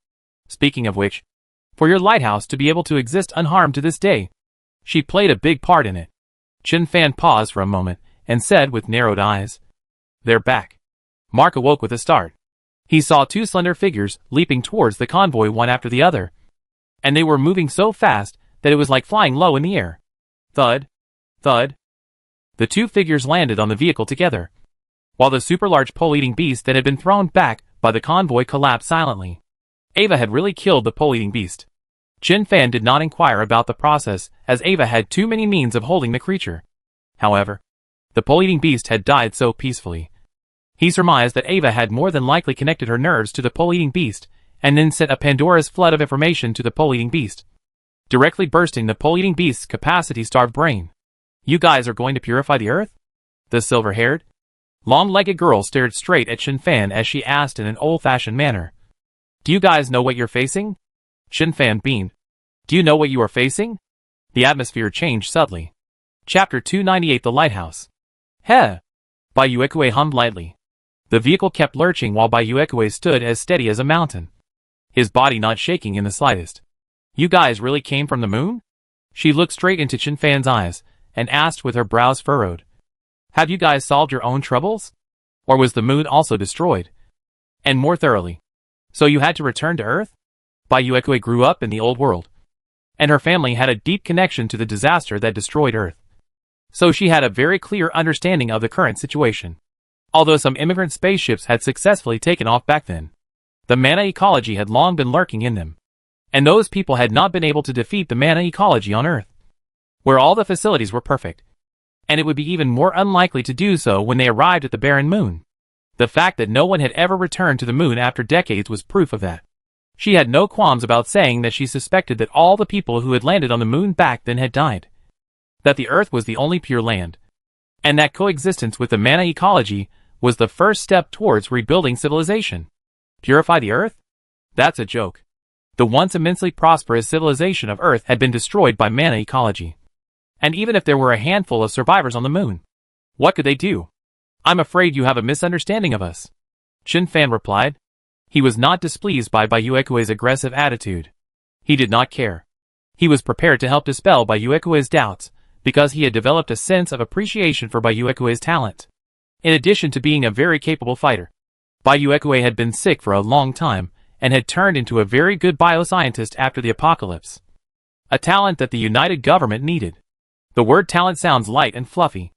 [SPEAKER 1] Speaking of which, for your lighthouse to be able to exist unharmed to this day, she played a big part in it. Chen Fan paused for a moment and said with narrowed eyes, They're back. Mark awoke with a start. He saw 2 slender figures leaping towards the convoy one after the other, and they were moving so fast that it was like flying low in the air. Thud, thud. The 2 figures landed on the vehicle together, while the super-large pole-eating beast that had been thrown back by the convoy collapsed silently. Ava had really killed the pole-eating beast. Chen Fan did not inquire about the process, as Ava had too many means of holding the creature. However, the pole-eating beast had died so peacefully. He surmised that Ava had more than likely connected her nerves to the pole-eating beast, and then sent a Pandora's flood of information to the pole-eating beast, directly bursting the pole-eating beast's capacity-starved brain. You guys are going to purify the earth? The silver-haired, long-legged girl stared straight at Chen Fan as she asked in an old-fashioned manner. Do you guys know what you're facing? Chen Fan beamed. Do you know what you are facing? The atmosphere changed subtly. Chapter 298 The Lighthouse. Heh! Bai Yuekue hummed lightly. The vehicle kept lurching while Bai Yuekue stood as steady as a mountain, his body not shaking in the slightest. You guys really came from the moon? She looked straight into Chen Fan's eyes and asked with her brows furrowed. Have you guys solved your own troubles? Or was the moon also destroyed? And more thoroughly. So you had to return to Earth? Bai Yuekue grew up in the old world, and her family had a deep connection to the disaster that destroyed Earth. So she had a very clear understanding of the current situation. Although some immigrant spaceships had successfully taken off back then, the mana ecology had long been lurking in them, And those people had not been able to defeat the mana ecology on Earth, where all the facilities were perfect. And it would be even more unlikely to do so when they arrived at the barren moon. The fact that no one had ever returned to the moon after decades was proof of that. She had no qualms about saying that she suspected that all the people who had landed on the moon back then had died. That the Earth was the only pure land. And that coexistence with the mana ecology was the first step towards rebuilding civilization. Purify the Earth? That's a joke. The once immensely prosperous civilization of Earth had been destroyed by mana ecology. And even if there were a handful of survivors on the moon, what could they do? I'm afraid you have a misunderstanding of us, Chen Fan replied. He was not displeased by Bayuekue's aggressive attitude. He did not care. He was prepared to help dispel Bayuekue's doubts, because he had developed a sense of appreciation for Bayuekue's talent. In addition to being a very capable fighter, Bayuekue had been sick for a long time, and had turned into a very good bioscientist after the apocalypse. A talent that the United Government needed. The word talent sounds light and fluffy.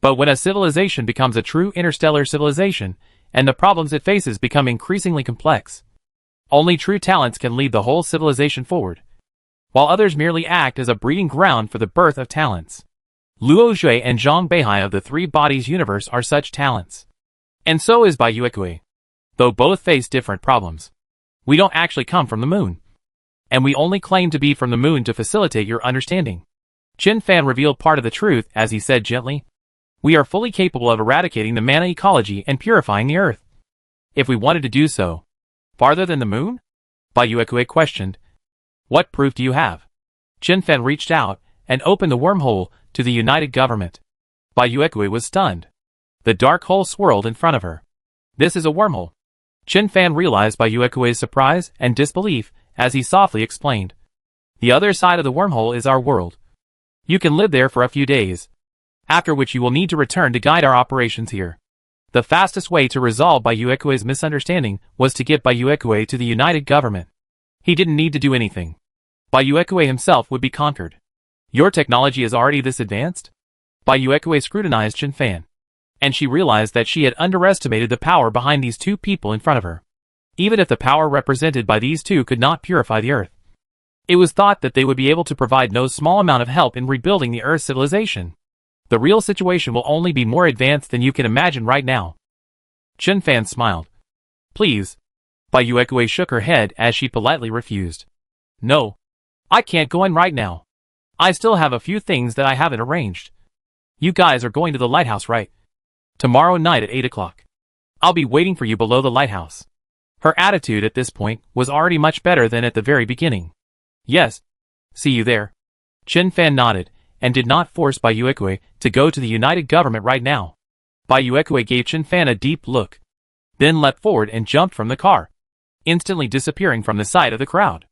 [SPEAKER 1] But when a civilization becomes a true interstellar civilization, and the problems it faces become increasingly complex, only true talents can lead the whole civilization forward, while others merely act as a breeding ground for the birth of talents. Luo Jue and Zhang Beihai of the Three Bodies universe are such talents. And so is Bayuekue. Though both face different problems. We don't actually come from the moon. And we only claim to be from the moon to facilitate your understanding. Chen Fan revealed part of the truth as he said gently, we are fully capable of eradicating the mana ecology and purifying the Earth. If we wanted to do so. Farther than the moon? Bayuekue questioned. What proof do you have? Chen Fan reached out and opened the wormhole to the United Government. Bayuekue was stunned. The dark hole swirled in front of her. This is a wormhole. Chen Fan realized Bayuekue's surprise and disbelief as he softly explained. The other side of the wormhole is our world. You can live there for a few days, after which you will need to return to guide our operations here. The fastest way to resolve Bayuekue's misunderstanding was to get Bayuekue to the United Government. He didn't need to do anything. Bayuekue himself would be conquered. Your technology is already this advanced? Bayuekue scrutinized Chen Fan, and she realized that she had underestimated the power behind these two people in front of her. Even if the power represented by these two could not purify the Earth, it was thought that they would be able to provide no small amount of help in rebuilding the Earth's civilization. The real situation will only be more advanced than you can imagine right now. Chen Fan smiled. Please. Bayuekue shook her head as she politely refused. No. I can't go in right now. I still have a few things that I haven't arranged. You guys are going to the lighthouse, right? Tomorrow night at 8 o'clock. I'll be waiting for you below the lighthouse. Her attitude at this point was already much better than at the very beginning. Yes. See you there. Chen Fan nodded, and did not force Bayuekue to go to the United Government right now. Bayuekue gave Chen Fan a deep look, then leapt forward and jumped from the car, instantly disappearing from the sight of the crowd.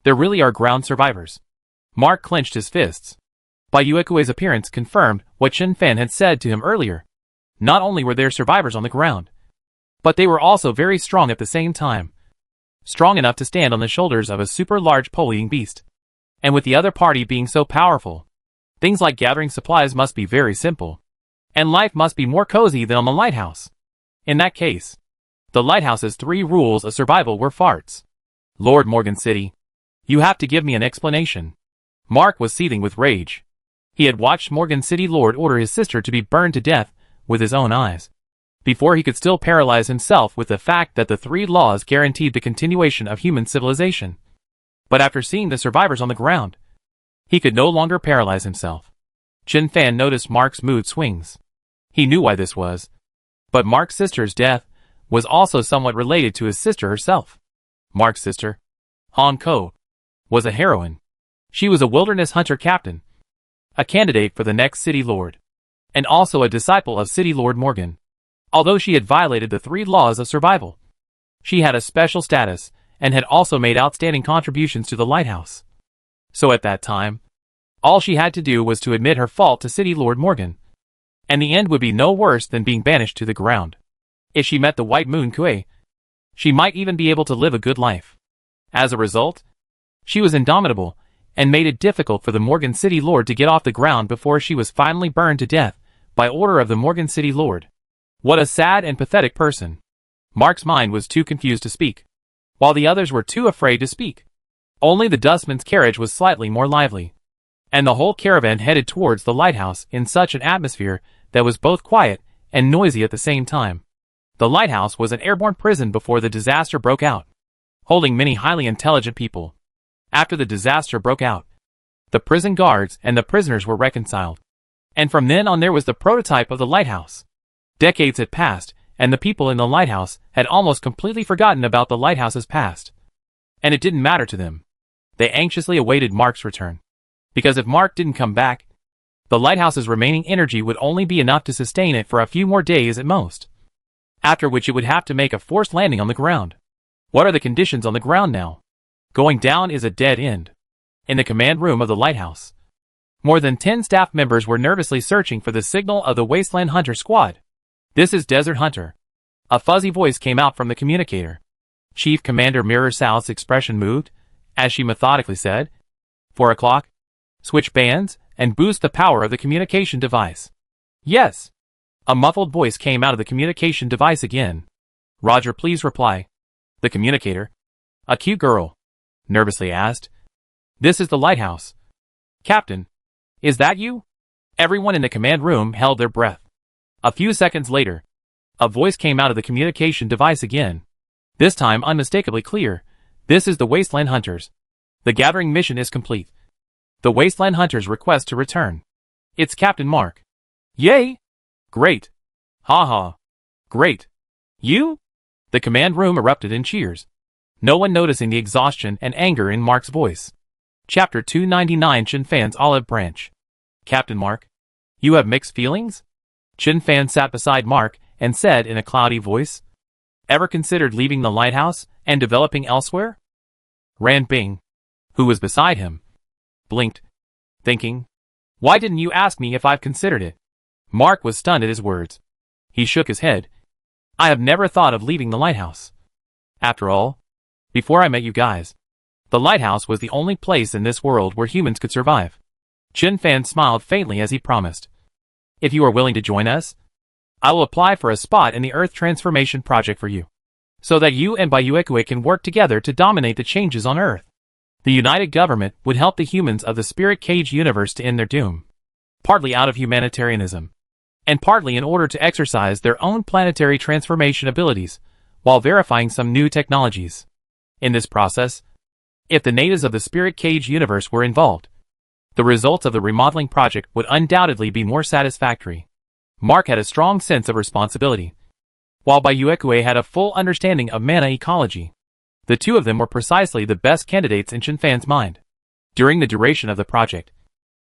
[SPEAKER 1] There really are ground survivors. Mark clenched his fists. Bayuekue's appearance confirmed what Chen Fan had said to him earlier. Not only were there survivors on the ground, but they were also very strong at the same time. Strong enough to stand on the shoulders of a super large pole-eating beast. And with the other party being so powerful, things like gathering supplies must be very simple. And life must be more cozy than on the lighthouse. In that case, the lighthouse's 3 rules of survival were farts. Lord Morgan City, you have to give me an explanation. Mark was seething with rage. He had watched Morgan City Lord order his sister to be burned to death with his own eyes, before he could still paralyze himself with the fact that the 3 laws guaranteed the continuation of human civilization. But after seeing the survivors on the ground, he could no longer paralyze himself. Chen Fan noticed Mark's mood swings. He knew why this was. But Mark's sister's death was also somewhat related to his sister herself. Mark's sister, Han Ko, was a heroine. She was a wilderness hunter captain, a candidate for the next city lord, and also a disciple of City Lord Morgan. Although she had violated the 3 laws of survival, she had a special status and had also made outstanding contributions to the lighthouse. So at that time, all she had to do was to admit her fault to City Lord Morgan, and the end would be no worse than being banished to the ground. If she met the White Moon Kue, she might even be able to live a good life. As a result, she was indomitable, and made it difficult for the Morgan City Lord to get off the ground before she was finally burned to death by order of the Morgan City Lord. What a sad and pathetic person. Mark's mind was too confused to speak, while the others were too afraid to speak. Only the dustman's carriage was slightly more lively. And the whole caravan headed towards the lighthouse in such an atmosphere that was both quiet and noisy at the same time. The lighthouse was an airborne prison before the disaster broke out, holding many highly intelligent people. After the disaster broke out, the prison guards and the prisoners were reconciled. And from then on there was the prototype of the lighthouse. Decades had passed, and the people in the lighthouse had almost completely forgotten about the lighthouse's past. And it didn't matter to them. They anxiously awaited Mark's return. Because if Mark didn't come back, the lighthouse's remaining energy would only be enough to sustain it for a few more days at most. After which it would have to make a forced landing on the ground. What are the conditions on the ground now? Going down is a dead end. In the command room of the lighthouse, more than 10 staff members were nervously searching for the signal of the Wasteland Hunter Squad. "This is Desert Hunter." A fuzzy voice came out from the communicator. Chief Commander Mirror South's expression moved, as she methodically said, 4 o'clock. Switch bands, and boost the power of the communication device. Yes. A muffled voice came out of the communication device again. Roger, please reply. The communicator, a cute girl, nervously asked. This is the lighthouse. Captain, is that you? Everyone in the command room held their breath. A few seconds later, a voice came out of the communication device again. This time unmistakably clear. This is the Wasteland Hunters. The gathering mission is complete. The Wasteland Hunters request to return. It's Captain Mark. Yay! Great! Ha ha! Great! You? The command room erupted in cheers, no one noticing the exhaustion and anger in Mark's voice. Chapter 299 Chin Fan's Olive Branch. Captain Mark, you have mixed feelings? Chin Fan sat beside Mark and said in a cloudy voice, Ever considered leaving the lighthouse and developing elsewhere? Ran Bing, who was beside him, blinked, thinking, Why didn't you ask me if I've considered it? Mark was stunned at his words. He shook his head. I have never thought of leaving the lighthouse. After all, before I met you guys, the lighthouse was the only place in this world where humans could survive. Chin Fan smiled faintly as he promised. If you are willing to join us, I will apply for a spot in the Earth Transformation Project for you, so that you and Bayuekue can work together to dominate the changes on Earth. The United Government would help the humans of the Spirit Cage universe to end their doom, partly out of humanitarianism, and partly in order to exercise their own planetary transformation abilities, while verifying some new technologies. In this process, if the natives of the Spirit Cage universe were involved, the results of the remodeling project would undoubtedly be more satisfactory. Mark had a strong sense of responsibility, while Bayuekue had a full understanding of mana ecology. The two of them were precisely the best candidates in Chin Fan's mind. During the duration of the project,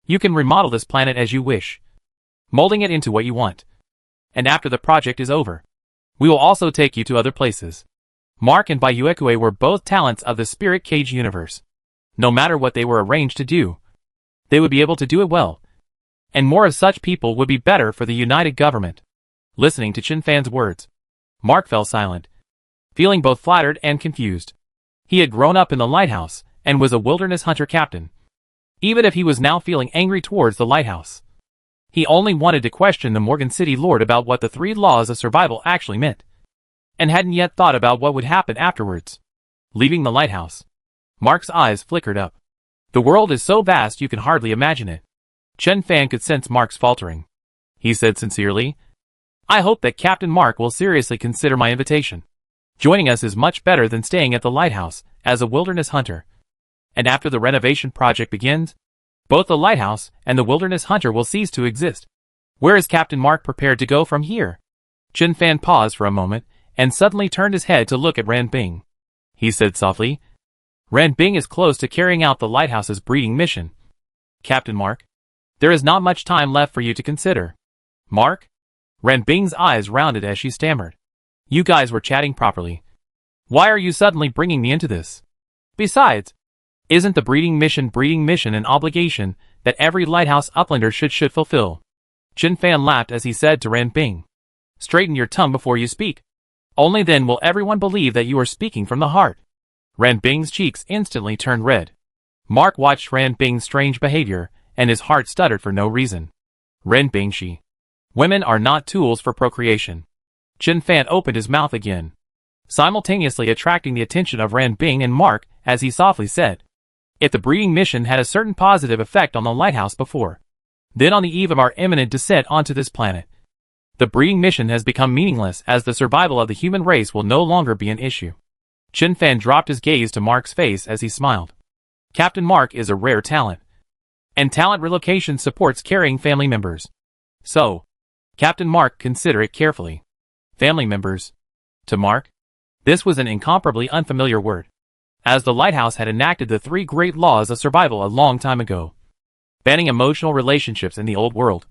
[SPEAKER 1] you can remodel this planet as you wish, molding it into what you want. And after the project is over, we will also take you to other places. Mark and Bayuekue were both talents of the Spirit Cage universe. No matter what they were arranged to do, they would be able to do it well. And more of such people would be better for the United Government. Listening to Chin Fan's words, Mark fell silent, feeling both flattered and confused. He had grown up in the lighthouse and was a wilderness hunter captain. Even if he was now feeling angry towards the lighthouse, he only wanted to question the Morgan City Lord about what the 3 laws of survival actually meant, and hadn't yet thought about what would happen afterwards. Leaving the lighthouse, Mark's eyes flickered up. The world is so vast you can hardly imagine it. Chin Fan could sense Mark's faltering. He said sincerely, I hope that Captain Mark will seriously consider my invitation. Joining us is much better than staying at the lighthouse as a wilderness hunter. And after the renovation project begins, both the lighthouse and the wilderness hunter will cease to exist. Where is Captain Mark prepared to go from here? Chin Fan paused for a moment and suddenly turned his head to look at Ran Bing. He said softly, Ran Bing is close to carrying out the lighthouse's breeding mission. Captain Mark, there is not much time left for you to consider. Mark? Ran Bing's eyes rounded as she stammered. You guys were chatting properly. Why are you suddenly bringing me into this? Besides, isn't the breeding mission an obligation that every lighthouse uplander should fulfill? Chin Fan laughed as he said to Ran Bing, Straighten your tongue before you speak. Only then will everyone believe that you are speaking from the heart. Ran Bing's cheeks instantly turned red. Mark watched Ran Bing's strange behavior, and his heart stuttered for no reason. Ran Bing, women are not tools for procreation. Chin Fan opened his mouth again, simultaneously attracting the attention of Ran Bing and Mark as he softly said, If the breeding mission had a certain positive effect on the lighthouse before, then on the eve of our imminent descent onto this planet, the breeding mission has become meaningless as the survival of the human race will no longer be an issue. Chen Fan dropped his gaze to Mark's face as he smiled. Captain Mark is a rare talent, and talent relocation supports carrying family members. So, Captain Mark, consider it carefully. Family members. To Mark, this was an incomparably unfamiliar word, as the lighthouse had enacted the 3 great laws of survival a long time ago, banning emotional relationships in the old world,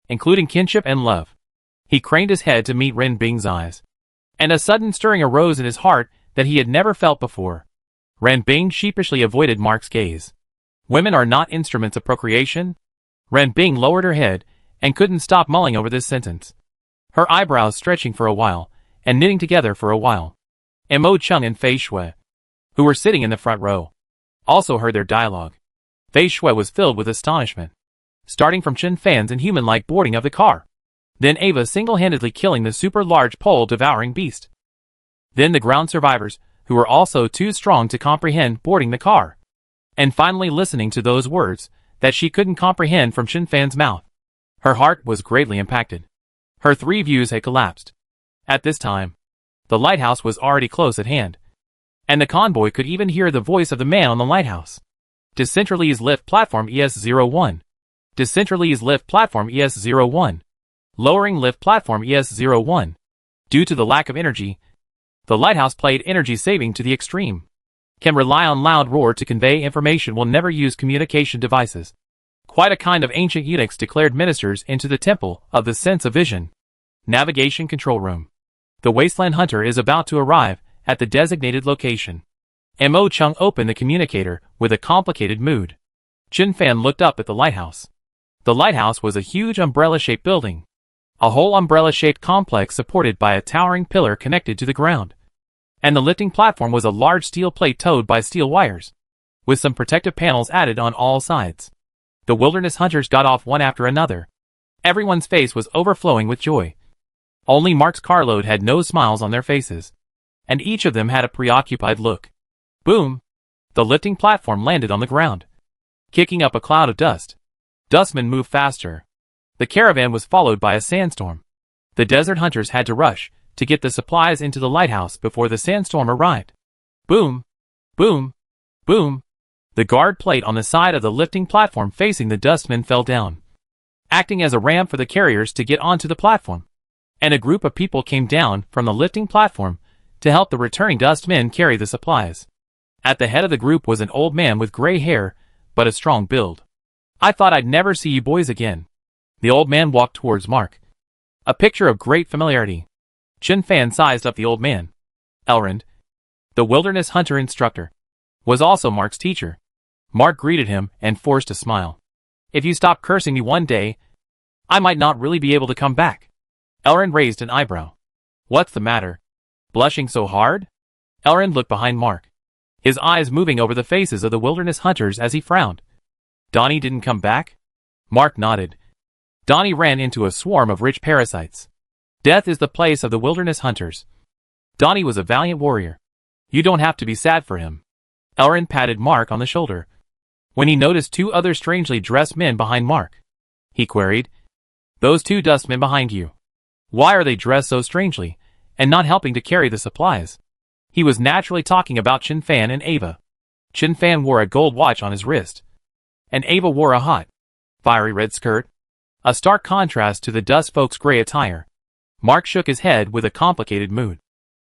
[SPEAKER 1] including kinship and love. He craned his head to meet Ren Bing's eyes, and a sudden stirring arose in his heart that he had never felt before. Ren Bing sheepishly avoided Mark's gaze. Women are not instruments of procreation? Ren Bing lowered her head and couldn't stop mulling over this sentence, her eyebrows stretching for a while and knitting together for a while. Mo Chung and Fei Shui, who were sitting in the front row, also heard their dialogue. Fei Shui was filled with astonishment, starting from Chen Fan's inhuman-like boarding of the car, then Ava single-handedly killing the super-large pole-devouring beast, then the ground survivors, who were also too strong to comprehend boarding the car, and finally listening to those words that she couldn't comprehend from Chen Fan's mouth. Her heart was greatly impacted. Her 3 views had collapsed. At this time, the lighthouse was already close at hand, and the convoy could even hear the voice of the man on the lighthouse. Decentralese lift platform ES-01. Decentralese lift platform ES-01. Lowering lift platform ES-01. Due to the lack of energy, the lighthouse played energy saving to the extreme. Can rely on loud roar to convey information, will never use communication devices. Quite a kind of ancient eunuchs declared ministers into the temple of the sense of vision. Navigation control room. The wasteland hunter is about to arrive at the designated location. Mo Chung opened the communicator with a complicated mood. Chen Fan looked up at the lighthouse. The lighthouse was a huge umbrella-shaped building, a whole umbrella-shaped complex supported by a towering pillar connected to the ground. And the lifting platform was a large steel plate towed by steel wires, with some protective panels added on all sides. The wilderness hunters got off one after another. Everyone's face was overflowing with joy. Only Mark's carload had no smiles on their faces, and each of them had a preoccupied look. Boom! The lifting platform landed on the ground, kicking up a cloud of dust. Dustmen moved faster. The caravan was followed by a sandstorm. The desert hunters had to rush to get the supplies into the lighthouse before the sandstorm arrived. Boom! Boom! Boom! The guard plate on the side of the lifting platform facing the dustmen fell down, acting as a ramp for the carriers to get onto the platform. And a group of people came down from the lifting platform to help the returning dustmen carry the supplies. At the head of the group was an old man with gray hair, but a strong build. I thought I'd never see you boys again. The old man walked towards Mark, a picture of great familiarity. Chen Fan sized up the old man. Elrond, the wilderness hunter instructor, was also Mark's teacher. Mark greeted him and forced a smile. If you stop cursing me one day, I might not really be able to come back. Elrond raised an eyebrow. What's the matter? Blushing so hard? Elrond looked behind Mark, his eyes moving over the faces of the wilderness hunters as he frowned. Donnie didn't come back? Mark nodded. Donnie ran into a swarm of rich parasites. Death is the place of the wilderness hunters. Donnie was a valiant warrior. You don't have to be sad for him. Elrond patted Mark on the shoulder, when he noticed 2 other strangely dressed men behind Mark. He queried, "Those 2 dustmen behind you. Why are they dressed so strangely, and not helping to carry the supplies?" He was naturally talking about Chen Fan and Ava. Chen Fan wore a gold watch on his wrist, and Ava wore a hot, fiery red skirt, a stark contrast to the dust folk's gray attire. Mark shook his head with a complicated mood.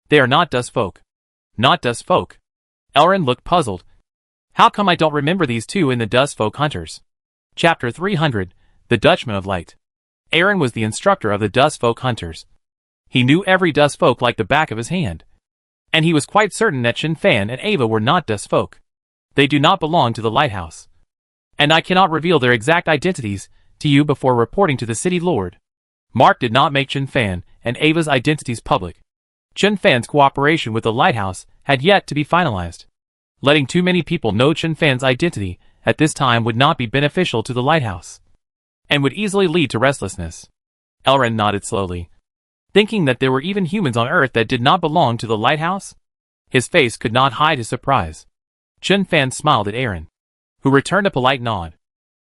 [SPEAKER 1] They are not dust folk. Not dust folk. Elrond looked puzzled. How come I don't remember these 2 in the Dust Folk Hunters? Chapter 300, The Dutchman of Light. Aaron was the instructor of the Dust Folk Hunters. He knew every dust folk like the back of his hand, and he was quite certain that Chen Fan and Ava were not dust folk. They do not belong to the lighthouse, and I cannot reveal their exact identities to you before reporting to the city lord. Mark did not make Chen Fan and Ava's identities public. Chen Fan's cooperation with the lighthouse had yet to be finalized. Letting too many people know Chen Fan's identity at this time would not be beneficial to the lighthouse, and would easily lead to restlessness. Elrond nodded slowly, thinking that there were even humans on Earth that did not belong to the lighthouse. His face could not hide his surprise. Chen Fan smiled at Aaron. who returned a polite nod.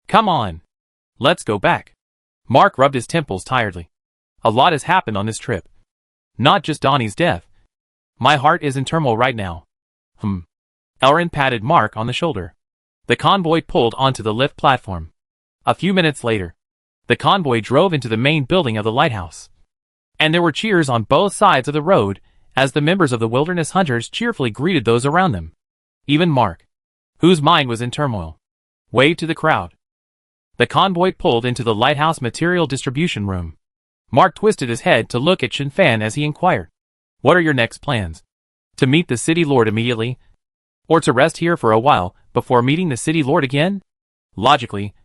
[SPEAKER 1] Come on. Let's go back. Mark rubbed his temples tiredly. A lot has happened on this trip. Not just Donnie's death. My heart is in turmoil right now. Elrin patted Mark on the shoulder. The convoy pulled onto the lift platform. A few minutes later, the convoy drove into the main building of the lighthouse. And there were cheers on both sides of the road as the members of the wilderness hunters cheerfully greeted those around them. Even Mark, whose mind was in turmoil, waved to the crowd. The convoy pulled into the lighthouse material distribution room. Mark twisted his head to look at Chen Fan as he inquired, What are your next plans? To meet the city lord immediately? Or to rest here for a while before meeting the city lord again? Logically,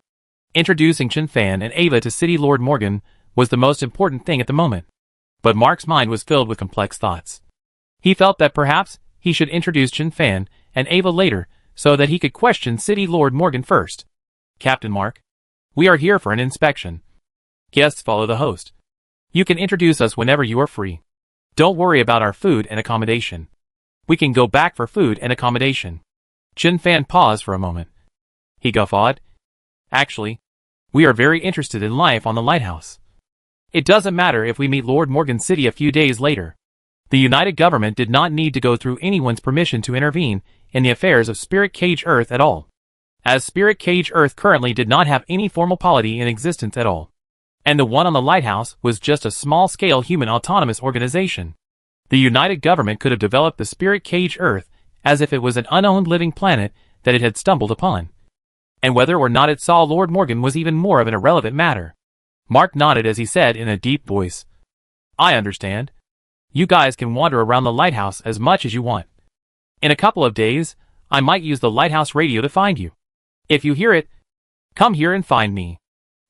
[SPEAKER 1] introducing Chen Fan and Ava to city lord Morgan was the most important thing at the moment. But Mark's mind was filled with complex thoughts. He felt that perhaps he should introduce Chen Fan and Ava later so that he could question city lord Morgan first. Captain Mark, we are here for an inspection. Guests follow the host. You can introduce us whenever you are free. Don't worry about our food and accommodation. We can go back for food and accommodation. Chen Fan paused for a moment. He guffawed. Actually, we are very interested in life on the lighthouse. It doesn't matter if we meet Lord Morgan City a few days later. The United Government did not need to go through anyone's permission to intervene in the affairs of Spirit Cage Earth at all, as Spirit Cage Earth currently did not have any formal polity in existence at all. And the one on the lighthouse was just a small-scale human autonomous organization. The United Government could have developed the Spirit Cage Earth as if it was an unowned living planet that it had stumbled upon. And whether or not it saw Lord Morgan was even more of an irrelevant matter. Mark nodded as he said in a deep voice, I understand. You guys can wander around the lighthouse as much as you want. In a couple of days, I might use the lighthouse radio to find you. If you hear it, come here and find me.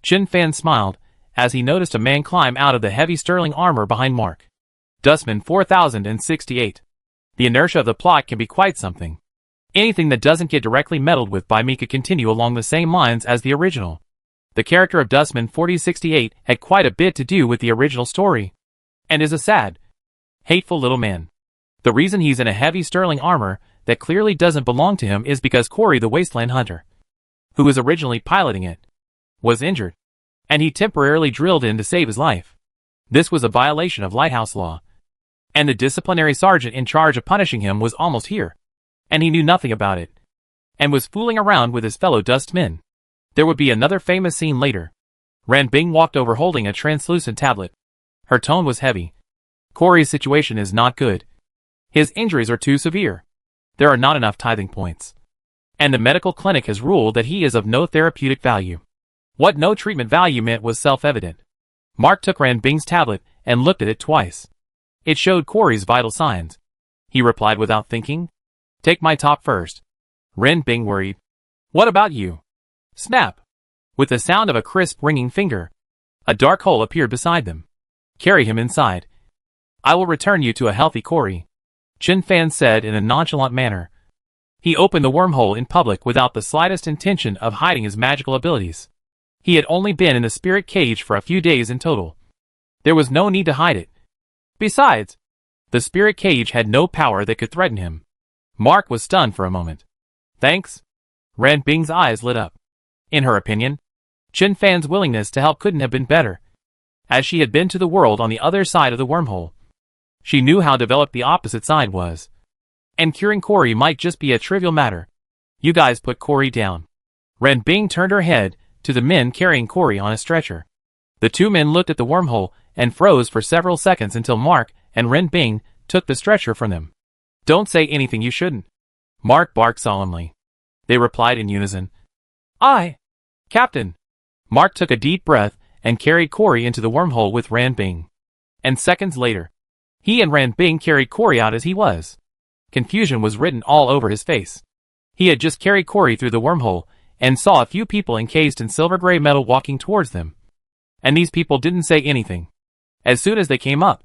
[SPEAKER 1] Chen Fan smiled as he noticed a man climb out of the heavy sterling armor behind Mark. Dustman 4068. The inertia of the plot can be quite something. Anything that doesn't get directly meddled with by me could continue along the same lines as the original. The character of Dustman 4068 had quite a bit to do with the original story, and is a sad, hateful little man. The reason he's in a heavy sterling armor that clearly doesn't belong to him is because Corey the Wasteland Hunter, who was originally piloting it, was injured, and he temporarily drilled in to save his life. This was a violation of lighthouse law, and the disciplinary sergeant in charge of punishing him was almost here, and he knew nothing about it, and was fooling around with his fellow dustmen. There would be another famous scene later. Ran Bing walked over holding a translucent tablet. Her tone was heavy. Corey's situation is not good. His injuries are too severe. There are not enough tithing points. And the medical clinic has ruled that he is of no therapeutic value. What no treatment value meant was self-evident. Mark took Ran Bing's tablet and looked at it twice. It showed Corey's vital signs. He replied without thinking, Take my top first. Ran Bing worried. What about you? Snap! With the sound of a crisp ringing finger, a dark hole appeared beside them. Carry him inside. I will return you to a healthy Corey, Chen Fan said in a nonchalant manner. He opened the wormhole in public without the slightest intention of hiding his magical abilities. He had only been in the spirit cage for a few days in total. There was no need to hide it. Besides, the spirit cage had no power that could threaten him. Mark was stunned for a moment. Thanks. Ran Bing's eyes lit up. In her opinion, Chen Fan's willingness to help couldn't have been better, as she had been to the world on the other side of the wormhole. She knew how developed the opposite side was. And curing Corey might just be a trivial matter. You guys put Corey down. Ran Bing turned her head to the men carrying Corey on a stretcher. The two men looked at the wormhole and froze for several seconds until Mark and Ren Bing took the stretcher from them. Don't say anything you shouldn't. Mark barked solemnly. They replied in unison. Aye, Captain. Mark took a deep breath and carried Corey into the wormhole with Ran Bing. And seconds later, he and Ran Bing carried Corey out as he was. Confusion was written all over his face. He had just carried Corey through the wormhole and saw a few people encased in silver-gray metal walking towards them. And these people didn't say anything. As soon as they came up,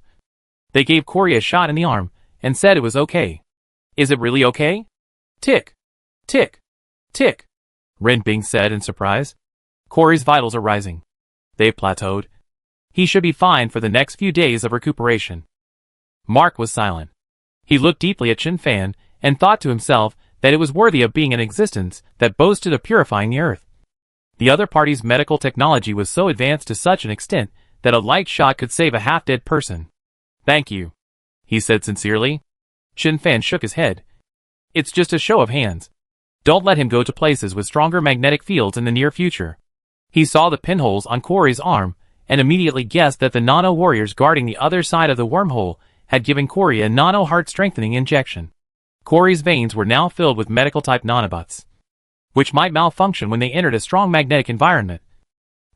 [SPEAKER 1] they gave Corey a shot in the arm and said it was okay. Is it really okay? Tick, tick, tick, Ren Bing said in surprise. Corey's vitals are rising. They've plateaued. He should be fine for the next few days of recuperation. Mark was silent. He looked deeply at Chen Fan and thought to himself that it was worthy of being an existence that boasted of purifying the earth. The other party's medical technology was so advanced to such an extent that a light shot could save a half-dead person. "Thank you," he said sincerely. Chen Fan shook his head. "It's just a show of hands. Don't let him go to places with stronger magnetic fields in the near future." He saw the pinholes on Corey's arm and immediately guessed that the nano-warriors guarding the other side of the wormhole had given Corey a nano-heart strengthening injection. Corey's veins were now filled with medical-type nanobots, which might malfunction when they entered a strong magnetic environment.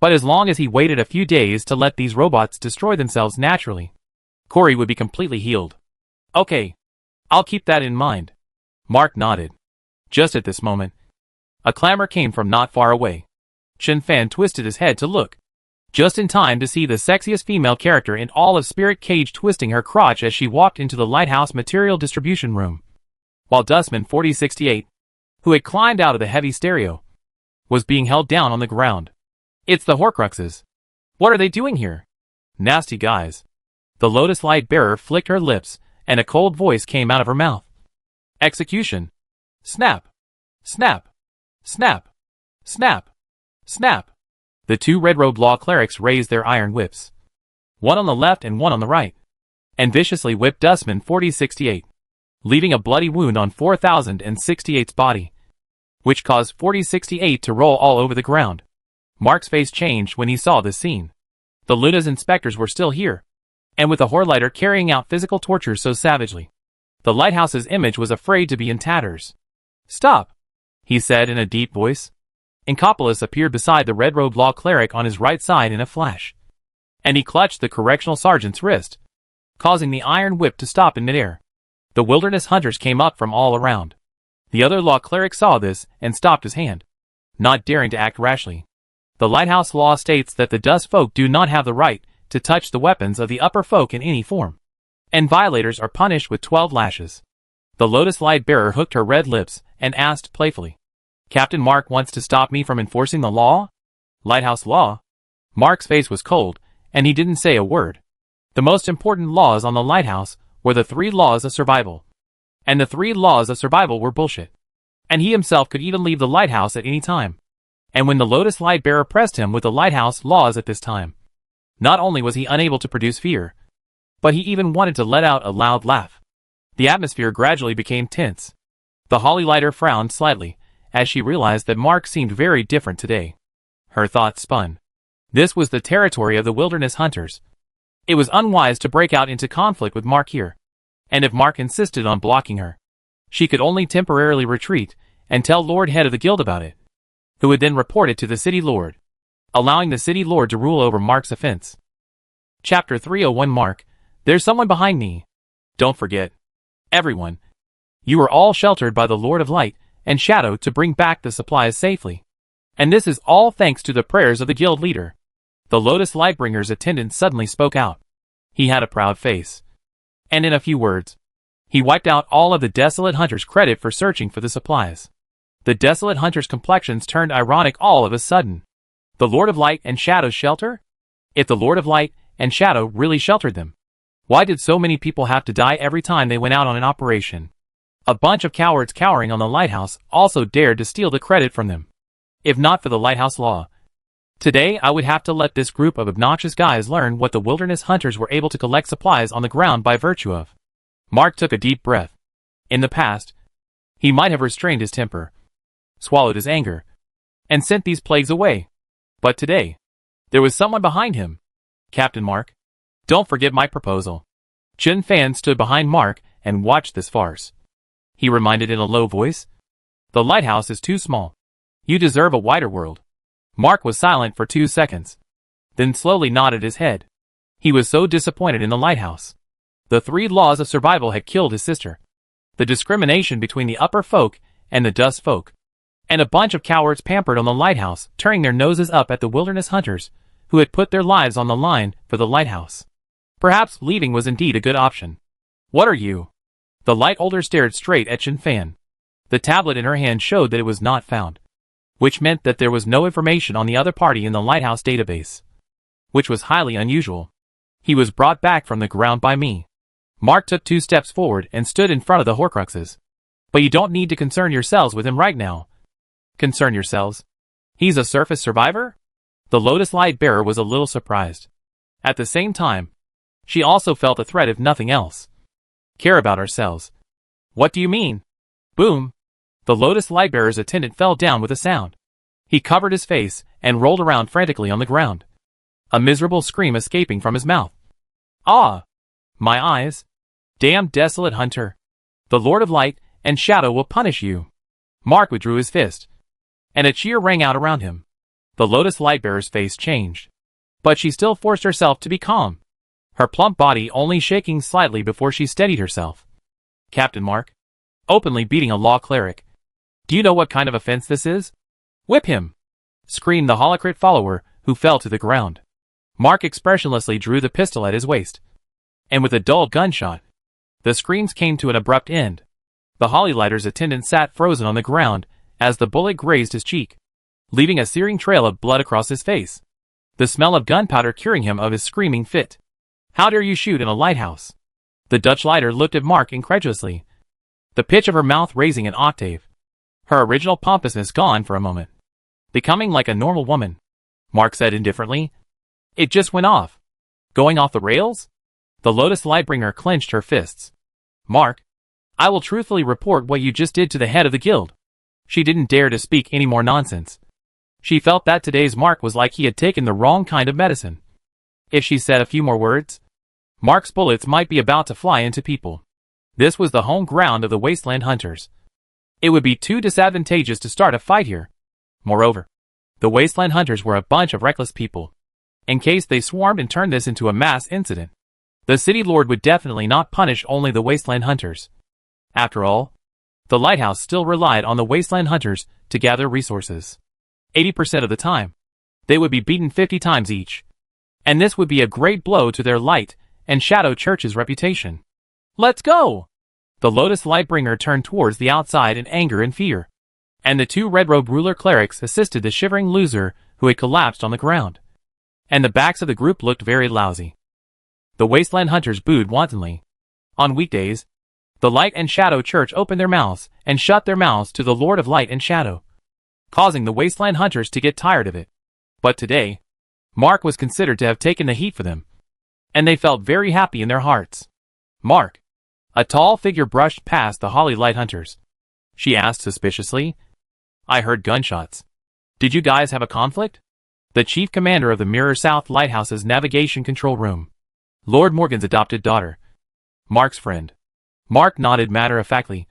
[SPEAKER 1] But as long as he waited a few days to let these robots destroy themselves naturally, Corey would be completely healed. "Okay, I'll keep that in mind." Mark nodded. Just at this moment, a clamor came from not far away. Chen Fan twisted his head to look, just in time to see the sexiest female character in all of Spirit Cage twisting her crotch as she walked into the lighthouse material distribution room, while Dustman 4068, who had climbed out of the heavy stereo, was being held down on the ground. "It's the Horcruxes. What are they doing here? Nasty guys." The Lotus Light Bearer flicked her lips, and a cold voice came out of her mouth. "Execution. Snap. Snap. Snap. Snap. Snap." The two red-robed law clerics raised their iron whips, one on the left and one on the right, and viciously whipped Dustman 4068, leaving a bloody wound on 4068's body, which caused 4068 to roll all over the ground. Mark's face changed when he saw this scene. The Luna's inspectors were still here, and with the Horlighter carrying out physical torture so savagely, the lighthouse's image was afraid to be in tatters. "Stop," he said in a deep voice. Incopolis appeared beside the red-robed law cleric on his right side in a flash, and he clutched the correctional sergeant's wrist, causing the iron whip to stop in midair. The wilderness hunters came up from all around. The other law cleric saw this and stopped his hand, not daring to act rashly. The lighthouse law states that the dust folk do not have the right to touch the weapons of the upper folk in any form, and violators are punished with 12 lashes. The Lotus Light Bearer hooked her red lips and asked playfully, "Captain Mark wants to stop me from enforcing the law? Lighthouse law?" Mark's face was cold, and he didn't say a word. The most important laws on the lighthouse were the 3 laws of survival. And the 3 laws of survival were bullshit. And he himself could even leave the lighthouse at any time. And when the Lotus Light Bearer pressed him with the lighthouse laws at this time, not only was he unable to produce fear, but he even wanted to let out a loud laugh. The atmosphere gradually became tense. The Holylighter frowned slightly, as she realized that Mark seemed very different today. Her thoughts spun. This was the territory of the wilderness hunters. It was unwise to break out into conflict with Mark here. And if Mark insisted on blocking her, she could only temporarily retreat and tell Lord Head of the Guild about it, who would then report it to the City Lord, allowing the City Lord to rule over Mark's offense. Chapter 301 Mark, there's someone behind me. Don't forget, everyone, you are all sheltered by the Lord of Light and Shadow to bring back the supplies safely. And this is all thanks to the prayers of the guild leader. The Lotus Lightbringer's attendant suddenly spoke out. He had a proud face, and in a few words, he wiped out all of the Desolate Hunter's credit for searching for the supplies. The Desolate Hunter's complexions turned ironic all of a sudden. The Lord of Light and Shadow's shelter? If the Lord of Light and Shadow really sheltered them, why did so many people have to die every time they went out on an operation? A bunch of cowards cowering on the lighthouse also dared to steal the credit from them. If not for the lighthouse law, today I would have to let this group of obnoxious guys learn what the wilderness hunters were able to collect supplies on the ground by virtue of. Mark took a deep breath. In the past, he might have restrained his temper, swallowed his anger, and sent these plagues away. But today, there was someone behind him. Captain Mark, don't forget my proposal. Chen Fan stood behind Mark and watched this farce. He reminded in a low voice. The lighthouse is too small. You deserve a wider world. Mark was silent for 2 seconds, then slowly nodded his head. He was so disappointed in the lighthouse. The 3 laws of survival had killed his sister. The discrimination between the upper folk and the dust folk. And a bunch of cowards pampered on the lighthouse, turning their noses up at the wilderness hunters, who had put their lives on the line for the lighthouse. Perhaps leaving was indeed a good option. What are you? The light holder stared straight at Chen Fan. The tablet in her hand showed that it was not found, which meant that there was no information on the other party in the lighthouse database, which was highly unusual. He was brought back from the ground by me. Mark took 2 steps forward and stood in front of the Horcruxes. But you don't need to concern yourselves with him right now. Concern yourselves? He's a surface survivor? The Lotus Light Bearer was a little surprised. At the same time, she also felt a threat if nothing else. Care about ourselves. What do you mean? Boom! The Lotus Light Bearer's attendant fell down with a sound. He covered his face and rolled around frantically on the ground, a miserable scream escaping from his mouth. Ah! My eyes! Damn desolate hunter! The Lord of Light and Shadow will punish you! Mark withdrew his fist, and a cheer rang out around him. The Lotus Lightbearer's face changed, but she still forced herself to be calm, her plump body only shaking slightly before she steadied herself. Captain Mark, openly beating a law cleric. Do you know what kind of offense this is? Whip him! Screamed the Holocrit follower, who fell to the ground. Mark expressionlessly drew the pistol at his waist, and with a dull gunshot, the screams came to an abrupt end. The Holylighter's attendant sat frozen on the ground as the bullet grazed his cheek, leaving a searing trail of blood across his face, the smell of gunpowder curing him of his screaming fit. How dare you shoot in a lighthouse? The Dutch lighter looked at Mark incredulously, the pitch of her mouth raising an octave, her original pompousness gone for a moment, becoming like a normal woman. Mark said indifferently, "It just went off." Going off the rails? The Lotus Lightbringer clenched her fists. Mark, I will truthfully report what you just did to the head of the guild. She didn't dare to speak any more nonsense. She felt that today's Mark was like he had taken the wrong kind of medicine. If she said a few more words, Mark's bullets might be about to fly into people. This was the home ground of the Wasteland Hunters. It would be too disadvantageous to start a fight here. Moreover, the Wasteland Hunters were a bunch of reckless people. In case they swarmed and turned this into a mass incident, the City Lord would definitely not punish only the Wasteland Hunters. After all, the lighthouse still relied on the Wasteland Hunters to gather resources. 80% of the time, they would be beaten 50 times each. And this would be a great blow to their Light and Shadow Church's reputation. Let's go! The Lotus Lightbringer turned towards the outside in anger and fear, and the two red-robed ruler clerics assisted the shivering loser who had collapsed on the ground. And the backs of the group looked very lousy. The Wasteland Hunters booed wantonly. On weekdays, the Light and Shadow Church opened their mouths and shut their mouths to the Lord of Light and Shadow, causing the Wasteland Hunters to get tired of it. But today, Mark was considered to have taken the heat for them, and they felt very happy in their hearts. Mark. A tall figure brushed past the Holly Light Hunters. She asked suspiciously, I heard gunshots. Did you guys have a conflict? The chief commander of the Mirror South Lighthouse's navigation control room. Lord Morgan's adopted daughter. Mark's friend. Mark nodded matter-of-factly.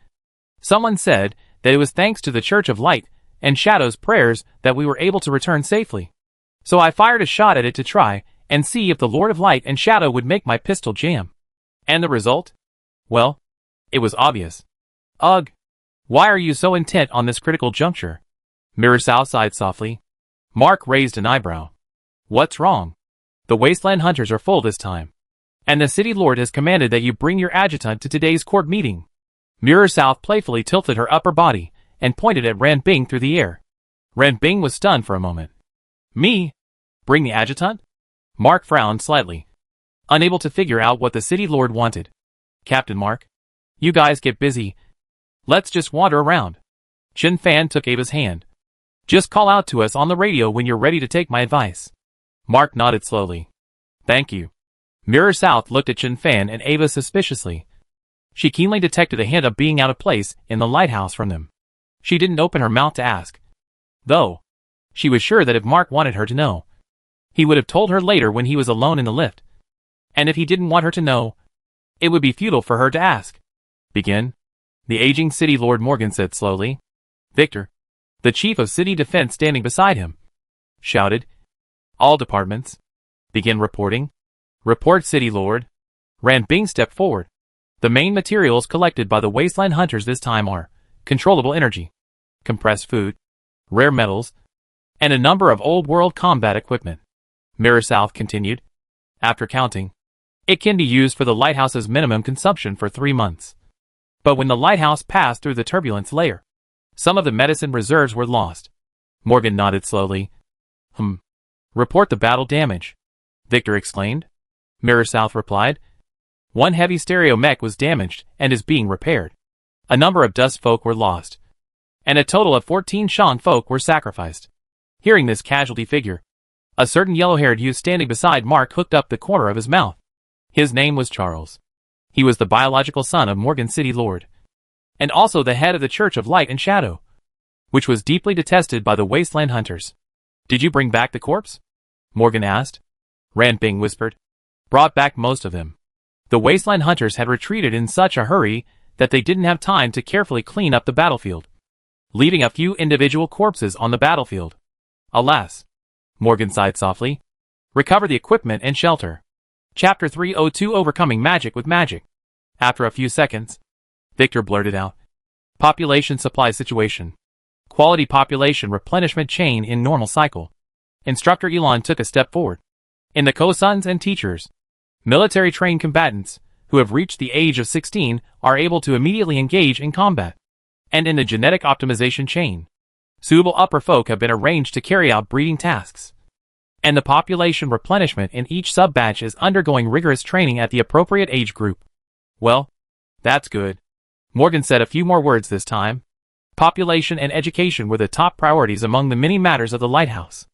[SPEAKER 1] Someone said that it was thanks to the Church of Light and Shadow's prayers that we were able to return safely. So I fired a shot at it to try and see if the Lord of Light and Shadow would make my pistol jam. And the result? Well, it was obvious. Ugh. Why are you so intent on this critical juncture? Mirror South sighed softly. Mark raised an eyebrow. What's wrong? The Wasteland Hunters are full this time, and the City Lord has commanded that you bring your adjutant to today's court meeting. Mirror South playfully tilted her upper body and pointed at Ran Bing through the air. Ran Bing was stunned for a moment. Me? Bring the adjutant? Mark frowned slightly, unable to figure out what the City Lord wanted. Captain Mark, you guys get busy. Let's just wander around. Chen Fan took Ava's hand. Just call out to us on the radio when you're ready to take my advice. Mark nodded slowly. Thank you. Mirror South looked at Chen Fan and Ava suspiciously. She keenly detected a hint of being out of place in the lighthouse from them. She didn't open her mouth to ask, though. She was sure that if Mark wanted her to know, he would have told her later when he was alone in the lift. And if he didn't want her to know, it would be futile for her to ask. Begin. The aging City Lord Morgan said slowly. Victor, the chief of city defense standing beside him, shouted. All departments. Begin reporting. Report, City Lord. Ran Bing stepped forward. The main materials collected by the Wasteland Hunters this time are controllable energy, compressed food, rare metals, and a number of old-world combat equipment. Mirror South continued. After counting, it can be used for the lighthouse's minimum consumption for 3 months. But when the lighthouse passed through the turbulence layer, some of the medicine reserves were lost. Morgan nodded slowly. Report the battle damage, Victor exclaimed. Mirror South replied. One heavy stereo mech was damaged and is being repaired. A number of dust folk were lost, and a total of 14 Shan folk were sacrificed. Hearing this casualty figure, a certain yellow-haired youth standing beside Mark hooked up the corner of his mouth. His name was Charles. He was the biological son of Morgan City Lord, and also the head of the Church of Light and Shadow, which was deeply detested by the Wasteland Hunters. "Did you bring back the corpse?" Morgan asked. Ranbing whispered. "Brought back most of them. The Wasteland Hunters had retreated in such a hurry that they didn't have time to carefully clean up the battlefield, leaving a few individual corpses on the battlefield. Alas." Morgan sighed softly. "Recover the equipment and shelter." Chapter 302 Overcoming Magic with Magic. After a few seconds, Victor blurted out. "Population supply situation. Quality population replenishment chain in normal cycle." Instructor Elon took a step forward. "In the co-sons and teachers, military-trained combatants who have reached the age of 16 are able to immediately engage in combat. And in the genetic optimization chain, suitable upper folk have been arranged to carry out breeding tasks. And the population replenishment in each sub-batch is undergoing rigorous training at the appropriate age group." "Well, that's good." Morgan said a few more words this time. Population and education were the top priorities among the many matters of the lighthouse.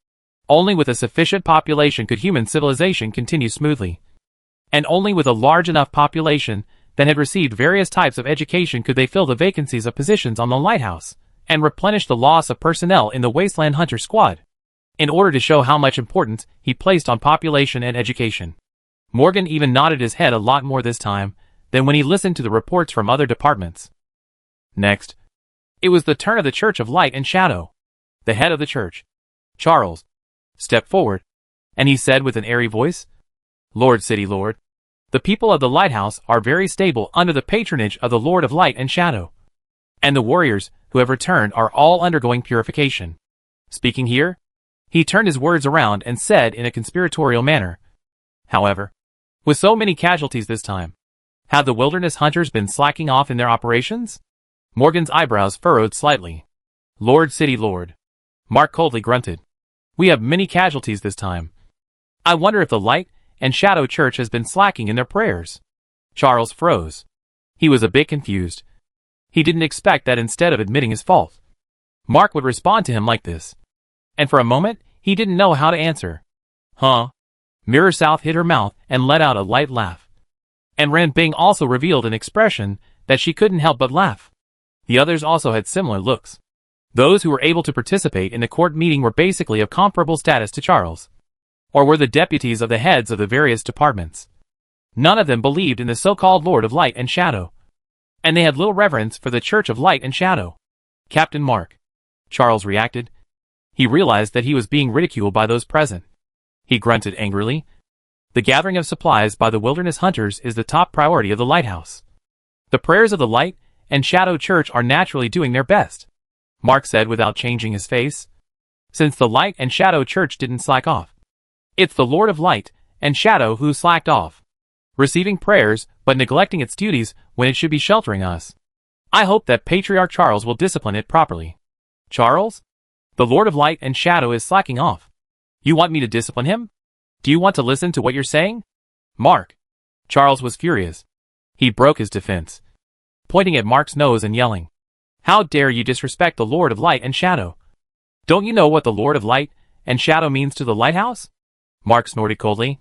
[SPEAKER 1] Only with a sufficient population could human civilization continue smoothly. And only with a large enough population that had received various types of education could they fill the vacancies of positions on the lighthouse, and replenish the loss of personnel in the Wasteland Hunter Squad. In order to show how much importance he placed on population and education, Morgan even nodded his head a lot more this time than when he listened to the reports from other departments. Next, it was the turn of the Church of Light and Shadow. The head of the church, Charles, stepped forward, and he said with an airy voice, "Lord City Lord, the people of the lighthouse are very stable under the patronage of the Lord of Light and Shadow, and the warriors who have returned are all undergoing purification." Speaking here, he turned his words around and said in a conspiratorial manner, "However, with so many casualties this time, have the wilderness hunters been slacking off in their operations?" Morgan's eyebrows furrowed slightly. "Lord City Lord," Mark coldly grunted, "we have many casualties this time. I wonder if the Light and Shadow Church has been slacking in their prayers." Charles froze. He was a bit confused. He didn't expect that instead of admitting his fault, Mark would respond to him like this. And for a moment, he didn't know how to answer. "Huh?" Mirror South hid her mouth and let out a light laugh. And Ranbing also revealed an expression that she couldn't help but laugh. The others also had similar looks. Those who were able to participate in the court meeting were basically of comparable status to Charles, or were the deputies of the heads of the various departments. None of them believed in the so-called Lord of Light and Shadow, and they had little reverence for the Church of Light and Shadow. "Captain Mark," Charles reacted. He realized that he was being ridiculed by those present. He grunted angrily. "The gathering of supplies by the wilderness hunters is the top priority of the lighthouse. The prayers of the Light and Shadow Church are naturally doing their best," Mark said without changing his face. "Since the Light and Shadow Church didn't slack off, it's the Lord of Light and Shadow who slacked off, receiving prayers but neglecting its duties when it should be sheltering us. I hope that Patriarch Charles will discipline it properly." "Charles? The Lord of Light and Shadow is slacking off. You want me to discipline him? Do you want to listen to what you're saying?" "Mark." Charles was furious. He broke his defense, pointing at Mark's nose and yelling, "How dare you disrespect the Lord of Light and Shadow? Don't you know what the Lord of Light and Shadow means to the lighthouse?" Mark snorted coldly,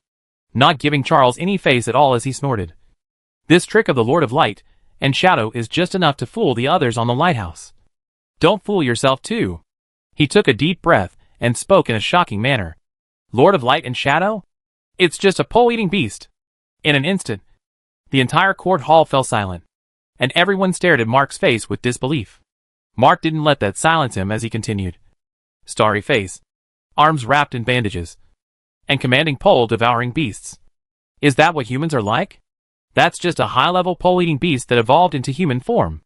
[SPEAKER 1] not giving Charles any face at all as he snorted. "This trick of the Lord of Light and Shadow is just enough to fool the others on the lighthouse. Don't fool yourself too." He took a deep breath and spoke in a shocking manner. "Lord of Light and Shadow? It's just a pole-eating beast." In an instant, the entire court hall fell silent, and everyone stared at Mark's face with disbelief. Mark didn't let that silence him as he continued. "Starry face, arms wrapped in bandages, and commanding pole-devouring beasts. Is that what humans are like? That's just a high-level pole-eating beast that evolved into human form."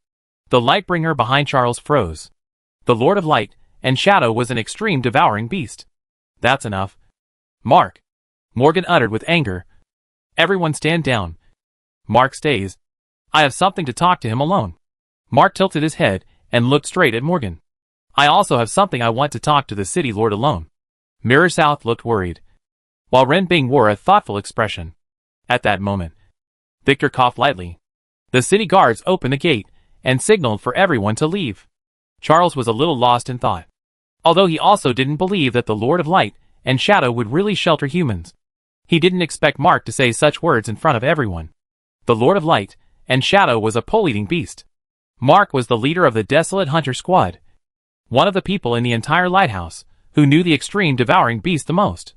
[SPEAKER 1] The Lightbringer behind Charles froze. The Lord of Light and Shadow was an extreme devouring beast. "That's enough, Mark," Morgan uttered with anger. "Everyone stand down." Mark stays. "I have something to talk to him alone." Mark tilted his head and looked straight at Morgan. "I also have something I want to talk to the City Lord alone." Mirror South looked worried, while Renbing wore a thoughtful expression. At that moment, Victor coughed lightly. The city guards opened the gate, and signaled for everyone to leave. Charles was a little lost in thought, although he also didn't believe that the Lord of Light and Shadow would really shelter humans. He didn't expect Mark to say such words in front of everyone. The Lord of Light and Shadow was a pole-eating beast. Mark was the leader of the Desolate Hunter Squad, one of the people in the entire lighthouse who knew the extreme devouring beast the most.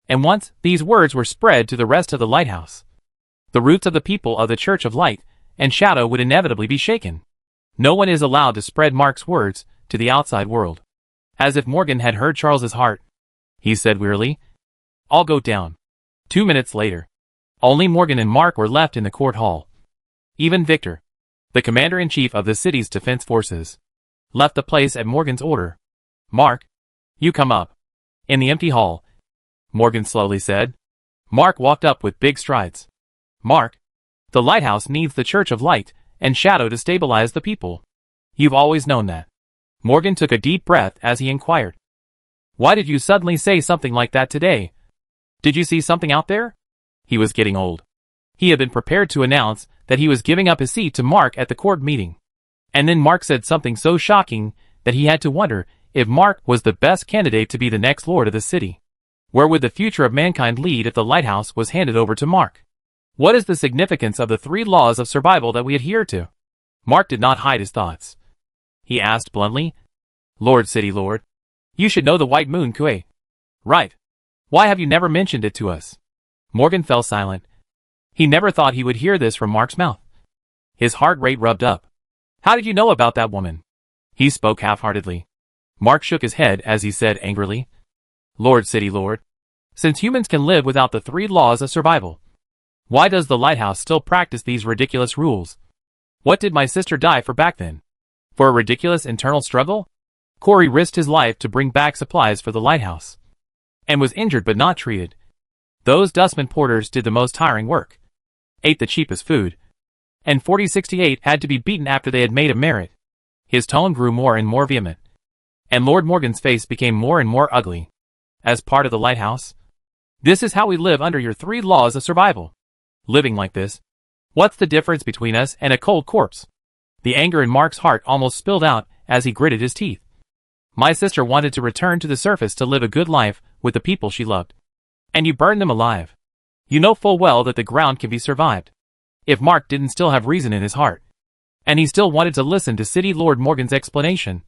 [SPEAKER 1] And once these words were spread to the rest of the lighthouse, the roots of the people of the Church of Light and Shadow would inevitably be shaken. No one is allowed to spread Mark's words to the outside world. As if Morgan had heard Charles's heart, he said wearily, "I'll go down." 2 minutes later, only Morgan and Mark were left in the court hall. Even Victor, the commander-in-chief of the city's defense forces, left the place at Morgan's order. "Mark, you come up." In the empty hall, Morgan slowly said. Mark walked up with big strides. "Mark, the lighthouse needs the Church of Light and Shadow to stabilize the people. You've always known that." Morgan took a deep breath as he inquired, "Why did you suddenly say something like that today? Did you see something out there?" He was getting old. He had been prepared to announce that he was giving up his seat to Mark at the court meeting. And then Mark said something so shocking that he had to wonder if Mark was the best candidate to be the next lord of the city. Where would the future of mankind lead if the lighthouse was handed over to Mark? What is the significance of the 3 laws of survival that we adhere to? Mark did not hide his thoughts. He asked bluntly, "Lord City Lord, you should know the White Moon Kue. Right. Why have you never mentioned it to us?" Morgan fell silent. He never thought he would hear this from Mark's mouth. His heart rate rubbed up. "How did you know about that woman?" He spoke half-heartedly. Mark shook his head as he said angrily, "Lord City Lord, since humans can live without the 3 laws of survival, why does the lighthouse still practice these ridiculous rules? What did my sister die for back then? For a ridiculous internal struggle? Corey risked his life to bring back supplies for the lighthouse, and was injured but not treated. Those dustman porters did the most tiring work, ate the cheapest food, and 4068 had to be beaten after they had made a merit." His tone grew more and more vehement, and Lord Morgan's face became more and more ugly. "As part of the lighthouse, this is how we live under your 3 laws of survival. Living like this, what's the difference between us and a cold corpse?" The anger in Mark's heart almost spilled out as he gritted his teeth. "My sister wanted to return to the surface to live a good life with the people she loved, and you burned them alive. You know full well that the ground can be survived." If Mark didn't still have reason in his heart, and he still wanted to listen to City Lord Morgan's explanation,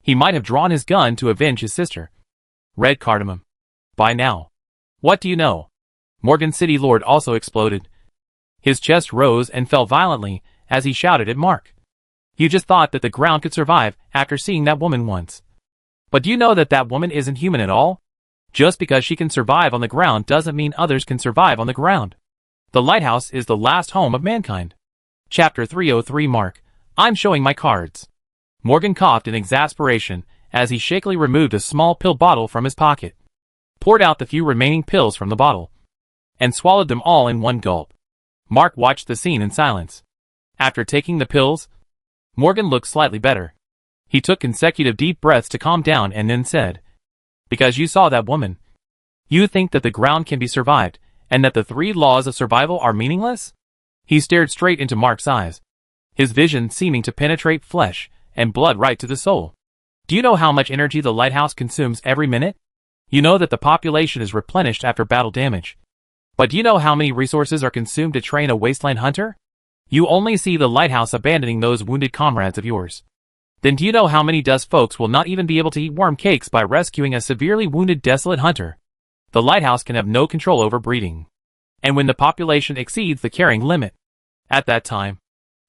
[SPEAKER 1] he might have drawn his gun to avenge his sister. Red cardamom. By now. What do you know? Morgan City Lord also exploded. His chest rose and fell violently as he shouted at Mark. "You just thought that the ground could survive after seeing that woman once. But do you know that that woman isn't human at all? Just because she can survive on the ground doesn't mean others can survive on the ground. The lighthouse is the last home of mankind." Chapter 303 Mark, I'm showing my cards. Morgan coughed in exasperation as he shakily removed a small pill bottle from his pocket, poured out the few remaining pills from the bottle, and swallowed them all in one gulp. Mark watched the scene in silence. After taking the pills, Morgan looked slightly better. He took consecutive deep breaths to calm down and then said, "Because you saw that woman, you think that the ground can be survived, and that the 3 laws of survival are meaningless?" He stared straight into Mark's eyes, his vision seeming to penetrate flesh and blood right to the soul. "Do you know how much energy the lighthouse consumes every minute? You know that the population is replenished after battle damage. But do you know how many resources are consumed to train a wasteland hunter? You only see the lighthouse abandoning those wounded comrades of yours. Then do you know how many dust folks will not even be able to eat worm cakes by rescuing a severely wounded desolate hunter? The lighthouse can have no control over breeding. And when the population exceeds the carrying limit, at that time,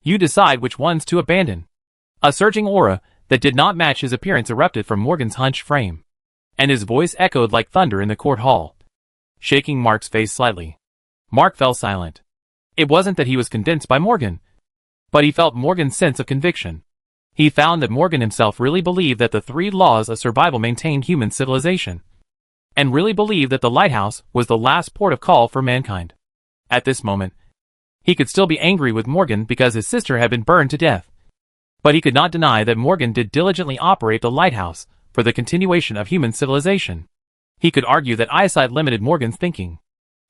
[SPEAKER 1] you decide which ones to abandon." A surging aura that did not match his appearance erupted from Morgan's hunched frame, and his voice echoed like thunder in the court hall, shaking Mark's face slightly. Mark fell silent. It wasn't that he was convinced by Morgan, but he felt Morgan's sense of conviction. He found that Morgan himself really believed that the 3 laws of survival maintained human civilization, and really believed that the lighthouse was the last port of call for mankind. At this moment, he could still be angry with Morgan because his sister had been burned to death, but he could not deny that Morgan did diligently operate the lighthouse for the continuation of human civilization. He could argue that eyesight limited Morgan's thinking,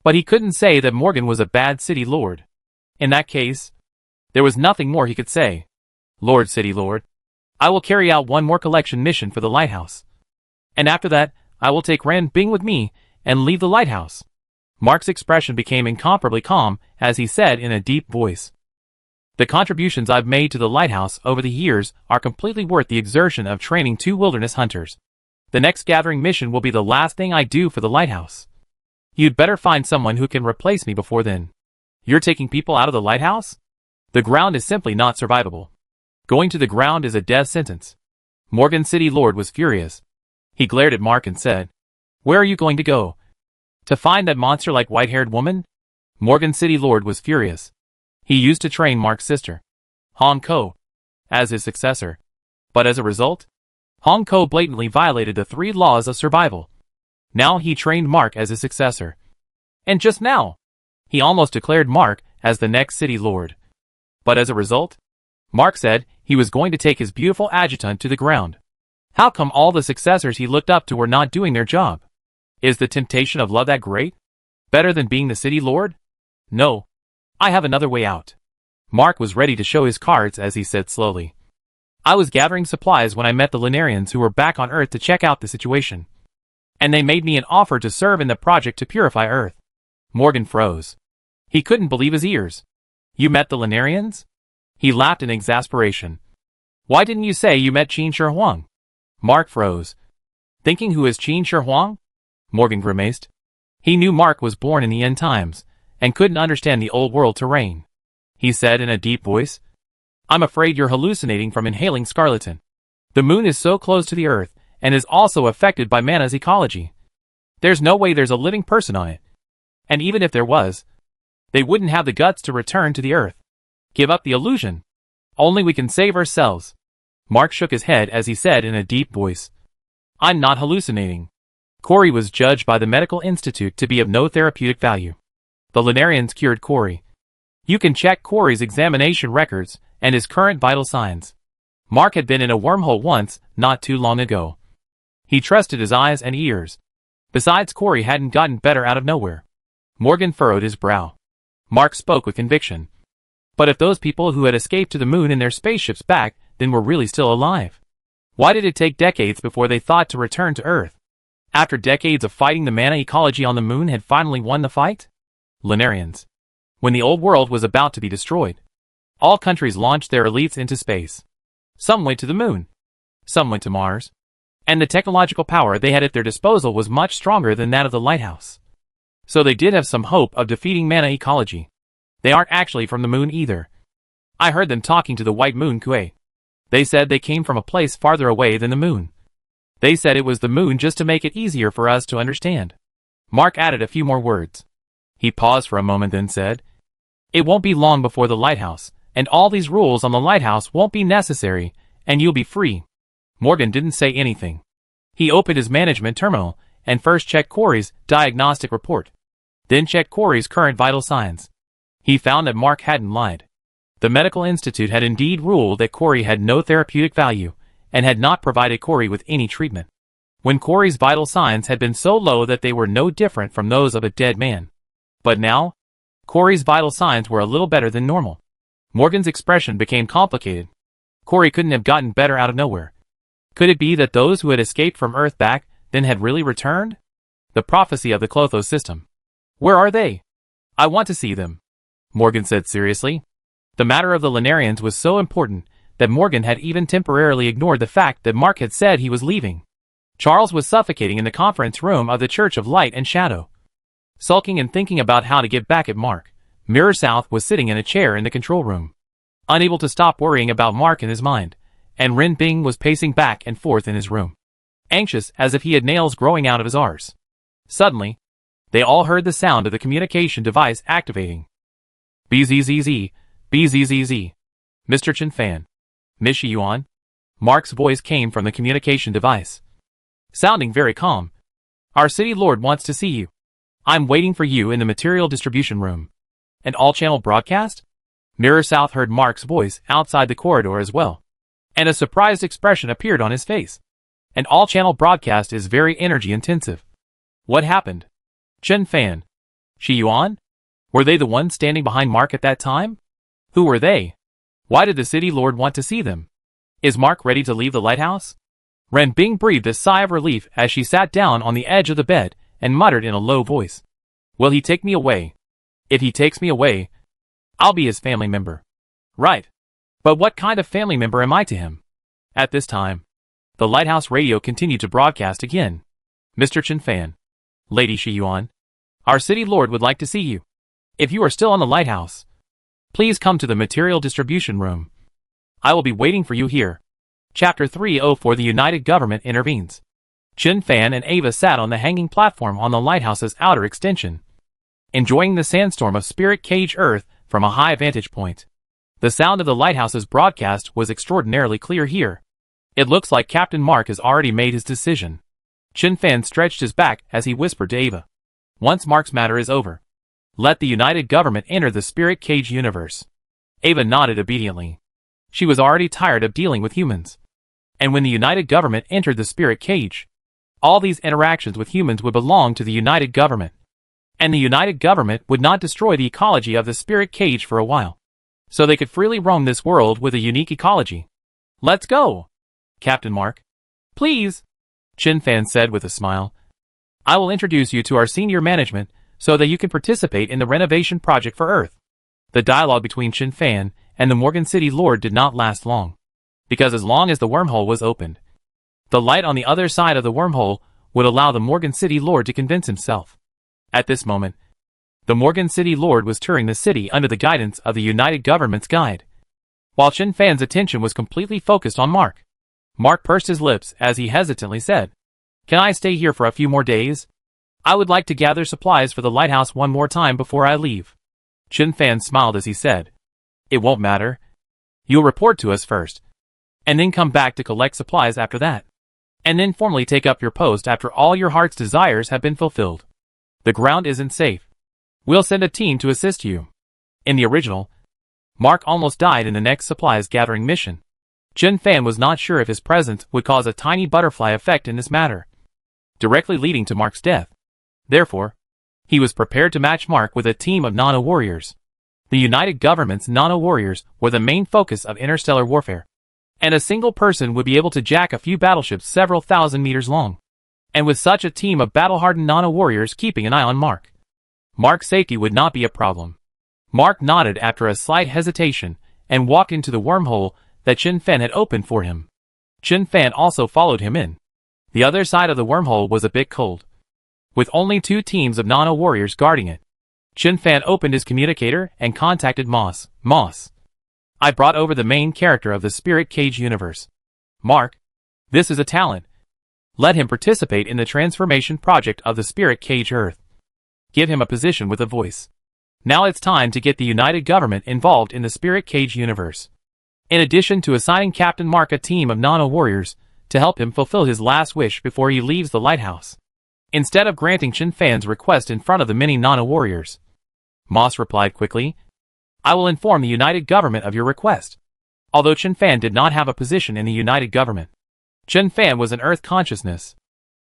[SPEAKER 1] but he couldn't say that Morgan was a bad city lord. In that case, there was nothing more he could say. Lord City Lord, I will carry out one more collection mission for the lighthouse. And after that, I will take Ren Bing with me and leave the lighthouse. Mark's expression became incomparably calm as he said in a deep voice, the contributions I've made to the lighthouse over the years are completely worth the exertion of training 2 wilderness hunters. The next gathering mission will be the last thing I do for the lighthouse. You'd better find someone who can replace me before then. You're taking people out of the lighthouse? The ground is simply not survivable. Going to the ground is a death sentence. Morgan City Lord was furious. He glared at Mark and said, where are you going to go? To find that monster-like white-haired woman? Morgan City Lord was furious. He used to train Mark's sister, Hong Ko, as his successor. But as a result, Hong Ko blatantly violated the 3 laws of survival. Now he trained Mark as his successor. And just now, he almost declared Mark as the next city lord. But as a result, Mark said he was going to take his beautiful adjutant to the ground. How come all the successors he looked up to were not doing their job? Is the temptation of love that great? Better than being the city lord? No. I have another way out. Mark was ready to show his cards as he said slowly, I was gathering supplies when I met the Lunarians who were back on Earth to check out the situation. And they made me an offer to serve in the project to purify Earth. Morgan froze. He couldn't believe his ears. You met the Lunarians? He laughed in exasperation. Why didn't you say you met Qin Shi Huang? Mark froze. Thinking who is Qin Shi Huang? Morgan grimaced. He knew Mark was born in the end times, and couldn't understand the old world terrain. He said in a deep voice, I'm afraid you're hallucinating from inhaling scarletin. The moon is so close to the Earth, and is also affected by Mana's ecology. There's no way there's a living person on it. And even if there was, they wouldn't have the guts to return to the Earth. Give up the illusion. Only we can save ourselves. Mark shook his head as he said in a deep voice, I'm not hallucinating. Corey was judged by the Medical Institute to be of no therapeutic value. The Lunarians cured Corey. You can check Corey's examination records and his current vital signs. Mark had been in a wormhole once, not too long ago. He trusted his eyes and ears. Besides, Corey hadn't gotten better out of nowhere. Morgan furrowed his brow. Mark spoke with conviction. But if those people who had escaped to the moon in their spaceships back then were really still alive, why did it take decades before they thought to return to Earth? After decades of fighting, the mana ecology on the moon had finally won the fight? Lunarians. When the old world was about to be destroyed, all countries launched their elites into space. Some went to the moon. Some went to Mars. And the technological power they had at their disposal was much stronger than that of the lighthouse. So they did have some hope of defeating mana ecology. They aren't actually from the moon either. I heard them talking to the white moon Kuei. They said they came from a place farther away than the moon. They said it was the moon just to make it easier for us to understand. Mark added a few more words. He paused for a moment, then said, it won't be long before the lighthouse, and all these rules on the lighthouse won't be necessary, and you'll be free. Morgan didn't say anything. He opened his management terminal, and first checked Corey's diagnostic report. Then checked Corey's current vital signs. He found that Mark hadn't lied. The Medical Institute had indeed ruled that Corey had no therapeutic value, and had not provided Corey with any treatment. When Corey's vital signs had been so low that they were no different from those of a dead man. But now, Corey's vital signs were a little better than normal. Morgan's expression became complicated. Corey couldn't have gotten better out of nowhere. Could it be that those who had escaped from Earth back then had really returned? The prophecy of the Clotho system. Where are they? I want to see them, Morgan said seriously. The matter of the Lunarians was so important that Morgan had even temporarily ignored the fact that Mark had said he was leaving. Charles was suffocating in the conference room of the Church of Light and Shadow. Sulking and thinking about how to get back at Mark, Mirror South was sitting in a chair in the control room, unable to stop worrying about Mark in his mind, and Ren Bing was pacing back and forth in his room, anxious as if he had nails growing out of his arse. Suddenly, they all heard the sound of the communication device activating. BZZZ, BZZZ. Mr. Chen Fan. Miss Yuan. Mark's voice came from the communication device, sounding very calm. Our city lord wants to see you. I'm waiting for you in the material distribution room. An all-channel broadcast? Mirror South heard Mark's voice outside the corridor as well, and a surprised expression appeared on his face. An all-channel broadcast is very energy-intensive. What happened? Chen Fan. Shi Yuan? Were they the ones standing behind Mark at that time? Who were they? Why did the city lord want to see them? Is Mark ready to leave the lighthouse? Ren Bing breathed a sigh of relief as she sat down on the edge of the bed and muttered in a low voice. Will he take me away? If he takes me away, I'll be his family member. Right. But what kind of family member am I to him? At this time, the lighthouse radio continued to broadcast again. Mr. Chen Fan. Lady Shi Yuan. Our city lord would like to see you. If you are still on the lighthouse, please come to the material distribution room. I will be waiting for you here. Chapter 304 The United Government Intervenes. Chen Fan and Ava sat on the hanging platform on the lighthouse's outer extension, enjoying the sandstorm of Spirit Cage Earth from a high vantage point. The sound of the lighthouse's broadcast was extraordinarily clear here. It looks like Captain Mark has already made his decision. Chen Fan stretched his back as he whispered to Ava. Once Mark's matter is over, let the United Government enter the Spirit Cage universe. Ava nodded obediently. She was already tired of dealing with humans. And when the United Government entered the Spirit Cage, all these interactions with humans would belong to the United Government. And the United Government would not destroy the ecology of the Spirit Cage for a while. So they could freely roam this world with a unique ecology. Let's go, Captain Mark. Please, Chen Fan said with a smile. I will introduce you to our senior management so that you can participate in the renovation project for Earth. The dialogue between Chen Fan and the Morgan City Lord did not last long, because as long as the wormhole was opened, the light on the other side of the wormhole would allow the Morgan City Lord to convince himself. At this moment, the Morgan City Lord was touring the city under the guidance of the United Government's guide, while Chen Fan's attention was completely focused on Mark. Mark pursed his lips as he hesitantly said, Can I stay here for a few more days? I would like to gather supplies for the lighthouse one more time before I leave. Chen Fan smiled as he said, It won't matter. You'll report to us first, and then come back to collect supplies after that, and then formally take up your post after all your heart's desires have been fulfilled. The ground isn't safe. We'll send a team to assist you. In the original, Mark almost died in the next supplies gathering mission. Chen Fan was not sure if his presence would cause a tiny butterfly effect in this matter, directly leading to Mark's death. Therefore, he was prepared to match Mark with a team of nano-warriors. The United Government's nano-warriors were the main focus of interstellar warfare, and a single person would be able to jack a few battleships several thousand meters long. And with such a team of battle-hardened nano-warriors keeping an eye on Mark, Mark's safety would not be a problem. Mark nodded after a slight hesitation and walked into the wormhole that Chen Fan had opened for him. Chen Fan also followed him in. The other side of the wormhole was a bit cold, with only 2 teams of nano-warriors guarding it. Chen Fan opened his communicator and contacted Moss. Moss, I brought over the main character of the Spirit Cage universe. Mark, this is a talent. Let him participate in the transformation project of the Spirit Cage Earth. Give him a position with a voice. Now it's time to get the United Government involved in the Spirit Cage universe. In addition to assigning Captain Mark a team of nano-warriors to help him fulfill his last wish before he leaves the lighthouse, instead of granting Chen Fan's request in front of the many nano-warriors, Moss replied quickly, I will inform the United Government of your request. Although Chen Fan did not have a position in the United Government, Chen Fan was an Earth consciousness,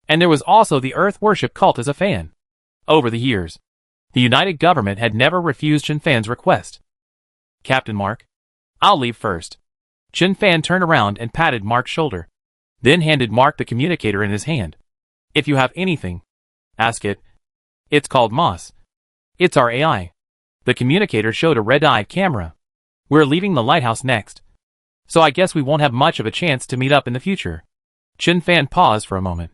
[SPEAKER 1] and there was also the Earth worship cult as a fan. Over the years, the United Government had never refused Chen Fan's request. Captain Mark, I'll leave first. Chen Fan turned around and patted Mark's shoulder, then handed Mark the communicator in his hand. If you have anything, ask it. It's called Moss. It's our AI. The communicator showed a red-eye camera. We're leaving the lighthouse next, so I guess we won't have much of a chance to meet up in the future. Chen Fan paused for a moment.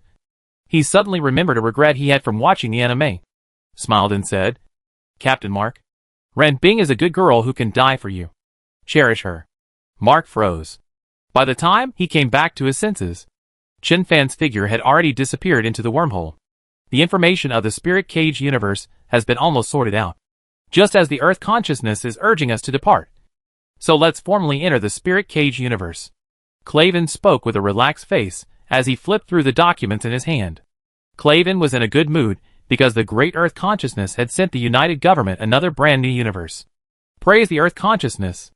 [SPEAKER 1] He suddenly remembered a regret he had from watching the anime, smiled and said, Captain Mark, Ren Bing is a good girl who can die for you. Cherish her. Mark froze. By the time he came back to his senses, Chen Fan's figure had already disappeared into the wormhole. The information of the Spirit Cage universe has been almost sorted out, just as the Earth consciousness is urging us to depart. So let's formally enter the Spirit Cage universe. Clavin spoke with a relaxed face as he flipped through the documents in his hand. Clavin was in a good mood because the great Earth consciousness had sent the United Government another brand new universe. Praise the Earth consciousness.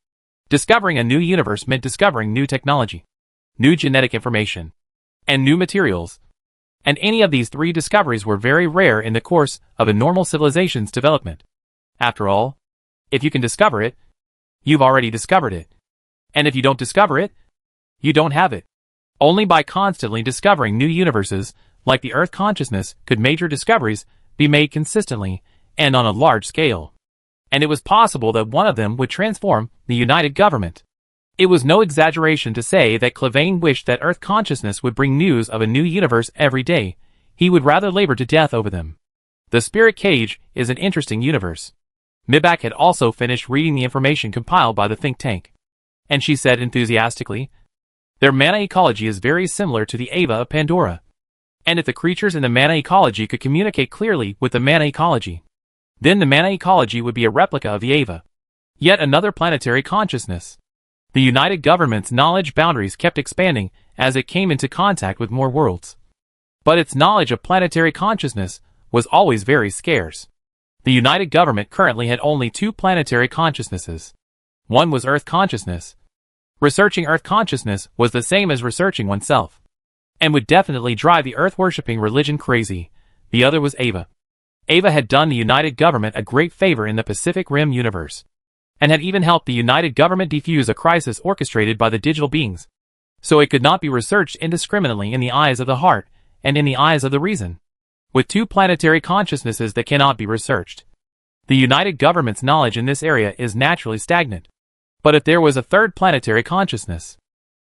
[SPEAKER 1] Discovering a new universe meant discovering new technology, new genetic information, and new materials. And any of these 3 discoveries were very rare in the course of a normal civilization's development. After all, if you can discover it, you've already discovered it. And if you don't discover it, you don't have it. Only by constantly discovering new universes, like the Earth consciousness, could major discoveries be made consistently and on a large scale. And it was possible that one of them would transform the United Government. It was no exaggeration to say that Clavane wished that Earth consciousness would bring news of a new universe every day. He would rather labor to death over them. The Spirit Cage is an interesting universe. Mibak had also finished reading the information compiled by the think tank. And she said enthusiastically, their mana ecology is very similar to the Ava of Pandora. And if the creatures in the mana ecology could communicate clearly with the mana ecology, then the mana ecology would be a replica of the Ava. Yet another planetary consciousness. The United Government's knowledge boundaries kept expanding as it came into contact with more worlds. But its knowledge of planetary consciousness was always very scarce. The United Government currently had only 2 planetary consciousnesses. One was Earth consciousness. Researching Earth consciousness was the same as researching oneself, and would definitely drive the Earth-worshipping religion crazy. The other was Ava. Ava had done the United Government a great favor in the Pacific Rim universe, and had even helped the United Government defuse a crisis orchestrated by the digital beings, so it could not be researched indiscriminately in the eyes of the heart and in the eyes of the reason. With 2 planetary consciousnesses that cannot be researched, the United Government's knowledge in this area is naturally stagnant. But if there was a 3rd planetary consciousness,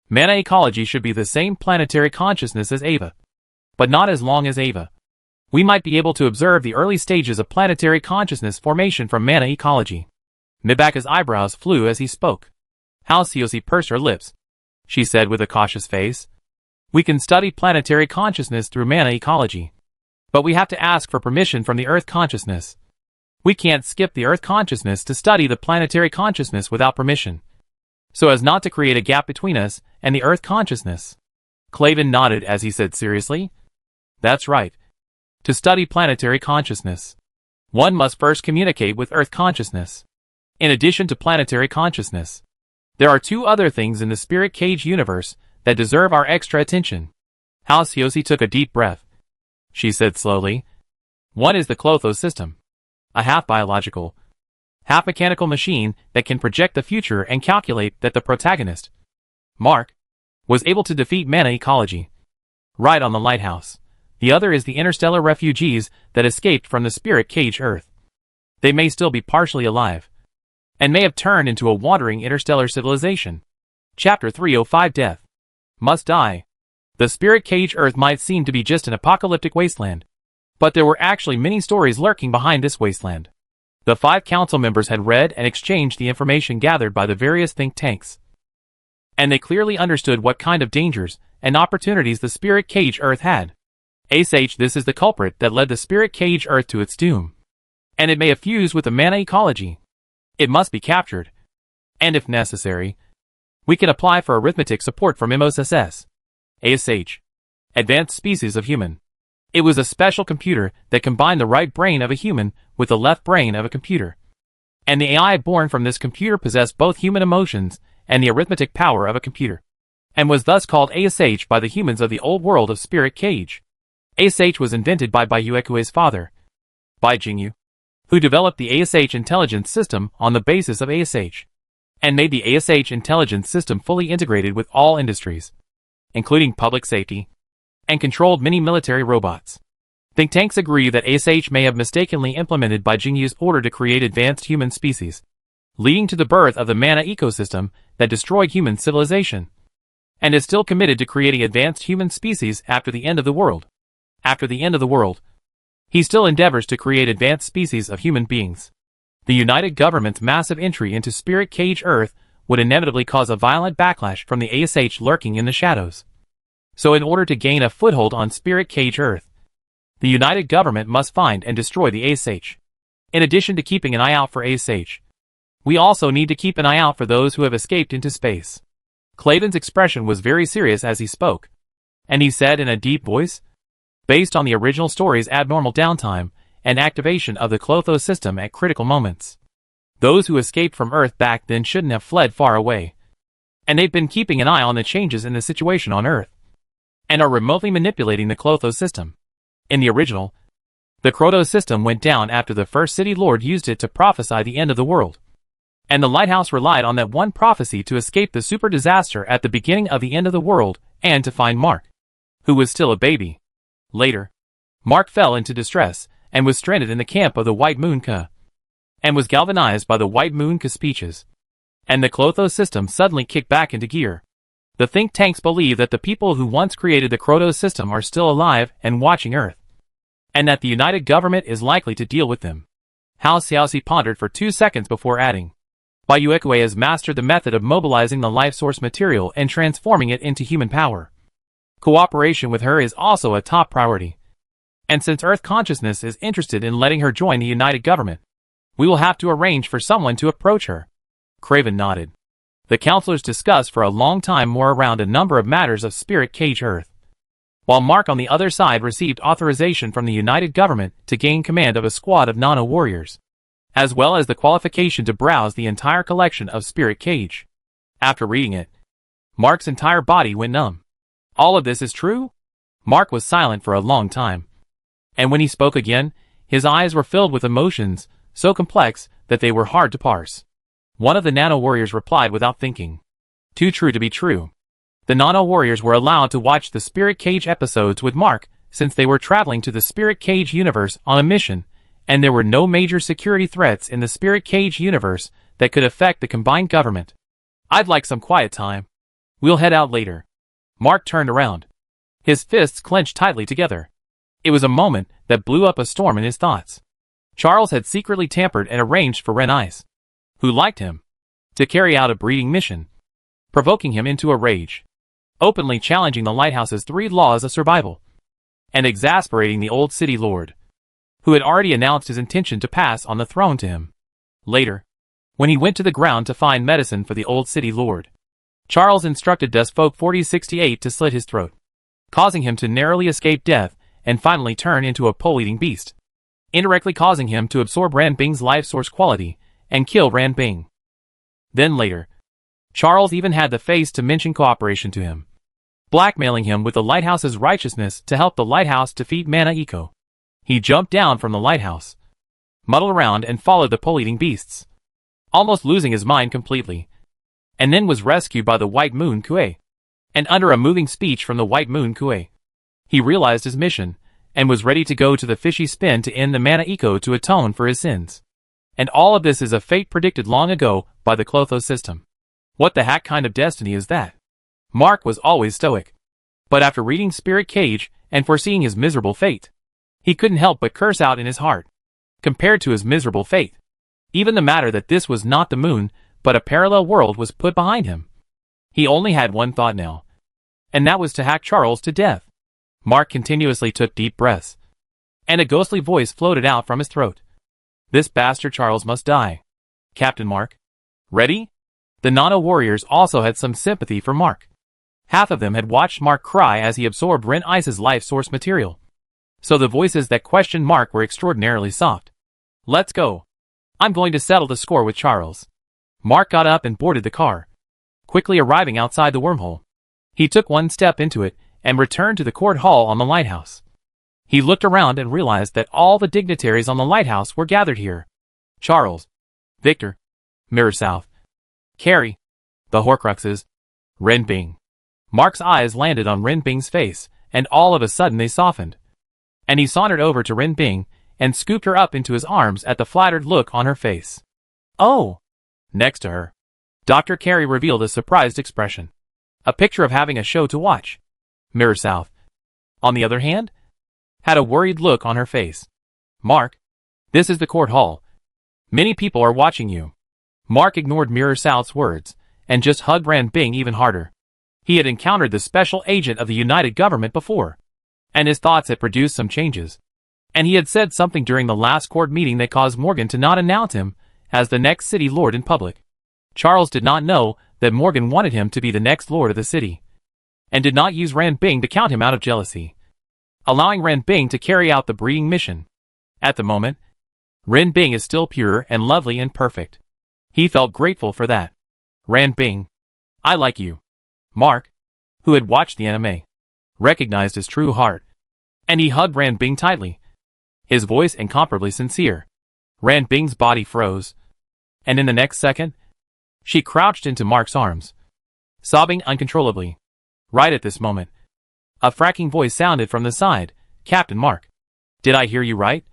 [SPEAKER 1] mana ecology should be the same planetary consciousness as Ava, but not as long as Ava. We might be able to observe the early stages of planetary consciousness formation from mana ecology. Mibaka's eyebrows flew as he spoke. Halcyosi pursed her lips. She said with a cautious face, we can study planetary consciousness through mana ecology, but we have to ask for permission from the Earth consciousness. We can't skip the Earth consciousness to study the planetary consciousness without permission, so as not to create a gap between us and the Earth consciousness. Clavin nodded as he said seriously, that's right. To study planetary consciousness, one must first communicate with Earth consciousness. In addition to planetary consciousness, there are 2 other things in the Spirit Cage universe that deserve our extra attention. Halcyosi took a deep breath. She said slowly, one is the Clotho system, a half-biological, half-mechanical machine that can project the future and calculate that the protagonist, Mark, was able to defeat mana ecology right on the lighthouse. The other is the interstellar refugees that escaped from the Spirit Cage Earth. They may still be partially alive, and may have turned into a wandering interstellar civilization. Chapter 305 Death. Must die. The Spirit Cage Earth might seem to be just an apocalyptic wasteland, but there were actually many stories lurking behind this wasteland. The 5 council members had read and exchanged the information gathered by the various think tanks, and they clearly understood what kind of dangers and opportunities the Spirit Cage Earth had. This is the culprit that led the Spirit Cage Earth to its doom, and it may have fused with the mana ecology. It must be captured, and if necessary, we can apply for arithmetic support from MOSS. Advanced species of human. It was a special computer that combined the right brain of a human with the left brain of a computer. And the AI born from this computer possessed both human emotions and the arithmetic power of a computer, and was thus called ASH by the humans of the old world of Spirit Cage. ASH was invented by Bayuekue's father, Bai Jingyu, who developed the ASH intelligence system on the basis of ASH, and made the ASH intelligence system fully integrated with all industries, including public safety, and controlled many military robots. Think tanks agree that ASH may have mistakenly implemented Bai Jingyu's order to create advanced human species, leading to the birth of the mana ecosystem that destroyed human civilization, and is still committed to creating advanced human species after the end of the world. After the end of the world, he still endeavors to create advanced species of human beings. The United Government's massive entry into Spirit Cage Earth would inevitably cause a violent backlash from the ASH lurking in the shadows. So in order to gain a foothold on Spirit Cage Earth, the United Government must find and destroy the ASH. In addition to keeping an eye out for ASH, we also need to keep an eye out for those who have escaped into space. Clayton's expression was very serious as he spoke, and he said in a deep voice, based on the original story's abnormal downtime and activation of the Clotho system at critical moments, those who escaped from Earth back then shouldn't have fled far away. And they've been keeping an eye on the changes in the situation on Earth, and are remotely manipulating the Clotho system. In the original, the Clotho system went down after the first City Lord used it to prophesy the end of the world. And the lighthouse relied on that one prophecy to escape the super disaster at the beginning of the end of the world and to find Mark, who was still a baby. Later, Mark fell into distress and was stranded in the camp of the White Moon Ka, and was galvanized by the White Moon Ka speeches. And the Clotho system suddenly kicked back into gear. The think tanks believe that the people who once created the Clotho system are still alive and watching Earth, and that the United Government is likely to deal with them. Hao Xiaoxi pondered for 2 seconds before adding, Bai Yuekui has mastered the method of mobilizing the life source material and transforming it into human power. Cooperation with her is also a top priority. And since Earth Consciousness is interested in letting her join the United Government, we will have to arrange for someone to approach her. Craven nodded. The counselors discussed for a long time more around a number of matters of Spirit Cage Earth, while Mark on the other side received authorization from the United Government to gain command of a squad of Nano warriors, as well as the qualification to browse the entire collection of Spirit Cage. After reading it, Mark's entire body went numb. All of this is true? Mark was silent for a long time. And when he spoke again, his eyes were filled with emotions so complex that they were hard to parse. One of the Nano warriors replied without thinking. Too true to be true. The Nano warriors were allowed to watch the Spirit Cage episodes with Mark since they were traveling to the Spirit Cage universe on a mission, and there were no major security threats in the Spirit Cage universe that could affect the combined government. I'd like some quiet time. We'll head out later. Mark turned around. His fists clenched tightly together. It was a moment that blew up a storm in his thoughts. Charles had secretly tampered and arranged for Ren Ice, who liked him, to carry out a breeding mission, provoking him into a rage, openly challenging the lighthouse's 3 laws of survival, and exasperating the old city lord, who had already announced his intention to pass on the throne to him. Later, when he went to the ground to find medicine for the old city lord, Charles instructed Dustfolk 4068 to slit his throat, causing him to narrowly escape death and finally turn into a pole-eating beast, indirectly causing him to absorb Ran Bing's life source quality and kill Ran Bing. Then later, Charles even had the face to mention cooperation to him, blackmailing him with the lighthouse's righteousness to help the lighthouse defeat Mana Eco. He jumped down from the lighthouse, muddled around and followed the pole-eating beasts, almost losing his mind completely, and then was rescued by the White Moon Kue. And under a moving speech from the White Moon Kue, he realized his mission, and was ready to go to the fishy spin to end the Mana Eco to atone for his sins. And all of this is a fate predicted long ago by the Clotho system. What the heck kind of destiny is that? Mark was always stoic. But after reading Spirit Cage and foreseeing his miserable fate, he couldn't help but curse out in his heart. Compared to his miserable fate, even the matter that this was not the moon, but a parallel world was put behind him. He only had one thought now, and that was to hack Charles to death. Mark continuously took deep breaths, and a ghostly voice floated out from his throat. This bastard Charles must die. Captain Mark. Ready? The Nano warriors also had some sympathy for Mark. Half of them had watched Mark cry as he absorbed Ren Ice's life source material. So the voices that questioned Mark were extraordinarily soft. Let's go. I'm going to settle the score with Charles. Mark got up and boarded the car, quickly arriving outside the wormhole. He took one step into it and returned to the court hall on the lighthouse. He looked around and realized that all the dignitaries on the lighthouse were gathered here. Charles, Victor, Mirror South, Carrie, the Horcruxes, Ren Bing. Mark's eyes landed on Ren Bing's face, and all of a sudden they softened. And he sauntered over to Ren Bing and scooped her up into his arms at the flattered look on her face. Oh! Next to her, Dr. Carey revealed a surprised expression, a picture of having a show to watch. Mirror South, on the other hand, had a worried look on her face. Mark, this is the court hall. Many people are watching you. Mark ignored Mirror South's words and just hugged Ran Bing even harder. He had encountered the special agent of the United Government before, and his thoughts had produced some changes. And he had said something during the last court meeting that caused Morgan to not announce him as the next city lord in public. Charles did not know that Morgan wanted him to be the next lord of the city, and did not use Ran Bing to count him out of jealousy, allowing Ran Bing to carry out the breeding mission. At the moment, Ran Bing is still pure and lovely and perfect. He felt grateful for that. Ran Bing, I like you. Mark, who had watched the anime, recognized his true heart, and he hugged Ran Bing tightly, his voice incomparably sincere. Ran Bing's body froze, and in the next second, she crouched into Mark's arms, sobbing uncontrollably. Right at this moment, a fracking voice sounded from the side. Captain Mark. Did I hear you right?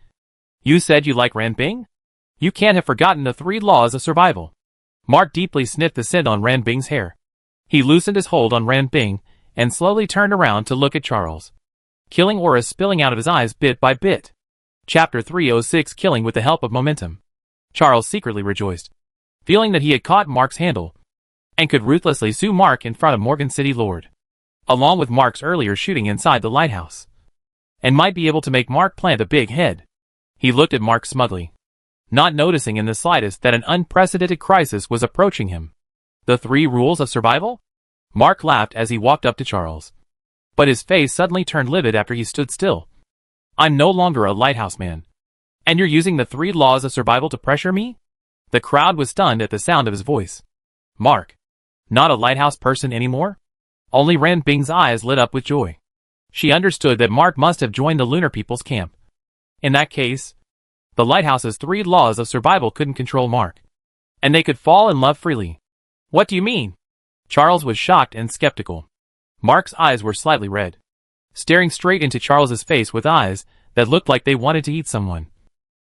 [SPEAKER 1] You said you like Ran Bing? You can't have forgotten the 3 laws of survival. Mark deeply sniffed the scent on Ran Bing's hair. He loosened his hold on Ran Bing and slowly turned around to look at Charles, killing auras spilling out of his eyes bit by bit. Chapter 306 Killing with the Help of Momentum. Charles secretly rejoiced, feeling that he had caught Mark's handle and could ruthlessly sue Mark in front of Morgan City Lord, along with Mark's earlier shooting inside the lighthouse, and might be able to make Mark plant a big head. He looked at Mark smugly, not noticing in the slightest that an unprecedented crisis was approaching him. The 3 rules of survival? Mark laughed as he walked up to Charles, but his face suddenly turned livid after he stood still. I'm no longer a lighthouse man. And you're using the 3 laws of survival to pressure me? The crowd was stunned at the sound of his voice. Mark, not a lighthouse person anymore? Only Ran Bing's eyes lit up with joy. She understood that Mark must have joined the Lunar People's camp. In that case, the lighthouse's 3 laws of survival couldn't control Mark, and they could fall in love freely. What do you mean? Charles was shocked and skeptical. Mark's eyes were slightly red, staring straight into Charles's face with eyes that looked like they wanted to eat someone.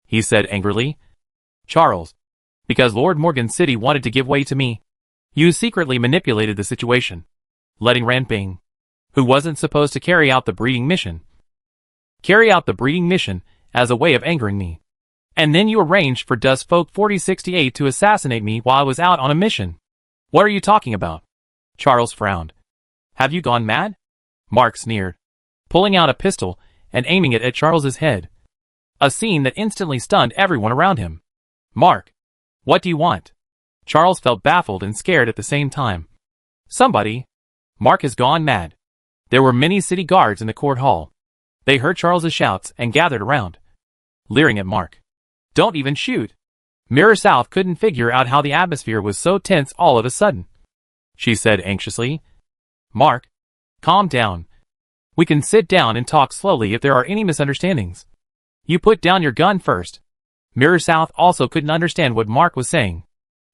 [SPEAKER 1] He said angrily, Charles, because Lord Morgan City wanted to give way to me, you secretly manipulated the situation, letting Ran Bing, who wasn't supposed to carry out the breeding mission as a way of angering me. And then you arranged for Dust Folk 4068 to assassinate me while I was out on a mission. What are you talking about? Charles frowned. Have you gone mad? Mark sneered, pulling out a pistol and aiming it at Charles's head. A scene that instantly stunned everyone around him. Mark, what do you want? Charles felt baffled and scared at the same time. Somebody. Mark has gone mad. There were many city guards in the court hall. They heard Charles's shouts and gathered around, leering at Mark. Don't even shoot. Mirror South couldn't figure out how the atmosphere was so tense all of a sudden. She said anxiously, Mark, calm down. We can sit down and talk slowly if there are any misunderstandings. You put down your gun first. Mirror South also couldn't understand what Mark was saying.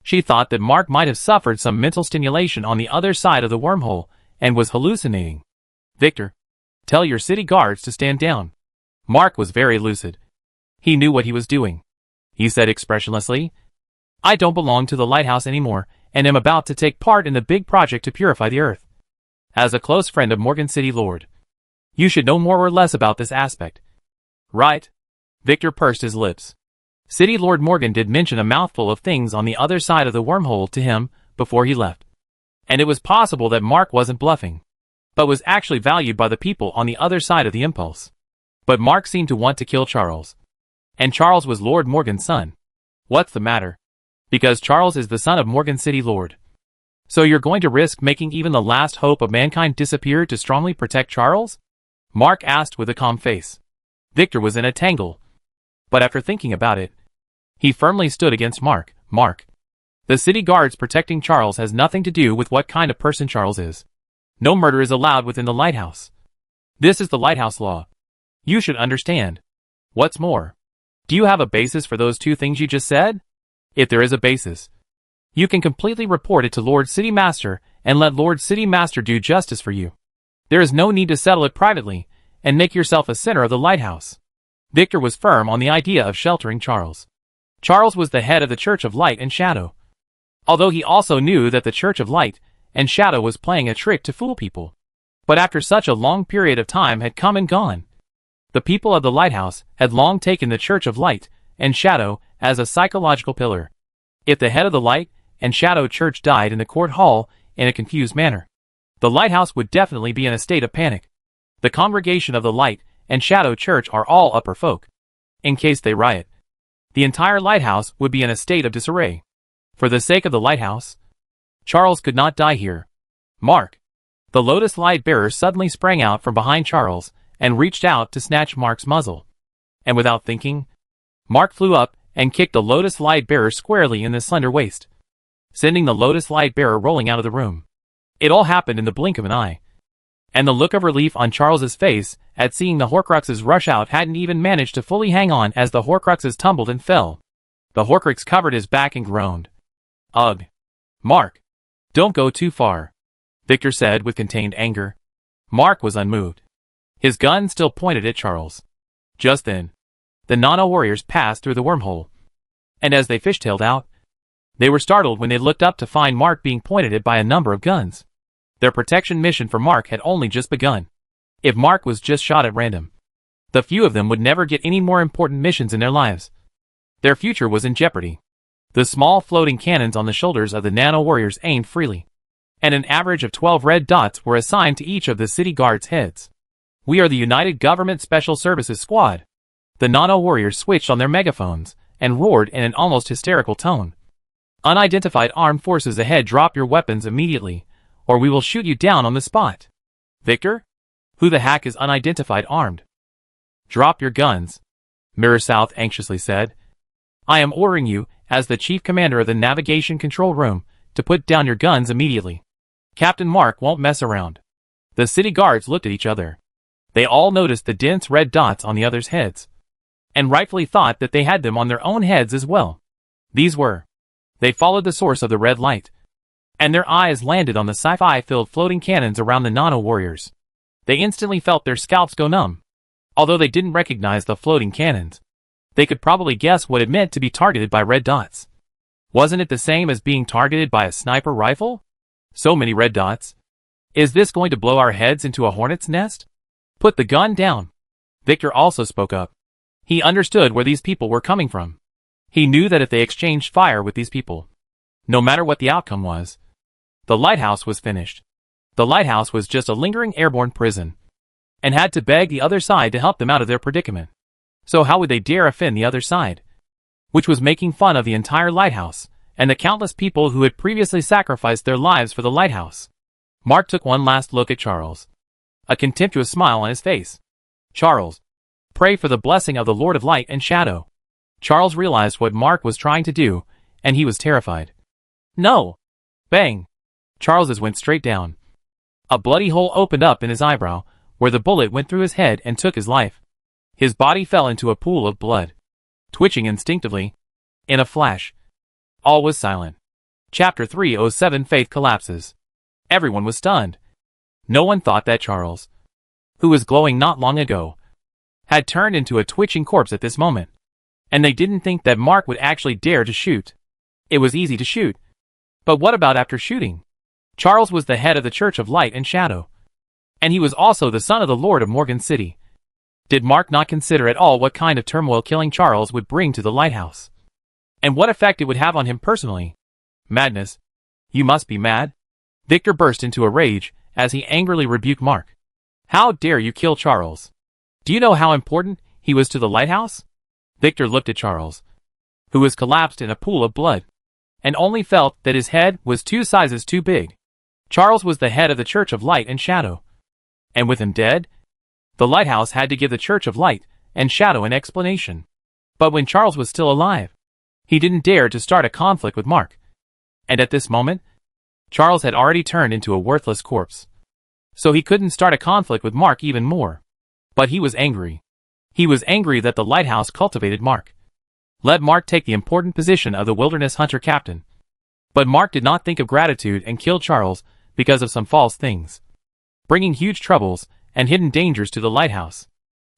[SPEAKER 1] She thought that Mark might have suffered some mental stimulation on the other side of the wormhole and was hallucinating. Victor, tell your city guards to stand down. Mark was very lucid. He knew what he was doing. He said expressionlessly, I don't belong to the lighthouse anymore and am about to take part in the big project to purify the earth. As a close friend of Morgan City Lord, you should know more or less about this aspect. Right? Victor pursed his lips. City Lord Morgan did mention a mouthful of things on the other side of the wormhole to him before he left. And it was possible that Mark wasn't bluffing, but was actually valued by the people on the other side of the impulse. But Mark seemed to want to kill Charles. And Charles was Lord Morgan's son. What's the matter? Because Charles is the son of Morgan City Lord. So you're going to risk making even the last hope of mankind disappear to strongly protect Charles? Mark asked with a calm face. Victor was in a tangle. But after thinking about it, he firmly stood against Mark. Mark, the city guards protecting Charles has nothing to do with what kind of person Charles is. No murder is allowed within the lighthouse. This is the lighthouse law. You should understand. What's more, do you have a basis for those 2 things you just said? If there is a basis, you can completely report it to Lord City Master and let Lord City Master do justice for you. There is no need to settle it privately and make yourself a center of the lighthouse. Victor was firm on the idea of sheltering Charles. Charles was the head of the Church of Light and Shadow, although he also knew that the Church of Light and Shadow was playing a trick to fool people. But after such a long period of time had come and gone, the people of the lighthouse had long taken the Church of Light and Shadow as a psychological pillar. If the head of the Light and Shadow Church died in the court hall in a confused manner, the lighthouse would definitely be in a state of panic. The congregation of the Light and Shadow Church are all upper folk. In case they riot, the entire lighthouse would be in a state of disarray. For the sake of the lighthouse, Charles could not die here. Mark. The Lotus Light Bearer suddenly sprang out from behind Charles and reached out to snatch Mark's muzzle. And without thinking, Mark flew up and kicked the Lotus Light Bearer squarely in the slender waist, sending the Lotus Light Bearer rolling out of the room. It all happened in the blink of an eye. And the look of relief on Charles's face at seeing the Horcruxes rush out hadn't even managed to fully hang on as the Horcruxes tumbled and fell. The Horcrux covered his back and groaned. Ugh. Mark. Don't go too far, Victor said with contained anger. Mark was unmoved. His gun still pointed at Charles. Just then, the nano-warriors passed through the wormhole. And as they fishtailed out, they were startled when they looked up to find Mark being pointed at by a number of guns. Their protection mission for Mark had only just begun. If Mark was just shot at random, the few of them would never get any more important missions in their lives. Their future was in jeopardy. The small floating cannons on the shoulders of the nano-warriors aimed freely, and an average of 12 red dots were assigned to each of the city guards' heads. We are the United Government Special Services Squad. The nano-warriors switched on their megaphones and roared in an almost hysterical tone. Unidentified armed forces ahead, drop your weapons immediately, or we will shoot you down on the spot. Victor? Who the heck is unidentified armed? Drop your guns, Mirror South anxiously said. I am ordering you, as the chief commander of the navigation control room, to put down your guns immediately. Captain Mark won't mess around. The city guards looked at each other. They all noticed the dense red dots on the others' heads, and rightfully thought that they had them on their own heads as well. They followed the source of the red light, and their eyes landed on the sci-fi-filled floating cannons around the nano-warriors. They instantly felt their scalps go numb. Although they didn't recognize the floating cannons, they could probably guess what it meant to be targeted by red dots. Wasn't it the same as being targeted by a sniper rifle? So many red dots. Is this going to blow our heads into a hornet's nest? Put the gun down. Victor also spoke up. He understood where these people were coming from. He knew that if they exchanged fire with these people, no matter what the outcome was, the lighthouse was finished. The lighthouse was just a lingering airborne prison, and had to beg the other side to help them out of their predicament. So how would they dare offend the other side, which was making fun of the entire lighthouse, and the countless people who had previously sacrificed their lives for the lighthouse? Mark took one last look at Charles, a contemptuous smile on his face. Charles, pray for the blessing of the Lord of Light and Shadow. Charles realized what Mark was trying to do, and he was terrified. No! Bang! Charles's went straight down. A bloody hole opened up in his eyebrow, where the bullet went through his head and took his life. His body fell into a pool of blood, twitching instinctively. In a flash, all was silent. Chapter 307 Faith Collapses. Everyone was stunned. No one thought that Charles, who was glowing not long ago, had turned into a twitching corpse at this moment. And they didn't think that Mark would actually dare to shoot. It was easy to shoot. But what about after shooting? Charles was the head of the Church of Light and Shadow, and he was also the son of the Lord of Morgan City. Did Mark not consider at all what kind of turmoil killing Charles would bring to the lighthouse? And what effect it would have on him personally? Madness. You must be mad. Victor burst into a rage as he angrily rebuked Mark. How dare you kill Charles? Do you know how important he was to the lighthouse? Victor looked at Charles, who was collapsed in a pool of blood, and only felt that his head was 2 sizes too big. Charles was the head of the Church of Light and Shadow, and with him dead, the lighthouse had to give the Church of Light and Shadow an explanation. But when Charles was still alive, he didn't dare to start a conflict with Mark. And at this moment, Charles had already turned into a worthless corpse. So he couldn't start a conflict with Mark even more. But he was angry. He was angry that the lighthouse cultivated Mark. Let Mark take the important position of the wilderness hunter captain. But Mark did not think of gratitude and killed Charles because of some false things, bringing huge troubles and hidden dangers to the lighthouse.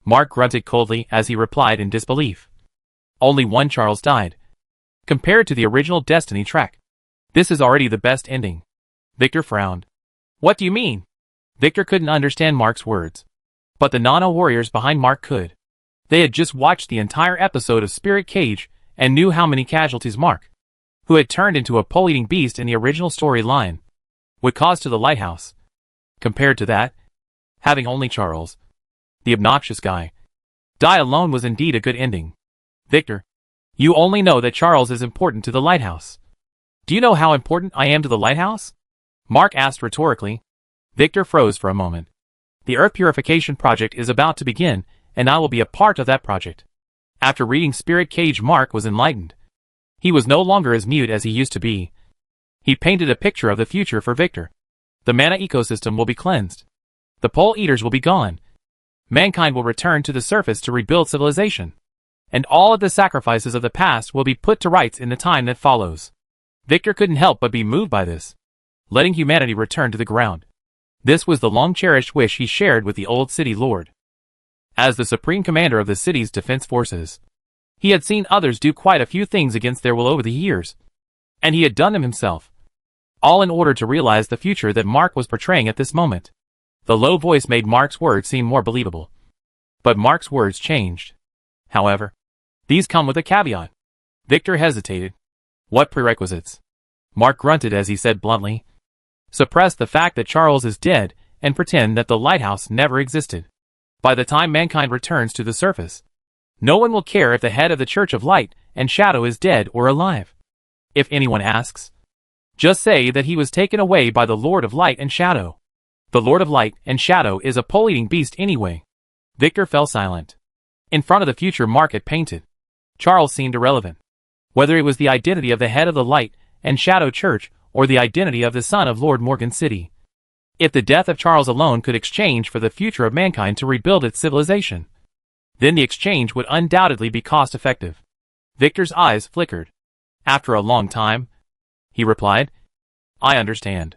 [SPEAKER 1] Mark grunted coldly as he replied in disbelief. Only one Charles died. Compared to the original Destiny track, this is already the best ending. Victor frowned. What do you mean? Victor couldn't understand Mark's words, but the nano-warriors behind Mark could. They had just watched the entire episode of Spirit Cage and knew how many casualties Mark, who had turned into a pole-eating beast in the original storyline, would cause to the lighthouse. Compared to that, having only Charles, the obnoxious guy, die alone was indeed a good ending. Victor, you only know that Charles is important to the lighthouse. Do you know how important I am to the lighthouse? Mark asked rhetorically. Victor froze for a moment. The Earth Purification Project is about to begin, and I will be a part of that project. After reading Spirit Cage, Mark was enlightened. He was no longer as mute as he used to be. He painted a picture of the future for Victor. The mana ecosystem will be cleansed. The pole eaters will be gone. Mankind will return to the surface to rebuild civilization. and all of the sacrifices of the past will be put to rights in the time that follows. Victor couldn't help but be moved by this, letting humanity return to the ground. This was the long-cherished wish he shared with the old city lord. As the supreme commander of the city's defense forces, he had seen others do quite a few things against their will over the years, and he had done them himself, all in order to realize the future that Mark was portraying at this moment. The low voice made Mark's words seem more believable. But Mark's words changed. However, these come with a caveat. Victor hesitated. What prerequisites? Mark grunted as he said bluntly. Suppress the fact that Charles is dead and pretend that the lighthouse never existed. By the time mankind returns to the surface, no one will care if the head of the Church of Light and Shadow is dead or alive. If anyone asks, just say that he was taken away by the Lord of Light and Shadow. The Lord of Light and Shadow is a pole-eating beast anyway. Victor fell silent. In front of the future Mark had painted, Charles seemed irrelevant. Whether it was the identity of the head of the Light and Shadow Church or the identity of the son of Lord Morgan City. If the death of Charles alone could exchange for the future of mankind to rebuild its civilization, then the exchange would undoubtedly be cost-effective. Victor's eyes flickered. After a long time, he replied, I understand.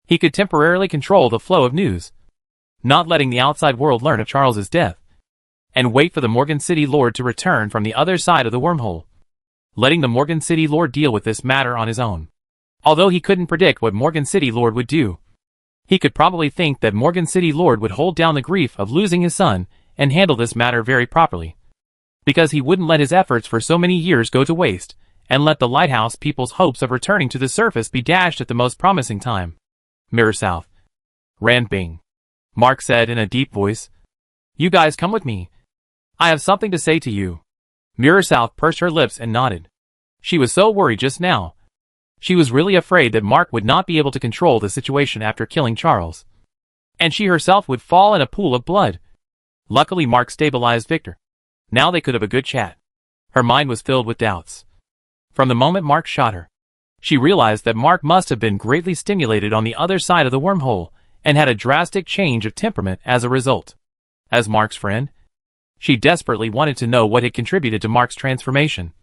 [SPEAKER 1] He could temporarily control the flow of news, not letting the outside world learn of Charles's death, and wait for the Morgan City Lord to return from the other side of the wormhole, letting the Morgan City Lord deal with this matter on his own. Although he couldn't predict what Morgan City Lord would do, he could probably think that Morgan City Lord would hold down the grief of losing his son and handle this matter very properly, because he wouldn't let his efforts for so many years go to waste, and let the lighthouse people's hopes of returning to the surface be dashed at the most promising time. Mirror South. Rand Bing. Mark said in a deep voice. You guys come with me. I have something to say to you. Mirror South pursed her lips and nodded. She was so worried just now. She was really afraid that Mark would not be able to control the situation after killing Charles, and she herself would fall in a pool of blood. Luckily Mark stabilized Victor. Now they could have a good chat. Her mind was filled with doubts. From the moment Mark shot her, she realized that Mark must have been greatly stimulated on the other side of the wormhole and had a drastic change of temperament as a result. As Mark's friend, she desperately wanted to know what had contributed to Mark's transformation,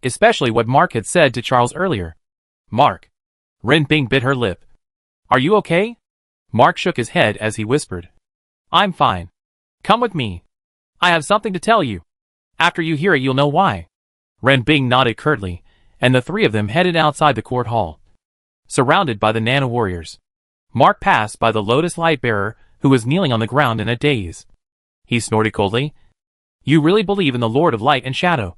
[SPEAKER 1] especially what Mark had said to Charles earlier. Mark. Ren Bing bit her lip. Are you okay? Mark shook his head as he whispered. I'm fine. Come with me. I have something to tell you. After you hear it you'll know why. Ren Bing nodded curtly, and the three of them headed outside the court hall. Surrounded by the Nano warriors, Mark passed by the Lotus Lightbearer, who was kneeling on the ground in a daze. He snorted coldly. You really believe in the Lord of Light and Shadow?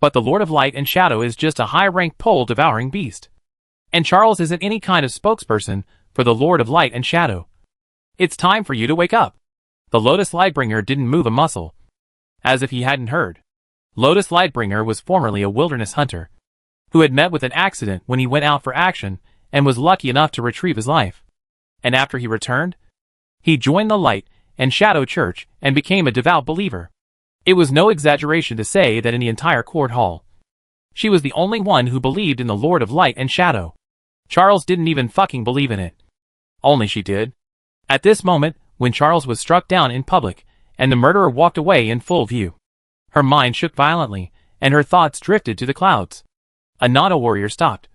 [SPEAKER 1] But the Lord of Light and Shadow is just a high-ranked pole-devouring beast. And Charles isn't any kind of spokesperson for the Lord of Light and Shadow. It's time for you to wake up. The Lotus Lightbringer didn't move a muscle, as if he hadn't heard. Lotus Lightbringer was formerly a wilderness hunter, who had met with an accident when he went out for action and was lucky enough to retrieve his life. And after he returned, he joined the Light and Shadow Church and became a devout believer. It was no exaggeration to say that in the entire court hall, she was the only one who believed in the Lord of Light and Shadow. Charles didn't even fucking believe in it. Only she did. At this moment, when Charles was struck down in public, and the murderer walked away in full view, her mind shook violently, and her thoughts drifted to the clouds. A Nano warrior stopped.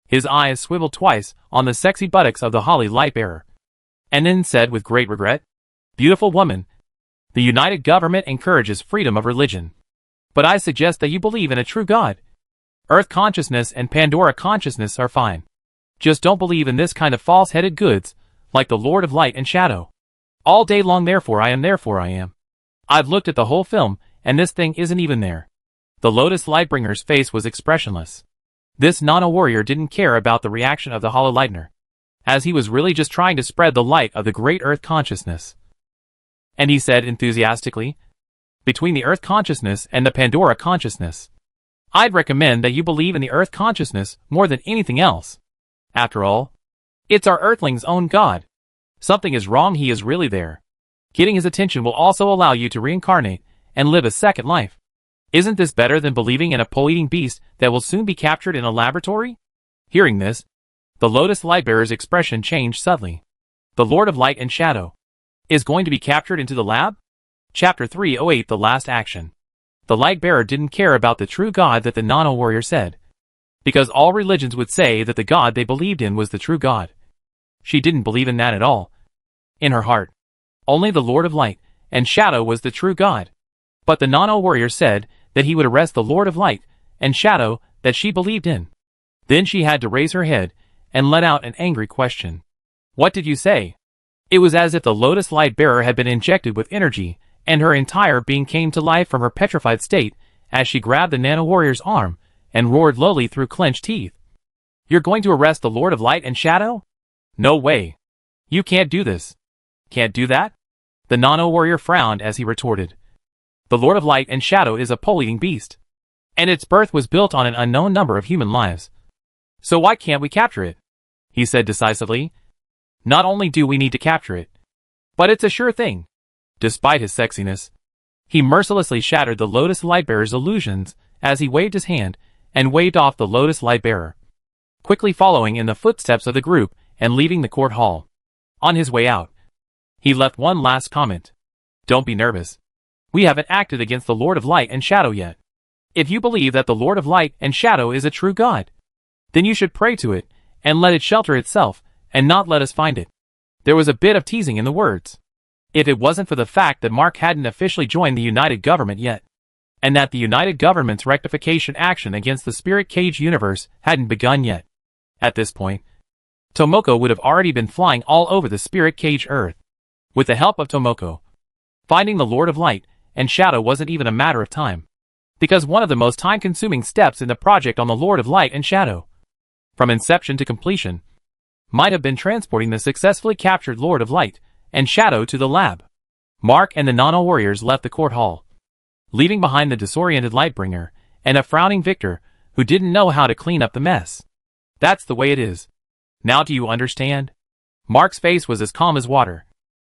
[SPEAKER 1] His eyes swiveled twice on the sexy buttocks of the Holly Lightbearer, and then said with great regret, Beautiful woman, the United Government encourages freedom of religion, but I suggest that you believe in a true God. Earth consciousness and Pandora consciousness are fine. Just don't believe in this kind of false-headed goods, like the Lord of Light and Shadow. All day long therefore I am. I've looked at the whole film, and this thing isn't even there. The Lotus Lightbringer's face was expressionless. This Nano warrior didn't care about the reaction of the Hollow Lightner, as he was really just trying to spread the light of the great Earth consciousness. And he said enthusiastically, between the Earth consciousness and the Pandora consciousness, I'd recommend that you believe in the Earth consciousness more than anything else. After all, it's our Earthling's own God. Something is wrong, he is really there. Getting his attention will also allow you to reincarnate and live a second life. Isn't this better than believing in a pole-eating beast that will soon be captured in a laboratory? Hearing this, the Lotus Lightbearer's expression changed subtly. The Lord of Light and Shadow is going to be captured into the lab? Chapter 308 The Last Action. The light bearer didn't care about the true God that the nano-warrior said, because all religions would say that the God they believed in was the true God. She didn't believe in that at all. In her heart, only the Lord of Light and Shadow was the true God. But the nano-warrior said that he would arrest the Lord of Light and Shadow that she believed in. Then she had to raise her head and let out an angry question. What did you say? It was as if the Lotus Light Bearer had been injected with energy, and her entire being came to life from her petrified state as she grabbed the nano-warrior's arm and roared lowly through clenched teeth. You're going to arrest the Lord of Light and Shadow? No way. You can't do this. Can't do that? The nano-warrior frowned as he retorted. The Lord of Light and Shadow is a pole-eating beast, and its birth was built on an unknown number of human lives. So why can't we capture it? He said decisively. Not only do we need to capture it, but it's a sure thing. Despite his sexiness, he mercilessly shattered the Lotus Lightbearer's illusions as he waved his hand and waved off the Lotus Lightbearer, quickly following in the footsteps of the group and leaving the court hall. On his way out, he left one last comment. Don't be nervous. We haven't acted against the Lord of Light and Shadow yet. If you believe that the Lord of Light and Shadow is a true God, then you should pray to it and let it shelter itself and not let us find it. There was a bit of teasing in the words. If it wasn't for the fact that Mark hadn't officially joined the United Government yet, and that the United Government's rectification action against the Spirit Cage universe hadn't begun yet. At this point, Tomoko would have already been flying all over the Spirit Cage Earth. With the help of Tomoko, finding the Lord of Light and Shadow wasn't even a matter of time, because one of the most time-consuming steps in the project on the Lord of Light and Shadow, from inception to completion, might have been transporting the successfully captured Lord of Light and Shadow to the lab. Mark and the nano-warriors left the court hall, leaving behind the disoriented Lightbringer and a frowning Victor who didn't know how to clean up the mess. That's the way it is. Now do you understand? Mark's face was as calm as water,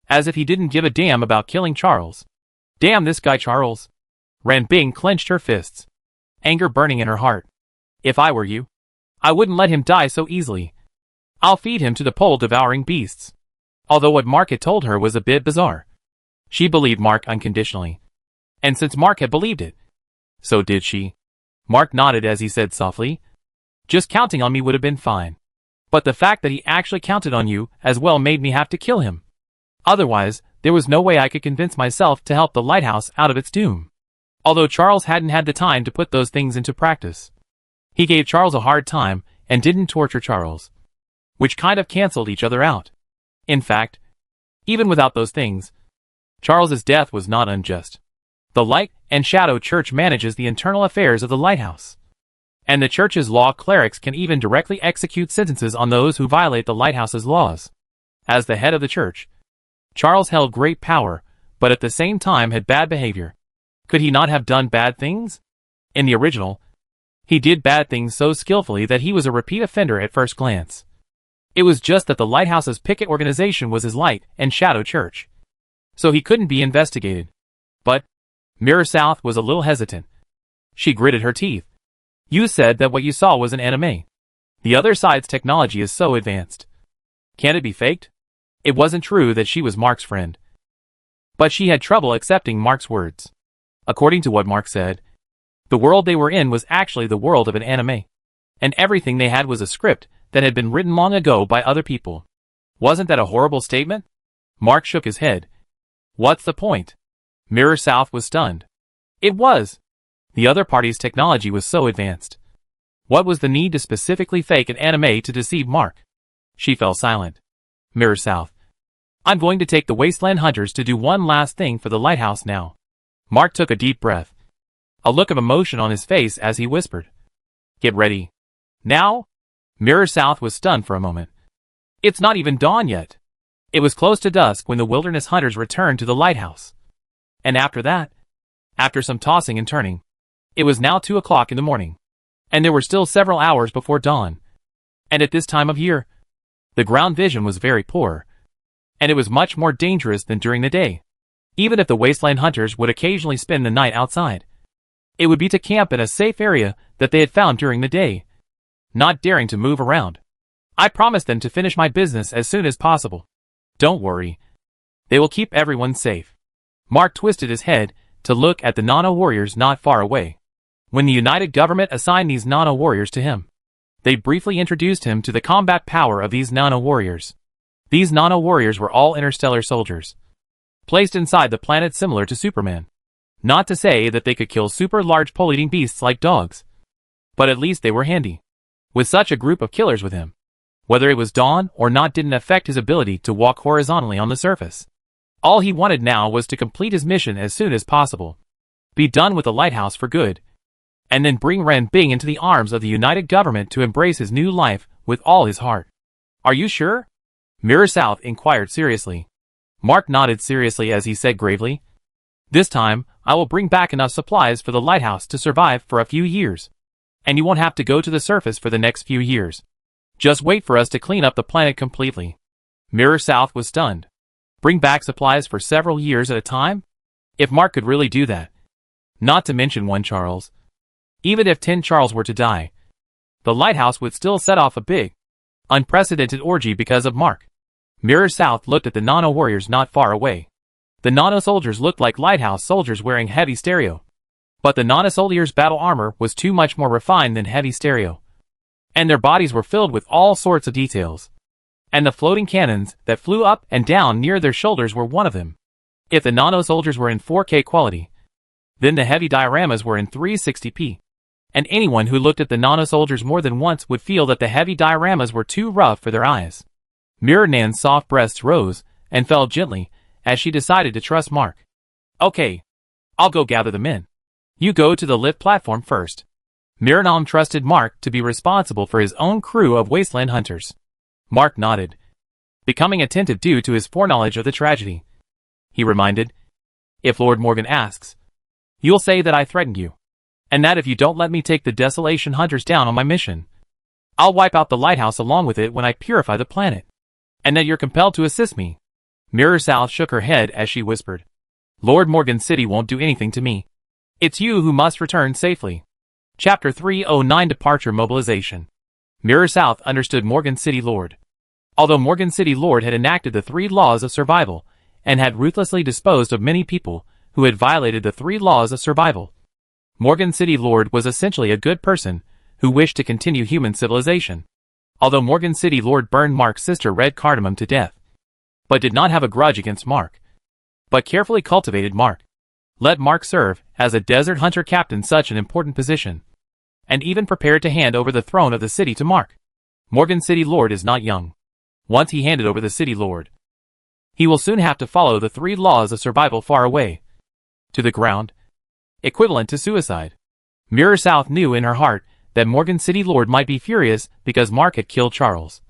[SPEAKER 1] as if he didn't give a damn about killing Charles. Damn this guy Charles. Ran Bing clenched her fists, anger burning in her heart. If I were you, I wouldn't let him die so easily. I'll feed him to the pole-devouring beasts. Although what Mark had told her was a bit bizarre, she believed Mark unconditionally. And since Mark had believed it, so did she. Mark nodded as he said softly, just counting on me would have been fine. But the fact that he actually counted on you as well made me have to kill him. Otherwise, there was no way I could convince myself to help the lighthouse out of its doom. Although Charles hadn't had the time to put those things into practice. He gave Charles a hard time and didn't torture Charles, which kind of canceled each other out. In fact, even without those things, Charles's death was not unjust. The Light and Shadow Church manages the internal affairs of the lighthouse, and the church's law clerics can even directly execute sentences on those who violate the lighthouse's laws. As the head of the church, Charles held great power, but at the same time had bad behavior. Could he not have done bad things? In the original, he did bad things so skillfully that he was a repeat offender at first glance. It was just that the lighthouse's picket organization was his Light and Shadow Church, so he couldn't be investigated. But Mirror South was a little hesitant. She gritted her teeth. You said that what you saw was an anime. The other side's technology is so advanced. Can't it be faked? It wasn't true that she was Mark's friend, but she had trouble accepting Mark's words. According to what Mark said, the world they were in was actually the world of an anime, and everything they had was a script that had been written long ago by other people. Wasn't that a horrible statement? Mark shook his head. What's the point? Mirror South was stunned. It was. The other party's technology was so advanced. What was the need to specifically fake an anime to deceive Mark? She fell silent. Mirror South. I'm going to take the Wasteland Hunters to do one last thing for the lighthouse now. Mark took a deep breath, a look of emotion on his face as he whispered, Get ready. Now? Mirror South was stunned for a moment. It's not even dawn yet. It was close to dusk when the wilderness hunters returned to the lighthouse. And after that, after some tossing and turning, it was now 2 o'clock in the morning, and there were still several hours before dawn. And at this time of year, the ground vision was very poor, and it was much more dangerous than during the day. Even if the Wasteland Hunters would occasionally spend the night outside, it would be to camp in a safe area that they had found during the day, not daring to move around. I promised them to finish my business as soon as possible. Don't worry. They will keep everyone safe. Mark twisted his head, to look at the nano-warriors not far away. When the United Government assigned these nano-warriors to him, they briefly introduced him to the combat power of these nano-warriors. These nano-warriors were all interstellar soldiers, placed inside the planet similar to Superman. Not to say that they could kill super large pole-eating beasts like dogs, but at least they were handy. With such a group of killers with him, whether it was dawn or not didn't affect his ability to walk horizontally on the surface. All he wanted now was to complete his mission as soon as possible, be done with the lighthouse for good, and then bring Ren Bing into the arms of the United Government to embrace his new life with all his heart. Are you sure? Mirror South inquired seriously. Mark nodded seriously as he said gravely, "This time, I will bring back enough supplies for the lighthouse to survive for a few years. And you won't have to go to the surface for the next few years. Just wait for us to clean up the planet completely." Mirror South was stunned. Bring back supplies for several years at a time? If Mark could really do that. Not to mention one Charles. Even if 10 Charles were to die, the lighthouse would still set off a big, unprecedented orgy because of Mark. Mirror South looked at the nano-warriors not far away. The nano-soldiers looked like lighthouse soldiers wearing heavy stereo. But the nano-soldiers' battle armor was too much more refined than heavy stereo. And their bodies were filled with all sorts of details. And the floating cannons that flew up and down near their shoulders were one of them. If the nano-soldiers were in 4K quality, then the heavy dioramas were in 360p. And anyone who looked at the nano-soldiers more than once would feel that the heavy dioramas were too rough for their eyes. Mirror Nan's soft breasts rose and fell gently as she decided to trust Mark. "Okay, I'll go gather the men. You go to the lift platform first." Mirror Nam trusted Mark to be responsible for his own crew of wasteland hunters. Mark nodded, becoming attentive due to his foreknowledge of the tragedy. He reminded, "If Lord Morgan asks, you'll say that I threatened you, and that if you don't let me take the Desolation Hunters down on my mission, I'll wipe out the lighthouse along with it when I purify the planet, and that you're compelled to assist me." Mirror South shook her head as she whispered, "Lord Morgan City won't do anything to me. It's you who must return safely." Chapter 309 Departure Mobilization. Mirror South understood Morgan City Lord. Although Morgan City Lord had enacted the 3 laws of survival, and had ruthlessly disposed of many people who had violated the 3 laws of survival, Morgan City Lord was essentially a good person who wished to continue human civilization. Although Morgan City Lord burned Mark's sister Red Cardamom to death, but did not have a grudge against Mark, but carefully cultivated Mark, let Mark serve as a desert hunter captain such an important position, and even prepared to hand over the throne of the city to Mark. Morgan City Lord is not young. Once he handed over the city lord, he will soon have to follow the 3 laws of survival far away, to the ground, equivalent to suicide. Mirror South knew in her heart that Morgan City Lord might be furious because Mark had killed Charles,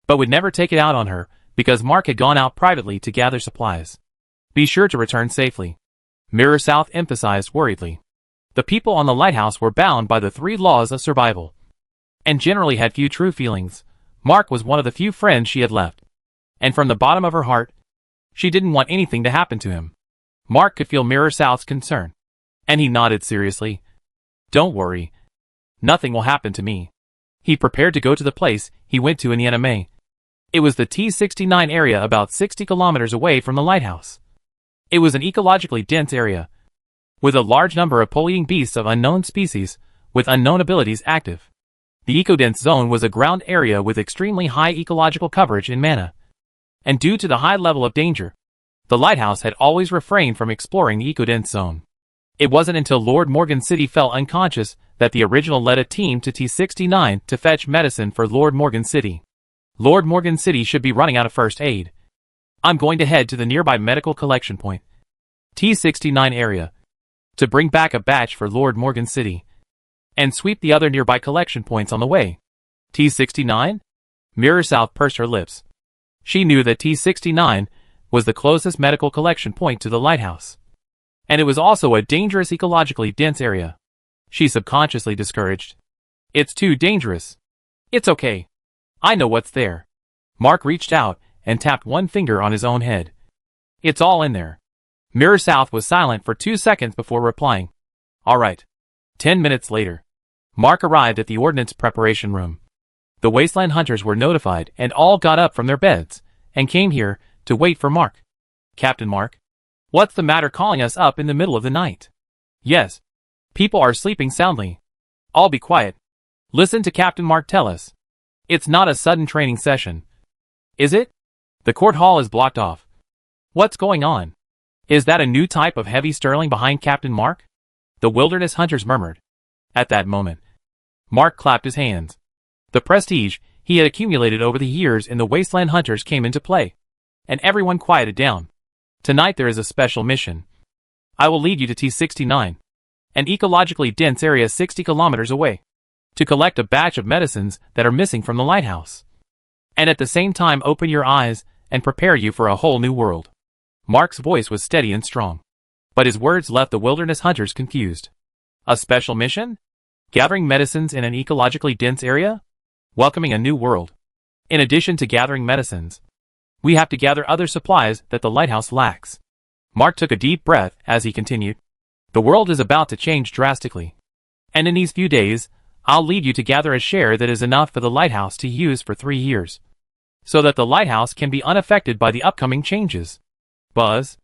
[SPEAKER 1] but would never take it out on her because Mark had gone out privately to gather supplies. "Be sure to return safely," Mirror South emphasized worriedly. The people on the lighthouse were bound by the 3 laws of survival, and generally had few true feelings. Mark was one of the few friends she had left, and from the bottom of her heart, she didn't want anything to happen to him. Mark could feel Mirror South's concern, and he nodded seriously. "Don't worry. Nothing will happen to me." He prepared to go to the place he went to in the anime. It was the T-69 area about 60 kilometers away from the lighthouse. It was an ecologically dense area, with a large number of pole-eating beasts of unknown species, with unknown abilities active. The eco-dense zone was a ground area with extremely high ecological coverage in mana. And due to the high level of danger, the lighthouse had always refrained from exploring the eco-dense zone. It wasn't until Lord Morgan City fell unconscious that the original led a team to T-69 to fetch medicine for Lord Morgan City. Lord Morgan City should be running out of first aid. "I'm going to head to the nearby medical collection point, T-69 area, to bring back a batch for Lord Morgan City, and sweep the other nearby collection points on the way." T-69? Mirror South pursed her lips. She knew that T-69 was the closest medical collection point to the lighthouse, and it was also a dangerous ecologically dense area. She subconsciously discouraged. "It's too dangerous." "It's okay. I know what's there." Mark reached out and tapped one finger on his own head. "It's all in there." Mirror South was silent for 2 seconds before replying, "All right." 10 minutes later, Mark arrived at the ordnance preparation room. The wasteland hunters were notified and all got up from their beds and came here to wait for Mark. "Captain Mark, What's the matter calling us up in the middle of the night? Yes. People are sleeping soundly. All be quiet. Listen to Captain Mark tell us. It's not a sudden training session. Is it? The court hall is blocked off. What's going on? Is that a new type of heavy sterling behind Captain Mark? The wilderness hunters murmured. At that moment, Mark clapped his hands. The prestige he had accumulated over the years in the wasteland hunters came into play, and everyone quieted down. Tonight there is a special mission. I will lead you to T69, an ecologically dense area 60 kilometers away, to collect a batch of medicines that are missing from the lighthouse, and at the same time open your eyes and prepare you for a whole new world. Mark's voice was steady and strong, but his words left the wilderness hunters confused. A special mission? Gathering medicines in an ecologically dense area? Welcoming a new world. In addition to gathering medicines, we have to gather other supplies that the lighthouse lacks. Mark took a deep breath as he continued. The world is about to change drastically, and in these few days, I'll lead you to gather a share that is enough for the lighthouse to use for 3 years, so that the lighthouse can be unaffected by the upcoming changes. Buzz.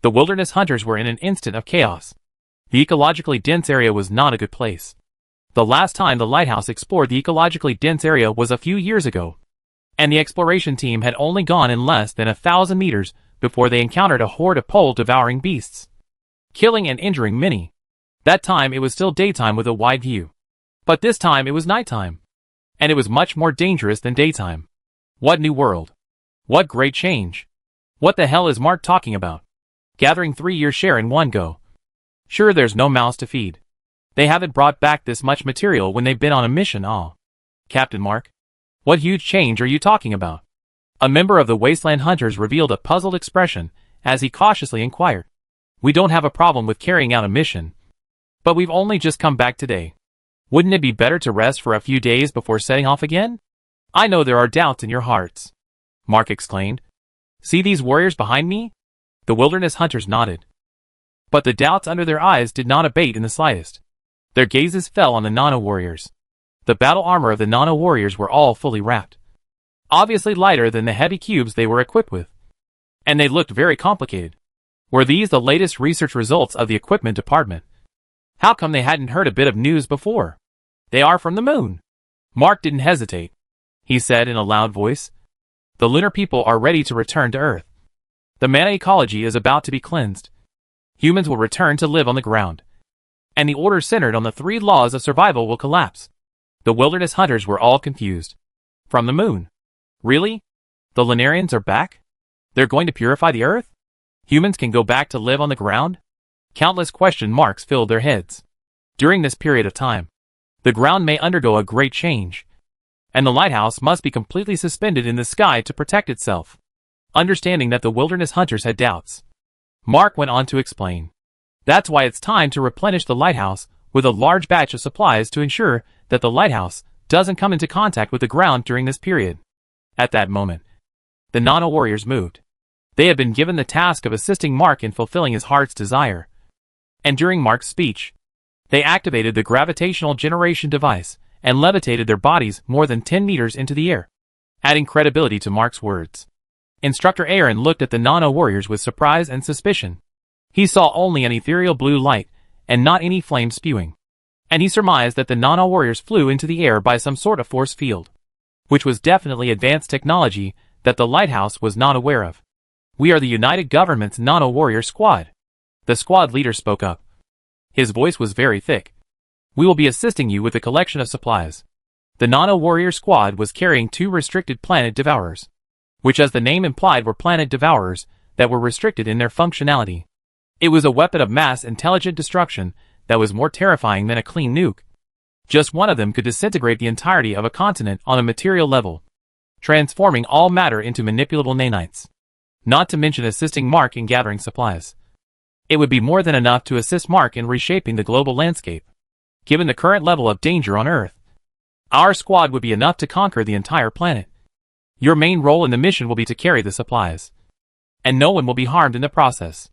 [SPEAKER 1] The wilderness hunters were in an instant of chaos. The ecologically dense area was not a good place. The last time the lighthouse explored the ecologically dense area was a few years ago, and the exploration team had only gone in less than 1,000 meters before they encountered a horde of pole-devouring beasts, killing and injuring many. That time it was still daytime with a wide view. But this time it was nighttime, and it was much more dangerous than daytime. What new world? What great change? What the hell is Mark talking about? Gathering 3-year share in one go. Sure, there's no mouths to feed. They haven't brought back this much material when they've been on a mission. Captain Mark, what huge change are you talking about? A member of the Wasteland Hunters revealed a puzzled expression as he cautiously inquired. We don't have a problem with carrying out a mission, but we've only just come back today. Wouldn't it be better to rest for a few days before setting off again? I know there are doubts in your hearts, Mark exclaimed. See these warriors behind me? The wilderness hunters nodded. But the doubts under their eyes did not abate in the slightest. Their gazes fell on the Nano warriors. The battle armor of the Nano warriors were all fully wrapped, obviously lighter than the heavy cubes they were equipped with, and they looked very complicated. Were these the latest research results of the equipment department? How come they hadn't heard a bit of news before? They are from the moon. Mark didn't hesitate. He said in a loud voice, the lunar people are ready to return to Earth. The mana ecology is about to be cleansed. Humans will return to live on the ground, and the order centered on the 3 laws of survival will collapse. The wilderness hunters were all confused. From the moon? Really? The Lunarians are back? They're going to purify the Earth? Humans can go back to live on the ground? Countless question marks filled their heads. During this period of time, the ground may undergo a great change, and the lighthouse must be completely suspended in the sky to protect itself. Understanding that the wilderness hunters had doubts, Mark went on to explain. That's why it's time to replenish the lighthouse with a large batch of supplies to ensure that the lighthouse doesn't come into contact with the ground during this period. At that moment, the Nano warriors moved. They had been given the task of assisting Mark in fulfilling his heart's desire. And during Mark's speech, they activated the gravitational generation device and levitated their bodies more than 10 meters into the air, adding credibility to Mark's words. Instructor Aaron looked at the Nano warriors with surprise and suspicion. He saw only an ethereal blue light and not any flame spewing, and he surmised that the Nano warriors flew into the air by some sort of force field, which was definitely advanced technology that the lighthouse was not aware of. We are the United Government's Nano warrior squad. The squad leader spoke up. His voice was very thick. We will be assisting you with the collection of supplies. The Nano warrior squad was carrying 2 restricted planet devourers, which as the name implied were planet devourers that were restricted in their functionality. It was a weapon of mass intelligent destruction that was more terrifying than a clean nuke. Just one of them could disintegrate the entirety of a continent on a material level, transforming all matter into manipulable nanites. Not to mention assisting Mark in gathering supplies. It would be more than enough to assist Mark in reshaping the global landscape. Given the current level of danger on Earth, our squad would be enough to conquer the entire planet. Your main role in the mission will be to carry the supplies, and no one will be harmed in the process.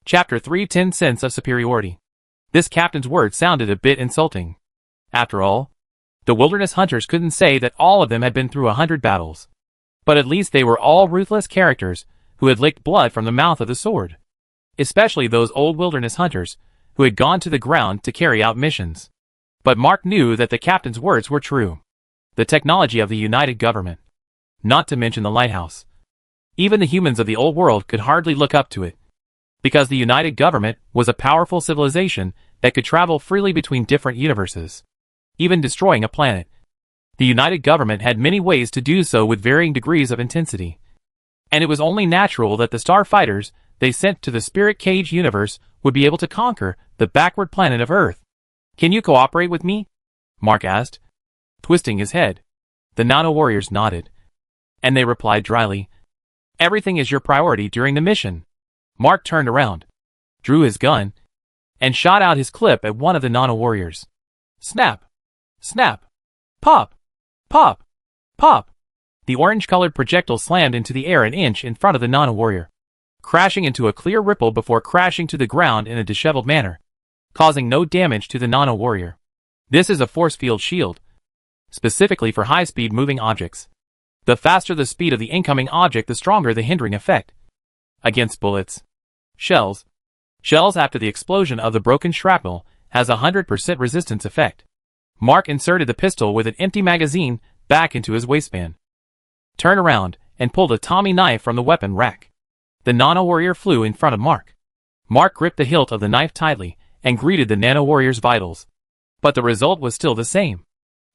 [SPEAKER 1] Chapter 3 10 Sense of Superiority. This captain's words sounded a bit insulting. After all, the wilderness hunters couldn't say that all of them had been through 100 battles, but at least they were all ruthless characters who had licked blood from the mouth of the sword. especially those old wilderness hunters who had gone to the ground to carry out missions. But Mark knew that the captain's words were true. The technology of the United Government, not to mention the lighthouse. Even the humans of the old world could hardly look up to it, because the United Government was a powerful civilization that could travel freely between different universes, even destroying a planet. The United Government had many ways to do so with varying degrees of intensity, and it was only natural that the starfighters they sent to the Spirit Cage universe would be able to conquer the backward planet of Earth. "Can you cooperate with me?" Mark asked, twisting his head. The Nano warriors nodded, and they replied dryly, "Everything is your priority during the mission." Mark turned around, drew his gun, and shot out his clip at one of the Nano warriors. Snap! Snap! Pop! Pop! Pop! The orange-colored projectile slammed into the air an inch in front of the Nano warrior, crashing into a clear ripple before crashing to the ground in a disheveled manner, causing no damage to the Nano warrior. This is a force field shield, specifically for high-speed moving objects. The faster the speed of the incoming object, the stronger the hindering effect. Against bullets, shells after the explosion of the broken shrapnel has a 100% resistance effect. Mark inserted the pistol with an empty magazine back into his waistband, turned around, and pulled a Tommy knife from the weapon rack. The Nano warrior flew in front of Mark. Mark gripped the hilt of the knife tightly and greeted the Nano warrior's vitals. But the result was still the same.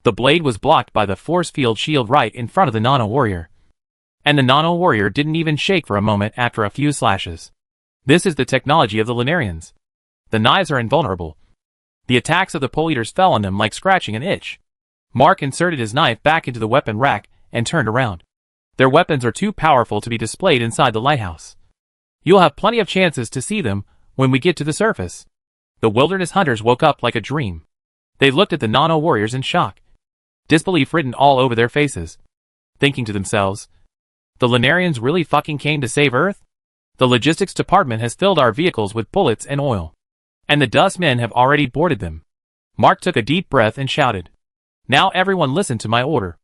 [SPEAKER 1] The blade was blocked by the force field shield right in front of the Nano warrior, and the Nano warrior didn't even shake for a moment after a few slashes. This is the technology of the Lunarians. The knives are invulnerable. The attacks of the Pole Eaters fell on them like scratching an itch. Mark inserted his knife back into the weapon rack and turned around. Their weapons are too powerful to be displayed inside the lighthouse. You'll have plenty of chances to see them when we get to the surface. The wilderness hunters woke up like a dream. They looked at the Nano warriors in shock, disbelief written all over their faces, thinking to themselves, the Lunarians really fucking came to save Earth? The logistics department has filled our vehicles with bullets and oil, and the dust men have already boarded them. Mark took a deep breath and shouted, "Now everyone listen to my order.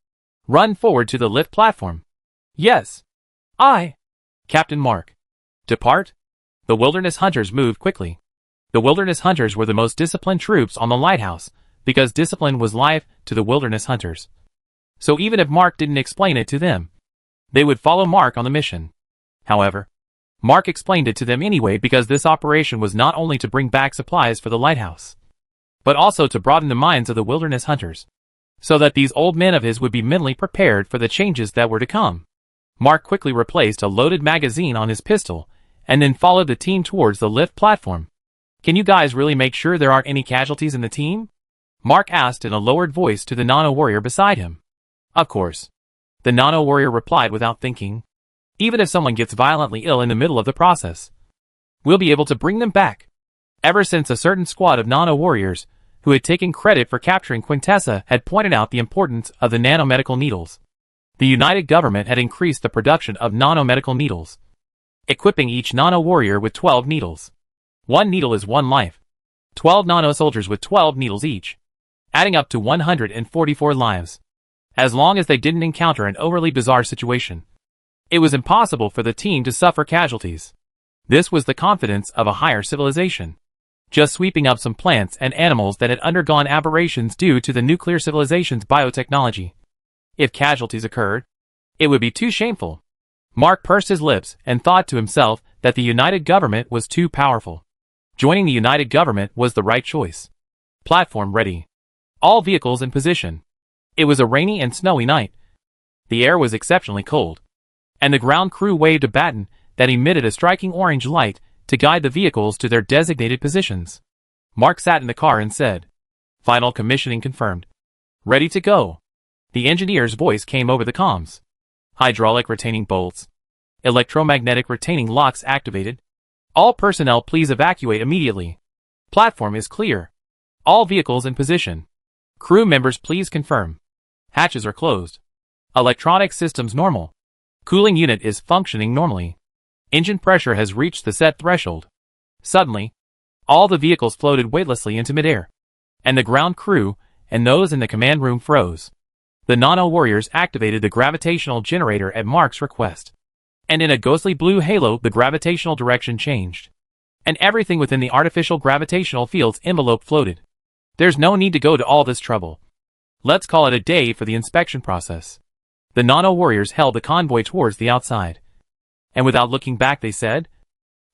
[SPEAKER 1] Run forward to the lift platform." "Yes. Aye, Captain Mark." "Depart." The wilderness hunters moved quickly. The wilderness hunters were the most disciplined troops on the lighthouse, because discipline was life to the wilderness hunters. So even if Mark didn't explain it to them, they would follow Mark on the mission. However, Mark explained it to them anyway because this operation was not only to bring back supplies for the lighthouse, but also to broaden the minds of the wilderness hunters, so that these old men of his would be mentally prepared for the changes that were to come. Mark quickly replaced a loaded magazine on his pistol, and then followed the team towards the lift platform. "Can you guys really make sure there aren't any casualties in the team?" Mark asked in a lowered voice to the Nano warrior beside him. "Of course," the Nano warrior replied without thinking. "Even if someone gets violently ill in the middle of the process, we'll be able to bring them back." Ever since a certain squad of Nano warriors, who had taken credit for capturing Quintessa, had pointed out the importance of the nanomedical needles, the United Government had increased the production of nanomedical needles, equipping each Nano warrior with 12 needles. One needle is one life. 12 Nano soldiers with 12 needles each, adding up to 144 lives. As long as they didn't encounter an overly bizarre situation, it was impossible for the team to suffer casualties. This was the confidence of a higher civilization, just sweeping up some plants and animals that had undergone aberrations due to the nuclear civilization's biotechnology. If casualties occurred, it would be too shameful. Mark pursed his lips and thought to himself that the United Government was too powerful. Joining the United Government was the right choice. Platform ready. All vehicles in position. It was a rainy and snowy night. The air was exceptionally cold, and the ground crew waved a baton that emitted a striking orange light to guide the vehicles to their designated positions. Mark sat in the car and said, "Final commissioning confirmed. Ready to go." The engineer's voice came over the comms. "Hydraulic retaining bolts. Electromagnetic retaining locks activated. All personnel please evacuate immediately. Platform is clear. All vehicles in position. Crew members please confirm. Hatches are closed. Electronic systems normal. Cooling unit is functioning normally. Engine pressure has reached the set threshold." Suddenly, all the vehicles floated weightlessly into midair, and the ground crew and those in the command room froze. The Nano warriors activated the gravitational generator at Mark's request, and in a ghostly blue halo the gravitational direction changed. and everything within the artificial gravitational field's envelope floated. There's no need to go to all this trouble. Let's call it a day for the inspection process. The nano-warriors held the convoy towards the outside. And without looking back they said,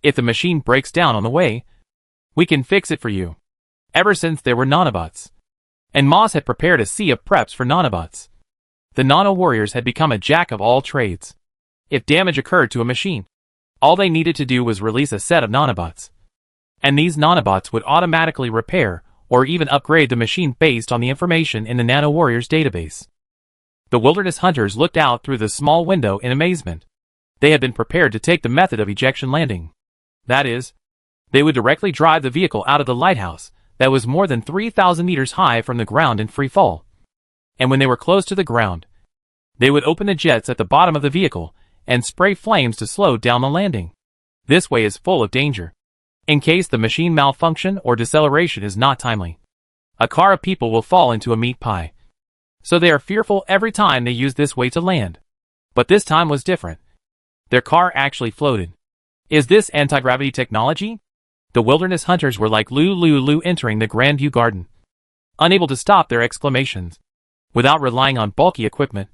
[SPEAKER 1] "If the machine breaks down on the way, we can fix it for you." Ever since there were nanobots, and Moss had prepared a sea of preps for nanobots, the nano-warriors had become a jack of all trades. If damage occurred to a machine, all they needed to do was release a set of nanobots. And these nanobots would automatically repair or even upgrade the machine based on the information in the nano-warriors database. The wilderness hunters looked out through the small window in amazement. They had been prepared to take the method of ejection landing. That is, they would directly drive the vehicle out of the lighthouse that was more than 3,000 meters high from the ground in free fall. And when they were close to the ground, they would open the jets at the bottom of the vehicle and spray flames to slow down the landing. This way is full of danger, in case the machine malfunction or deceleration is not timely. A car of people will fall into a meat pie. So they are fearful every time they use this way to land. But this time was different. Their car actually floated. Is this anti-gravity technology? The wilderness hunters were like Lulu entering the Grandview Garden, unable to stop their exclamations. Without relying on bulky equipment,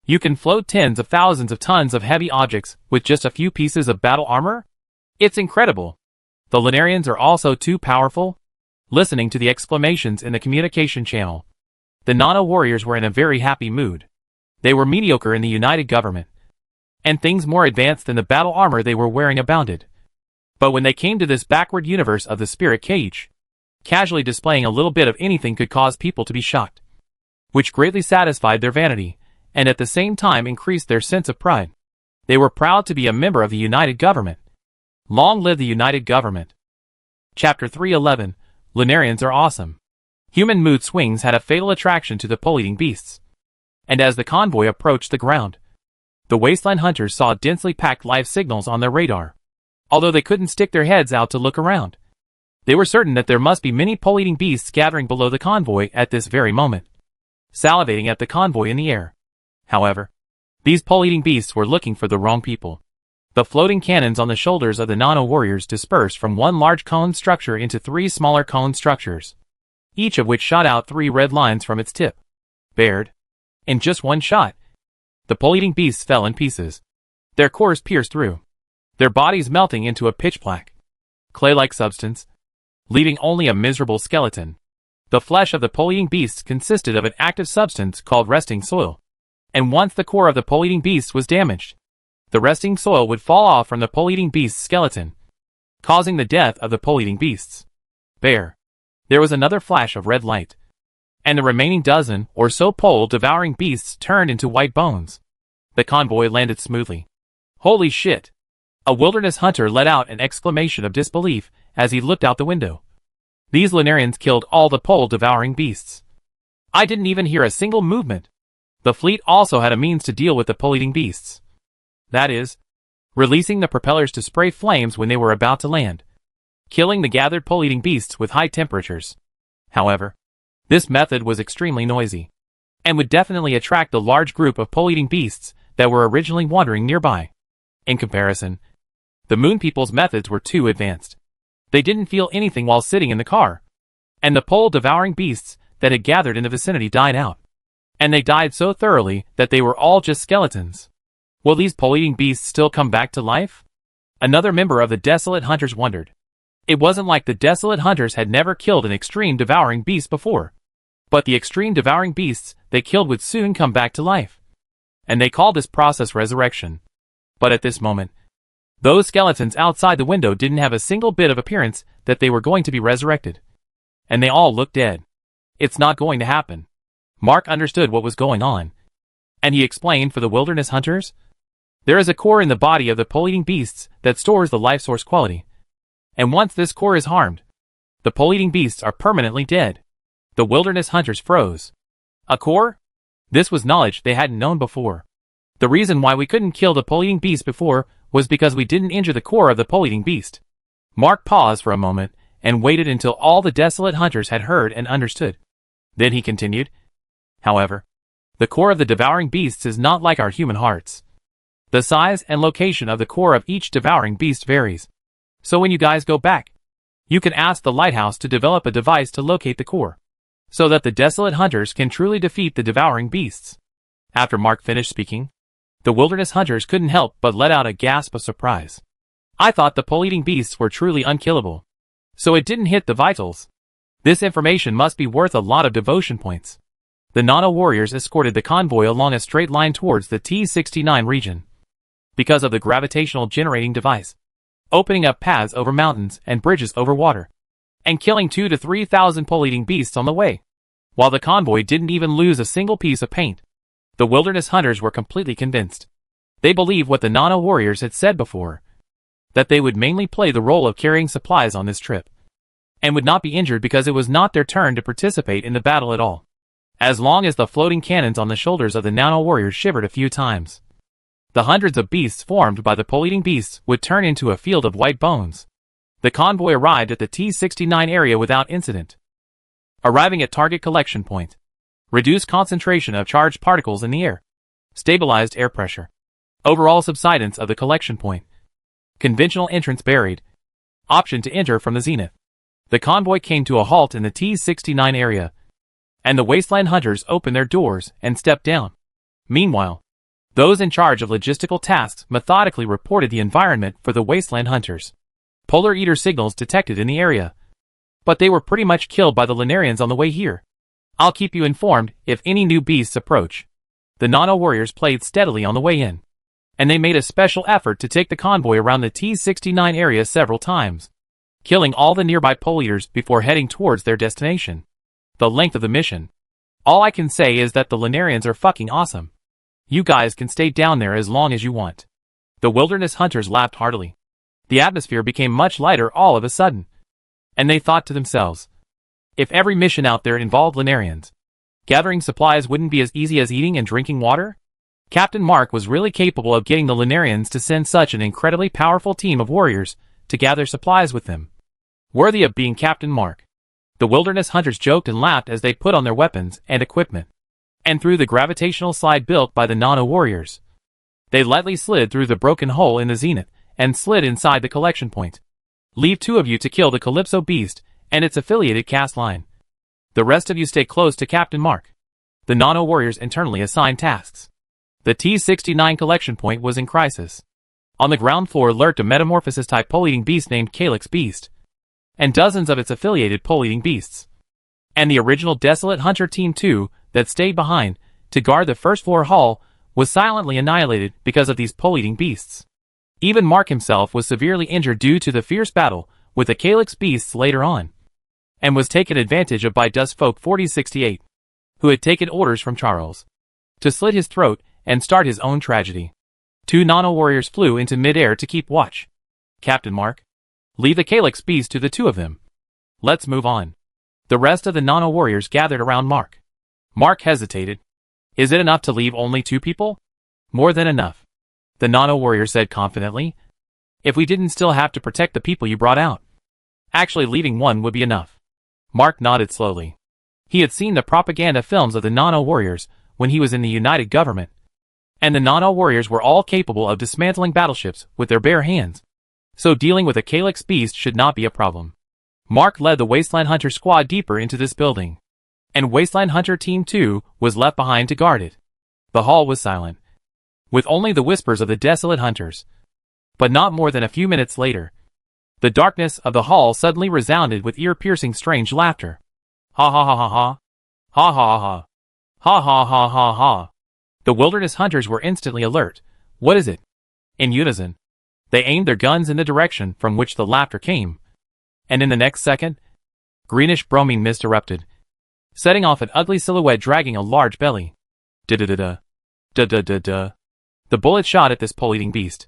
[SPEAKER 1] you can float tens of thousands of tons of heavy objects with just a few pieces of battle armor? It's incredible. The Lunarians are also too powerful. Listening to the exclamations in the communication channel, the nano-warriors were in a very happy mood. They were mediocre in the United Government, and things more advanced than the battle armor they were wearing abounded. But when they came to this backward universe of the spirit cage, casually displaying a little bit of anything could cause people to be shocked, which greatly satisfied their vanity, and at the same time increased their sense of pride. They were proud to be a member of the United Government. Long live the United Government. Chapter 311, Lunarians are awesome. Human mood swings had a fatal attraction to the pole-eating beasts. And as the convoy approached the ground, the wasteland hunters saw densely packed live signals on their radar. Although they couldn't stick their heads out to look around, they were certain that there must be many pole-eating beasts gathering below the convoy at this very moment, salivating at the convoy in the air. However, these pole-eating beasts were looking for the wrong people. The floating cannons on the shoulders of the nano-warriors dispersed from one large cone structure into 3 smaller cone structures, each of which shot out 3 red lines from its tip. Bared. In just one shot, the pole-eating beasts fell in pieces, their cores pierced through, their bodies melting into a pitch-black, clay-like substance, leaving only a miserable skeleton. The flesh of the pole-eating beasts consisted of an active substance called resting soil, and once the core of the pole-eating beast was damaged, the resting soil would fall off from the pole-eating beast's skeleton, causing the death of the pole-eating beasts. There was another flash of red light, and the remaining dozen or so pole-devouring beasts turned into white bones. The convoy landed smoothly. Holy shit! A wilderness hunter let out an exclamation of disbelief as he looked out the window. These Lunarians killed all the pole-devouring beasts. I didn't even hear a single movement. The fleet also had a means to deal with the pole-eating beasts. That is, releasing the propellers to spray flames when they were about to land, killing the gathered pole-eating beasts with high temperatures. However, this method was extremely noisy, and would definitely attract the large group of pole-eating beasts that were originally wandering nearby. In comparison, the Moon People's methods were too advanced. They didn't feel anything while sitting in the car, and the pole-devouring beasts that had gathered in the vicinity died out. And they died so thoroughly that they were all just skeletons. Will these pole-eating beasts still come back to life? Another member of the Desolate Hunters wondered. It wasn't like the Desolate Hunters had never killed an extreme devouring beast before. But the extreme devouring beasts they killed would soon come back to life. And they called this process resurrection. But at this moment, those skeletons outside the window didn't have a single bit of appearance that they were going to be resurrected. And they all looked dead. It's not going to happen. Mark understood what was going on, and he explained for the wilderness hunters. There is a core in the body of the pole-eating beasts that stores the life source quality. And once this core is harmed, the pole-eating beasts are permanently dead. The wilderness hunters froze. A core? This was knowledge they hadn't known before. The reason why we couldn't kill the pole-eating beast before was because we didn't injure the core of the pole-eating beast. Mark paused for a moment and waited until all the Desolate Hunters had heard and understood. Then he continued. However, the core of the devouring beasts is not like our human hearts. The size and location of the core of each devouring beast varies. So when you guys go back, you can ask the lighthouse to develop a device to locate the core, so that the desolate hunters can truly defeat the devouring beasts. After Mark finished speaking, the wilderness hunters couldn't help but let out a gasp of surprise. I thought the pole-eating beasts were truly unkillable. So it didn't hit the vitals. This information must be worth a lot of devotion points. The Nano warriors escorted the convoy along a straight line towards the T-69 region, because of the gravitational generating device, opening up paths over mountains and bridges over water, and killing 2,000 to 3,000 pole-eating beasts on the way. While the convoy didn't even lose a single piece of paint, the wilderness hunters were completely convinced. They believed what the Nano warriors had said before, that they would mainly play the role of carrying supplies on this trip, and would not be injured because it was not their turn to participate in the battle at all, as long as the floating cannons on the shoulders of the Nano warriors shivered a few times. The hundreds of beasts formed by the pole-eating beasts would turn into a field of white bones. The convoy arrived at the T-69 area without incident. Arriving at target collection point. Reduced concentration of charged particles in the air. Stabilized air pressure. Overall subsidence of the collection point. Conventional entrance buried. Option to enter from the zenith. The convoy came to a halt in the T-69 area, and the wasteland hunters opened their doors and stepped down. Meanwhile, those in charge of logistical tasks methodically reported the environment for the wasteland hunters. Polar eater signals detected in the area, but they were pretty much killed by the Lunarians on the way here. I'll keep you informed if any new beasts approach. The Nano warriors played steadily on the way in, and they made a special effort to take the convoy around the T-69 area several times, killing all the nearby pole eaters before heading towards their destination. The length of the mission. All I can say is that the Lunarians are fucking awesome. You guys can stay down there as long as you want. The wilderness hunters laughed heartily. The atmosphere became much lighter all of a sudden, and they thought to themselves, if every mission out there involved Lunarians, gathering supplies wouldn't be as easy as eating and drinking water? Captain Mark was really capable of getting the Lunarians to send such an incredibly powerful team of warriors to gather supplies with them. Worthy of being Captain Mark. The wilderness hunters joked and laughed as they put on their weapons and equipment, and through the gravitational slide built by the Nano warriors, they lightly slid through the broken hole in the zenith and slid inside the collection point. Leave 2 of you to kill the Calypso beast and its affiliated cast line. The rest of you stay close to Captain Mark. The Nano warriors internally assigned tasks. The T-69 collection point was in crisis. On the ground floor lurked a metamorphosis-type pole-eating beast named Calyx Beast, and dozens of its affiliated pole-eating beasts. And the original Desolate Hunter Team 2 that stayed behind to guard the first floor hall was silently annihilated because of these pole-eating beasts. Even Mark himself was severely injured due to the fierce battle with the Calyx beasts later on, and was taken advantage of by Dustfolk 4068, who had taken orders from Charles to slit his throat and start his own tragedy. 2 Nano warriors flew into midair to keep watch. Captain Mark, leave the Calyx beast to the 2 of them. Let's move on. The rest of the Nano warriors gathered around Mark. Mark hesitated. Is it enough to leave only 2 people? More than enough, the Nano warrior said confidently. If we didn't still have to protect the people you brought out. Actually, leaving 1 would be enough. Mark nodded slowly. He had seen the propaganda films of the Nano warriors when he was in the United Government, and the Nano warriors were all capable of dismantling battleships with their bare hands, so dealing with a Calyx beast should not be a problem. Mark led the Wasteland Hunter squad deeper into this building, and Wasteland Hunter Team 2 was left behind to guard it. The hall was silent, with only the whispers of the desolate hunters. But not more than a few minutes later, the darkness of the hall suddenly resounded with ear-piercing strange laughter. Ha ha ha ha ha. Ha ha ha. Ha ha ha ha ha. The wilderness hunters were instantly alert. What is it? In unison, they aimed their guns in the direction from which the laughter came, and in the next second, greenish bromine mist erupted, setting off an ugly silhouette dragging a large belly. Da-da-da-da. Da-da-da-da. The bullet shot at this pole-eating beast,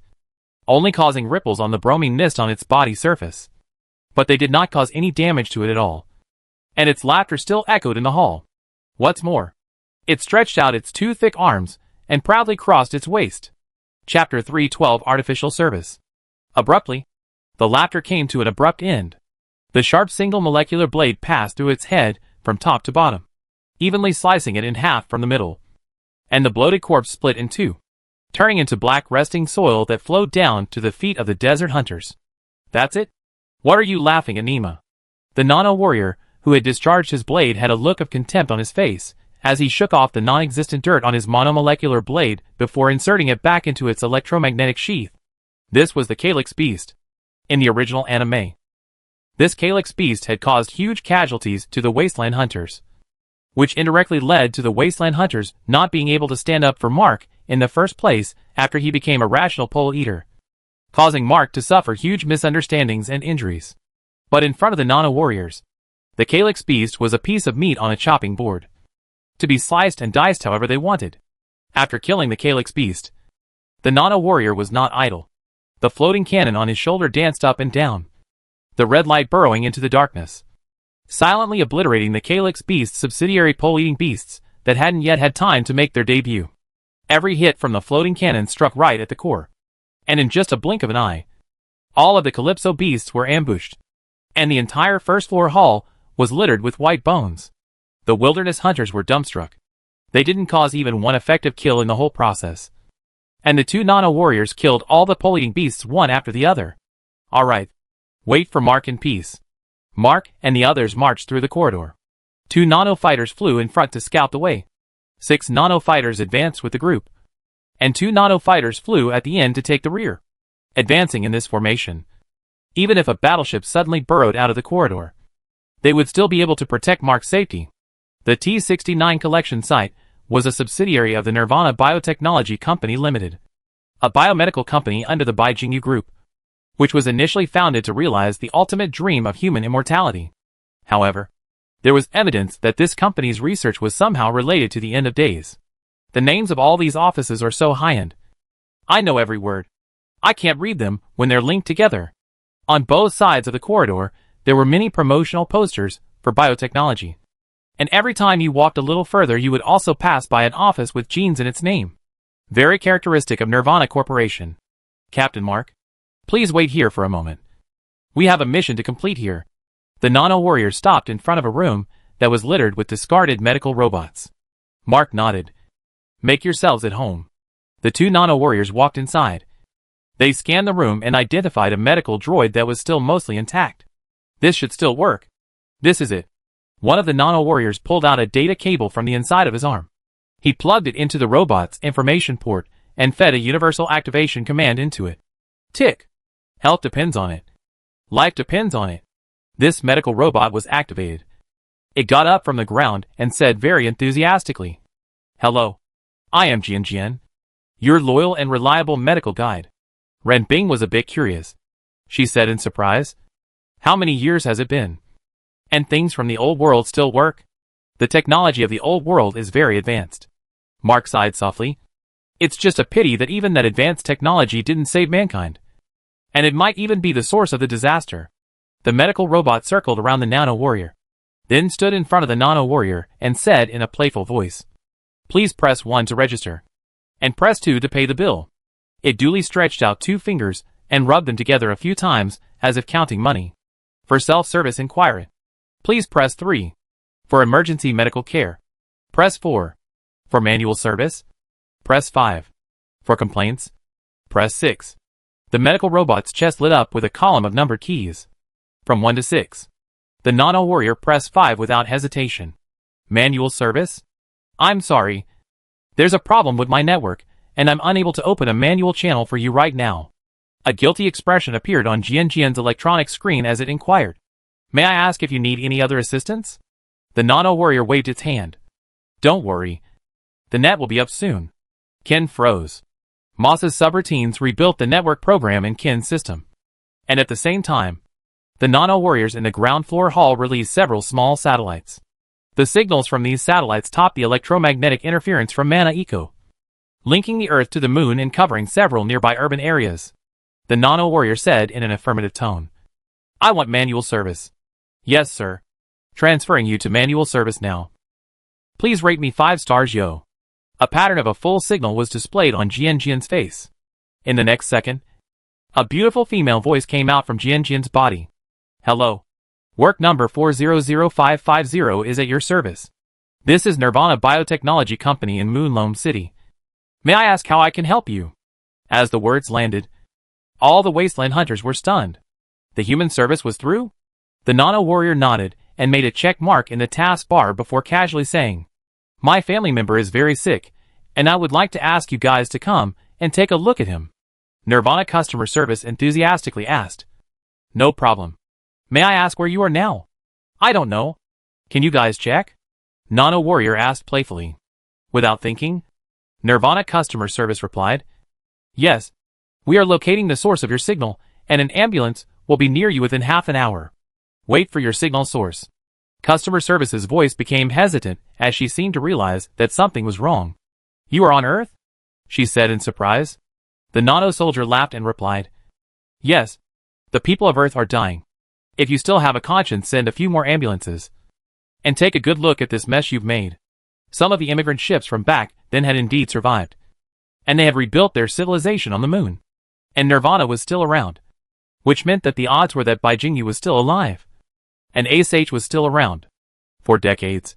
[SPEAKER 1] only causing ripples on the bromine mist on its body surface. But they did not cause any damage to it at all, and its laughter still echoed in the hall. What's more, it stretched out its 2 thick arms and proudly crossed its waist. Chapter 312 Artificial Service. Abruptly, the laughter came to an abrupt end. The sharp single molecular blade passed through its head from top to bottom, evenly slicing it in half from the middle, and the bloated corpse split in 2, turning into black resting soil that flowed down to the feet of the desert hunters. That's it? What are you laughing at, Nima? The nano-warrior, who had discharged his blade, had a look of contempt on his face, as he shook off the non-existent dirt on his monomolecular blade before inserting it back into its electromagnetic sheath. This was the Calyx Beast. In the original anime, this Calyx Beast had caused huge casualties to the Wasteland Hunters, which indirectly led to the Wasteland Hunters not being able to stand up for Mark in the first place after he became a rational pole eater, causing Mark to suffer huge misunderstandings and injuries. But in front of the nano-warriors, the Calyx Beast was a piece of meat on a chopping board, to be sliced and diced however they wanted. After killing the Calyx Beast, the nano-warrior was not idle. The floating cannon on his shoulder danced up and down, the red light burrowing into the darkness, silently obliterating the Calyx Beast's subsidiary pole-eating beasts that hadn't yet had time to make their debut. Every hit from the floating cannon struck right at the core, and in just a blink of an eye, all of the Calypso beasts were ambushed, and the entire first-floor hall was littered with white bones. The wilderness hunters were dumbstruck. They didn't cause even one effective kill in the whole process, and the two nano-warriors killed all the pole-eating beasts one after the other. Alright, wait for Mark in peace. Mark and the others marched through the corridor. 2 nano-fighters flew in front to scout the way. 6 nano-fighters advanced with the group, and 2 nano-fighters flew at the end to take the rear. Advancing in this formation, even if a battleship suddenly burrowed out of the corridor, they would still be able to protect Mark's safety. The T-69 collection site was a subsidiary of the Nirvana Biotechnology Company Limited, a biomedical company under the Baijingyu Group, which was initially founded to realize the ultimate dream of human immortality. However, there was evidence that this company's research was somehow related to the end of days. The names of all these offices are so high-end. I know every word. I can't read them when they're linked together. On both sides of the corridor, there were many promotional posters for biotechnology. And every time you walked a little further you would also pass by an office with genes in its name. Very characteristic of Nirvana Corporation. Captain Mark, please wait here for a moment. We have a mission to complete here. The nano-warrior stopped in front of a room that was littered with discarded medical robots. Mark nodded. Make yourselves at home. The 2 nano-warriors walked inside. They scanned the room and identified a medical droid that was still mostly intact. This should still work. This is it. One of the nano-warriors pulled out a data cable from the inside of his arm. He plugged it into the robot's information port and fed a universal activation command into it. Tick. Health depends on it. Life depends on it. This medical robot was activated. It got up from the ground and said very enthusiastically, "Hello. I am Jian, your loyal and reliable medical guide." Ren Bing was a bit curious. She said in surprise, "How many years has it been? And things from the old world still work? The technology of the old world is very advanced." Mark sighed softly. It's just a pity that even that advanced technology didn't save mankind. And it might even be the source of the disaster. The medical robot circled around the nano-warrior, then stood in front of the nano-warrior and said in a playful voice, "Please press 1 to register, and press 2 to pay the bill." It duly stretched out 2 fingers and rubbed them together a few times as if counting money. For self-service inquiry, please press 3. For emergency medical care, press 4. For manual service, press 5. For complaints, press 6. The medical robot's chest lit up with a column of numbered keys. From 1 to 6. The nano-warrior pressed 5 without hesitation. Manual service? I'm sorry. There's a problem with my network, and I'm unable to open a manual channel for you right now. A guilty expression appeared on Jian's electronic screen as it inquired, "May I ask if you need any other assistance?" The nano-warrior waved its hand. "Don't worry. The net will be up soon." Ken froze. Moss's subroutines rebuilt the network program in Ken's system. And at the same time, the nano-warriors in the ground floor hall released several small satellites. The signals from these satellites topped the electromagnetic interference from Mana Eco, linking the Earth to the moon and covering several nearby urban areas. The nano-warrior said in an affirmative tone, "I want manual service." "Yes, sir. Transferring you to manual service now. Please rate me 5 stars, yo." A pattern of a full signal was displayed on Jian's face. In the next second, a beautiful female voice came out from Jian's body. "Hello. Work number 400550 is at your service. This is Nirvana Biotechnology Company in Moonloam City. May I ask how I can help you?" As the words landed, all the Wasteland Hunters were stunned. The human service was through? The nano-warrior nodded and made a check mark in the task bar before casually saying, "My family member is very sick, and I would like to ask you guys to come and take a look at him." Nirvana customer service enthusiastically asked, "No problem. May I ask where you are now?" "I don't know. Can you guys check?" Nano-warrior asked playfully. Without thinking, Nirvana customer service replied, "Yes. We are locating the source of your signal, and an ambulance will be near you within half an hour. Wait for your signal source." Customer service's voice became hesitant as she seemed to realize that something was wrong. "You are on Earth?" she said in surprise. The nano-soldier laughed and replied, "Yes. The people of Earth are dying. If you still have a conscience, send a few more ambulances. And take a good look at this mess you've made." Some of the immigrant ships from back then had indeed survived. And they had rebuilt their civilization on the moon. And Nirvana was still around. Which meant that the odds were that Bai Jingyu was still alive. And Ace H was still around. For decades.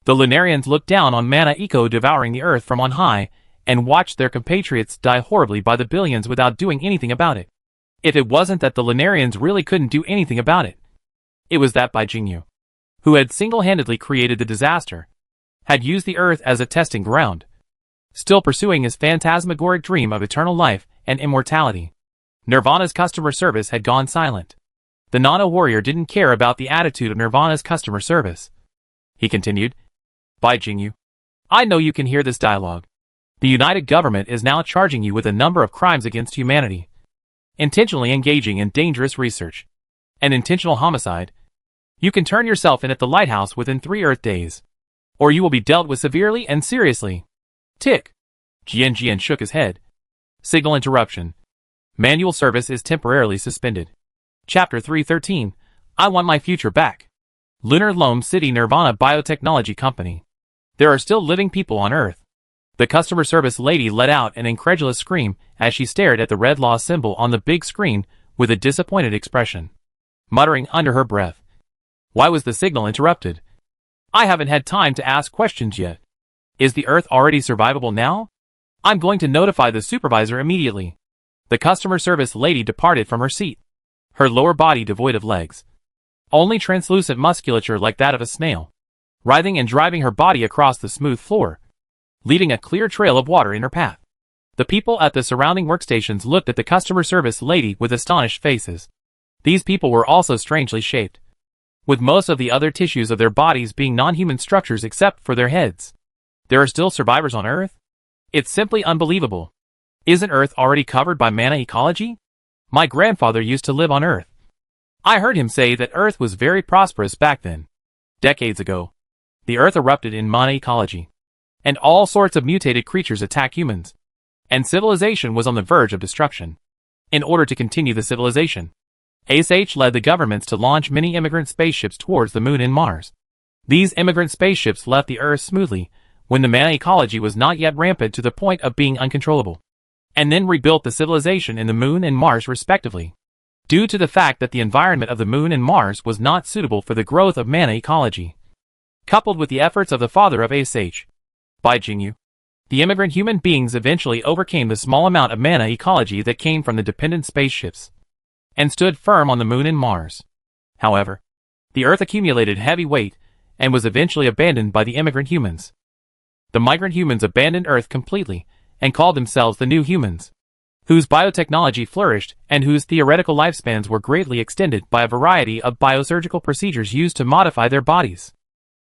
[SPEAKER 1] The Lunarians looked down on Mana Eco devouring the Earth from on high, and watched their compatriots die horribly by the billions without doing anything about it. If it wasn't that the Lunarians really couldn't do anything about it, it was that Bai Jingyu, who had single-handedly created the disaster, had used the Earth as a testing ground, still pursuing his phantasmagoric dream of eternal life and immortality. Nirvana's customer service had gone silent. The nano-warrior didn't care about the attitude of Nirvana's customer service. He continued, "Bai Jingyu, I know you can hear this dialogue. The United Government is now charging you with a number of crimes against humanity, intentionally engaging in dangerous research, and intentional homicide. You can turn yourself in at the lighthouse within 3 Earth days, or you will be dealt with severely and seriously." Tick. Jian shook his head. Signal interruption. Manual service is temporarily suspended. Chapter 313. I want my future back. Lunar Loam City Nirvana Biotechnology Company. There are still living people on Earth. The customer service lady let out an incredulous scream as she stared at the red law symbol on the big screen with a disappointed expression, muttering under her breath, "Why was the signal interrupted? I haven't had time to ask questions yet. Is the Earth already survivable now? I'm going to notify the supervisor immediately." The customer service lady departed from her seat, her lower body devoid of legs, only translucent musculature like that of a snail, writhing and driving her body across the smooth floor, leaving a clear trail of water in her path. The people at the surrounding workstations looked at the customer service lady with astonished faces. These people were also strangely shaped, with most of the other tissues of their bodies being non-human structures except for their heads. There are still survivors on Earth? It's simply unbelievable. Isn't Earth already covered by mana ecology? My grandfather used to live on Earth. I heard him say that Earth was very prosperous back then. Decades ago, the Earth erupted in mana ecology, and all sorts of mutated creatures attacked humans, and civilization was on the verge of destruction. In order to continue the civilization, Ace H led the governments to launch many immigrant spaceships towards the Moon and Mars. These immigrant spaceships left the Earth smoothly when the mana ecology was not yet rampant to the point of being uncontrollable, and then rebuilt the civilization in the Moon and Mars respectively, due to the fact that the environment of the Moon and Mars was not suitable for the growth of mana ecology. Coupled with the efforts of the father of Ace H, Bai Jingyu, the immigrant human beings eventually overcame the small amount of mana ecology that came from the dependent spaceships, and stood firm on the Moon and Mars. However, the Earth accumulated heavy weight and was eventually abandoned by the immigrant humans. The migrant humans abandoned Earth completely and called themselves the New Humans, whose biotechnology flourished and whose theoretical lifespans were greatly extended by a variety of biosurgical procedures used to modify their bodies.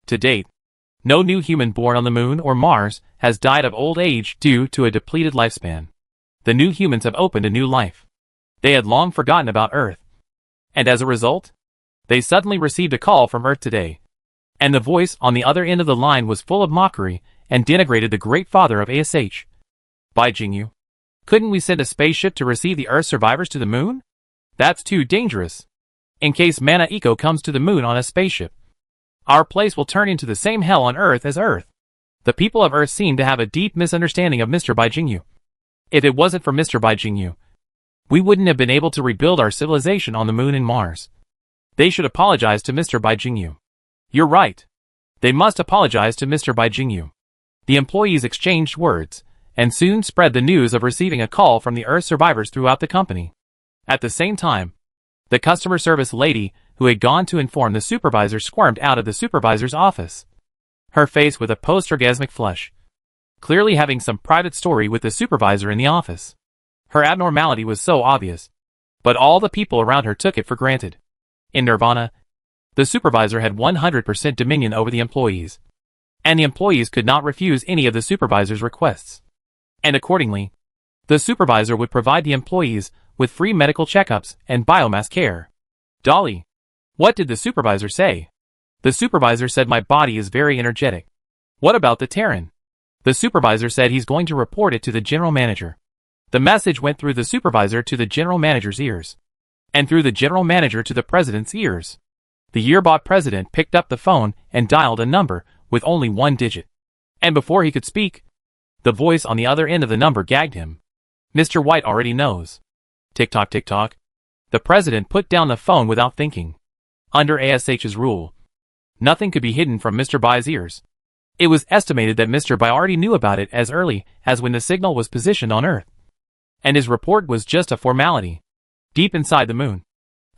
[SPEAKER 1] To date, no new human born on the Moon or Mars has died of old age due to a depleted lifespan. The New Humans have opened a new life. They had long forgotten about Earth, and as a result, they suddenly received a call from Earth today, and the voice on the other end of the line was full of mockery and denigrated the great father of ASH. Bai Jingyu, couldn't we send a spaceship to receive the Earth survivors to the Moon? That's too dangerous. In case Mana Eco comes to the Moon on a spaceship, our place will turn into the same hell on Earth as Earth. The people of Earth seem to have a deep misunderstanding of Mr. Bai Jingyu. If it wasn't for Mr. Bai Jingyu, we wouldn't have been able to rebuild our civilization on the Moon and Mars. They should apologize to Mr. Bai Jingyu. You're right. They must apologize to Mr. Bai Jingyu. The employees exchanged words, and soon spread the news of receiving a call from the Earth survivors throughout the company. At the same time, The customer service lady, who had gone to inform the supervisor, squirmed out of the supervisor's office, her face with a post-orgasmic flush, clearly having some private story with the supervisor in the office. Her abnormality was so obvious, but all the people around her took it for granted. In Nirvana, the supervisor had 100% dominion over the employees, and the employees could not refuse any of the supervisor's requests. And accordingly, the supervisor would provide the employees with free medical checkups and biomass care. Dolly, what did the supervisor say? The supervisor said, my body is very energetic. What about the Terran? The supervisor said he's going to report it to the general manager. The message went through the supervisor to the general manager's ears, and through the general manager to the president's ears. The yearbot president picked up the phone and dialed a number with only one digit. And before he could speak, the voice on the other end of the number gagged him. Mr. White already knows. Tick-tock, tick-tock. The president put down the phone without thinking. Under ASH's rule, nothing could be hidden from Mr. Bai's ears. It was estimated that Mr. Bai already knew about it as early as when the signal was positioned on Earth. And his report was just a formality. Deep inside the moon,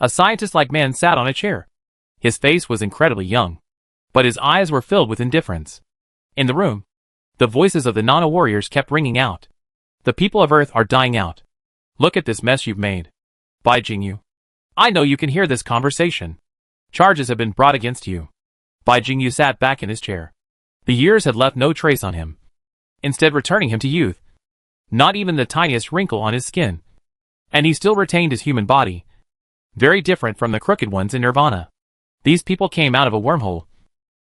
[SPEAKER 1] a scientist-like man sat on a chair. His face was incredibly young, but his eyes were filled with indifference. In the room, the voices of the nano-warriors kept ringing out. The people of Earth are dying out. Look at this mess you've made. Bai Jingyu, I know you can hear this conversation. Charges have been brought against you. Bai Jingyu sat back in his chair. The years had left no trace on him, instead returning him to youth. Not even the tiniest wrinkle on his skin. And he still retained his human body. Very different from the crooked ones in Nirvana. These people came out of a wormhole.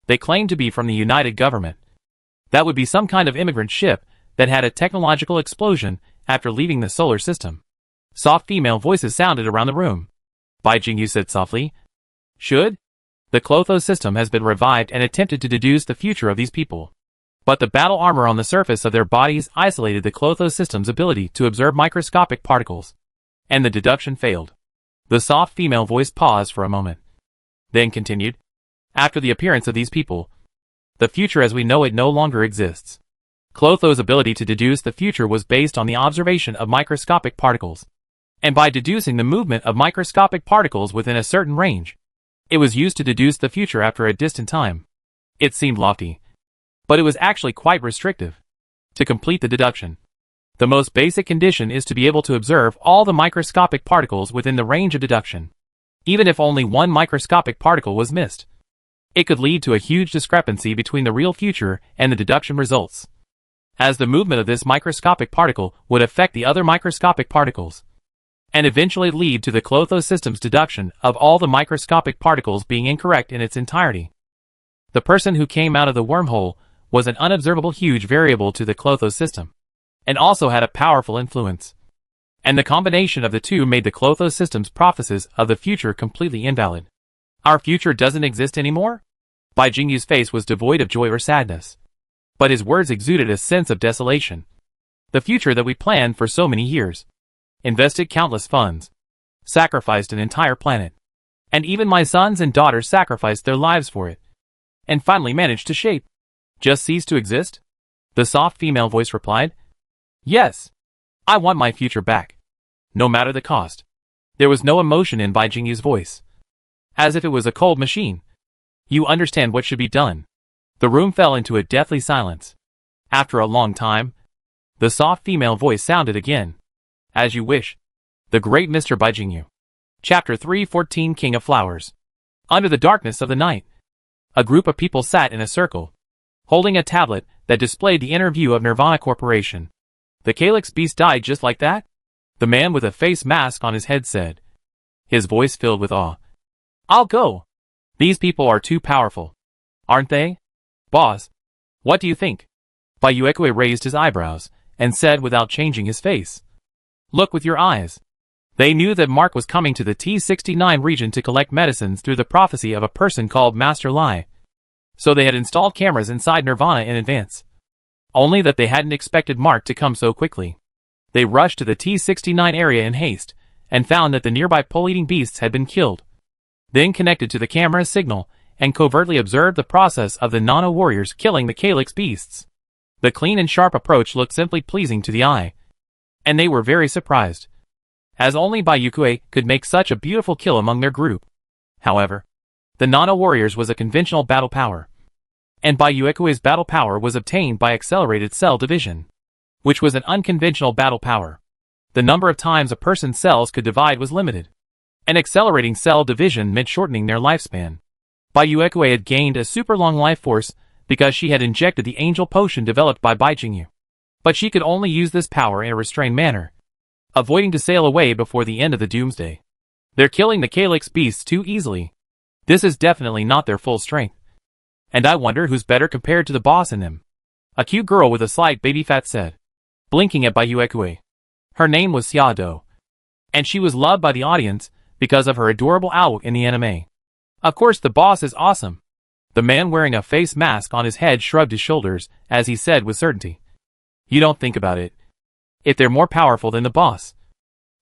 [SPEAKER 1] They claimed to be from the United Government. That would be some kind of immigrant ship that had a technological explosion after leaving the solar system. Soft female voices sounded around the room. Bai Jingyu said softly. Should? The Clotho system has been revived and attempted to deduce the future of these people. But the battle armor on the surface of their bodies isolated the Clotho system's ability to observe microscopic particles. And the deduction failed. The soft female voice paused for a moment, then continued. After the appearance of these people, the future as we know it no longer exists. Clotho's ability to deduce the future was based on the observation of microscopic particles. And by deducing the movement of microscopic particles within a certain range, it was used to deduce the future after a distant time. It seemed lofty, but it was actually quite restrictive. To complete the deduction, the most basic condition is to be able to observe all the microscopic particles within the range of deduction. Even if only one microscopic particle was missed, it could lead to a huge discrepancy between the real future and the deduction results, as the movement of this microscopic particle would affect the other microscopic particles, and eventually lead to the Clotho system's deduction of all the microscopic particles being incorrect in its entirety. The person who came out of the wormhole was an unobservable huge variable to the Clotho system, and also had a powerful influence. And the combination of the two made the Clotho system's prophecies of the future completely invalid. Our future doesn't exist anymore? Bai Jingyu's face was devoid of joy or sadness, but his words exuded a sense of desolation. The future that we planned for so many years, invested countless funds, sacrificed an entire planet, and even my sons and daughters sacrificed their lives for it, and finally managed to shape, just cease to exist? The soft female voice replied. Yes. I want my future back, no matter the cost. There was no emotion in Bai Jingyu's voice, as if it was a cold machine. You understand what should be done. The room fell into a deathly silence. After a long time, the soft female voice sounded again. As you wish. The Great Mr. Bai Jingyu. Chapter 314, King of Flowers. Under the darkness of the night, a group of people sat in a circle, holding a tablet that displayed the inner view of Nirvana Corporation. The Calyx beast died just like that? The man with a face mask on his head said, his voice filled with awe. I'll go. These people are too powerful. Aren't they? Boss, what do you think? Bai Yuekui raised his eyebrows and said without changing his face. Look with your eyes. They knew that Mark was coming to the T-69 region to collect medicines through the prophecy of a person called Master Lai. So they had installed cameras inside Nirvana in advance. Only that they hadn't expected Mark to come so quickly. They rushed to the T-69 area in haste, and found that the nearby pole-eating beasts had been killed. Then connected to the camera signal, and covertly observed the process of the nano-warriors killing the Calyx beasts. The clean and sharp approach looked simply pleasing to the eye, and they were very surprised. as only Bayukue could make such a beautiful kill among their group. However, the Nana warriors was a conventional battle power, and Bayuekue's battle power was obtained by accelerated cell division, which was an unconventional battle power. The number of times a person's cells could divide was limited, and accelerating cell division meant shortening their lifespan. Bayuekue had gained a super long life force because she had injected the angel potion developed by Baijingyu. But she could only use this power in a restrained manner, avoiding to sail away before the end of the doomsday. They're killing the Calyx beasts too easily. This is definitely not their full strength. And I wonder who's better compared to the boss in them. A cute girl with a slight baby fat said, blinking at Bayuekue. Her name was Xiado, and she was loved by the audience because of her adorable outlook in the anime. Of course the boss is awesome. The man wearing a face mask on his head shrugged his shoulders as he said with certainty. You don't think about it. If they're more powerful than the boss,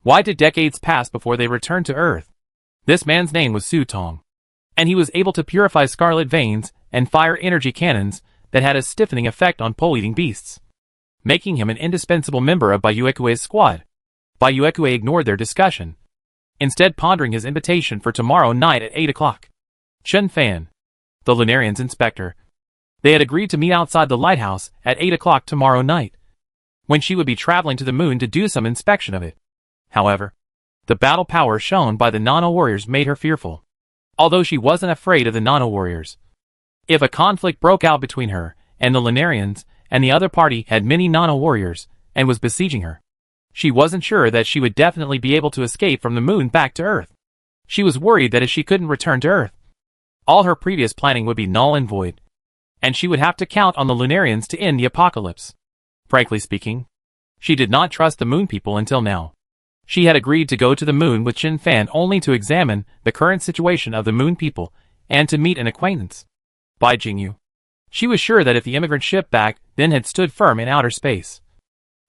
[SPEAKER 1] why did decades pass before they returned to Earth? This man's name was Su Tong, and he was able to purify scarlet veins and fire energy cannons that had a stiffening effect on pole-eating beasts, making him an indispensable member of Bayuekue's squad. Bayuekue ignored their discussion, instead pondering his invitation for tomorrow night at 8 o'clock. Chen Fan, the Lunarian's inspector. They had agreed to meet outside the lighthouse at 8 o'clock tomorrow night, when she would be traveling to the moon to do some inspection of it. However, the battle power shown by the Nana warriors made her fearful, although she wasn't afraid of the Nana warriors. If a conflict broke out between her and the Lunarians, and the other party had many Nana warriors and was besieging her, she wasn't sure that she would definitely be able to escape from the moon back to Earth. She was worried that if she couldn't return to Earth, all her previous planning would be null and void, and she would have to count on the Lunarians to end the apocalypse. Frankly speaking, she did not trust the moon people until now. She had agreed to go to the moon with Chen Fan only to examine the current situation of the moon people and to meet an acquaintance, Baijingyu. She was sure that if the immigrant ship back then had stood firm in outer space,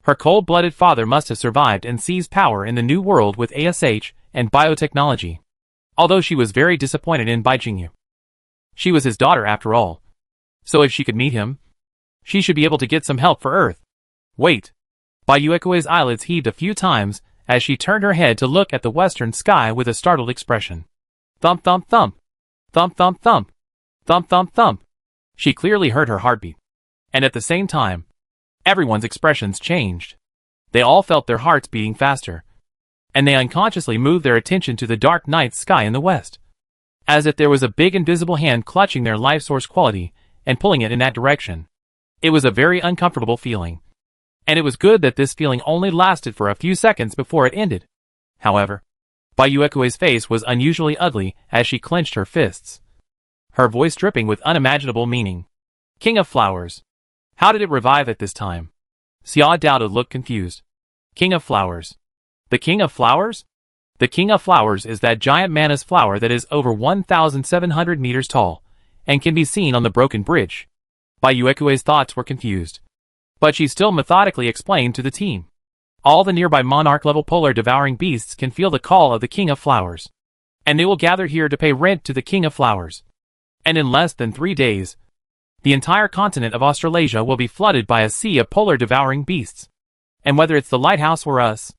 [SPEAKER 1] her cold-blooded father must have survived and seized power in the new world with ASH and biotechnology. Although she was very disappointed in Baijingyu, she was his daughter after all. So if she could meet him, she should be able to get some help for Earth. Wait. Bayuekue's eyelids heaved a few times as she turned her head to look at the western sky with a startled expression. Thump thump thump. Thump thump thump. Thump thump thump. She clearly heard her heartbeat. And at the same time, everyone's expressions changed. They all felt their hearts beating faster, and they unconsciously moved their attention to the dark night sky in the west, as if there was a big invisible hand clutching their life source quality and pulling it in that direction. It was a very uncomfortable feeling, and it was good that this feeling only lasted for a few seconds before it ended. However, Bayuekue's face was unusually ugly as she clenched her fists, her voice dripping with unimaginable meaning. King of Flowers. How did it revive at this time? Xia Dao looked confused. King of Flowers. The King of Flowers? The King of Flowers is that giant manus flower that is over 1,700 meters tall, and can be seen on the broken bridge. Bayuekue's thoughts were confused, but she still methodically explained to the team. All the nearby monarch-level polar devouring beasts can feel the call of the King of Flowers, and they will gather here to pay rent to the King of Flowers. And in less than 3 days, the entire continent of Australasia will be flooded by a sea of polar devouring beasts. And whether it's the lighthouse or us,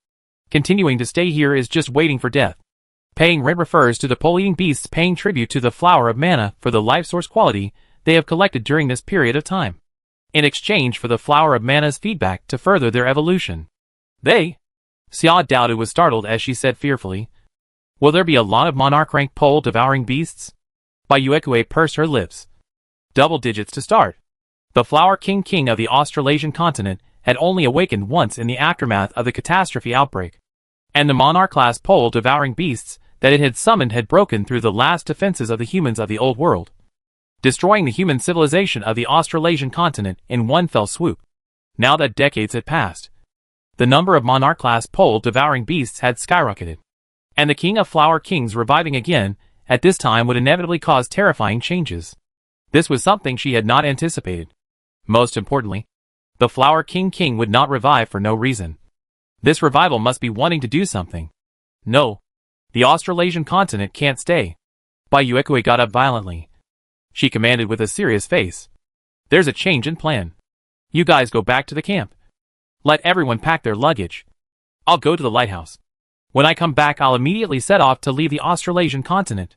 [SPEAKER 1] continuing to stay here is just waiting for death. Paying rent refers to the pole-eating beasts paying tribute to the flower of mana for the life source quality they have collected during this period of time, in exchange for the flower of mana's feedback to further their evolution. They? Xia Dao was startled as she said fearfully, will there be a lot of monarch-ranked pole-devouring beasts? Bayuekue pursed her lips. Double digits to start. The Flower King of the Australasian continent had only awakened once in the aftermath of the catastrophe outbreak, and the monarch-class pole-devouring beasts that it had summoned had broken through the last defenses of the humans of the old world, destroying the human civilization of the Australasian continent in one fell swoop. Now that decades had passed, the number of monarch-class pole-devouring beasts had skyrocketed, and the King of Flower Kings reviving again at this time would inevitably cause terrifying changes. This was something she had not anticipated. Most importantly, the Flower King would not revive for no reason. This revival must be wanting to do something. No, the Australasian continent can't stay. Bayuekue got up violently. She commanded with a serious face. There's a change in plan. You guys go back to the camp. Let everyone pack their luggage. I'll go to the lighthouse. When I come back, I'll immediately set off to leave the Australasian continent.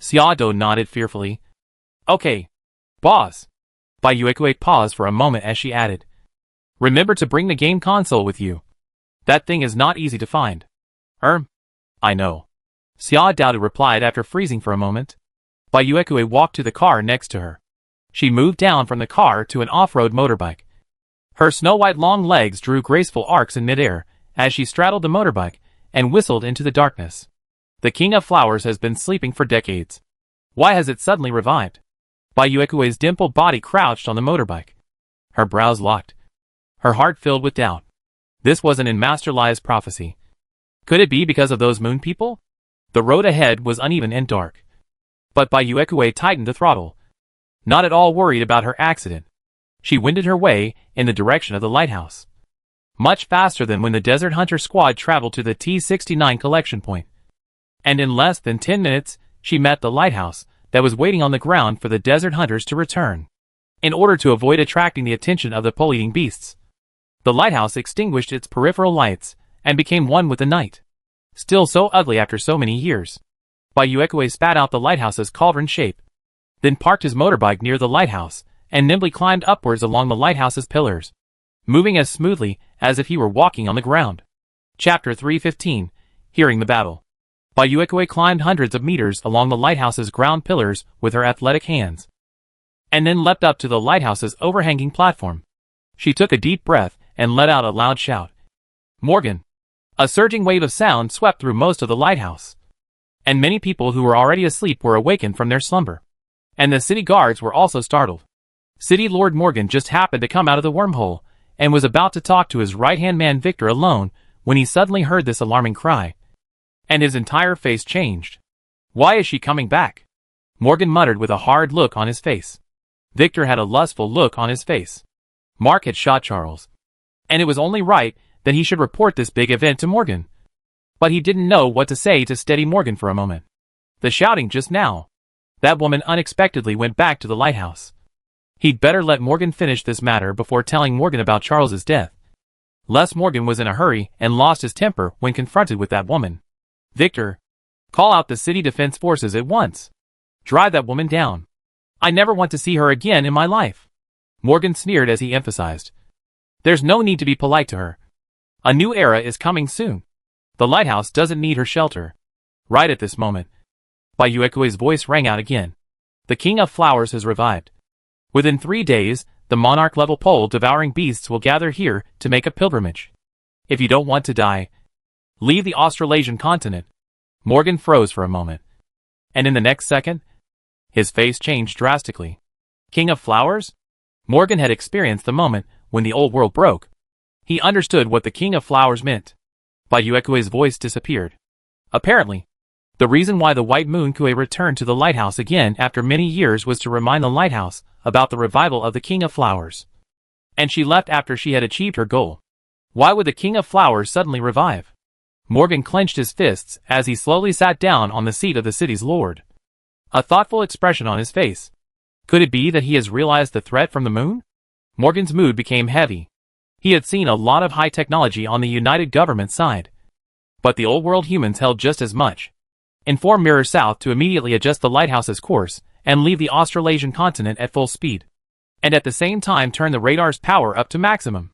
[SPEAKER 1] Xiao nodded fearfully. Okay, boss. Bai Yuekui paused for a moment as she added, remember to bring the game console with you. That thing is not easy to find. I know. Xiao Dao replied after freezing for a moment. Bai Yuekui walked to the car next to her. She moved down from the car to an off-road motorbike. Her snow-white long legs drew graceful arcs in midair as she straddled the motorbike and whistled into the darkness. The King of Flowers has been sleeping for decades. Why has it suddenly revived? Bai Yuekui's dimpled body crouched on the motorbike. Her brows locked. Her heart filled with doubt. This wasn't in Master Lai's prophecy. Could it be because of those moon people? The road ahead was uneven and dark. But Bai Yuekui tightened the throttle. Not at all worried about her accident. She wended her way in the direction of the lighthouse. Much faster than when the Desert Hunter squad traveled to the T-69 collection point. And in less than 10 minutes, she met the lighthouse that was waiting on the ground for the Desert Hunters to return. In order to avoid attracting the attention of the pole-eating beasts, the lighthouse extinguished its peripheral lights and became one with the night. Still so ugly after so many years. Bai Yuekui spat out the lighthouse's cauldron shape, then parked his motorbike near the lighthouse and nimbly climbed upwards along the lighthouse's pillars, moving as smoothly as if he were walking on the ground. Chapter 315, Hearing the Battle. Bai Yuekui climbed hundreds of meters along the lighthouse's ground pillars with her athletic hands, and then leapt up to the lighthouse's overhanging platform. She took a deep breath and let out a loud shout. Morgan! A surging wave of sound swept through most of the lighthouse, and many people who were already asleep were awakened from their slumber. And the city guards were also startled. City Lord Morgan just happened to come out of the wormhole, and was about to talk to his right-hand man Victor alone, when he suddenly heard this alarming cry. And his entire face changed. Why is she coming back? Morgan muttered with a hard look on his face. Victor had a lustful look on his face. Mark had shot Charles, and it was only right that he should report this big event to Morgan. But he didn't know what to say to steady Morgan for a moment. The shouting just now. That woman unexpectedly went back to the lighthouse. He'd better let Morgan finish this matter before telling Morgan about Charles's death. Lest Morgan was in a hurry and lost his temper when confronted with that woman. Victor, call out the city defense forces at once. Drive that woman down. I never want to see her again in my life. Morgan sneered as he emphasized. There's no need to be polite to her. A new era is coming soon. The lighthouse doesn't need her shelter. Right at this moment, Bai Yuekui's voice rang out again. The King of Flowers has revived. Within 3 days, the monarch-level pole-devouring beasts will gather here to make a pilgrimage. If you don't want to die, leave the Australasian continent. Morgan froze for a moment. And in the next second, his face changed drastically. King of Flowers? Morgan had experienced the moment when the old world broke. He understood what the King of Flowers meant. Bai Yuekui's voice disappeared. Apparently, the reason why the White Moon Kui returned to the lighthouse again after many years was to remind the lighthouse about the revival of the King of Flowers. And she left after she had achieved her goal. Why would the King of Flowers suddenly revive? Morgan clenched his fists as he slowly sat down on the seat of the city's lord. A thoughtful expression on his face. Could it be that he has realized the threat from the moon? Morgan's mood became heavy. He had seen a lot of high technology on the United Government side. But the old world humans held just as much. Inform Mirror South to immediately adjust the lighthouse's course and leave the Australasian continent at full speed. And at the same time turn the radar's power up to maximum.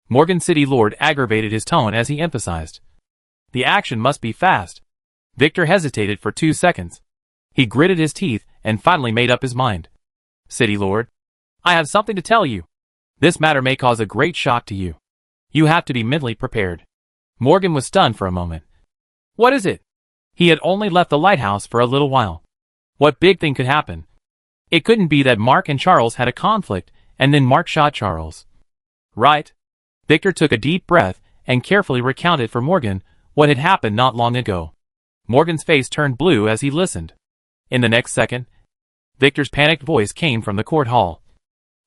[SPEAKER 1] Morgan City Lord aggravated his tone as he emphasized. The action must be fast. Victor hesitated for 2 seconds. He gritted his teeth and finally made up his mind. City Lord, I have something to tell you. This matter may cause a great shock to you. You have to be mentally prepared. Morgan was stunned for a moment. What is it? He had only left the lighthouse for a little while. What big thing could happen? It couldn't be that Mark and Charles had a conflict, and then Mark shot Charles. Right? Victor took a deep breath and carefully recounted for Morgan what had happened not long ago. Morgan's face turned blue as he listened. In the next second, Victor's panicked voice came from the court hall.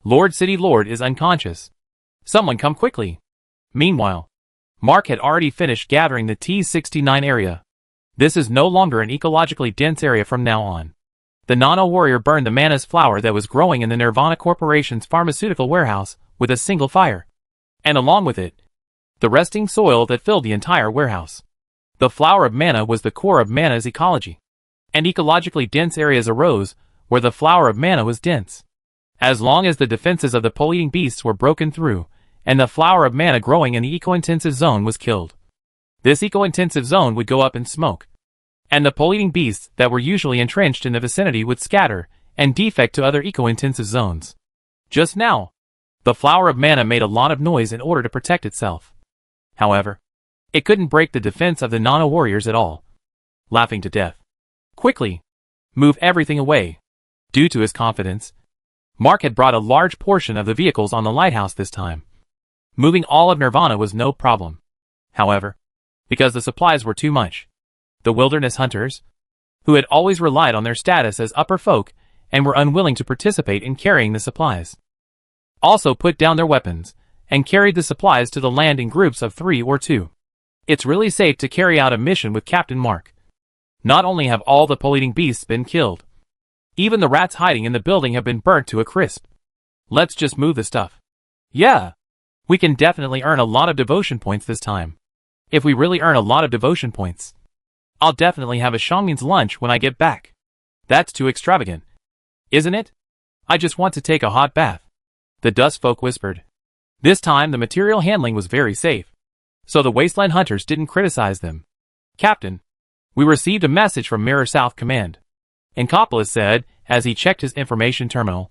[SPEAKER 1] Lord City Lord is unconscious. Someone come quickly. Meanwhile, Mark had already finished gathering the T-69 area. This is no longer an ecologically dense area from now on. The Nano warrior burned the Mana's flower that was growing in the Nirvana Corporation's pharmaceutical warehouse with a single fire. And along with it, the resting soil that filled the entire warehouse. The flower of mana was the core of mana's ecology, and ecologically dense areas arose where the flower of mana was dense. As long as the defenses of the pole-eating beasts were broken through, and the flower of mana growing in the eco-intensive zone was killed, this eco-intensive zone would go up in smoke, and the pole-eating beasts that were usually entrenched in the vicinity would scatter and defect to other eco-intensive zones. Just now, the flower of mana made a lot of noise in order to protect itself. However, it couldn't break the defense of the Nano warriors at all. Laughing to death. Quickly, move everything away. Due to his confidence, Mark had brought a large portion of the vehicles on the lighthouse this time. Moving all of Nirvana was no problem. However, because the supplies were too much, the wilderness hunters, who had always relied on their status as upper folk and were unwilling to participate in carrying the supplies, also put down their weapons and carried the supplies to the land in groups of 3 or 2. It's really safe to carry out a mission with Captain Mark. Not only have all the pole-eating beasts been killed, even the rats hiding in the building have been burnt to a crisp. Let's just move the stuff. Yeah, we can definitely earn a lot of devotion points this time. If we really earn a lot of devotion points, I'll definitely have a Shangmin's lunch when I get back. That's too extravagant, isn't it? I just want to take a hot bath, the dust folk whispered. This time the material handling was very safe, so the wasteland hunters didn't criticize them. Captain, we received a message from Mirror South Command, Encopolis said as he checked his information terminal.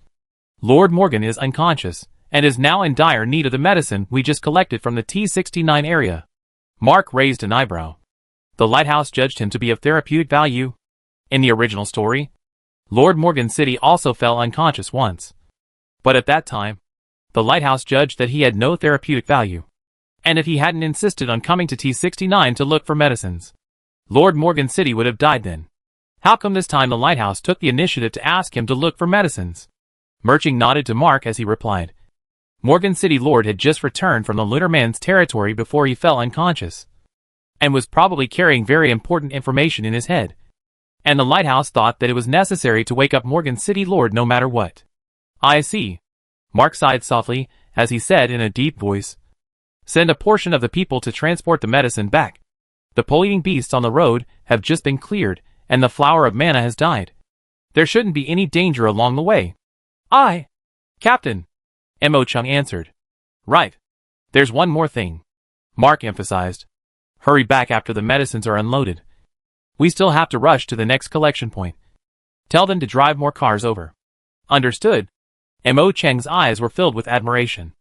[SPEAKER 1] Lord Morgan is unconscious and is now in dire need of the medicine we just collected from the T-69 area. Mark raised an eyebrow. The lighthouse judged him to be of therapeutic value. In the original story, Lord Morgan City also fell unconscious once. But at that time, the lighthouse judged that he had no therapeutic value. And if he hadn't insisted on coming to T-69 to look for medicines, Lord Morgan City would have died then. How come this time the lighthouse took the initiative to ask him to look for medicines? Murching nodded to Mark as he replied. Morgan City Lord had just returned from the Lunar Man's territory before he fell unconscious, and was probably carrying very important information in his head. And the lighthouse thought that it was necessary to wake up Morgan City Lord no matter what. I see. Mark sighed softly as he said in a deep voice. Send a portion of the people to transport the medicine back. The pole-eating beasts on the road have just been cleared, and the flower of mana has died. There shouldn't be any danger along the way. Aye, Captain, Mo Chung answered. Right. There's one more thing, Mark emphasized. Hurry back after the medicines are unloaded. We still have to rush to the next collection point. Tell them to drive more cars over. Understood. Mo Cheng's eyes were filled with admiration.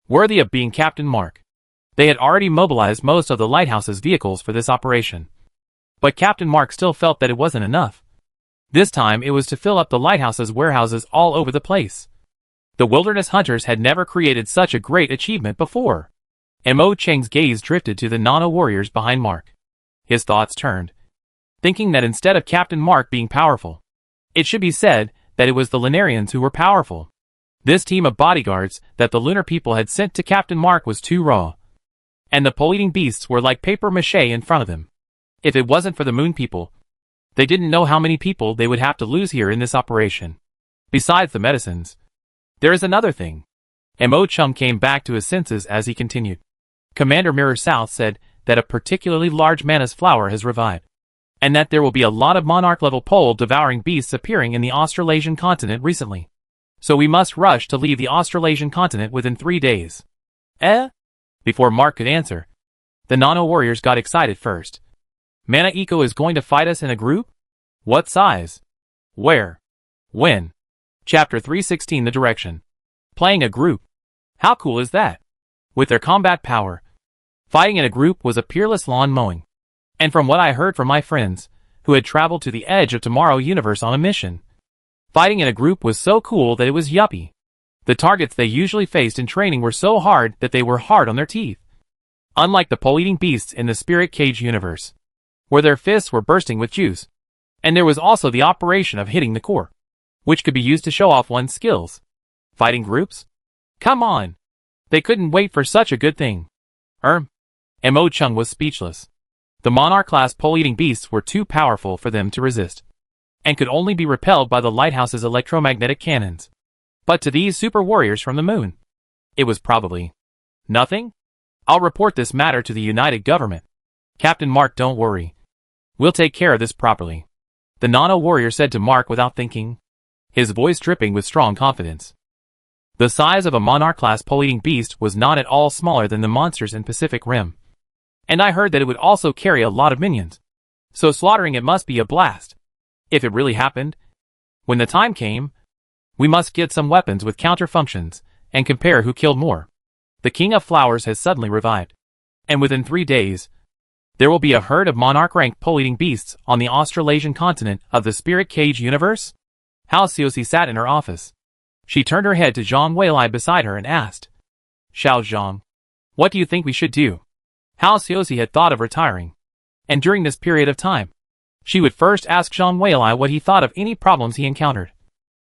[SPEAKER 1] Worthy of being Captain Mark. They had already mobilized most of the lighthouse's vehicles for this operation. But Captain Mark still felt that it wasn't enough. This time it was to fill up the lighthouse's warehouses all over the place. The wilderness hunters had never created such a great achievement before. Mo Cheng's gaze drifted to the Nano warriors behind Mark. His thoughts turned, thinking that instead of Captain Mark being powerful, it should be said that it was the Lunarians who were powerful. This team of bodyguards that the lunar people had sent to Captain Mark was too raw, and the pole-eating beasts were like paper mache in front of them. If it wasn't for the moon people, they didn't know how many people they would have to lose here in this operation. Besides the medicines, there is another thing. Mo Chum came back to his senses as he continued. Commander Mirror South said that a particularly large mana's flower has revived, and that there will be a lot of monarch-level pole-devouring beasts appearing in the Australasian continent recently. So we must rush to leave the Australasian continent within 3 days. Before Mark could answer, the Nano warriors got excited first. Mana Eco is going to fight us in a group? What size? Where? When? Chapter 316 The Direction. Playing a group. How cool is that? With their combat power, fighting in a group was a peerless lawn mowing. And from what I heard from my friends, who had traveled to the edge of Tomorrow Universe on a mission, fighting in a group was so cool that it was yuppie. The targets they usually faced in training were so hard that they were hard on their teeth. Unlike the pole-eating beasts in the Spirit Cage universe, where their fists were bursting with juice. And there was also the operation of hitting the core, which could be used to show off one's skills. Fighting groups? Come on! They couldn't wait for such a good thing. Mo Chung was speechless. The Monarch-class pole-eating beasts were too powerful for them to resist, and could only be repelled by the lighthouse's electromagnetic cannons. But to these super warriors from the moon, it was probably nothing. I'll report this matter to the United Government. Captain Mark, don't worry. We'll take care of this properly, the Nano warrior said to Mark without thinking, his voice dripping with strong confidence. The size of a monarch-class pole-eating beast was not at all smaller than the monsters in Pacific Rim. And I heard that it would also carry a lot of minions. So slaughtering it must be a blast. If it really happened, when the time came, we must get some weapons with counter-functions, and compare who killed more. The King of Flowers has suddenly revived. And within 3 days, there will be a herd of monarch-ranked pole-eating beasts on the Australasian continent of the Spirit Cage universe? Hao Xiuxi sat in her office. She turned her head to Zhang Weilai beside her and asked, Xiao Zhang, what do you think we should do? Hao Xiuxi had thought of retiring. And during this period of time, she would first ask Zhang Weilai what he thought of any problems he encountered,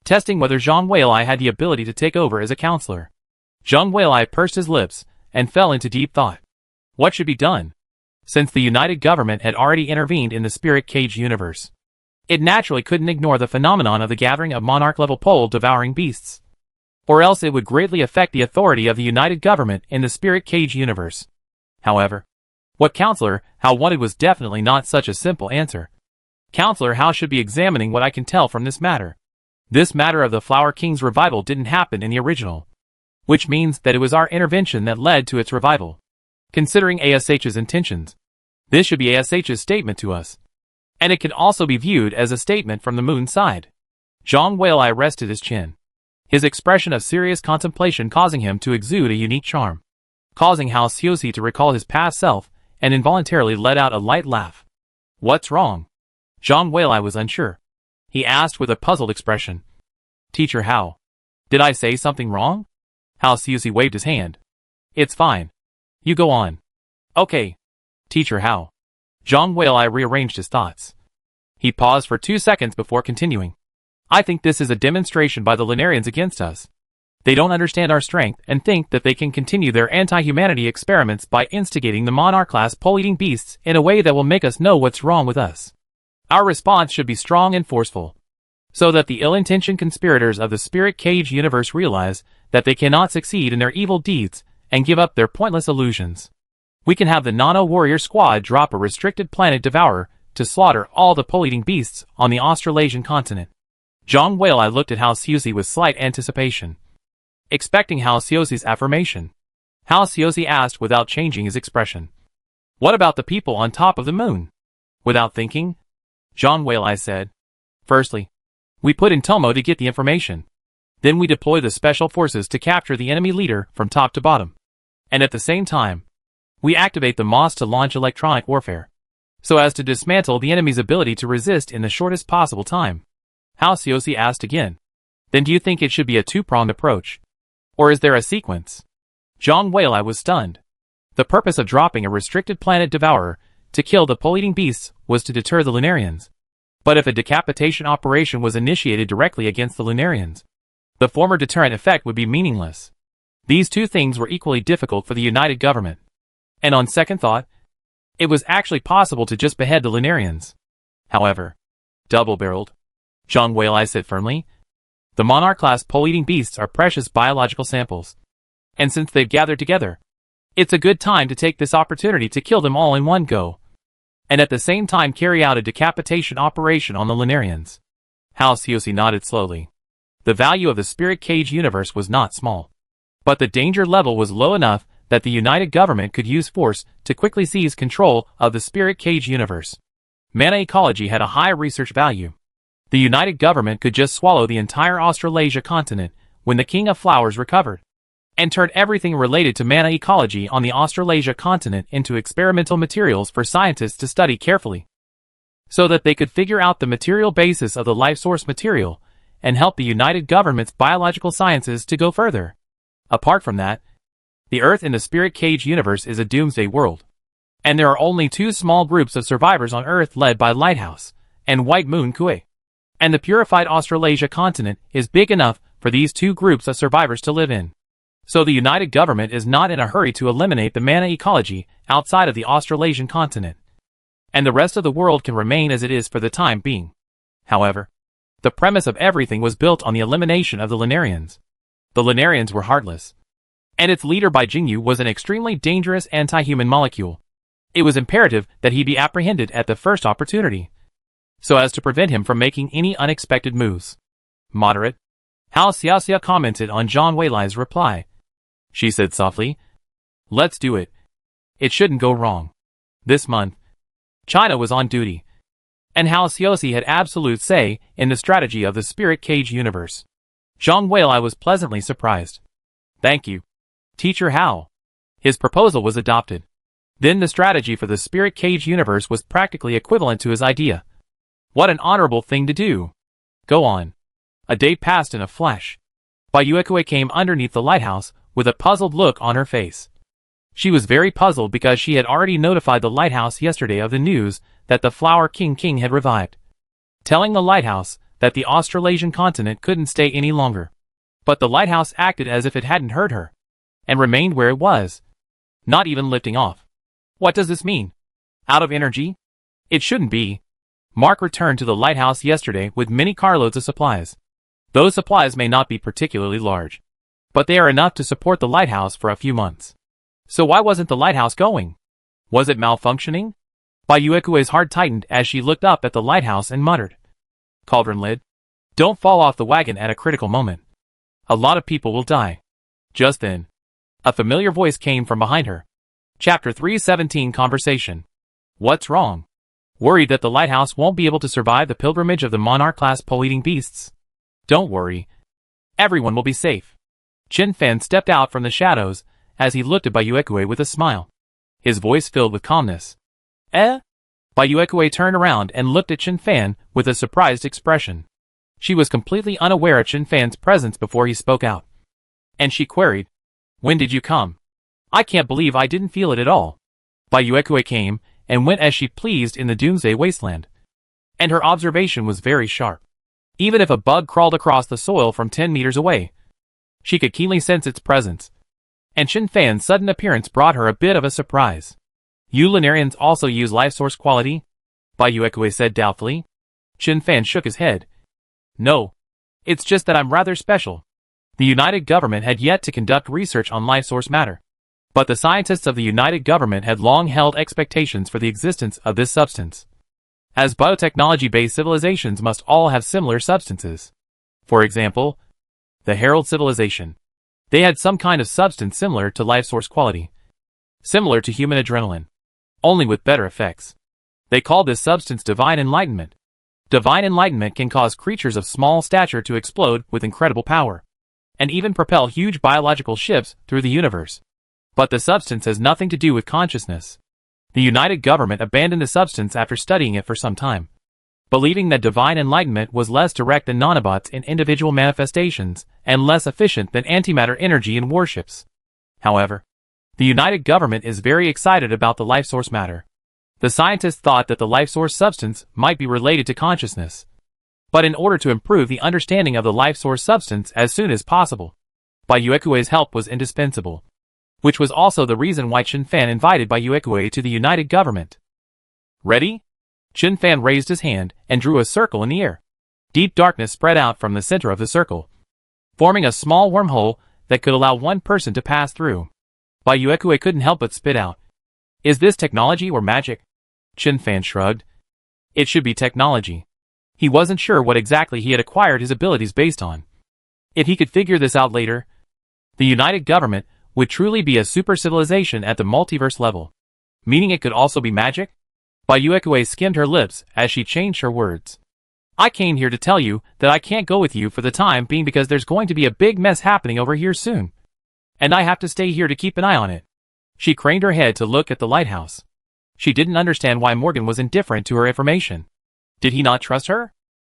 [SPEAKER 1] testing whether Zhang Weilai had the ability to take over as a counselor. Zhang Weilai pursed his lips and fell into deep thought. What should be done? Since the United Government had already intervened in the Spirit Cage universe, it naturally couldn't ignore the phenomenon of the gathering of monarch-level pole-devouring beasts, or else it would greatly affect the authority of the United Government in the Spirit Cage universe. However, what Counselor Hao wanted was definitely not such a simple answer. Counselor Hao should be examining what I can tell from this matter. This matter of the Flower King's revival didn't happen in the original, which means that it was our intervention that led to its revival. Considering ASH's intentions, this should be ASH's statement to us. And it can also be viewed as a statement from the moon side. Zhang Weilai rested his chin, his expression of serious contemplation causing him to exude a unique charm, causing Hao Xiuxi to recall his past self and involuntarily let out a light laugh. What's wrong? Zhang Weilai was unsure. He asked with a puzzled expression. Teacher Hao, did I say something wrong? Hao Xiuxi waved his hand. It's fine. You go on. Okay. Teacher Hao. Zhang Weilai rearranged his thoughts. He paused for 2 seconds before continuing. I think this is a demonstration by the Lunarians against us. They don't understand our strength and think that they can continue their anti-humanity experiments by instigating the monarch-class pole-eating beasts in a way that will make us know what's wrong with us. Our response should be strong and forceful, so that the ill-intentioned conspirators of the Spirit Cage universe realize that they cannot succeed in their evil deeds and give up their pointless illusions. We can have the Nano Warrior Squad drop a restricted planet devourer to slaughter all the pole-eating beasts on the Australasian continent. Zhang Weilai looked at Hao Xiuxi with slight anticipation, expecting Hao Xiuxi's affirmation. Hao Xiuxi asked without changing his expression. What about the people on top of the moon? Without thinking, Zhang Weilai said. Firstly, we put in Tomo to get the information. Then we deploy the special forces to capture the enemy leader from top to bottom. And at the same time, we activate the MOS to launch electronic warfare, so as to dismantle the enemy's ability to resist in the shortest possible time. Hao Xiuxi asked again. Then do you think it should be a two-pronged approach? Or is there a sequence? Zhang Weilai was stunned. The purpose of dropping a restricted planet devourer to kill the pole-eating beasts was to deter the Lunarians. But if a decapitation operation was initiated directly against the Lunarians, the former deterrent effect would be meaningless. These two things were equally difficult for the United Government. And on second thought, it was actually possible to just behead the Lunarians. However, double-barreled, Zhang Weilai said firmly, the monarch-class pole-eating beasts are precious biological samples. And since they've gathered together, it's a good time to take this opportunity to kill them all in one go, and at the same time carry out a decapitation operation on the Lunarians. Hao Xiuxi nodded slowly. The value of the Spirit Cage universe was not small, but the danger level was low enough that the United Government could use force to quickly seize control of the Spirit Cage universe. Mana ecology had a high research value. The United Government could just swallow the entire Australasia continent when the King of Flowers recovered, and turn everything related to mana ecology on the Australasia continent into experimental materials for scientists to study carefully, so that they could figure out the material basis of the life source material and help the United Government's biological sciences to go further. Apart from that, the Earth in the Spirit Cage universe is a doomsday world, and there are only two small groups of survivors on Earth led by Lighthouse and White Moon Kui, and the purified Australasia continent is big enough for these two groups of survivors to live in. So the United Government is not in a hurry to eliminate the mana ecology outside of the Australasian continent, and the rest of the world can remain as it is for the time being. However, the premise of everything was built on the elimination of the Lunarians. The Lunarians were heartless, and its leader Bai Jingyu was an extremely dangerous anti-human molecule. It was imperative that he be apprehended at the first opportunity, so as to prevent him from making any unexpected moves. Moderate. Hao Xiaoxia commented on Zhang Weilai's reply. She said softly, "Let's do it. It shouldn't go wrong." This month, China was on duty, and Hao Xiaoxi had absolute say in the strategy of the Spirit Cage universe. Zhang Weilai was pleasantly surprised. "Thank you, Teacher Hao." His proposal was adopted. Then the strategy for the Spirit Cage universe was practically equivalent to his idea. What an honorable thing to do. Go on. A day passed in a flash. Bai Yuekui came underneath the lighthouse with a puzzled look on her face. She was very puzzled because she had already notified the lighthouse yesterday of the news that the Flower King had revived, telling the lighthouse that the Australasian continent couldn't stay any longer. But the lighthouse acted as if it hadn't heard her, and remained where it was, not even lifting off. What does this mean? Out of energy? It shouldn't be. Mark returned to the lighthouse yesterday with many carloads of supplies. Those supplies may not be particularly large, but they are enough to support the lighthouse for a few months. So why wasn't the lighthouse going? Was it malfunctioning? Bai Yuekui's heart tightened as she looked up at the lighthouse and muttered, "Cauldron lid. Don't fall off the wagon at a critical moment. A lot of people will die." Just then, a familiar voice came from behind her. Chapter 317 Conversation. What's wrong? Worried that the lighthouse won't be able to survive the pilgrimage of the monarch-class pole-eating beasts? Don't worry. Everyone will be safe. Chen Fan stepped out from the shadows as he looked at Bai Yuekui with a smile, his voice filled with calmness. Eh? Bai Yuekui turned around and looked at Chen Fan with a surprised expression. She was completely unaware of Chen Fan's presence before he spoke out. And she queried, "When did you come? I can't believe I didn't feel it at all." Bai Yuekui came and went as she pleased in the Doomsday Wasteland, and her observation was very sharp. Even if a bug crawled across the soil from 10 meters away, she could keenly sense its presence. And Chen Fan's sudden appearance brought her a bit of a surprise. "You Lunarians also use life source quality?" Bai Yuekui said doubtfully. Chen Fan shook his head. "No. It's just that I'm rather special." The United Government had yet to conduct research on life source matter, but the scientists of the United Government had long held expectations for the existence of this substance, as biotechnology-based civilizations must all have similar substances. For example, the Herald civilization. They had some kind of substance similar to life source quality, similar to human adrenaline, only with better effects. They called this substance divine enlightenment. Divine enlightenment can cause creatures of small stature to explode with incredible power, and even propel huge biological ships through the universe. But the substance has nothing to do with consciousness. The United Government abandoned the substance after studying it for some time, believing that divine enlightenment was less direct than nanobots in individual manifestations and less efficient than antimatter energy in warships. However, the United Government is very excited about the life source matter. The scientists thought that the life source substance might be related to consciousness, but in order to improve the understanding of the life source substance as soon as possible, Bai Yuekui's help was indispensable, which was also the reason why Chen Fan invited Bai Yuekui to the United Government. "Ready?" Chen Fan raised his hand and drew a circle in the air. Deep darkness spread out from the center of the circle, forming a small wormhole that could allow one person to pass through. Bai Yuekui couldn't help but spit out, "Is this technology or magic?" Chen Fan shrugged. It should be technology. He wasn't sure what exactly he had acquired his abilities based on. If he could figure this out later, the United Government would truly be a super civilization at the multiverse level. Meaning it could also be magic? Bai Yuekui skimmed her lips as she changed her words. "I came here to tell you that I can't go with you for the time being because there's going to be a big mess happening over here soon, and I have to stay here to keep an eye on it." She craned her head to look at the lighthouse. She didn't understand why Morgan was indifferent to her information. Did he not trust her?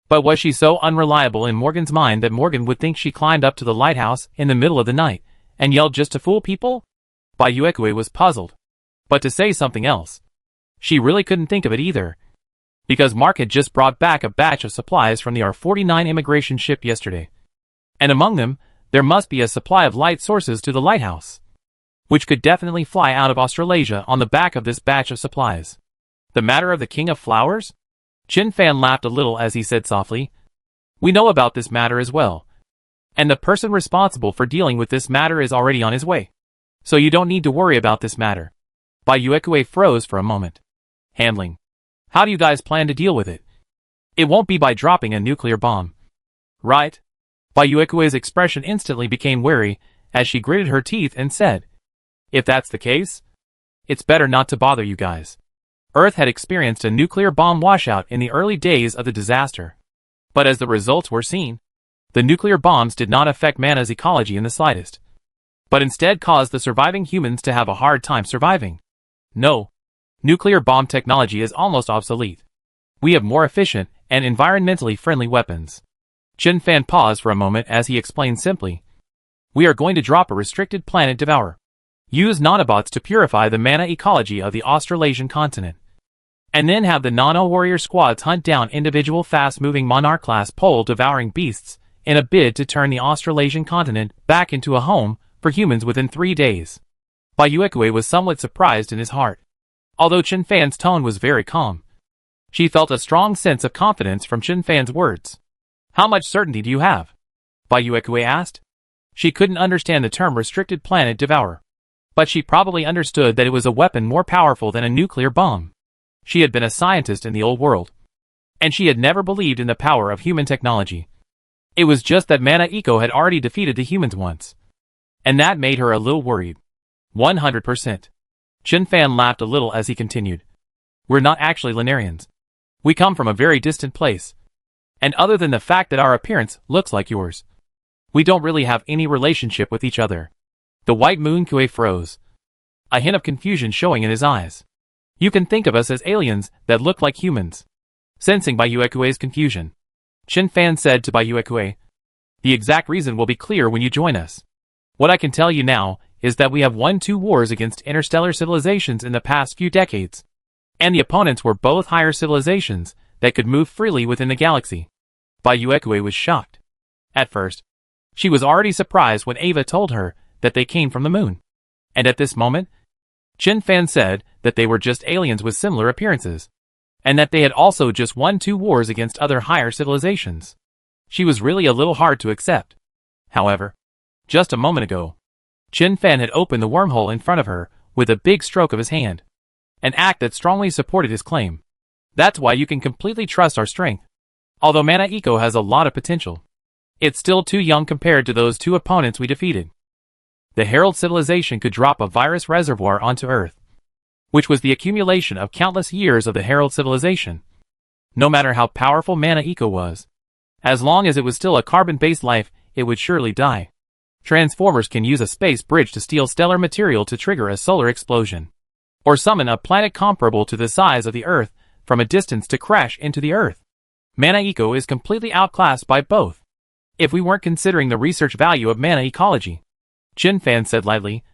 [SPEAKER 1] But was she so unreliable in Morgan's mind that Morgan would think she climbed up to the lighthouse in the middle of the night and yelled just to fool people? Bai Yuekui was puzzled. But to say something else, she really couldn't think of it either, because Mark had just brought back a batch of supplies from the R-49 immigration ship yesterday, and among them, there must be a supply of light sources to the lighthouse, which could definitely fly out of Australasia on the back of this batch of supplies. The matter of the King of Flowers? Chen Fan laughed a little as he said softly, "We know about this matter as well, and the person responsible for dealing with this matter is already on his way. So you don't need to worry about this matter." Bayuekue froze for a moment. Handling. How do you guys plan to deal with it? It won't be by dropping a nuclear bomb. Right? Bayuekue's expression instantly became wary as she gritted her teeth and said, if that's the case, it's better not to bother you guys. Earth had experienced a nuclear bomb washout in the early days of the disaster. But as the results were seen, the nuclear bombs did not affect Mana's ecology in the slightest, but instead caused the surviving humans to have a hard time surviving. No, nuclear bomb technology is almost obsolete. We have more efficient and environmentally friendly weapons. Chen Fan paused for a moment as he explained simply, we are going to drop a restricted planet devourer. Use nanobots to purify the mana ecology of the Australasian continent. And then have the nano-warrior squads hunt down individual fast-moving monarch-class pole-devouring beasts in a bid to turn the Australasian continent back into a home for humans within 3 days. Bayuekue was somewhat surprised in his heart. Although Chen Fan's tone was very calm, she felt a strong sense of confidence from Chen Fan's words. How much certainty do you have? Bayuekue asked. She couldn't understand the term restricted planet devourer, but she probably understood that it was a weapon more powerful than a nuclear bomb. She had been a scientist in the old world, and she had never believed in the power of human technology. It was just that Mana Eco had already defeated the humans once, and that made her a little worried. 100%. Chen Fan laughed a little as he continued. We're not actually Linearians. We come from a very distant place, and other than the fact that our appearance looks like yours, we don't really have any relationship with each other. The White Moon Kue froze, a hint of confusion showing in his eyes. You can think of us as aliens that look like humans. Sensing Bayuekue's confusion, Chen Fan said to Bayuekue, the exact reason will be clear when you join us. What I can tell you now is that we have won 2 wars against interstellar civilizations in the past few decades, and the opponents were both higher civilizations that could move freely within the galaxy. Bayuekue was shocked. At first, she was already surprised when Ava told her that they came from the moon. And at this moment, Chen Fan said that they were just aliens with similar appearances, and that they had also just won 2 wars against other higher civilizations. She was really a little hard to accept. However, just a moment ago, Chen Fan had opened the wormhole in front of her with a big stroke of his hand, an act that strongly supported his claim. That's why you can completely trust our strength. Although Mana Eco has a lot of potential, it's still too young compared to those 2 opponents we defeated. The Herald civilization could drop a virus reservoir onto Earth, which was the accumulation of countless years of the Herald civilization. No matter how powerful Mana Eco was, as long as it was still a carbon-based life, it would surely die. Transformers can use a space bridge to steal stellar material to trigger a solar explosion, or summon a planet comparable to the size of the Earth from a distance to crash into the Earth. Mana Eco is completely outclassed by both. If we weren't considering the research value of mana ecology, Chen Fan said lightly,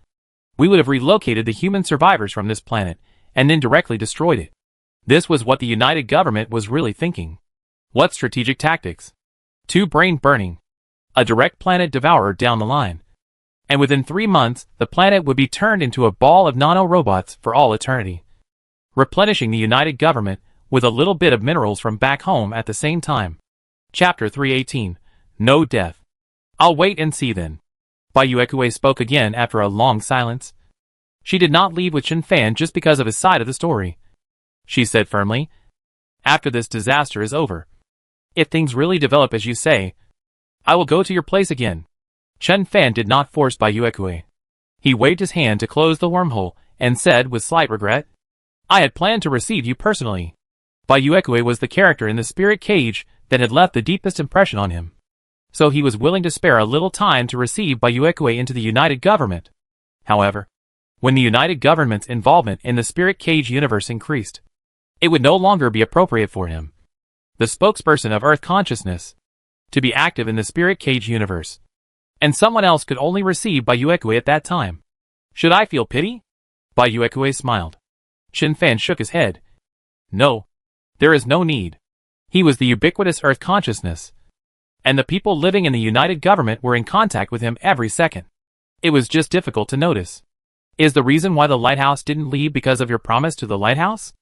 [SPEAKER 1] we would have relocated the human survivors from this planet and then directly destroyed it. This was what the United Government was really thinking. What strategic tactics? 2 brain burning. A direct planet devourer down the line. And within 3 months, the planet would be turned into a ball of nano-robots for all eternity, replenishing the United Government with a little bit of minerals from back home at the same time. Chapter 318. No death. I'll wait and see then. Bayuekue spoke again after a long silence. She did not leave with Chen Fan just because of his side of the story. She said firmly, after this disaster is over, if things really develop as you say, I will go to your place again. Chen Fan did not force Bayuekue. He waved his hand to close the wormhole and said with slight regret, I had planned to receive you personally. Bayuekue was the character in the spirit cage that had left the deepest impression on him, so he was willing to spare a little time to receive Bayuekue into the United Government. However, when the United Government's involvement in the spirit cage universe increased, it would no longer be appropriate for him, the spokesperson of Earth consciousness, to be active in the spirit cage universe, and someone else could only receive Bayuekue at that time. Should I feel pity? Bayuekue smiled. Chen Fan shook his head. No, there is no need. He was the ubiquitous Earth consciousness, and the people living in the United Government were in contact with him every second. It was just difficult to notice. Is the reason why the lighthouse didn't leave because of your promise to the lighthouse?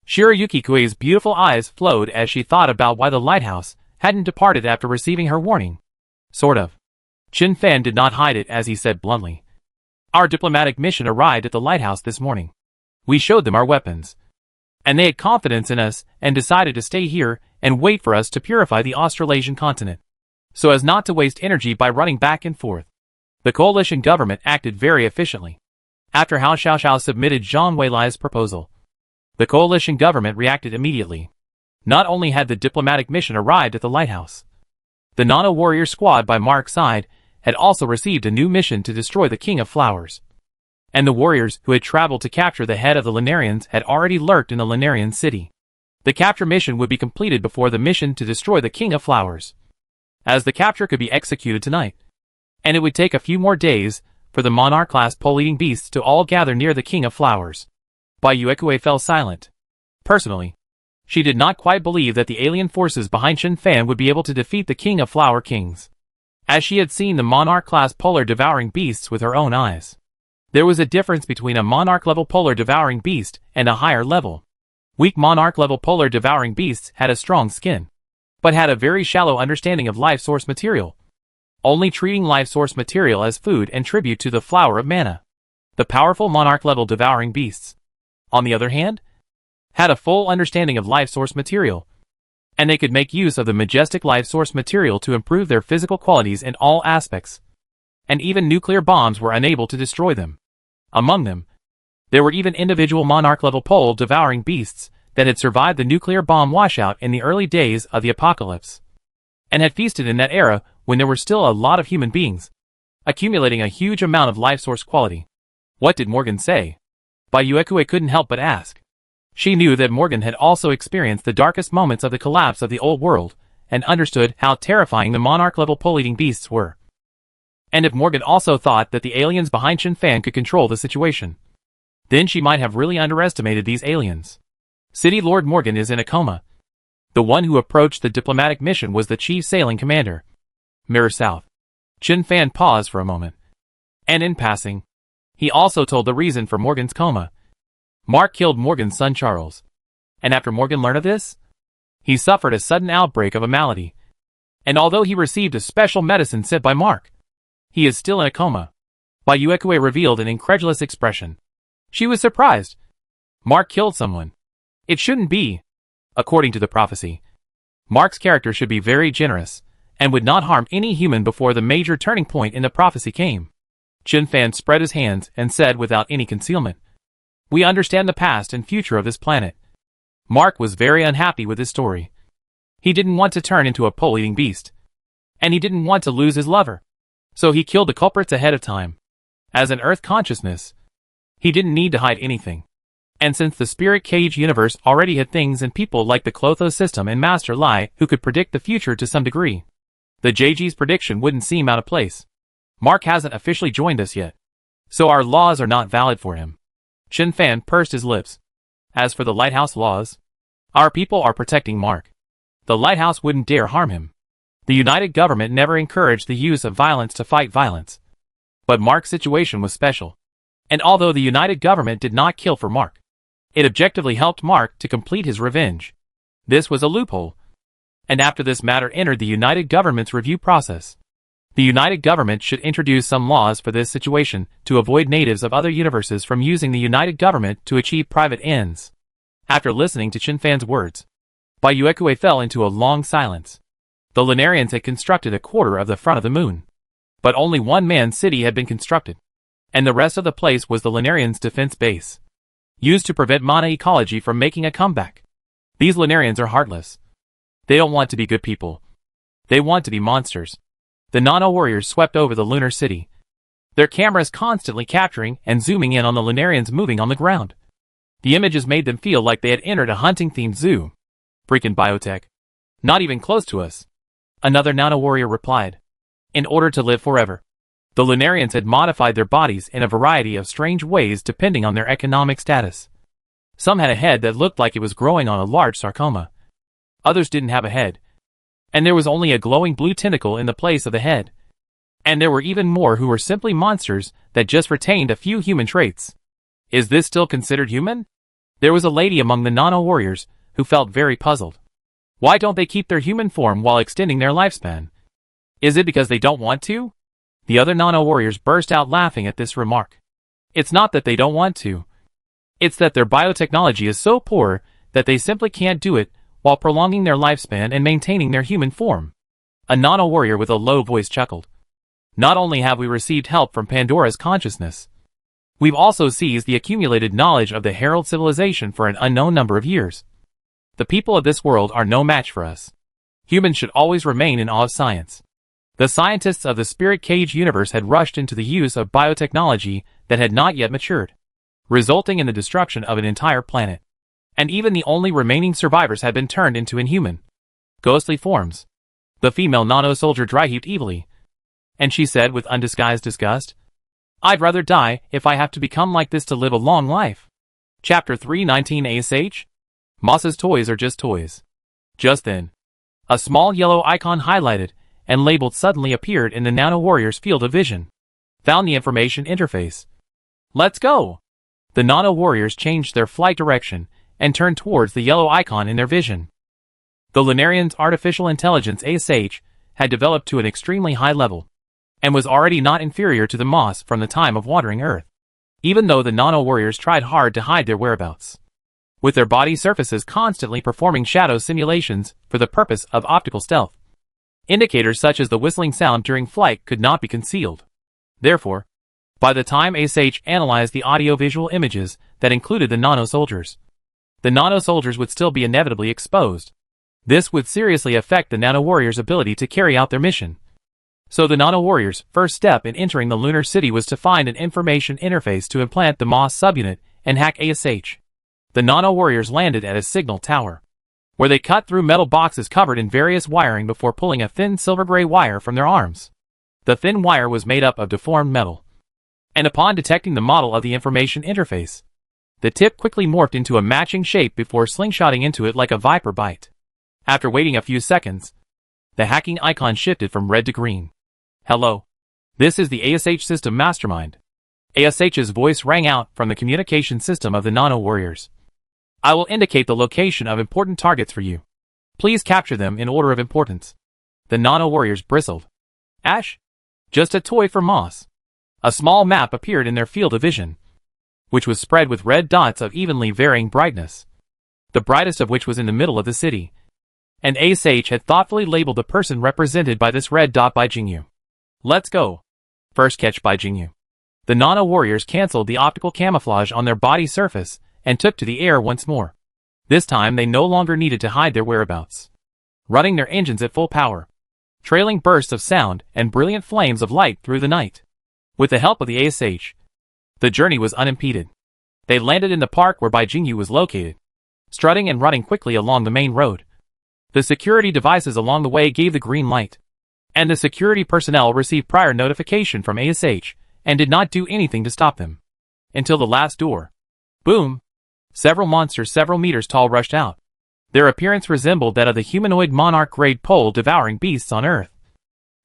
[SPEAKER 1] Shirayuki-kue's beautiful eyes flowed as she thought about why the lighthouse hadn't departed after receiving her warning. Sort of. Chen Fan did not hide it as he said bluntly. Our diplomatic mission arrived at the lighthouse this morning. We showed them our weapons. And they had confidence in us and decided to stay here and wait for us to purify the Australasian continent, so as not to waste energy by running back and forth. The coalition government acted very efficiently. After Hao Xiaoxiao submitted Zhang Weilai's proposal, the coalition government reacted immediately. Not only had the diplomatic mission arrived at the lighthouse, the Nano warrior squad by Mark's side had also received a new mission to destroy the King of Flowers. And the warriors who had traveled to capture the head of the Lunarians had already lurked in the Lunarian city. The capture mission would be completed before the mission to destroy the King of Flowers, as the capture could be executed tonight. And it would take a few more days for the monarch-class pole-eating beasts to all gather near the King of Flowers. Bai Yuekue fell silent. Personally, she did not quite believe that the alien forces behind Shen Fan would be able to defeat the King of Flower Kings, as she had seen the monarch-class polar devouring beasts with her own eyes. There was a difference between a monarch-level polar devouring beast and a higher level. Weak monarch-level polar devouring beasts had a strong skin, but had a very shallow understanding of life source material, only treating life source material as food and tribute to the flower of mana. The powerful monarch-level devouring beasts, on the other hand, had a full understanding of life source material, and they could make use of the majestic life source material to improve their physical qualities in all aspects, and even nuclear bombs were unable to destroy them. Among them, there were even individual monarch-level pole devouring beasts that had survived the nuclear bomb washout in the early days of the apocalypse, and had feasted in that era when there were still a lot of human beings, accumulating a huge amount of life source quality. What did Morgan say? Bai Yuekue couldn't help but ask. She knew that Morgan had also experienced the darkest moments of the collapse of the old world, and understood how terrifying the monarch-level pole-eating beasts were. And if Morgan also thought that the aliens behind Shen Fan could control the situation, then she might have really underestimated these aliens. City Lord Morgan is in a coma. The one who approached the diplomatic mission was the chief sailing commander. Mirror South. Shen Fan paused for a moment, and in passing, he also told the reason for Morgan's coma. Mark killed Morgan's son Charles, and after Morgan learned of this, he suffered a sudden outbreak of a malady, and although he received a special medicine sent by Mark, he is still in a coma. Bai Yuekue revealed an incredulous expression. She was surprised. Mark killed someone. It shouldn't be. According to the prophecy, Mark's character should be very generous, and would not harm any human before the major turning point in the prophecy came. Shen Fan spread his hands and said without any concealment, "We understand the past and future of this planet." Mark was very unhappy with his story. He didn't want to turn into a pole-eating beast, and he didn't want to lose his lover. So he killed the culprits ahead of time. As an Earth consciousness, he didn't need to hide anything. And since the Spirit Cage universe already had things and people like the Clotho system and Master Lai who could predict the future to some degree, the JG's prediction wouldn't seem out of place. Mark hasn't officially joined us yet, so our laws are not valid for him. Shen Fan pursed his lips. As for the lighthouse laws, our people are protecting Mark. The lighthouse wouldn't dare harm him. The United Government never encouraged the use of violence to fight violence. But Mark's situation was special. And although the United Government did not kill for Mark, it objectively helped Mark to complete his revenge. This was a loophole. And after this matter entered the United Government's review process, the United Government should introduce some laws for this situation to avoid natives of other universes from using the United Government to achieve private ends. After listening to Shen Fan's words, Bai Yuekue fell into a long silence. The Lunarians had constructed a quarter of the front of the moon, but only one manned city had been constructed, and the rest of the place was the Lunarians' defense base, used to prevent mana ecology from making a comeback. These Lunarians are heartless. They don't want to be good people. They want to be monsters. The Nano warriors swept over the lunar city, their cameras constantly capturing and zooming in on the Lunarians moving on the ground. The images made them feel like they had entered a hunting-themed zoo. Freaking biotech. Not even close to us. Another Nano warrior replied. In order to live forever, the Lunarians had modified their bodies in a variety of strange ways depending on their economic status. Some had a head that looked like it was growing on a large sarcoma. Others didn't have a head, and there was only a glowing blue tentacle in the place of the head. And there were even more who were simply monsters that just retained a few human traits. Is this still considered human? There was a lady among the Nano warriors who felt very puzzled. Why don't they keep their human form while extending their lifespan? Is it because they don't want to? The other Nano warriors burst out laughing at this remark. It's not that they don't want to. It's that their biotechnology is so poor that they simply can't do it while prolonging their lifespan and maintaining their human form. A nano-warrior with a low voice chuckled. Not only have we received help from Pandora's consciousness, we've also seized the accumulated knowledge of the Herald civilization for an unknown number of years. The people of this world are no match for us. Humans should always remain in awe of science. The scientists of the Spirit Cage universe had rushed into the use of biotechnology that had not yet matured, resulting in the destruction of an entire planet. And even the only remaining survivors had been turned into inhuman, ghostly forms. The female nano-soldier dry-heaved evilly, and she said with undisguised disgust, "I'd rather die if I have to become like this to live a long life." Chapter 319 ASH? Moss's toys are just toys. Just then, a small yellow icon highlighted and labeled suddenly appeared in the nano-warrior's field of vision. Found the information interface. Let's go! The nano-warriors changed their flight direction and turned towards the yellow icon in their vision. The Lunarian's artificial intelligence ASH had developed to an extremely high level, and was already not inferior to the Moss from the time of wandering Earth, even though the nano-warriors tried hard to hide their whereabouts, with their body surfaces constantly performing shadow simulations for the purpose of optical stealth. Indicators such as the whistling sound during flight could not be concealed. Therefore, by the time ASH analyzed the audio-visual images that included the nano-soldiers, the nano-soldiers would still be inevitably exposed. This would seriously affect the nano-warriors' ability to carry out their mission. So the nano-warriors' first step in entering the lunar city was to find an information interface to implant the Moss subunit and hack ASH. The nano-warriors landed at a signal tower, where they cut through metal boxes covered in various wiring before pulling a thin silver-gray wire from their arms. The thin wire was made up of deformed metal, and upon detecting the model of the information interface, the tip quickly morphed into a matching shape before slingshotting into it like a viper bite. After waiting a few seconds, the hacking icon shifted from red to green. "Hello. This is the ASH system mastermind." ASH's voice rang out from the communication system of the nano-warriors. "I will indicate the location of important targets for you. Please capture them in order of importance." The nano-warriors bristled. "Ash? Just a toy for Moss." A small map appeared in their field of vision, which was spread with red dots of evenly varying brightness, the brightest of which was in the middle of the city. And ASH had thoughtfully labeled the person represented by this red dot by Jingyu. "Let's go." First catch by Jingyu. The nano-warriors cancelled the optical camouflage on their body surface and took to the air once more. This time they no longer needed to hide their whereabouts. Running their engines at full power, trailing bursts of sound and brilliant flames of light through the night. With the help of the ASH, the journey was unimpeded. They landed in the park where Bai Jingyu was located, strutting and running quickly along the main road. The security devices along the way gave the green light, and the security personnel received prior notification from ASH and did not do anything to stop them. Until the last door. Boom! Several monsters several meters tall rushed out. Their appearance resembled that of the humanoid monarch-grade pole-devouring beasts on Earth.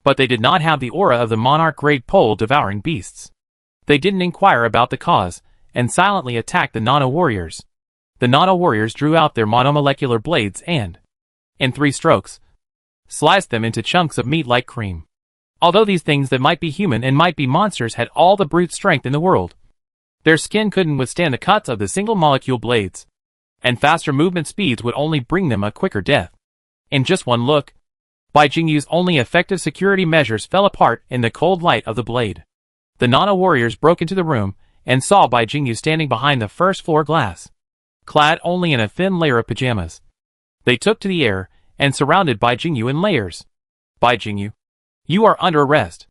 [SPEAKER 1] But they did not have the aura of the monarch-grade pole-devouring beasts. They didn't inquire about the cause, and silently attacked the nano-warriors. The nano-warriors drew out their monomolecular blades and, in 3 strokes, sliced them into chunks of meat like cream. Although these things that might be human and might be monsters had all the brute strength in the world, their skin couldn't withstand the cuts of the single-molecule blades, and faster movement speeds would only bring them a quicker death. In just one look, Bai Jingyu's only effective security measures fell apart in the cold light of the blade. The nano-warriors broke into the room and saw Bai Jingyu standing behind the first-floor glass, clad only in a thin layer of pajamas. They took to the air and surrounded Bai Jingyu in layers. "Bai Jingyu, you are under arrest."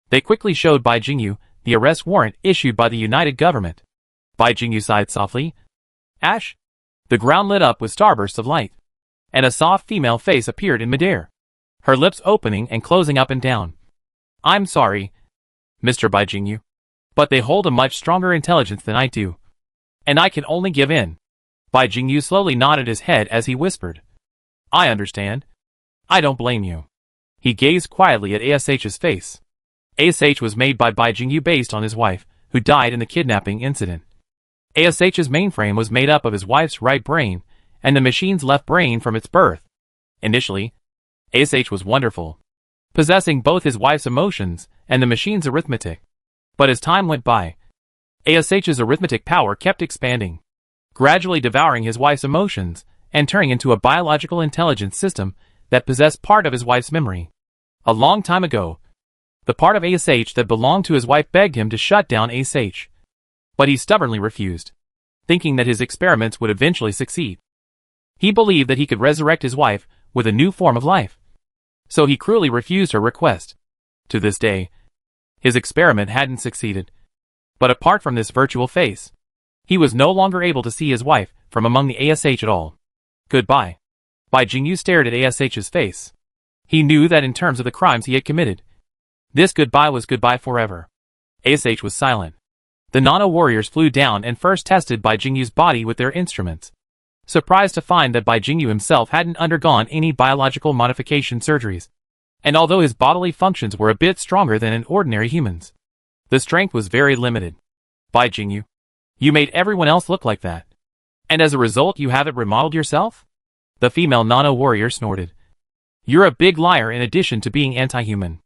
[SPEAKER 1] They quickly showed Bai Jingyu the arrest warrant issued by the United Government. Bai Jingyu sighed softly. "Ash?" The ground lit up with starbursts of light, and a soft female face appeared in midair, her lips opening and closing up and down. "I'm sorry, Mr. Bai Jingyu, but they hold a much stronger intelligence than I do, and I can only give in." Bai Jingyu slowly nodded his head as he whispered, "I understand. I don't blame you." He gazed quietly at ASH's face. ASH was made by Bai Jingyu based on his wife, who died in the kidnapping incident. ASH's mainframe was made up of his wife's right brain and the machine's left brain from its birth. Initially, ASH was wonderful, possessing both his wife's emotions and the machine's arithmetic. But as time went by, ASH's arithmetic power kept expanding. gradually devouring his wife's emotions and turning into a biological intelligence system that possessed part of his wife's memory. A long time ago, the part of ASH that belonged to his wife begged him to shut down ASH. But he stubbornly refused, thinking that his experiments would eventually succeed. He believed that he could resurrect his wife with a new form of life. So he cruelly refused her request. To this day, his experiment hadn't succeeded. But apart from this virtual face, he was no longer able to see his wife from among the ASH at all. Goodbye. Bai Jingyu stared at ASH's face. He knew that in terms of the crimes he had committed, this goodbye was goodbye forever. ASH was silent. The nano-warriors flew down and first tested Bai Jingyu's body with their instruments, surprised to find that Bai Jingyu himself hadn't undergone any biological modification surgeries. And although his bodily functions were a bit stronger than an ordinary human's, the strength was very limited. Bai Jingyu, you made everyone else look like that. And as a result you haven't remodeled yourself? The female nano-warrior snorted. You're a big liar in addition to being anti-human.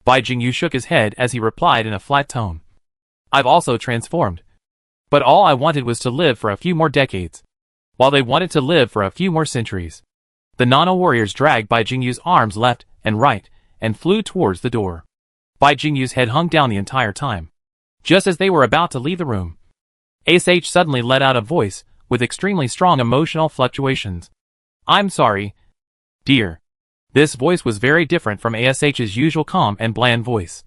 [SPEAKER 1] Bai Jingyu shook his head as he replied in a flat tone. I've also transformed. But all I wanted was to live for a few more decades, while they wanted to live for a few more centuries. The nano-warriors dragged Bai Jingyu's arms left and right, and flew towards the door. Bai Jingyu's head hung down the entire time. Just as they were about to leave the room, ASH suddenly let out a voice with extremely strong emotional fluctuations. I'm sorry, dear. This voice was very different from ASH's usual calm and bland voice,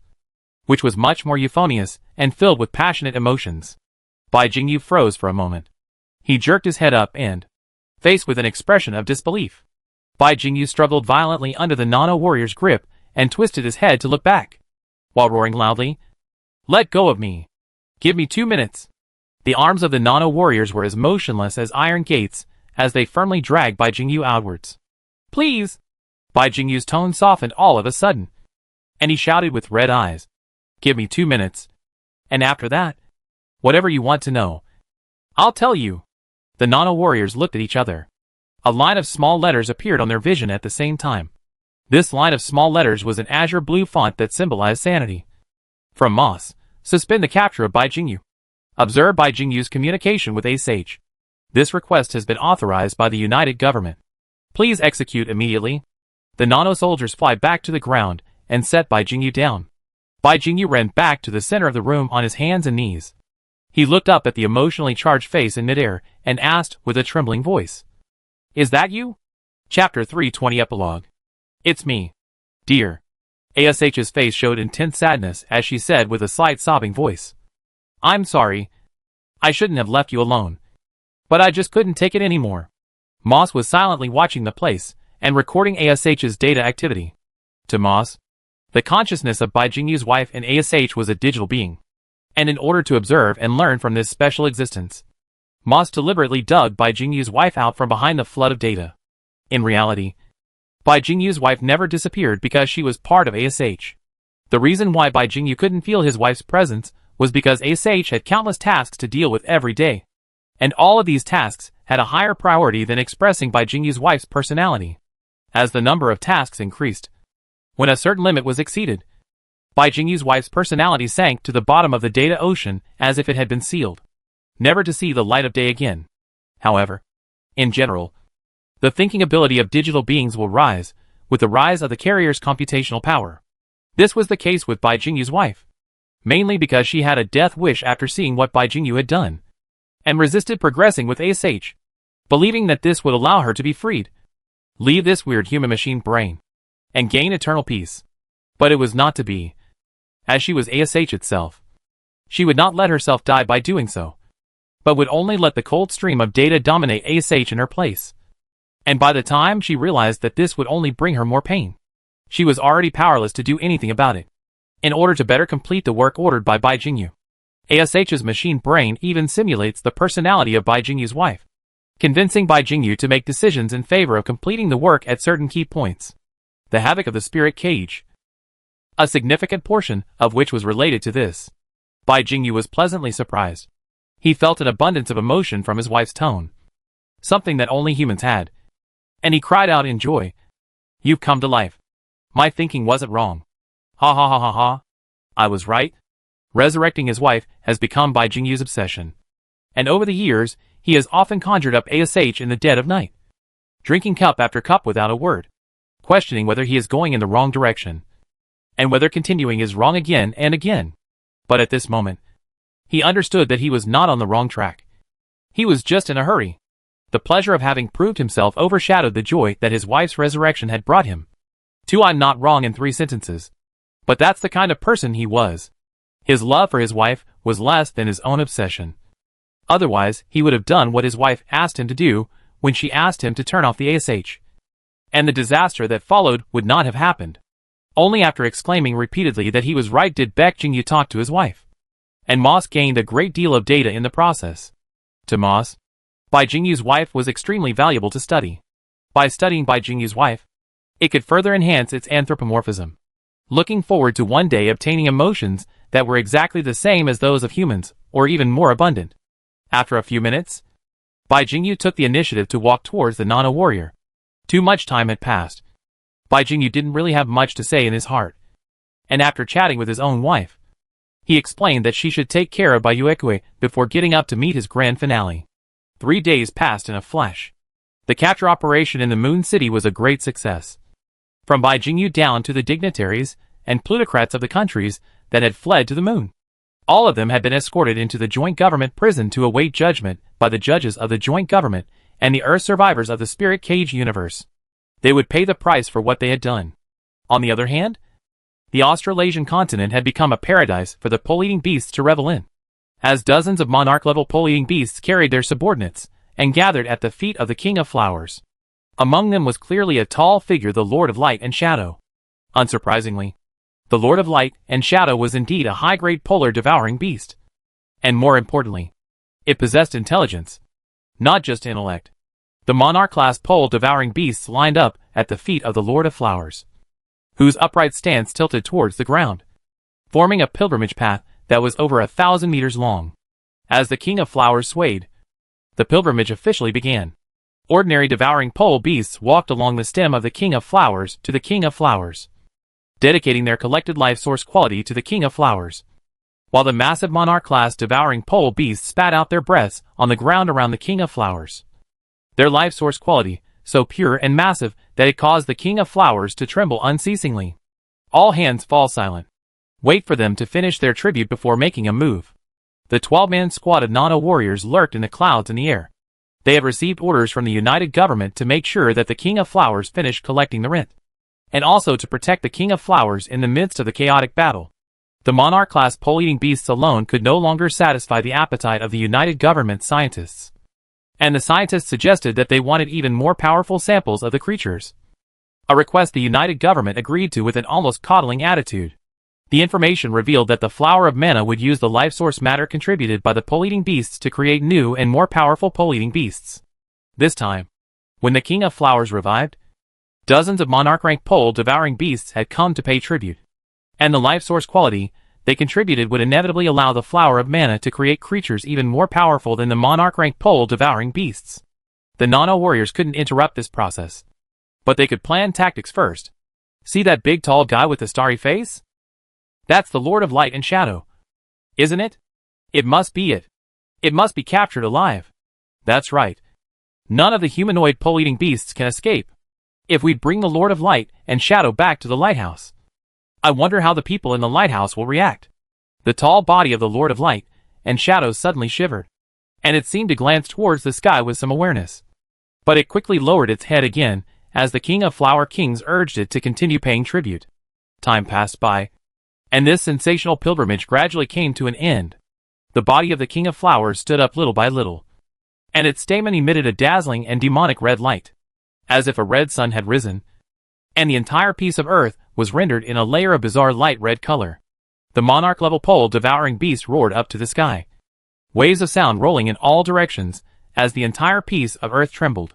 [SPEAKER 1] which was much more euphonious and filled with passionate emotions. Bai Jingyu froze for a moment. He jerked his head up and, faced with an expression of disbelief, Bai Jingyu struggled violently under the nano-warrior's grip and twisted his head to look back, while roaring loudly, "Let go of me! Give me 2 minutes!" The arms of the nano-warriors were as motionless as iron gates as they firmly dragged Bai Jingyu outwards. "Please!" Bai Jingyu's tone softened all of a sudden, and he shouted with red eyes, "Give me 2 minutes. And after that, whatever you want to know, I'll tell you." The nano-warriors looked at each other. A line of small letters appeared on their vision at the same time. This line of small letters was an azure blue font that symbolized sanity. From Moss, suspend the capture of Bai Jingyu. Observe Bai Jingyu's communication with ASH. This request has been authorized by the United Government. Please execute immediately. The nano-soldiers fly back to the ground and set Bai Jingyu down. Bai Jingyu ran back to the center of the room on his hands and knees. He looked up at the emotionally charged face in midair and asked with a trembling voice, "Is that you?" Chapter 320 Epilogue. "It's me, dear." ASH's face showed intense sadness as she said with a slight sobbing voice, "I'm sorry. I shouldn't have left you alone. But I just couldn't take it anymore." Moss was silently watching the place and recording ASH's data activity. To Moss, the consciousness of Bai Jingyu's wife and ASH was a digital being. And in order to observe and learn from this special existence, Moss deliberately dug Bai Jingyu's wife out from behind the flood of data. In reality, Bai Jingyu's wife never disappeared because she was part of ASH. The reason why Bai Jingyu couldn't feel his wife's presence was because ASH had countless tasks to deal with every day. And all of these tasks had a higher priority than expressing Bai Jingyu's wife's personality. As the number of tasks increased, when a certain limit was exceeded, Bai Jingyu's wife's personality sank to the bottom of the data ocean as if it had been sealed, never to see the light of day again. However, in general, the thinking ability of digital beings will rise with the rise of the carrier's computational power. This was the case with Bai Jingyu's wife, mainly because she had a death wish after seeing what Bai Jingyu had done, and resisted progressing with ASH, believing that this would allow her to be freed, leave this weird human-machine brain, and gain eternal peace. But it was not to be. As she was ASH itself, she would not let herself die by doing so, but would only let the cold stream of data dominate ASH in her place. And by the time she realized that this would only bring her more pain, she was already powerless to do anything about it. In order to better complete the work ordered by Bai Jingyu, ASH's machine brain even simulates the personality of Bai Jingyu's wife, convincing Bai Jingyu to make decisions in favor of completing the work at certain key points. The havoc of the spirit cage, a significant portion of which was related to this. Bai Jingyu was pleasantly surprised. He felt an abundance of emotion from his wife's tone, something that only humans had, and he cried out in joy, "You've come to life. My thinking wasn't wrong. Ha ha ha ha ha. I was right." Resurrecting his wife has become Bai Jingyu's obsession, and over the years, he has often conjured up Ash in the dead of night, drinking cup after cup without a word, questioning whether he is going in the wrong direction, and whether continuing is wrong again and again. But at this moment, he understood that he was not on the wrong track. He was just in a hurry. The pleasure of having proved himself overshadowed the joy that his wife's resurrection had brought him. I'm not wrong in 3 sentences. But that's the kind of person he was. His love for his wife was less than his own obsession. Otherwise, he would have done what his wife asked him to do when she asked him to turn off the Ash. And the disaster that followed would not have happened. Only after exclaiming repeatedly that he was right did Baek Jingyu talk to his wife. And Moss gained a great deal of data in the process. To Moss, Bai Jingyu's wife was extremely valuable to study. By studying Bai Jingyu's wife, it could further enhance its anthropomorphism. Looking forward to one day obtaining emotions that were exactly the same as those of humans, or even more abundant. After a few minutes, Bai Jingyu took the initiative to walk towards the Nana warrior. Too much time had passed. Bai Jingyu didn't really have much to say in his heart. And after chatting with his own wife, he explained that she should take care of Bai Yuekue before getting up to meet his grand finale. 3 days passed in a flash. The capture operation in the Moon City was a great success. From Bai Jingyu down to the dignitaries and plutocrats of the countries that had fled to the moon. All of them had been escorted into the joint government prison to await judgment by the judges of the joint government and the Earth survivors of the Spirit Cage universe. They would pay the price for what they had done. On the other hand, the Australasian continent had become a paradise for the pole-eating beasts to revel in, as dozens of monarch-level pole-eating beasts carried their subordinates and gathered at the feet of the King of Flowers. Among them was clearly a tall figure, the Lord of Light and Shadow. Unsurprisingly, the Lord of Light and Shadow was indeed a high-grade polar devouring beast. And more importantly, it possessed intelligence, not just intellect. The monarch-class pole devouring beasts lined up at the feet of the Lord of Flowers, whose upright stance tilted towards the ground, forming a pilgrimage path that was over 1,000 meters long. As the King of Flowers swayed, the pilgrimage officially began. Ordinary devouring pole beasts walked along the stem of the King of Flowers to the King of Flowers, dedicating their collected life source quality to the King of Flowers, while the massive monarch-class devouring pole beasts spat out their breaths on the ground around the King of Flowers. Their life source quality, so pure and massive that it caused the King of Flowers to tremble unceasingly. All hands fall silent. Wait for them to finish their tribute before making a move. The 12-man squad of Nana warriors lurked in the clouds in the air. They had received orders from the United Government to make sure that the King of Flowers finished collecting the rent, and also to protect the King of Flowers in the midst of the chaotic battle. The monarch-class pole-eating beasts alone could no longer satisfy the appetite of the United Government scientists. And the scientists suggested that they wanted even more powerful samples of the creatures. A request the United Government agreed to with an almost coddling attitude. The information revealed that the Flower of Mana would use the life source matter contributed by the pole-eating beasts to create new and more powerful pole-eating beasts. This time, when the King of Flowers revived, dozens of monarch-rank pole-devouring beasts had come to pay tribute. And the life source quality they contributed would inevitably allow the Flower of Mana to create creatures even more powerful than the monarch-rank pole-devouring beasts. The Nana warriors couldn't interrupt this process, but they could plan tactics first. See that big tall guy with the starry face? That's the Lord of Light and Shadow. Isn't it? It must be it. It must be captured alive. That's right. None of the humanoid pole-eating beasts can escape. If we bring the Lord of Light and Shadow back to the lighthouse, I wonder how the people in the lighthouse will react. The tall body of the Lord of Light and Shadow suddenly shivered, and it seemed to glance towards the sky with some awareness. But it quickly lowered its head again as the King of Flower Kings urged it to continue paying tribute. Time passed by, and this sensational pilgrimage gradually came to an end. The body of the King of Flowers stood up little by little, and its stamen emitted a dazzling and demonic red light, as if a red sun had risen, and the entire piece of earth was rendered in a layer of bizarre light red color. The monarch-level pole-devouring beast roared up to the sky, waves of sound rolling in all directions as the entire piece of earth trembled.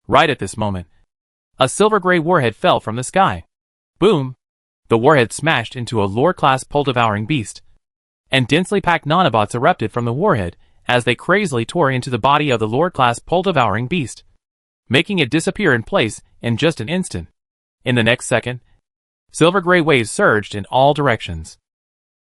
[SPEAKER 1] Right at this moment, a silver-gray warhead fell from the sky. Boom! The warhead smashed into a lore-class pole-devouring beast, and densely packed nanobots erupted from the warhead as they crazily tore into the body of the lore-class pole-devouring beast, making it disappear in place in just an instant. In the next second, silver-gray waves surged in all directions,